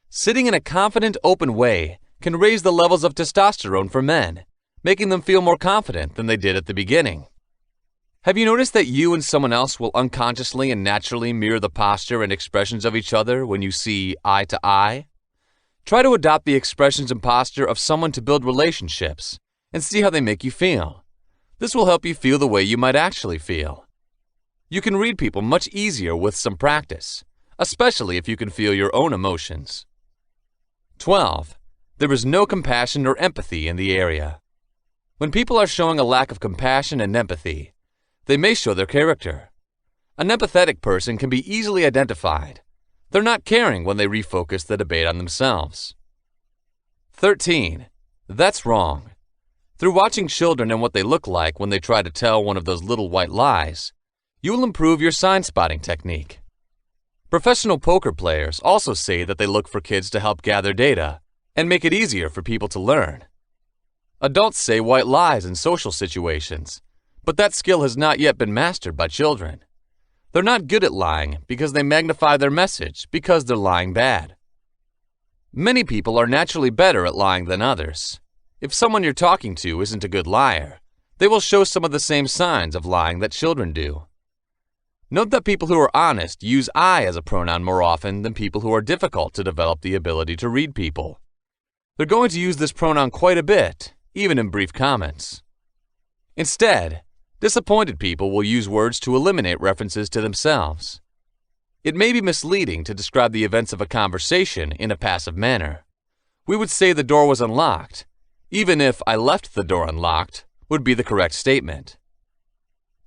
Sitting in a confident, open way can raise the levels of testosterone for men, making them feel more confident than they did at the beginning. Have you noticed that you and someone else will unconsciously and naturally mirror the posture and expressions of each other when you see eye to eye? Try to adopt the expressions and posture of someone to build relationships and see how they make you feel. This will help you feel the way you might actually feel. You can read people much easier with some practice, especially if you can feel your own emotions. 12. There is no compassion or empathy in the area. When people are showing a lack of compassion and empathy, they may show their character. An empathetic person can be easily identified. They're not caring when they refocus the debate on themselves. 13. That's wrong. Through watching children and what they look like when they try to tell one of those little white lies, you will improve your sign-spotting technique. Professional poker players also say that they look for kids to help gather data and make it easier for people to learn. Adults say white lies in social situations, but that skill has not yet been mastered by children. They're not good at lying because they magnify their message because they're lying bad. Many people are naturally better at lying than others. If someone you're talking to isn't a good liar, they will show some of the same signs of lying that children do. Note that people who are honest use I as a pronoun more often than people who are difficult to develop the ability to read people. They're going to use this pronoun quite a bit, even in brief comments. Instead, disappointed people will use words to eliminate references to themselves. It may be misleading to describe the events of a conversation in a passive manner. We would say the door was unlocked, even if I left the door unlocked would be the correct statement.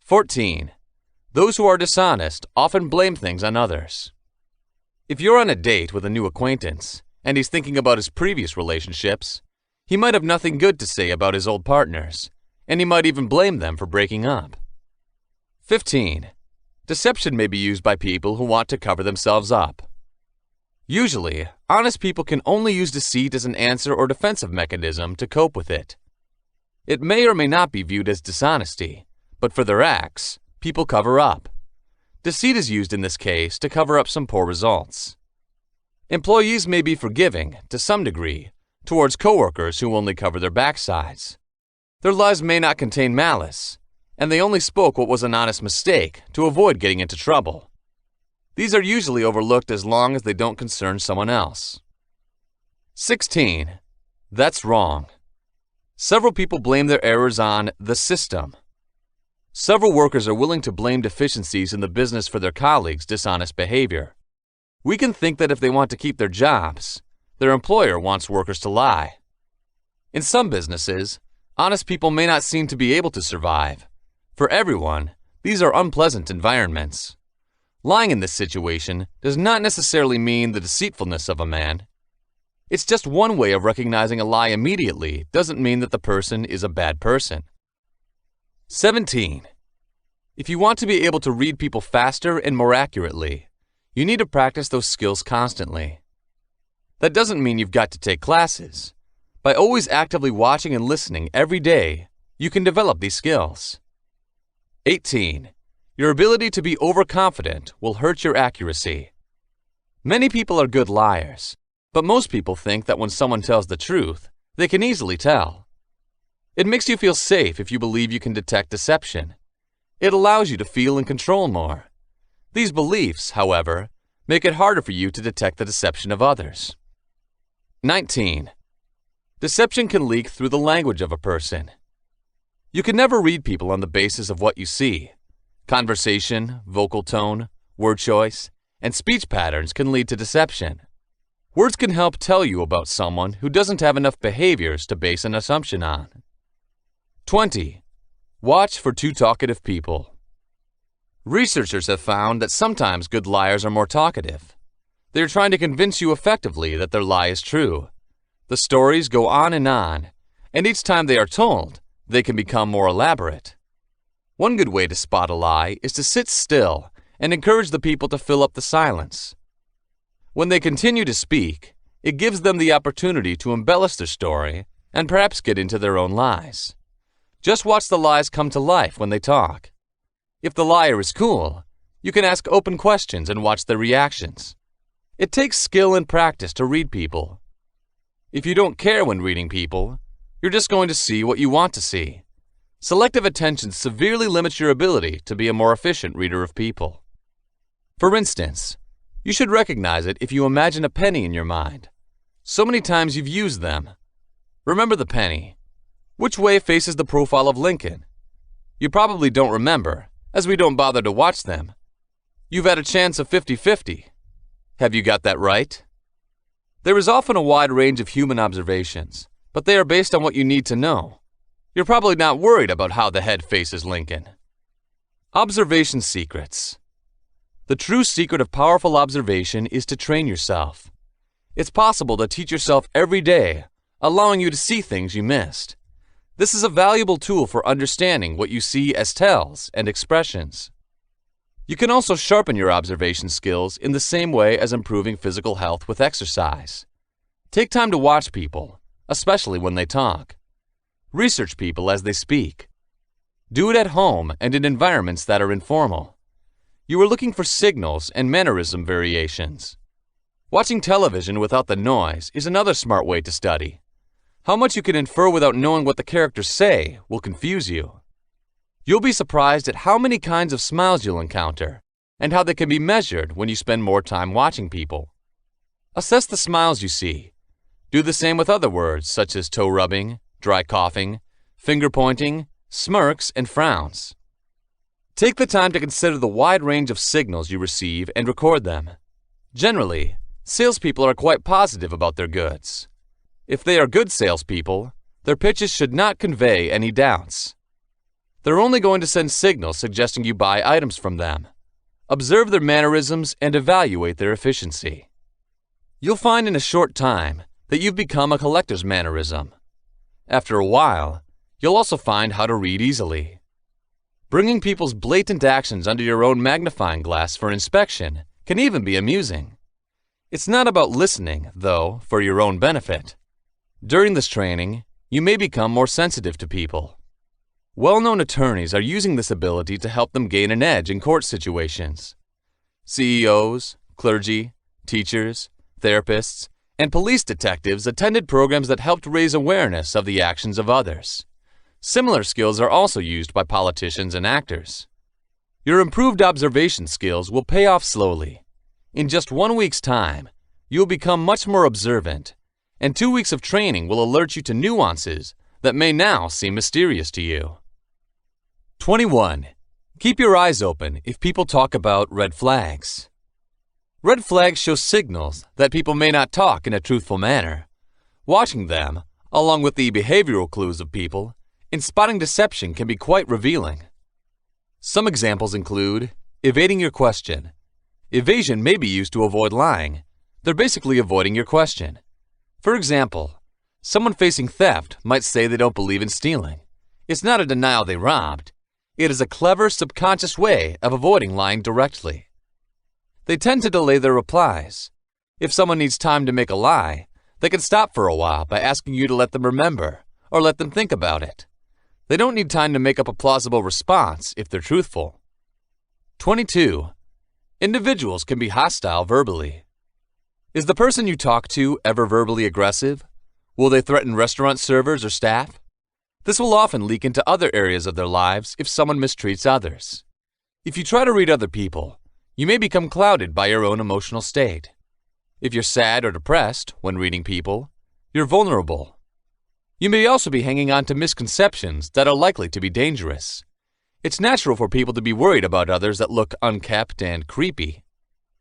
14. Those who are dishonest often blame things on others. If you're on a date with a new acquaintance and he's thinking about his previous relationships, he might have nothing good to say about his old partners, and he might even blame them for breaking up. 15. Deception may be used by people who want to cover themselves up. Usually, honest people can only use deceit as an answer or defensive mechanism to cope with it. It may or may not be viewed as dishonesty, but for their acts, people cover up. Deceit is used in this case to cover up some poor results. Employees may be forgiving, to some degree, towards coworkers who only cover their backsides. Their lies may not contain malice, and they only spoke what was an honest mistake to avoid getting into trouble. These are usually overlooked as long as they don't concern someone else. 16. That's wrong. Several people blame their errors on the system. Several workers are willing to blame deficiencies in the business for their colleagues' dishonest behavior. We can think that if they want to keep their jobs, their employer wants workers to lie. In some businesses, honest people may not seem to be able to survive. For everyone, these are unpleasant environments. Lying in this situation does not necessarily mean the deceitfulness of a man. It's just one way of recognizing a lie immediately doesn't mean that the person is a bad person. 17. If you want to be able to read people faster and more accurately, you need to practice those skills constantly. That doesn't mean you've got to take classes. By always actively watching and listening every day, you can develop these skills. 18. Your ability to be overconfident will hurt your accuracy. Many people are good liars, but most people think that when someone tells the truth, they can easily tell. It makes you feel safe if you believe you can detect deception. It allows you to feel in control more. These beliefs, however, make it harder for you to detect the deception of others. 19. Deception can leak through the language of a person. You can never read people on the basis of what you see. Conversation, vocal tone, word choice, and speech patterns can lead to deception. Words can help tell you about someone who doesn't have enough behaviors to base an assumption on. 20. Watch for too talkative people. Researchers have found that sometimes good liars are more talkative. They are trying to convince you effectively that their lie is true. The stories go on, and each time they are told, they can become more elaborate. One good way to spot a lie is to sit still and encourage the people to fill up the silence. When they continue to speak, it gives them the opportunity to embellish their story and perhaps get into their own lies. Just watch the lies come to life when they talk. If the liar is cool, you can ask open questions and watch their reactions. It takes skill and practice to read people. If you don't care when reading people, you're just going to see what you want to see. Selective attention severely limits your ability to be a more efficient reader of people. For instance, you should recognize it if you imagine a penny in your mind. So many times you've used them. Remember the penny. Which way faces the profile of Lincoln? You probably don't remember, as we don't bother to watch them. You've had a chance of 50-50. Have you got that right? There is often a wide range of human observations, but they are based on what you need to know. You're probably not worried about how the head faces Lincoln. Observation secrets. The true secret of powerful observation is to train yourself. It's possible to teach yourself every day, allowing you to see things you missed. This is a valuable tool for understanding what you see as tells and expressions. You can also sharpen your observation skills in the same way as improving physical health with exercise. Take time to watch people, especially when they talk. Research people as they speak. Do it at home and in environments that are informal. You are looking for signals and mannerism variations. Watching television without the noise is another smart way to study. How much you can infer without knowing what the characters say will confuse you. You'll be surprised at how many kinds of smiles you'll encounter and how they can be measured when you spend more time watching people. Assess the smiles you see. Do the same with other words such as toe rubbing, dry coughing, finger pointing, smirks, and frowns. Take the time to consider the wide range of signals you receive and record them. Generally, salespeople are quite positive about their goods. If they are good salespeople, their pitches should not convey any doubts. They're only going to send signals suggesting you buy items from them. Observe their mannerisms and evaluate their efficiency. You'll find in a short time that you've become a collector's mannerism. After a while, you'll also find how to read easily. Bringing people's blatant actions under your own magnifying glass for inspection can even be amusing. It's not about listening, though, for your own benefit. During this training, you may become more sensitive to people. Well-known attorneys are using this ability to help them gain an edge in court situations. CEOs, clergy, teachers, therapists, and police detectives attended programs that helped raise awareness of the actions of others. Similar skills are also used by politicians and actors. Your improved observation skills will pay off slowly. In just 1 week's time, you'll become much more observant, and 2 weeks of training will alert you to nuances that may now seem mysterious to you. 21. Keep your eyes open if people talk about red flags. Red flags show signals that people may not talk in a truthful manner. Watching them, along with the behavioral clues of people, in spotting deception can be quite revealing. Some examples include evading your question. Evasion may be used to avoid lying. They're basically avoiding your question. For example, someone facing theft might say they don't believe in stealing. It's not a denial they robbed. It is a clever, subconscious way of avoiding lying directly. They tend to delay their replies. If someone needs time to make a lie, they can stop for a while by asking you to let them remember or let them think about it. They don't need time to make up a plausible response if they're truthful. 22. Individuals can be hostile verbally. Is the person you talk to ever verbally aggressive? Will they threaten restaurant servers or staff? This will often leak into other areas of their lives if someone mistreats others. If you try to read other people, you may become clouded by your own emotional state. If you're sad or depressed when reading people, you're vulnerable. You may also be hanging on to misconceptions that are likely to be dangerous. It's natural for people to be worried about others that look unkempt and creepy,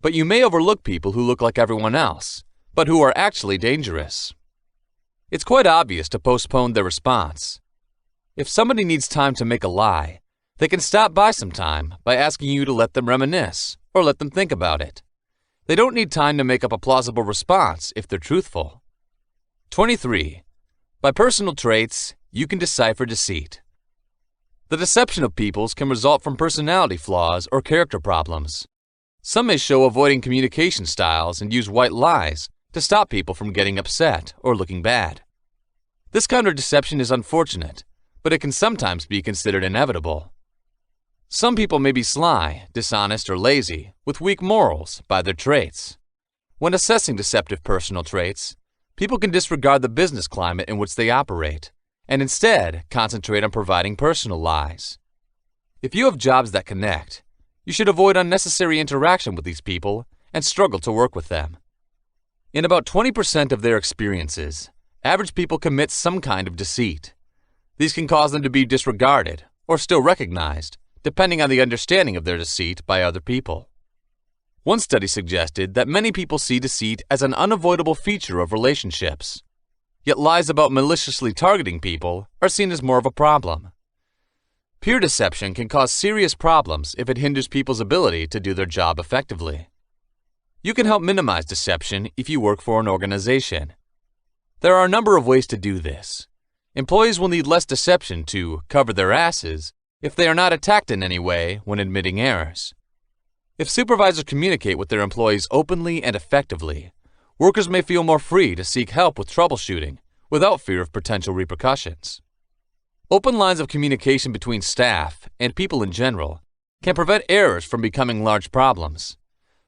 but you may overlook people who look like everyone else, but who are actually dangerous. It's quite obvious to postpone their response. If somebody needs time to make a lie, they can stop by some time by asking you to let them reminisce or let them think about it. They don't need time to make up a plausible response if they're truthful. 23. By personal traits, you can decipher deceit. The deception of peoples can result from personality flaws or character problems. Some may show avoiding communication styles and use white lies to stop people from getting upset or looking bad. This kind of deception is unfortunate, but it can sometimes be considered inevitable. Some people may be sly, dishonest, or lazy, with weak morals by their traits. When assessing deceptive personal traits, people can disregard the business climate in which they operate, and instead concentrate on providing personal lies. If you have jobs that connect, you should avoid unnecessary interaction with these people and struggle to work with them. In about 20% of their experiences, average people commit some kind of deceit. These can cause them to be disregarded or still recognized, depending on the understanding of their deceit by other people. One study suggested that many people see deceit as an unavoidable feature of relationships, yet lies about maliciously targeting people are seen as more of a problem. Peer deception can cause serious problems if it hinders people's ability to do their job effectively. You can help minimize deception if you work for an organization. There are a number of ways to do this. Employees will need less deception to cover their asses if they are not attacked in any way when admitting errors. If supervisors communicate with their employees openly and effectively, workers may feel more free to seek help with troubleshooting without fear of potential repercussions. Open lines of communication between staff and people in general can prevent errors from becoming large problems.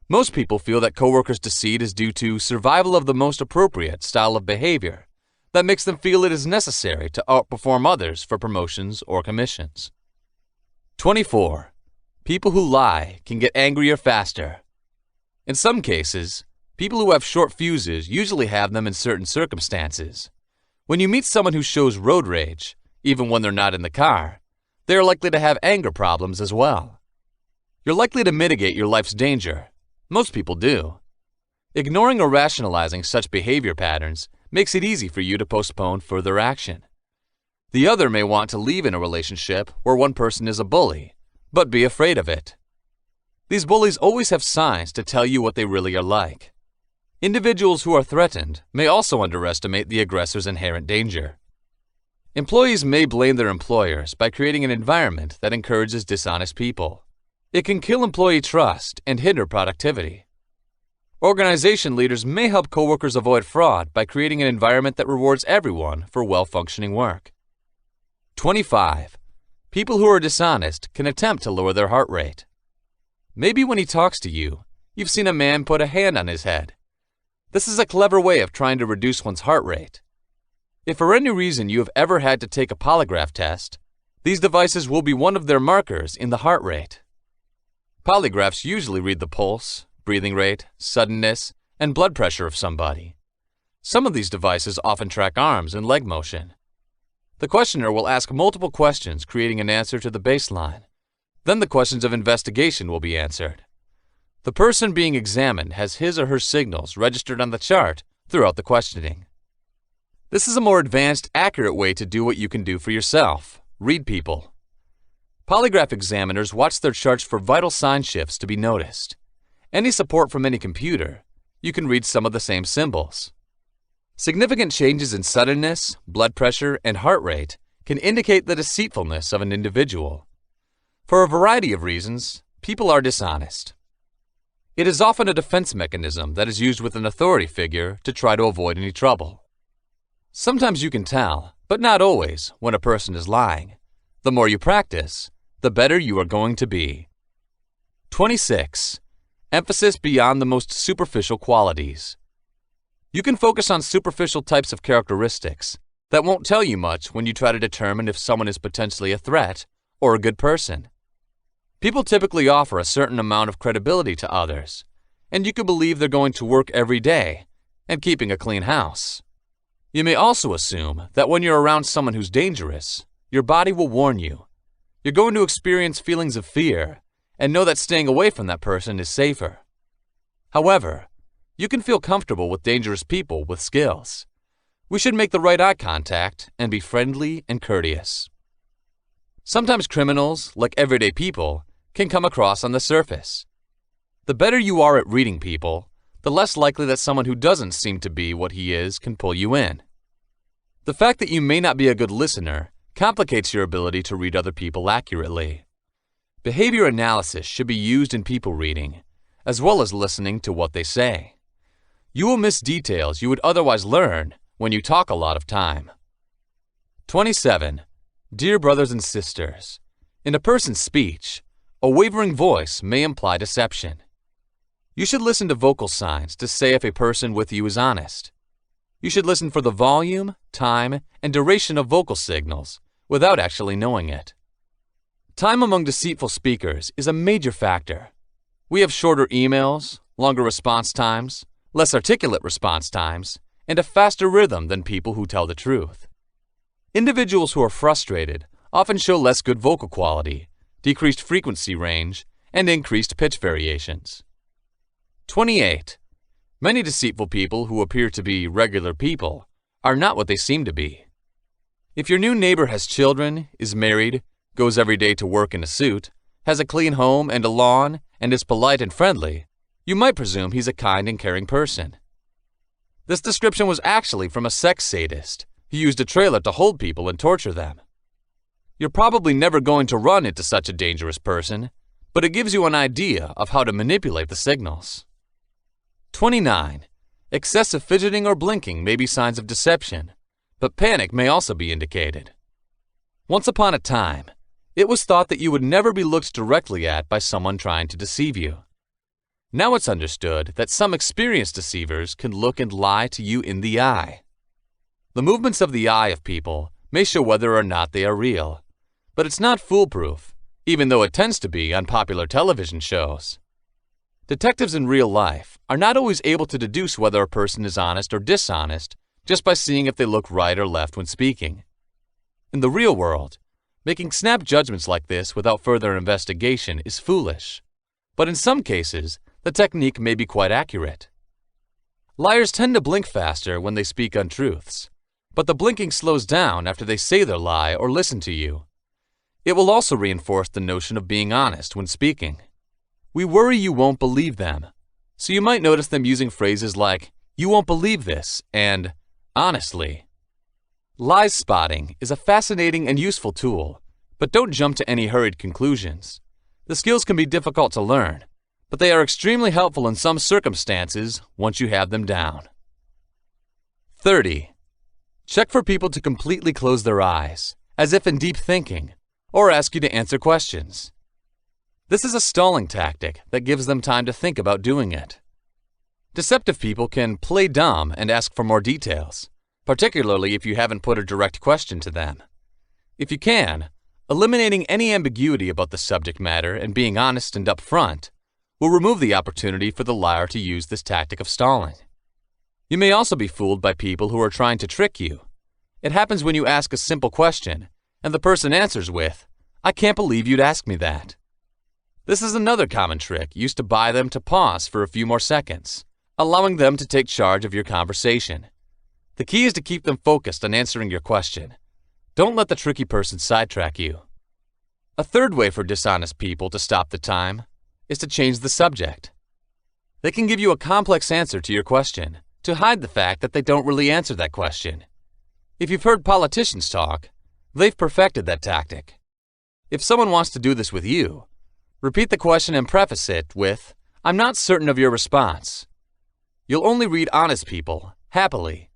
Most people feel that coworkers' deceit is due to survival of the most appropriate style of behavior that makes them feel it is necessary to outperform others for promotions or commissions. 24. People who lie can get angrier faster. In some cases, people who have short fuses usually have them in certain circumstances. When you meet someone who shows road rage, even when they're not in the car, they are likely to have anger problems as well. You're likely to mitigate your life's danger. Most people do. Ignoring or rationalizing such behavior patterns makes it easy for you to postpone further action. The other may want to leave in a relationship where one person is a bully, but be afraid of it. These bullies always have signs to tell you what they really are like. Individuals who are threatened may also underestimate the aggressor's inherent danger. Employees may blame their employers by creating an environment that encourages dishonest people. It can kill employee trust and hinder productivity. Organization leaders may help coworkers avoid fraud by creating an environment that rewards everyone for well-functioning work. 25. People who are dishonest can attempt to lower their heart rate. Maybe when he talks to you, you've seen a man put a hand on his head. This is a clever way of trying to reduce one's heart rate. If for any reason you have ever had to take a polygraph test, these devices will be one of their markers in the heart rate. Polygraphs usually read the pulse, breathing rate, suddenness, and blood pressure of somebody. Some of these devices often track arms and leg motion. The questioner will ask multiple questions, creating an answer to the baseline. Then the questions of investigation will be answered. The person being examined has his or her signals registered on the chart throughout the questioning. This is a more advanced, accurate way to do what you can do for yourself: read people. Polygraph examiners watch their charts for vital sign shifts to be noticed. Any support from any computer, you can read some of the same symbols. Significant changes in suddenness, blood pressure, and heart rate can indicate the deceitfulness of an individual. For a variety of reasons, people are dishonest. It is often a defense mechanism that is used with an authority figure to try to avoid any trouble. Sometimes you can tell, but not always, when a person is lying. The more you practice, the better you are going to be. 26. Emphasis beyond the most superficial qualities. You can focus on superficial types of characteristics that won't tell you much when you try to determine if someone is potentially a threat or a good person. People typically offer a certain amount of credibility to others, and you can believe they're going to work every day and keeping a clean house. You may also assume that when you're around someone who's dangerous, your body will warn you. You're going to experience feelings of fear and know that staying away from that person is safer. However, you can feel comfortable with dangerous people with skills. We should make the right eye contact and be friendly and courteous. Sometimes criminals, like everyday people, can come across on the surface. The better you are at reading people, the less likely that someone who doesn't seem to be what he is can pull you in. The fact that you may not be a good listener complicates your ability to read other people accurately. Behavior analysis should be used in people reading, as well as listening to what they say. You will miss details you would otherwise learn when you talk a lot of time. 27. Dear brothers and sisters, in a person's speech, a wavering voice may imply deception. You should listen to vocal signs to say if a person with you is honest. You should listen for the volume, time, and duration of vocal signals without actually knowing it. Time among deceitful speakers is a major factor. We have shorter emails, longer response times, less articulate response times, and a faster rhythm than people who tell the truth. Individuals who are frustrated often show less good vocal quality, decreased frequency range, and increased pitch variations. 28. Many deceitful people who appear to be regular people are not what they seem to be. If your new neighbor has children, is married, goes every day to work in a suit, has a clean home and a lawn, and is polite and friendly, you might presume he's a kind and caring person. This description was actually from a sex sadist who used a trailer to hold people and torture them. You're probably never going to run into such a dangerous person, but it gives you an idea of how to manipulate the signals. 29. Excessive fidgeting or blinking may be signs of deception, but panic may also be indicated. Once upon a time, it was thought that you would never be looked directly at by someone trying to deceive you. Now it's understood that some experienced deceivers can look and lie to you in the eye. The movements of the eye of people may show whether or not they are real, but it's not foolproof, even though it tends to be on popular television shows. Detectives in real life are not always able to deduce whether a person is honest or dishonest just by seeing if they look right or left when speaking. In the real world, making snap judgments like this without further investigation is foolish, but in some cases, the technique may be quite accurate. Liars tend to blink faster when they speak untruths, but the blinking slows down after they say their lie or listen to you. It will also reinforce the notion of being honest when speaking. We worry you won't believe them, so you might notice them using phrases like, "You won't believe this," and "honestly." Lies spotting is a fascinating and useful tool, but don't jump to any hurried conclusions. The skills can be difficult to learn, but they are extremely helpful in some circumstances once you have them down. 30. Check for people to completely close their eyes, as if in deep thinking, or ask you to answer questions. This is a stalling tactic that gives them time to think about doing it. Deceptive people can play dumb and ask for more details, particularly if you haven't put a direct question to them. If you can, eliminating any ambiguity about the subject matter and being honest and upfront will remove the opportunity for the liar to use this tactic of stalling. You may also be fooled by people who are trying to trick you. It happens when you ask a simple question and the person answers with, "I can't believe you'd ask me that." This is another common trick used to buy them to pause for a few more seconds, allowing them to take charge of your conversation. The key is to keep them focused on answering your question. Don't let the tricky person sidetrack you. A third way for dishonest people to stop the time is to change the subject. They can give you a complex answer to your question to hide the fact that they don't really answer that question. If you've heard politicians talk, they've perfected that tactic. If someone wants to do this with you, repeat the question and preface it with, "I'm not certain of your response." You'll only read honest people, happily.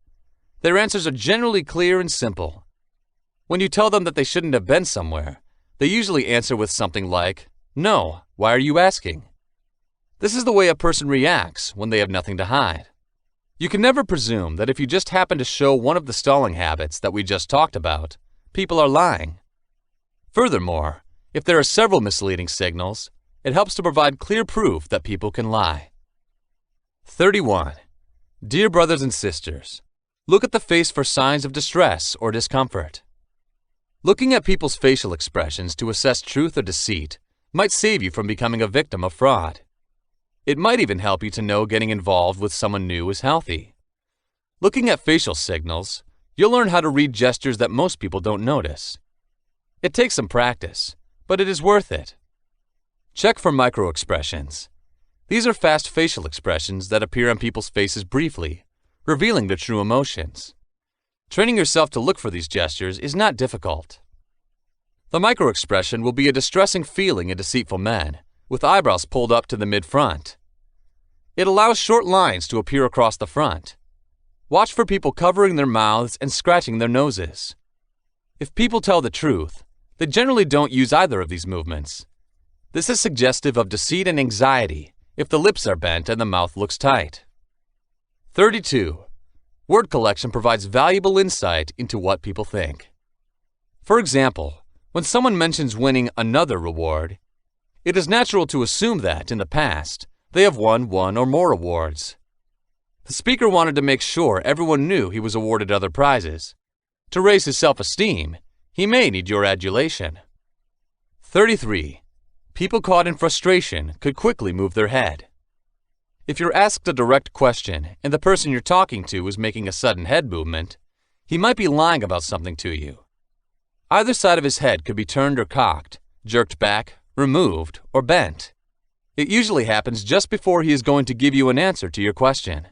Their answers are generally clear and simple. When you tell them that they shouldn't have been somewhere, they usually answer with something like, "No, why are you asking?" This is the way a person reacts when they have nothing to hide. You can never presume that if you just happen to show one of the stalling habits that we just talked about, people are lying. Furthermore, if there are several misleading signals, it helps to provide clear proof that people can lie. 31. Dear brothers and sisters, look at the face for signs of distress or discomfort. Looking at people's facial expressions to assess truth or deceit might save you from becoming a victim of fraud. It might even help you to know getting involved with someone new is healthy. Looking at facial signals, you'll learn how to read gestures that most people don't notice. It takes some practice, but it is worth it. Check for microexpressions. These are fast facial expressions that appear on people's faces briefly, revealing their true emotions. Training yourself to look for these gestures is not difficult. The microexpression will be a distressing feeling in deceitful men, with eyebrows pulled up to the mid-front. It allows short lines to appear across the front. Watch for people covering their mouths and scratching their noses. If people tell the truth, they generally don't use either of these movements. This is suggestive of deceit and anxiety if the lips are bent and the mouth looks tight. 32. Word collection provides valuable insight into what people think. For example, when someone mentions winning another reward, it is natural to assume that, in the past, they have won one or more awards. The speaker wanted to make sure everyone knew he was awarded other prizes. To raise his self-esteem, he may need your adulation. 33. People caught in frustration could quickly move their head. If you're asked a direct question and the person you're talking to is making a sudden head movement, he might be lying about something to you. Either side of his head could be turned or cocked, jerked back, removed, or bent. It usually happens just before he is going to give you an answer to your question.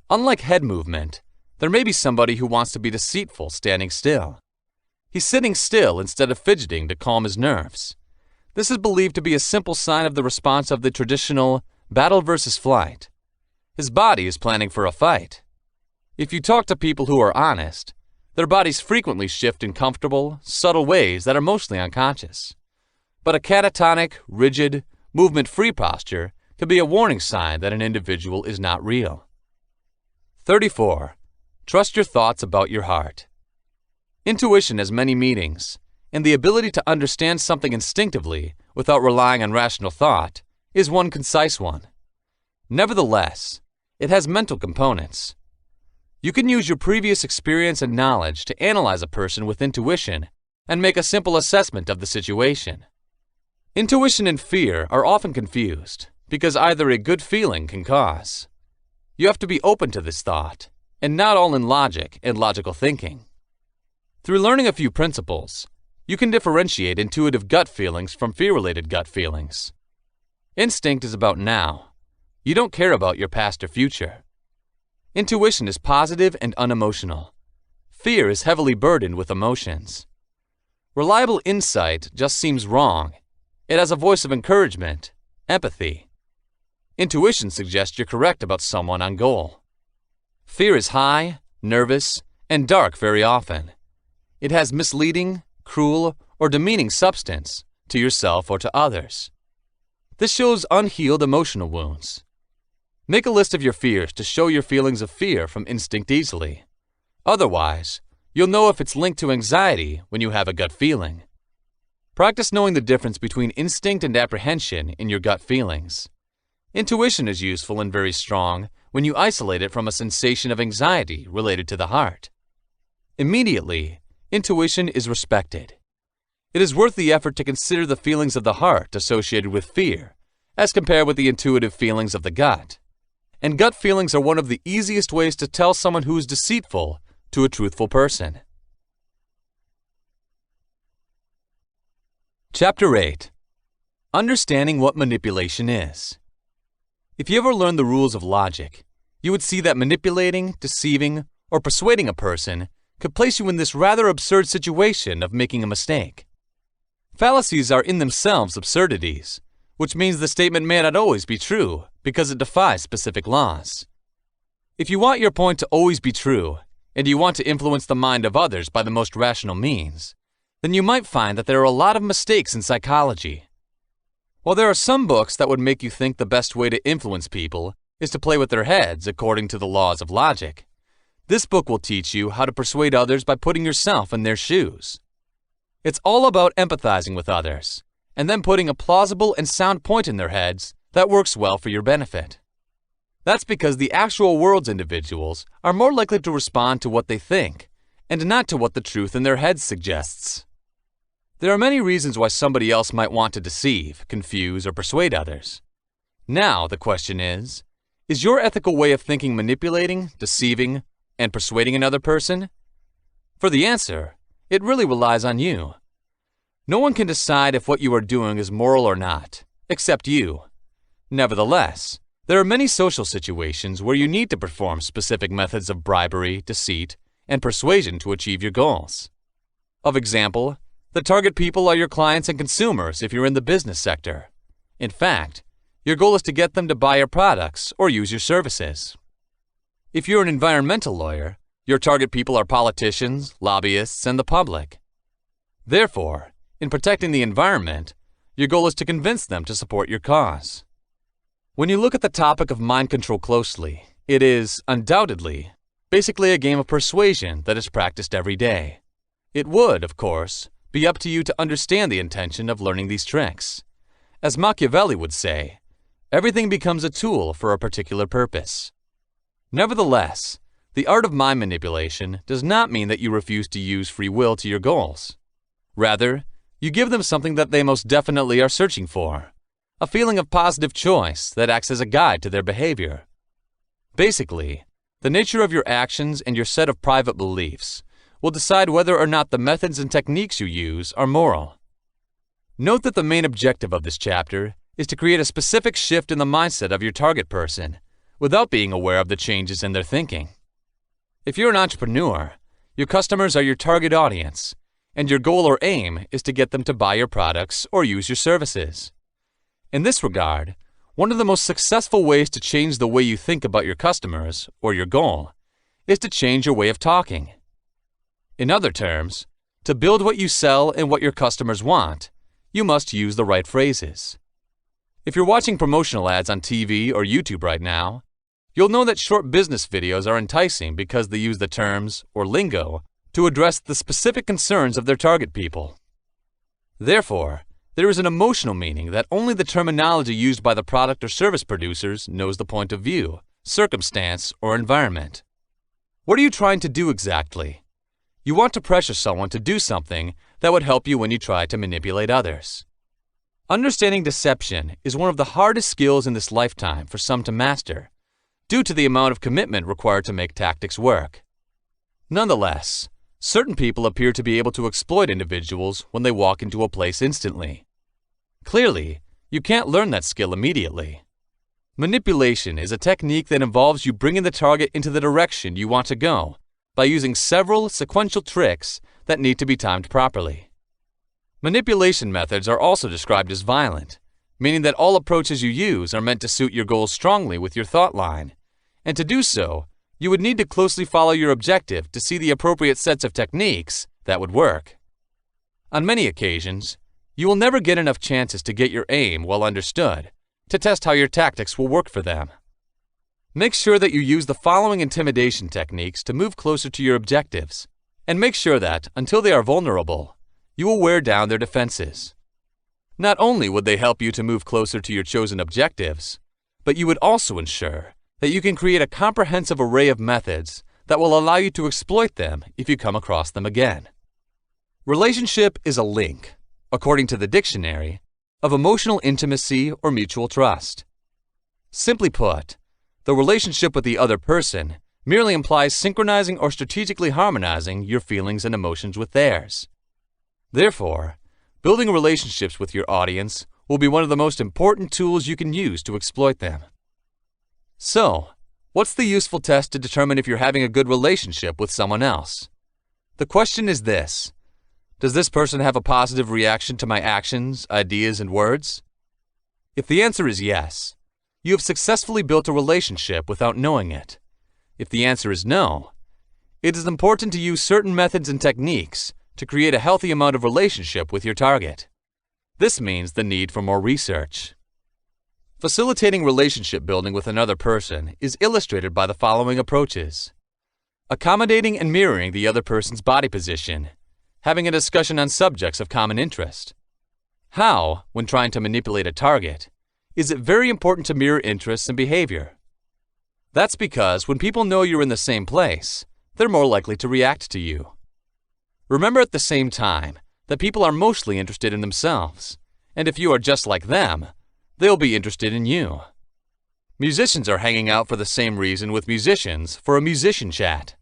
Unlike head movement, there may be somebody who wants to be deceitful standing still. He's sitting still instead of fidgeting to calm his nerves. This is believed to be a simple sign of the response of the traditional battle versus flight. His body is planning for a fight. If you talk to people who are honest, their bodies frequently shift in comfortable, subtle ways that are mostly unconscious. But a catatonic, rigid, movement-free posture can be a warning sign that an individual is not real. 34. Trust your thoughts about your heart. Intuition has many meanings, and the ability to understand something instinctively without relying on rational thought is one concise one. Nevertheless, it has mental components. You can use your previous experience and knowledge to analyze a person with intuition and make a simple assessment of the situation. Intuition and fear are often confused because either a good feeling can cause. You have to be open to this thought, and not all in logic and logical thinking. Through learning a few principles, you can differentiate intuitive gut feelings from fear-related gut feelings. Instinct is about now. You don't care about your past or future. Intuition is positive and unemotional. Fear is heavily burdened with emotions. Reliable insight just seems wrong. It has a voice of encouragement, empathy. Intuition suggests you're correct about someone on goal. Fear is high, nervous, and dark very often. It has misleading, cruel, or demeaning substance to yourself or to others. This shows unhealed emotional wounds. Make a list of your fears to show your feelings of fear from instinct easily. Otherwise, you'll know if it's linked to anxiety when you have a gut feeling. Practice knowing the difference between instinct and apprehension in your gut feelings. Intuition is useful and very strong when you isolate it from a sensation of anxiety related to the heart. Immediately, intuition is respected. It is worth the effort to consider the feelings of the heart associated with fear, as compared with the intuitive feelings of the gut. And gut feelings are one of the easiest ways to tell someone who is deceitful to a truthful person. Chapter 8. Understanding what manipulation is. If you ever learned the rules of logic, you would see that manipulating, deceiving, or persuading a person could place you in this rather absurd situation of making a mistake. Fallacies are in themselves absurdities, which means the statement may not always be true because it defies specific laws. If you want your point to always be true, and you want to influence the mind of others by the most rational means, then you might find that there are a lot of mistakes in psychology. While there are some books that would make you think the best way to influence people is to play with their heads according to the laws of logic, this book will teach you how to persuade others by putting yourself in their shoes. It's all about empathizing with others, and then putting a plausible and sound point in their heads that works well for your benefit. That's because the actual world's individuals are more likely to respond to what they think, and not to what the truth in their heads suggests. There are many reasons why somebody else might want to deceive, confuse, or persuade others. Now, the question is your ethical way of thinking manipulating, deceiving, and persuading another person? For the answer, it really relies on you. No one can decide if what you are doing is moral or not, except you. Nevertheless, there are many social situations where you need to perform specific methods of bribery, deceit, and persuasion to achieve your goals. Of example, the target people are your clients and consumers if you're in the business sector. In fact, your goal is to get them to buy your products or use your services. If you're an environmental lawyer, your target people are politicians, lobbyists, and the public. Therefore, in protecting the environment, your goal is to convince them to support your cause. When you look at the topic of mind control closely, it is, undoubtedly, basically a game of persuasion that is practiced every day. It would, of course, be up to you to understand the intention of learning these tricks. As Machiavelli would say, everything becomes a tool for a particular purpose. Nevertheless, the art of mind manipulation does not mean that you refuse to use free will to your goals. Rather, you give them something that they most definitely are searching for, a feeling of positive choice that acts as a guide to their behavior. Basically, the nature of your actions and your set of private beliefs will decide whether or not the methods and techniques you use are moral. Note that the main objective of this chapter is to create a specific shift in the mindset of your target person without being aware of the changes in their thinking. If you're an entrepreneur, your customers are your target audience, and your goal or aim is to get them to buy your products or use your services. In this regard, one of the most successful ways to change the way you think about your customers or your goal is to change your way of talking. In other terms, to build what you sell and what your customers want, you must use the right phrases. If you're watching promotional ads on TV or YouTube right now, you'll know that short business videos are enticing because they use the terms or lingo to address the specific concerns of their target people. Therefore, there is an emotional meaning that only the terminology used by the product or service producers knows the point of view, circumstance, or environment. What are you trying to do exactly? You want to pressure someone to do something that would help you when you try to manipulate others. Understanding deception is one of the hardest skills in this lifetime for some to master, due to the amount of commitment required to make tactics work. Nonetheless, certain people appear to be able to exploit individuals when they walk into a place instantly. Clearly, you can't learn that skill immediately. Manipulation is a technique that involves you bringing the target into the direction you want to go by using several sequential tricks that need to be timed properly. Manipulation methods are also described as violent, meaning that all approaches you use are meant to suit your goals strongly with your thought line, and to do so, you would need to closely follow your objective to see the appropriate sets of techniques that would work. On many occasions, you will never get enough chances to get your aim well understood to test how your tactics will work for them. Make sure that you use the following intimidation techniques to move closer to your objectives, and make sure that, until they are vulnerable, you will wear down their defenses. Not only would they help you to move closer to your chosen objectives, but you would also ensure that you can create a comprehensive array of methods that will allow you to exploit them if you come across them again. Relationship is a link, according to the dictionary, of emotional intimacy or mutual trust. Simply put, the relationship with the other person merely implies synchronizing or strategically harmonizing your feelings and emotions with theirs. Therefore, building relationships with your audience will be one of the most important tools you can use to exploit them. So, what's the useful test to determine if you're having a good relationship with someone else? The question is this: Does this person have a positive reaction to my actions, ideas, and words? If the answer is yes, you have successfully built a relationship without knowing it. If the answer is no, it is important to use certain methods and techniques to create a healthy amount of relationship with your target. This means the need for more research. Facilitating relationship building with another person is illustrated by the following approaches: accommodating and mirroring the other person's body position, having a discussion on subjects of common interest. How, when trying to manipulate a target, is it very important to mirror interests and behavior? That's because when people know you're in the same place, they're more likely to react to you. Remember at the same time that people are mostly interested in themselves, and if you are just like them, they'll be interested in you. Musicians are hanging out for the same reason with musicians for a musician chat.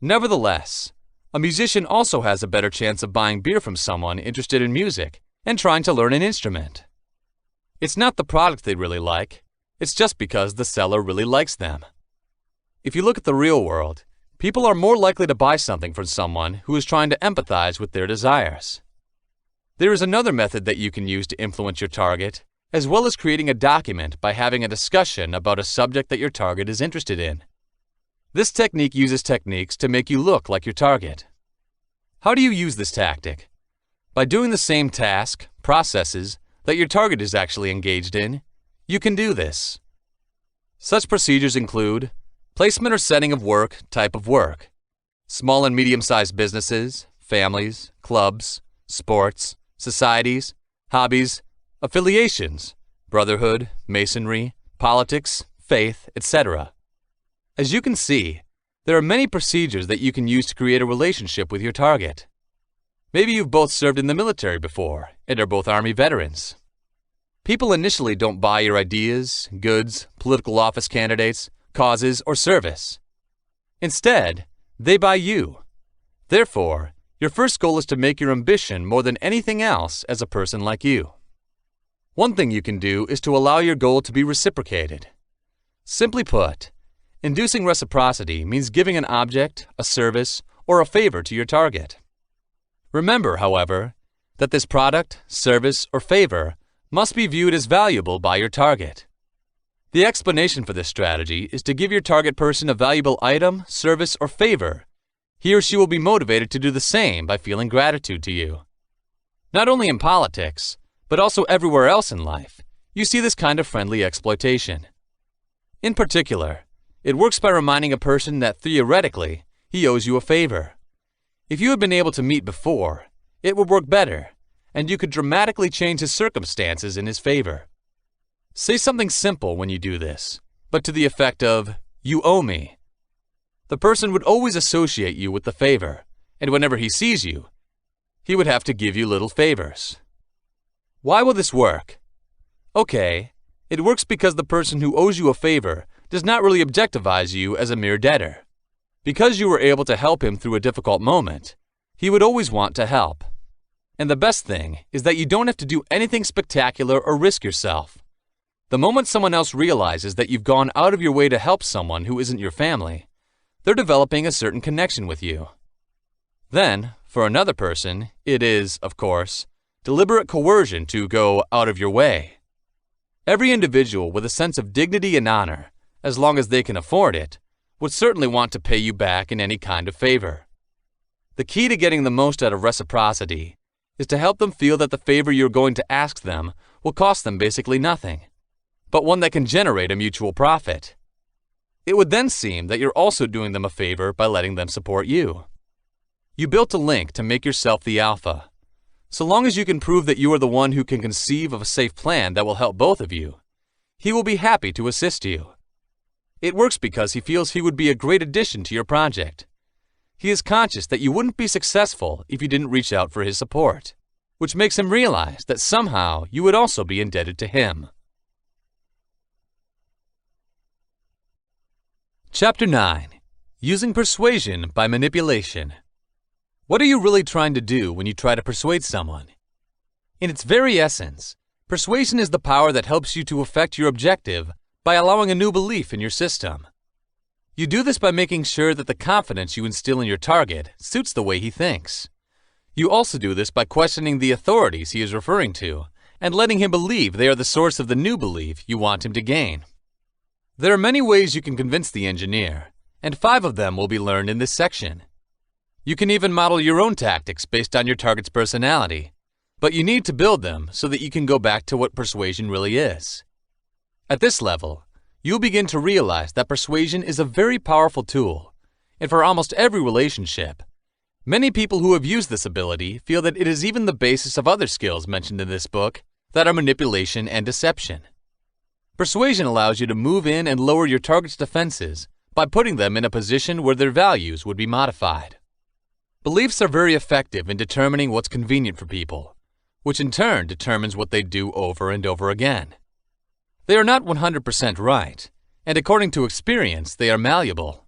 Nevertheless, a musician also has a better chance of buying beer from someone interested in music and trying to learn an instrument. It's not the product they really like, it's just because the seller really likes them. If you look at the real world, people are more likely to buy something from someone who is trying to empathize with their desires. There is another method that you can use to influence your target, as well as creating a document by having a discussion about a subject that your target is interested in. This technique uses techniques to make you look like your target. How do you use this tactic? By doing the same task, processes, that your target is actually engaged in, you can do this. Such procedures include placement or setting of work, type of work, small and medium-sized businesses, families, clubs, sports, societies, hobbies, affiliations, brotherhood, masonry, politics, faith, etc. As you can see, there are many procedures that you can use to create a relationship with your target. Maybe you've both served in the military before and are both Army veterans. People initially don't buy your ideas, goods, political office candidates, causes, or service. Instead, they buy you. Therefore, your first goal is to make your ambition more than anything else as a person like you. One thing you can do is to allow your goal to be reciprocated. Simply put, inducing reciprocity means giving an object, a service, or a favor to your target. Remember, however, that this product, service, or favor must be viewed as valuable by your target. The explanation for this strategy is to give your target person a valuable item, service, or favor. He or she will be motivated to do the same by feeling gratitude to you. Not only in politics, but also everywhere else in life, you see this kind of friendly exploitation. In particular, it works by reminding a person that theoretically, he owes you a favor. If you had been able to meet before, it would work better, and you could dramatically change his circumstances in his favor. Say something simple when you do this, but to the effect of, "You owe me." The person would always associate you with the favor, and whenever he sees you, he would have to give you little favors. Why will this work? Okay, it works because the person who owes you a favor does not really objectivize you as a mere debtor. Because you were able to help him through a difficult moment, he would always want to help. And the best thing is that you don't have to do anything spectacular or risk yourself. The moment someone else realizes that you've gone out of your way to help someone who isn't your family, they're developing a certain connection with you. Then, for another person, it is, of course, deliberate coercion to go out of your way. Every individual with a sense of dignity and honor, as long as they can afford it, would certainly want to pay you back in any kind of favor. The key to getting the most out of reciprocity is to help them feel that the favor you're going to ask them will cost them basically nothing, but one that can generate a mutual profit. It would then seem that you're also doing them a favor by letting them support you. You built a link to make yourself the alpha. So long as you can prove that you are the one who can conceive of a safe plan that will help both of you, he will be happy to assist you. It works because he feels he would be a great addition to your project. He is conscious that you wouldn't be successful if you didn't reach out for his support, which makes him realize that somehow you would also be indebted to him. Chapter 9. Using Persuasion by Manipulation. What are you really trying to do when you try to persuade someone? In its very essence, persuasion is the power that helps you to affect your objective by allowing a new belief in your system. You do this by making sure that the confidence you instill in your target suits the way he thinks. You also do this by questioning the authorities he is referring to and letting him believe they are the source of the new belief you want him to gain. There are many ways you can convince the engineer, and 5 of them will be learned in this section. You can even model your own tactics based on your target's personality, but you need to build them so that you can go back to what persuasion really is. At this level, you'll begin to realize that persuasion is a very powerful tool, and for almost every relationship, many people who have used this ability feel that it is even the basis of other skills mentioned in this book that are manipulation and deception. Persuasion allows you to move in and lower your target's defenses by putting them in a position where their values would be modified. Beliefs are very effective in determining what's convenient for people, which in turn determines what they do over and over again. They are not 100% right, and according to experience, they are malleable.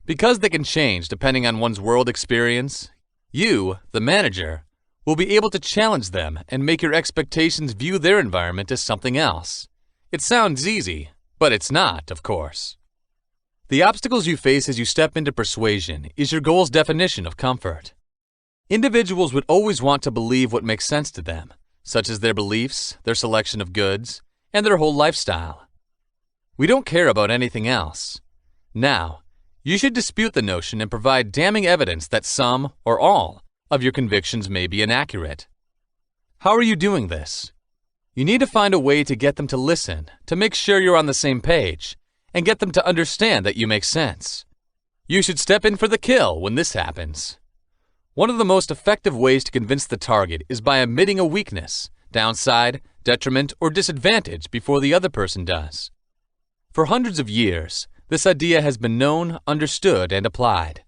Because they can change depending on one's world experience, you, the manager, will be able to challenge them and make your expectations view their environment as something else. It sounds easy, but it's not, of course. The obstacles you face as you step into persuasion is your goal's definition of comfort. Individuals would always want to believe what makes sense to them, such as their beliefs, their selection of goods, and their whole lifestyle. We don't care about anything else. Now, you should dispute the notion and provide damning evidence that some, or all, of your convictions may be inaccurate. How are you doing this? You need to find a way to get them to listen, to make sure you're on the same page, and get them to understand that you make sense. You should step in for the kill when this happens. One of the most effective ways to convince the target is by admitting a weakness, downside, detriment, or disadvantage before the other person does. For hundreds of years, this idea has been known, understood, and applied.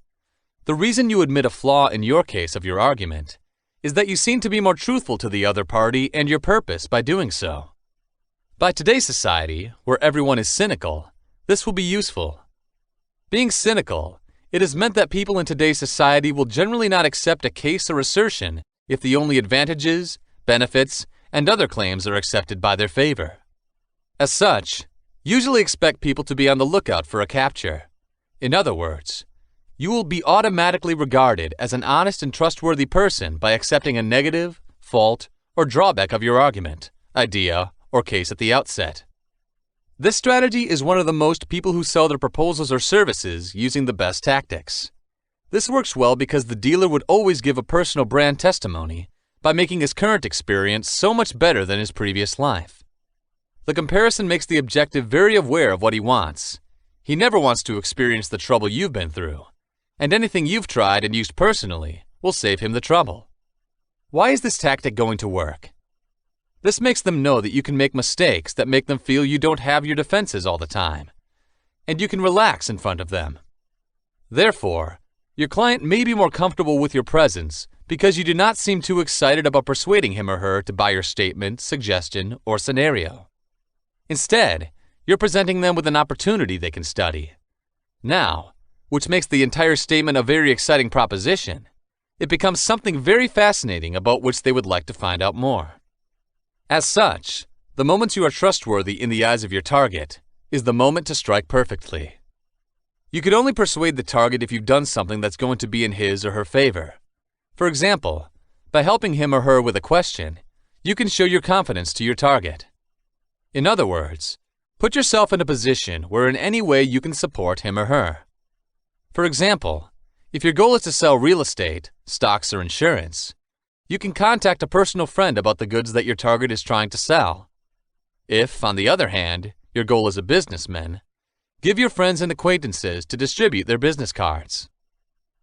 The reason you admit a flaw in your case of your argument is that you seem to be more truthful to the other party and your purpose by doing so. By today's society, where everyone is cynical, this will be useful. Being cynical, it has meant that people in today's society will generally not accept a case or assertion if the only advantages, benefits, and other claims are accepted by their favor. As such, usually expect people to be on the lookout for a capture. In other words, you will be automatically regarded as an honest and trustworthy person by accepting a negative, fault, or drawback of your argument, idea, or case at the outset. This strategy is one of the most people who sell their proposals or services using the best tactics. This works well because the dealer would always give a personal brand testimony by making his current experience so much better than his previous life. The comparison makes the objective very aware of what he wants. He never wants to experience the trouble you've been through, and anything you've tried and used personally will save him the trouble. Why is this tactic going to work? This makes them know that you can make mistakes that make them feel you don't have your defenses all the time, and you can relax in front of them. Therefore, your client may be more comfortable with your presence because you do not seem too excited about persuading him or her to buy your statement, suggestion, or scenario. Instead, you're presenting them with an opportunity they can study. Now, which makes the entire statement a very exciting proposition, it becomes something very fascinating about which they would like to find out more. As such, the moment you are trustworthy in the eyes of your target is the moment to strike perfectly. You can only persuade the target if you've done something that's going to be in his or her favor. For example, by helping him or her with a question, you can show your confidence to your target. In other words, put yourself in a position where in any way you can support him or her. For example, if your goal is to sell real estate, stocks, or insurance, you can contact a personal friend about the goods that your target is trying to sell. If, on the other hand, your goal is a businessman, give your friends and acquaintances to distribute their business cards.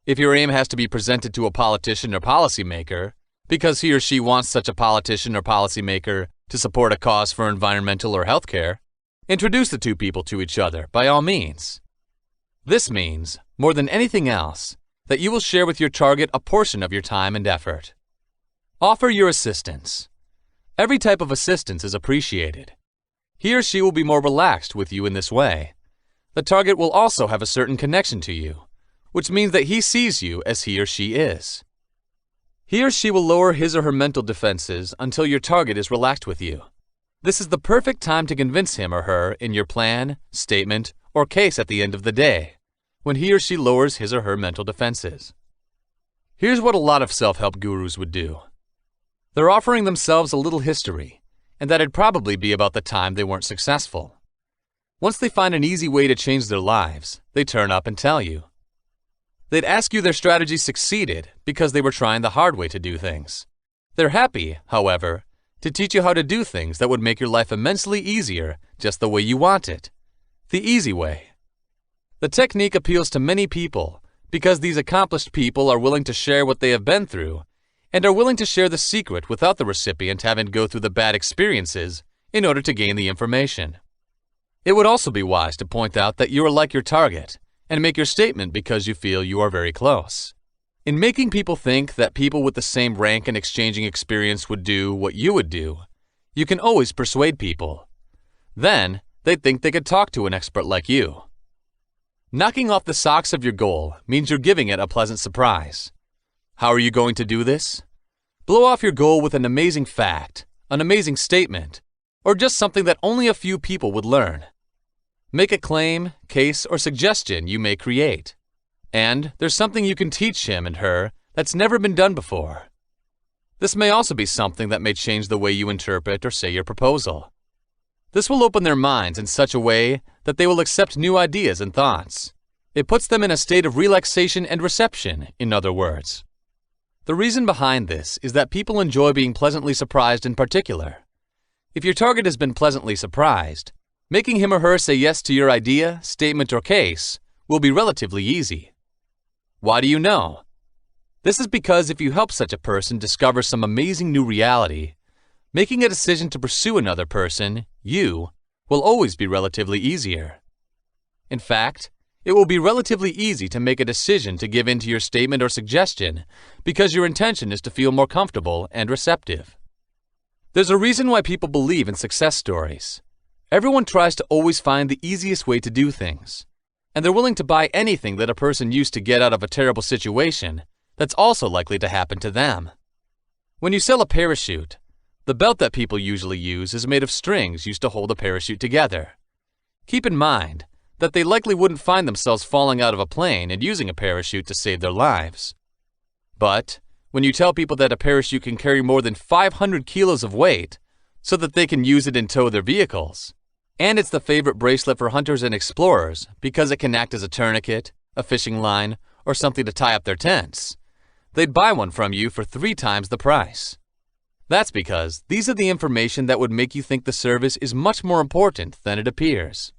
If your aim has to be presented to a politician or policymaker, because he or she wants such a politician or policymaker to support a cause for environmental or healthcare, introduce the two people to each other by all means. This means, more than anything else, that you will share with your target a portion of your time and effort. Offer your assistance. Every type of assistance is appreciated. He or she will be more relaxed with you in this way. The target will also have a certain connection to you, which means that he sees you as he or she is. He or she will lower his or her mental defenses until your target is relaxed with you. This is the perfect time to convince him or her in your plan, statement, or case at the end of the day, when he or she lowers his or her mental defenses. Here's what a lot of self-help gurus would do. They're offering themselves a little history, and that'd probably be about the time they weren't successful. Once they find an easy way to change their lives, they turn up and tell you. They'd ask you their strategy succeeded because they were trying the hard way to do things. They're happy, however, to teach you how to do things that would make your life immensely easier just the way you want it. The easy way. The technique appeals to many people because these accomplished people are willing to share what they have been through and are willing to share the secret without the recipient having to go through the bad experiences in order to gain the information. It would also be wise to point out that you are like your target and make your statement because you feel you are very close. In making people think that people with the same rank and exchanging experience would do what you would do, you can always persuade people. Then, they'd think they could talk to an expert like you. Knocking off the socks of your goal means you're giving it a pleasant surprise. How are you going to do this? Blow off your goal with an amazing fact, an amazing statement, or just something that only a few people would learn. Make a claim, case, or suggestion you may create. And there's something you can teach him and her that's never been done before. This may also be something that may change the way you interpret or say your proposal. This will open their minds in such a way that they will accept new ideas and thoughts. It puts them in a state of relaxation and reception, in other words. The reason behind this is that people enjoy being pleasantly surprised in particular. If your target has been pleasantly surprised, making him or her say yes to your idea, statement, or case will be relatively easy. Why do you know? This is because if you help such a person discover some amazing new reality, making a decision to pursue another person, you, will always be relatively easier. In fact, it will be relatively easy to make a decision to give in to your statement or suggestion because your intention is to feel more comfortable and receptive. There's a reason why people believe in success stories. Everyone tries to always find the easiest way to do things, and they're willing to buy anything that a person used to get out of a terrible situation that's also likely to happen to them. When you sell a parachute, the belt that people usually use is made of strings used to hold a parachute together. Keep in mind that they likely wouldn't find themselves falling out of a plane and using a parachute to save their lives. But when you tell people that a parachute can carry more than 500 kilos of weight so that they can use it and tow their vehicles, and it's the favorite bracelet for hunters and explorers because it can act as a tourniquet, a fishing line, or something to tie up their tents, they'd buy one from you for 3 times the price. That's because these are the information that would make you think the service is much more important than it appears.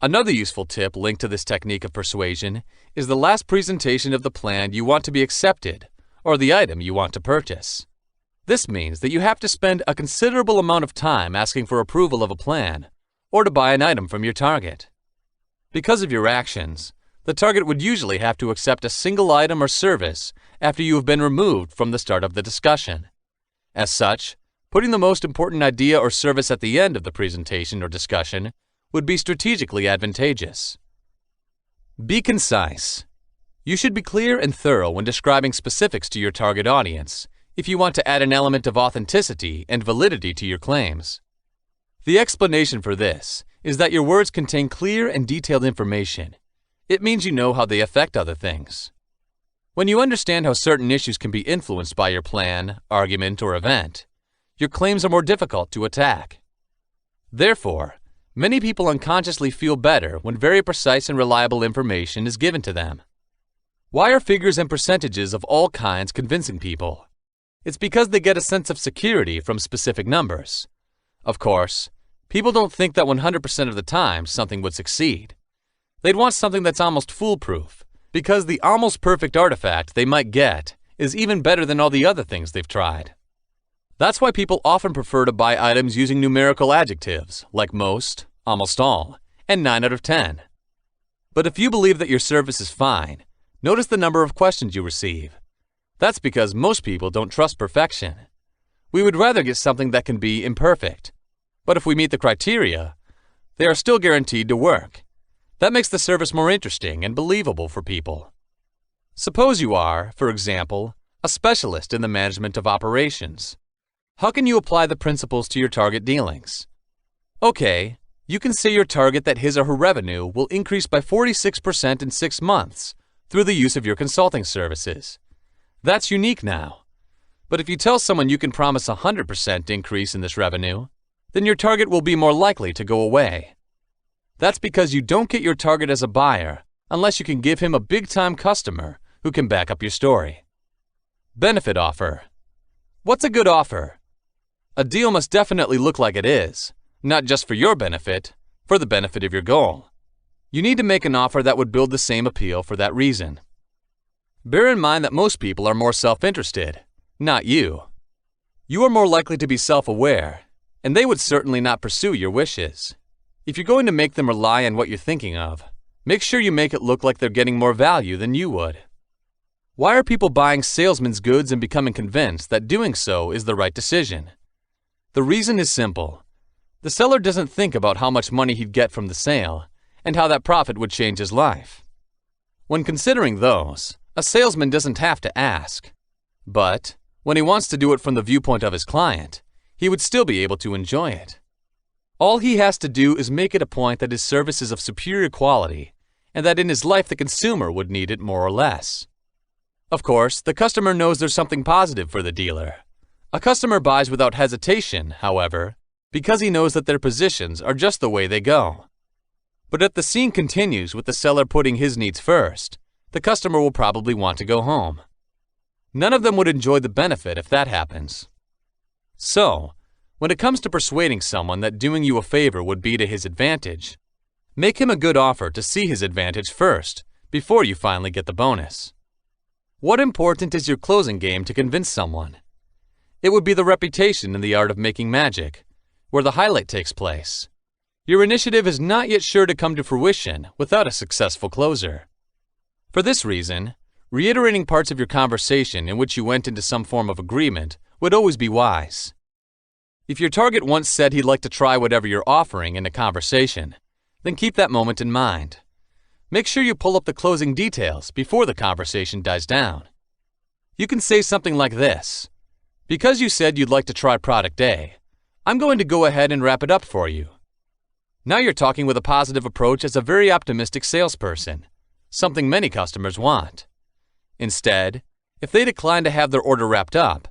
Another useful tip linked to this technique of persuasion is the last presentation of the plan you want to be accepted or the item you want to purchase. This means that you have to spend a considerable amount of time asking for approval of a plan or to buy an item from your target. Because of your actions, the target would usually have to accept a single item or service after you have been removed from the start of the discussion. As such, putting the most important idea or service at the end of the presentation or discussion would be strategically advantageous. Be concise. You should be clear and thorough when describing specifics to your target audience if you want to add an element of authenticity and validity to your claims. The explanation for this is that your words contain clear and detailed information. It means you know how they affect other things. When you understand how certain issues can be influenced by your plan, argument, or event, your claims are more difficult to attack. Therefore, many people unconsciously feel better when very precise and reliable information is given to them. Why are figures and percentages of all kinds convincing people? It's because they get a sense of security from specific numbers. Of course, people don't think that 100% of the time something would succeed. They'd want something that's almost foolproof, because the almost perfect artifact they might get is even better than all the other things they've tried. That's why people often prefer to buy items using numerical adjectives like most, almost all, and 9 out of 10. But if you believe that your service is fine, notice the number of questions you receive. That's because most people don't trust perfection. We would rather get something that can be imperfect. But if we meet the criteria, they are still guaranteed to work. That makes the service more interesting and believable for people. Suppose you are, for example, a specialist in the management of operations. How can you apply the principles to your target dealings? Okay, you can say your target that his or her revenue will increase by 46% in 6 months through the use of your consulting services. That's unique now. But if you tell someone you can promise a 100% increase in this revenue, then your target will be more likely to go away. That's because you don't get your target as a buyer unless you can give him a big-time customer who can back up your story. Benefit offer. What's a good offer? A deal must definitely look like it is, not just for your benefit, for the benefit of your goal. You need to make an offer that would build the same appeal for that reason. Bear in mind that most people are more self-interested, not you. You are more likely to be self-aware, and they would certainly not pursue your wishes. If you're going to make them rely on what you're thinking of, make sure you make it look like they're getting more value than you would. Why are people buying salesmen's goods and becoming convinced that doing so is the right decision? The reason is simple. The seller doesn't think about how much money he'd get from the sale and how that profit would change his life. When considering those, a salesman doesn't have to ask. But when he wants to do it from the viewpoint of his client, he would still be able to enjoy it. All he has to do is make it a point that his service is of superior quality and that in his life the consumer would need it more or less. Of course, the customer knows there's something positive for the dealer. A customer buys without hesitation, however, because he knows that their positions are just the way they go. But if the scene continues with the seller putting his needs first, the customer will probably want to go home. None of them would enjoy the benefit if that happens. So, when it comes to persuading someone that doing you a favor would be to his advantage, make him a good offer to see his advantage first, before you finally get the bonus. What important is your closing game to convince someone? It would be the reputation in the art of making magic, where the highlight takes place. Your initiative is not yet sure to come to fruition without a successful closer. For this reason, reiterating parts of your conversation in which you went into some form of agreement would always be wise. If your target once said he'd like to try whatever you're offering in a conversation, then keep that moment in mind. Make sure you pull up the closing details before the conversation dies down. You can say something like this: "Because you said you'd like to try product A, I'm going to go ahead and wrap it up for you." Now you're talking with a positive approach as a very optimistic salesperson, something many customers want. Instead, if they decline to have their order wrapped up,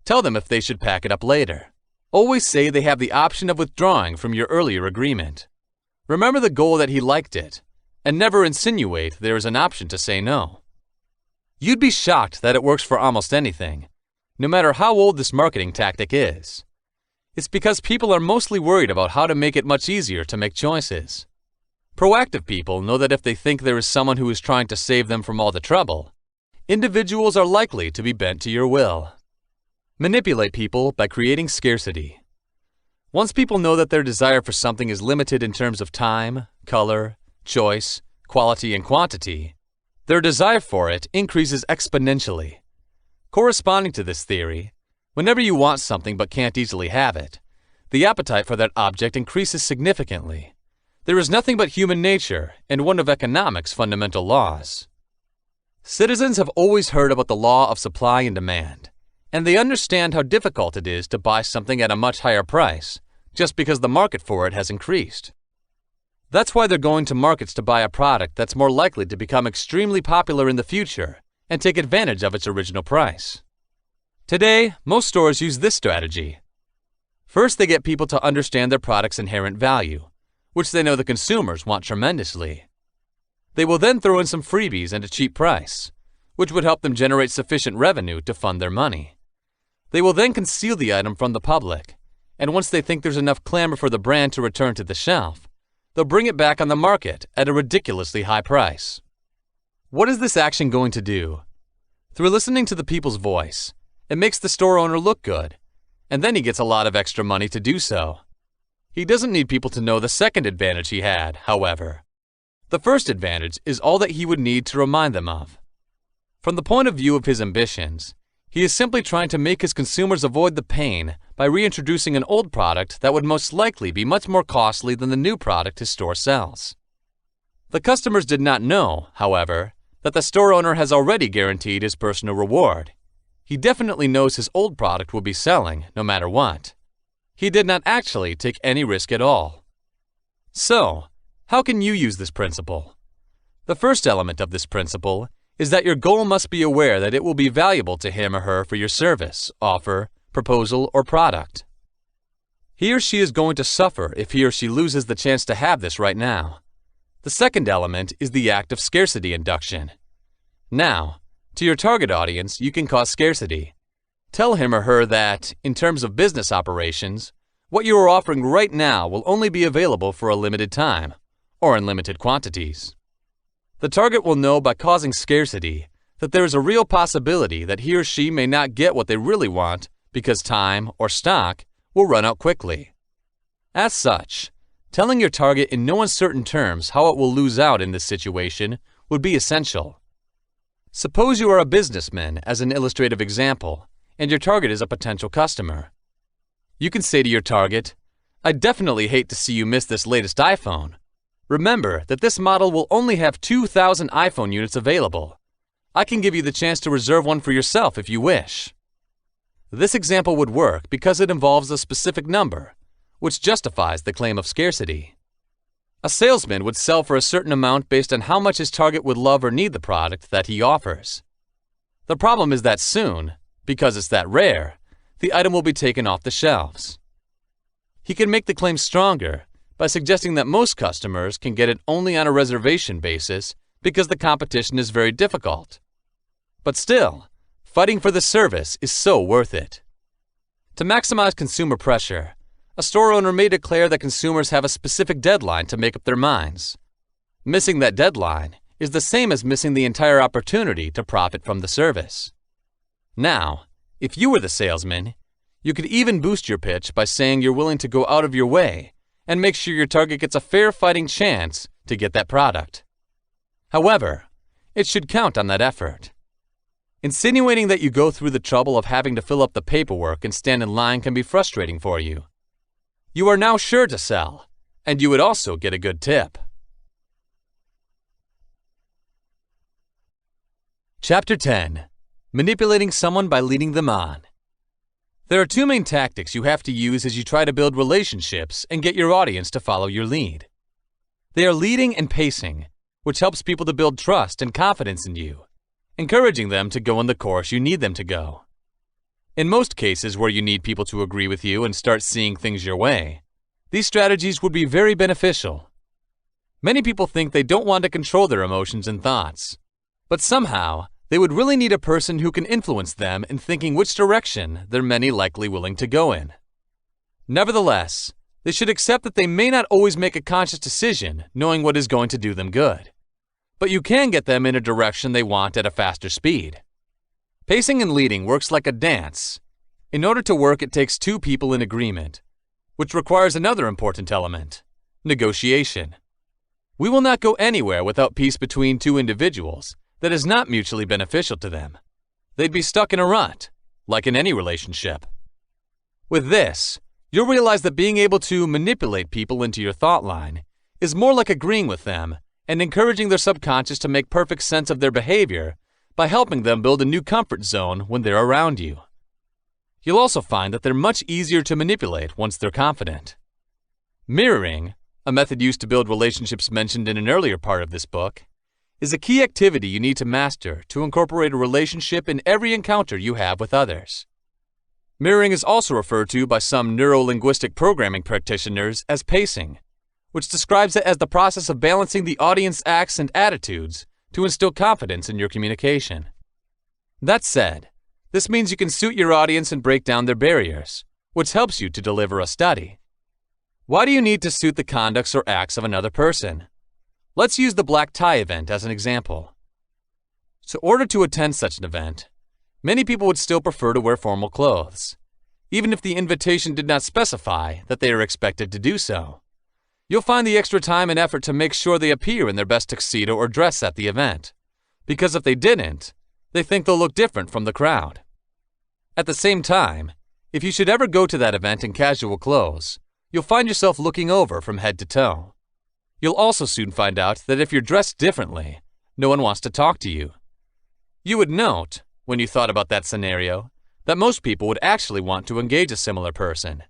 tell them if they should pack it up later. Always say they have the option of withdrawing from your earlier agreement. Remember the goal that he liked it, and never insinuate there is an option to say no. You'd be shocked that it works for almost anything, no matter how old this marketing tactic is. It's because people are mostly worried about how to make it much easier to make choices. Proactive people know that if they think there is someone who is trying to save them from all the trouble, individuals are likely to be bent to your will. Manipulate people by creating scarcity. Once people know that their desire for something is limited in terms of time, color, choice, quality, and quantity, their desire for it increases exponentially. Corresponding to this theory, whenever you want something but can't easily have it, the appetite for that object increases significantly. There is nothing but human nature and one of economics' fundamental laws. Citizens have always heard about the law of supply and demand, and they understand how difficult it is to buy something at a much higher price just because the market for it has increased. That's why they're going to markets to buy a product that's more likely to become extremely popular in the future and take advantage of its original price. Today, most stores use this strategy. First, they get people to understand their product's inherent value, which they know the consumers want tremendously. They will then throw in some freebies and a cheap price, which would help them generate sufficient revenue to fund their money. They will then conceal the item from the public, and once they think there's enough clamor for the brand to return to the shelf, they'll bring it back on the market at a ridiculously high price. What is this action going to do? Through listening to the people's voice, it makes the store owner look good, and then he gets a lot of extra money to do so. He doesn't need people to know the second advantage he had, however. The first advantage is all that he would need to remind them of. From the point of view of his ambitions, he is simply trying to make his consumers avoid the pain by reintroducing an old product that would most likely be much more costly than the new product his store sells. The customers did not know, however, that the store owner has already guaranteed his personal reward. He definitely knows his old product will be selling no matter what. He did not actually take any risk at all. So, how can you use this principle? The first element of this principle is that your goal must be aware that it will be valuable to him or her for your service, offer, proposal, or product. He or she is going to suffer if he or she loses the chance to have this right now. The second element is the act of scarcity induction. Now, to your target audience, you can cause scarcity. Tell him or her that, in terms of business operations, what you are offering right now will only be available for a limited time, or in limited quantities. The target will know by causing scarcity that there is a real possibility that he or she may not get what they really want because time or stock will run out quickly. As such, telling your target in no uncertain terms how it will lose out in this situation would be essential. Suppose you are a businessman as an illustrative example, and your target is a potential customer. You can say to your target, "I definitely hate to see you miss this latest iPhone. Remember that this model will only have 2,000 iPhone units available. I can give you the chance to reserve one for yourself if you wish." This example would work because it involves a specific number, which justifies the claim of scarcity. A salesman would sell for a certain amount based on how much his target would love or need the product that he offers. The problem is that soon, because it's that rare, the item will be taken off the shelves. He can make the claim stronger by suggesting that most customers can get it only on a reservation basis because the competition is very difficult. But still, fighting for the service is so worth it. To maximize consumer pressure, a store owner may declare that consumers have a specific deadline to make up their minds. Missing that deadline is the same as missing the entire opportunity to profit from the service. Now, if you were the salesman, you could even boost your pitch by saying you're willing to go out of your way and make sure your target gets a fair fighting chance to get that product. However, it should count on that effort. Insinuating that you go through the trouble of having to fill up the paperwork and stand in line can be frustrating for you. You are now sure to sell, and you would also get a good tip. Chapter 10. Manipulating someone by leading them on. There are two main tactics you have to use as you try to build relationships and get your audience to follow your lead. They are leading and pacing, which helps people to build trust and confidence in you, encouraging them to go in the course you need them to go. In most cases where you need people to agree with you and start seeing things your way, these strategies would be very beneficial. Many people think they don't want to control their emotions and thoughts, but somehow they would really need a person who can influence them in thinking which direction they're many likely willing to go in. Nevertheless, they should accept that they may not always make a conscious decision knowing what is going to do them good, but you can get them in a direction they want at a faster speed. Pacing and leading works like a dance. In order to work, it takes two people in agreement, which requires another important element: negotiation. We will not go anywhere without peace between two individuals that is not mutually beneficial to them. They'd be stuck in a rut, like in any relationship. With this, you'll realize that being able to manipulate people into your thought line is more like agreeing with them and encouraging their subconscious to make perfect sense of their behavior by helping them build a new comfort zone when they're around you. You'll also find that they're much easier to manipulate once they're confident. Mirroring, a method used to build relationships mentioned in an earlier part of this book, is a key activity you need to master to incorporate a relationship in every encounter you have with others. Mirroring is also referred to by some neuro-linguistic programming practitioners as pacing, which describes it as the process of balancing the audience acts and attitudes to instill confidence in your communication. That said, this means you can suit your audience and break down their barriers, which helps you to deliver a study. Why do you need to suit the conducts or acts of another person? Let's use the black tie event as an example. In order to attend such an event, many people would still prefer to wear formal clothes, even if the invitation did not specify that they are expected to do so. You'll find the extra time and effort to make sure they appear in their best tuxedo or dress at the event, because if they didn't, they think they'll look different from the crowd. At the same time, if you should ever go to that event in casual clothes, you'll find yourself looking over from head to toe. You'll also soon find out that if you're dressed differently, no one wants to talk to you. You would note, when you thought about that scenario, that most people would actually want to engage a similar person.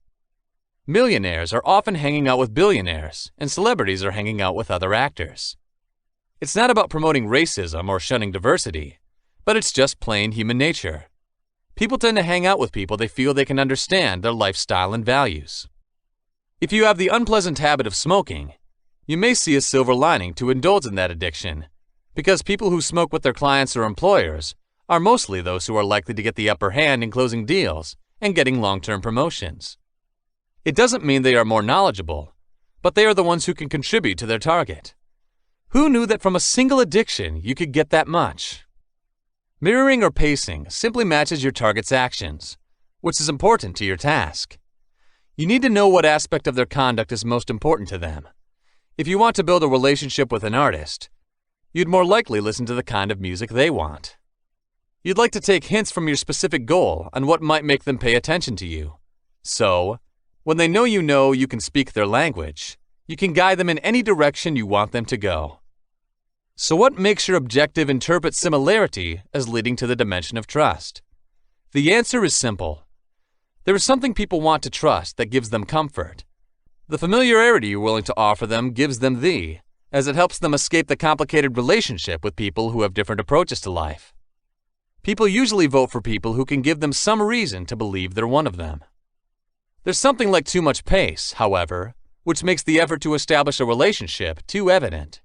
Millionaires are often hanging out with billionaires, and celebrities are hanging out with other actors. It's not about promoting racism or shunning diversity, but it's just plain human nature. People tend to hang out with people they feel they can understand their lifestyle and values. If you have the unpleasant habit of smoking, you may see a silver lining to indulge in that addiction, because people who smoke with their clients or employers are mostly those who are likely to get the upper hand in closing deals and getting long-term promotions. It doesn't mean they are more knowledgeable, but they are the ones who can contribute to their target. Who knew that from a single addiction you could get that much? Mirroring or pacing simply matches your target's actions, which is important to your task. You need to know what aspect of their conduct is most important to them. If you want to build a relationship with an artist, you'd more likely listen to the kind of music they want. You'd like to take hints from your specific goal on what might make them pay attention to you. So, when they know you can speak their language, you can guide them in any direction you want them to go. So what makes your objective interpret similarity as leading to the dimension of trust? The answer is simple. There is something people want to trust that gives them comfort. The familiarity you're willing to offer them gives them as it helps them escape the complicated relationship with people who have different approaches to life. People usually vote for people who can give them some reason to believe they're one of them. There's something like too much pace, however, which makes the effort to establish a relationship too evident.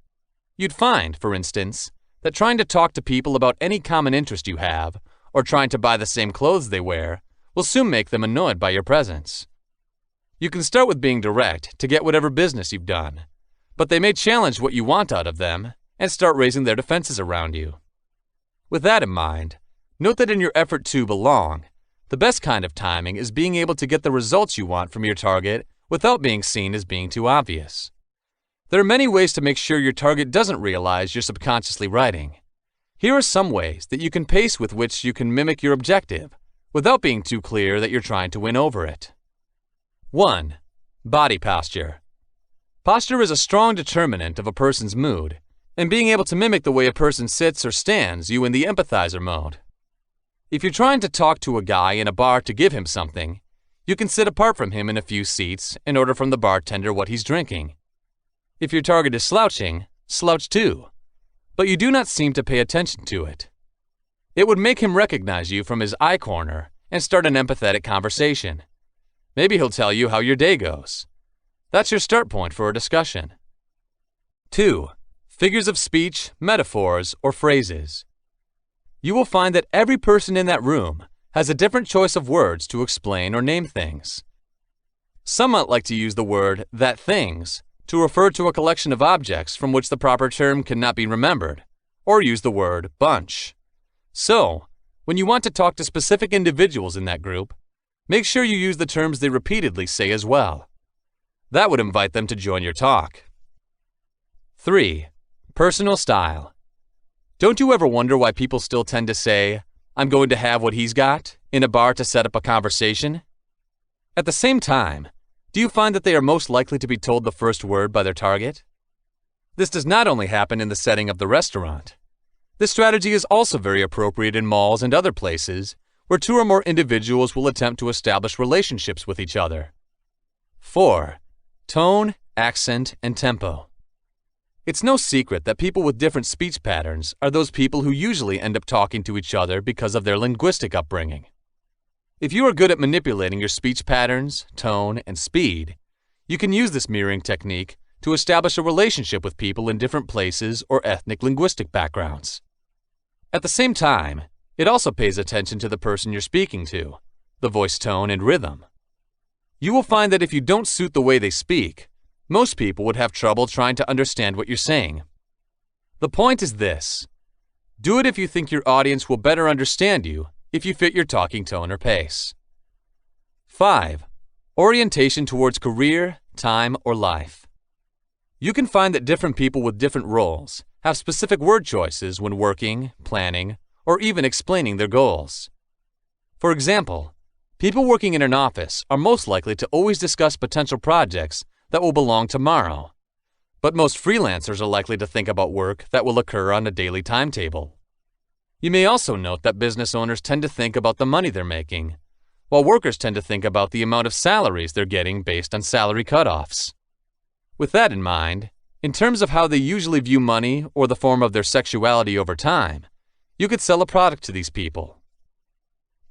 You'd find, for instance, that trying to talk to people about any common interest you have, or trying to buy the same clothes they wear, will soon make them annoyed by your presence. You can start with being direct to get whatever business you've done, but they may challenge what you want out of them and start raising their defenses around you. With that in mind, note that in your effort to belong, the best kind of timing is being able to get the results you want from your target without being seen as being too obvious. There are many ways to make sure your target doesn't realize you're subconsciously writing. Here are some ways that you can pace with which you can mimic your objective without being too clear that you're trying to win over it. 1. Body posture. Posture is a strong determinant of a person's mood, and being able to mimic the way a person sits or stands you in the empathizer mode. If you're trying to talk to a guy in a bar to give him something, you can sit apart from him in a few seats and order from the bartender what he's drinking. If your target is slouching, slouch too, but you do not seem to pay attention to it. It would make him recognize you from his eye corner and start an empathetic conversation. Maybe he'll tell you how your day goes. That's your start point for a discussion. 2. Figures of speech, metaphors, or phrases. You will find that every person in that room has a different choice of words to explain or name things. Some might like to use the word "that things" to refer to a collection of objects from which the proper term cannot be remembered, or use the word bunch. So, when you want to talk to specific individuals in that group, make sure you use the terms they repeatedly say as well. That would invite them to join your talk. 3. Personal style. Don't you ever wonder why people still tend to say, "I'm going to have what he's got," in a bar to set up a conversation? At the same time, do you find that they are most likely to be told the first word by their target? This does not only happen in the setting of the restaurant. This strategy is also very appropriate in malls and other places where two or more individuals will attempt to establish relationships with each other. 4. Tone, accent, and tempo. It's no secret that people with different speech patterns are those people who usually end up talking to each other because of their linguistic upbringing. If you are good at manipulating your speech patterns, tone, and speed, you can use this mirroring technique to establish a relationship with people in different places or ethnic linguistic backgrounds. At the same time, it also pays attention to the person you're speaking to, the voice tone and rhythm. You will find that if you don't suit the way they speak, most people would have trouble trying to understand what you're saying. The point is this: do it if you think your audience will better understand you if you fit your talking tone or pace. 5. Orientation towards career, time, or life. You can find that different people with different roles have specific word choices when working, planning, or even explaining their goals. For example, people working in an office are most likely to always discuss potential projects that will belong tomorrow, but most freelancers are likely to think about work that will occur on a daily timetable. You may also note that business owners tend to think about the money they're making, while workers tend to think about the amount of salaries they're getting based on salary cutoffs. With that in mind, In terms of how they usually view money or the form of their sexuality over time, you could sell a product to these people.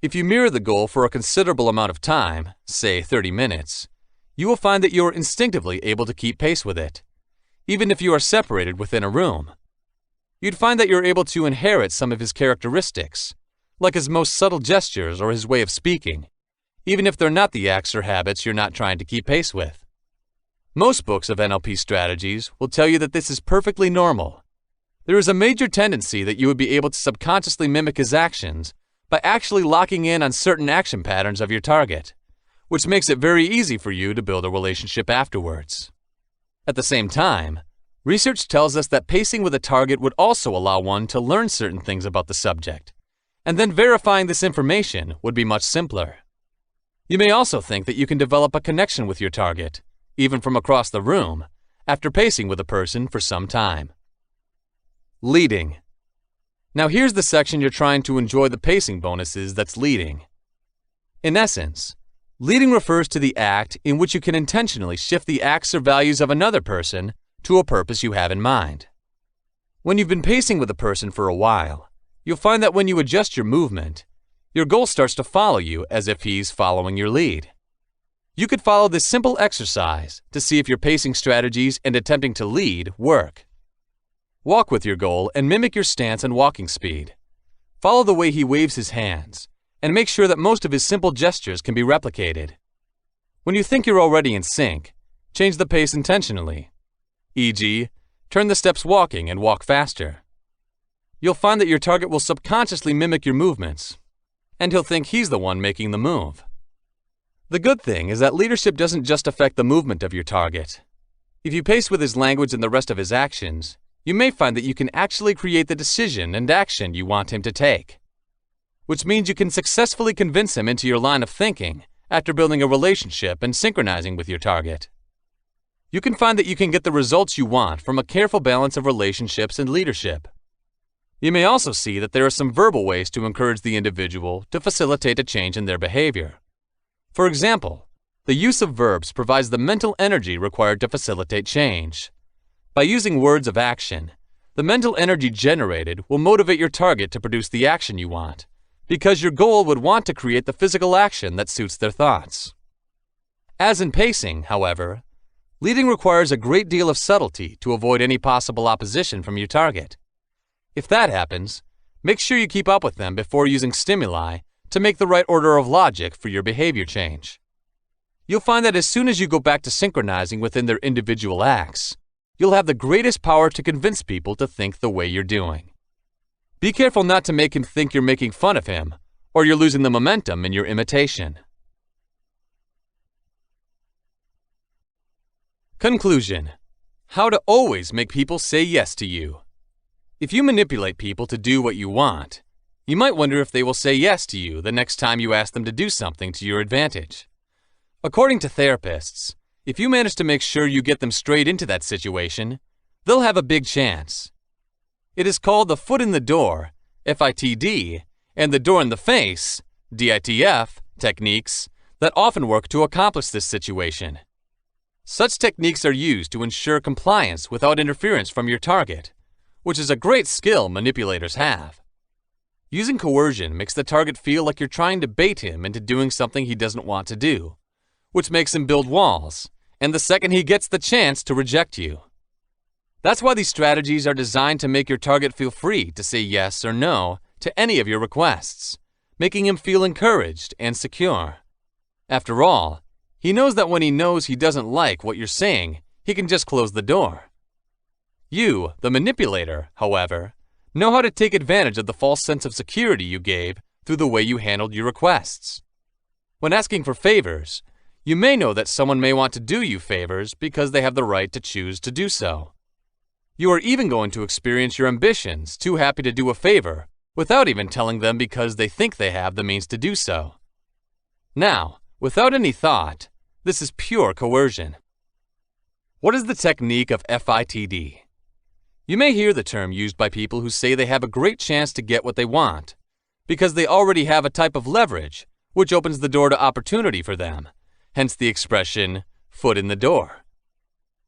If you mirror the goal for a considerable amount of time, say 30 minutes, you will find that you are instinctively able to keep pace with it, even if you are separated within a room. You'd find that you're able to inherit some of his characteristics, like his most subtle gestures or his way of speaking, even if they're not the acts or habits you're not trying to keep pace with. Most books of NLP strategies will tell you that this is perfectly normal. There is a major tendency that you would be able to subconsciously mimic his actions by actually locking in on certain action patterns of your target, which makes it very easy for you to build a relationship afterwards. At the same time, research tells us that pacing with a target would also allow one to learn certain things about the subject, and then verifying this information would be much simpler. You may also think that you can develop a connection with your target, even from across the room, after pacing with a person for some time. Leading. Now here's the section you're trying to enjoy the pacing bonuses that's leading. In essence, leading refers to the act in which you can intentionally shift the acts or values of another person to a purpose you have in mind. When you've been pacing with a person for a while, you'll find that when you adjust your movement, your goal starts to follow you as if he's following your lead. You could follow this simple exercise to see if your pacing strategies and attempting to lead work. Walk with your goal and mimic your stance and walking speed. Follow the way he waves his hands, and make sure that most of his simple gestures can be replicated. When you think you're already in sync, change the pace intentionally. E.g., turn the steps walking and walk faster. You'll find that your target will subconsciously mimic your movements, and he'll think he's the one making the move. The good thing is that leadership doesn't just affect the movement of your target. If you pace with his language and the rest of his actions, you may find that you can actually create the decision and action you want him to take, which means you can successfully convince him into your line of thinking after building a relationship and synchronizing with your target. You can find that you can get the results you want from a careful balance of relationships and leadership. You may also see that there are some verbal ways to encourage the individual to facilitate a change in their behavior. For example, the use of verbs provides the mental energy required to facilitate change. By using words of action, the mental energy generated will motivate your target to produce the action you want, because your goal would want to create the physical action that suits their thoughts. As in pacing, however, leading requires a great deal of subtlety to avoid any possible opposition from your target. If that happens, make sure you keep up with them before using stimuli to make the right order of logic for your behavior change. You'll find that as soon as you go back to synchronizing within their individual acts, you'll have the greatest power to convince people to think the way you're doing. Be careful not to make him think you're making fun of him, or you're losing the momentum in your imitation. Conclusion: how to always make people say yes to you. If you manipulate people to do what you want, you might wonder if they will say yes to you the next time you ask them to do something to your advantage. According to therapists, if you manage to make sure you get them straight into that situation, they'll have a big chance. It is called the foot in the door, FITD, and the door in the face, DITF, techniques that often work to accomplish this situation. Such techniques are used to ensure compliance without interference from your target, which is a great skill manipulators have. Using coercion makes the target feel like you're trying to bait him into doing something he doesn't want to do, which makes him build walls, and the second he gets the chance to reject you. That's why these strategies are designed to make your target feel free to say yes or no to any of your requests, making him feel encouraged and secure. After all, he knows that when he knows he doesn't like what you're saying, he can just close the door. You, the manipulator, however, know how to take advantage of the false sense of security you gave through the way you handled your requests. When asking for favors, you may know that someone may want to do you favors because they have the right to choose to do so. You are even going to experience your ambitions too happy to do a favor without even telling them because they think they have the means to do so. Now, without any thought, this is pure coercion. What is the technique of FITD? You may hear the term used by people who say they have a great chance to get what they want, because they already have a type of leverage which opens the door to opportunity for them, hence the expression, foot in the door.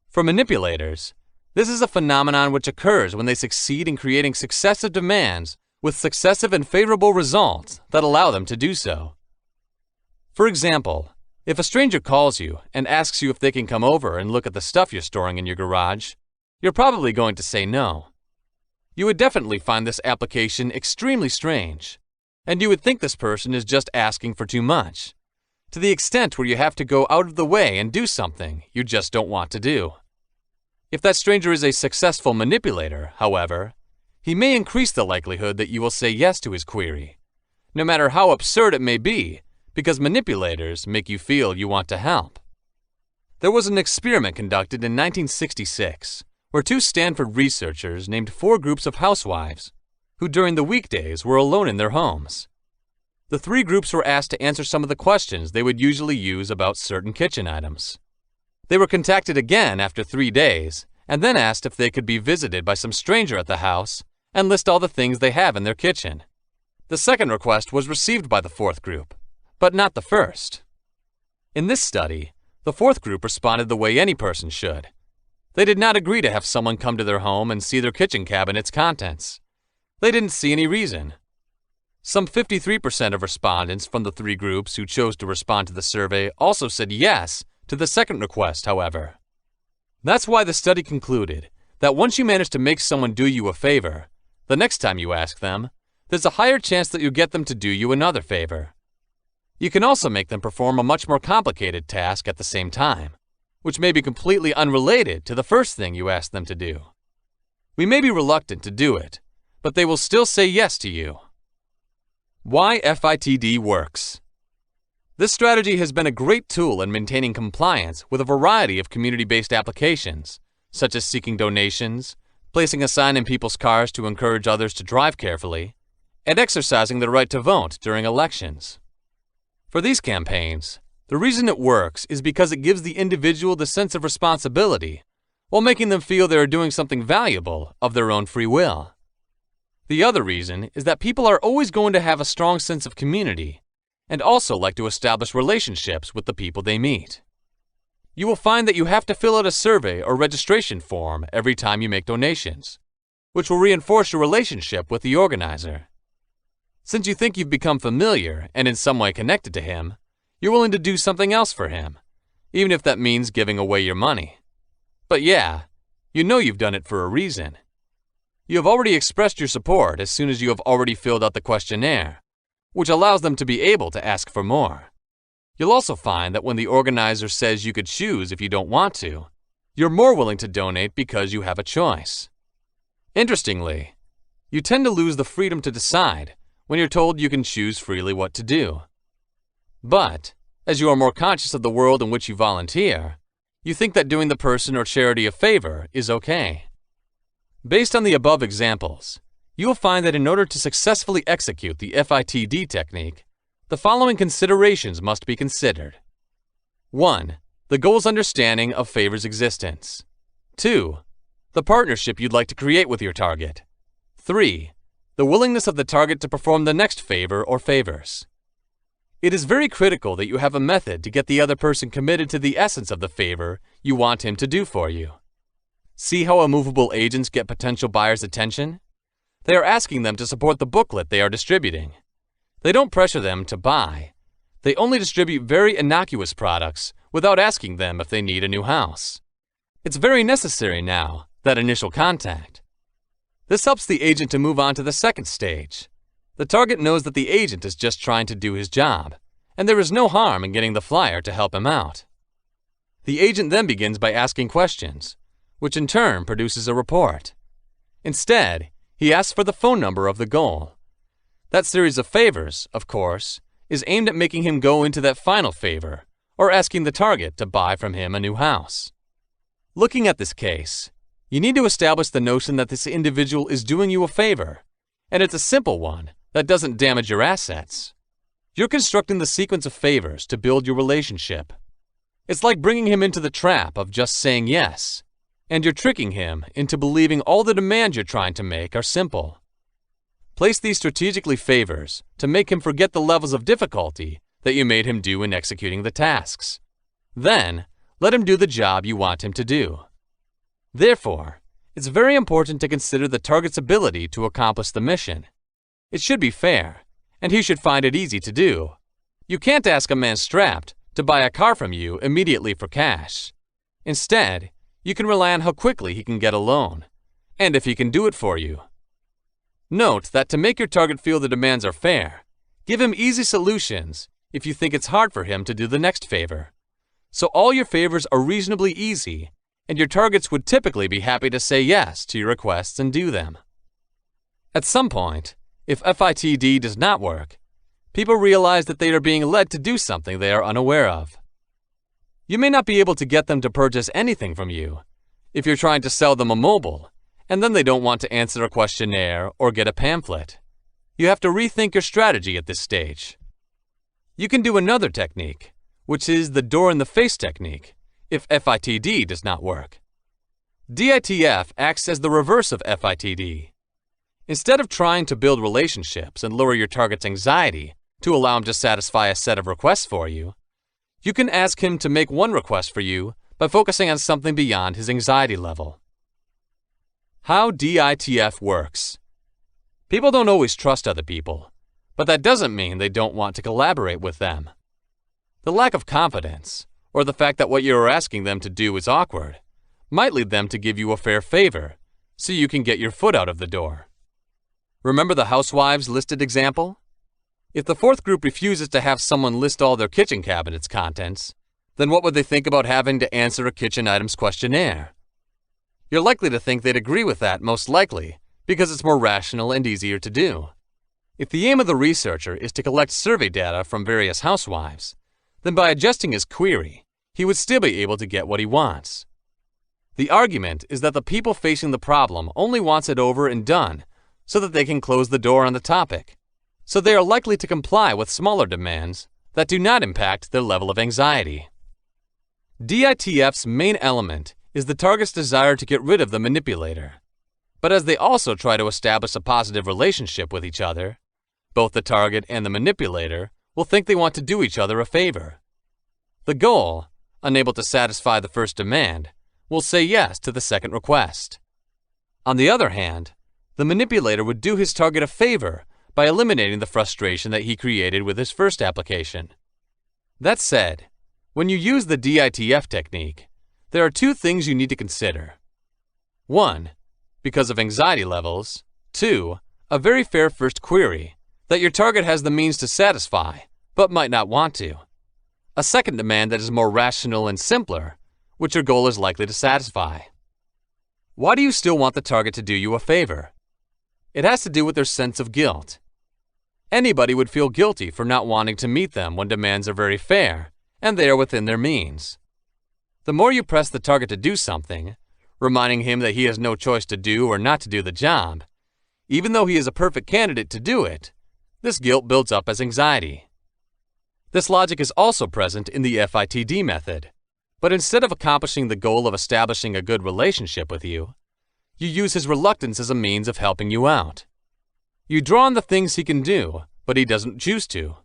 For manipulators, This is a phenomenon which occurs when they succeed in creating successive demands with successive and favorable results that allow them to do so. For example, if a stranger calls you and asks you if they can come over and look at the stuff you're storing in your garage, you're probably going to say no. You would definitely find this application extremely strange, and you would think this person is just asking for too much, to the extent where you have to go out of the way and do something you just don't want to do. If that stranger is a successful manipulator, however, he may increase the likelihood that you will say yes to his query, no matter how absurd it may be, because manipulators make you feel you want to help. There was an experiment conducted in 1966 where 2 Stanford researchers named 4 groups of housewives who during the weekdays were alone in their homes. The 3 groups were asked to answer some of the questions they would usually use about certain kitchen items. They were contacted again after 3 days and then asked if they could be visited by some stranger at the house and list all the things they have in their kitchen. The second request was received by the 4th group, but not the first. In this study, the 4th group responded the way any person should. They did not agree to have someone come to their home and see their kitchen cabinet's contents. They didn't see any reason. Some 53% of respondents from the 3 groups who chose to respond to the survey also said yes to the second request, however. That's why the study concluded that once you manage to make someone do you a favor, the next time you ask them, there's a higher chance that you get them to do you another favor. You can also make them perform a much more complicated task at the same time, which may be completely unrelated to the first thing you asked them to do. We may be reluctant to do it, but they will still say yes to you. Why FITD works. This strategy has been a great tool in maintaining compliance with a variety of community-based applications, such as seeking donations, placing a sign in people's cars to encourage others to drive carefully, and exercising the right to vote during elections. For these campaigns, the reason it works is because it gives the individual the sense of responsibility while making them feel they are doing something valuable of their own free will. The other reason is that people are always going to have a strong sense of community and also like to establish relationships with the people they meet. You will find that you have to fill out a survey or registration form every time you make donations, which will reinforce your relationship with the organizer. Since you think you've become familiar and in some way connected to him, you're willing to do something else for him, even if that means giving away your money. But yeah, you know you've done it for a reason. You have already expressed your support as soon as you have already filled out the questionnaire, which allows them to be able to ask for more. You'll also find that when the organizer says you could choose if you don't want to, you're more willing to donate because you have a choice. Interestingly, you tend to lose the freedom to decide when you're told you can choose freely what to do. But, as you are more conscious of the world in which you volunteer, you think that doing the person or charity a favor is okay. Based on the above examples, you will find that in order to successfully execute the FITD technique, the following considerations must be considered. 1. The goal's understanding of favor's existence. 2. The partnership you'd like to create with your target. 3. The willingness of the target to perform the next favor or favors. It is very critical that you have a method to get the other person committed to the essence of the favor you want him to do for you. See how immovable agents get potential buyers' attention? They are asking them to support the booklet they are distributing. They don't pressure them to buy. They only distribute very innocuous products without asking them if they need a new house. It's very necessary now, that initial contact. This helps the agent to move on to the second stage. The target knows that the agent is just trying to do his job, and there is no harm in getting the flyer to help him out. The agent then begins by asking questions, which in turn produces a report. Instead, he asks for the phone number of the goal. That series of favors, of course, is aimed at making him go into that final favor, or asking the target to buy from him a new house. Looking at this case, you need to establish the notion that this individual is doing you a favor, and it's a simple one that doesn't damage your assets. You're constructing the sequence of favors to build your relationship. It's like bringing him into the trap of just saying yes, and you're tricking him into believing all the demands you're trying to make are simple. Place these strategically favors to make him forget the levels of difficulty that you made him do in executing the tasks. Then, let him do the job you want him to do. Therefore, It's very important to consider the target's ability to accomplish the mission. It should be fair, and he should find it easy to do. You can't ask a man strapped to buy a car from you immediately for cash. Instead, you can rely on how quickly he can get a loan, and if he can do it for you. Note that to make your target feel the demands are fair, give him easy solutions if you think it's hard for him to do the next favor. So all your favors are reasonably easy, and your targets would typically be happy to say yes to your requests and do them. At some point, if FITD does not work, people realize that they are being led to do something they are unaware of. You may not be able to get them to purchase anything from you if you're trying to sell them a mobile, and then they don't want to answer a questionnaire or get a pamphlet. You have to rethink your strategy at this stage. You can do another technique, which is the door-in-the-face technique, if FITD does not work. DITF acts as the reverse of FITD. Instead of trying to build relationships and lower your target's anxiety to allow him to satisfy a set of requests for you, you can ask him to make one request for you by focusing on something beyond his anxiety level. How DITF works. People don't always trust other people, but that doesn't mean they don't want to collaborate with them. The lack of confidence, or the fact that what you are asking them to do is awkward, might lead them to give you a fair favor so you can get your foot out of the door. Remember the housewives listed example? If the fourth group refuses to have someone list all their kitchen cabinet's contents, then what would they think about having to answer a kitchen items questionnaire? You're likely to think they'd agree with that most likely, because it's more rational and easier to do. If the aim of the researcher is to collect survey data from various housewives, then by adjusting his query, he would still be able to get what he wants. The argument is that the people facing the problem only wants it over and done so that they can close the door on the topic, so they are likely to comply with smaller demands that do not impact their level of anxiety. DITF's main element is the target's desire to get rid of the manipulator. But as they also try to establish a positive relationship with each other, both the target and the manipulator will think they want to do each other a favor. The goal, unable to satisfy the first demand, will say yes to the second request. On the other hand, the manipulator would do his target a favor by eliminating the frustration that he created with his first application. That said, when you use the DITF technique, there are two things you need to consider. 1. Because of anxiety levels. 2. A very fair first query that your target has the means to satisfy, but might not want to. A second demand that is more rational and simpler, which your goal is likely to satisfy. Why do you still want the target to do you a favor? It has to do with their sense of guilt. Anybody would feel guilty for not wanting to meet them when demands are very fair and they are within their means. The more you press the target to do something, reminding him that he has no choice to do or not to do the job, even though he is a perfect candidate to do it, this guilt builds up as anxiety. This logic is also present in the FITD method, but instead of accomplishing the goal of establishing a good relationship with you, you use his reluctance as a means of helping you out. You draw on the things he can do, but he doesn't choose to.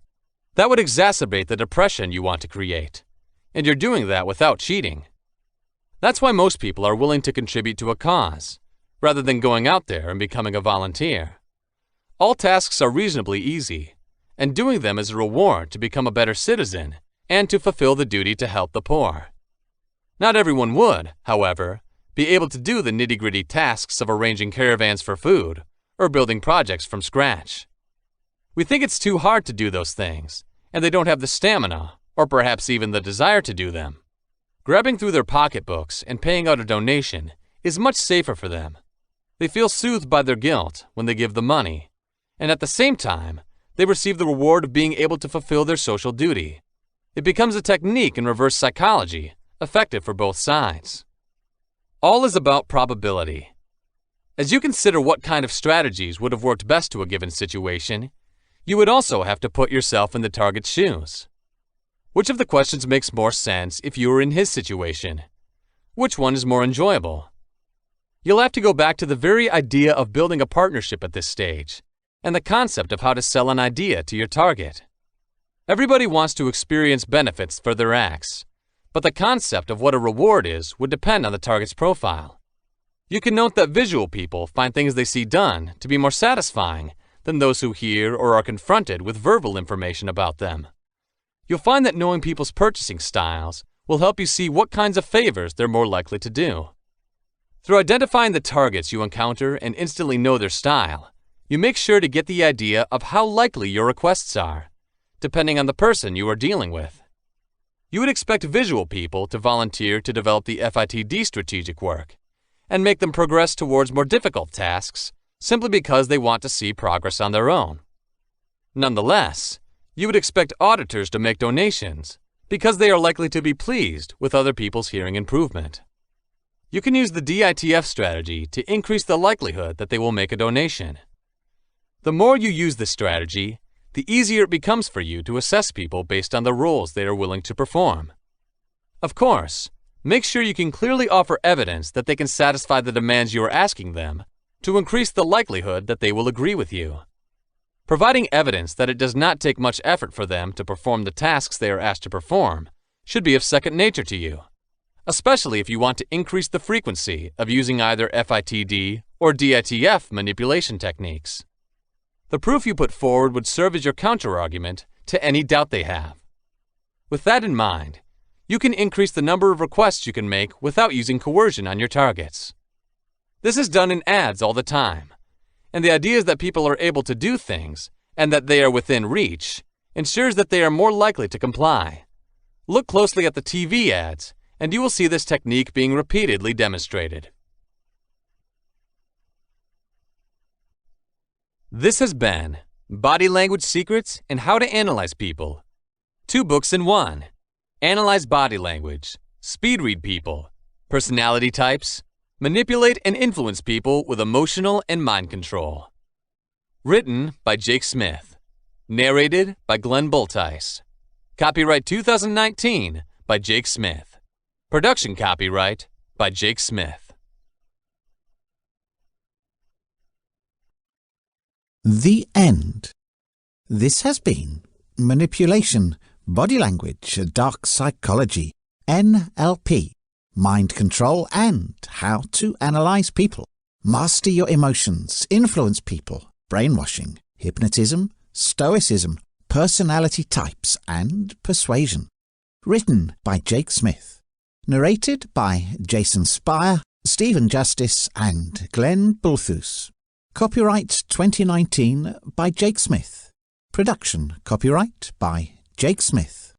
That would exacerbate the depression you want to create, and you're doing that without cheating. That's why most people are willing to contribute to a cause, rather than going out there and becoming a volunteer. All tasks are reasonably easy, and doing them is a reward to become a better citizen and to fulfill the duty to help the poor. Not everyone would, however, be able to do the nitty-gritty tasks of arranging caravans for food or building projects from scratch. We think it's too hard to do those things, and they don't have the stamina or perhaps even the desire to do them. Grabbing through their pocketbooks and paying out a donation is much safer for them. They feel soothed by their guilt when they give the money, and at the same time, they receive the reward of being able to fulfill their social duty. It becomes a technique in reverse psychology, effective for both sides. All is about probability. As you consider what kind of strategies would have worked best to a given situation, you would also have to put yourself in the target's shoes. Which of the questions makes more sense if you were in his situation? Which one is more enjoyable? You'll have to go back to the very idea of building a partnership at this stage, and the concept of how to sell an idea to your target. Everybody wants to experience benefits for their acts, but the concept of what a reward is would depend on the target's profile. You can note that visual people find things they see done to be more satisfying than those who hear or are confronted with verbal information about them. You'll find that knowing people's purchasing styles will help you see what kinds of favors they're more likely to do. Through identifying the targets you encounter and instantly know their style, you make sure to get the idea of how likely your requests are, depending on the person you are dealing with. You would expect visual people to volunteer to develop the FITD strategic work and make them progress towards more difficult tasks simply because they want to see progress on their own. Nonetheless, you would expect auditors to make donations because they are likely to be pleased with other people's hearing improvement. You can use the DITF strategy to increase the likelihood that they will make a donation. The more you use this strategy, the easier it becomes for you to assess people based on the roles they are willing to perform. Of course, make sure you can clearly offer evidence that they can satisfy the demands you are asking them to increase the likelihood that they will agree with you. Providing evidence that it does not take much effort for them to perform the tasks they are asked to perform should be of second nature to you, especially if you want to increase the frequency of using either FITD or DITF manipulation techniques. The proof you put forward would serve as your counterargument to any doubt they have. With that in mind, you can increase the number of requests you can make without using coercion on your targets. This is done in ads all the time, and the idea is that people are able to do things and that they are within reach ensures that they are more likely to comply. Look closely at the TV ads, and you will see this technique being repeatedly demonstrated. This has been Body Language Secrets and How to Analyze People. 2 books in 1. Analyze body language, speed read people, personality types, manipulate and influence people with emotional and mind control. Written by Jake Smith. Narrated by Glenn Bultice. Copyright 2019 by Jake Smith. Production copyright by Jake Smith. The end. This has been Manipulation, Body Language, Dark Psychology, NLP, Mind Control and How to Analyze People. Master your emotions, influence people, brainwashing, hypnotism, stoicism, personality types and persuasion. Written by Jake Smith. Narrated by Jason Spire, Stephen Justice and Glenn Bultice. Copyright 2019 by Jake Smith. Production copyright by Jake Smith.